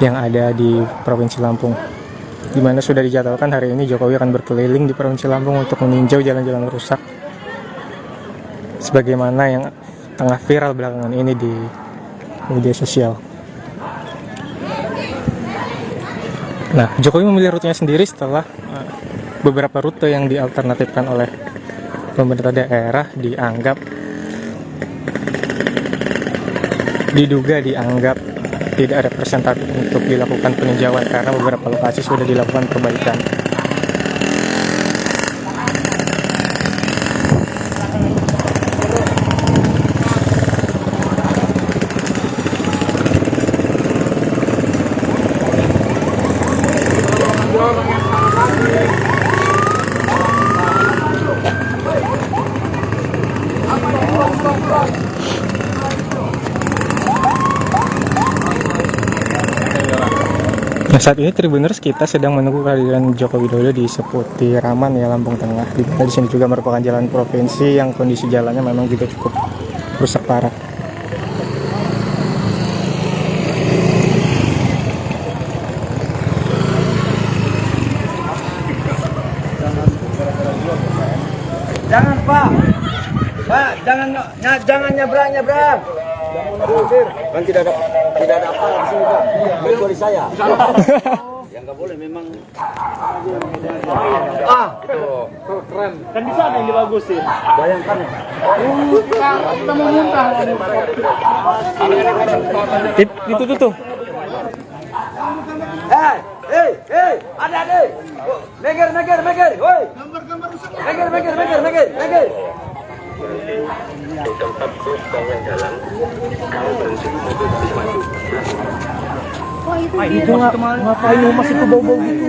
yang ada di Provinsi Lampung. Di mana sudah dijadwalkan hari ini Jokowi akan berkeliling di Provinsi Lampung untuk meninjau jalan-jalan rusak, sebagaimana yang tengah viral belakangan ini di media sosial. Nah, Jokowi memilih rutenya sendiri setelah beberapa rute yang dialternatifkan oleh pemerintah daerah dianggap tidak representatif untuk dilakukan peninjauan karena beberapa lokasi sudah dilakukan perbaikan. Nah, saat ini Tribuners, kita sedang menunggu kehadiran Joko Widodo di Seputiraman ya, Lampung Tengah. Di sini juga merupakan jalan provinsi yang kondisi jalannya memang juga cukup rusak parah. Jangan Pak, jangan nyebrang. Kan tidak ada apa di sini Pak. Kecuali saya. Yang nggak boleh memang. Itu Keren. Kan bisa ada yang dibagusin. Bayangkan. Kita mau muntah. Itu tuh. Hei, ada. Meger, woi. Meger. Di tempat bus bangun jalan, kalau berhenti mobil bisa maju. Itu ngapain Umas itu bau-bau gitu?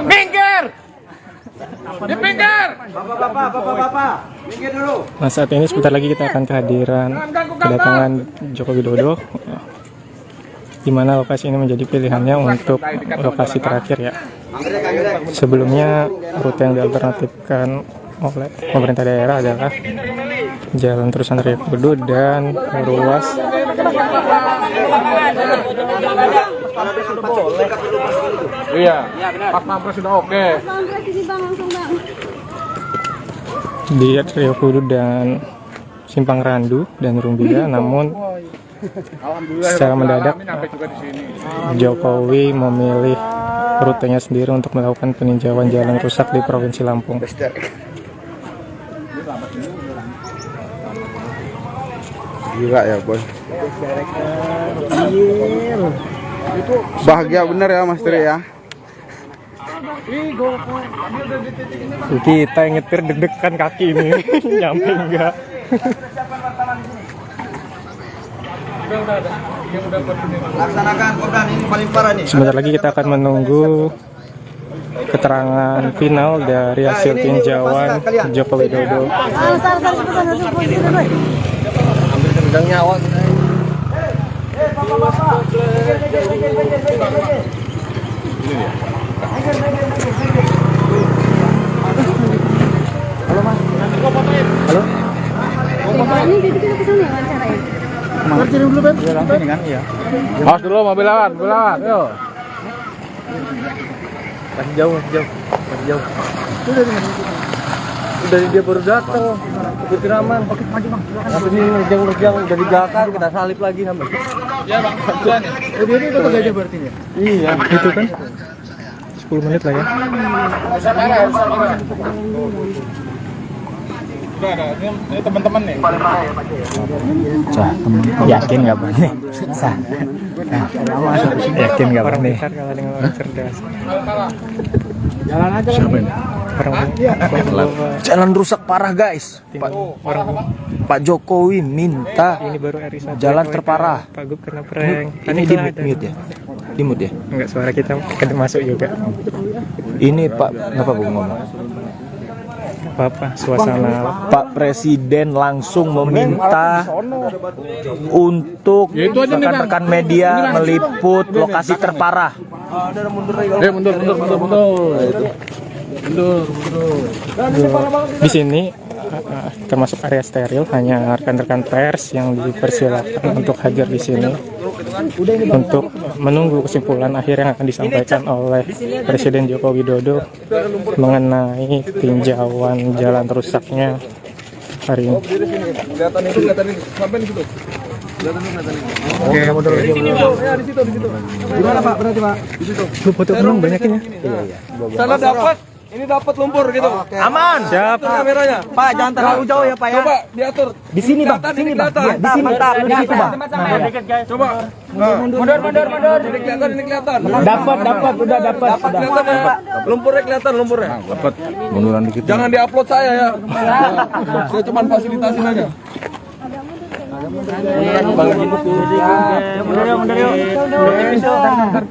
Minggir! Bapak, minggir dulu. Nah, saat ini sebentar lagi kita akan kedatangan Joko Widodo, di mana lokasi ini menjadi pilihannya untuk lokasi terakhir ya. Sebelumnya rute yang dialternatifkan oleh pemerintah daerah adalah Jalan Terusan Raya Kudu dan ruas Iya, pas pampres sudah oke. di Rio Kudu dan Simpang Randu dan Rumbia. Namun secara mendadak Jokowi memilih rutenya sendiri untuk melakukan peninjauan jalan rusak di Provinsi Lampung. Gila ya bos. Bahagia bener ya Mas Tri ya. Kita yang nyetir deg-degan kaki ini nyampe enggak. Laksanakan Kopdan, ini paling parah nih. Sebentar lagi kita akan menunggu keterangan final dari hasil tinjauan Joko Widodo. Ambil nyawa. Halo Mas. Halo. Ini jadi kita kesana ya wawancaranya. Ngerti dulu Ben. Iya langsung ini kan iya. Awas dulu mobil lawan, Yo. Masih jauh. Udah dia baru datang. Seputiraman. Oke, maju Bang. Tapi ini nerjang udah di belakang, kita salip lagi sampai. Iya Bang, duluan ya. Oh, dia itu aja berarti ya? Iya, itu kan 10 menit lah ya. Ini teman-teman nih. Yakin nggak Bang? Yakin nggak Bang nih? Kalau dengan orang cerdas. Jalan aja kan. Jalan rusak parah guys. Pak Jokowi minta Ini baru RI1 jalan terparah. Pak Gub kena prank. Ini di mute ya. Dimut ya? Enggak, suara kita masuk juga. Ini Pak, kenapa Bung ngomong? Apa suasana Pak Presiden langsung meminta untuk rekan-rekan media meliput lokasi terparah. Mundur. di sini termasuk area steril, hanya rekan-rekan pers yang dipersilakan untuk hadir di sini untuk menunggu kesimpulan akhir yang akan disampaikan oleh Presiden Joko Widodo mengenai tinjauan jalan rusaknya hari ini. Kelihatan ini. Sampai di situ. Oke, mundur lagi. Ya, di situ. Gimana Pak berarti Pak? Di situ. Lu foto dong banyakin ya. Sana dapat. Ini dapat lumpur gitu. Aman. Siap. Itu kameranya. Pak, jangan terlalu jauh ya Pak ya. Coba diatur. Di sini Bang, sini Bang. Iya, di sini. Mantap, Di situ Bang. Coba. Mundur. Ini kelihatan. Dapat, udah dapat. Kelihatan ya. Lumpurnya kelihatan lumpurnya. Dapat. Munduran dikit. Jangan diupload saya ya. Saya cuma fasilitasin aja. Mundur yuk.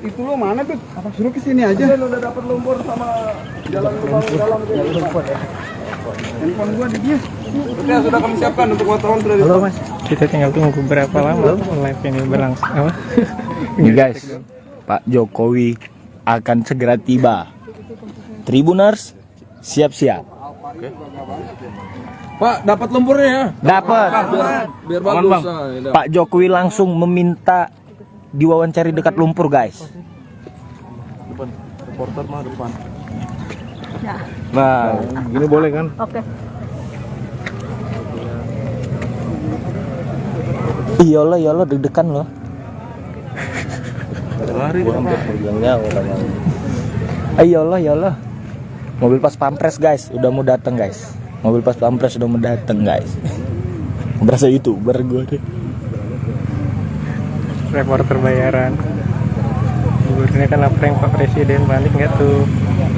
Itu lo mana tuh? Suruh ke sini aja. Udah dapat lumpur sama jalan dalam. Handphone gua di dia. Sudah kami siapkan untuk wartawan sudah. Halo Mas, kita tinggal tunggu berapa lama live ini berlangsung. Apa? Ini guys, Pak Jokowi akan segera tiba. Tribuners, siap-siap. Pak, dapat lumpurnya ya? Dapat. Biar bagus. Pak Jokowi langsung meminta diwawancari dekat lumpur guys. Reporter mah depan. Ya. Nah, gini boleh kan? Oke. Iyalah deg-degan loh. Lari dia. Iyalah. Mobil pas pampres guys, udah mau datang guys. Mobil pas pampres udah mau datang guys. Berasa YouTuber gue deh. Reporter bayaran. Gubernurnya kan prank Pak Presiden, panik nggak tuh?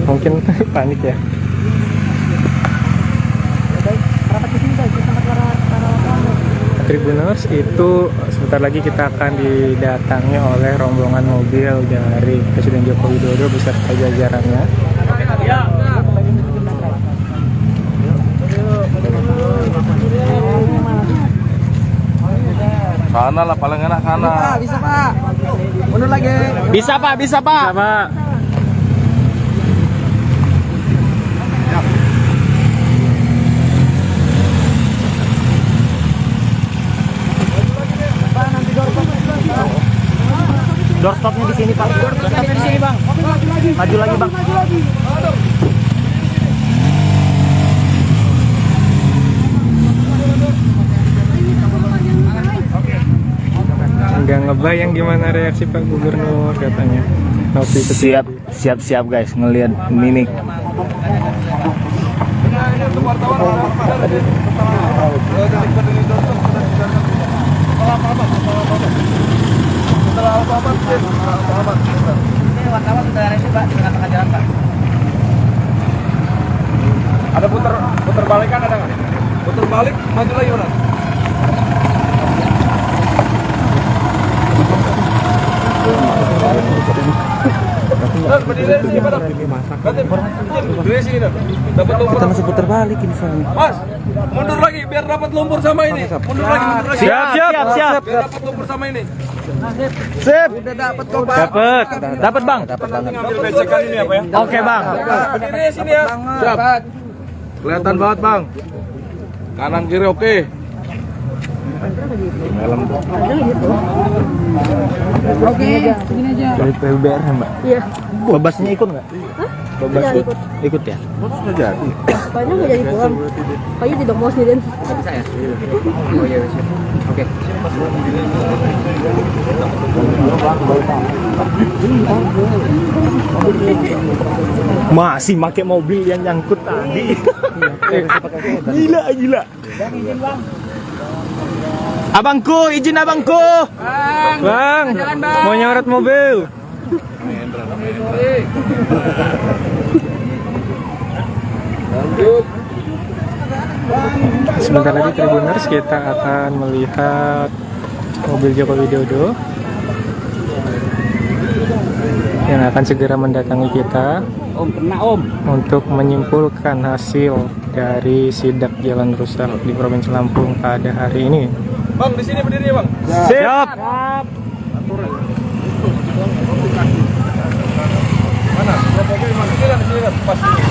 Mungkin panik ya. Tribuners, itu sebentar lagi kita akan didatangi oleh rombongan mobil dari Presiden Joko Widodo beserta jajarannya. Sana lah paling enak sana. Bisa Pak. Mundur lagi. Bisa Pak. Bisa, Pak. Doorstopnya di sini Pak. Doorstopnya di sini Bang. Maju lagi Bang. Nggak ngebayang gimana reaksi Pak Gubernur katanya. Nopi Siap guys ngelihat mimik. Ada putar balikan ada nggak? Putar balik, maju lagi mana? Berdiri sini, Pak. Berdiri sini, dapat lumpur. Kita masih putar balik ini soalnya. Mas, mundur lagi biar dapat lumpur sama ini. Mundur lagi. Siap. Biar dapat lumpur sama ini. Sip. Udah dapat kok Pak. Dapat Bang. Ngambil becekan ini apa ya? Oke Bang. Berdiri sini ya. Siap. Kelihatan banget, Bang. Kanan kiri oke. Oke, begini aja. Dari PUBR Mbak. Iya. Babasnya ikut nggak? Babas ikut ya? Sudah jadi. Banyak nggak jadi pulang. Kayaknya tidak mau sendirian. Bisa ya? Oh iya, siap. Oke. Masih pakai mobil yang nyangkut tadi. Gila. Abangku, izin abangku. Bang, mau nyorot mobil. Sebentar lagi Tribuners, kita akan melihat mobil Joko Widodo yang akan segera mendatangi kita untuk menyimpulkan hasil dari sidak jalan rusak di Provinsi Lampung pada hari ini. Bang, di sini berdiri ya, Bang. Siap. Mana? Mobil mana? Di sini kan, pas ini.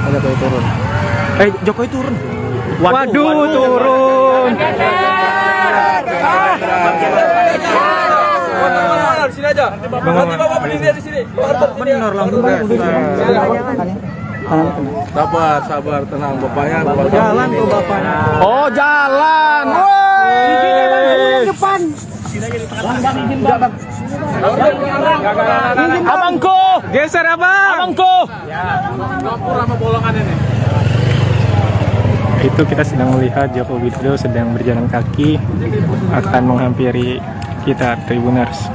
Ada Jokowi turun. Jokowi turun. Waduh, turun. Di sini aja. Nanti Bapak berdiri di sini. Benar langsung. Sabar, tenang bapaknya. Jalan tuh bapaknya. Oh, jalan. Woi. Abangku, Geser abang. abangku. Itu kita sedang melihat Joko Widodo sedang berjalan kaki akan menghampiri kita Tribuners.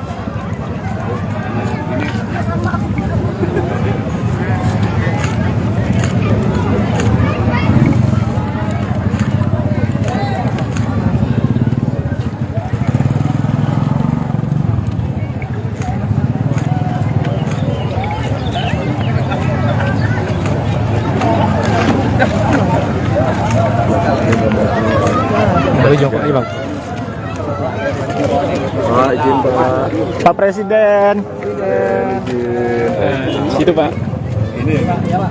Dari Jokowi bang. Pak, izin Pak. Pak Presiden. Situ pak.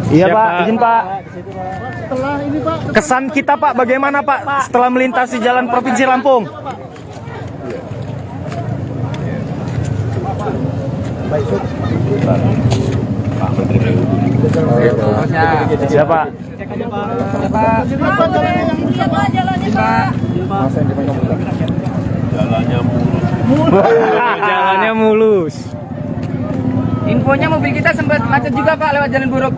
Iya Pak, Pak. izin Pak. Setelah ini Pak, Kesan kita Pak, bagaimana Pak setelah melintasi jalan Provinsi Lampung? Siapa? Jalannya mulus. Infonya mobil kita sempat macet juga Pak lewat jalan buruk.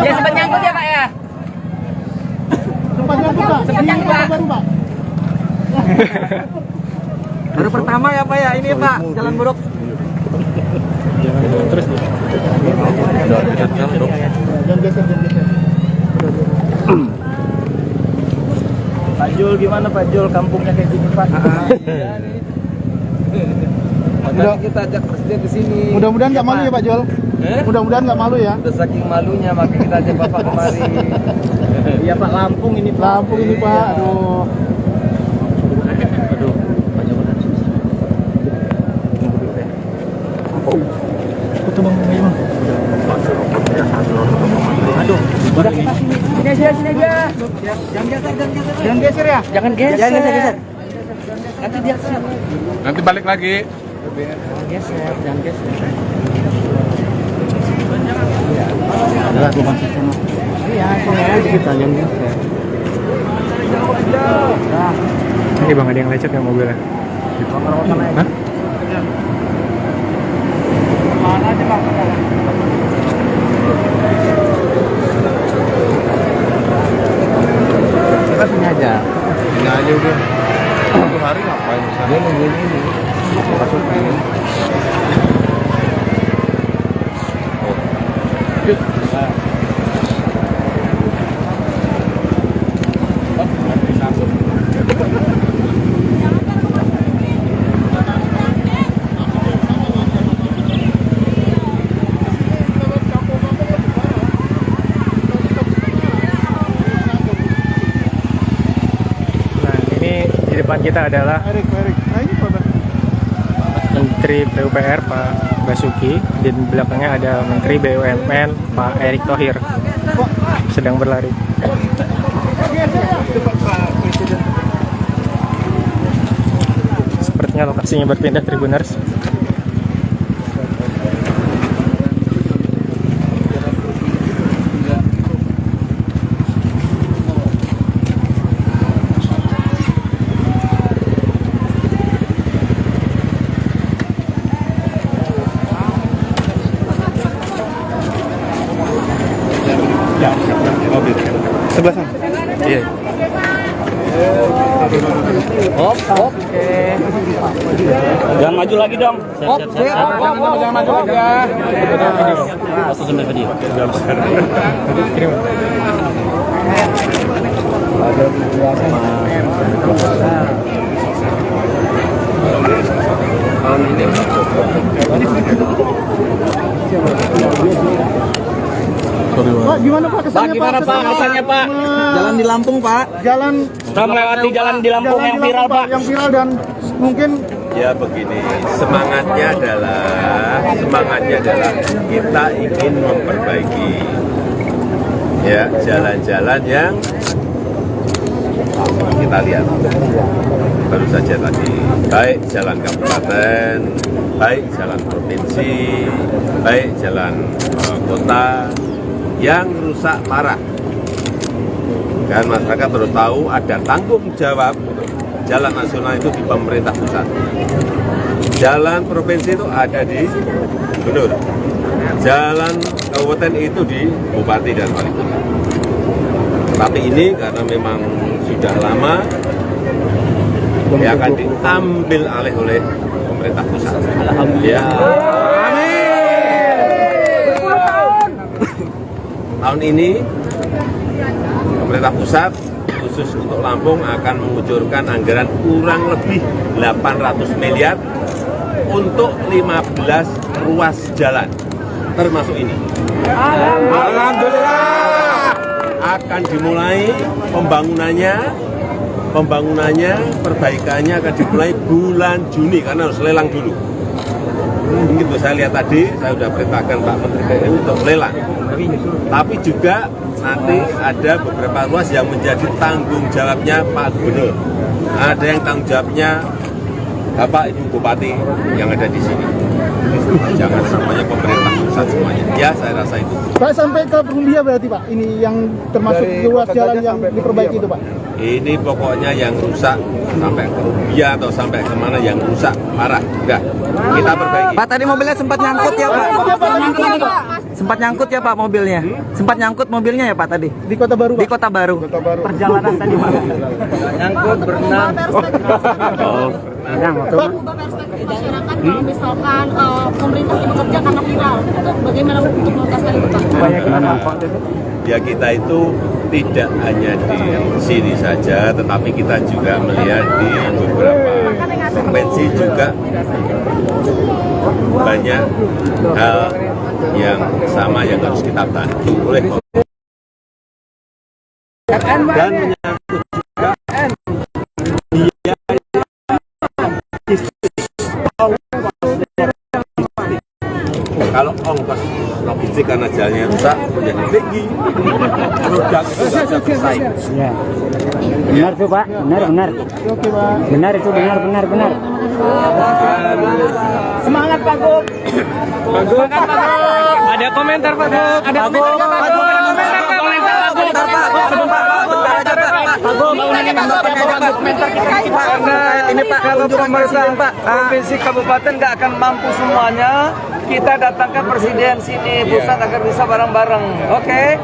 Ya sempat nyangkut ya Pak ya. tempatnya buka. Sempat nyangkut Pak. Baru Pak. Baru pertama ya Pak ya ini Pak, jalan buruk. Jalan terus. Jangan geser. Pak Jul gimana Pak Jul, kampungnya kayak gini Pak? Makanya kita ajak presiden ke sini. Mudah-mudahan nggak malu ya Pak Jol. Mudah-mudahan nggak malu ya. Udah saking malunya makanya kita ajak Bapak kemari. Iya Pak, Lampung ini Pak. Lampung ini Pak, aduh. Sini aja. Jangan geser ya. Jangan geser. Nanti balik lagi. Jangan geser. Adalah bukan sistem. Iya, Kita jangan geser. Ini bang ada yang lecet ya mobilnya. Hah? Kita sini aja. Ini aja udah. Satu hari ngapain di sana? Dia nungguin ini. Masukin. Nah ini di depan kita adalah Erik. Nah ini Pak. Menteri PUPR Pak Basuki, di belakangnya ada Menteri BUMN Pak Erick Thohir sedang berlari. Sepertinya lokasinya berpindah Tribuners. Sebelah sana. Iya. Hop. Jangan maju lagi dong. Hop. Jangan maju lagi ya. Langsung sampai video. Ada tahun ini. Pak, gimana Pak kesannya Pak? Jalan di Lampung, Pak. Jalan Kita melewati jalan di Lampung yang viral, Pak. Yang viral dan mungkin Ya begini, semangatnya adalah kita ingin memperbaiki ya jalan-jalan yang kita lihat baru saja tadi, baik jalan kabupaten, baik jalan provinsi, baik jalan kota yang rusak parah. Dan masyarakat harus tahu ada tanggung jawab jalan nasional itu di pemerintah pusat. Jalan provinsi itu ada di gubernur. Jalan kabupaten itu di bupati dan wali kota. Tapi ini karena memang sudah lama, ya akan diambil alih oleh pemerintah pusat. Ya. Tahun ini pemerintah pusat khusus untuk Lampung akan mengucurkan anggaran kurang lebih 800 miliar untuk 15 ruas jalan, termasuk ini. Alhamdulillah. Akan dimulai pembangunannya, perbaikannya akan dimulai bulan Juni karena harus lelang dulu. Begitu saya lihat tadi, saya sudah perintahkan Pak Menteri PU untuk lelang. Tapi juga nanti ada beberapa ruas yang menjadi tanggung jawabnya Pak Gubernur. Ada yang tanggung jawabnya Bapak Ibu Bupati yang ada di sini. Jangan semuanya pemerintah pusat semuanya. Ya, saya rasa itu. Pak sampai ke Perumbia berarti Pak, ini yang termasuk ruas jalan yang diperbaiki itu Pak? Ini pokoknya yang rusak sampai ke Rubia atau sampai kemana yang rusak parah. Udah, kita perbaiki. Pak, tadi mobilnya sempat nyangkut ya Pak? Sempat nyangkut ya Pak mobilnya? Sempat nyangkut mobilnya ya Pak tadi? Di Kota Baru Pak? Di Kota Baru. Perjalanan tadi, Pak. Nyangkut, berenang. Pak, perspektif masyarakat kalau misalkan pemerintah tidak bekerja karena viral, itu bagaimana untuk menuntaskan itu Pak? Ya kita itu tidak hanya di sini saja, tetapi kita juga melihat di beberapa provinsi juga banyak hal yang sama yang harus kita bantu oleh dan menyangkut juga biaya kalau ongkos logistik karena jalannya rusak menjadi tinggi, produk itu nggak bisa bersaing. Ya. Benar tuh Pak, benar. Oke Pak. Benar itu, benar. Semangat Pak Gub. Semangat Pak Gub. Ada komentar Pak Gub. Ada komentar Pak Gub. Ini Pak, kalau pemerintah provinsi kabupaten nggak akan mampu semuanya, kita datangkan presiden sini pusat agar bisa bareng-bareng. Oke?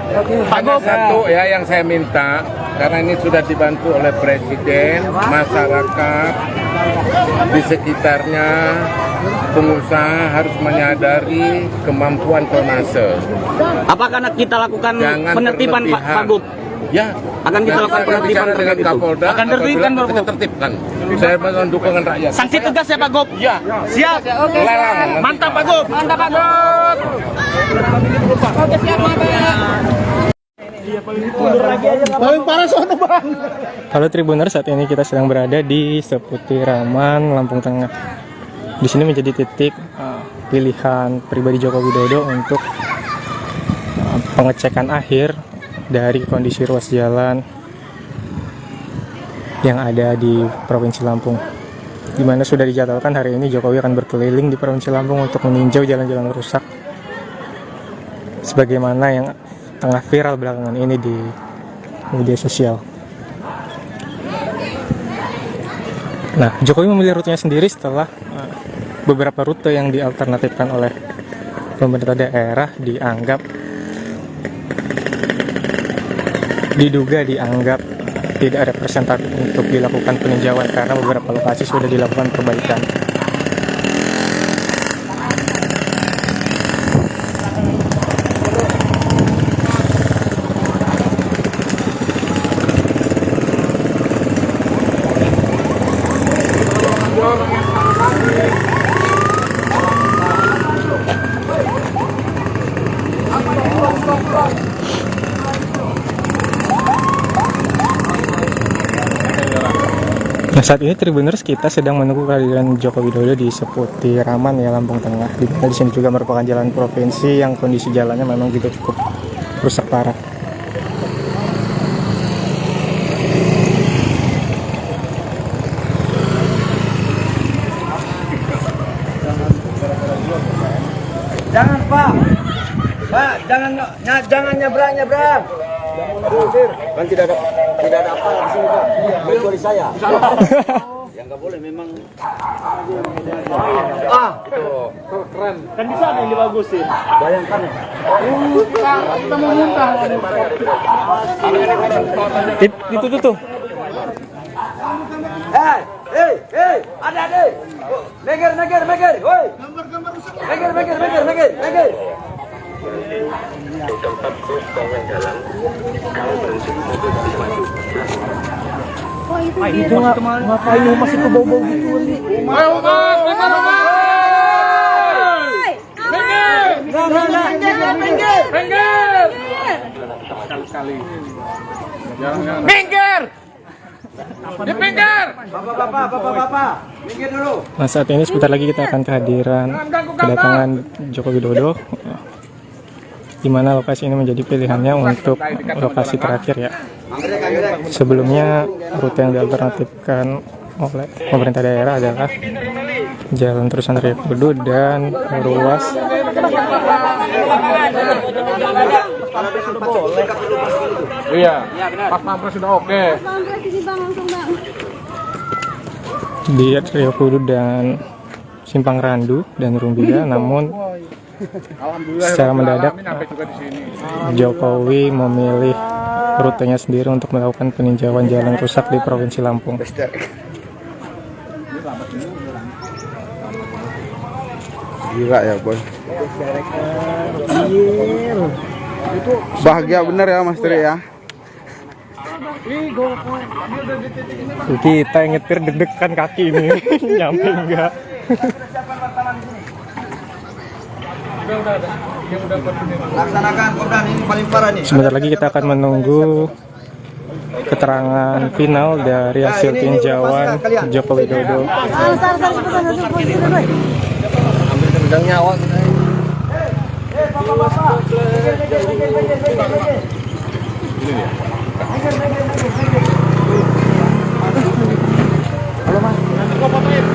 Hanya satu ya yang saya minta, karena ini sudah dibantu oleh presiden, masyarakat di sekitarnya, pengusaha harus menyadari kemampuan tonnase. Apakah kita lakukan Jangan penertiban Pak Gub? Ya, akan kita lakukan penertiban dengan Kapolda. Akan tertibkan Pak Gub. Tertibkan. Saya mohon dukungan rakyat. Sanksi tegas ya Pak Gub? Ya. Siap. Oke. Mantap Pak Gub. Mantap Pak Gub. Oke, siap Paling parah sono Bang. Halo Tribuner, saat ini kita sedang berada di Seputiraman, Lampung Tengah. Di sini menjadi titik pilihan pribadi Joko Widodo untuk pengecekan akhir dari kondisi ruas jalan yang ada di Provinsi Lampung, di mana sudah dijadwalkan hari ini Jokowi akan berkeliling di Provinsi Lampung untuk meninjau jalan-jalan rusak sebagaimana yang tengah viral belakangan ini di media sosial. Nah, Jokowi memilih rutenya sendiri setelah beberapa rute yang dialternatifkan oleh pemerintah daerah diduga dianggap tidak representatif untuk dilakukan peninjauan karena beberapa lokasi sudah dilakukan perbaikan. Nah, saat ini Tribuners kita sedang menunggu kehadiran Joko Widodo di Seputiraman ya, Lampung Tengah. Di sini juga merupakan jalan provinsi yang kondisi jalannya memang juga cukup rusak parah. Jangan Pak, jangan nyebrang. Kan tidak ada apa di sini Pak. Kecuali saya. Yang nggak boleh memang. Keren. Kan di sana yang dibagusin. Bayangkan ya. Kita mau muntah. Itu tuh. Hei, adik. Meger, woi. Meger. Di tempat bus bangun jalan, kalau berhenti mobil bisa maju. Itu ngapain masih ke bau-bau gitu? Ayo Mas, minggir. Minggir. Bapak, minggir dulu. Nah, saat ini sebentar lagi kita akan kedatangan Joko Widodo, di mana lokasi ini menjadi pilihannya untuk lokasi terakhir ya. Sebelumnya rute yang dialternatifkan oleh pemerintah daerah adalah Jalan Terusan Raya Kudu dan ruas Iya, Pak Pampres sudah oke. di Rio Kudu dan Simpang Randu dan Rumbia. Namun secara mendadak Jokowi memilih rutenya sendiri untuk melakukan peninjauan jalan rusak di Provinsi Lampung. Gila ya boy. Bahagia bener ya Mas Tri ya. Kita yang nyetir deg-degan kaki ini. Nyampe enggak. Laksanakan Kopdan, ini paling parah nih. Sebentar lagi kita akan menunggu keterangan final dari hasil tinjauan Joko Widodo. Hampir nyawa. Halo Mas.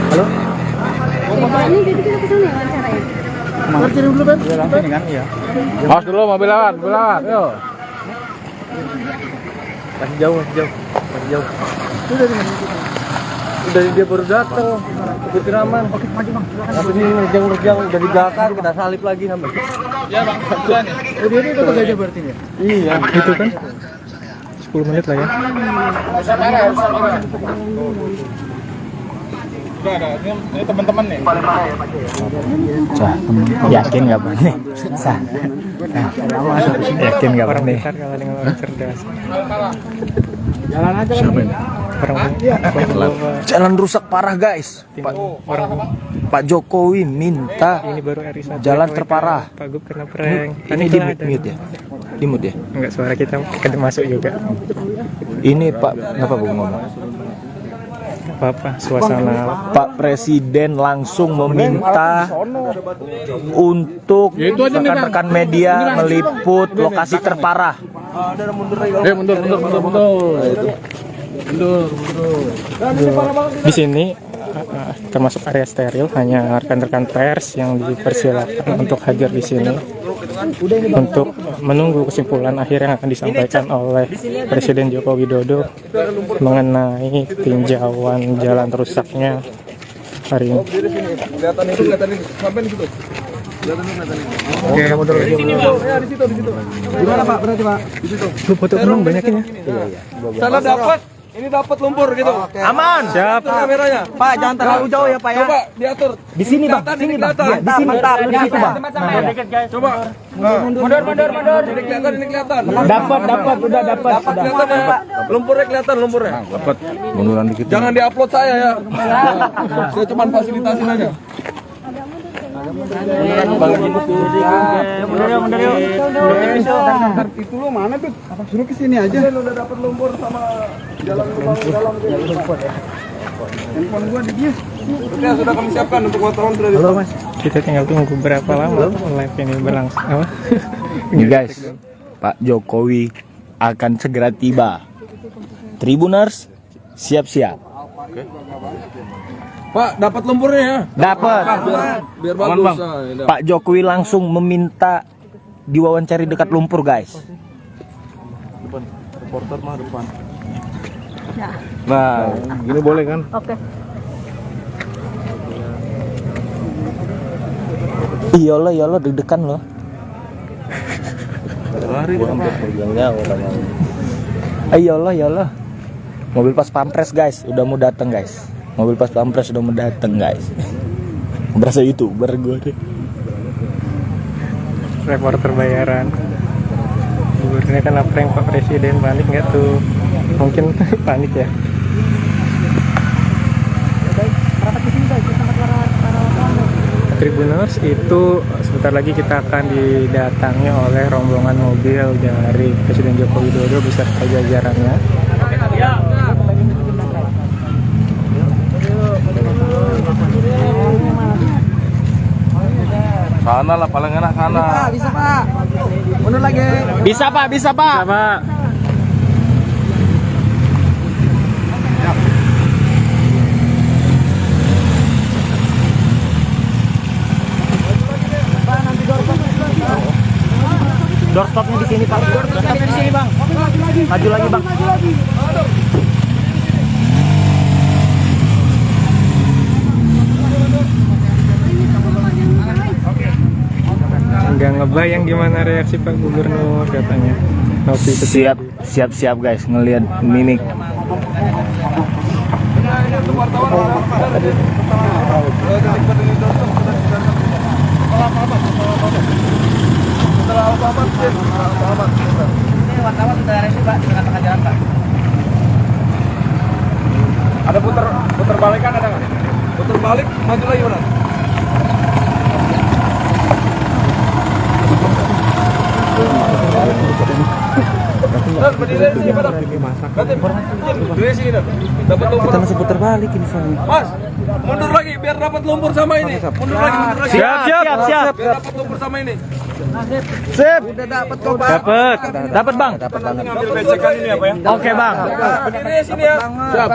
Halo. Ini jadi kita kesana ya wawancaranya. Kirim dulu Ben. Langsung ini kan iya. Mas dulu mobil lewat, Yo. Masih jauh. Udah dia baru datang. Seputiraman. Oke, maju Bang. Apa sih nerjang udah di belakang kita salip lagi sampai. Ya Bang, kebetulan ya. Oh dia itu Kota Gajah berarti ya? Iya, itu kan 10 menit lah ya. Udah ada, ini teman-teman nih. Yakin nggak nih? Yakin nggak nih? Kalau dengan orang cerdas. Jalan aja kan. Jalan rusak parah guys. Pak Jokowi minta Ini baru RI1 jalan terparah. Pak Gub kena prank. Ini di mute ya? Enggak, suara kita masuk juga. Ini Pak, kenapa Bu ngomong? Apa suasana Pak Presiden langsung meminta untuk rekan-rekan media meliput lokasi terparah. Mundur. di sini termasuk area steril, hanya rekan-rekan pers yang dipersilakan untuk hadir di sini untuk menunggu kesimpulan akhir yang akan disampaikan oleh Presiden Joko Widodo mengenai tinjauan jalan rusaknya hari ini. Kelihatan ini. Sampai di situ. Oke, mundur lagi. Di situ. Gimana Pak? Berarti Pak? Di situ. Lu foto penuh banyakin ya. Sana dapat. Ini dapat lumpur gitu. Aman. Siap. Kameranya. Pak, jangan terlalu jauh ya Pak ya. Coba diatur. Di sini Bang, sini Bang. Di sini. Mantap. Di situ Bang. Coba. Mundur. Ini kelihatan. Dapat, udah dapat. Kelihatan ya. Lumpurnya kelihatan. Dapat. Munduran dikit. Jangan diupload saya ya. Saya cuma fasilitasin aja. Mundur yuk. Itu lo mana tuh? Suruh ke sini aja. Udah dapat lumpur sama jalan lubang dalam. Handphone gua di dia. Oke, sudah kami siapkan untuk wartawan sudah. Halo Mas. Kita tinggal tunggu berapa lama live ini berlangsung. Apa? Nih guys, Pak Jokowi akan segera tiba. Tribuners, siap-siap. Pak, dapat lumpurnya ya? Dapat. Biar bagus. Pak Jokowi langsung meminta diwawancari dekat lumpur, guys. Depan, reporter mah depan. Ya. Nah, gini boleh kan? Oke. Iyalah deg-degan loh. Gua hampir pergiannya orang. Iyalah. Mobil pas pampres guys, udah mau datang guys. Mobil pas pampres udah mau datang guys. Berasa YouTuber gue deh. Reporter bayaran. Gubernurnya kan apa yang Pak Presiden panik nggak tuh? Mungkin panik ya. Tribuners itu sebentar lagi kita akan didatangi oleh rombongan mobil dari Presiden Joko Widodo beserta jajarannya. Sana lah paling enak sana. Bisa Pak. Mundur lagi. Bisa Pak. Bisa, Pak. Doorstopnya di sini Pak. Doorstopnya di sini Bang. Maju lagi Bang. Nggak ngebayang gimana reaksi Pak Gubernur katanya. Siap guys ngelihat mimik. Wartawan sudah ada Pak di tengah-tengah jalan Pak. Ada putar balik kan ada nggak? Putar balik, maju lagi orang. Berdiri di sini, Pak. Berdiri di sini, dapat lumpur. Kita masih putar balik ini soalnya. Mas, mundur lagi biar dapat lumpur sama ini. Mundur lagi. Siap. Biar dapat lumpur sama ini. Sip. Udah dapat kok Pak. Dapat Bang. Ngambil becekan ini apa ya? Oke Bang. Berdiri di sini ya. Siap.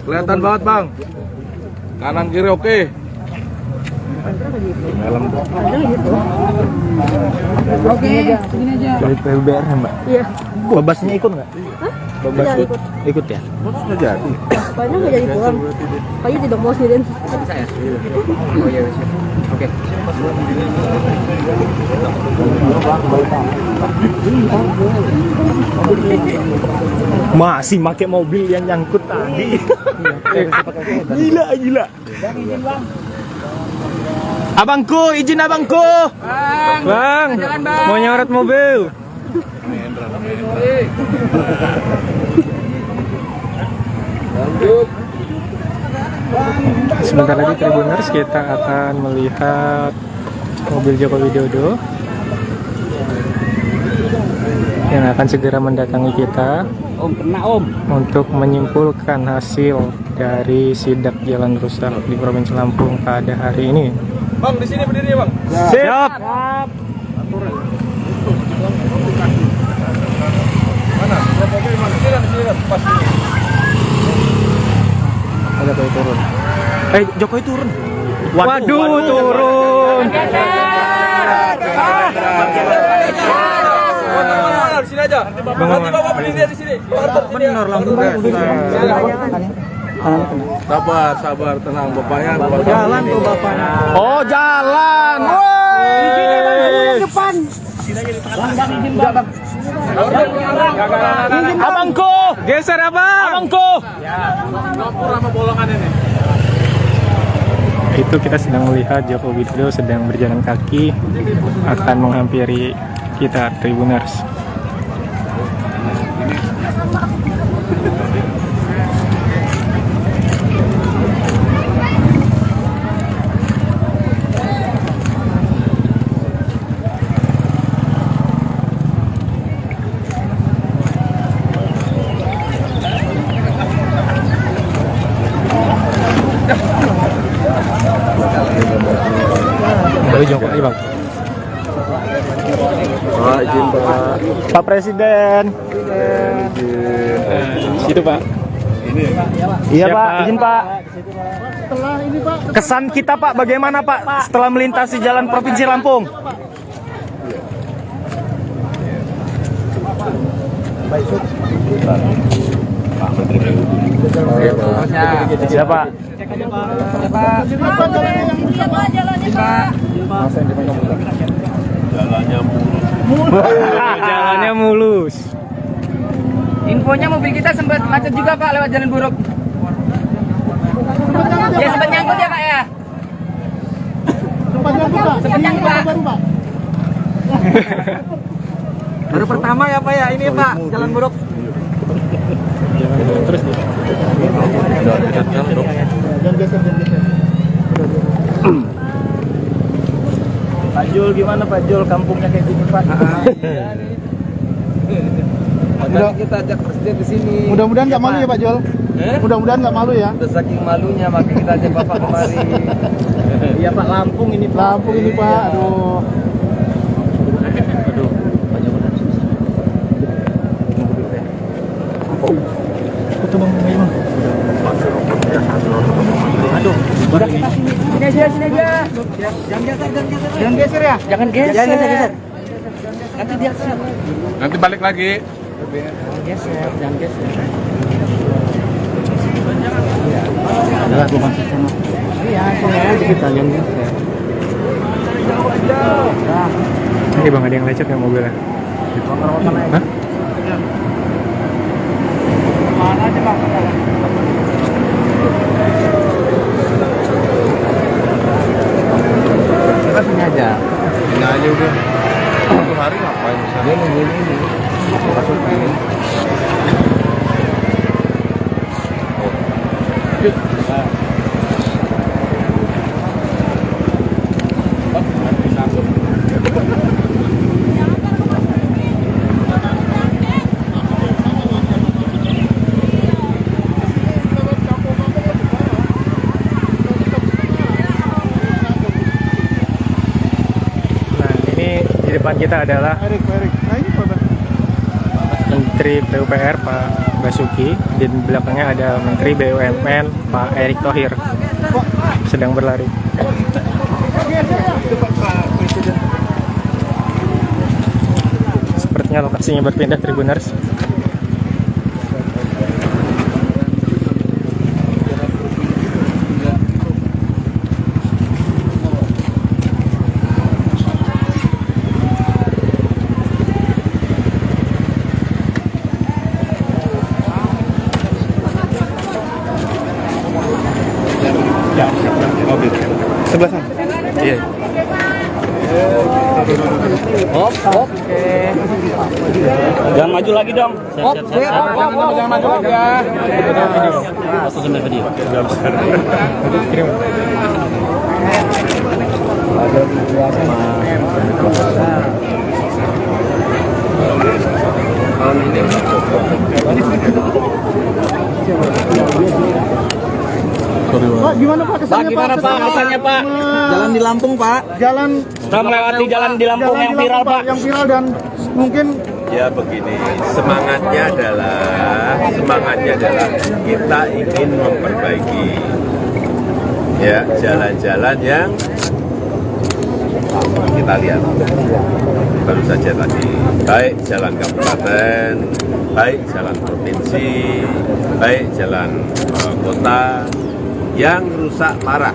Kelihatan banget, Bang. Kanan kiri oke. Oke, segini aja. Dari PUBR ya Mbak? Iya. Babasnya ikut nggak? Babas ikut ya? Sudah jadi. Kayaknya nggak jadi pulang. Kayaknya tidak mau sendirian. Bisa ya? Oh iya, siap. Oke. Masih pakai mobil yang nyangkut tadi. Gila. Abangku, izin abangku. Bang, mau nyorot mobil. Sebentar lagi Tribuners kita akan melihat mobil Joko Widodo yang akan segera mendatangi kita untuk menyimpulkan hasil dari sidak jalan rusak di Provinsi Lampung pada hari ini. Bang, di sini berdiri, Bang. Siap. Mana? Mobil mana? Sini, pas ini. Ada Jokowi turun. Jokowi turun. Waduh, turun. Di sini aja. Nanti Bapak berdiri di sini. Benar langsung. Sabar, tenang Bapaknya. Jalan tuh Bapaknya. Oh, jalan. Depan. Abangku, Geser abang. abangku. Itu kita sedang melihat Joko Widodo sedang berjalan kaki akan menghampiri kita Tribuners. Pak, izin Pak. Pak Presiden. Situ Pak. Iya Pak, izin Pak. Setelah ini Pak, Kesan kita Pak, bagaimana Pak setelah melintasi jalan Provinsi Lampung? Siapa? Jalannya mulus. Infonya mobil kita sempat macet juga Pak lewat jalan buruk. Ya sempat nyangkut ya Pak ya. Sempat nyangkut Pak. Baru pertama ya Pak ya, ini Pak, jalan buruk. Terus Pak Jul, gimana Pak Jul? Kampungnya kayak gini Pak. Makanya kita ajak presiden ke sini. mudah-mudahan nggak malu ya Pak Jol. Mudah-mudahan nggak malu ya. Udah saking malunya makanya kita ajak Bapak kemari. Iya Pak, Lampung ini Pak. Lampung ini Pak, aduh. Sini aja. Jangan geser ya. Jangan geser. Nanti dia siap. Nanti balik lagi. Jangan geser. Adalah bukan sistem. Iya, sini aja kita jangan geser. ini Bang, ada yang lecet ya mobilnya. Hah? Mana aja Bang? Kita sini aja. Ini aja udah. Satu hari ngapain di sana? Ini. Masukin. Nah, ini di depan kita adalah Erik. Nah ini Pak. Menteri PUPR Pak Basuki, di belakangnya ada Menteri BUMN Pak Erick Thohir sedang berlari. Sepertinya lokasinya berpindah Tribuners. Sebelah sana. Iya. Hop. Jangan maju lagi dong. Jangan maju lagi ya. Foto sambil video. Kirim. Pak, gimana Pak kesannya Pak? Kesannya Pak? Jalan di Lampung Pak. Jalan Setelah melewati jalan di Lampung yang viral Pak. Yang viral dan mungkin Ya begini, semangatnya adalah kita ingin memperbaiki ya jalan-jalan yang kita lihat baru saja tadi, baik jalan kabupaten, baik jalan provinsi, baik jalan kota yang rusak parah.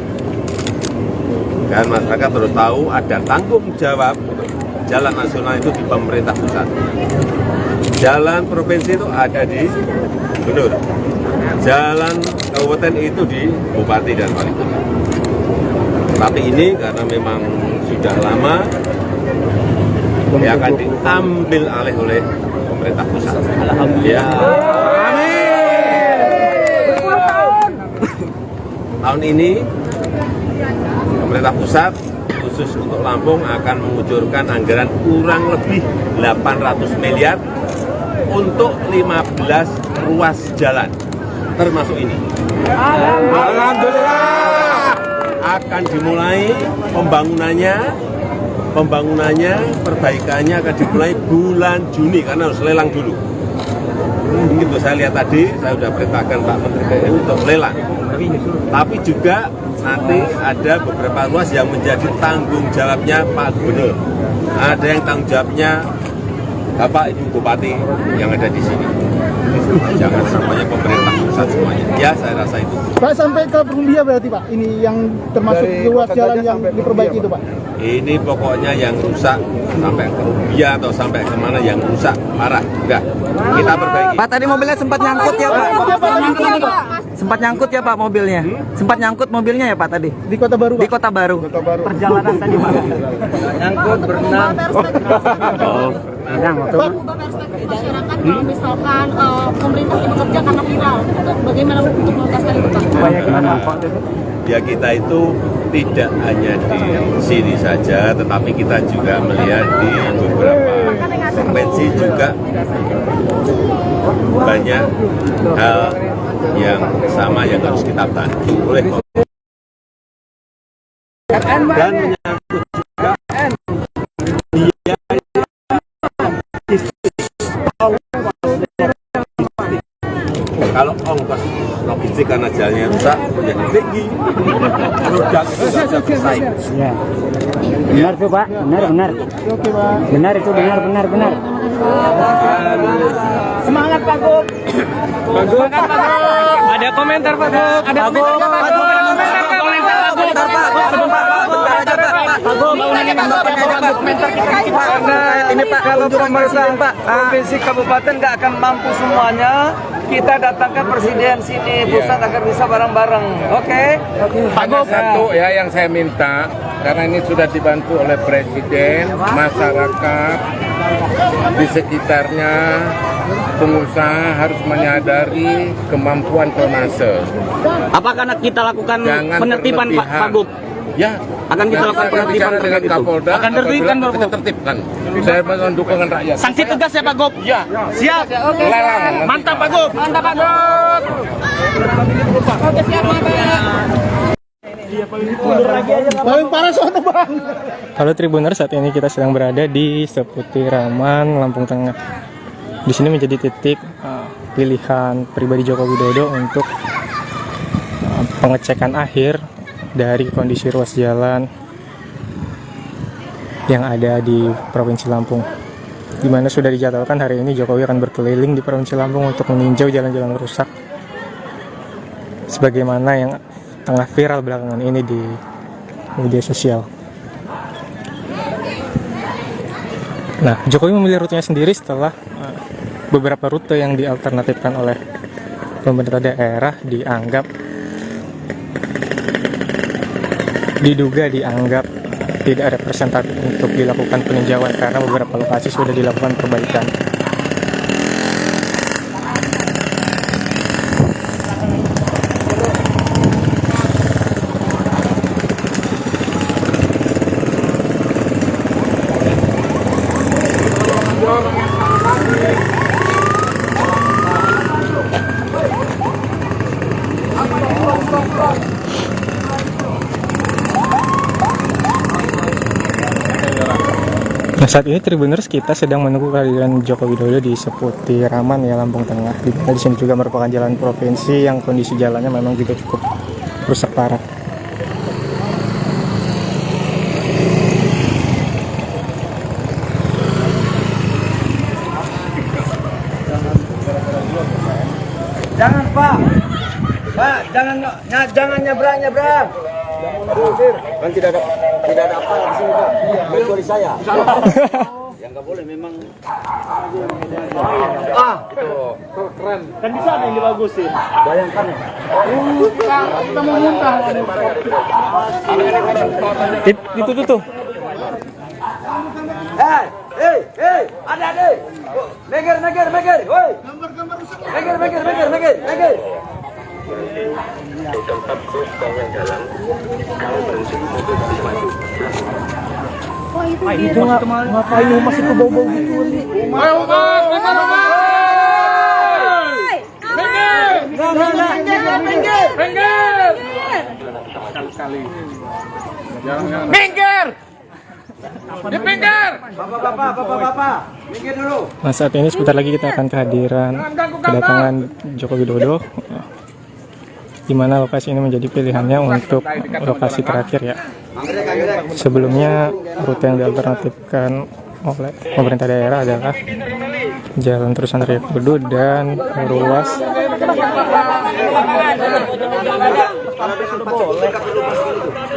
Kan masyarakat harus tahu ada tanggung jawab jalan nasional itu di pemerintah pusat. Jalan provinsi itu ada di gubernur. Jalan kabupaten itu di bupati dan wali kota. Tapi ini karena memang sudah lama akan diambil alih oleh pemerintah pusat. Alhamdulillah. Tahun ini pemerintah pusat khusus untuk Lampung akan mengucurkan anggaran kurang lebih 800 miliar untuk 15 ruas jalan, termasuk ini. Alhamdulillah. Akan dimulai pembangunannya pembangunannya, perbaikannya akan dimulai bulan Juni karena harus lelang dulu. Begitu saya lihat tadi, saya sudah perintahkan Pak Menteri PU untuk lelang. Tapi juga nanti ada beberapa ruas yang menjadi tanggung jawabnya Pak Gubernur. Ada yang tanggung jawabnya Bapak Ibu Bupati yang ada di sini. Jangan semuanya pemerintah pusat semuanya. Ya, saya rasa itu. Pak, sampai ke Perumbia berarti Pak, ini yang termasuk ruas jalan yang diperbaiki itu Pak? Ini pokoknya yang rusak sampai ke Rubia atau sampai kemana yang rusak parah. Udah, kita perbaiki. Pak, tadi mobilnya sempat nyangkut ya Pak? Sempat nyangkut ya Pak mobilnya? Sempat nyangkut mobilnya ya Pak tadi? Di Kota Baru Pak? Di Kota Baru. Perjalanan tadi Pak? Nyangkut, berenang. Berenang waktu masyarakat kalau misalkan pemerintah bekerja karena viral, itu bagaimana untuk mengatasi itu Pak? Ya kita itu tidak hanya di sini saja, tetapi kita juga melihat di beberapa provinsi juga banyak hal yang sama yang harus kita bantu oleh dan menyangkut juga kalau ongkos logistik karena jalannya rusak menjadi tinggi, produk itu tidak bisa bersaing. Ya. Benar tuh Pak, benar. Benar itu benar. Semangat Pak Gub. Semangat Pak Gub. Ada komentar Pak Gub. Ada komentar Pak Gub. Ini Pak, kalau pemerintah Pak provinsi kabupaten nggak akan mampu semuanya, kita datangkan presiden sini pusat agar bisa bareng-bareng. Oke? Hanya satu ya yang saya minta, karena ini sudah dibantu oleh presiden, masyarakat di sekitarnya, pengusaha harus menyadari kemampuan tonnase. Apakah kita lakukan penertiban Pak Gub? Ya, akan kita lakukan penertiban dengan Kapolda. Akan tertibkan kita tertibkan. Saya mohon dukungan rakyat. Sanksi tegas ya Pak Gub? Ya. Siap. Oke. Mantap Pak Gub. Mantap Pak Gub. Oke, siap Pak. Paling parah sono Bang. Halo Tribuners, saat ini kita sedang berada di seputiraman Lampung Tengah. Di sini menjadi titik pilihan pribadi Joko Widodo untuk pengecekan akhir dari kondisi ruas jalan yang ada di Provinsi Lampung, di mana sudah dijadwalkan hari ini Jokowi akan berkeliling di Provinsi Lampung untuk meninjau jalan-jalan rusak sebagaimana yang tengah viral belakangan ini di media sosial. Nah, Jokowi memilih rutenya sendiri setelah beberapa rute yang dialternatifkan oleh pemerintah daerah diduga dianggap tidak representatif untuk dilakukan peninjauan karena beberapa lokasi sudah dilakukan perbaikan. Nah, saat ini Tribuners kita sedang menunggu kehadiran Joko Widodo di seputiraman ya Lampung Tengah. Di sini juga merupakan jalan provinsi yang kondisi jalannya memang juga cukup rusak parah. Jangan Pak, jangan nyebrang. Kan tidak ada apa di sini Pak. Kecuali saya. Yang nggak boleh memang. Keren. Kan bisa ada yang dibagusin. Bayangkan. Kita mau muntah. Itu tuh. Hei, ada. Meger, woi. Meger. Di tempat bus bangun jalan, kalau berhenti mobil bisa maju. Itu ngapain masih ke bau-bau gitu? Minggir! Di pinggir. Bapak, minggir dulu. Nah, saat ini sebentar lagi kita akan kedatangan Joko Widodo, di mana lokasi ini menjadi pilihannya untuk lokasi terakhir ya. Sebelumnya rute yang dialternatifkan oleh pemerintah daerah adalah Jalan Terusan Raya Kudu dan ruas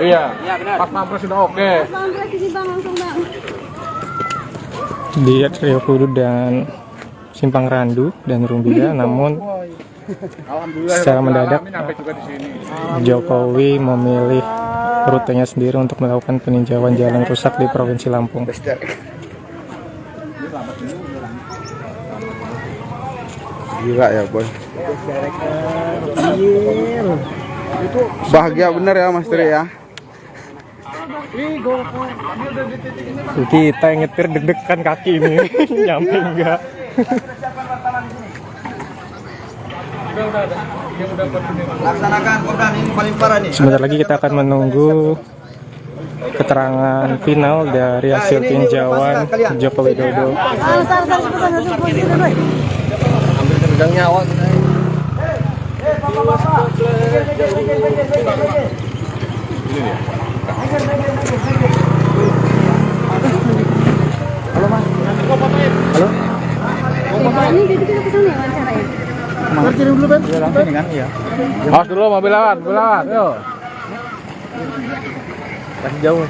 Iya, Pak Pampres sudah oke. di Rio Kudu dan Simpang Randu dan Rumbia, namun secara mendadak Jokowi memilih rutenya sendiri untuk melakukan peninjauan jalan rusak di Provinsi Lampung. Gila ya boy. Bahagia bener ya Mas Tri ya. Kita yang nyetir deg-degan kaki ini nyampe enggak. Laksanakan Kopdan, ini paling parah nih. Sebentar lagi kita akan menunggu keterangan final dari hasil tinjauan Joko Widodo. Pegang nyawa. Halo Mas. Halo. Ini jadi kita kesana ya wawancaranya? Kirim dulu Ben. Iya langsung kan iya. Awas dulu mobil lawan, Yo. Masih jauh.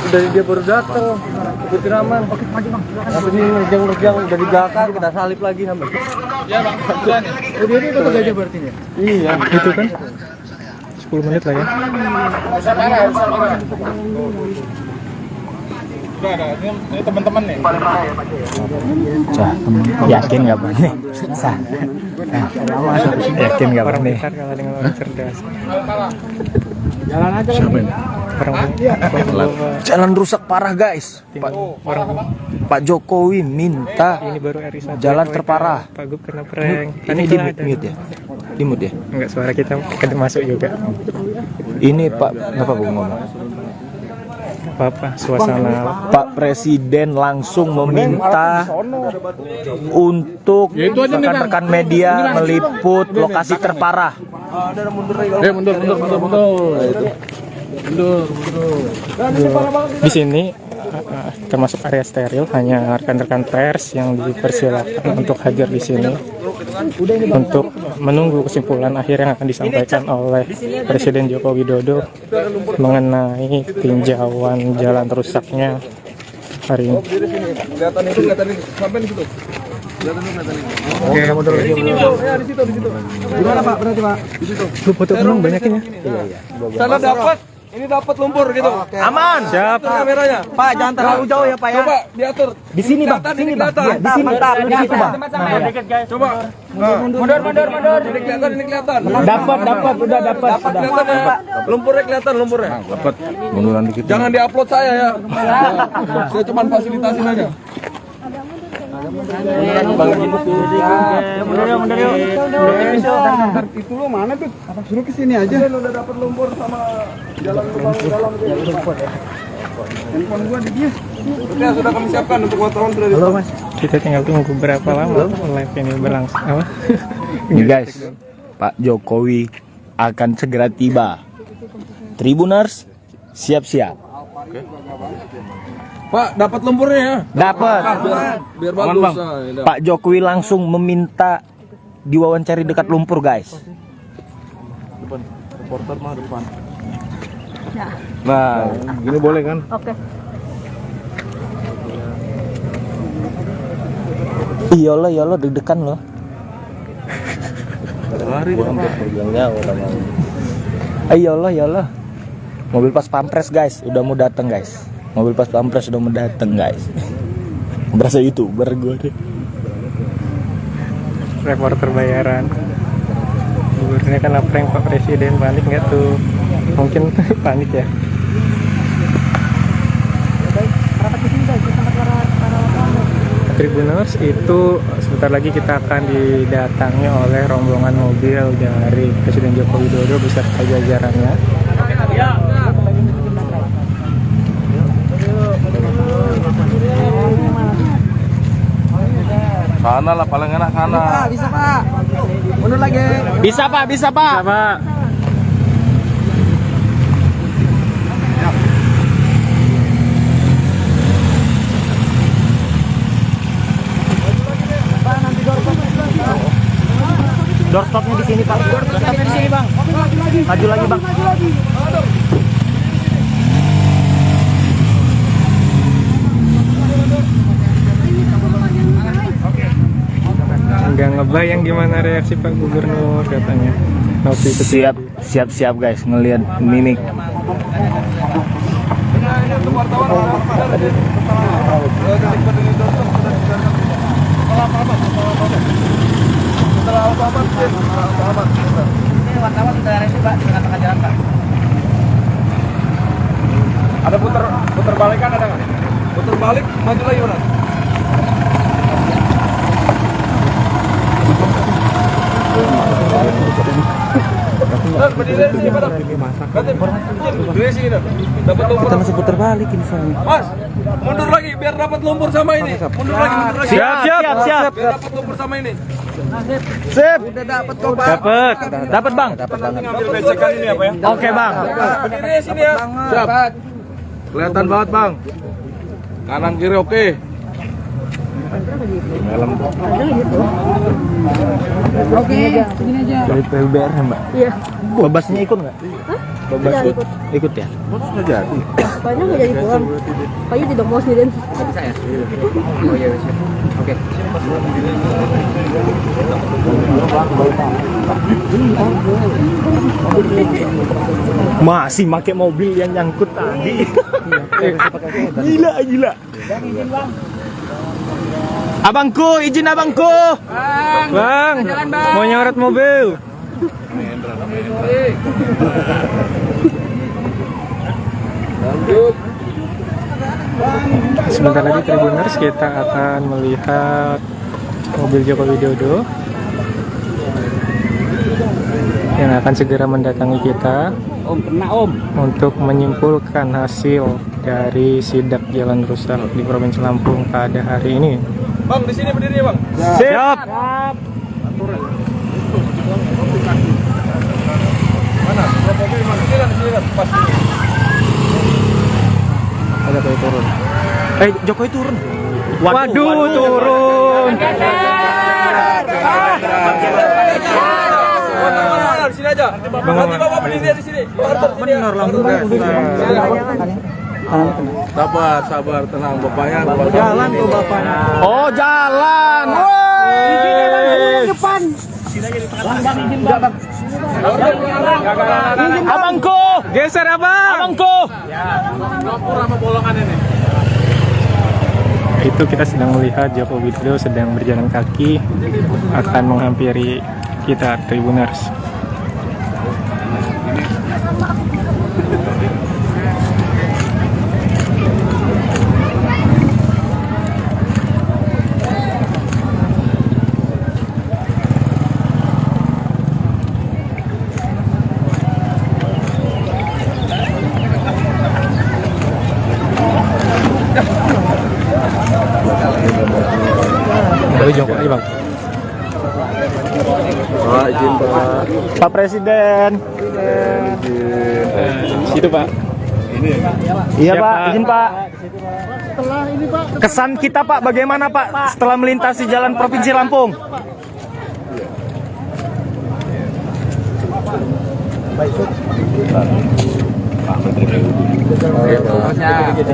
Dari dia baru datang, ikutin aman. Oke, maju bang. Tapi ini nerjang udah di belakang, kita salip lagi sampai. Iya bang, kebetulan ya. Oh dia itu Gajah berarti ya? Iya, itu kan 10 menit lah ya. Udah ada, ini teman-teman nih. Yakin nggak Pak? Yakin nggak Pak? Orang pintar kalah dengan orang cerdas. Jalan aja kan. Jalan rusak parah guys. Pak Jokowi minta Ini baru RI1 jalan terparah. Pak Gub kena prank. Ini di mute ya? Di mute ya? Enggak, suara kita masuk juga. Ini Pak, kenapa gue ngomong? Apa suasana Pak Presiden langsung meminta untuk rekan-rekan media meliput lokasi terparah. Mundur. di sini termasuk area steril, hanya rekan-rekan pers yang dipersilakan untuk hadir di sini untuk menunggu kesimpulan akhir yang akan disampaikan oleh Presiden Joko Widodo mengenai tinjauan jalan rusaknya hari ini. Kelihatan ini. Sampai di situ. Oke, mundur lagi. Ya, di situ. Gimana Pak? Berarti Pak? Di situ. Lu foto dulu banyakin ya. Sana dapat, ini dapat lumpur gitu. Aman. Siap. Kameranya. Pak, jangan terlalu jauh ya Pak ya. Coba diatur. Di sini Bang, sini Bang. Di sini mantap, di situ Bang. Coba. Mundur. Ini kelihatan. Dapat, udah dapat. Kelihatan ya. Lumpurnya kelihatan lumpurnya. Dapat munduran dikit. Jangan diupload saya ya. Saya cuma fasilitasin aja. Mundur yuk. Itu lo mana tuh? Suruh ke sini aja. Udah dapat lumpur sama jalan lubang dalam. Handphone gua di dia. Sudah kami siapkan untuk wartawan sudah. Halo Mas. Kita tinggal tunggu berapa lama live ini berlangsung. Apa? Nih guys, Pak Jokowi akan segera tiba. Tribuners, siap-siap. Pak, dapat lumpurnya ya? Dapat. Biar bagus. Pak Jokowi langsung meminta diwawancari dekat lumpur guys. Reporter mah depan. Nah, Gini boleh kan? Oke. Iyalah deg-degan loh. Iyalah. Mobil pas pampres guys, udah mau datang guys. Berasa YouTuber gue deh. Reporter bayaran. Ini kan prank Pak Presiden, panik nggak tuh? Mungkin panik ya. Tribuners, itu sebentar lagi kita akan didatangi oleh rombongan mobil dari Presiden Joko Widodo beserta jajarannya. Sana lah paling enak sana. Bisa Pak. Mundur lagi. Bisa Pak, bisa Pak. Bisa, Pak. Doorstopnya di sini Pak. Doorstopnya di sini Bang. Maju lagi Bang. Nggak ngebayang gimana reaksi Pak Gubernur katanya. Waktu itu Siap guys ngelihat Minik. Wartawan udah ready Pak, di tengah-tengah jalan Pak. Ada putar balikan ada nggak? Putar balik, maju lagi mana? Berdiri di sini, Pak. Berdiri sini, dapat lumpur. Kita masih putar balik ini soalnya. Mas, mundur lagi biar dapat lumpur sama ini. Mundur lagi. Siap. Biar dapat lumpur sama ini. Sip. Udah dapat kok Pak. Dapat Bang. Ambil besekan ini apa ya? Oke Bang. Berdiri sini ya. Siap. Kelihatan banget, Bang. Kanan kiri oke. Oke, segini aja. Dari PUBR ya Mbak? Iya. Babasnya ikut nggak? Hah? Babas Tidak ikut ya? Sudah jadi. Kayaknya nggak jadi pulang. Kayaknya tidak mau sendirian. Bisa ya? Oh iya, bisa. Oke. Masih pakai mobil yang nyangkut tadi. Gila. Abangku, izin abangku. Bang, mau nyorot mobil. Sebentar lagi Tribuners kita akan melihat mobil Joko Widodo yang akan segera mendatangi kita untuk menyimpulkan hasil dari sidak jalan rusak di Provinsi Lampung pada hari ini. Bang, di sini berdiri ya, Bang. Siap. Mana? Mobil mana? Sini kan, pas. Ada Jokowi turun. Jokowi turun. Waduh, turun. Di sini aja. Nanti Bapak berdiri di sini. Benar langsung Sabar, tenang Bapaknya. Jalan tuh Bapaknya. Oh, jalan. Woi. Depan. Abangku, Geser abang. abangku. Itu kita sedang melihat Joko Widodo sedang berjalan kaki akan menghampiri kita Tribuners. Jokowi Bang. Pak, izin Pak. Pak Presiden. Situ Pak. Iya Siap, Pak, Pak. izin Pak. Setelah ini Pak, Kesan kita Pak, bagaimana Pak setelah melintasi jalan Provinsi Lampung?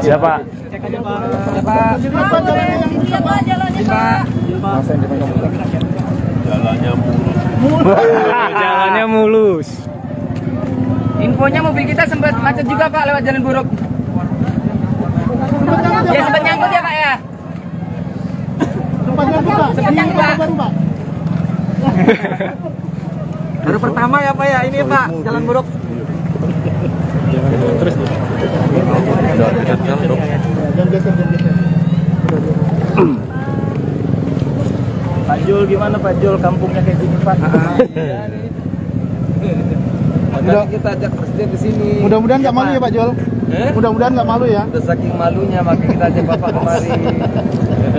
Siapa? Jalannya mulus. Infonya mobil kita sempat macet juga Pak lewat jalan buruk. Ya sempat nyangkut ya Pak ya. Sempat nyangkut Pak. Baru pertama ya Pak ya ini Pak jalan buruk. Terus Pak Jul gimana Pak Jul, kampungnya kayak gini Pak? Makanya kita ajak presiden ke sini. mudah-mudahan nggak malu ya Pak Jol. Mudah-mudahan nggak malu ya. Udah saking malunya makanya kita ajak Bapak kemari.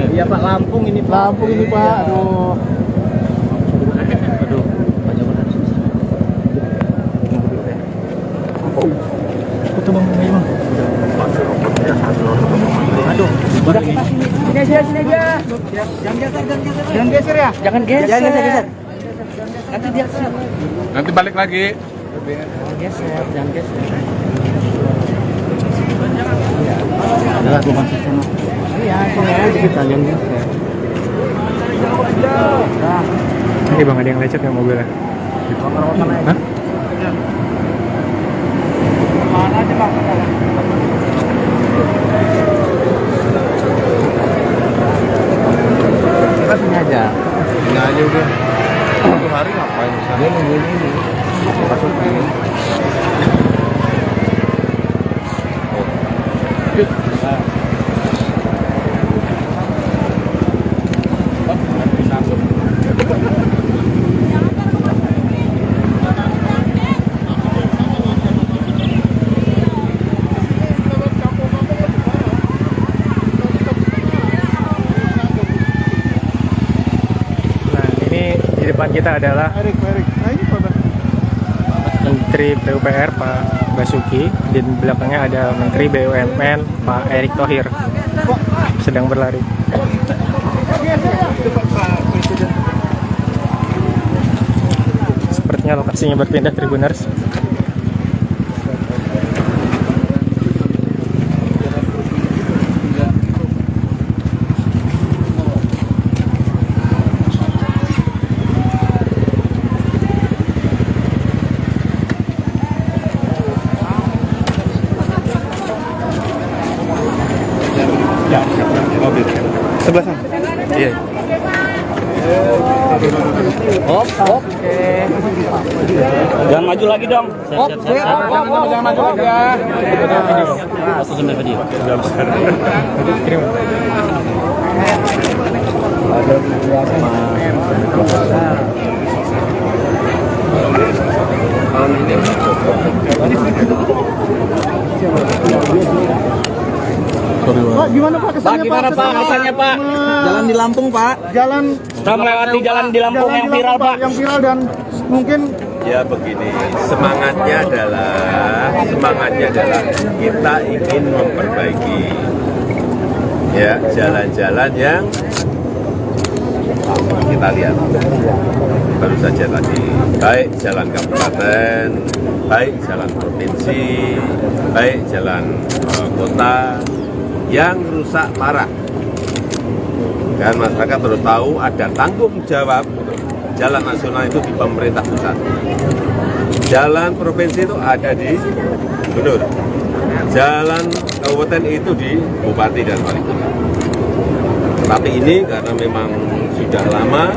Iya Pak, Lampung ini Pak. Lampung ini Pak, aduh. Aduh, sini aja. Jangan geser ya. Jangan geser. Nanti dia Nanti balik lagi. jangan geser. Adalah gue konsisten. Iya, sini aja kita jangan geser. Ini bang, ada yang lecet nggak mobilnya? Hah? Mana aja Pak? Kita sini aja. Ini aja udah. Satu hari ngapain di sana? Dia nungguin ini. Masukin. Nah, ini di depan kita adalah Erik. Nah ini Pak. Menteri PUPR Pak Basuki, di belakangnya ada Menteri BUMN Pak Erick Thohir sedang berlari. Sepertinya lokasinya berpindah Tribuners. Mobil. Sebelah sana. Iya. Oke. Jangan maju lagi dong. Jangan maju lagi ya. Foto sambil video. Pak, gimana Pak kesannya Pak? Kesannya Pak? Jalan di Lampung Pak. Jalan Kita melewati jalan di Lampung yang viral Pak. Yang viral dan mungkin Ya begini, semangatnya adalah kita ingin memperbaiki ya jalan-jalan yang kita lihat baru saja tadi, baik jalan kabupaten, baik jalan provinsi, baik jalan kota yang rusak parah. Dan masyarakat harus tahu ada tanggung jawab jalan nasional itu di pemerintah pusat. Jalan provinsi itu ada di gubernur. Jalan kabupaten itu di bupati dan wali kota. Tapi ini karena memang sudah lama,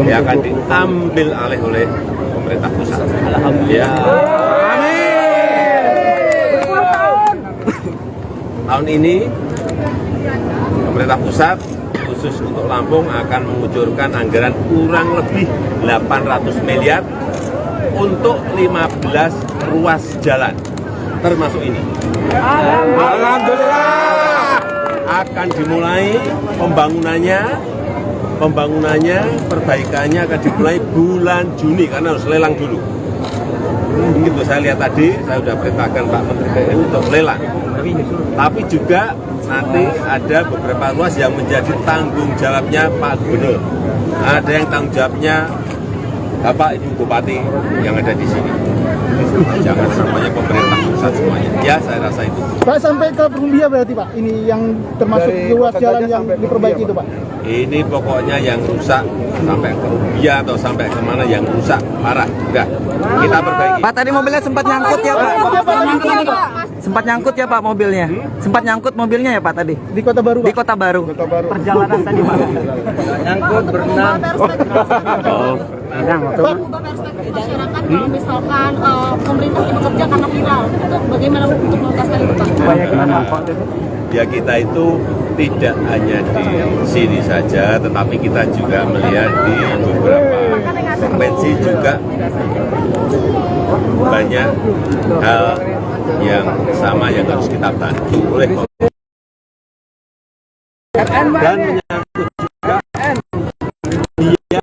ya akan diambil alih oleh pemerintah pusat. Alhamdulillah. Tahun ini pemerintah pusat khusus untuk Lampung akan mengucurkan anggaran kurang lebih 800 miliar untuk 15 ruas jalan, termasuk ini. Alhamdulillah. Akan dimulai pembangunannya, perbaikannya akan dimulai bulan Juni karena harus lelang dulu. Begitu saya lihat tadi, saya sudah perintahkan Pak Menteri BUMN untuk lelang. Tapi juga nanti ada beberapa ruas yang menjadi tanggung jawabnya Pak Gubernur. Ada yang tanggung jawabnya Bapak Ibu Bupati yang ada di sini. Jangan semuanya pemerintah pusat semuanya. Ya, saya rasa itu. Pak sampai ke Perumbia berarti Pak. Ini yang termasuk ruas jalan yang diperbaiki itu Pak. Ini pokoknya yang rusak sampai ke Rubia atau sampai kemana yang rusak parah. Udah, kita perbaiki. Pak, tadi mobilnya sempat nyangkut ya Pak? Sempat nyangkut ya Pak mobilnya? Sempat nyangkut mobilnya ya Pak tadi? Di Kota Baru Pak. Di Kota Baru. Perjalanan tadi Pak. Nyangkut berenang. Pak, ubah perspektif masyarakat kalau misalkan pemerintah bekerja karena viral, itu bagaimana untuk mengatasi itu Pak? Ya kita itu tidak hanya di sini saja, tetapi kita juga melihat di beberapa provinsi juga banyak hal yang sama yang harus kita bantu oleh dan menyangkut juga biaya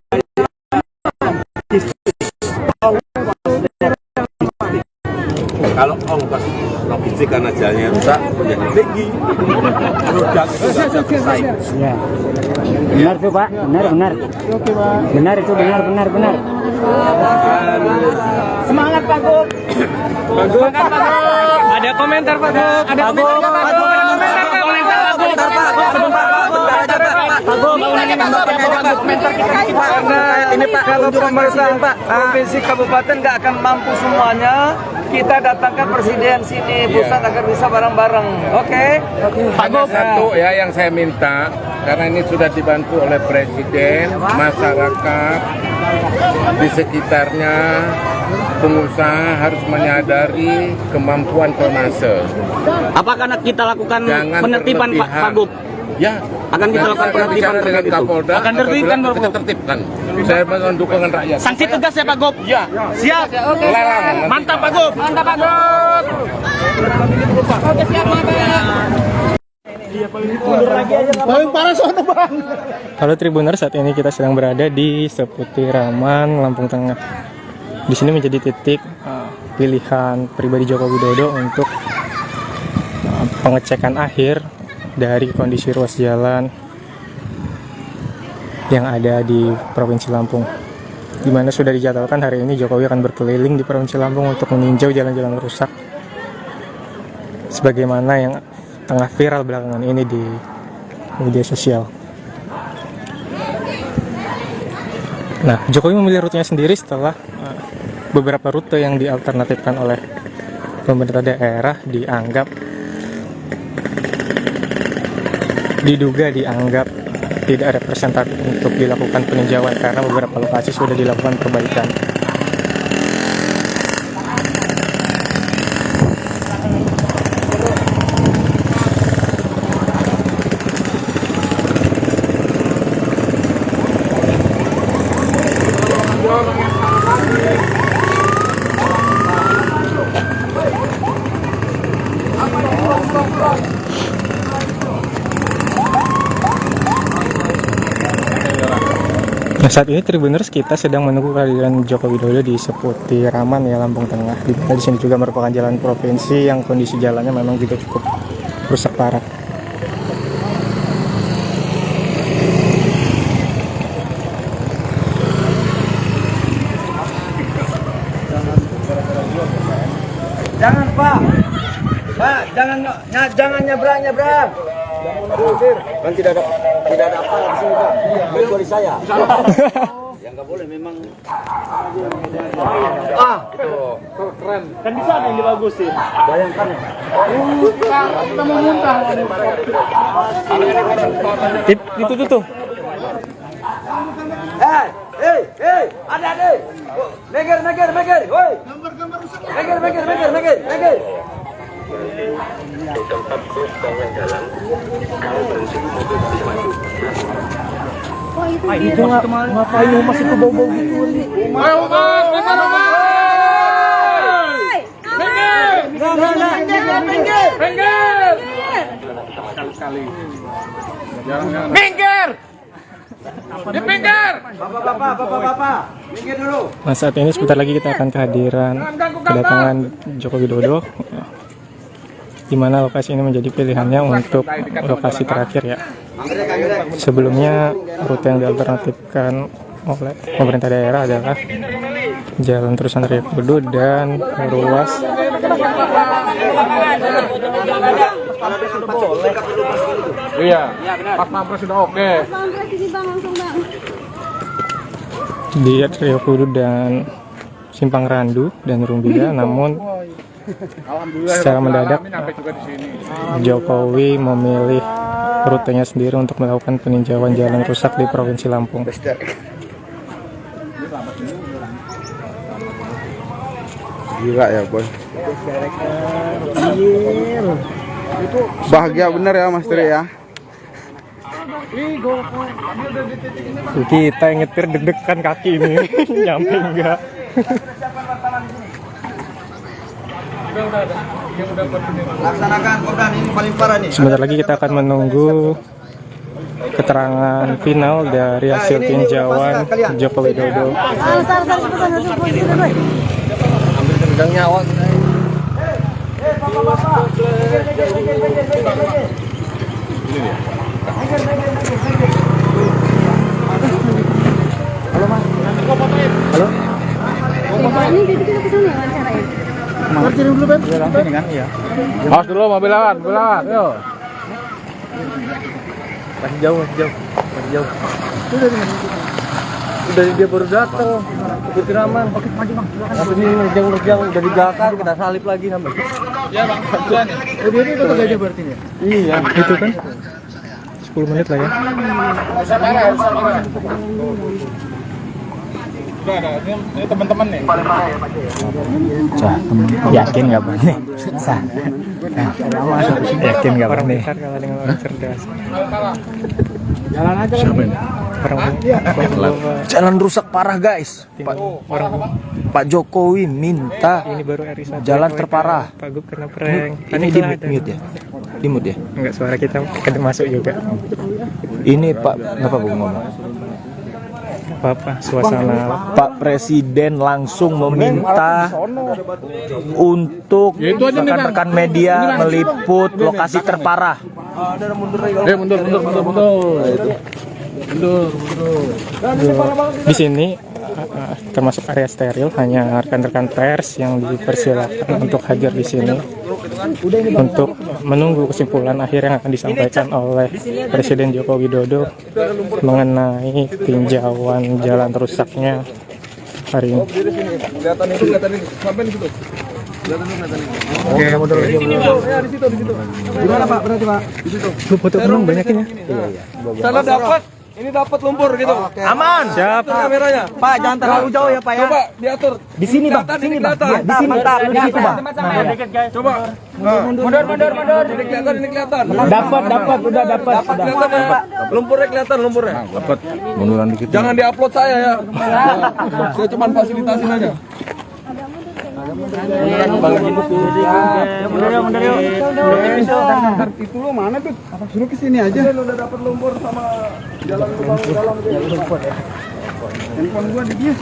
kalau ongkos logistik karena jalannya rusak menjadi tinggi, produk itu nggak bisa bersaing. Ya. Benar tuh Pak, benar. Benar itu benar. Semangat Pak Gub. Semangat Pak Gub. Ada komentar Pak Gub. Ada komentar Pak Gub. Ini Pak, kalau pemerintahan Pak provinsi kabupaten nggak akan mampu semuanya, kita datangkan presiden sini pusat agar bisa bareng-bareng. Oke? Hanya satu ya yang saya minta, karena ini sudah dibantu oleh presiden, masyarakat di sekitarnya, pengusaha harus menyadari kemampuan tonnase. Apakah kita lakukan Jangan penertiban Pak Gub? Ya, akan kita lakukan penertiban dengan Kapolda. Akan tertibkan kita tertibkan. Saya mohon dukungan rakyat. Sanksi tegas ya Pak Gub? Ya. Siap. Oke. Mantap Pak Gub. Mantap Pak Gub. Oke, siap Pak. Paling parah sono Bang. Halo Tribuners, saat ini kita sedang berada di seputiraman Lampung Tengah. Di sini menjadi titik pilihan pribadi Joko Widodo untuk pengecekan akhir dari kondisi ruas jalan yang ada di Provinsi Lampung, di mana sudah dijadwalkan hari ini Jokowi akan berkeliling di Provinsi Lampung untuk meninjau jalan-jalan rusak sebagaimana yang tengah viral belakangan ini di media sosial. Nah, Jokowi memilih rutenya sendiri setelah beberapa rute yang dialternatifkan oleh pemerintah daerah diduga dianggap tidak representatif untuk dilakukan peninjauan karena beberapa lokasi sudah dilakukan perbaikan. Nah, saat ini Tribuners kita sedang menunggu kehadiran Joko Widodo di seputiraman ya Lampung Tengah. Di sini juga merupakan jalan provinsi yang kondisi jalannya memang juga cukup rusak parah. Jangan Pak, jangan nyebrang. Kan tidak ada apa di sini Pak. Kecuali saya. Yang nggak boleh memang. Itu Keren. Kan bisa ada yang dibagusin. Bayangkan ya. Kita mau muntah. Itu tuh. Hei, adik-adik. Meger, woi. Meger. Di tempat bus bangun jalan, kalau berhenti mobil bisa maju. Itu ngapain Mas itu bau-bau gitu? Ayo Mas, minggir. Bapak, minggir dulu. Nah, saat ini sebentar lagi kita akan kedatangan Joko Widodo, di mana lokasi ini menjadi pilihannya untuk lokasi terakhir ya. Sebelumnya rute yang dialternatifkan oleh pemerintah daerah adalah Jalan Terusan Raya Kudu dan ruas Iya, pas pampres sudah oke. di Rio Kudu dan Simpang Randu dan Rumbia, namun secara mendadak Jokowi memilih rutenya sendiri untuk melakukan peninjauan jalan rusak di Provinsi Lampung. Gila ya boy. Bahagia bener ya Mas Tri ya. Kita yang nyetir deg-degan kaki ini nyampe enggak. Laksanakan Kordan, ini paling parah nih. Sebentar lagi kita akan menunggu keterangan final dari hasil tinjauan Joko Widodo. Ambil nyawa. Halo Mas. Halo. Ini jadi kita kesana ya wawancara ya. Kirim dulu Ben. Udah langsung kan? Iya. Awas dulu mobil lawan, Yo. Masih jauh. Udah dia baru datang. Ikutin aman. Oke, maju Bang. Silakan. Ini nerjang udah di belakang, kita salip lagi sampai. Iya Bang, duluan ya. Oh, dia ini kota Gajah berarti ya? Iya. Itu kan 10 menit lah ya. Udah ada, ini teman-teman nih. Cah, yakin nggak Bang nih? Sah. Yakin nggak Bang Orang nih? pintar kalah dengan orang cerdas. Jalan aja kan. Jalan rusak parah guys. Pak Jokowi minta Ini baru RI1 jalan terparah. Pak Gub kena prank. Ini di mute ya? Di mute ya? Enggak, suara kita kena masuk juga. Ini Pak, apa Bang ngomong? Apa suasana Pak Presiden langsung meminta untuk rekan-rekan media meliput lokasi terparah. Mundur. di sini termasuk area steril, hanya rekan-rekan pers yang dipersilakan untuk hadir di sini untuk menunggu kesimpulan akhir yang akan disampaikan oleh Presiden Joko Widodo mengenai tinjauan jalan rusaknya hari ini. Kelihatan ini. Sampai di situ. Oke, mundur lagi. Ya di situ. Gimana Pak? Berarti Pak? Di situ. Lu foto belum banyakin ya? Sana dapat. Ini dapat lumpur gitu. Aman. Siap. Itu kameranya. Pak, jangan terlalu jauh ya, Pak ya. Coba diatur. Di sini, Bang. Sini, Bang. Iya, di sini. Di situ, Bang. Coba. Mundur. Ini kelihatan. Dapat, udah dapat. Kelihatan ya. Lumpurnya kelihatan lumpurnya. Dapat munduran dikit. Jangan diupload saya ya. Saya cuma fasilitasin aja. Itu lo mana tuh? Suruh ke sini aja. Udah dapat lumpur sama jalan lubang dalam. Handphone gua di dia.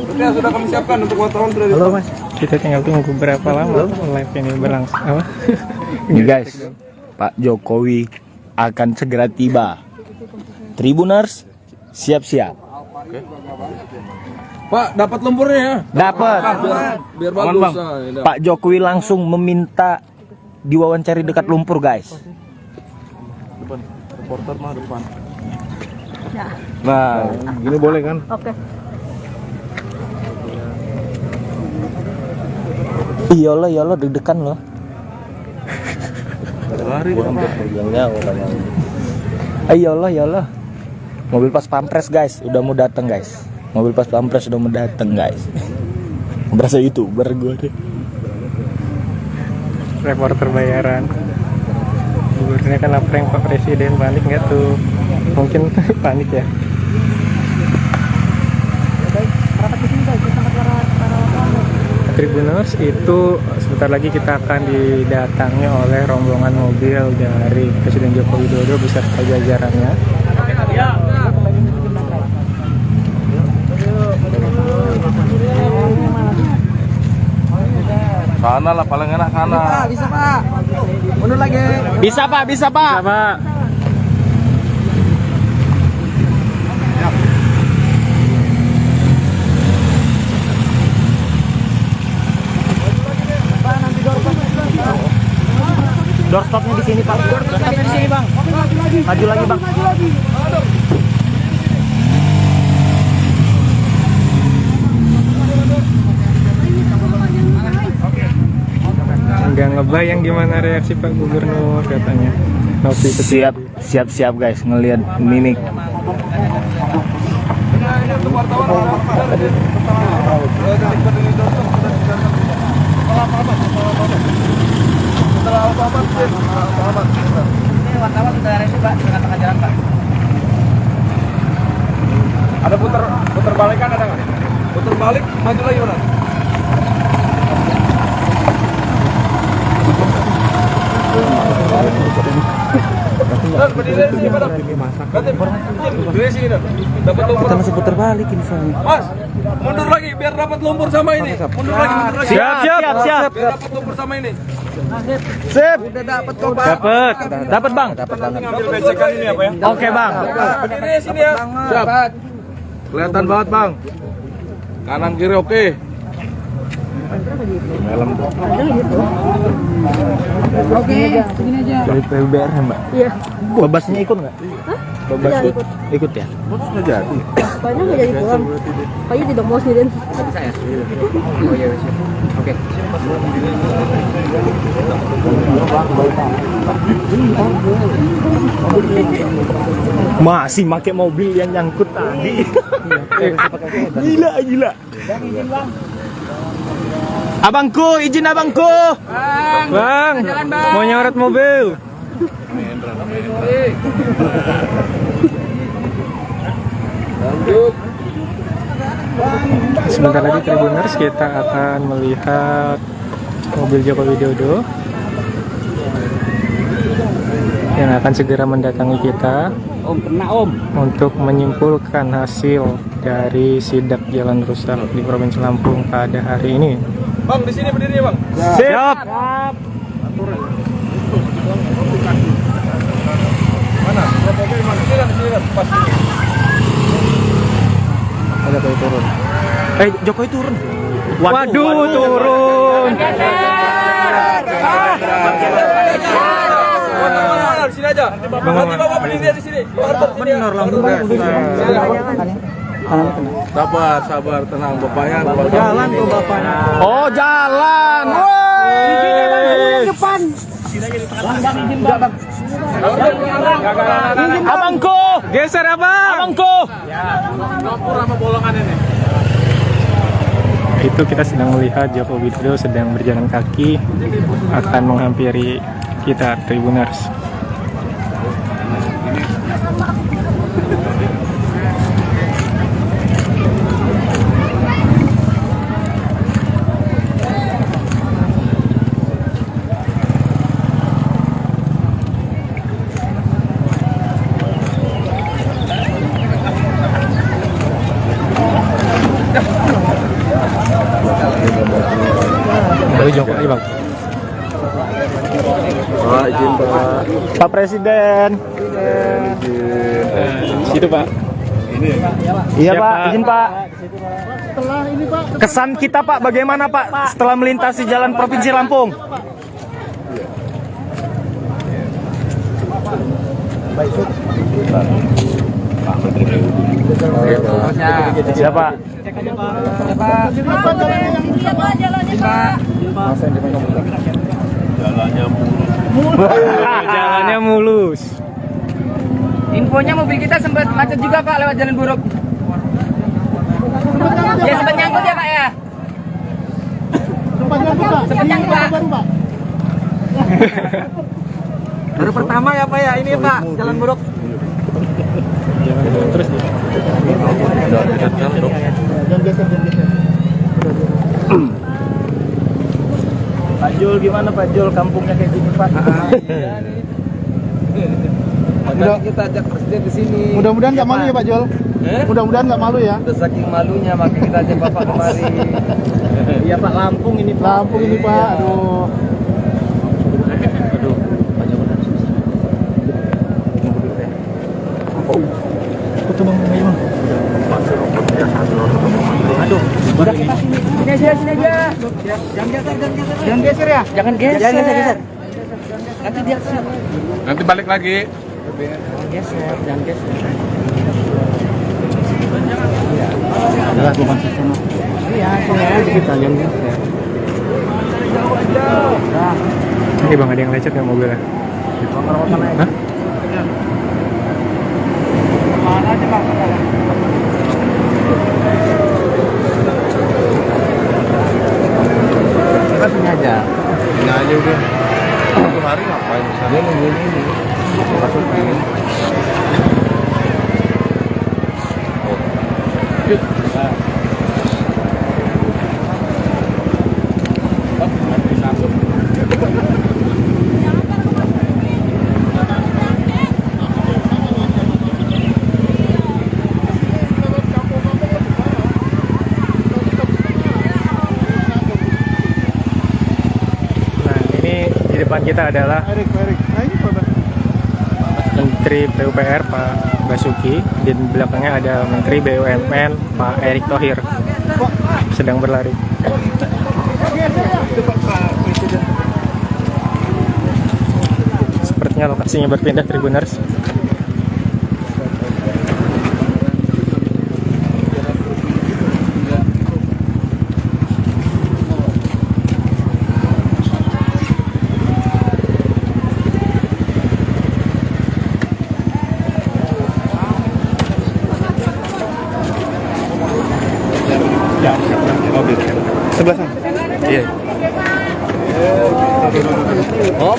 Oke, sudah kami siapkan untuk wartawan sudah. Halo Mas, kita tinggal tunggu berapa lama live ini berlangsung. Apa? Nih guys, Pak Jokowi akan segera tiba. Tribuners, siap-siap. Pak, dapat lumpurnya ya? Dapat. Biar bagus. Bang. Pak Jokowi langsung meminta diwawancari dekat lumpur guys. Reporter mah depan. Ya. Nah, gini boleh kan? Oke. Iyalah deg-degan loh. Lari Iyalah. Mobil pas pampres guys, udah mau datang guys. Mobil pas pampres udah mau datang guys. Berasa YouTuber gue deh. Reporter bayaran. Gubernurnya kena prank Pak Presiden, panik nggak tuh? Mungkin panik ya. Tribuners itu sebentar lagi kita akan didatangi oleh rombongan mobil dari Presiden Joko Widodo beserta jajarannya. sana lah, paling enak sana. Bisa Pak. Mundur lagi. Bisa, Pak. Bisa, Pak. Doorstopnya di sini, Pak. Doorstopnya di sini, Bang. Maju lagi, Bang. Nggak ngebayang gimana reaksi Pak Gubernur katanya. Siap guys, ngelihat mimik. Ada putar balikan ada nggak? Putar balik, maju lagi mana? Berdiri sini, Pak. Berdiri sini, dapat lumpur. Kita masih putar balik ini soalnya. Mas, mundur lagi biar dapat lumpur sama ini. Mundur lagi, mundur lagi. Siap. Biar dapat lumpur sama ini. Sip. Udah dapat kok, Pak. Dapat bang. Dapat banget. Tinggal ambil becekan ini apa ya? Oke bang. Berdiri sini ya. Siap. Kelihatan banget, Bang. Kanan kiri oke. Oke, segini aja. Dari PUBR ya mbak? Iya. Babasnya ikut nggak? Babas Iya, ikut. ikut ya? Sudah jadi. Banyak nggak jadi pulang. Kayu tidak mau sendirian. Oh iya, siap. Oke. Masih pakai mobil yang nyangkut tadi. Gila. Abangku, izin abangku. Bang, mau nyorot mobil. Sebentar lagi Tribuners kita akan melihat mobil Joko Widodo yang akan segera mendatangi kita untuk menyimpulkan hasil dari sidak jalan rusak di Provinsi Lampung pada hari ini. Bang, di sini berdiri ya, Bang. Siap. Mana? Mobil mana? Sini kan, pas. Ada Jokowi turun. Jokowi turun. Waduh, turun. Di sini aja. Nanti Bapak berdiri di sini. Benar langsung Sabar, tenang Bapaknya. Jalan tuh bapaknya. Oh, jalan. Woi. Depan. Abangku, Geser abang. abangku. Campur sama bolongan ini. Itu kita sedang melihat Joko Widodo sedang berjalan kaki akan menghampiri kita Tribuners. Dari Jokowi bang. Pak, izin Pak. Pak Presiden. Situ pak. Iya Pak, izin Pak. Setelah ini Pak. Kesan kita Pak, bagaimana Pak setelah melintasi jalan Provinsi Lampung? Siapa? Jalannya mulus. Infonya mobil kita sempat macet juga Pak lewat jalan buruk. Ya sempat nyangkut ya Pak ya. Sempat nyangkut Pak. Baru pertama ya Pak ya, ini Pak, jalan buruk. Jalan terus. Pak Jul gimana Pak Jul, kampungnya kayak gini Pak? Makanya kita ajak presiden ke sini. Mudah-mudahan nggak malu ya Pak Jol. Mudah-mudahan nggak malu ya. Udah saking malunya makanya kita ajak Bapak kemari. Iya Pak, Lampung ini Pak. Lampung ini Pak, aduh. Sini aja. Jangan geser ya. Jangan geser. Nanti dia siap. Nanti balik lagi. Jangan geser. Adalah bukan sistem. Iya, sini aja kita yang geser. Ini bang, ada yang lecet nggak mobilnya? Hah? Mana aja Pak? Kita sini aja. Sini aja udah. Satu hari ngapain misalnya? Dia nungguin ini. Masukin. depan kita adalah Menteri PUPR Pak Basuki, di belakangnya ada Menteri BUMN Pak Erick Thohir sedang berlari. Sepertinya lokasinya berpindah Tribuners. Sebelah sana. Iya. Hop.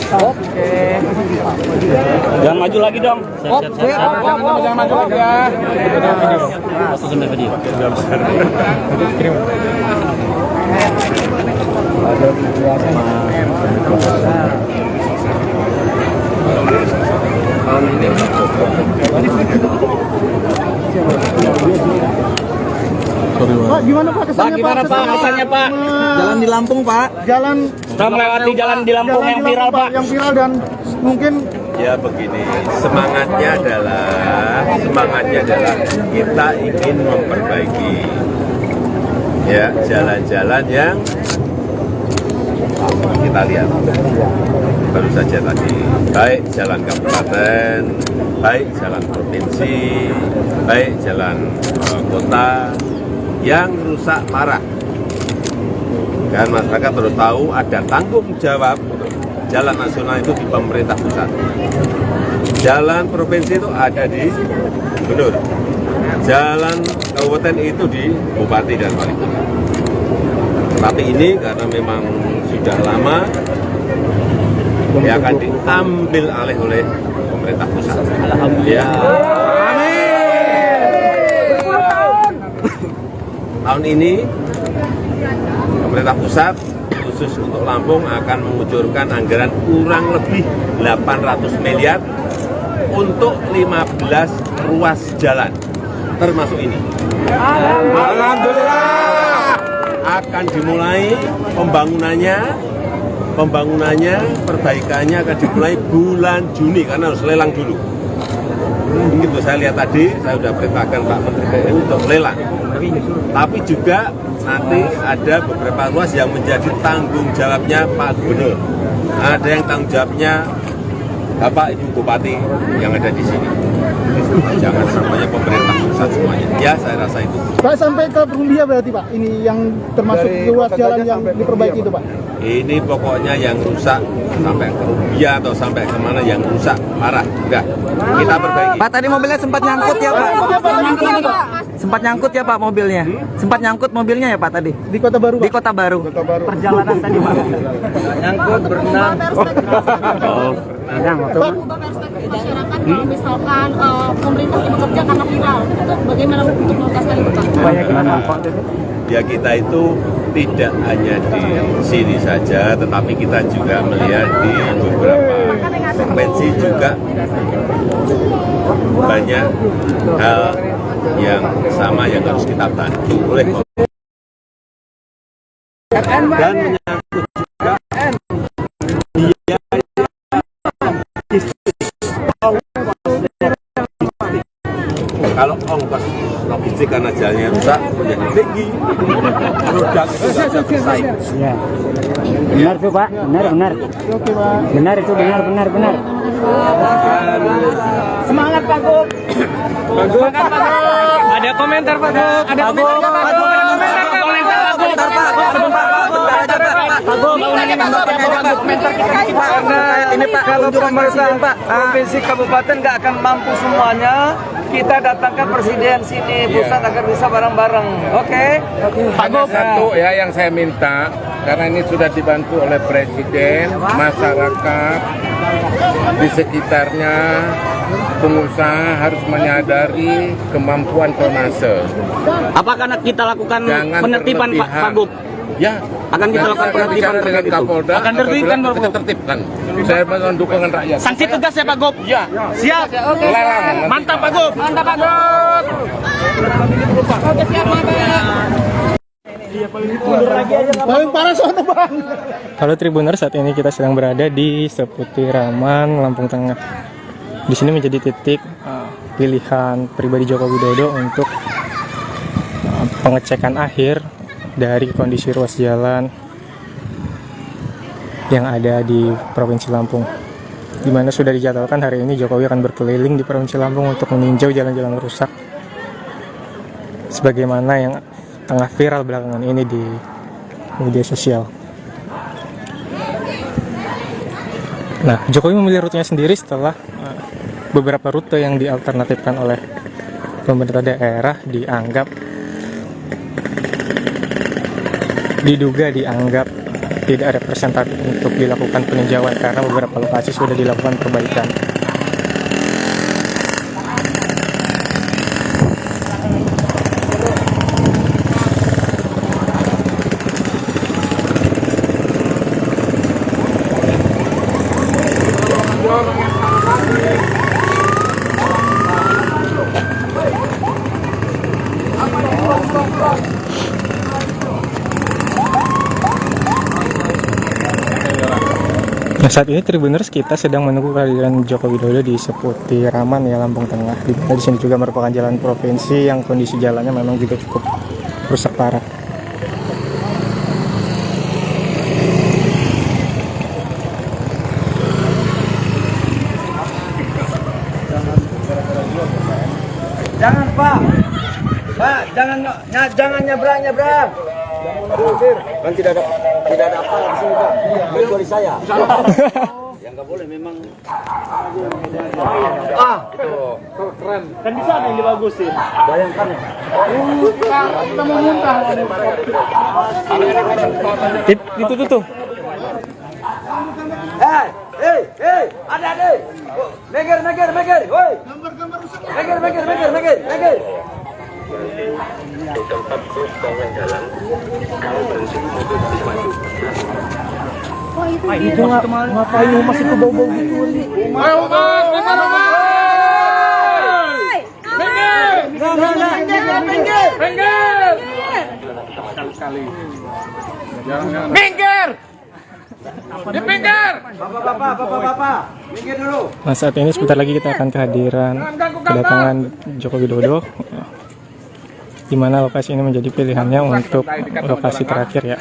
Jangan maju lagi dong. Hop. Jangan maju lagi ya. Foto sampai video. Pak, gimana Pak kesannya Pak? Kesannya Pak? Jalan di Lampung Pak. Jalan. Kita melewati jalan di Lampung yang viral Pak. Yang viral dan mungkin. Ya begini, semangatnya adalah kita ingin memperbaiki ya jalan-jalan yang kita lihat baru saja tadi, baik jalan kabupaten, baik jalan provinsi, baik jalan kota yang rusak parah. Dan masyarakat harus tahu ada tanggung jawab jalan nasional itu di pemerintah pusat. Jalan provinsi itu ada di gubernur. Jalan kabupaten itu di bupati dan wali kota. Tapi ini karena memang sudah lama, ya akan diambil alih oleh pemerintah pusat. Alhamdulillah. Tahun ini pemerintah pusat khusus untuk Lampung akan mengucurkan anggaran kurang lebih 800 miliar untuk 15 ruas jalan, termasuk ini. Alhamdulillah. Akan dimulai pembangunannya, perbaikannya akan dimulai bulan Juni karena harus lelang dulu. Begitu saya lihat tadi, saya sudah perintahkan Pak Menteri PU untuk lelang. Tapi juga nanti ada beberapa ruas yang menjadi tanggung jawabnya Pak Gubernur. Ada yang tanggung jawabnya Bapak Ibu Bupati yang ada di sini. Jangan semuanya pemerintah pusat semuanya. Ya, saya rasa itu. Pak, sampai ke Perumbia berarti Pak, ini yang termasuk ruas jalan yang diperbaiki itu Pak? Ini pokoknya yang rusak sampai ke Rubia atau sampai kemana yang rusak parah. Udah, kita perbaiki. Pak, tadi mobilnya sempat nyangkut ya Pak? Sempat nyangkut ya Pak mobilnya? Sempat nyangkut mobilnya ya Pak tadi? Di Kota Baru Pak? Di Kota Baru. Perjalanan tadi Pak? Nyangkut, berenang. Berenang waktu masyarakat kalau misalkan pemerintah bekerja karena viral, itu bagaimana untuk mengatasi itu Pak? Ya kita itu tidak hanya di sini saja, tetapi kita juga melihat di beberapa provinsi juga banyak hal yang sama yang harus kita bantu oleh dan menyangkut juga biaya kalau ongkos logistik karena jalannya rusak menjadi tinggi, produk itu tidak bisa bersaing. Ya. Benar tuh Pak, benar. Benar itu benar. Semangat Pak Gub. Semangat Pak Gub. Ada komentar Pak Gub. Ada komentar Pak Gub. Ini Pak, kalau pemerintah provinsi kabupaten nggak akan mampu semuanya, kita datangkan presiden sini pusat agar bisa bareng-bareng. Oke? Hanya satu ya yang saya minta, karena ini sudah dibantu oleh presiden, masyarakat di sekitarnya, pengusaha harus menyadari kemampuan tonnase. Apakah kita lakukan penertiban Pak Gub? Ya, akan kita lakukan penertiban dengan Kapolda. Akan tertibkan kita tertibkan. Saya mohon dukungan rakyat. Sanksi tegas ya Pak Gub? Ya. Siap. Lelang. Mantap Pak Gub. Mantap Pak Gub. Oke, siap Pak. Paling parah soalnya bang. Halo Tribuners, saat ini kita sedang berada di seputiraman Lampung Tengah. Di sini menjadi titik pilihan pribadi Joko Widodo untuk pengecekan akhir dari kondisi ruas jalan yang ada di Provinsi Lampung, di mana sudah dijadwalkan hari ini Jokowi akan berkeliling di Provinsi Lampung untuk meninjau jalan-jalan rusak sebagaimana yang tengah viral belakangan ini di media sosial. Nah, Jokowi memilih rutenya sendiri setelah beberapa rute yang dialternatifkan oleh pemerintah daerah diduga dianggap tidak representatif untuk dilakukan peninjauan karena beberapa lokasi sudah dilakukan perbaikan. Nah, saat ini Tribuners kita sedang menunggu kehadiran Joko Widodo di seputiraman ya Lampung Tengah. Di sini juga merupakan jalan provinsi yang kondisi jalannya memang juga cukup rusak parah. Jangan Pak, jangan nyebrang. Kan tidak ada apa di sini Pak. Kecuali saya. Yang nggak boleh memang. Itu keren. Kan di sana yang dibagusin. Bayangkan ya. Kita mau muntah. Itu tuh. Hei, ada. Meger, woi. Meger. Di tempat truk bawa jalan, kalau berhenti mobil bisa maju. Itu ngapain masih ke bau-bau gitu? Minggir! Dipinggir! Bapak, minggir dulu. Nah, saat ini sebentar lagi kita akan kedatangan Joko Widodo, di mana lokasi ini menjadi pilihannya untuk lokasi terakhir ya.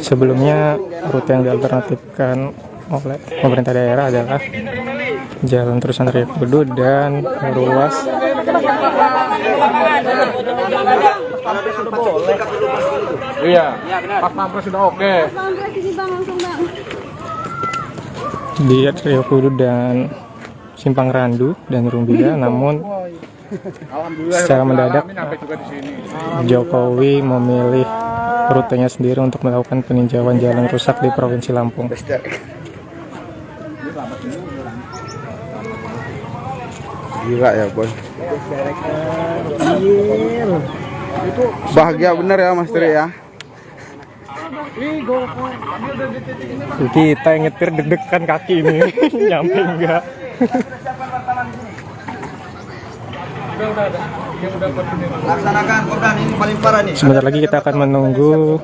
Sebelumnya rute yang dialternatifkan oleh pemerintah daerah adalah Jalan Terusan Raya Kudu dan ruas Iya, Pak Pampres sudah oke. di Raya Kudu dan Simpang Randu dan Rumbia, namun secara mendadak Jokowi memilih rutenya sendiri untuk melakukan peninjauan jalan rusak di Provinsi Lampung. Gila ya bos. Bahagia bener ya Mas Tri ya. Kita yang nyetir deg-degan kaki ini nyampe enggak. Laksanakan korban ini paling parah nih. Sebentar lagi kita akan menunggu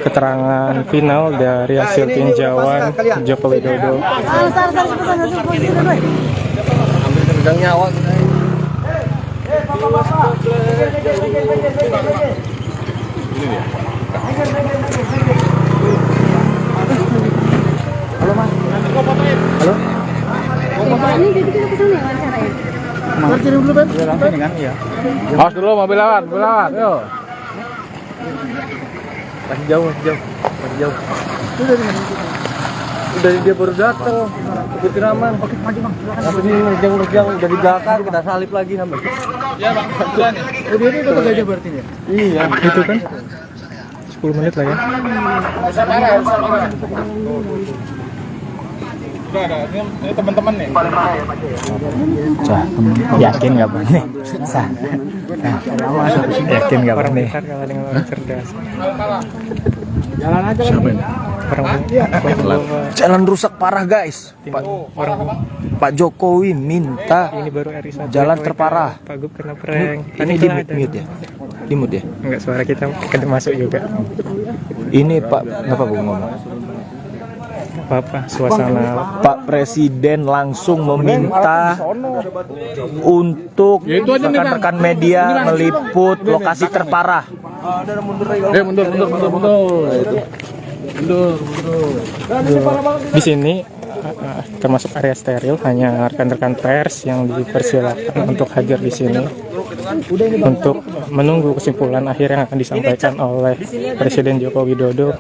keterangan final dari hasil tinjauan Joko Widodo. Hampir pegang nyawa. Halo Mas. Halo. Ini jadi kita kesana ya wawancaranya. Mas kirim dulu Ben. Langsung kan iya. Awas dulu mobil lawan, yuk. Masih jauh. Udah dia baru datang. Putiraman. Oke, maju Bang. Apa sih nerjang udah di belakang kita salip lagi sampai. Iya Bang, kebetulan ya. Oh, dia itu kota Gajah berarti ya? Iya, itu kan 10 menit lah ya. Udah ada, ini teman-teman nih. Yakin nggak Bang? Yakin nggak Bang? Orang pintar kalah dengan orang cerdas. Jalan aja kan. Jalan rusak parah guys. Pak Jokowi minta Ini baru RI1 jalan terparah. Pak Gub kena prank. Ini di mute ya. Dimut ya? Enggak, suara kita masuk juga. Ini Pak, ngapa Bu ngomong? Apa suasana Pak Presiden langsung meminta untuk rekan-rekan media meliput lokasi terparah. Mundur. di sini termasuk area steril, hanya rekan-rekan pers yang dipersilakan untuk hadir di sini untuk menunggu kesimpulan akhir yang akan disampaikan oleh Presiden Joko Widodo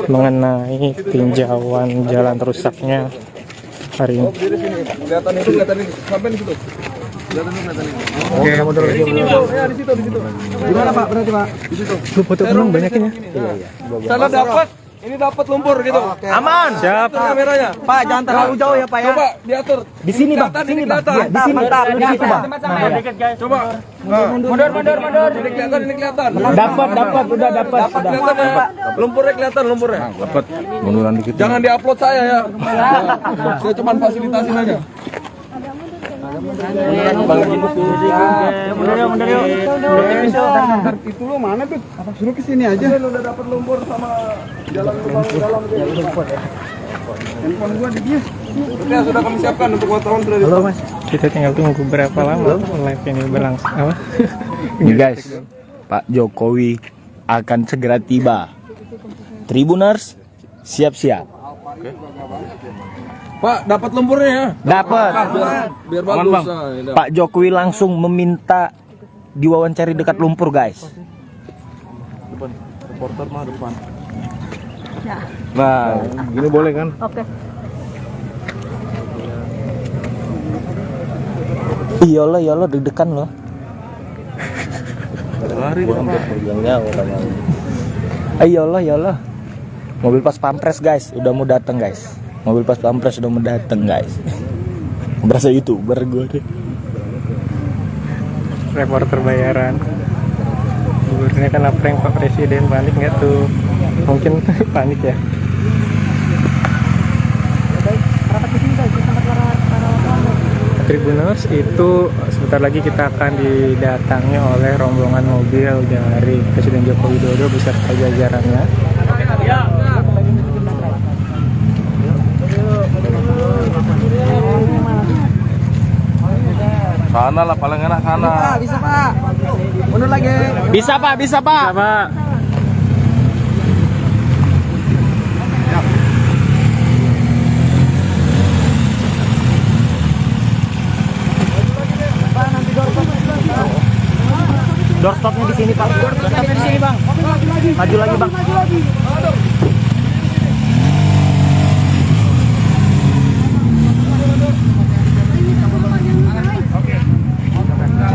mengenai tinjauan jalan rusaknya hari ini. Kelihatan itu, sampai di situ. Oke, mundur lagi. Di situ. Gimana Pak, berarti Pak? Di situ. Lu foto belum banyakin ya? Sana dapat. Ini dapat lumpur gitu. Aman. Siap. Kameranya. Pak, jangan terlalu jauh ya Pak ya. Coba diatur. Di sini Bang, sini Bang. Di sini. Di situ Bang. Coba. Mundur. Ini kelihatan. Dapat, udah dapat. Kelihatan ya. Lumpurnya kelihatan lumpurnya. Dapat. Munduran dikit. Jangan diupload saya ya. Saya cuma fasilitasin aja. Mundur yuk. Itu lo mana tuh? Suruh ke sini aja. Udah dapat lumpur sama jalan lubang dalam. Handphone gua di dia. Ya, sudah kami siapkan untuk wartawan sudah. Halo Mas, kita tinggal tunggu berapa lama live ini berlangsung. Apa? Ini guys, Pak Jokowi akan segera tiba. Tribuners, siap-siap. Pak, dapat lumpurnya ya? Dapat. Biar bagus. Pak Jokowi langsung meminta diwawancari dekat lumpur guys. Depan. Reporter mah depan. Ya. Nah, gini boleh kan? Oke. Iyalah deg-degan loh. Lari Iyalah. Mobil pas pampres guys, udah mau datang guys. Mobil pas pampres udah mau datang guys. Berasa YouTuber gue deh. Reporter bayaran. Gubernurnya kan prank Pak Presiden, panik nggak tuh? Mungkin panik ya. Tribuners itu sebentar lagi kita akan didatangi oleh rombongan mobil dari Presiden Joko Widodo beserta jajarannya. Sana lah paling enak sana. Bisa Pak. Mundur lagi. Bisa Pak. Bisa, Pak. Doorstopnya di sini Pak. Doorstopnya di sini Bang. Maju lagi Bang.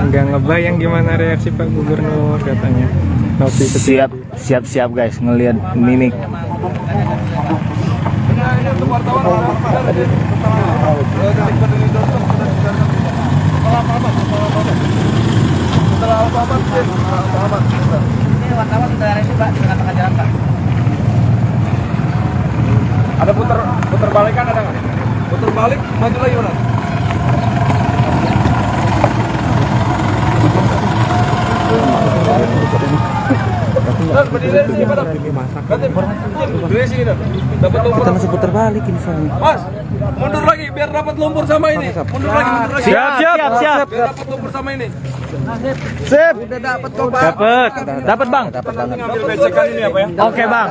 Nggak ngebayang gimana reaksi Pak Gubernur katanya. Novi Siap guys ngelihat mimik. Ini wartawan daerah ini Pak, dengan tengah jalan Pak. Ada putar balik kan ada nggak? Putar balik, maju lagi mana? Berdiri sini Pak. Berdiri sini dah. Dapat lumpur. Kita masih putar balik ini sana. Mas, mundur lagi biar dapat lumpur sama ini. Mundur lagi. Siap. Biar dapat lumpur sama ini. Sip. Udah dapat kok Pak. Dapat Bang. Ngambil becekan ini apa ya? Oke Bang.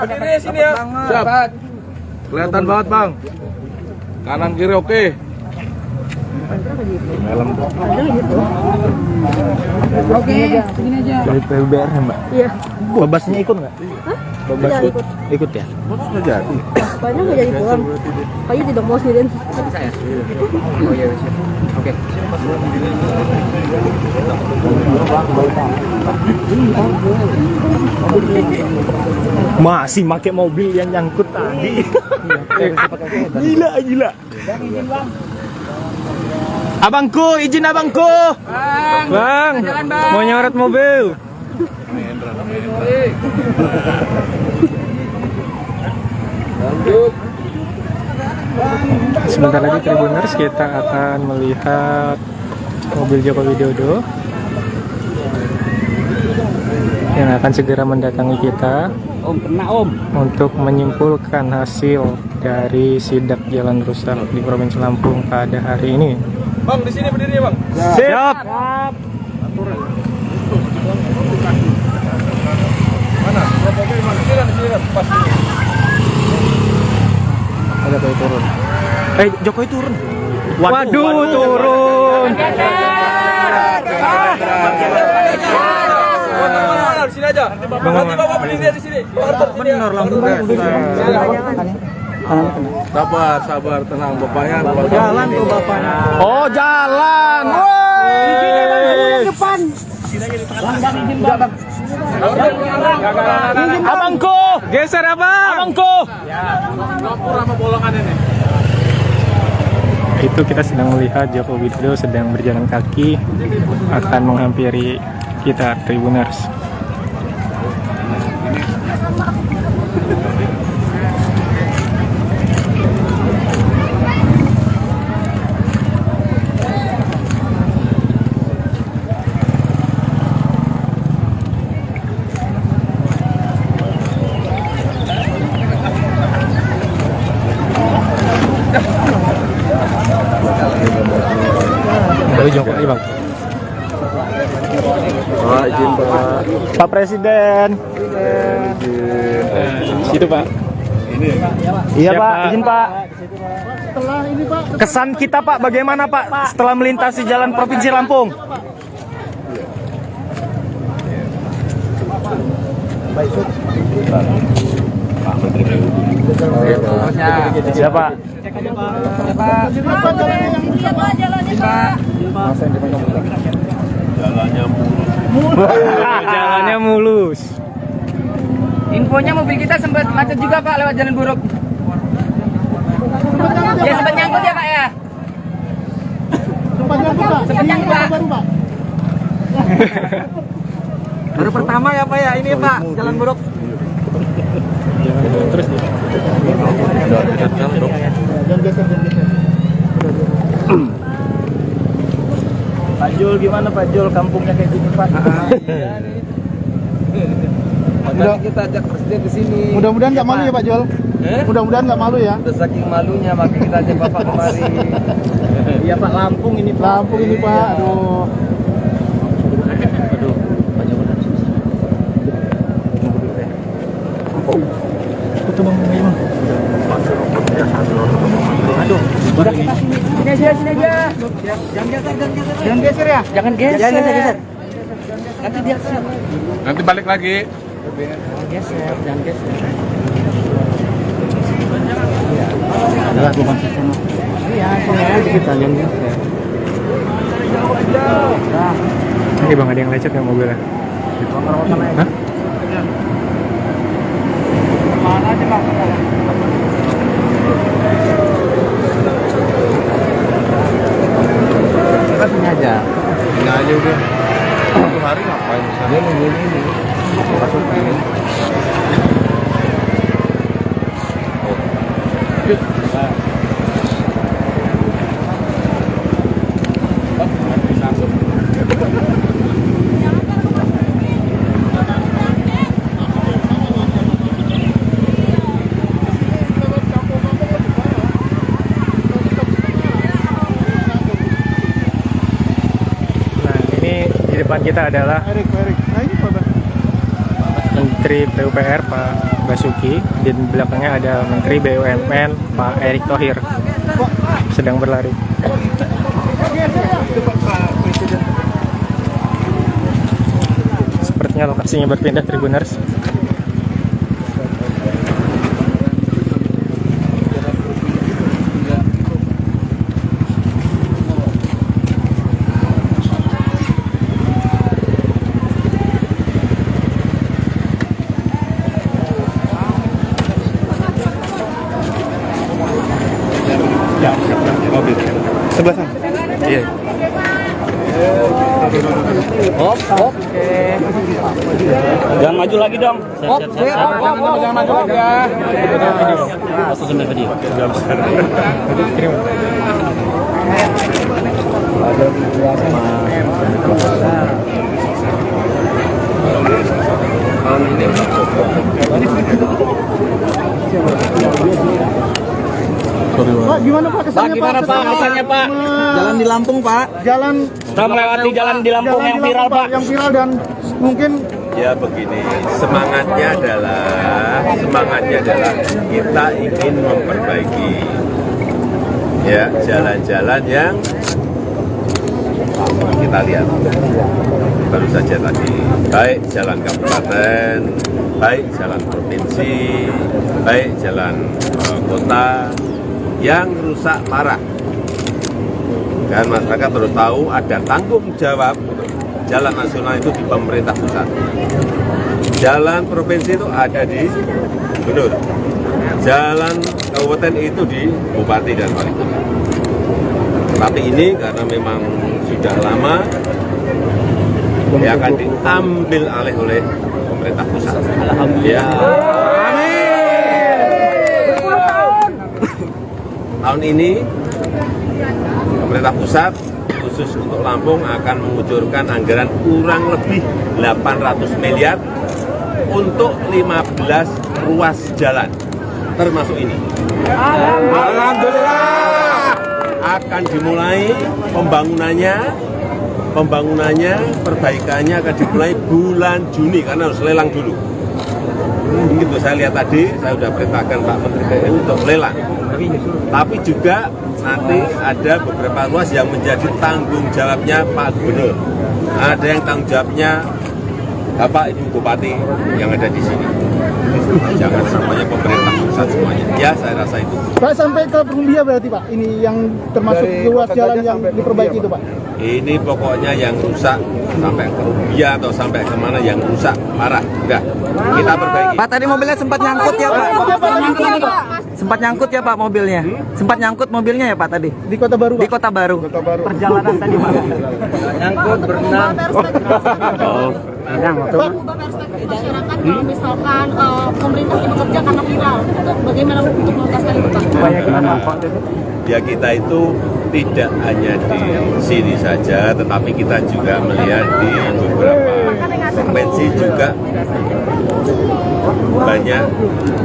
Berdiri sini ya. Siap. Kelihatan banget Bang. Kanan kiri oke. Oke, begini aja. Dari PUBR ya Mbak. Iya. Babasnya ikut nggak? Babas Tidak ikut. Ikut ya? Sudah jadi. Kayaknya nggak jadi pulang. Kayaknya tidak mau sendirian. Oh iya, siap. Oke. Masih pakai mobil yang nyangkut tadi. Gila. Abangku, izin abangku. Bang, mau nyorot mobil. Sebentar lagi Tribuners kita akan melihat mobil Joko Widodo yang akan segera mendatangi kita untuk menyimpulkan hasil dari sidak jalan rusak di Provinsi Lampung pada hari ini. Bang, di sini berdiri, Bang. Siap. Mana? Mobil mana? Sini kan, pas ini. Ada Jokowi turun. Jokowi turun. Waduh, turun. Di sini aja. Nanti Bapak berdiri di sini. Benar langsung. Sabar, tenang. Bapaknya. Jalan tuh bapaknya. Oh, jalan. Woi. Depan. Abangku, geser abang. Abangku. Itu kita sedang melihat Joko Widodo sedang berjalan kaki akan menghampiri kita Tribuners. Jokowi bang. Pak, izin Pak. Pak Presiden. Situ Pak. Ini. Iya Pak, izin Pak. Kesan kita Pak, bagaimana Pak setelah melintasi jalan Provinsi Lampung? Siapa? Jalannya mulus. Infonya mobil kita sempat macet juga Pak lewat jalan buruk. Ya sempat nyangkut ya Pak ya. Sempat nyangkut Pak. Baru pertama ya Pak ya ini Pak jalan buruk. Terus Pak Jul gimana Pak Jul, kampungnya kayak gini Pak? Makanya kita ajak presiden ke sini. Mudah-mudahan nggak malu ya Pak Jol. Mudah-mudahan nggak malu ya. Udah saking malunya makanya kita ajak Bapak kemari. Iya Pak, Lampung ini Pak. Lampung ini Pak. Aduh. Aduh, sini aja. Jangan geser ya. Jangan geser. Nanti dia siap. Nanti balik lagi. Jangan geser. Adalah gue konsisten. Iya, sini aja kita jangan geser. ini bang, ada yang lecet nggak mobilnya? Hah? Mana aja Bang? Kita sini aja. Ini aja udah. Satu hari ngapain misalnya? Dia nungguin ini. Masuk ini. Di depan kita adalah Menteri PUPR Pak Basuki, di belakangnya ada Menteri BUMN Pak Erick Thohir sedang berlari. Sepertinya lokasinya berpindah Tribuners. Sebelah sana. Iya. Oke. Jangan maju lagi dong. Jangan maju lagi ya. Foto sambil video. Ada kesannya Gimana Pak kesannya Pak? Jalan di Lampung, Pak. Jalan Sudah melewati jalan di Lampung yang viral Pak. Yang viral dan mungkin Ya begini, semangatnya adalah kita ingin memperbaiki ya jalan-jalan yang kita lihat baru saja tadi, baik jalan kabupaten, baik jalan provinsi, baik jalan kota yang rusak parah. Dan masyarakat perlu tahu ada tanggung jawab jalan nasional itu di pemerintah pusat. Jalan provinsi itu ada di gubernur. Jalan kabupaten itu di bupati dan wali kota. Tapi ini karena memang sudah lama ya akan diambil alih oleh pemerintah pusat. Alhamdulillah. Tahun ini pemerintah pusat khusus untuk Lampung akan mengucurkan anggaran kurang lebih 800 miliar untuk 15 ruas jalan, termasuk ini. Alhamdulillah. Akan dimulai pembangunannya, perbaikannya akan dimulai bulan Juni karena harus lelang dulu. Begitu saya lihat tadi, saya sudah perintahkan Pak Menteri PU untuk lelang. Tapi juga nanti ada beberapa ruas yang menjadi tanggung jawabnya Pak Gubernur. Ada yang tanggung jawabnya Bapak Ibu Bupati yang ada di sini. Jangan semuanya pemerintah pusat semuanya. Ya, saya rasa itu. Pak sampai ke Perumbia berarti Pak, ini yang termasuk ruas jalan yang diperbaiki itu Pak. Ini pokoknya yang rusak sampai ke Rumbia atau sampai kemana yang rusak parah. Udah, kita perbaiki. Pak, tadi mobilnya sempat nyangkut ya Pak? Sempat nyangkut ya Pak mobilnya? Sempat nyangkut mobilnya ya Pak tadi? Di Kota Baru Pak? Di Kota Baru. Perjalanan tadi Pak? Nyangkut, berenang. Pak, ubah perspektif masyarakat kalau misalkan pemerintah bekerja karena viral, itu bagaimana untuk mengatasi itu Pak? Ya kita itu tidak hanya di sini saja, tetapi kita juga melihat di beberapa provinsi juga banyak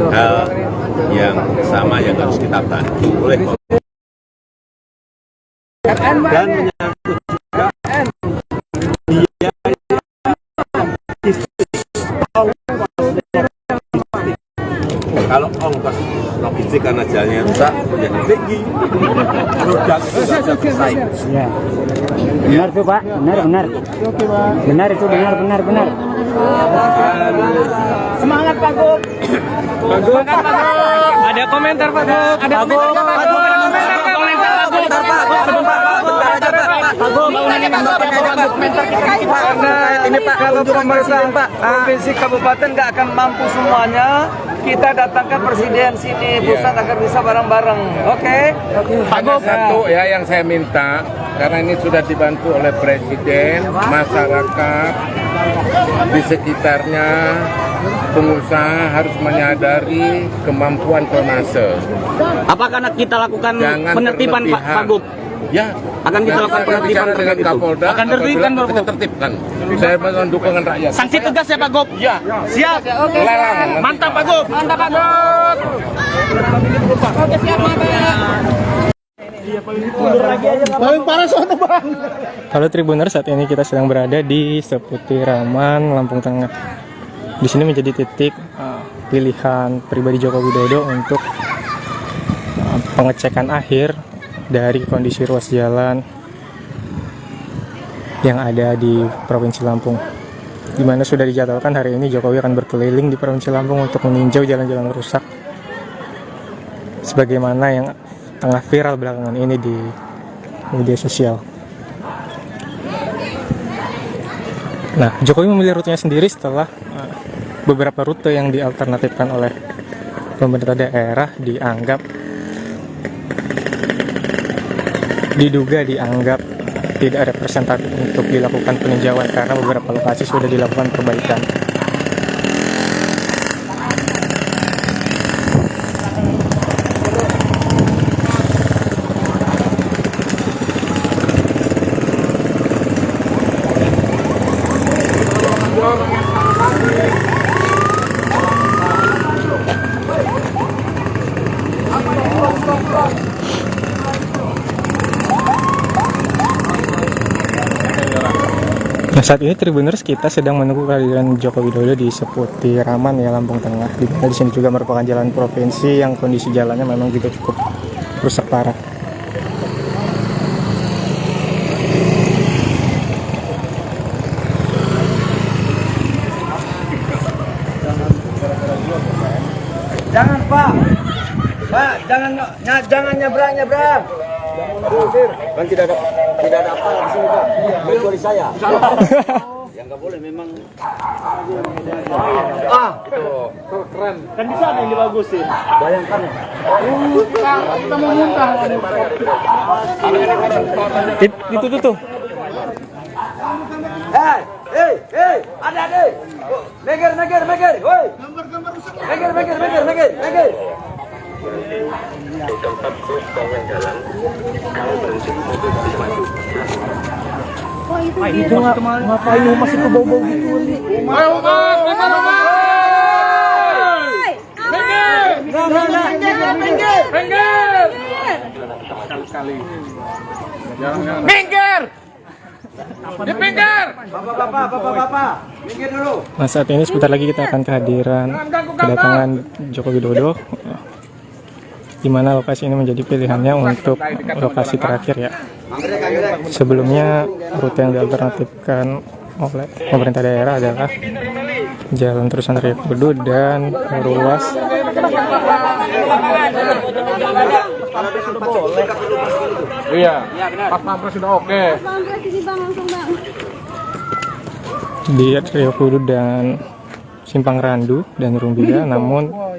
hal yang sama yang harus kita bantu oleh pemerintah. Dan menyangkut juga kalau ongkos logistik karena jalannya rusak menjadi tinggi, produk itu nggak bisa bersaing. Ya. Benar tuh Pak, benar. Benar itu benar. Semangat Pak Gub. Semangat Pak Gub. Ada komentar Pak Gub. Ada komentar Pak Gub. Ini Pak, kalau pemerintah provinsi kabupaten nggak akan mampu semuanya, kita datangkan presiden sini pusat agar bisa bareng-bareng. Oke? Hanya satu ya yang saya minta, karena ini sudah dibantu oleh presiden, masyarakat di sekitarnya, pengusaha harus menyadari kemampuan tonase. Apakah kita lakukan Jangan penertiban Pak Gub? Ya, akan kita lakukan penertiban dengan Kapolda. Akan tertibkan Pak kita tertibkan. Saya mohon dukungan rakyat. Sanksi tegas ya Pak Gub? Ya. Siap. Oke. Mantap Pak Gub. Mantap Pak Gub. Oke, siap Paling parah soalnya Bang. Halo Tribuners, saat ini kita sedang berada di seputiraman Lampung Tengah. Di sini menjadi titik pilihan pribadi Joko Widodo untuk pengecekan akhir dari kondisi ruas jalan yang ada di Provinsi Lampung, di mana sudah dijadwalkan hari ini Jokowi akan berkeliling di Provinsi Lampung untuk meninjau jalan-jalan rusak sebagaimana yang tengah viral belakangan ini di media sosial. Nah, Jokowi memilih rutenya sendiri setelah beberapa rute yang dialternatifkan oleh pemerintah daerah diduga dianggap tidak representatif untuk dilakukan peninjauan karena beberapa lokasi sudah dilakukan perbaikan. Nah, saat ini Tribuners kita sedang menunggu kehadiran Joko Widodo di Seputiraman ya, Lampung Tengah. Di sini juga merupakan jalan provinsi yang kondisi jalannya memang juga cukup rusak parah. Jangan Pak, jangan nyebrang. Kan tidak ada apa di sini Pak, kecuali saya. Yang nggak boleh memang. Itu keren. Kan bisa ada yang dibagusin. Bayangkan. Kita mau muntah. Itu tuh. Hei, ada. Meger, woi. Meger. Di tempat rukongan jalan, kalau berhenti mobil bisa maju. Itu ngapain masih ke bau-bau gitu? Minggir! Bapak, minggir dulu. Nah, saat ini sebentar lagi kita akan kedatangan Joko Widodo, di mana lokasi ini menjadi pilihannya untuk lokasi terakhir ya. Sebelumnya rute yang dialternatifkan oleh pemerintah daerah adalah Jalan Terusan Raya Kudu dan ruas Iya, pas pampres sudah oke. di Rio Kudu dan Simpang Randu dan Rumbia. Namun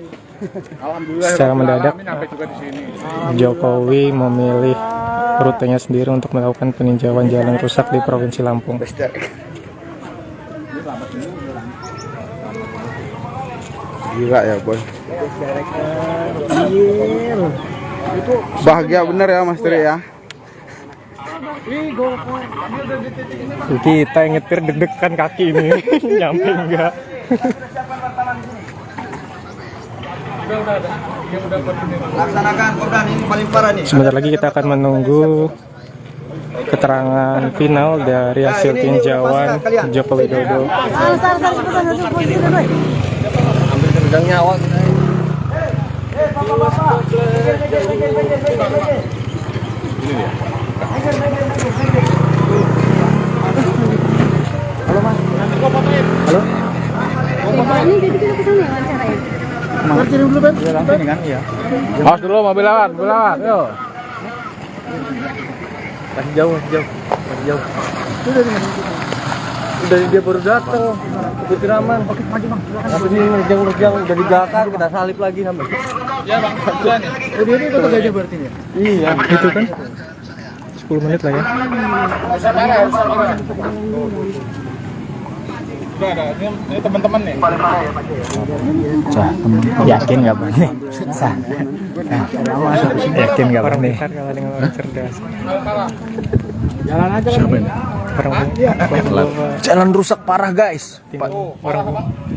secara mendadak Jokowi memilih rutenya sendiri untuk melakukan peninjauan jalan rusak di Provinsi Lampung. Gila ya boy. Bahagia bener ya Mas Tri ya. Kita yang nyetir deg-degan kaki ini nyampe enggak. Laksanakan Kopdan, ini paling parah nih. Sebentar lagi kita akan menunggu keterangan final dari hasil tinjauan Joko Widodo. Ambil nyawa. Halo Mas. Halo. Ini jadi kita kesana ya wawancaranya. Kirim dulu Ben. Iya langsung kan iya. Awas dulu mobil lawan, yuk. Masih jauh. Dari dia baru datang ke Putiraman. Oke, maju Bang. Tapi ini ngerjang udah di belakang, kita salip lagi sampai. Iya Bang, duluan ya. Oh, dia itu aja berarti ya? Iya, Itu kan 10 menit lah ya. Udah ada, ini teman-teman nih. Yakin nggak Bang? Yakin nggak Bang nih? Kalau dengan orang cerdas. Jalan aja kan. Jalan rusak parah guys.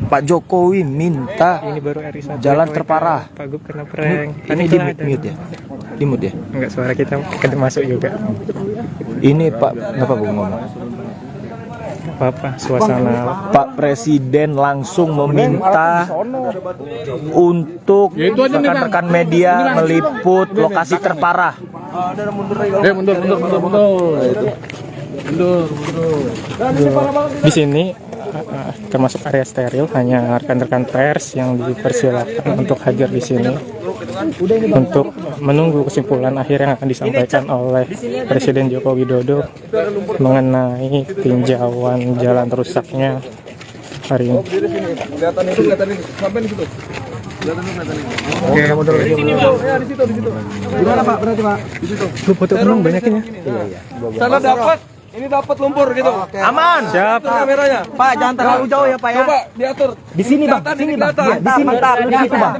Pak Jokowi minta Ini baru RI1 jalan terparah. Pak Gub kena prank. Ini di mute ya? Di mute ya? Enggak, suara kita masuk juga. Ini Pak, kenapa Bang ngomong? Apa suasana Pak Presiden langsung meminta untuk rekan-rekan media meliput lokasi terparah. Mundur. di sini termasuk area steril, hanya rekan-rekan pers yang dipersilakan untuk hadir di sini untuk menunggu kesimpulan akhir yang akan disampaikan oleh Presiden Joko Widodo mengenai tinjauan jalan rusaknya hari ini. Kelihatan ini. Sampai di situ. Oke, mundur lagi. Ya, di situ. Gimana Pak berarti Pak? Di situ. Lu foto tenang banyakin ya. Sana dapat. Ini dapat lumpur gitu. Aman. Siap. Itu kameranya. Pak, jangan terlalu jauh ya Pak ya. Coba diatur. Di sini Bang, sini Bang. Iya, di sini. Mantap, di situ Bang.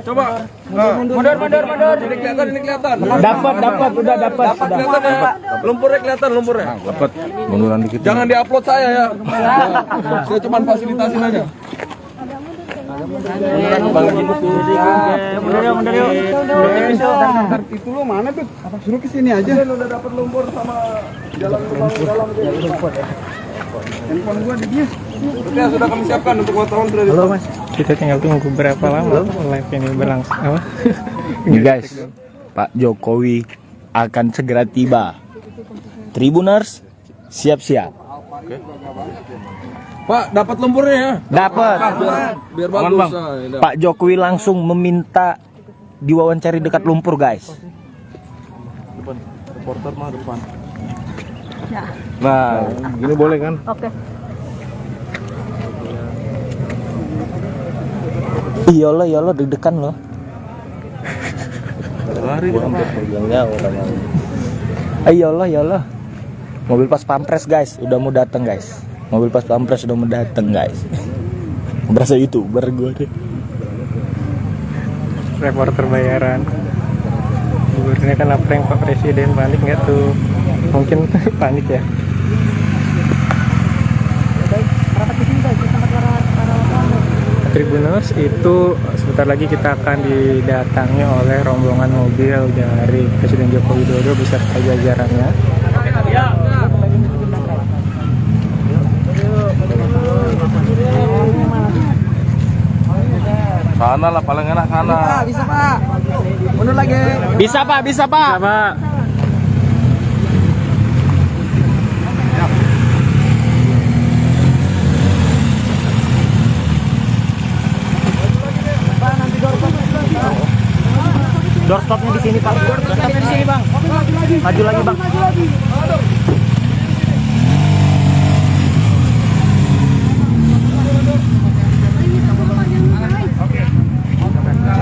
Coba. Mundur. Ini kelihatan. Dapat, udah dapat. Kelihatan ya. Lumpurnya kelihatan lumpurnya. Dapat munduran dikit. Jangan diupload saya ya. Saya cuma fasilitasin aja. Mundur yuk. Itu lo mana tuh? Suruh ke sini aja. Udah dapat lumpur sama jalan lumpur. Handphone gua di dia. Oke, sudah kami siapkan untuk wartawan sudah di. Halo Mas. Kita tinggal tunggu berapa lama live ini berlangsung. Apa? Nih guys, Pak Jokowi akan segera tiba. Tribuners, siap-siap. Pak, dapat lumpurnya ya? Dapat. Biar bagus. Bang. Pak Jokowi langsung meminta diwawancari dekat lumpur, guys. Depan. Reporter mah depan. Ya. Nah, gini boleh kan? Oke. Iyalah deg-degan loh. Lari Iyalah. Mobil pas pampres guys, udah mau datang guys. Mobil pas pampres udah mau datang guys. Berasa YouTuber gue deh. Reporter bayaran. Gubernurnya kan prank Pak Presiden, panik nggak tuh? Mungkin panik ya. Tribuners itu sebentar lagi kita akan didatangi oleh rombongan mobil dari Presiden Joko Widodo beserta jajarannya. Sana lah paling enak sana. Bisa Pak. Mundur lagi. Bisa Pak. Bisa, Pak. Doorstopnya di sini Pak. Doorstopnya di sini Bang. Maju lagi Bang.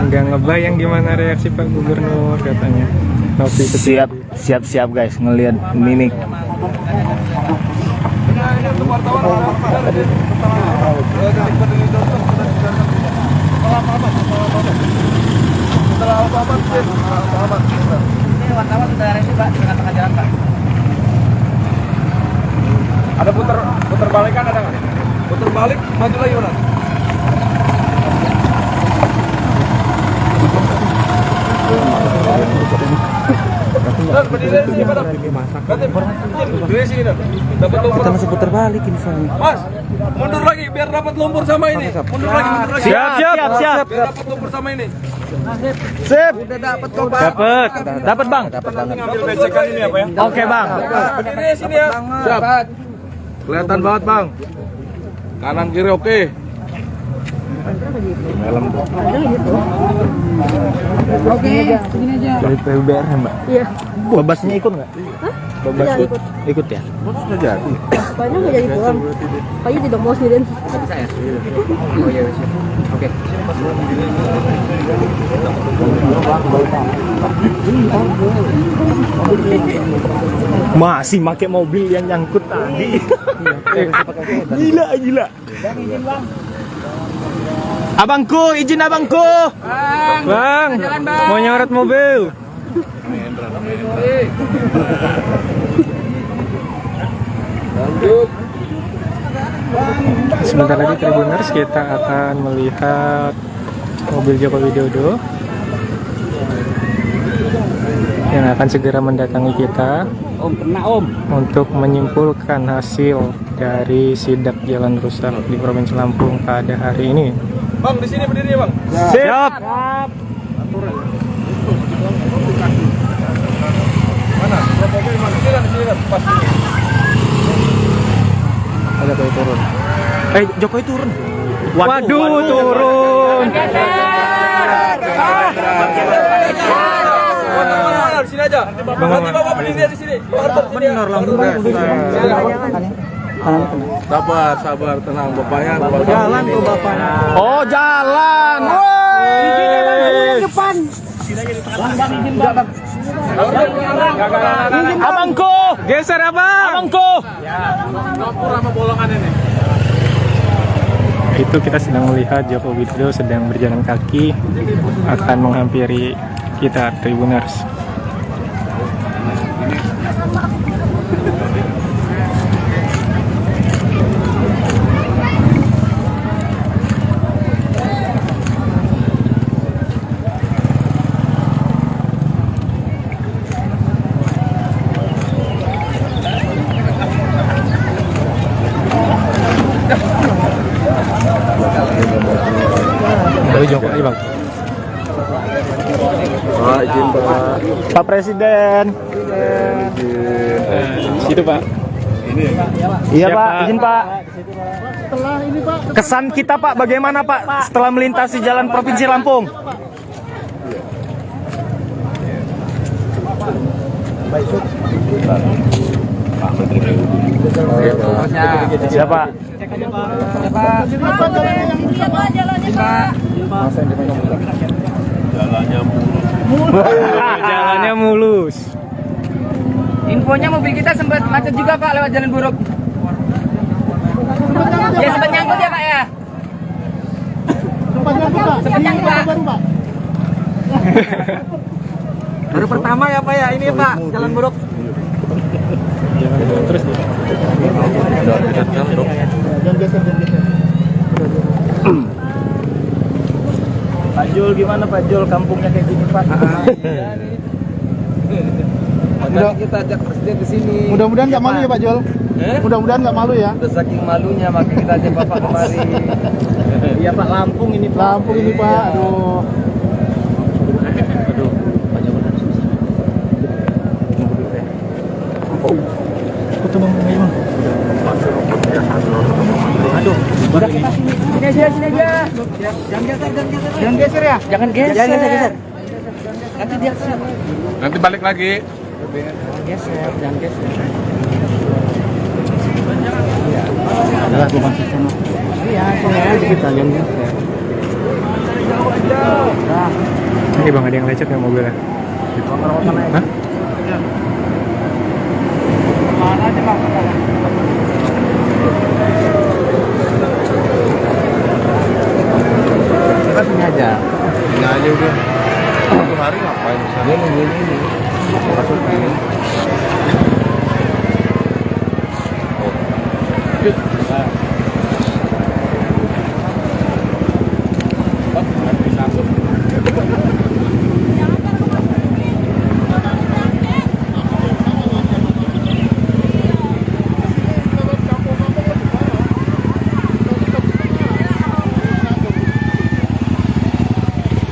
Nggak ngebayang gimana reaksi Pak Gubernur katanya. Siap guys ngelihat mimik. Wartawan sudah ready Pak di tengah-tengah jalan Pak. Ada putar balikan ada nggak? Putar balik, maju lagi mana? Berdiri sini, Pak. Berdiri sini, dapat lumpur. Kita masih putar balik ini soalnya. Mas, mundur lagi biar dapat lumpur sama ini. Mundur lagi. Siap. Biar dapat lumpur sama ini. Sip. Udah dapat kok Pak. Dapat Bang. Ngambil becekan ini apa ya? Oke Bang. Berdiri sini ya. Siap. Kelihatan banget, Bang. Kanan kiri oke. Oke, begini aja. Dari PUBR ya Mbak? Iya. Babasnya ikut nggak? Hah? Babas Iya, ikut. ikut ya? Sudah jadi. Banyak nggak jadi pulang. Kayaknya tidak mau sendirian. Saya. Oh iya, siap. Oke. Masih pakai mobil yang nyangkut tadi. Gila. Abangku, izin abangku. Bang, mau nyorot mobil. Sebentar lagi Tribuners kita akan melihat mobil Joko Widodo yang akan segera mendatangi kita untuk menyimpulkan hasil dari sidak jalan rusak di Provinsi Lampung pada hari ini. Bang, di sini berdiri ya, Bang. Siap. Mana? Mobil mana? Di sini kan, pas. Ada Jokowi turun. Jokowi turun. Waduh, turun. Di sini aja. Nanti Bapak berdiri di sini. Benar langsung. Sabar, tenang Bapaknya. Jalan tuh Bapaknya. Oh, jalan. Woi. Depan. Abangku, Geser abang. abangku. Itu kita sedang melihat Joko Widodo sedang berjalan kaki akan menghampiri kita Tribuners. Presiden. Situ Pak. Iya Pak, izin Pak. Setelah ini Pak, Kesan kita Pak, bagaimana Pak setelah melintasi jalan Provinsi Lampung? Siapa? Jalannya mulus. Infonya mobil kita sempat macet juga Pak lewat jalan buruk. Ya sempat nyangkut ya Pak ya. sempat nyangkut Pak. Sempat nyangkut, Pak. Baru Pak. Baru pertama ya Pak ya ini Pak jalan buruk. Terus Jangan geser. Pak Jul gimana Pak Jul, kampungnya kayak gini Pak? Makanya kita ajak presiden ke sini. Mudah-mudahan nggak malu ya Pak Jol. Mudah-mudahan nggak malu ya. Udah saking malunya makanya kita ajak Bapak kemari. Iya Pak, Lampung ini Pak. Lampung ini Pak, aduh. Sini aja. Jangan geser ya. Jangan geser. Nanti dia Nanti balik lagi. jangan geser. Adalah bukan sistem. Iya, sini aja kita jangan geser. ini Bang, ada yang lecet nggak mobilnya? Hah? Mana aja Bang? Kita sini aja. Ini aja udah. Satu hari ngapain di sana? Dia nungguin ini.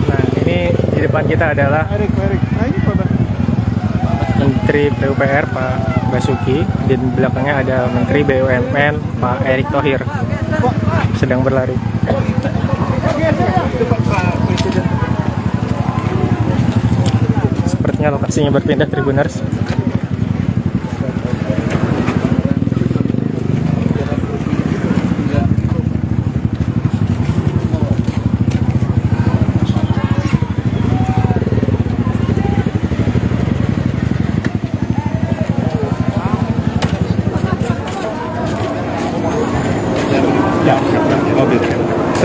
Nah, ini di depan kita adalah Erik. Nah ini Pak. Menteri PUPR Pak Basuki, di belakangnya ada Menteri BUMN Pak Erick Thohir sedang berlari. Sepertinya lokasinya berpindah Tribuners.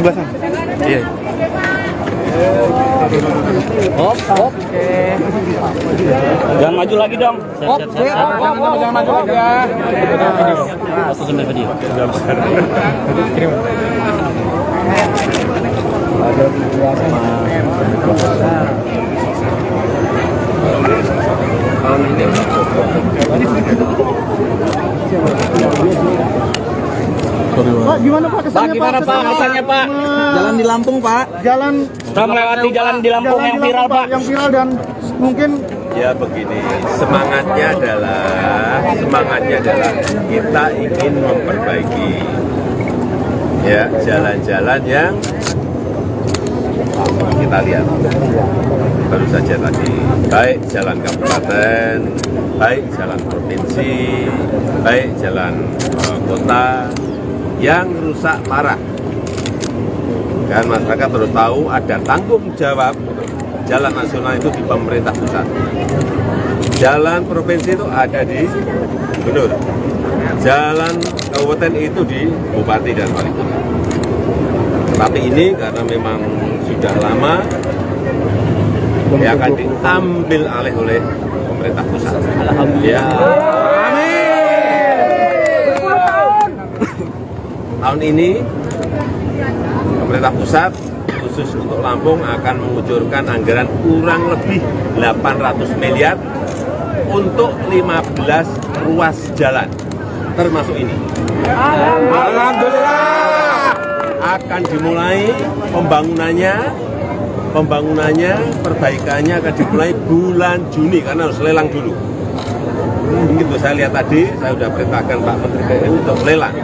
Sebelah sana. Iya. Hop. Jangan maju lagi dong. Hop. Jangan maju lagi ya. Foto sambil video. Pak, gimana Pak kesannya Pak? Kesannya Pak? Jalan di Lampung Pak. Jalan Kita melewati jalan di Lampung yang viral Pak. Yang viral dan mungkin Ya begini, semangatnya adalah kita ingin memperbaiki ya jalan-jalan yang kita lihat baru saja tadi, baik jalan kabupaten, baik jalan provinsi, baik jalan kota yang rusak parah. Dan masyarakat harus tahu ada tanggung jawab jalan nasional itu di pemerintah pusat. Jalan provinsi itu ada di gubernur. Jalan kabupaten itu di bupati dan wali kota. Tapi ini karena memang sudah lama, ya akan diambil alih oleh pemerintah pusat. Alhamdulillah. Tahun ini pemerintah pusat khusus untuk Lampung akan mengucurkan anggaran kurang lebih 800 miliar untuk 15 ruas jalan, termasuk ini. Alhamdulillah. Akan dimulai pembangunannya pembangunannya, perbaikannya akan dimulai bulan Juni karena harus lelang dulu. Begitu saya lihat tadi, saya sudah perintahkan Pak Menteri PU untuk lelang.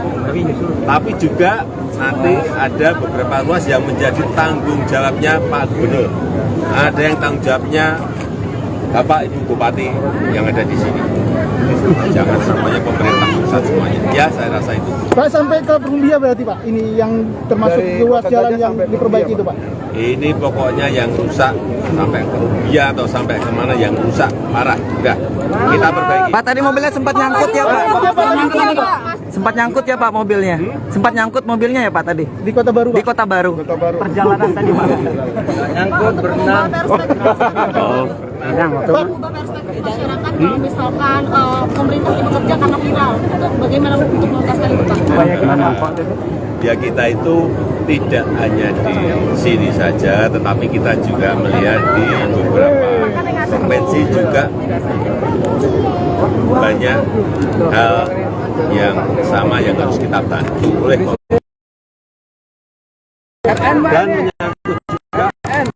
Tapi juga nanti ada beberapa ruas yang menjadi tanggung jawabnya Pak Gubernur. Ada yang tanggung jawabnya Bapak Ibu Bupati yang ada di sini. Jangan semuanya pemerintah pusat semuanya. Ya, saya rasa itu. Pak, sampai ke Perumbia berarti Pak, ini yang termasuk ruas jalan yang diperbaiki itu Pak? Ini pokoknya yang rusak sampai ke Rubia atau sampai kemana yang rusak parah. Udah, kita perbaiki. Pak, tadi mobilnya sempat nyangkut ya Pak? Sempat nyangkut ya Pak mobilnya? Sempat nyangkut mobilnya ya Pak tadi? Di Kota Baru Pak? Di Kota Baru. Perjalanan tadi Pak? Nyangkut, berenang. Berenang waktu masyarakat kalau misalkan pemerintah tidak bekerja karena viral, itu bagaimana untuk mengatasi itu Pak? Ya, kita itu tidak hanya di sini saja, tetapi kita juga melihat di beberapa provinsi juga banyak hal yang sama yang harus kita bantu oleh dan menyangkut juga biaya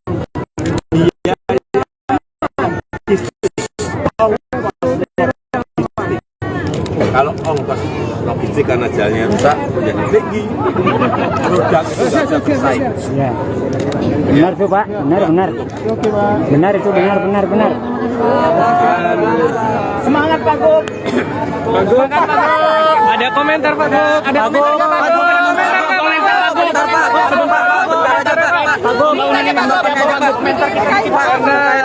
kalau ongkos logistik karena jalannya rusak menjadi tinggi, produk itu tidak bisa bersaing. Ya. Benar tuh Pak, benar. Oke Pak. Benar itu, benar. Semangat Pak Gub. Semangat Pak Gub. Ada komentar Pak Gub. Ada komentar Pak Gub.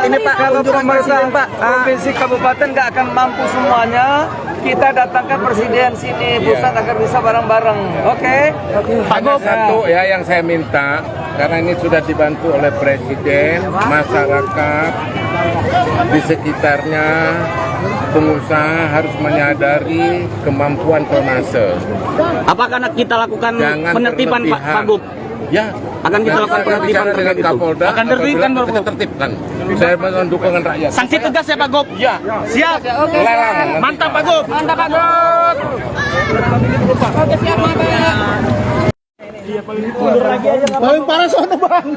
Ini Pak, kalau pemerintah provinsi kabupaten nggak akan mampu semuanya, kita datangkan presiden sini pusat agar bisa bareng-bareng. Oke? Hanya satu ya yang saya minta, karena ini sudah dibantu oleh presiden, masyarakat di sekitarnya, pengusaha harus menyadari kemampuan tonase. Apakah kita lakukan penertiban Pak Gub? Ya, akan kita lakukan penertiban dengan Kapolda. Akan tertibkan kita tertibkan. Saya mohon dukungan rakyat. Sanksi tegas ya Pak Gub? Ya. Siap. Oke. Lelang. Mantap Pak Gub. Mantap Pak Gub. Oke, siap Paling parah soalnya Bang.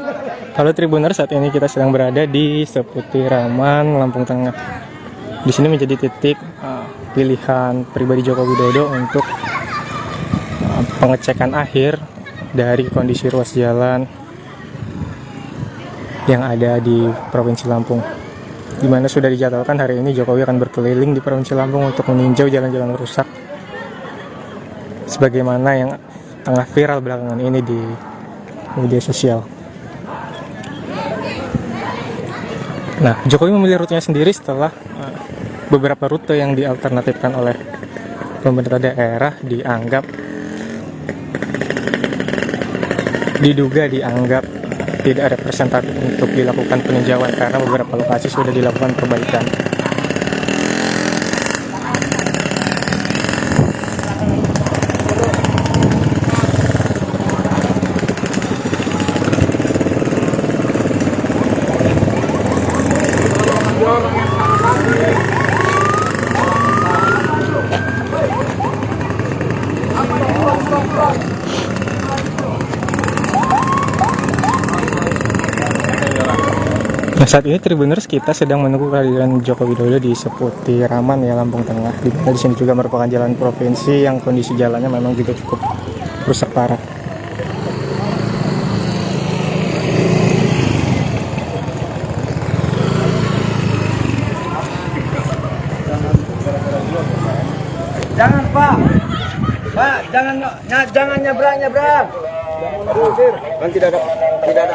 Halo Tribuner, saat ini kita sedang berada di seputiraman Lampung Tengah. Di sini menjadi titik pilihan pribadi Joko Widodo untuk pengecekan akhir dari kondisi ruas jalan yang ada di Provinsi Lampung, di mana sudah dijadwalkan hari ini Jokowi akan berkeliling di Provinsi Lampung untuk meninjau jalan-jalan rusak sebagaimana yang tengah viral belakangan ini di media sosial. Nah, Jokowi memilih rutenya sendiri setelah beberapa rute yang dialternatifkan oleh pemerintah daerah diduga dianggap tidak representatif untuk dilakukan peninjauan karena beberapa lokasi sudah dilakukan perbaikan. Nah, saat ini Tribuners kita sedang menunggu kehadiran Joko Widodo di seputiraman ya Lampung Tengah. Di sini juga merupakan jalan provinsi yang kondisi jalannya memang juga cukup rusak parah. Jangan Pak, jangan nyebrang. Kan tidak ada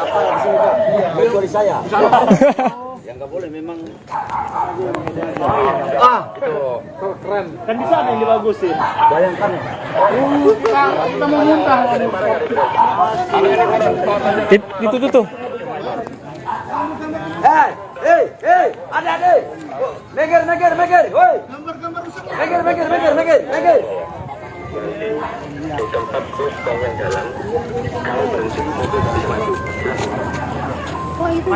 apa di sini Pak. Kecuali saya. Yang nggak boleh memang. Itu keren. Kan di sana yang dibagusin. Bayangkan. Kita mau muntah. Itu tuh. Hei, adik-adik. Meger, woi. Meger. Di tempat bus bangun jalan, kalau berhenti mobil bisa maju.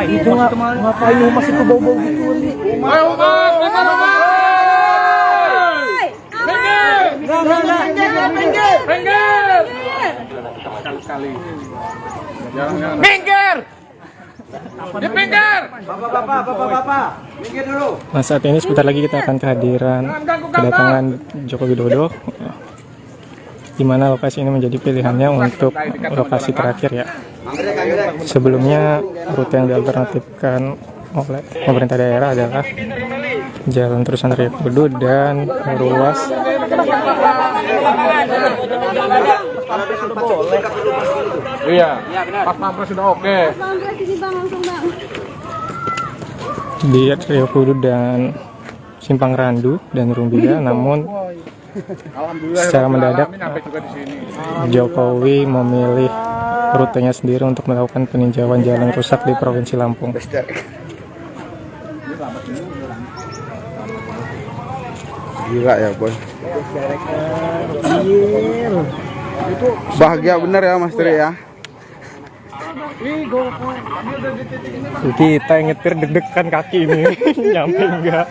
Itu ngapain masih ke bau-bau gitu? Minggir! Di pinggir. Bapak, minggir dulu. Nah, saat ini sebentar lagi kita akan kedatangan Joko Widodo, di mana lokasi ini menjadi pilihannya untuk lokasi terakhir ya. Sebelumnya rute yang dialternatifkan oleh pemerintah daerah adalah Jalan Terusan Raya Kudu dan ruas Iya, pas pampres sudah oke. di Rio Kudu dan Simpang Randu dan Rumbia, namun secara mendadak Jokowi memilih rutenya sendiri untuk melakukan peninjauan jalan rusak di Provinsi Lampung. Gila ya boy. Bahagia bener ya Mas Tri ya. Kita yang nyetir deg-degan kaki ini nyampe enggak.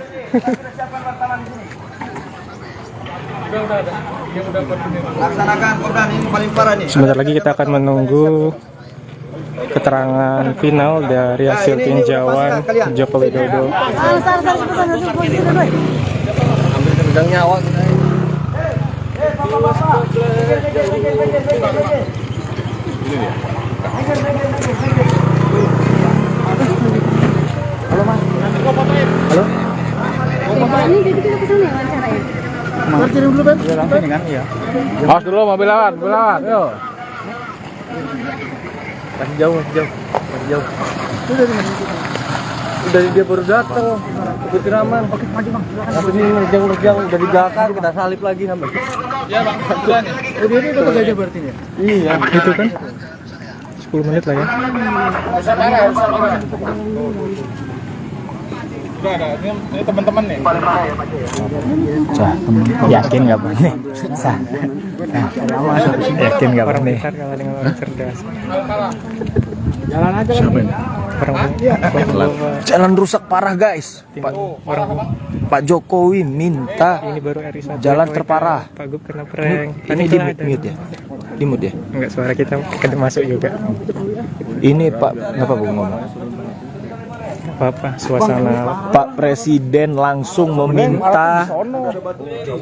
Laksanakan Kopdan, ini paling parah nih. Sebentar lagi kita akan menunggu keterangan final dari hasil tinjauan Joko Widodo. Hampir kemegang nyawa. Halo Mas. Halo. Ini jadi kita kesana ya wawancaranya. Kirim dulu, Ben. Ya, langsung ini kan, iya. Awas dulu mobil lawan, Yo. Masih jauh. Udah dia baru datang. Putri Raman. Oke, maju Bang. Tapi ini nerjang udah dibakar, kita salip lagi sampai. Iya Bang, duluan ya. Oh, dia ini kota Gajah berarti ya? Iya, itu kan 10 menit lah ya. Udah ada, ini teman-teman nih. Yakin nggak Bang? Yakin nggak Bang? Orang besar kalah dengan orang cerdas. Jalan aja kan. Jalan rusak parah guys. Pak Jokowi minta Ini baru RI1 jalan terparah. Pak Gub kena prank. Ini di mute ya? Di mute ya? Enggak, suara kita masuk juga. Ini Pak, ngapa Bu ngomong? Apa suasana Pak Presiden langsung meminta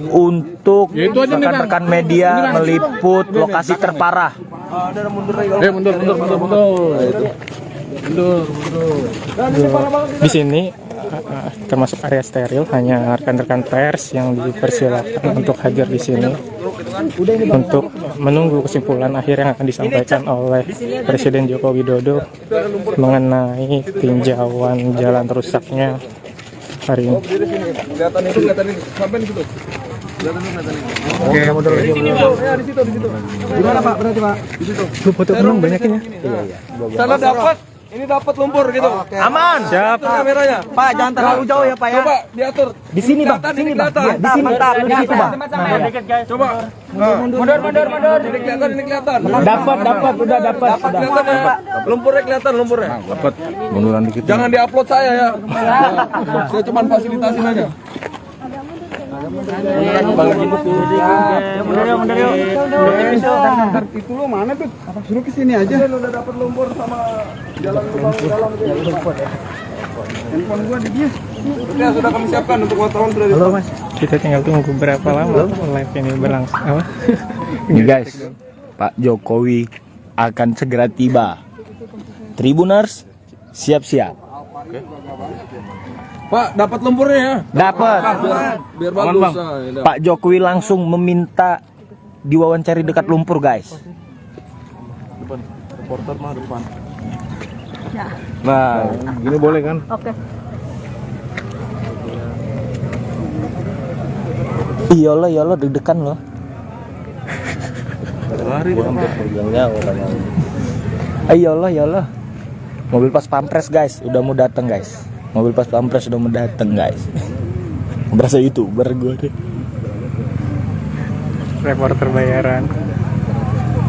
untuk rekan-rekan media meliput lokasi terparah. Mundur. di sini termasuk area steril, hanya rekan-rekan pers yang dipersilakan untuk hadir di sini untuk menunggu kesimpulan akhir yang akan disampaikan oleh Presiden Joko Widodo mengenai tinjauan jalan rusaknya hari ini. Kelihatan itu, sampai di situ. Oke, mundur lagi. Gimana Pak? Berarti Pak? Di situ. Lu foto penuh banyakin ya. Sana dapat. Ini dapat lumpur gitu. Aman. Siap. Kameranya. Pak, jangan terlalu jauh ya Pak ya. Coba diatur. Di sini Bang, sini Bang. Di sini. Mantap. Di situ Bang. Coba. Mundur. Ini kelihatan. Dapat, udah dapat. Kelihatan ya. Lumpurnya kelihatan lumpurnya. Dapat munduran dikit. Jangan diupload saya ya. Saya cuma fasilitasin aja. Mundur yuk. Itu lo mana tuh? Suruh ke sini aja. Udah dapat lumpur sama jalan dalam. Handphone gua di dia. Sudah kami siapkan untuk wartawan sudah. Halo Mas. Kita tinggal tunggu berapa lama live ini berlangsung. Apa? Ini guys, Pak Jokowi akan segera tiba. Tribuners, siap-siap. Pak, dapat lumpurnya ya? Dapat. Biar bagus. Pak Jokowi langsung meminta diwawancari dekat lumpur guys. Depan. Reporter mah depan. Ya. Nah, gini boleh kan? Oke. Iyalah deg-degan loh. Lari Iyalah. Mobil pas pampres guys, udah mau datang guys. Mobil pas pampres udah mau datang guys. Berasa YouTuber gue deh. Reporter bayaran.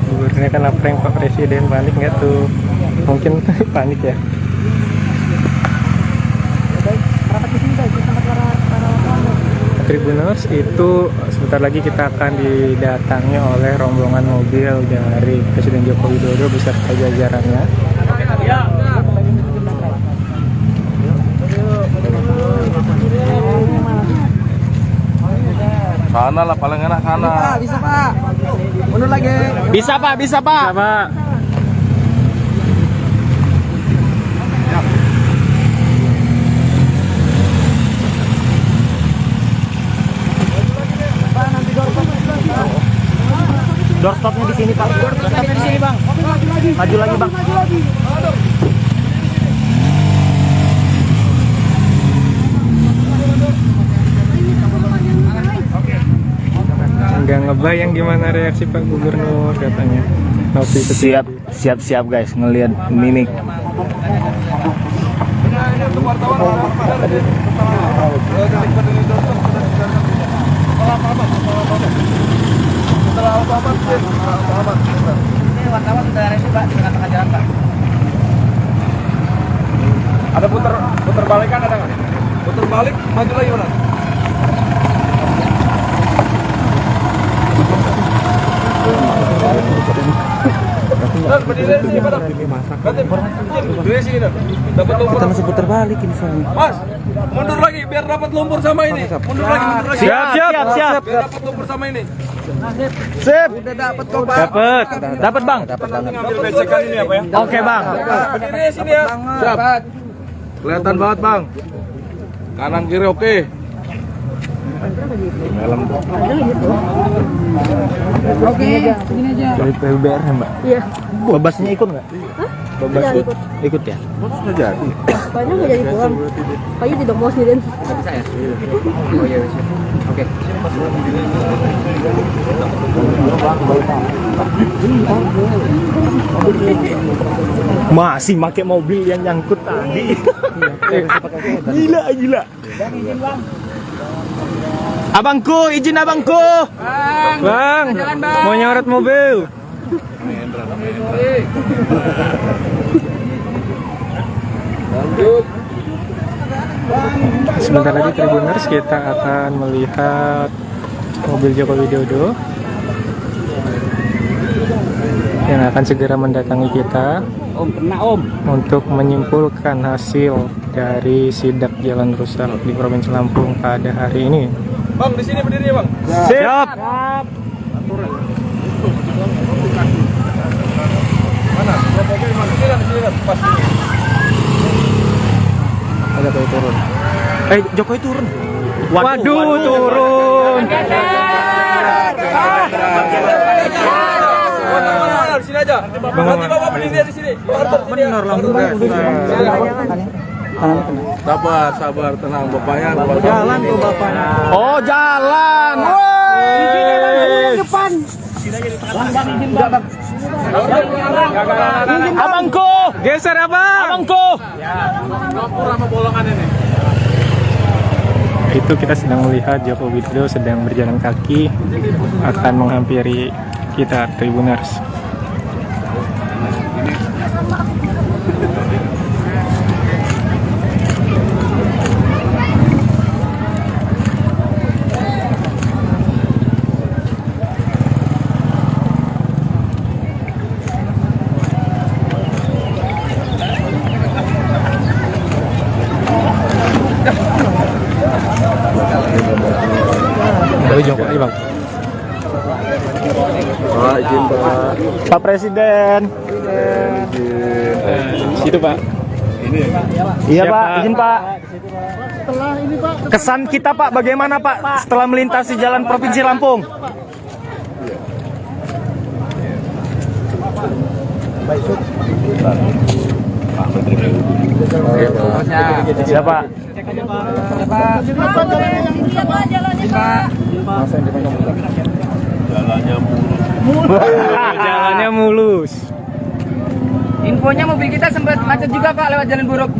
Gubernurnya kan apa yang Pak Presiden, panik nggak tuh? Mungkin panik ya. Tribuners itu sebentar lagi kita akan didatangi oleh rombongan mobil dari Presiden Joko Widodo beserta jajarannya. Sana lah paling enak sana. Bisa Pak. Mundur lagi. Bisa Pak, bisa Pak. Bisa, Pak. Doorstopnya di sini Pak. Doorstopnya di sini Bang. Maju lagi Bang. Nggak ngebayang gimana reaksi Pak Gubernur katanya. Waktu itu Siap guys ngelihat mimik. Ini wartawan sudah ready Pak di tengah-tengah jalan Pak. Ada putar balikan ada nggak? Putar balik, maju lagi mana? Dan berdiri di sini Pak. Berdiri sini dah. Dapat lumpur. Kita masih putar balik ini soalnya. Mas, mundur lagi biar dapat lumpur sama ini. Mundur lagi. Siap. Biar dapat lumpur sama ini. Sip. Udah dapat kok Pak. Dapat Bang. Ngambil besekan ini apa ya? Oke Bang. Berdiri sini ya. Siap. Kelihatan banget Bang. Kanan kiri oke. Oke, begini aja. Dari PUBR ya Mbak? Iya. Babasnya ikut nggak? Babas Tidak ikut ya? Sudah jadi. Kayaknya nggak jadi pulang. Kayaknya tidak mau sih Den. Oh iya. Oke. Masih pakai mobil yang nyangkut tadi. Gila. Abangku, izin abangku. Bang, mau nyorot mobil. Sebentar lagi Tribuners kita akan melihat mobil Joko Widodo yang akan segera mendatangi kita untuk menyimpulkan hasil dari sidak jalan rusak di Provinsi Lampung pada hari ini. Bang, di sini berdiri Bang. Siap. Mana? Mobil mana? Sini kan, pas ini. Ada Jokowi turun. Jokowi turun. Waduh, turun. Di sini aja. Nanti Bapak berdiri di sini. Benar langsung Sabar, tenang Bapaknya. Jalan tuh Bapaknya. Oh, jalan. Woi. Depan. Abangku, Geser abang. abangku. Itu kita sedang melihat Joko Widodo sedang berjalan kaki akan menghampiri kita Tribuners. Jokowi Bang. Pak, izin Pak. Pak Presiden. Situ Pak. Iya Siap, Pak, Pak. izin Pak. Setelah ini Pak. Kesan kita Pak, bagaimana Pak setelah melintasi jalan Provinsi Lampung? Siapa? Jalannya mulus. Infonya mobil kita sempat macet juga Pak lewat jalan buruk.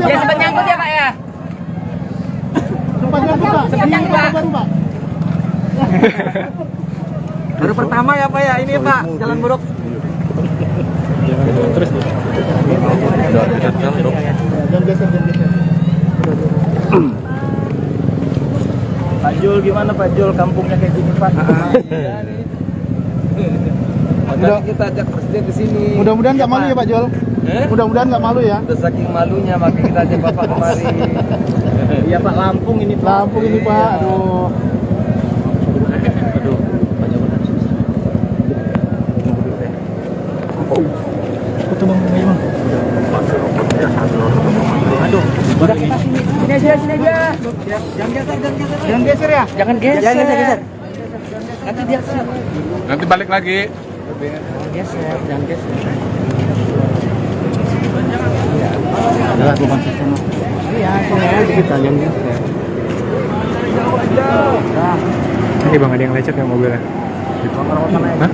Ya sempat nyangkut ya Pak ya. Sempat nyangkut Pak. Baru pertama ya Pak ya ini Pak jalan buruk. Terus Pak Jul gimana Pak Jul, kampungnya kayak gini Pak? Makanya kita ajak presiden ke sini. Mudah-mudahan nggak malu ya Pak Jol. Mudah-mudahan nggak malu ya. Udah saking malunya makanya kita ajak Bapak kemari. Iya Pak, Lampung ini Pak. Lampung ini Pak. Aduh. Aduh, udah kita sini aja. Jangan geser ya. Jangan geser. Nanti dia siap. Nanti balik lagi. Jangan geser. Udah, gua konsisten. Iya, sini aja kita jangan geser. Ini bang, ada yang lecet nggak mobilnya? Hah?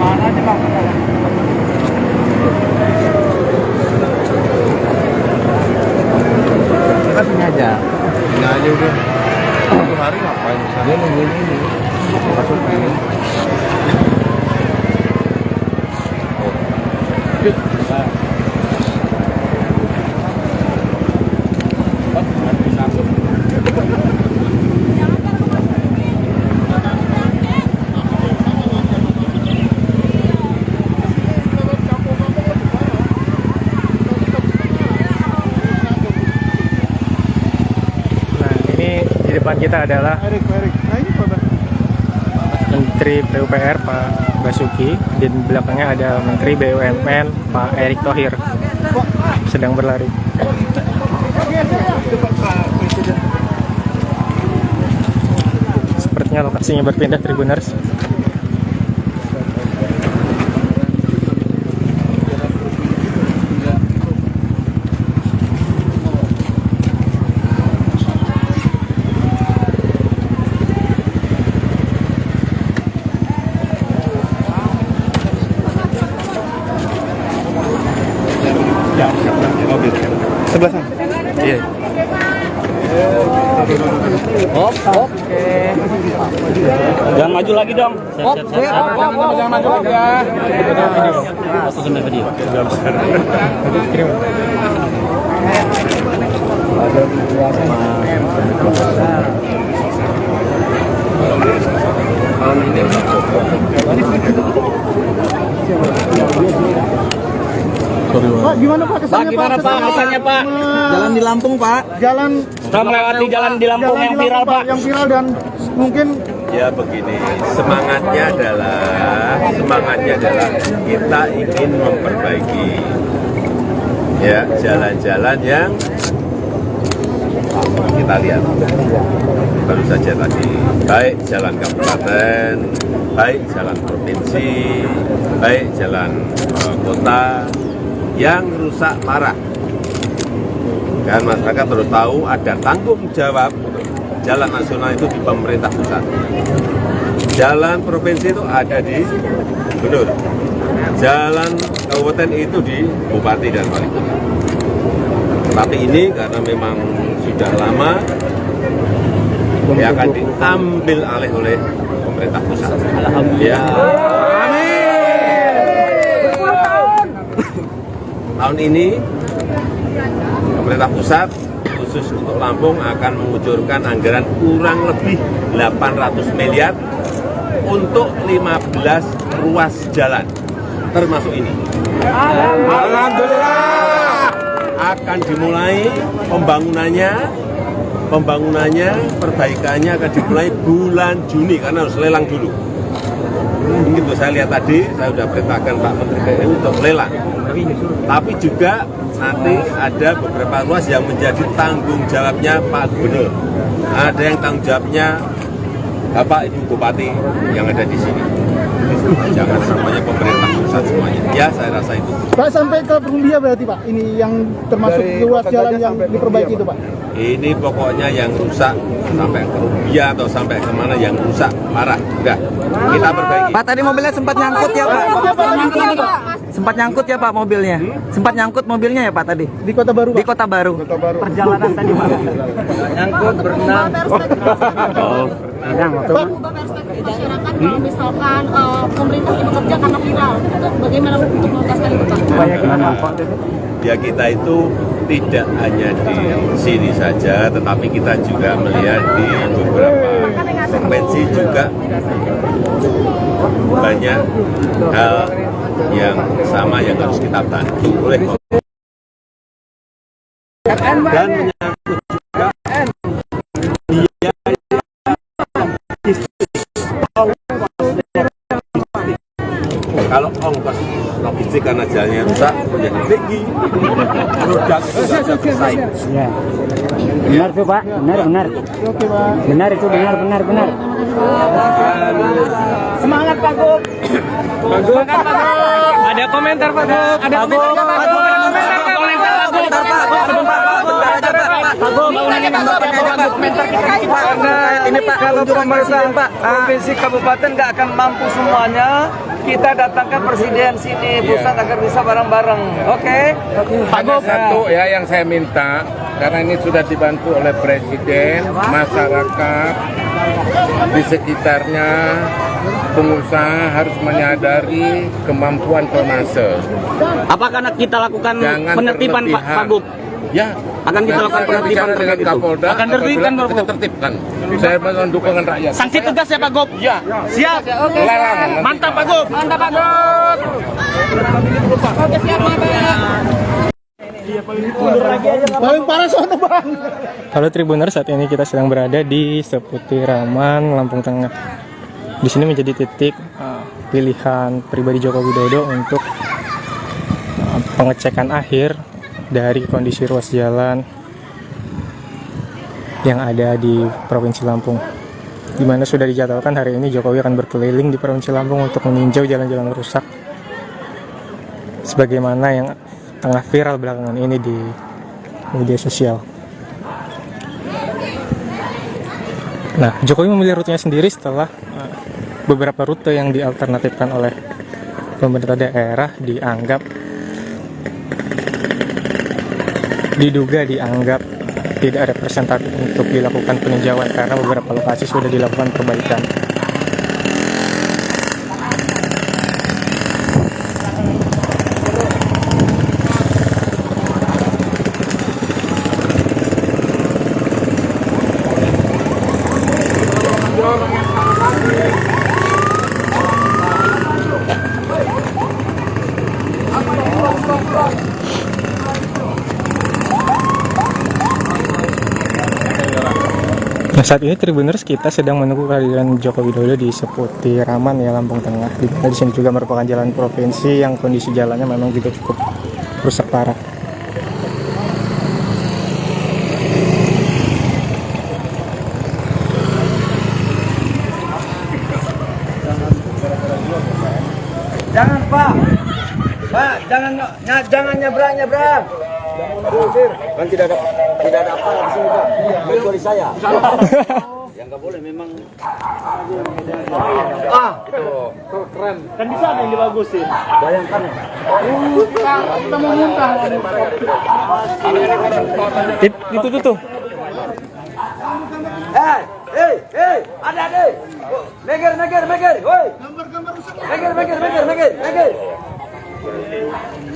Mana aja Bang? Kita sini aja. Ini aja udah. Satu hari ngapain misalnya? Dia nungguin ini. Masukin. Nah, ini di depan kita adalah Menteri PUPR Pak Basuki, di belakangnya ada Menteri BUMN Pak Erick Thohir sedang berlari. Sepertinya lokasinya berpindah, Tribuners. Sebelah sana. Iya. Oke. Jangan maju lagi dong. Jangan maju lagi ya. Foto sampai video. Pak, gimana Pak kesannya Pak? Gimana Pak kesannya Pak? Jalan di Lampung Pak. Jalan Kita melewati jalan di Lampung yang viral Pak. Yang viral dan mungkin Ya begini, semangatnya adalah kita ingin memperbaiki ya jalan-jalan yang kita lihat baru saja tadi, baik jalan kabupaten, baik jalan provinsi, baik jalan kota yang rusak parah. Kan masyarakat harus tahu ada tanggung jawab jalan nasional itu di pemerintah pusat. Jalan provinsi itu ada di gubernur. Jalan kabupaten itu di bupati dan wali kota. Tapi ini karena memang sudah lama ya akan diambil alih oleh pemerintah pusat. Alhamdulillah. Tahun ini pemerintah pusat khusus untuk Lampung akan mengucurkan anggaran kurang lebih 800 miliar untuk 15 ruas jalan, termasuk ini. Alhamdulillah. Akan dimulai pembangunannya, perbaikannya akan dimulai bulan Juni karena harus lelang dulu. Begitu saya lihat tadi, saya sudah perintahkan Pak Menteri PU untuk lelang. Tapi juga nanti ada beberapa ruas yang menjadi tanggung jawabnya Pak Gubernur. Ada yang tanggung jawabnya Bapak Ibu Bupati yang ada di sini. Jangan semuanya pemerintah pusat semuanya. Ya, saya rasa itu. Pak sampai ke Perumbia berarti Pak. Ini yang termasuk ruas jalan yang diperbaiki itu Pak. Ini pokoknya yang rusak sampai ke Rubia atau sampai kemana yang rusak parah. Udah, kita perbaiki. Pak tadi mobilnya sempat nyangkut ya Pak. Sempat nyangkut ya Pak mobilnya. Sempat nyangkut mobilnya ya Pak tadi. Di Kota Baru Pak. Di Kota Baru. Perjalanan tadi Pak. Nyangkut berenang. Pak, ubah perspektif masyarakat kalau misalkan pemerintah ini bekerja karena viral, itu bagaimana untuk mengatasi itu Pak? Ya kita itu tidak hanya di sini saja, tetapi kita juga melihat di beberapa provinsi juga banyak hal yang sama yang harus kita bantu oleh dan menyangkut juga kalau ongkos logistik karena jalannya rusak menjadi tinggi, produk sudah selesai. Ya. Benar tuh Pak, benar. Benar itu benar. Semangat Pak Gub. Semangat Pak Gub. Ada komentar Pak Gub. Ada komentar Pak Gub. Karena ini Pak, kalau pemerintah provinsi kabupaten nggak akan mampu semuanya, kita datangkan presiden sini pusat agar bisa bareng-bareng. Oke? Hanya satu ya yang saya minta, karena ini sudah dibantu oleh presiden, masyarakat di sekitarnya, pengusaha harus menyadari kemampuan tonnase. Apakah kita lakukan Jangan penertiban Pak Gub? Ya, akan kita lakukan penertiban dengan Kapolda. Akan tertibkan kita tertibkan. Saya mohon dukungan rakyat. Sanksi tegas ya Pak Gub? Ya. Siap. Oke. Mantap Pak Gub. Mantap Pak Gub. Oke, siap Paling parah sono Bang. Halo Tribuner, saat ini kita sedang berada di Seputiraman, Lampung Tengah. Di sini menjadi titik pilihan pribadi Joko Widodo untuk pengecekan akhir dari kondisi ruas jalan yang ada di Provinsi Lampung, di mana sudah dijadwalkan hari ini Jokowi akan berkeliling di Provinsi Lampung untuk meninjau jalan-jalan rusak sebagaimana yang tengah viral belakangan ini di media sosial. Nah, Jokowi memilih rutenya sendiri setelah beberapa rute yang dialternatifkan oleh pemerintah daerah diduga dianggap tidak representatif untuk dilakukan peninjauan karena beberapa lokasi sudah dilakukan perbaikan. Nah, saat ini Tribuners kita sedang menunggu kehadiran Joko Widodo di Seputiraman ya, Lampung Tengah. Di sini juga merupakan jalan provinsi yang kondisi jalannya memang juga cukup rusak parah. Jangan Pak, jangan nyebrang. Kan tidak ada apa di sini Pak. Kecuali saya. Yang nggak boleh memang. Itu keren. Kan bisa ada yang dibagusin. Bayangkan. Kita mau muntah. Itu tuh. Hei, ada. Meger, woi. Meger.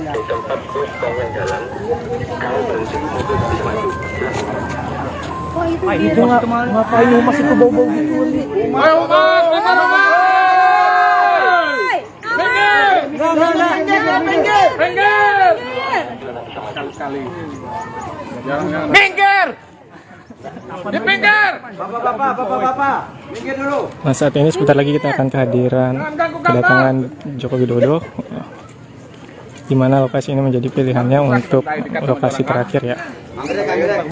Di tempat truk bangun jalan, kalau berhenti mobil bisa maju. Itu ngapain masih ke bau-bau gitu? Minggir! Bapak, minggir dulu. Nah, saat ini sebentar lagi kita akan kedatangan Joko Widodo, di mana lokasi ini menjadi pilihannya untuk lokasi terakhir ya.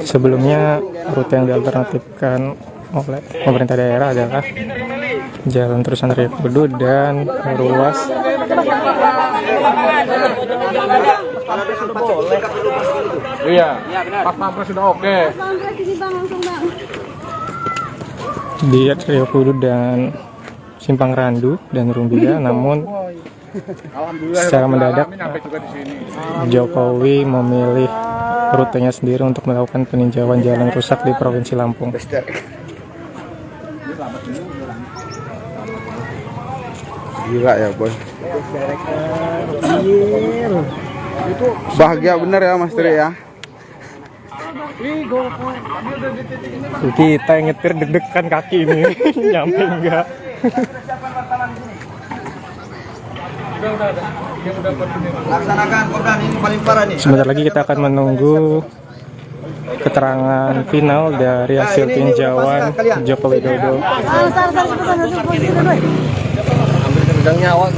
Sebelumnya rute yang dialternatifkan oleh pemerintah daerah adalah Jalan Terusan Raya Kudu dan ruas Iya, pas pampres sudah oke. di Rio Kudu dan Simpang Randu dan Rumbia. Namun secara mendadak Jokowi memilih rutenya sendiri untuk melakukan peninjauan jalan rusak di Provinsi Lampung. Gila ya boy. Bahagia bener ya Mas Tri ya. Kita yang nyetir deg-degan kaki ini nyampe enggak. Laksanakan Kopdan, ini paling parah nih. Sebentar lagi kita akan menunggu keterangan final dari hasil tinjauan Joko Widodo. Hampir nyawa.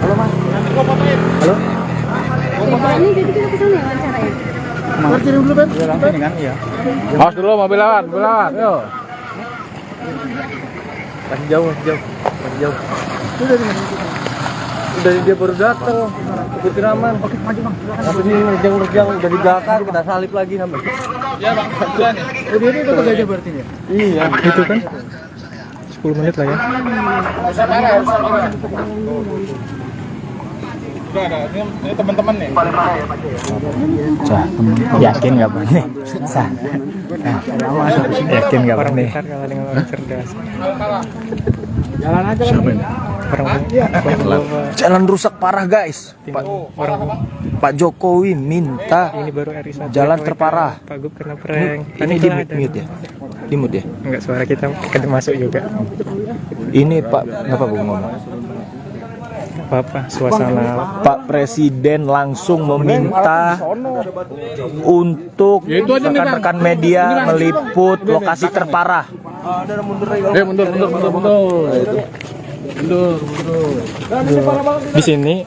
Halo Mas. Halo. Ini jadi kita kesana ya wawancaranya. Kirim dulu Ben. Iya langsung kan iya. Awas dulu mobil lawan, Yo. Masih jauh. Udah dia baru datang. Ikutin aman. Oke, maju Bang. Tapi ini nerjang udah di belakang, kita salip lagi sampai. Iya Bang, duluan ya. Oh, dia itu aja berarti ya? Iya. Itu kan 10 menit lah ya. Udah ada, ini teman-teman nih. Yakin nggak Bang? Sah. Yakin nggak Bang nih? Pintar kalah dengan orang cerdas. Jalan aja kan. Jalan rusak parah guys. Pak Jokowi minta Ini baru RI1. jalan terparah. Pak Gub kena prank. Ini di mute ya? Di mute ya? Enggak, suara kita masuk juga. Ini Pak, apa Bang ngomong? Apa suasana Pak Presiden langsung meminta untuk rekan-rekan media meliput lokasi terparah. Mundur. di sini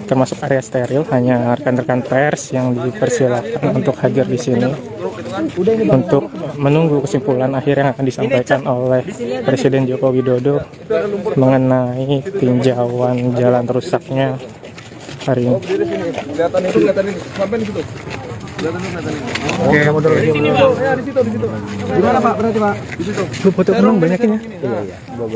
termasuk area steril, hanya rekan-rekan pers yang dipersilakan untuk hadir di sini untuk menunggu kesimpulan akhir yang akan disampaikan oleh Presiden Joko Widodo mengenai tinjauan jalan rusaknya hari ini. Kelihatan ini. Sampai di situ. Oke, mundur lagi. Ya di situ. Gimana Pak berarti Pak? Di situ. Lu foto penuh banyakin ya.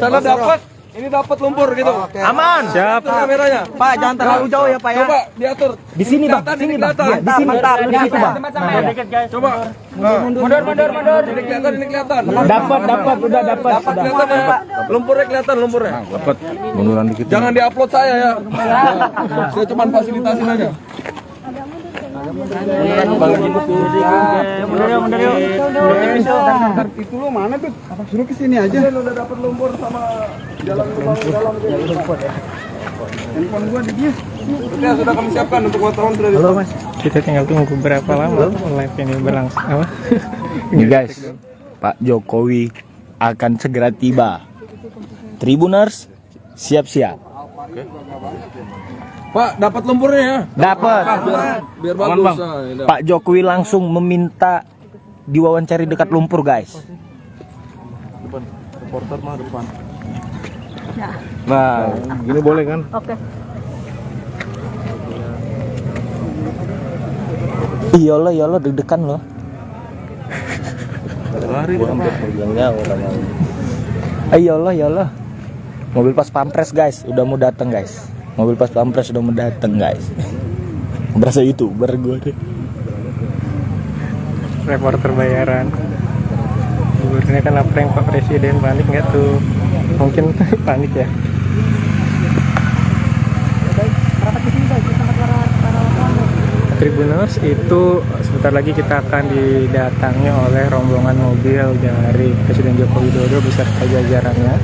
Sana dapat. Ini dapat lumpur gitu. Aman. Siap. Itu kameranya. Pak, jangan terlalu jauh ya Pak ya. Coba diatur. Di sini Bang, sini Bang. Iya, di sini. Mantap. Di situ Bang. Coba. Mundur. Ini kelihatan. Dapat, udah dapat. Dapat kelihatan ya. Lumpurnya kelihatan lumpurnya. Dapat. Munduran dikit. Jangan diupload saya ya. Saya cuma fasilitasin aja. Mundur yuk. Itu lo mana tuh? Suruh ke sini aja. Udah dapat lumpur sama jalan dalam. Handphone gua di dia. Sudah kami siapkan untuk wartawan sudah. Halo Mas. Kita tinggal tunggu berapa lama live ini berlangsung. Apa? Ini guys, Pak Jokowi akan segera tiba. Tribuners, siap-siap. Pak, dapat lumpurnya ya. Dapat. Biar bagus. Pak Jokowi langsung meminta diwawancari dekat lumpur guys. Reporter mah depan. Ya. Nah, gini boleh kan? Oke. Iyalah deg-degan loh. Lari Iyalah. Mobil pas pampres guys, udah mau datang guys. Mobil pas pampres udah mau datang guys. Berasa YouTuber gue deh. Reporter bayaran. Gubernurnya kena prank Pak Presiden, panik nggak tuh? Mungkin panik ya. Tribuners, itu sebentar lagi kita akan didatangi oleh rombongan mobil dari Presiden Joko Widodo beserta jajarannya.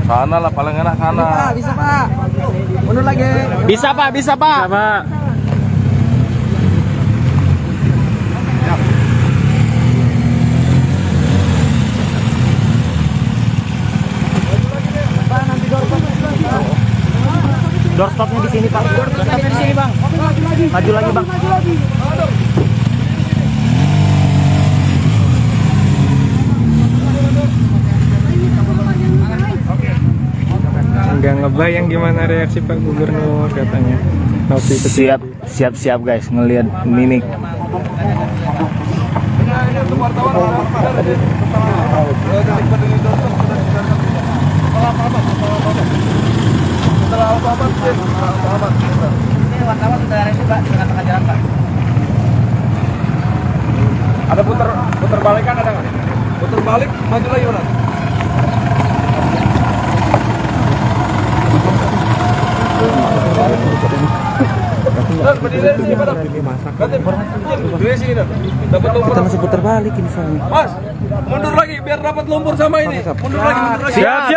sana lah, paling enak sana. Bisa Pak. Mundur lagi. Bisa Pak. Bisa Pak. Doorstopnya di sini Pak. Doorstopnya di sini Bang. Maju lagi Bang. Nggak ngebayang gimana reaksi Pak Gubernur katanya. Siap guys, ngelihat mimik. Ada putar balikan ada nggak? Putar balik, maju lagi mana? Berdiri sini, Pak. Berdiri sini, dapat lumpur. Kita masih putar balik ini soalnya. Mas, mundur lagi biar dapat lumpur sama ini. Mundur lagi. Siap.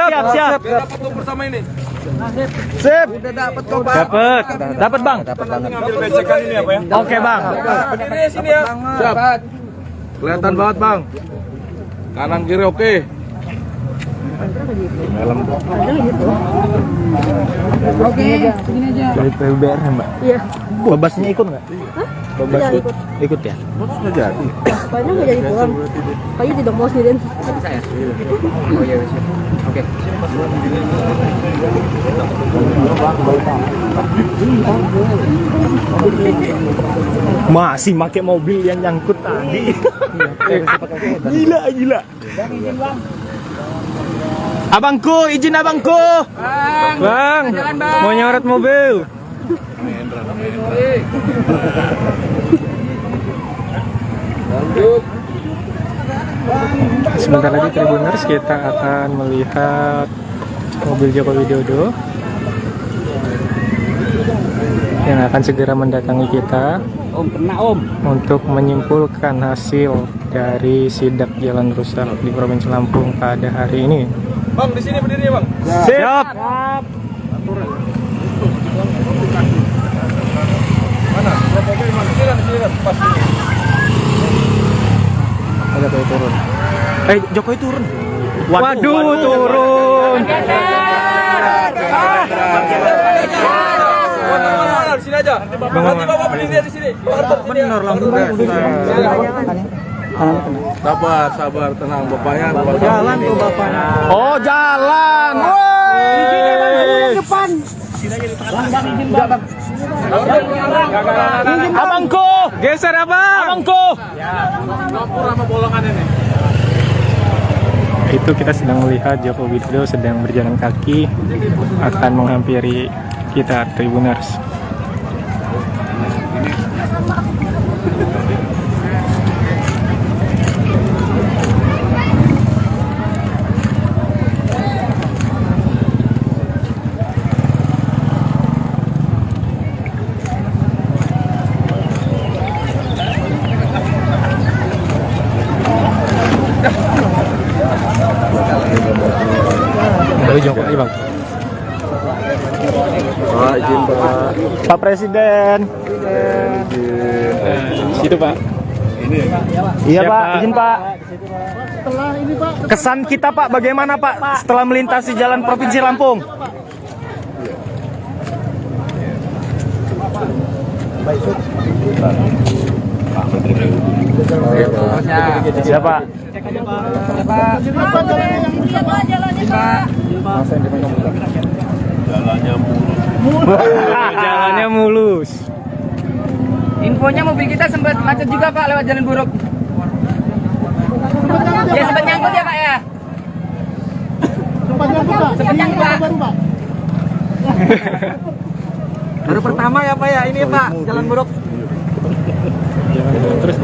Biar dapat lumpur sama ini. Sip. Udah dapat kok, Bang. Dapat Bang. Ngambil becekan ini apa ya? Oke Bang. Berdiri sini ya. Siap. Kelihatan banget, Bang. Kanan kiri oke. Oke, segini aja. Dari PUBR ya, Mbak? Iya. Babasnya ikut nggak? Babas Iya, ikut. Ikut ya? Sudah jadi. Banyak nggak jadi pulang. Kayu tidak mau sendirian. Saya. Oh iya, siap. Oke. Masih pakai mobil yang nyangkut tadi. Gila. Abangku, izin abangku. Bang, mau nyorot mobil. Sebentar lagi Tribuners kita akan melihat mobil Joko Widodo yang akan segera mendatangi kita untuk menyimpulkan hasil dari sidak jalan rusak di Provinsi Lampung pada hari ini. Bang, di sini berdiri ya, Bang. Siap. Mana? Mobil mana? Sini kan, pas sini. Ada Jokowi turun. Jokowi turun. Waduh, turun. Di sini aja. Nanti Bapak berdiri di sini. Benar langsung. Sabar, tenang Bapaknya. Jalan tuh Bapaknya. Oh, jalan. Woi. Depan. Abangku, Geser Abang. abangku. Itu kita sedang melihat Joko Widodo sedang berjalan kaki akan menghampiri kita Tribuners. Jokowi Bang. Pak, izin Pak. Pak Presiden. Situ Pak. Iya Pak, izin Pak. Setelah ini Pak. Kesan kita Pak, bagaimana Pak setelah melintasi jalan Provinsi Lampung? Siapa? Jalannya mulus. Infonya mobil kita sempat macet juga Pak lewat jalan buruk. Ya sempat nyangkut ya Pak ya. Sempat nyangkut Pak. Baru pertama ya Pak ya ini Pak jalan buruk. Terus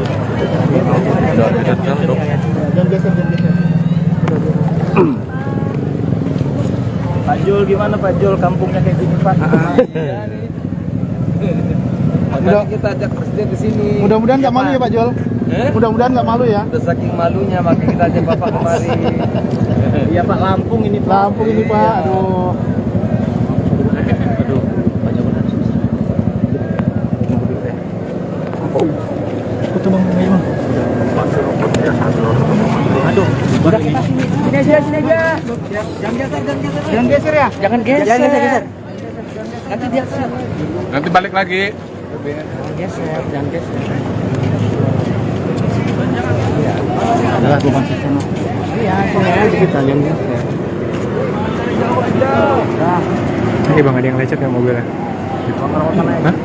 Pak Jul gimana Pak Jul, kampungnya kayak gini Pak? Makanya kita ajak presiden ke sini. Mudah-mudahan nggak malu ya Pak Jol. Mudah-mudahan nggak malu ya. Udah saking malunya makanya kita ajak Bapak kemari. Iya Pak, Lampung ini Pak. Lampung ini Pak, aduh. Sini aja. Jangan geser ya. Jangan geser. Nanti dia Nanti balik lagi. jangan geser. Adalah bukan sistem. Iya, sini aja kita jangan geser. ini Bang, ada yang lecet ya mobilnya? Hah?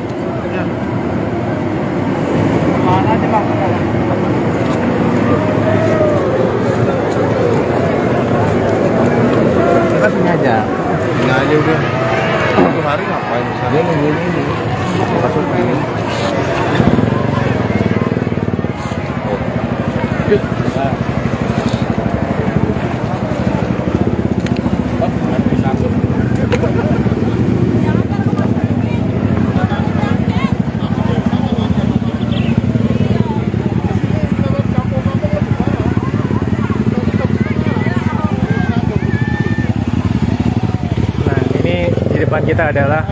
Kita sini aja. Ini aja udah. Satu hari ngapain di sana? Dia nungguin ini. Masuk ini. depan kita adalah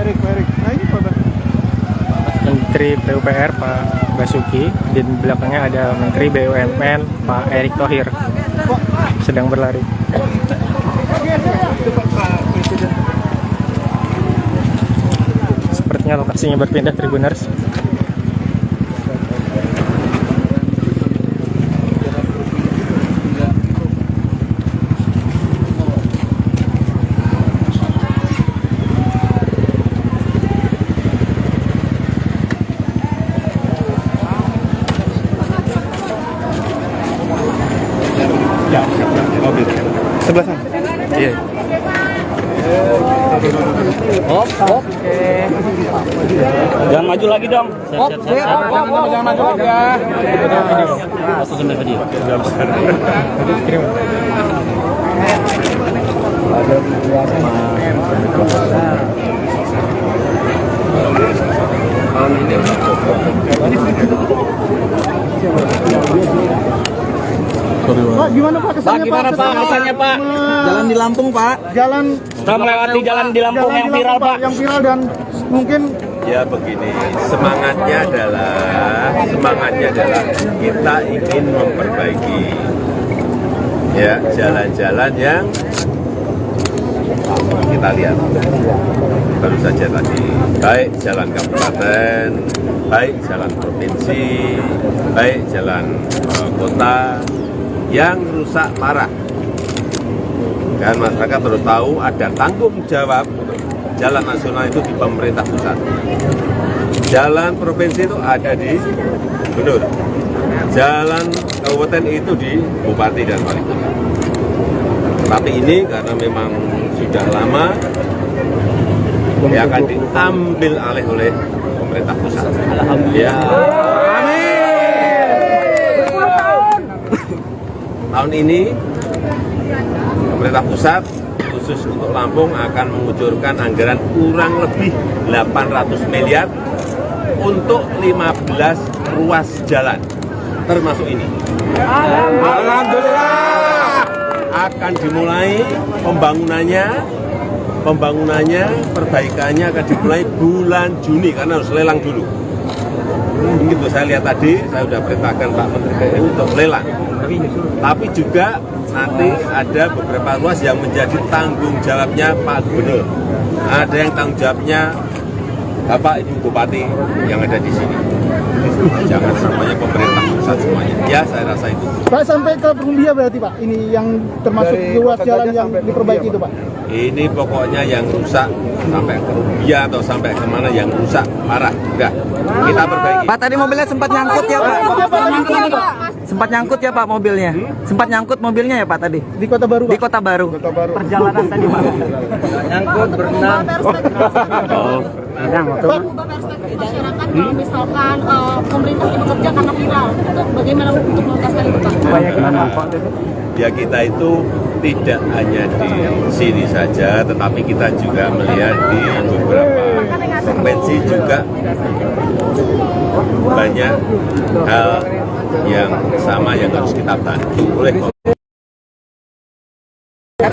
Menteri PUPR Pak Basuki, di belakangnya ada Menteri BUMN Pak Erick Thohir sedang berlari. Sepertinya lokasinya berpindah, Tribuners. Sebelah sana. Iya. Oke. Jangan maju lagi dong. Jangan maju lagi ya. Masuk sampai video. Pak, gimana Pak kesannya Pak? Jalan di Lampung, Pak. Jalan Kita melewati jalan di Lampung yang viral, Pak. Yang viral dan mungkin Ya begini, semangatnya adalah kita ingin memperbaiki ya jalan-jalan yang kita lihat baru saja tadi, baik jalan kabupaten, baik jalan provinsi, baik jalan kota yang rusak parah. Dan masyarakat perlu tahu ada tanggung jawab jalan nasional itu di pemerintah pusat. Jalan provinsi itu ada di gubernur. Jalan kabupaten itu di bupati dan wali kota. Tapi ini karena memang sudah lama, ya akan diambil alih oleh pemerintah pusat. Ya. Tahun ini pemerintah pusat khusus untuk Lampung akan mengucurkan anggaran kurang lebih 800 miliar untuk 15 ruas jalan, termasuk ini. Alhamdulillah. Akan dimulai pembangunannya, perbaikannya akan dimulai bulan Juni karena harus lelang dulu. Begitu saya lihat tadi, saya sudah perintahkan Pak Menteri PU untuk lelang. Tapi juga nanti ada beberapa ruas yang menjadi tanggung jawabnya Pak Gubernur. Ada yang tanggung jawabnya Bapak Ibu Bupati yang ada di sini. Jangan semuanya pemerintah pusat semuanya. Ya, saya rasa itu. Pak sampai ke Perumbia berarti Pak, ini yang termasuk ruas jalan yang diperbaiki itu Pak? Ini pokoknya yang rusak sampai ke Rumbia atau sampai kemana yang rusak parah. Udah, kita perbaiki. Pak, tadi mobilnya sempat nyangkut ya, Pak? Sempat nyangkut ya, Pak, mobilnya? Sempat nyangkut mobilnya ya, Pak, tadi? Di Kota Baru, Pak? Di Kota Baru. Perjalanan tadi, Pak? Nyangkut, berenang. Berenang waktu masyarakat kalau misalkan pemerintah tidak bekerja karena viral, itu bagaimana untuk menuntaskan itu Pak? Ya kita itu tidak hanya di sini saja, tetapi kita juga melihat di beberapa provinsi juga banyak hal yang sama yang harus kita bantu oleh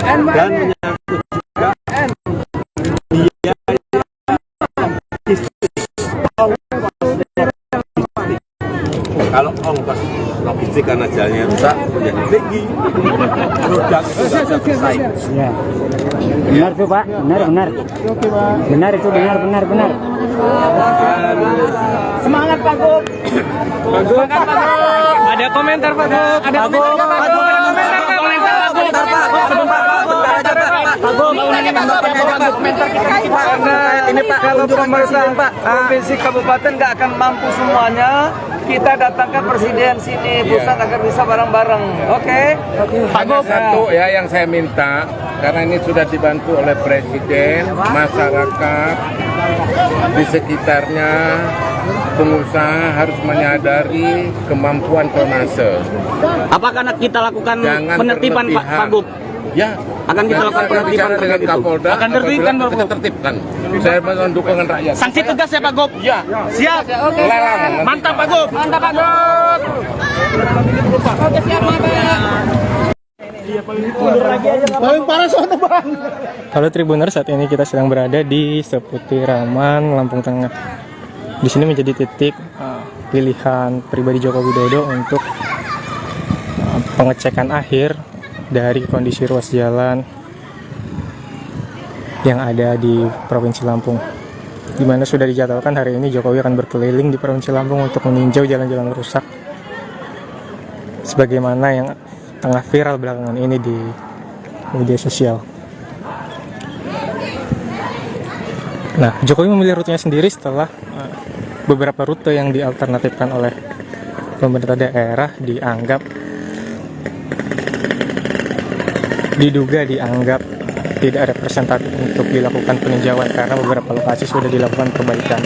dan menyangkut juga kalau ongkos logistik karena jalannya rusak menjadi tinggi, produk itu tidak bisa bersaing. Ya. Benar tuh Pak, benar. Oke Pak. Benar itu, benar. Semangat Pak Gub. Semangat Pak Gub. Ada komentar Pak Gub. Ada komentar Pak Gub. Ini Pak, kalau pemerintah provinsi kabupaten nggak akan mampu semuanya, kita datangkan presiden sini pusat agar bisa bareng-bareng. Oke? Hanya satu ya yang saya minta, karena ini sudah dibantu oleh presiden, masyarakat di sekitarnya, pengusaha harus menyadari kemampuan tonnase. Apakah kita lakukan Jangan penertiban Pak Gub? Ya, akan kita lakukan penertiban dengan Kapolda. Akan tertibkan Pak Gub. Tertibkan. Saya mohon dukungan rakyat. Sanksi tegas ya Pak Gub? Ya. Siap. Oke. Lelang. Mantap Pak Gub. Mantap Pak Gub. Oke siap Pak. Paling parah sono bang. Halo Tribuners, saat ini kita sedang berada di Seputiraman, Lampung Tengah. Di sini menjadi titik pilihan pribadi Joko Widodo untuk pengecekan akhir dari kondisi ruas jalan yang ada di Provinsi Lampung, di mana sudah dijadwalkan hari ini Jokowi akan berkeliling di Provinsi Lampung untuk meninjau jalan-jalan rusak sebagaimana yang tengah viral belakangan ini di media sosial. Nah, Jokowi memilih rutenya sendiri setelah beberapa rute yang dialternatifkan oleh pemerintah daerah dianggap tidak representatif untuk dilakukan peninjauan karena beberapa lokasi sudah dilakukan perbaikan.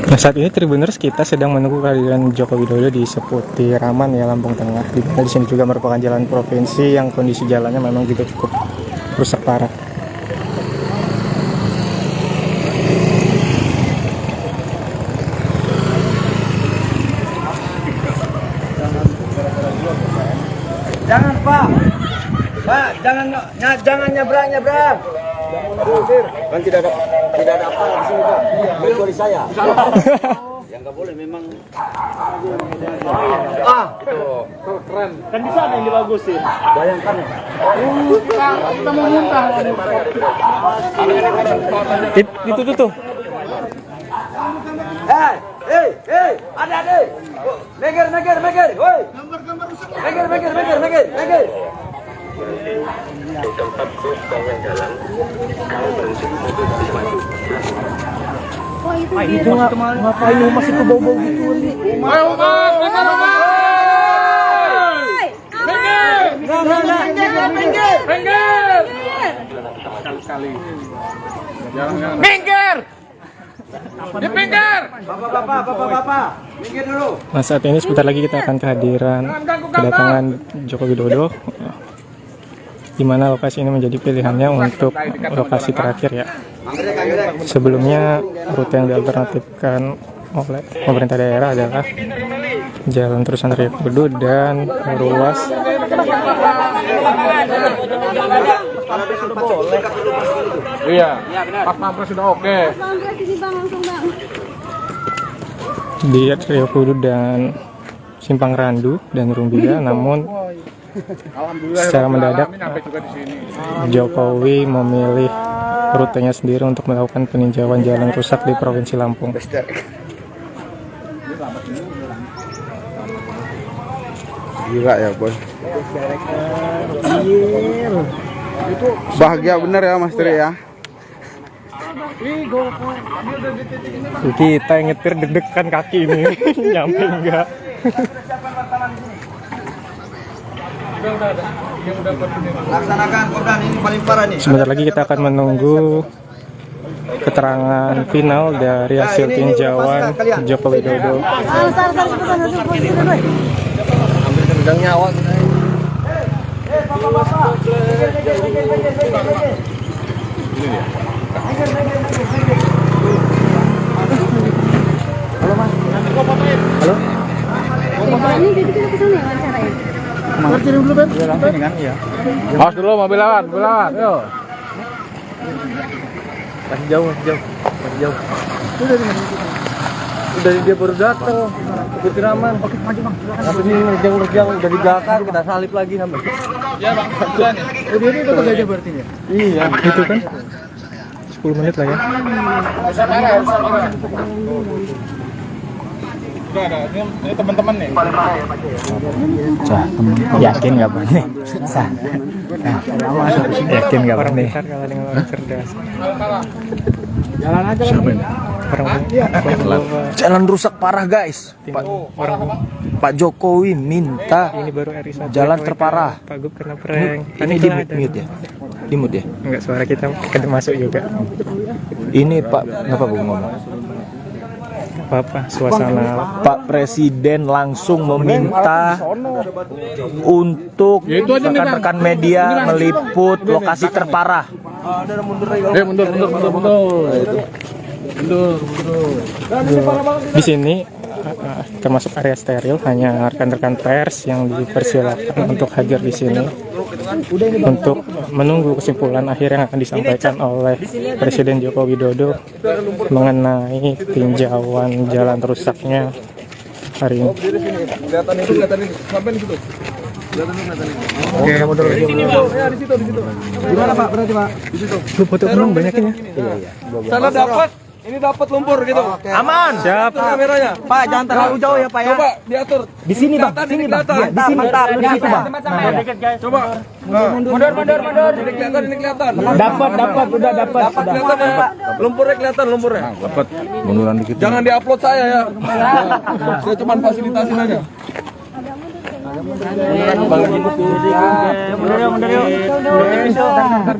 Nah, saat ini Tribuners kita sedang menunggu kehadiran Joko Widodo di Seputiraman ya, Lampung Tengah. Di sini juga merupakan jalan provinsi yang kondisi jalannya memang juga cukup rusak parah. Jangan Pak, jangan nyebrang. Kan tidak ada apa di sini Pak. Kecuali saya. Yang nggak boleh memang. Itu Keren. Kan di sana yang dibagusin. Bayangkan ya. Kita mau muntah. Itu tuh. Hei, adik. Meger, woi. Meger. Di tempat truk bangun jalan, kalau berhenti mobil bisa maju. Itu Ngapain Umas itu bau-bau gitu nih? Minggir! Di pinggir! Bapak, minggir dulu. Nah, saat ini sebentar lagi kita akan kedatangan Joko Widodo, di mana lokasi ini menjadi pilihannya untuk lokasi terakhir ya. Sebelumnya rute yang dialternatifkan oleh pemerintah daerah adalah Jalan Terusan Raya Kudu dan ruas Iya, pas pampres sudah oke. di Raya Kudu dan Simpang Randu dan Rumbia, namun secara mendadak Jokowi memilih rutenya sendiri untuk melakukan peninjauan jalan rusak di Provinsi Lampung. Gila ya bos. Bahagia bener ya Mas Tri ya. Kita yang nyetir deg-degan kaki ini nyampe enggak. Laksanakan Kordan, ini paling parah nih. Sebentar lagi kita akan menunggu keterangan final dari hasil tinjauan Joko Widodo. Tendang nyawa. Halo Mas. Halo. Ini jadi kita kesana ya wawancara ya? Kirim dulu Ben. Iya langsung kan iya. Awas dulu mobil lawan, Yo. Masih jauh. Udah dia baru datang. Seputiraman. Oke, maju Bang. Tapi ini nerjang udah di belakang, kita salip lagi sampai. Iya Bang, kebetulan ya. Oh, dia itu aja berarti ya? Iya, itu kan 10 menit lah ya. Udah ada, ini teman-teman nih. Sah, yakin nggak Bang nih? Sah. Yakin nggak Bang nih? Pintar kalah dengan orang cerdas. Jalan aja kan. Jalan rusak parah guys. Pak Jokowi minta Ini baru RI1 jalan terparah. Pak Gub kena prank. Ini di mute ya. Dimut ya? Enggak, suara kita kan masuk juga. Ini Pak, kenapa gue ngomong? Apa suasana Pak Presiden langsung meminta untuk rekan-rekan media meliput lokasi terparah. Mundur. di sini. Termasuk area steril, hanya rekan-rekan pers yang dipersilakan untuk hadir di sini untuk menunggu kesimpulan akhir yang akan disampaikan oleh Presiden Joko Widodo mengenai tinjauan jalan rusaknya hari ini. Kelihatan ini. Sampai di situ. Oke, mundur lagi. Ya, di situ. Gimana Pak? Berarti Pak? Di situ. Lu foto belum banyakin ya? Iya. Sana dapat. Ini dapat lumpur gitu. Aman. Siap. Itu kameranya. Pak, jangan terlalu jauh ya Pak ya. Coba diatur. Di sini Bang, sini Bang. Iya, di sini. Di situ Bang. Coba. Mundur. Ini kelihatan. Dapat, udah dapat. Kelihatan ya. Lumpurnya kelihatan lumpurnya. Dapat. Munduran dikit. Jangan diupload saya ya. Saya cuma fasilitasin aja.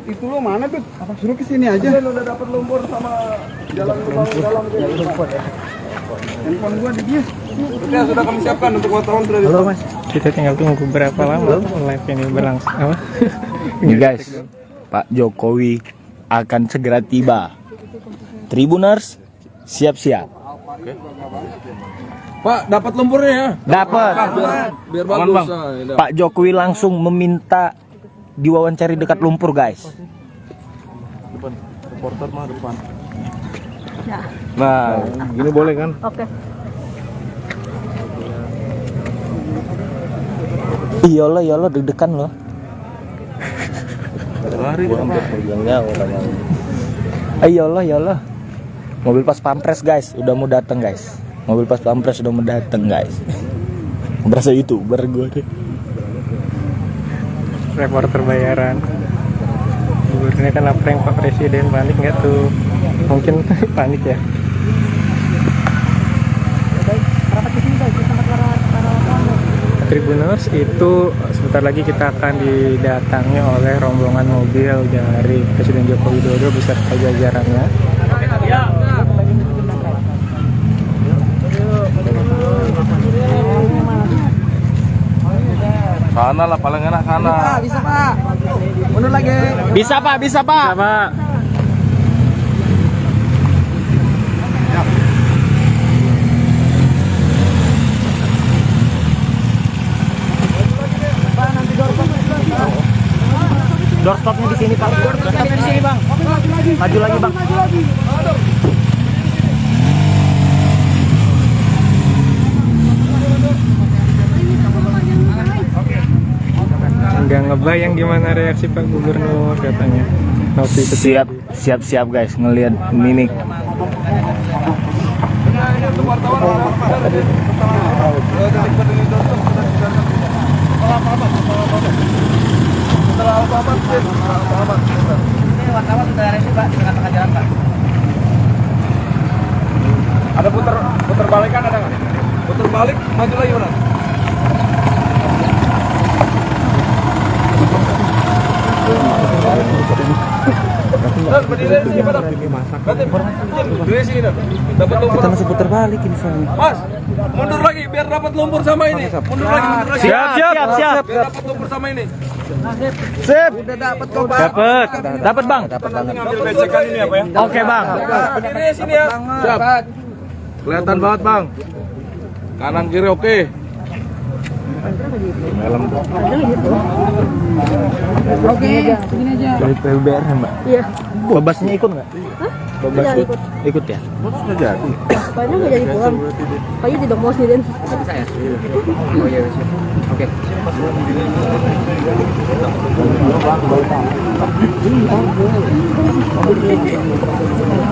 Itu lo mana tuh? Suruh ke sini aja. Udah dapat lumpur sama jalan lubang dalam. Handphone gua di dia. Sudah kami siapkan untuk wartawan sudah. Halo Mas, kita tinggal tunggu berapa lama live ini berlangsung. Apa? Ini guys, Pak Jokowi akan segera tiba. Tribuners, siap-siap. Pak, dapat lumpurnya ya? Dapat. Biar bagus. Pak Jokowi langsung meminta diwawancari dekat lumpur, guys. Reporter mah depan. Ya. Nah, gini boleh kan? Oke. Iyalah deg-degan loh. Lari Iyalah. Mobil pas pampres guys, udah mau datang guys. Mobil pas pampres udah mau datang guys. Berasa YouTuber gue deh. Reporter bayaran. Ini kan apa yang Pak Presiden panik nggak tuh? Mungkin panik ya. Tribuners itu sebentar lagi kita akan didatangi oleh rombongan mobil dari Presiden Joko Widodo beserta jajarannya. sana lah, paling enak sana. Bisa Pak. Mundur lagi. Bisa Pak. Bisa, Pak. Doorstopnya di sini Pak. Doorstopnya di sini Bang. Maju lagi Bang. Nggak ngebayang gimana reaksi Pak Gubernur katanya. Siap guys, ngelihat mimik. Wartawan sudah ada Pak di tengah-tengah jalan Pak. Ada putar balikan ada nggak? Putar balik, maju lagi mana? Berdiri sini pada. Berdiri sini dah. Dapat lumpur. Kita masih putar balik ini soalnya. Mas, mundur lagi biar dapat lumpur sama ini. Mundur lagi. Siap. Biar dapat lumpur sama ini. Sip. Udah dapat kok Pak. Dapat Bang. Ambil becekan ini apa ya? Oke Bang. Berdiri sini ya. Siap. Kelihatan banget bang. Kanan kiri oke. Oke, segini aja. Dari PUBR Mbak. Iya. Babasnya ikut nggak? Babas ikut ya? Sudah jadi. Kayaknya nggak jadi pulang. Kayaknya tidak mau sendirian. Bisa ya? Oh iya. Oke.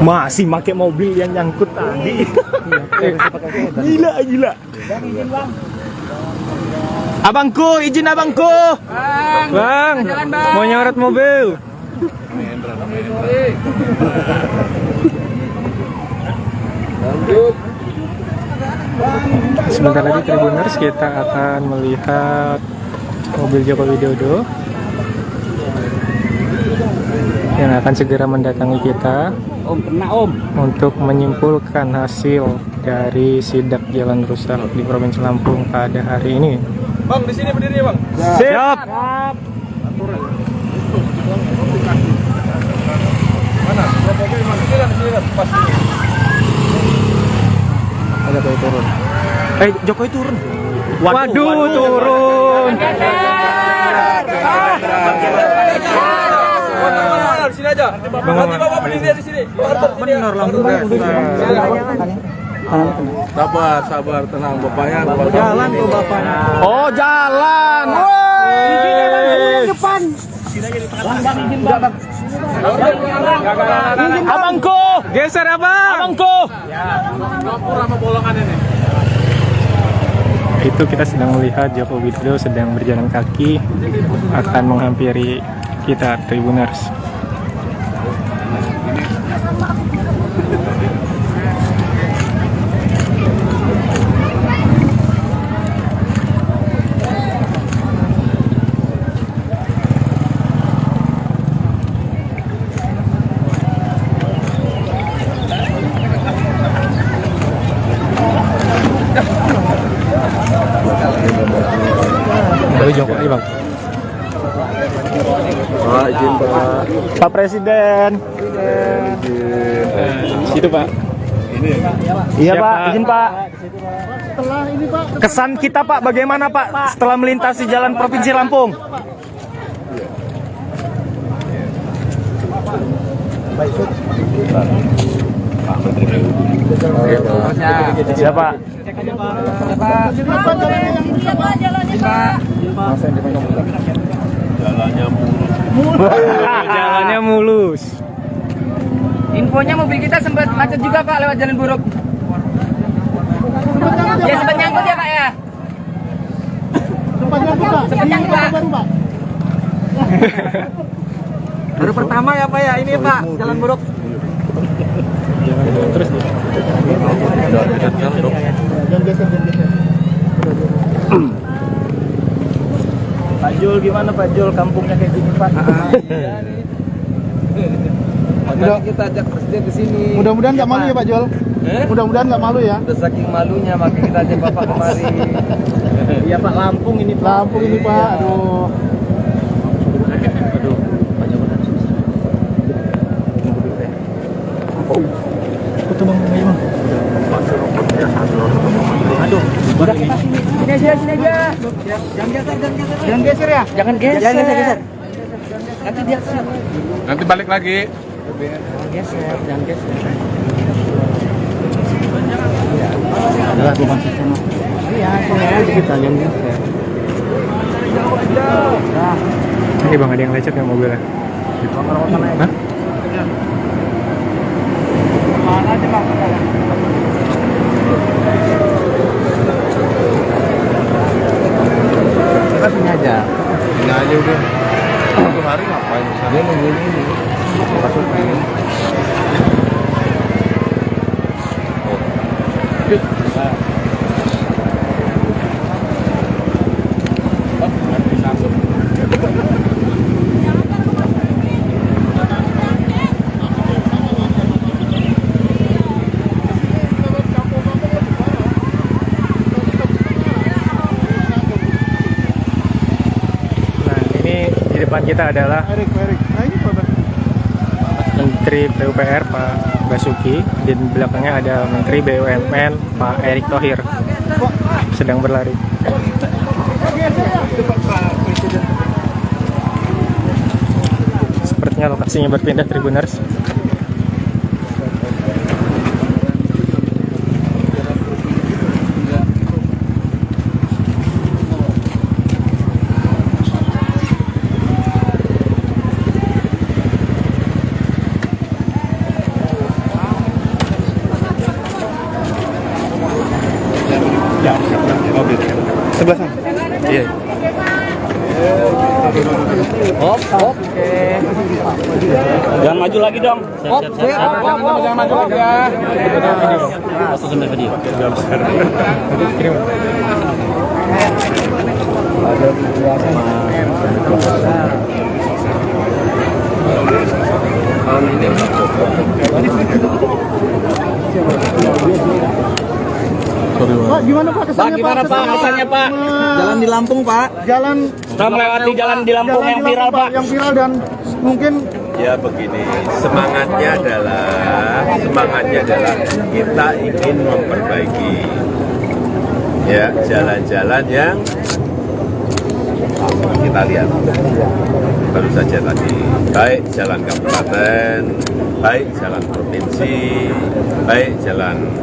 Masih pakai mobil yang nyangkut tadi. Gila. Abangku, izin abangku. Bang, mau nyorot mobil. Sebentar lagi Tribuners kita akan melihat mobil Joko Widodo yang akan segera mendatangi kita untuk menyimpulkan hasil dari sidak jalan rusak di Provinsi Lampung pada hari ini. Bang, di sini berdiri ya, Bang. Siap. Mana? Propoknya di mana? Sini kan, pas. Ada Jokowi turun. Jokowi turun. Waduh, turun. Di sini aja. Nanti Bapak berdiri di sini. Bener Lampung Sabar, tenang bapaknya. Jalan tuh bapaknya. Oh, jalan. Woi. Depan. Abangku, geser abang. Abangku. Itu kita sedang melihat Joko Widodo sedang berjalan kaki akan menghampiri kita Tribuners. Dari Jokowi, Bang. Pak, izin Pak. Pak Presiden. Situ Pak. Iya Pak, izin Pak. Setelah ini Pak. Kesan kita Pak, bagaimana Pak setelah melintasi jalan Provinsi Lampung? Siapa? Jalannya mulus. Infonya mobil kita sempat macet juga Pak lewat jalan buruk. Ya sempat nyangkut ya Pak ya. Sempat nyangkut Pak. Baru pertama ya Pak ya ini Pak jalan buruk. Terus Pak Jul gimana Pak Jul, kampungnya kayak gini Pak? Makanya kita ajak presiden ke sini. Mudah-mudahan nggak malu ya Pak Jol. Mudah-mudahan nggak malu ya. Udah saking malunya makanya kita ajak Bapak kemari. Iya Pak, Lampung ini Pak. Lampung ini Pak, aduh. Sini aja. Jangan geser ya. Jangan geser. Nanti dia Nanti balik lagi. jangan geser. Adalah bukan sama. Iya, kita jangan geser. ini Bang, ada yang lecet ya mobilnya. Hah? Kita sini aja. Sini aja udah. Satu hari ngapain di sana? Dia nungguin ini. Masukin. Depan kita adalah Menteri PUPR Pak Basuki, di belakangnya ada Menteri BUMN Pak Erick Thohir sedang berlari. Sepertinya lokasinya berpindah Tribuners. Sebelah sana. Iya. Hop. Jangan maju lagi dong. Hop. Jangan maju lagi ya. Foto sambil video. Kirim. Ada gimana Pak kesannya Gimana Pak kesannya Pak? Jalan di Lampung Pak. Jalan Kita melewati jalan di Lampung yang viral Pak. Yang viral dan mungkin Ya begini, semangatnya adalah kita ingin memperbaiki ya jalan-jalan yang kita lihat baru saja tadi, baik jalan kabupaten, baik jalan provinsi, baik jalan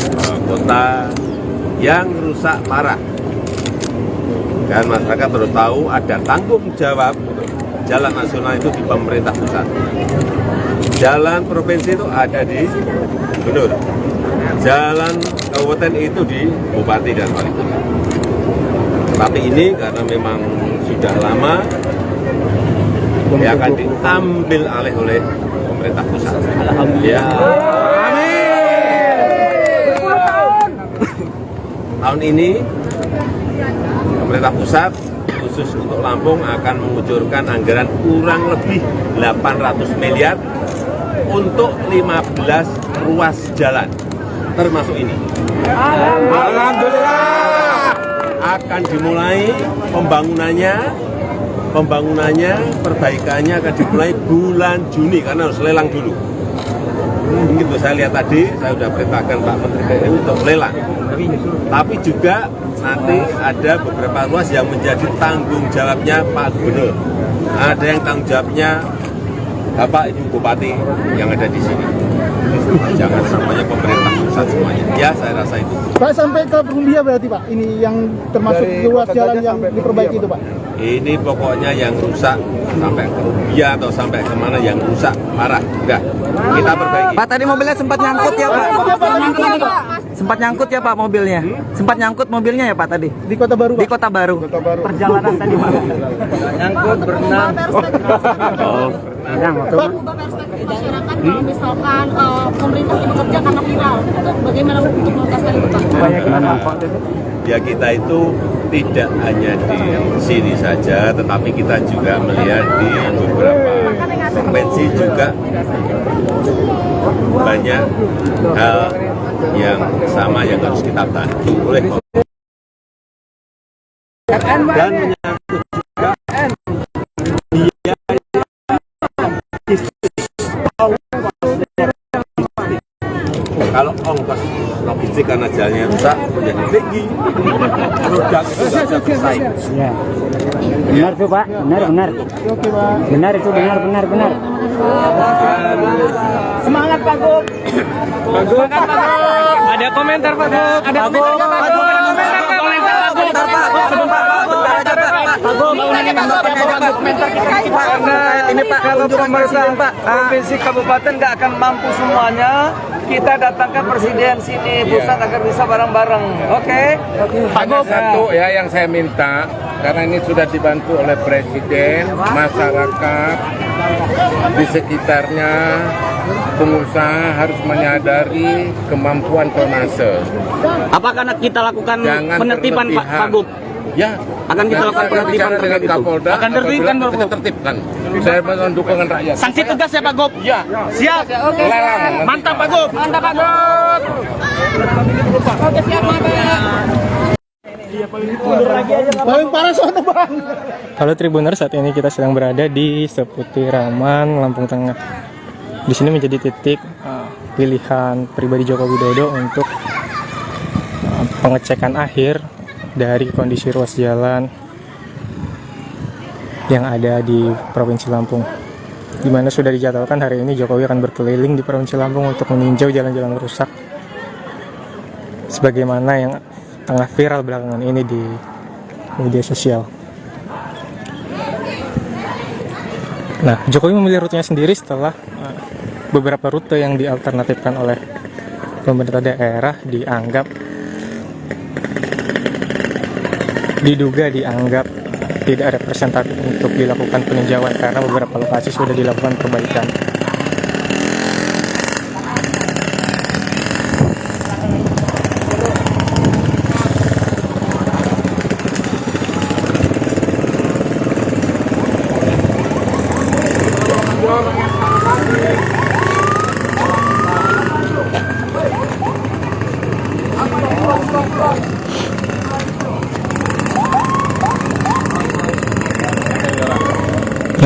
kota yang rusak parah. Dan masyarakat perlu tahu ada tanggung jawab jalan nasional itu di pemerintah pusat. Jalan provinsi itu ada di gubernur. Jalan kabupaten itu di bupati dan wali kota. Tapi ini karena memang sudah lama, ya akan diambil alih oleh pemerintah pusat. Alhamdulillah. Tahun ini pemerintah pusat khusus untuk Lampung akan mengucurkan anggaran kurang lebih 800 miliar untuk 15 ruas jalan, termasuk ini. Alhamdulillah. Akan dimulai pembangunannya, perbaikannya akan dimulai bulan Juni karena harus lelang dulu. Begitu saya lihat tadi, saya sudah perintahkan Pak Menteri PU untuk lelang. Tapi juga nanti ada beberapa ruas yang menjadi tanggung jawabnya Pak Gubernur. Ada yang tanggung jawabnya Bapak Ibu Bupati yang ada di sini. Jangan semuanya pemerintah pusat semuanya. Ya, saya rasa itu. Pak sampai ke Perumbia berarti Pak, ini yang termasuk ruas jalan yang diperbaiki itu Pak? Ini pokoknya yang rusak sampai ke Rubia atau sampai kemana yang rusak parah. Udah, kita perbaiki. Pak tadi mobilnya sempat nyangkut ya Pak? Sempat nyangkut ya Pak mobilnya? Sempat nyangkut mobilnya ya Pak tadi? Di Kota Baru Pak? Di Kota Baru. Perjalanan tadi Pak? Nyangkut, berenang. Berenang waktu masyarakat kalau misalkan pemerintah bekerja karena viral, itu bagaimana untuk mengatasi itu Pak? Ya kita itu tidak hanya di sini saja, tetapi kita juga melihat di beberapa provinsi juga banyak hal yang sama yang harus kita bantu oleh dan menyangkut juga biaya kalau ongkos logistik karena jalannya rusak menjadi tinggi, produk itu tidak bisa bersaing. Ya. Benar tuh Pak, benar. Benar itu benar. Semangat Pak Gub. Semangat Pak Gub. Ada komentar Pak Gub. Ada komentar Pak Gub. Ini Pak, kalau pemerintah provinsi kabupaten nggak akan mampu semuanya, kita datangkan presiden sini pusat agar bisa bareng-bareng. Oke? Hanya satu ya yang saya minta, karena ini sudah dibantu oleh presiden, masyarakat di sekitarnya, pengusaha harus menyadari kemampuan tonnase. Apakah kita lakukan penertiban Pak Gub? Ya, akan kita lakukan penertiban dengan Kapolda. Akan tertibkan kita tertibkan. Saya mohon dukungan rakyat. Sanksi tegas ya Pak Gub? Ya. Siap. Oke. Mantap Pak Gub. Mantap Pak Gub. Oke siap mantap. Paling parah soalnya Bang. Halo Tribuner, saat ini kita sedang berada di seputiraman Lampung Tengah. Di sini menjadi titik pilihan pribadi Joko Widodo untuk pengecekan akhir dari kondisi ruas jalan yang ada di Provinsi Lampung, di mana sudah dijadwalkan hari ini Jokowi akan berkeliling di Provinsi Lampung untuk meninjau jalan-jalan rusak sebagaimana yang tengah viral belakangan ini di media sosial. Nah, Jokowi memilih rutenya sendiri setelah beberapa rute yang dialternatifkan oleh pemerintah daerah diduga dianggap tidak representatif untuk dilakukan peninjauan karena beberapa lokasi sudah dilakukan perbaikan.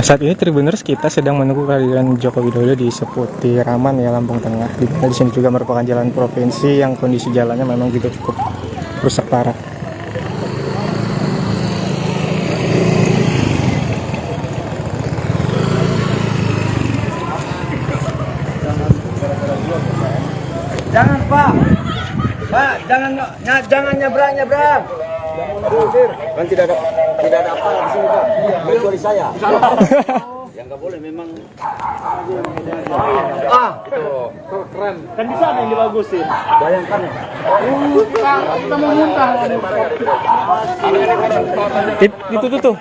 Nah, saat ini Tribuners kita sedang menunggu kehadiran Joko Widodo di Seputiraman ya, Lampung Tengah. Di sini juga merupakan jalan provinsi yang kondisi jalannya memang juga cukup rusak parah. Jangan Pak, jangan nyebrang. Kan tidak ada apa di sini Pak. Kecuali saya. Yang nggak boleh memang. Keren. Kan di sana yang dibagusin. Bayangkan. Kita mau muntah. Itu tuh.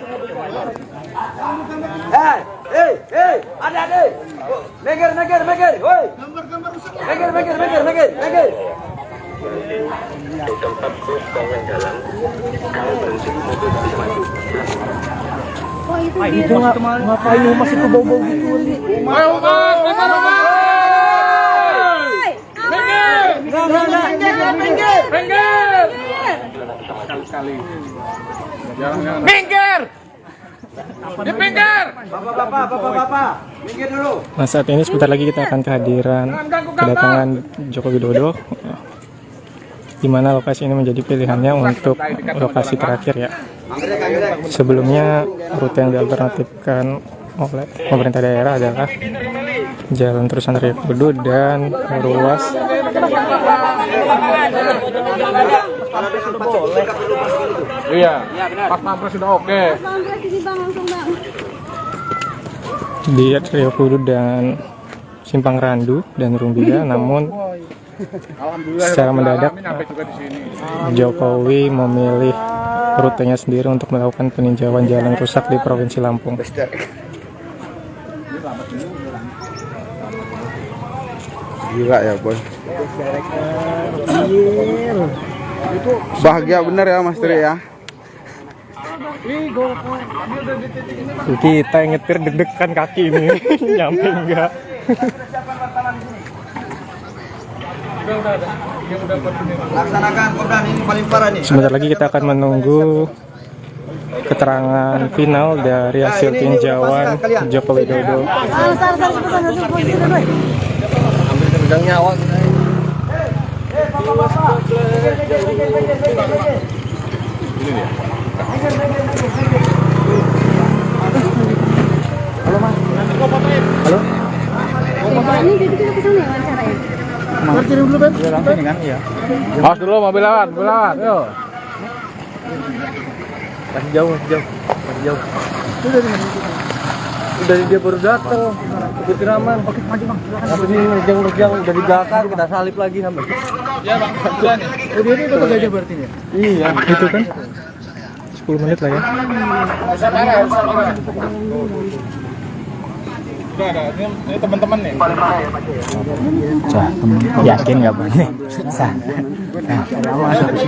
Hei, adik. Meger, woi. Meger. Di tempat bus bangun jalan, kalau berhenti mobil bisa maju. Itu ngapain humas itu bau-bau gitu? Minggir! Bapak, minggir dulu. Nah, saat ini sebentar lagi kita akan kedatangan Joko Widodo, di mana lokasi ini menjadi pilihannya untuk lokasi terakhir ya. Sebelumnya rute yang dialternatifkan oleh pemerintah daerah adalah Jalan Terusan Raya Kudu dan ruas Iya, Pak Pampres sudah oke. di Rio Kudu dan Simpang Randu dan Rumbia, namun secara mendadak Jokowi memilih rutenya sendiri untuk melakukan peninjauan jalan rusak di Provinsi Lampung. Gila ya boy. Bahagia bener ya Mas Tri ya. Kita yang nyetir deg-degan kaki ini nyampe enggak. Laksanakan Kopdan, ini paling parah nih. Sebentar lagi kita akan menunggu keterangan final dari hasil tinjauan Joko Widodo. Pegang nyawa. Halo Mas. Halo. Ini jadi kita kesana ya wawancaranya? Kirim dulu Ben. Ya langsung nih kan, iya. Awas dulu mobil lawan, Yo. Masih jauh. Udah dia baru datang. Seputiraman. Oke, maju Bang. Apa sih nerjang udah di belakang kita salip lagi sampai. Ya Bang, kebetulan ya. Oh dia ini kota Gajah berarti ya? Iya. Itu kan 10 menit lah ya. Udah ada, ini teman-teman nih. Yakin nggak Bang?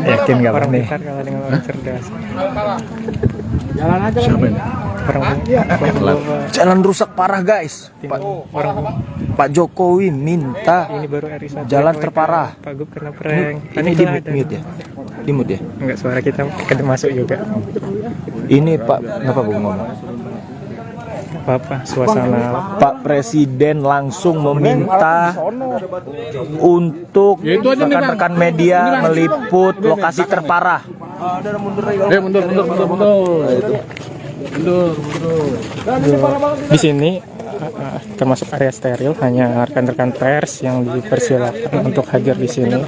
Yakin nggak Bang nih? Kalah dengan orang cerdas. Jalan aja kan. Jalan rusak parah guys. Pak Jokowi minta Ini baru RI1 jalan terparah. Pak Gub kena prank. Ini di mute ya? Di mute ya? Enggak, suara kita masuk juga. Ini Pak, kenapa Bung ngomong? Apa suasana Pak Presiden langsung meminta untuk rekan-rekan media meliput lokasi terparah. Mundur. di sini termasuk area steril, hanya rekan-rekan pers yang dipersilakan untuk hadir di sini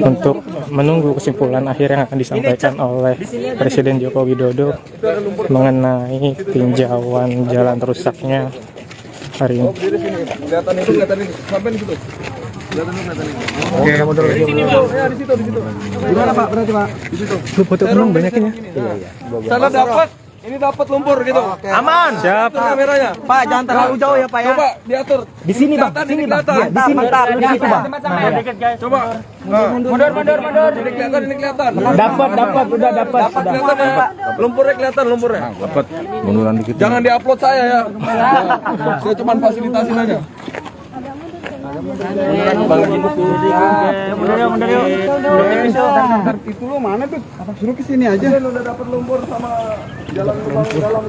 untuk menunggu kesimpulan akhir yang akan disampaikan oleh Presiden Joko Widodo mengenai tinjauan jalan rusaknya hari ini. Kelihatan ini. Sampai di situ. Oke, mundur lagi. Ya, di situ. Gimana Pak berarti Pak? Di situ. Lu foto penuh banyakin ya? Sana dapat. Ini dapat lumpur gitu. Aman. Siap. Itu kameranya. Pak, jangan terlalu jauh ya Pak ya. Coba diatur. Di sini Bang, sini Bang. Iya, di sini. Mantap. Di situ Bang. Coba. Mundur. Ini kelihatan. Dapat, udah dapat. Kelihatan ya. Lumpurnya kelihatan lumpurnya. Dapat munduran dikit. Jangan diupload saya ya. Saya cuma fasilitasin aja. Itu lo mana tuh? Suruh ke sini aja. Udah dapat lumpur sama jalan lubang dalam.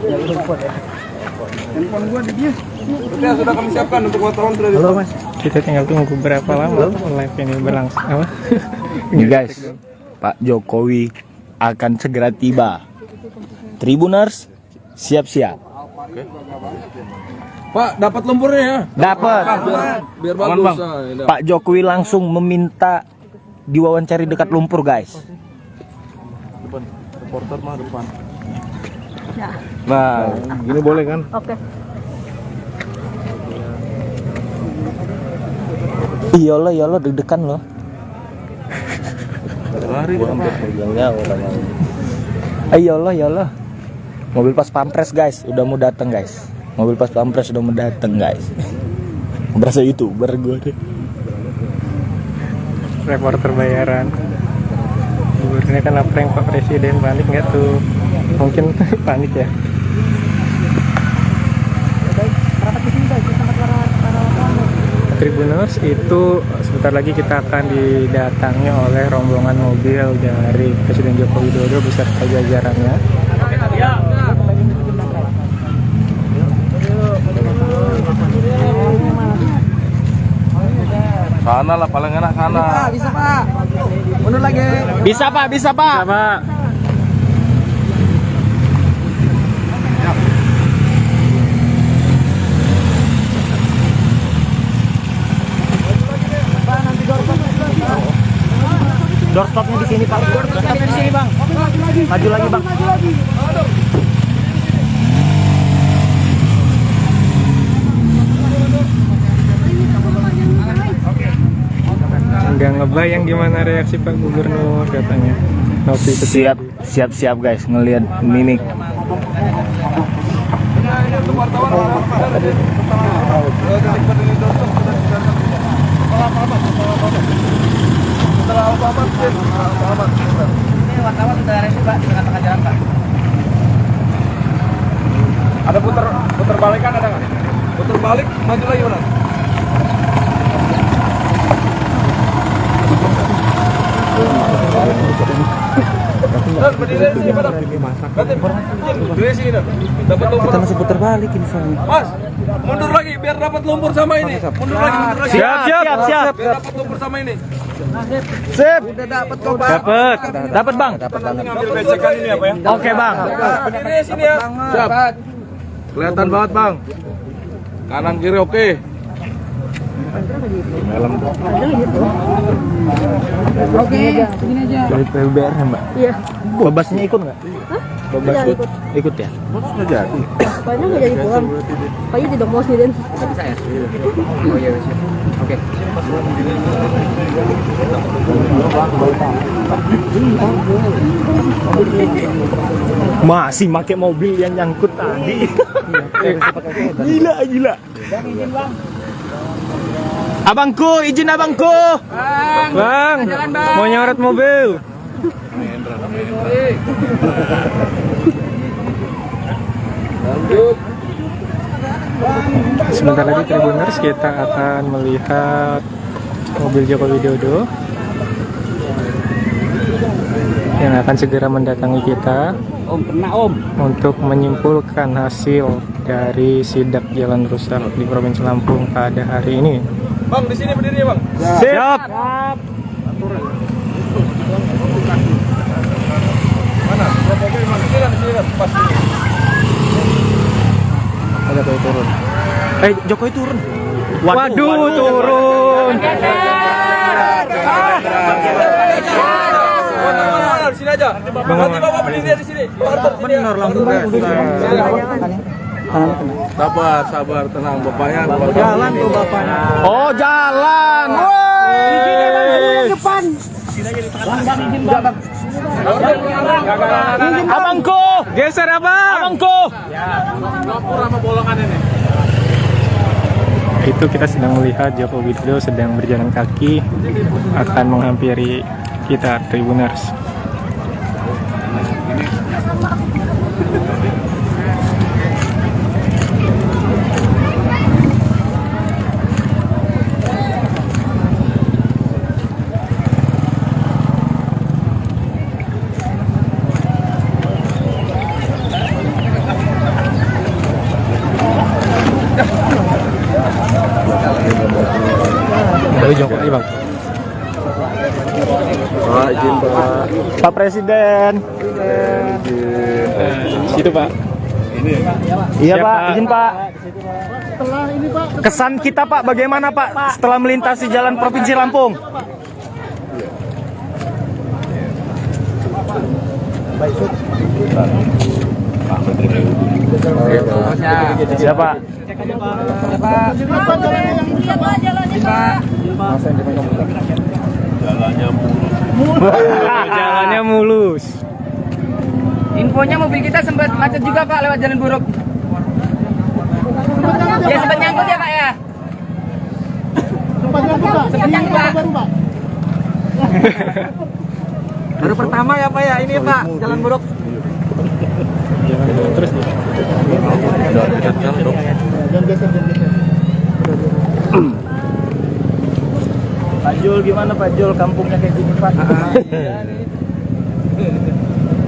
Handphone gua di dia. Sudah kami siapkan untuk wartawan sudah. Halo Mas. Kita tinggal tunggu berapa lama live ini berlangsung. Apa? Nih guys, Pak Jokowi akan segera tiba. Tribuners, siap-siap. Pak, dapat lumpurnya ya? Dapat. Biar bagus. Pak Jokowi langsung meminta diwawancari dekat lumpur, guys. Depan, reporter mah depan. Ya. Nah, gini boleh kan? Oke. Iya lo deg-degan lo. Lari Iya lo. Mobil pas pampres guys, udah mau datang guys. Mobil pas pampres udah mau datang guys. Berasa YouTuber gue deh. Reporter bayaran. Ini kan prank Pak Presiden, panik nggak tuh? Mungkin panik ya. Tribuners, itu sebentar lagi kita akan didatangi oleh rombongan mobil dari Presiden Joko Widodo beserta jajarannya. Sana lah paling enak sana. Bisa Pak. Mundur lagi. Bisa Pak. Bisa, Pak. Doorstopnya di sini Pak. Doorstopnya di sini Bang. Maju lagi Bang. Nggak ngebayang gimana reaksi Pak Gubernur katanya. Siap guys ngelihat mimik. Ini wartawan sudah resi Pak, di tengah-tengah jalan Pak. Ada putar balikan ada nggak? Putar balik, maju lagi mana? Berdiri di sini, Pak. Berdiri sini, dapat lumpur. Kita masih putar balik ini soalnya. Mas, mundur lagi biar dapat lumpur sama ini. Mundur lagi. Siap. Biar dapat lumpur sama ini. Sip. Udah dapat kok Pak. Dapat Bang. Ngambil becekan ini apa ya? Oke Bang. Berdiri sini ya. Siap. Kelihatan banget, Bang. Kanan kiri oke. Oke, begini aja. Dari PUBR ya Mbak. Iya. Babasnya ikut nggak? Hah? Babas Tidak ikut ya? Sudah jadi. Kayaknya nggak jadi pulang. Kayaknya tidak mau sih Den. Bisa ya? Oh iya bisa. Oke. Masih pakai mobil yang nyangkut tadi. Gila. Abangku, izin abangku. Bang, mau nyorot mobil. Sebentar lagi Tribuners kita akan melihat mobil Joko Widodo yang akan segera mendatangi kita untuk menyimpulkan hasil dari sidak jalan rusak di Provinsi Lampung pada hari ini. Bang, di sini berdiri ya, Bang. Siap. Mana? Mobil mana? Sini kan, pas sini. Ada Jokowi turun. Jokowi turun. Waduh, turun. Di sini aja. Nanti Bapak berdiri di sini. Benar langsung Sabar, tenang bapaknya. Jalan tuh bapaknya. Oh, jalan. Woi. Depan. Abangku, Geser abang. abangku. Itu kita sedang melihat Joko Widodo sedang berjalan kaki akan menghampiri kita Tribuners. Ayo jongkok lagi bang. Pak, izin Pak. Pak Presiden. Situ Pak. Ini. Iya Pak, izin Pak. Setelah ini Pak, Kesan kita Pak, bagaimana Pak setelah melintasi jalan Provinsi Lampung? Siapa? Jalannya mulus. Infonya mobil kita sempat macet juga Pak lewat jalan buruk. Ya sempat nyangkut ya Pak ya. sempat nyangkut Pak. Sempat nyangkut, Pak. Baru Pak. Baru pertama ya Pak ya ini Pak, jalan buruk. Terus Jangan geser. Pak Jul gimana Pak Jul, kampungnya kayak gini Pak?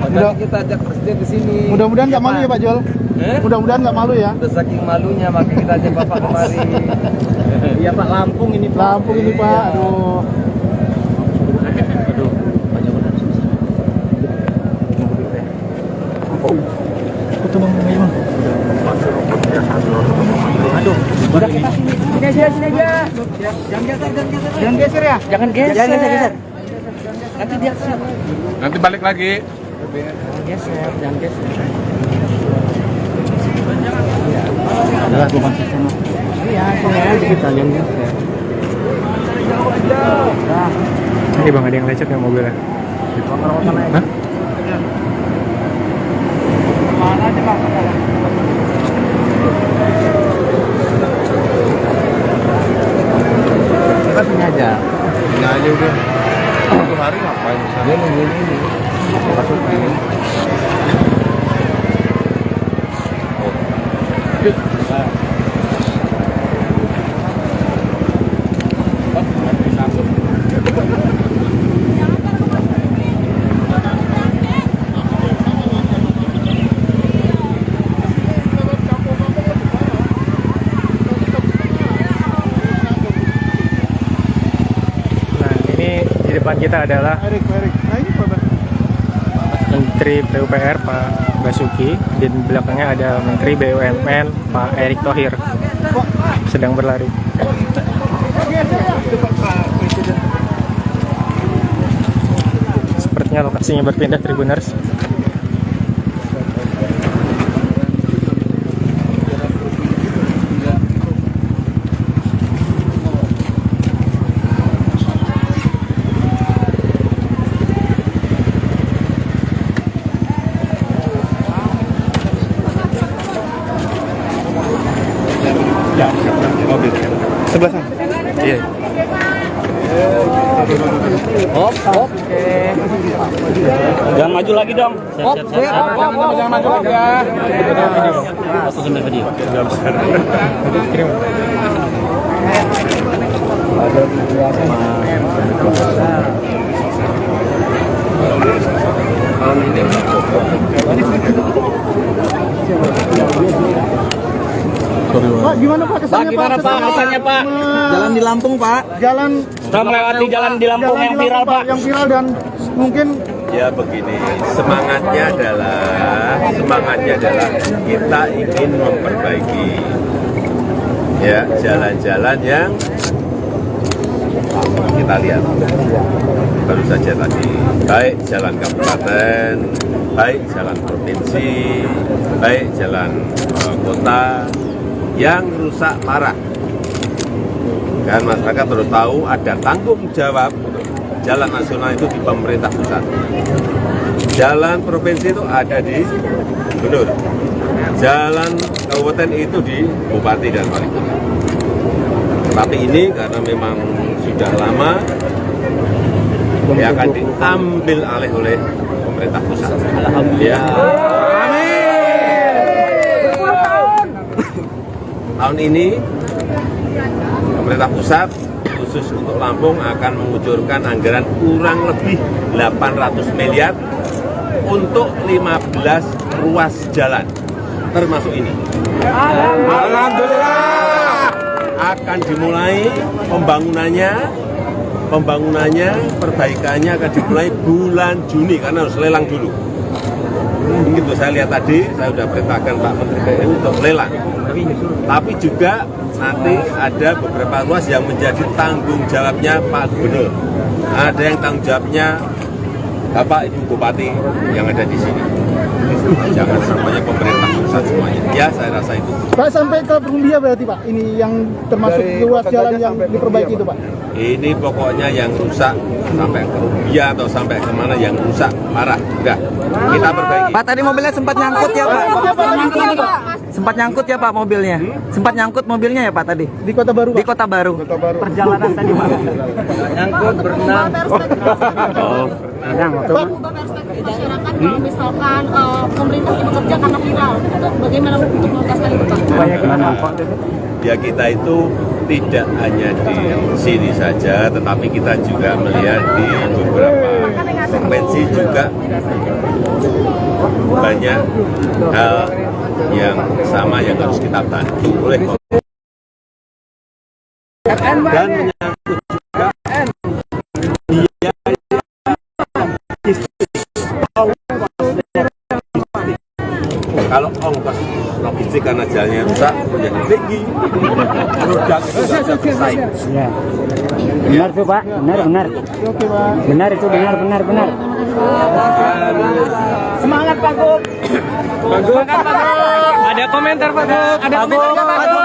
Makanya kita ajak presiden ke sini. Mudah-mudahan nggak malu ya Pak Jol. Mudah-mudahan nggak malu ya. Udah saking malunya makanya kita ajak Bapak kemari. Iya Pak, Lampung ini Pak. Lampung ini Pak, aduh. Sini aja. Jangan geser ya. Jangan geser. Nanti dia Nanti balik lagi. jangan geser. ini bang, ada yang lecet nggak mobilnya? Hah? Kita sini aja. Ini aja udah. Satu hari ngapain di sana? Dia nungguin ini. Masukin. Nah ini di depan kita adalah Erik. Nah ini Pak. Menteri PUPR Pak Basuki, di belakangnya ada Menteri BUMN Pak Erick Thohir sedang berlari. Sepertinya lokasinya berpindah Tribuners. Mobil. Sebelah sana. Iya. Jangan maju lagi dong. Jangan maju lagi ya. Pak, gimana Pak kesannya Pak? Pak? Jalan di Lampung Pak. Jalan Kita melewati jalan di Lampung yang viral Pak. Yang viral dan mungkin Ya begini, semangatnya adalah kita ingin memperbaiki ya jalan-jalan yang kita lihat baru saja tadi, baik jalan kabupaten, baik jalan provinsi, baik jalan kota yang rusak parah. Kan masyarakat harus tahu ada tanggung jawab jalan nasional itu di pemerintah pusat. Jalan provinsi itu ada di gubernur. Jalan kabupaten itu di bupati dan wali kota. Tapi ini karena memang sudah lama, ya akan diambil alih oleh pemerintah pusat. Alhamdulillah. Tahun ini pemerintah pusat khusus untuk Lampung akan mengucurkan anggaran kurang lebih 800 miliar untuk 15 ruas jalan termasuk ini. Alhamdulillah. akan dimulai pembangunannya, perbaikannya akan dimulai bulan Juni karena harus lelang dulu. Begitu saya lihat tadi, saya sudah perintahkan Pak Menteri PU untuk lelang. Tapi juga nanti ada beberapa ruas yang menjadi tanggung jawabnya Pak Gubernur. Ada yang tanggung jawabnya Bapak Ibu Bupati yang ada di sini. Jangan semuanya pemerintah pusat semuanya. Ya, saya rasa itu. Pak, sampai ke Perumbia berarti Pak, ini yang termasuk ruas jalan yang diperbaiki itu Pak? Ini pokoknya yang rusak sampai ke Rumbia atau sampai kemana yang rusak parah. Udah, kita perbaiki. Pak, tadi mobilnya sempat nyangkut ya Pak? Sempat nyangkut ya Pak mobilnya? Sempat nyangkut mobilnya ya Pak tadi? Di Kota Baru Pak? Di Kota Baru. Perjalanan tadi Pak. Nyangkut, berenang. Pak, ubah perspektif masyarakat kalau misalkan pemerintah tidak bekerja karena viral, itu bagaimana untuk mengatasi itu Pak? Ya, kita itu tidak hanya di sini saja, tetapi kita juga melihat di beberapa provinsi juga banyak hal yang sama yang harus kita bantu oleh pemerintah. Dan menyangkut juga kalau ongkos logistik karena jalannya rusak menjadi tinggi, produk itu nggak bisa bersaing. Ya. Benar tuh Pak, benar. Benar itu benar. Semangat Pak Gub. Semangat Pak Gub. Ada komentar Pak Gub. Ada komentar Pak Gub.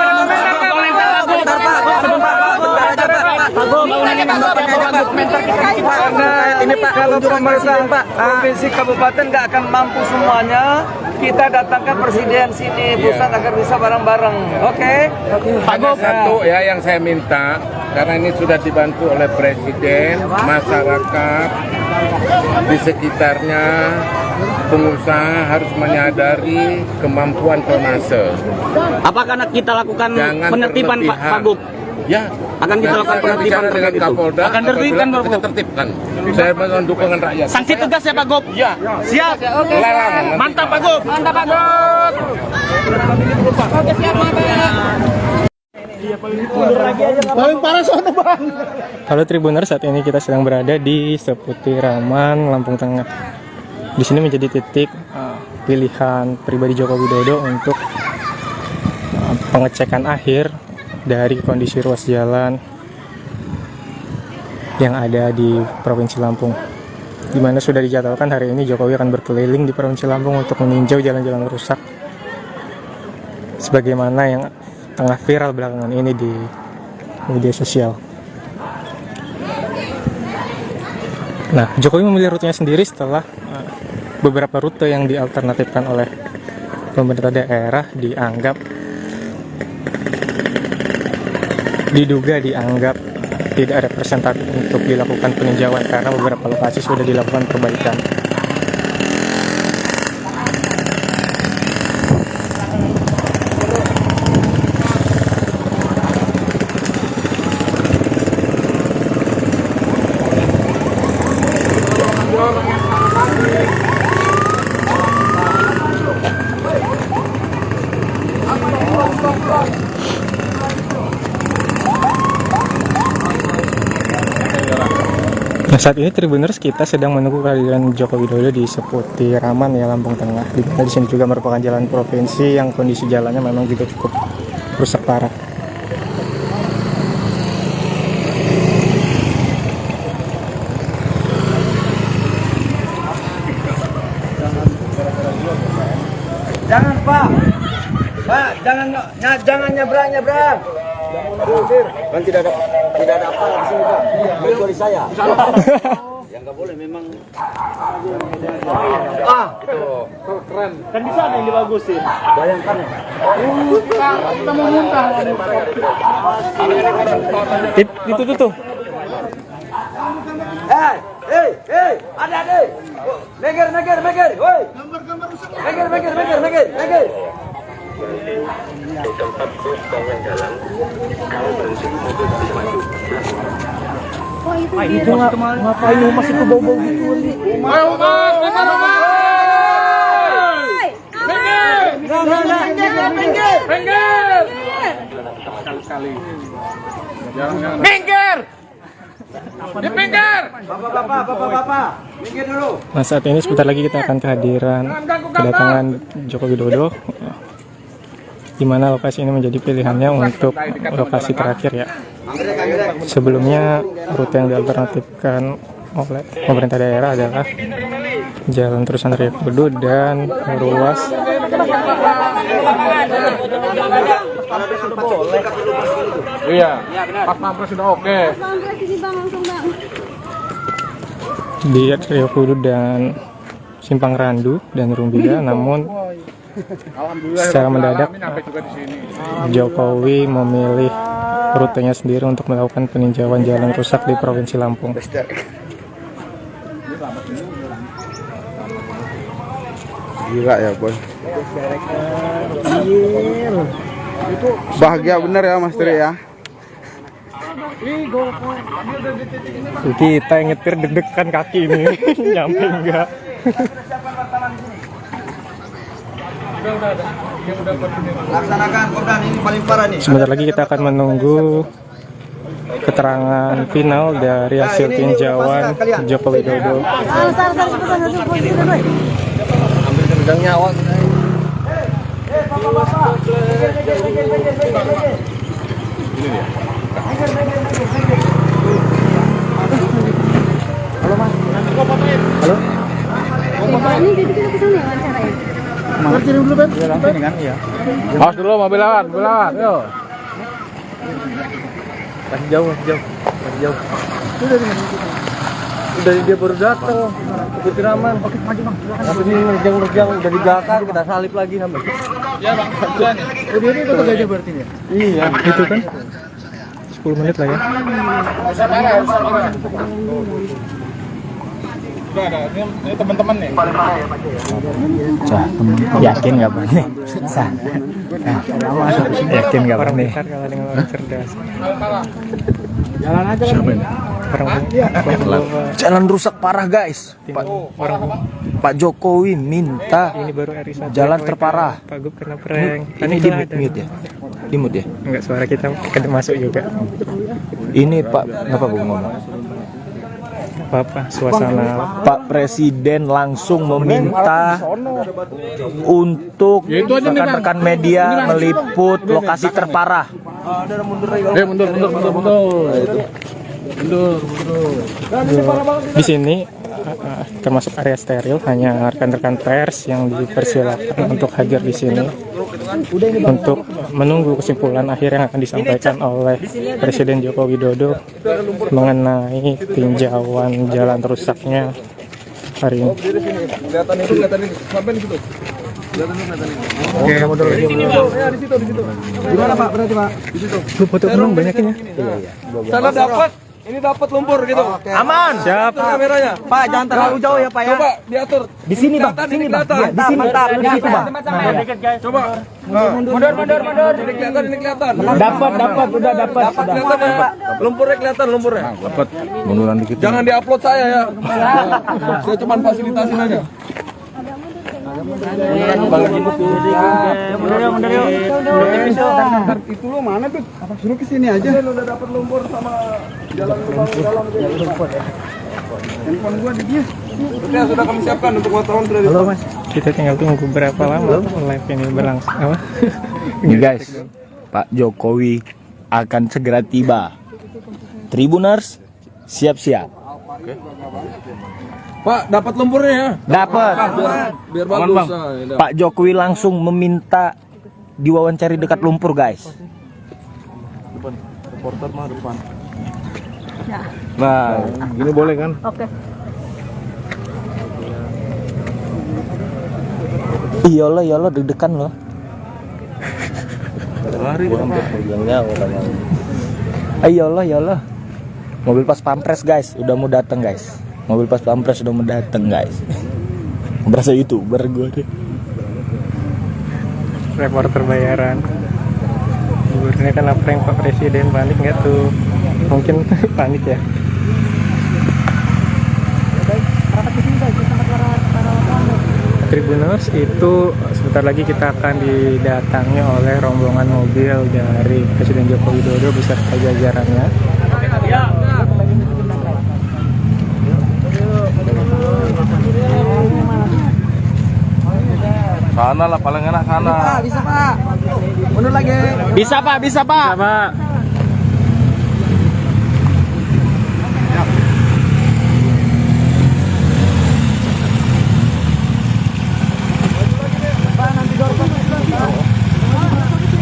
Ini Pak, kalau pemerintah provinsi kabupaten nggak akan mampu semuanya, kita datangkan presiden sini pusat agar bisa bareng-bareng. Oke? Hanya satu ya yang saya minta, karena ini sudah dibantu oleh presiden, masyarakat di sekitarnya, pengusaha harus menyadari kemampuan tonnase. Apakah kita lakukan Jangan penertiban Pak Gub? Ya, Akan kita lakukan penertiban dengan Kapolda. Akan tertibkan Pak Gub. Tertibkan. Saya mohon dukungan rakyat. Sanksi tegas ya Pak Gub? Ya. Siap. Oke. Lelang. Mantap Pak Gub. Mantap Pak Gub. Oke, siap Paling parah sono Bang. Halo Tribuners, saat ini kita sedang berada di Seputiraman, Lampung Tengah. Di sini menjadi titik pilihan pribadi Joko Widodo untuk pengecekan akhir dari kondisi ruas jalan yang ada di Provinsi Lampung, di mana sudah dijadwalkan hari ini Jokowi akan berkeliling di Provinsi Lampung untuk meninjau jalan-jalan rusak sebagaimana yang tengah viral belakangan ini di media sosial. Nah, Jokowi memilih rutenya sendiri setelah beberapa rute yang dialternatifkan oleh pemerintah daerah diduga dianggap tidak representatif untuk dilakukan peninjauan karena beberapa lokasi sudah dilakukan perbaikan. Nah, saat ini Tribuners kita sedang menunggu kehadiran Joko Widodo di Seputiraman ya, Lampung Tengah. Di sini juga merupakan jalan provinsi yang kondisi jalannya memang juga cukup rusak parah. Jangan Pak, jangan nyebrang. Kan tidak ada apa di sini Pak. Kecuali saya. Yang nggak boleh memang. Itu keren. Kan bisa ada yang dibagusin. Bayangkan ya. Kita mau muntah. Itu tuh. Hei, adik-adik. Meger, woi. Meger. Di tempat truk bangun jalan, kalau berhenti mobil bisa maju. Itu ngapain Mas itu bau-bau gitu? sekali-sekali. Minggir! Di pinggir! Bapak, minggir dulu. Nah, saat ini sebentar lagi kita akan kedatangan Joko Widodo, di mana lokasi ini menjadi pilihannya untuk lokasi terakhir ya. Sebelumnya rute yang dialternatifkan oleh pemerintah daerah adalah Jalan Terusan Raya Kudu dan ruas Iya, pas pampres sudah oke. di Rio Kudu dan Simpang Randu dan Rumbia. Namun secara mendadak Jokowi memilih rutenya sendiri untuk melakukan peninjauan jalan rusak di Provinsi Lampung. Gila ya boy. Bahagia bener ya Mas Tri ya. Kita yang nyetir deg-degan kaki ini nyampe enggak. Laksanakan Kopdan, ini paling parah nih. Sebentar lagi kita akan menunggu keterangan final dari hasil tinjauan Joko Widodo. Ambil nyawa. Halo Mas. Halo. Ini jadi kita kesana ya wawancara ya? Kirim dulu Ben. Iya langsung kan iya. Awas dulu mobil lawan, yuk. Masih jauh. Udah dia baru datang. Kepikiran aman. Oke, maju Bang. Tapi ini nerjang udah di belakang, kita salip lagi sampai. Iya Bang, duluan ya. Oh, dia itu Gajah berarti ya? Iya, itu kan 10 menit lah ya. Udah ada, ini teman-teman nih. Cah, yakin nggak Bang nih? Sah. Yakin nggak Bang nih? Pintar kalah dengan orang cerdas. Jalan aja kan. Jalan rusak parah guys. Pak Jokowi minta Ini baru RI1 jalan terparah. Pak Gub kena prank. Ini di mute ya? Di mute ya? Enggak, suara kita kena masuk juga. Ini Pak, apa Bang ngomong? Apa suasana Pak Presiden langsung meminta untuk rekan-rekan media meliput lokasi terparah. Mundur. di sini termasuk area steril, hanya rekan-rekan pers yang dipersilakan untuk hadir di sini untuk menunggu kesimpulan akhir yang akan disampaikan oleh Presiden Joko Widodo mengenai tinjauan jalan rusaknya hari ini. Kelihatan ini. Sampai di situ. Oke, mundur lagi. Ya di situ. Gimana Pak? Berarti Pak? Di situ. Lu foto belum banyakin ya? Sana dapat. Ini dapat lumpur gitu. Aman. Siap. Itu kameranya. Pak, jangan terlalu jauh ya Pak ya. Coba diatur. Di sini Bang, sini Bang. Iya, di sini. Di situ Bang. Coba. Mundur. Ini kelihatan. Dapat, udah dapat. Kelihatan ya. Lumpurnya kelihatan lumpurnya. Dapat munduran dikit. Jangan diupload saya ya. Saya cuma fasilitasin aja. Itu lo mana tuh? Suruh ke sini aja. Udah dapat lumpur sama jalan lubang dalam. Handphone gua di dia. Oke, sudah kami siapkan untuk wartawan sudah. Halo Mas, kita tinggal tunggu berapa lama live ini berlangsung. Apa? Nih guys, Pak Jokowi akan segera tiba. Tribuners, siap-siap. Pak, dapat lumpurnya ya? Dapat. Biar bagus. Pak Jokowi langsung meminta diwawancari dekat lumpur guys. Reporter mah depan. Nah, gini boleh kan? Oke. Iyalah deg-degan loh. Iyalah. Mobil pas pampres guys, udah mau datang guys. Berasa YouTuber gue deh. Reporter bayaran. Gurunya kena prank Pak Presiden, panik nggak tuh? Mungkin panik ya. Oke, Tribuners, itu sebentar lagi kita akan didatangi oleh rombongan mobil dari Presiden Joko Widodo beserta jajarannya. Sana lah paling enak sana. Bisa Pak. Mundur lagi. Bisa Pak, bisa Pak. Bisa, Pak.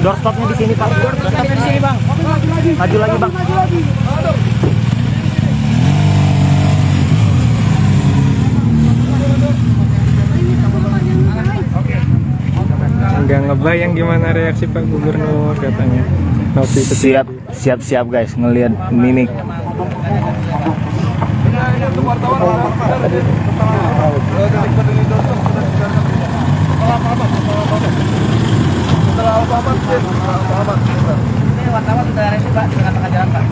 Doorstopnya di sini Pak. Doorstopnya di sini Bang. Maju lagi Bang. Nggak ngebayang gimana reaksi Pak Gubernur katanya. Nopi itu Siap guys, ngelihat mimik. Wartawan sudah ada Pak di tengah-tengah jalan Pak.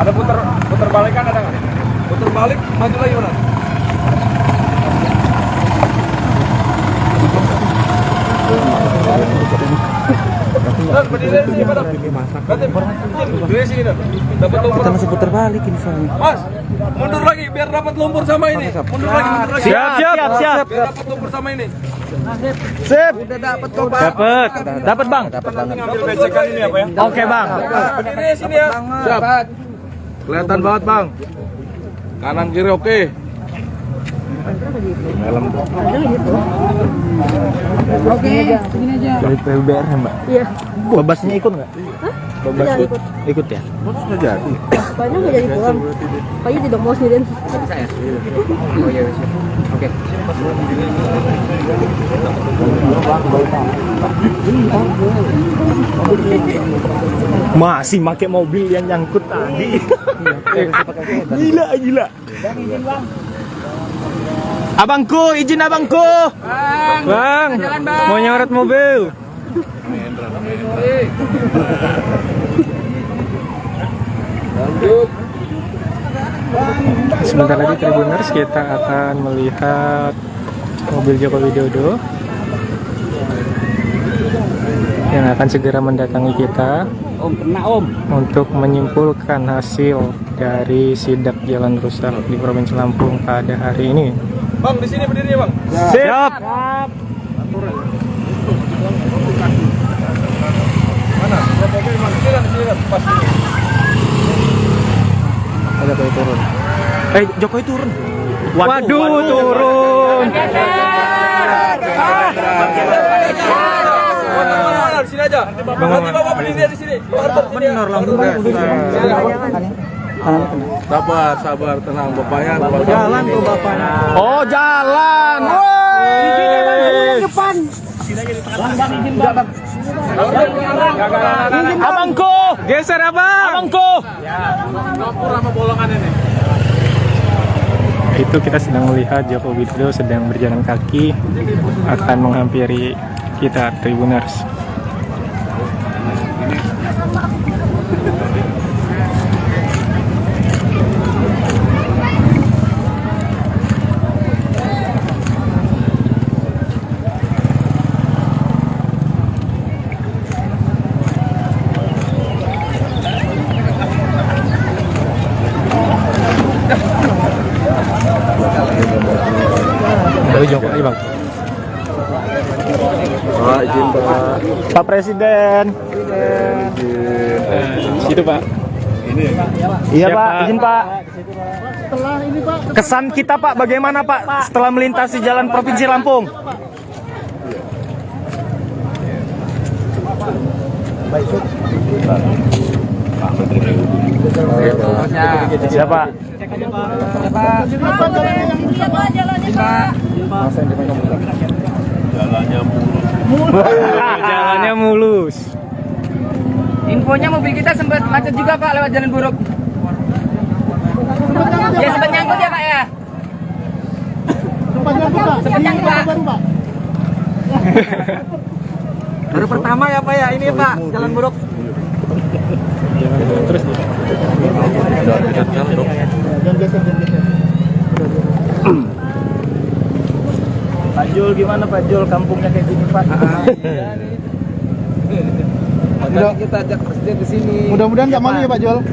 Ada putar balikan ada nggak? Putar balik, maju lagi mana? Berdiri sini, Pak. Berdiri sini, dapat lumpur. Kita masih putar balik ini soalnya. Mas, mundur lagi biar dapat lumpur sama ini. Mundur lagi. Siap. Biar dapat lumpur sama ini. Sip. Udah dapat kok Pak. Dapat Bang. Ngambil becekan ini apa ya? Oke Bang. Berdiri sini ya. Siap. Kelihatan banget, Bang. Kanan kiri oke. Oke, segini aja. Dari PUBR ya Mbak? Iya. Babasnya ikut nggak? Babas Tidak ikut. ikut ya? Sudah jadi. Banyak nggak jadi pulang. Kayaknya tidak mau sendirian. Oh iya. Oke. Masih pakai mobil yang nyangkut tadi. Gila. Abangku, izin abangku. Bang, mau nyorot mobil. Sebentar lagi Tribuners, kita akan melihat mobil Joko Widodo yang akan segera mendatangi kita untuk menyimpulkan hasil dari sidak jalan rusak di Provinsi Lampung pada hari ini. Bang, di sini berdiri ya, Bang. Siap. Mana? Mobil mana? Sini kan, pas. Ada Jokowi turun. Jokowi turun. Waduh, turun. Di sini aja. Nanti Bapak berdiri di sini. Benar langsung Sabar, tenang Bapaknya. Jalan tuh Bapaknya. Oh, jalan. Woi. Depan. Abangku, Geser abang. abangku. Campur sama bolongan ini. Itu kita sedang melihat Joko Widodo sedang berjalan kaki akan menghampiri kita Tribuners. Dari Jokowi Bang. Pak, izin Pak. Pak Presiden. Situ Pak. Iya Pak, izin Pak. Setelah ini Pak. Kesan kita Pak, bagaimana Pak setelah melintasi jalan Provinsi Lampung? Siapa? Jalannya mulus. Infonya mobil kita sempat macet juga Pak lewat jalan buruk. Ya sempat nyangkut ya Pak ya. Sempat nyangkut Pak. Baru pertama ya Pak ya ini Pak jalan buruk. Terus Jul, gimana Pak Jul? Kampungnya kayak gini Pak. Makanya kita ajak presiden ke sini. Mudah-mudahan nggak malu ya Pak Jol.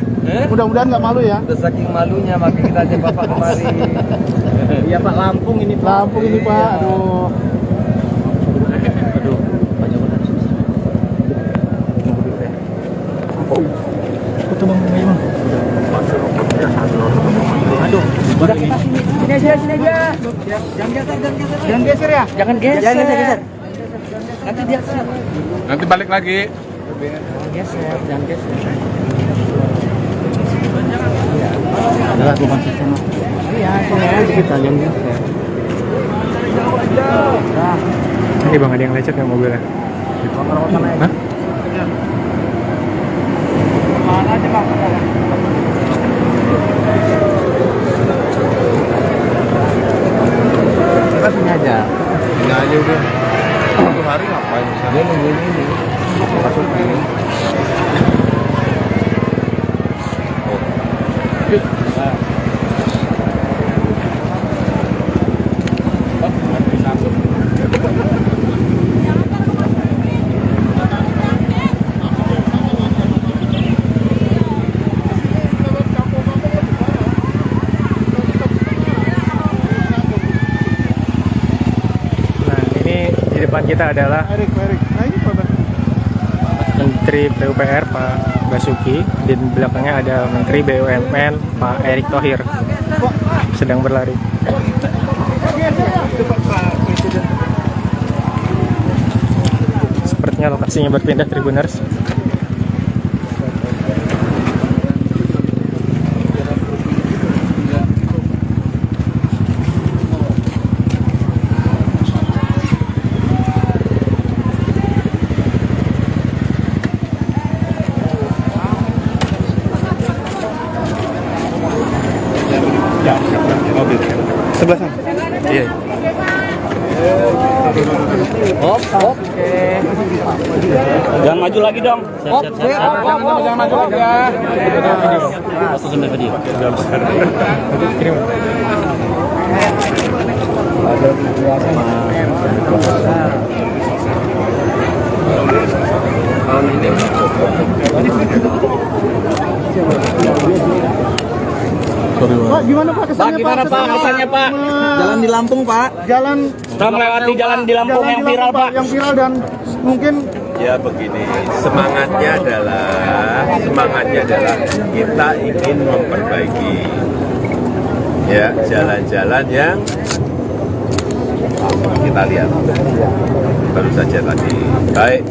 Mudah-mudahan nggak malu ya. Udah saking malunya makanya kita ajak Bapak kemari. Iya Pak, Lampung ini Pak. Lampung ini Pak. Aduh. Udah kita sini aja. Jangan geser ya. Jangan geser. Nanti dia set. Nanti balik lagi. Jangan geser. Adalah bukan sama. Iya, sini aja kita jangan geser. Ini bang, ada yang lecet nggak mobilnya? Hah? Mana aja bang? Kita sini aja. Sini aja udah. Satu hari ngapain misalnya? Dia nungguin ini. Masukin. Nah, ini di depan kita adalah Nah ini Pak. Menteri PUPR Pak Basuki, di belakangnya ada Menteri BUMN Pak Erick Thohir sedang berlari. Sepertinya lokasinya berpindah Tribuners. Sebelah sana. Iya. Hop. Jangan maju lagi dong. Hop, jangan maju lagi ya. Foto sampai video. Kirim. Pak, gimana Pak kesannya Pak? Kesannya Pak? Jalan di Lampung Pak. Jalan Kita melewati jalan di Lampung yang viral Pak. Yang viral dan mungkin Ya begini, semangatnya adalah kita ingin memperbaiki ya jalan-jalan yang kita lihat baru saja tadi, baik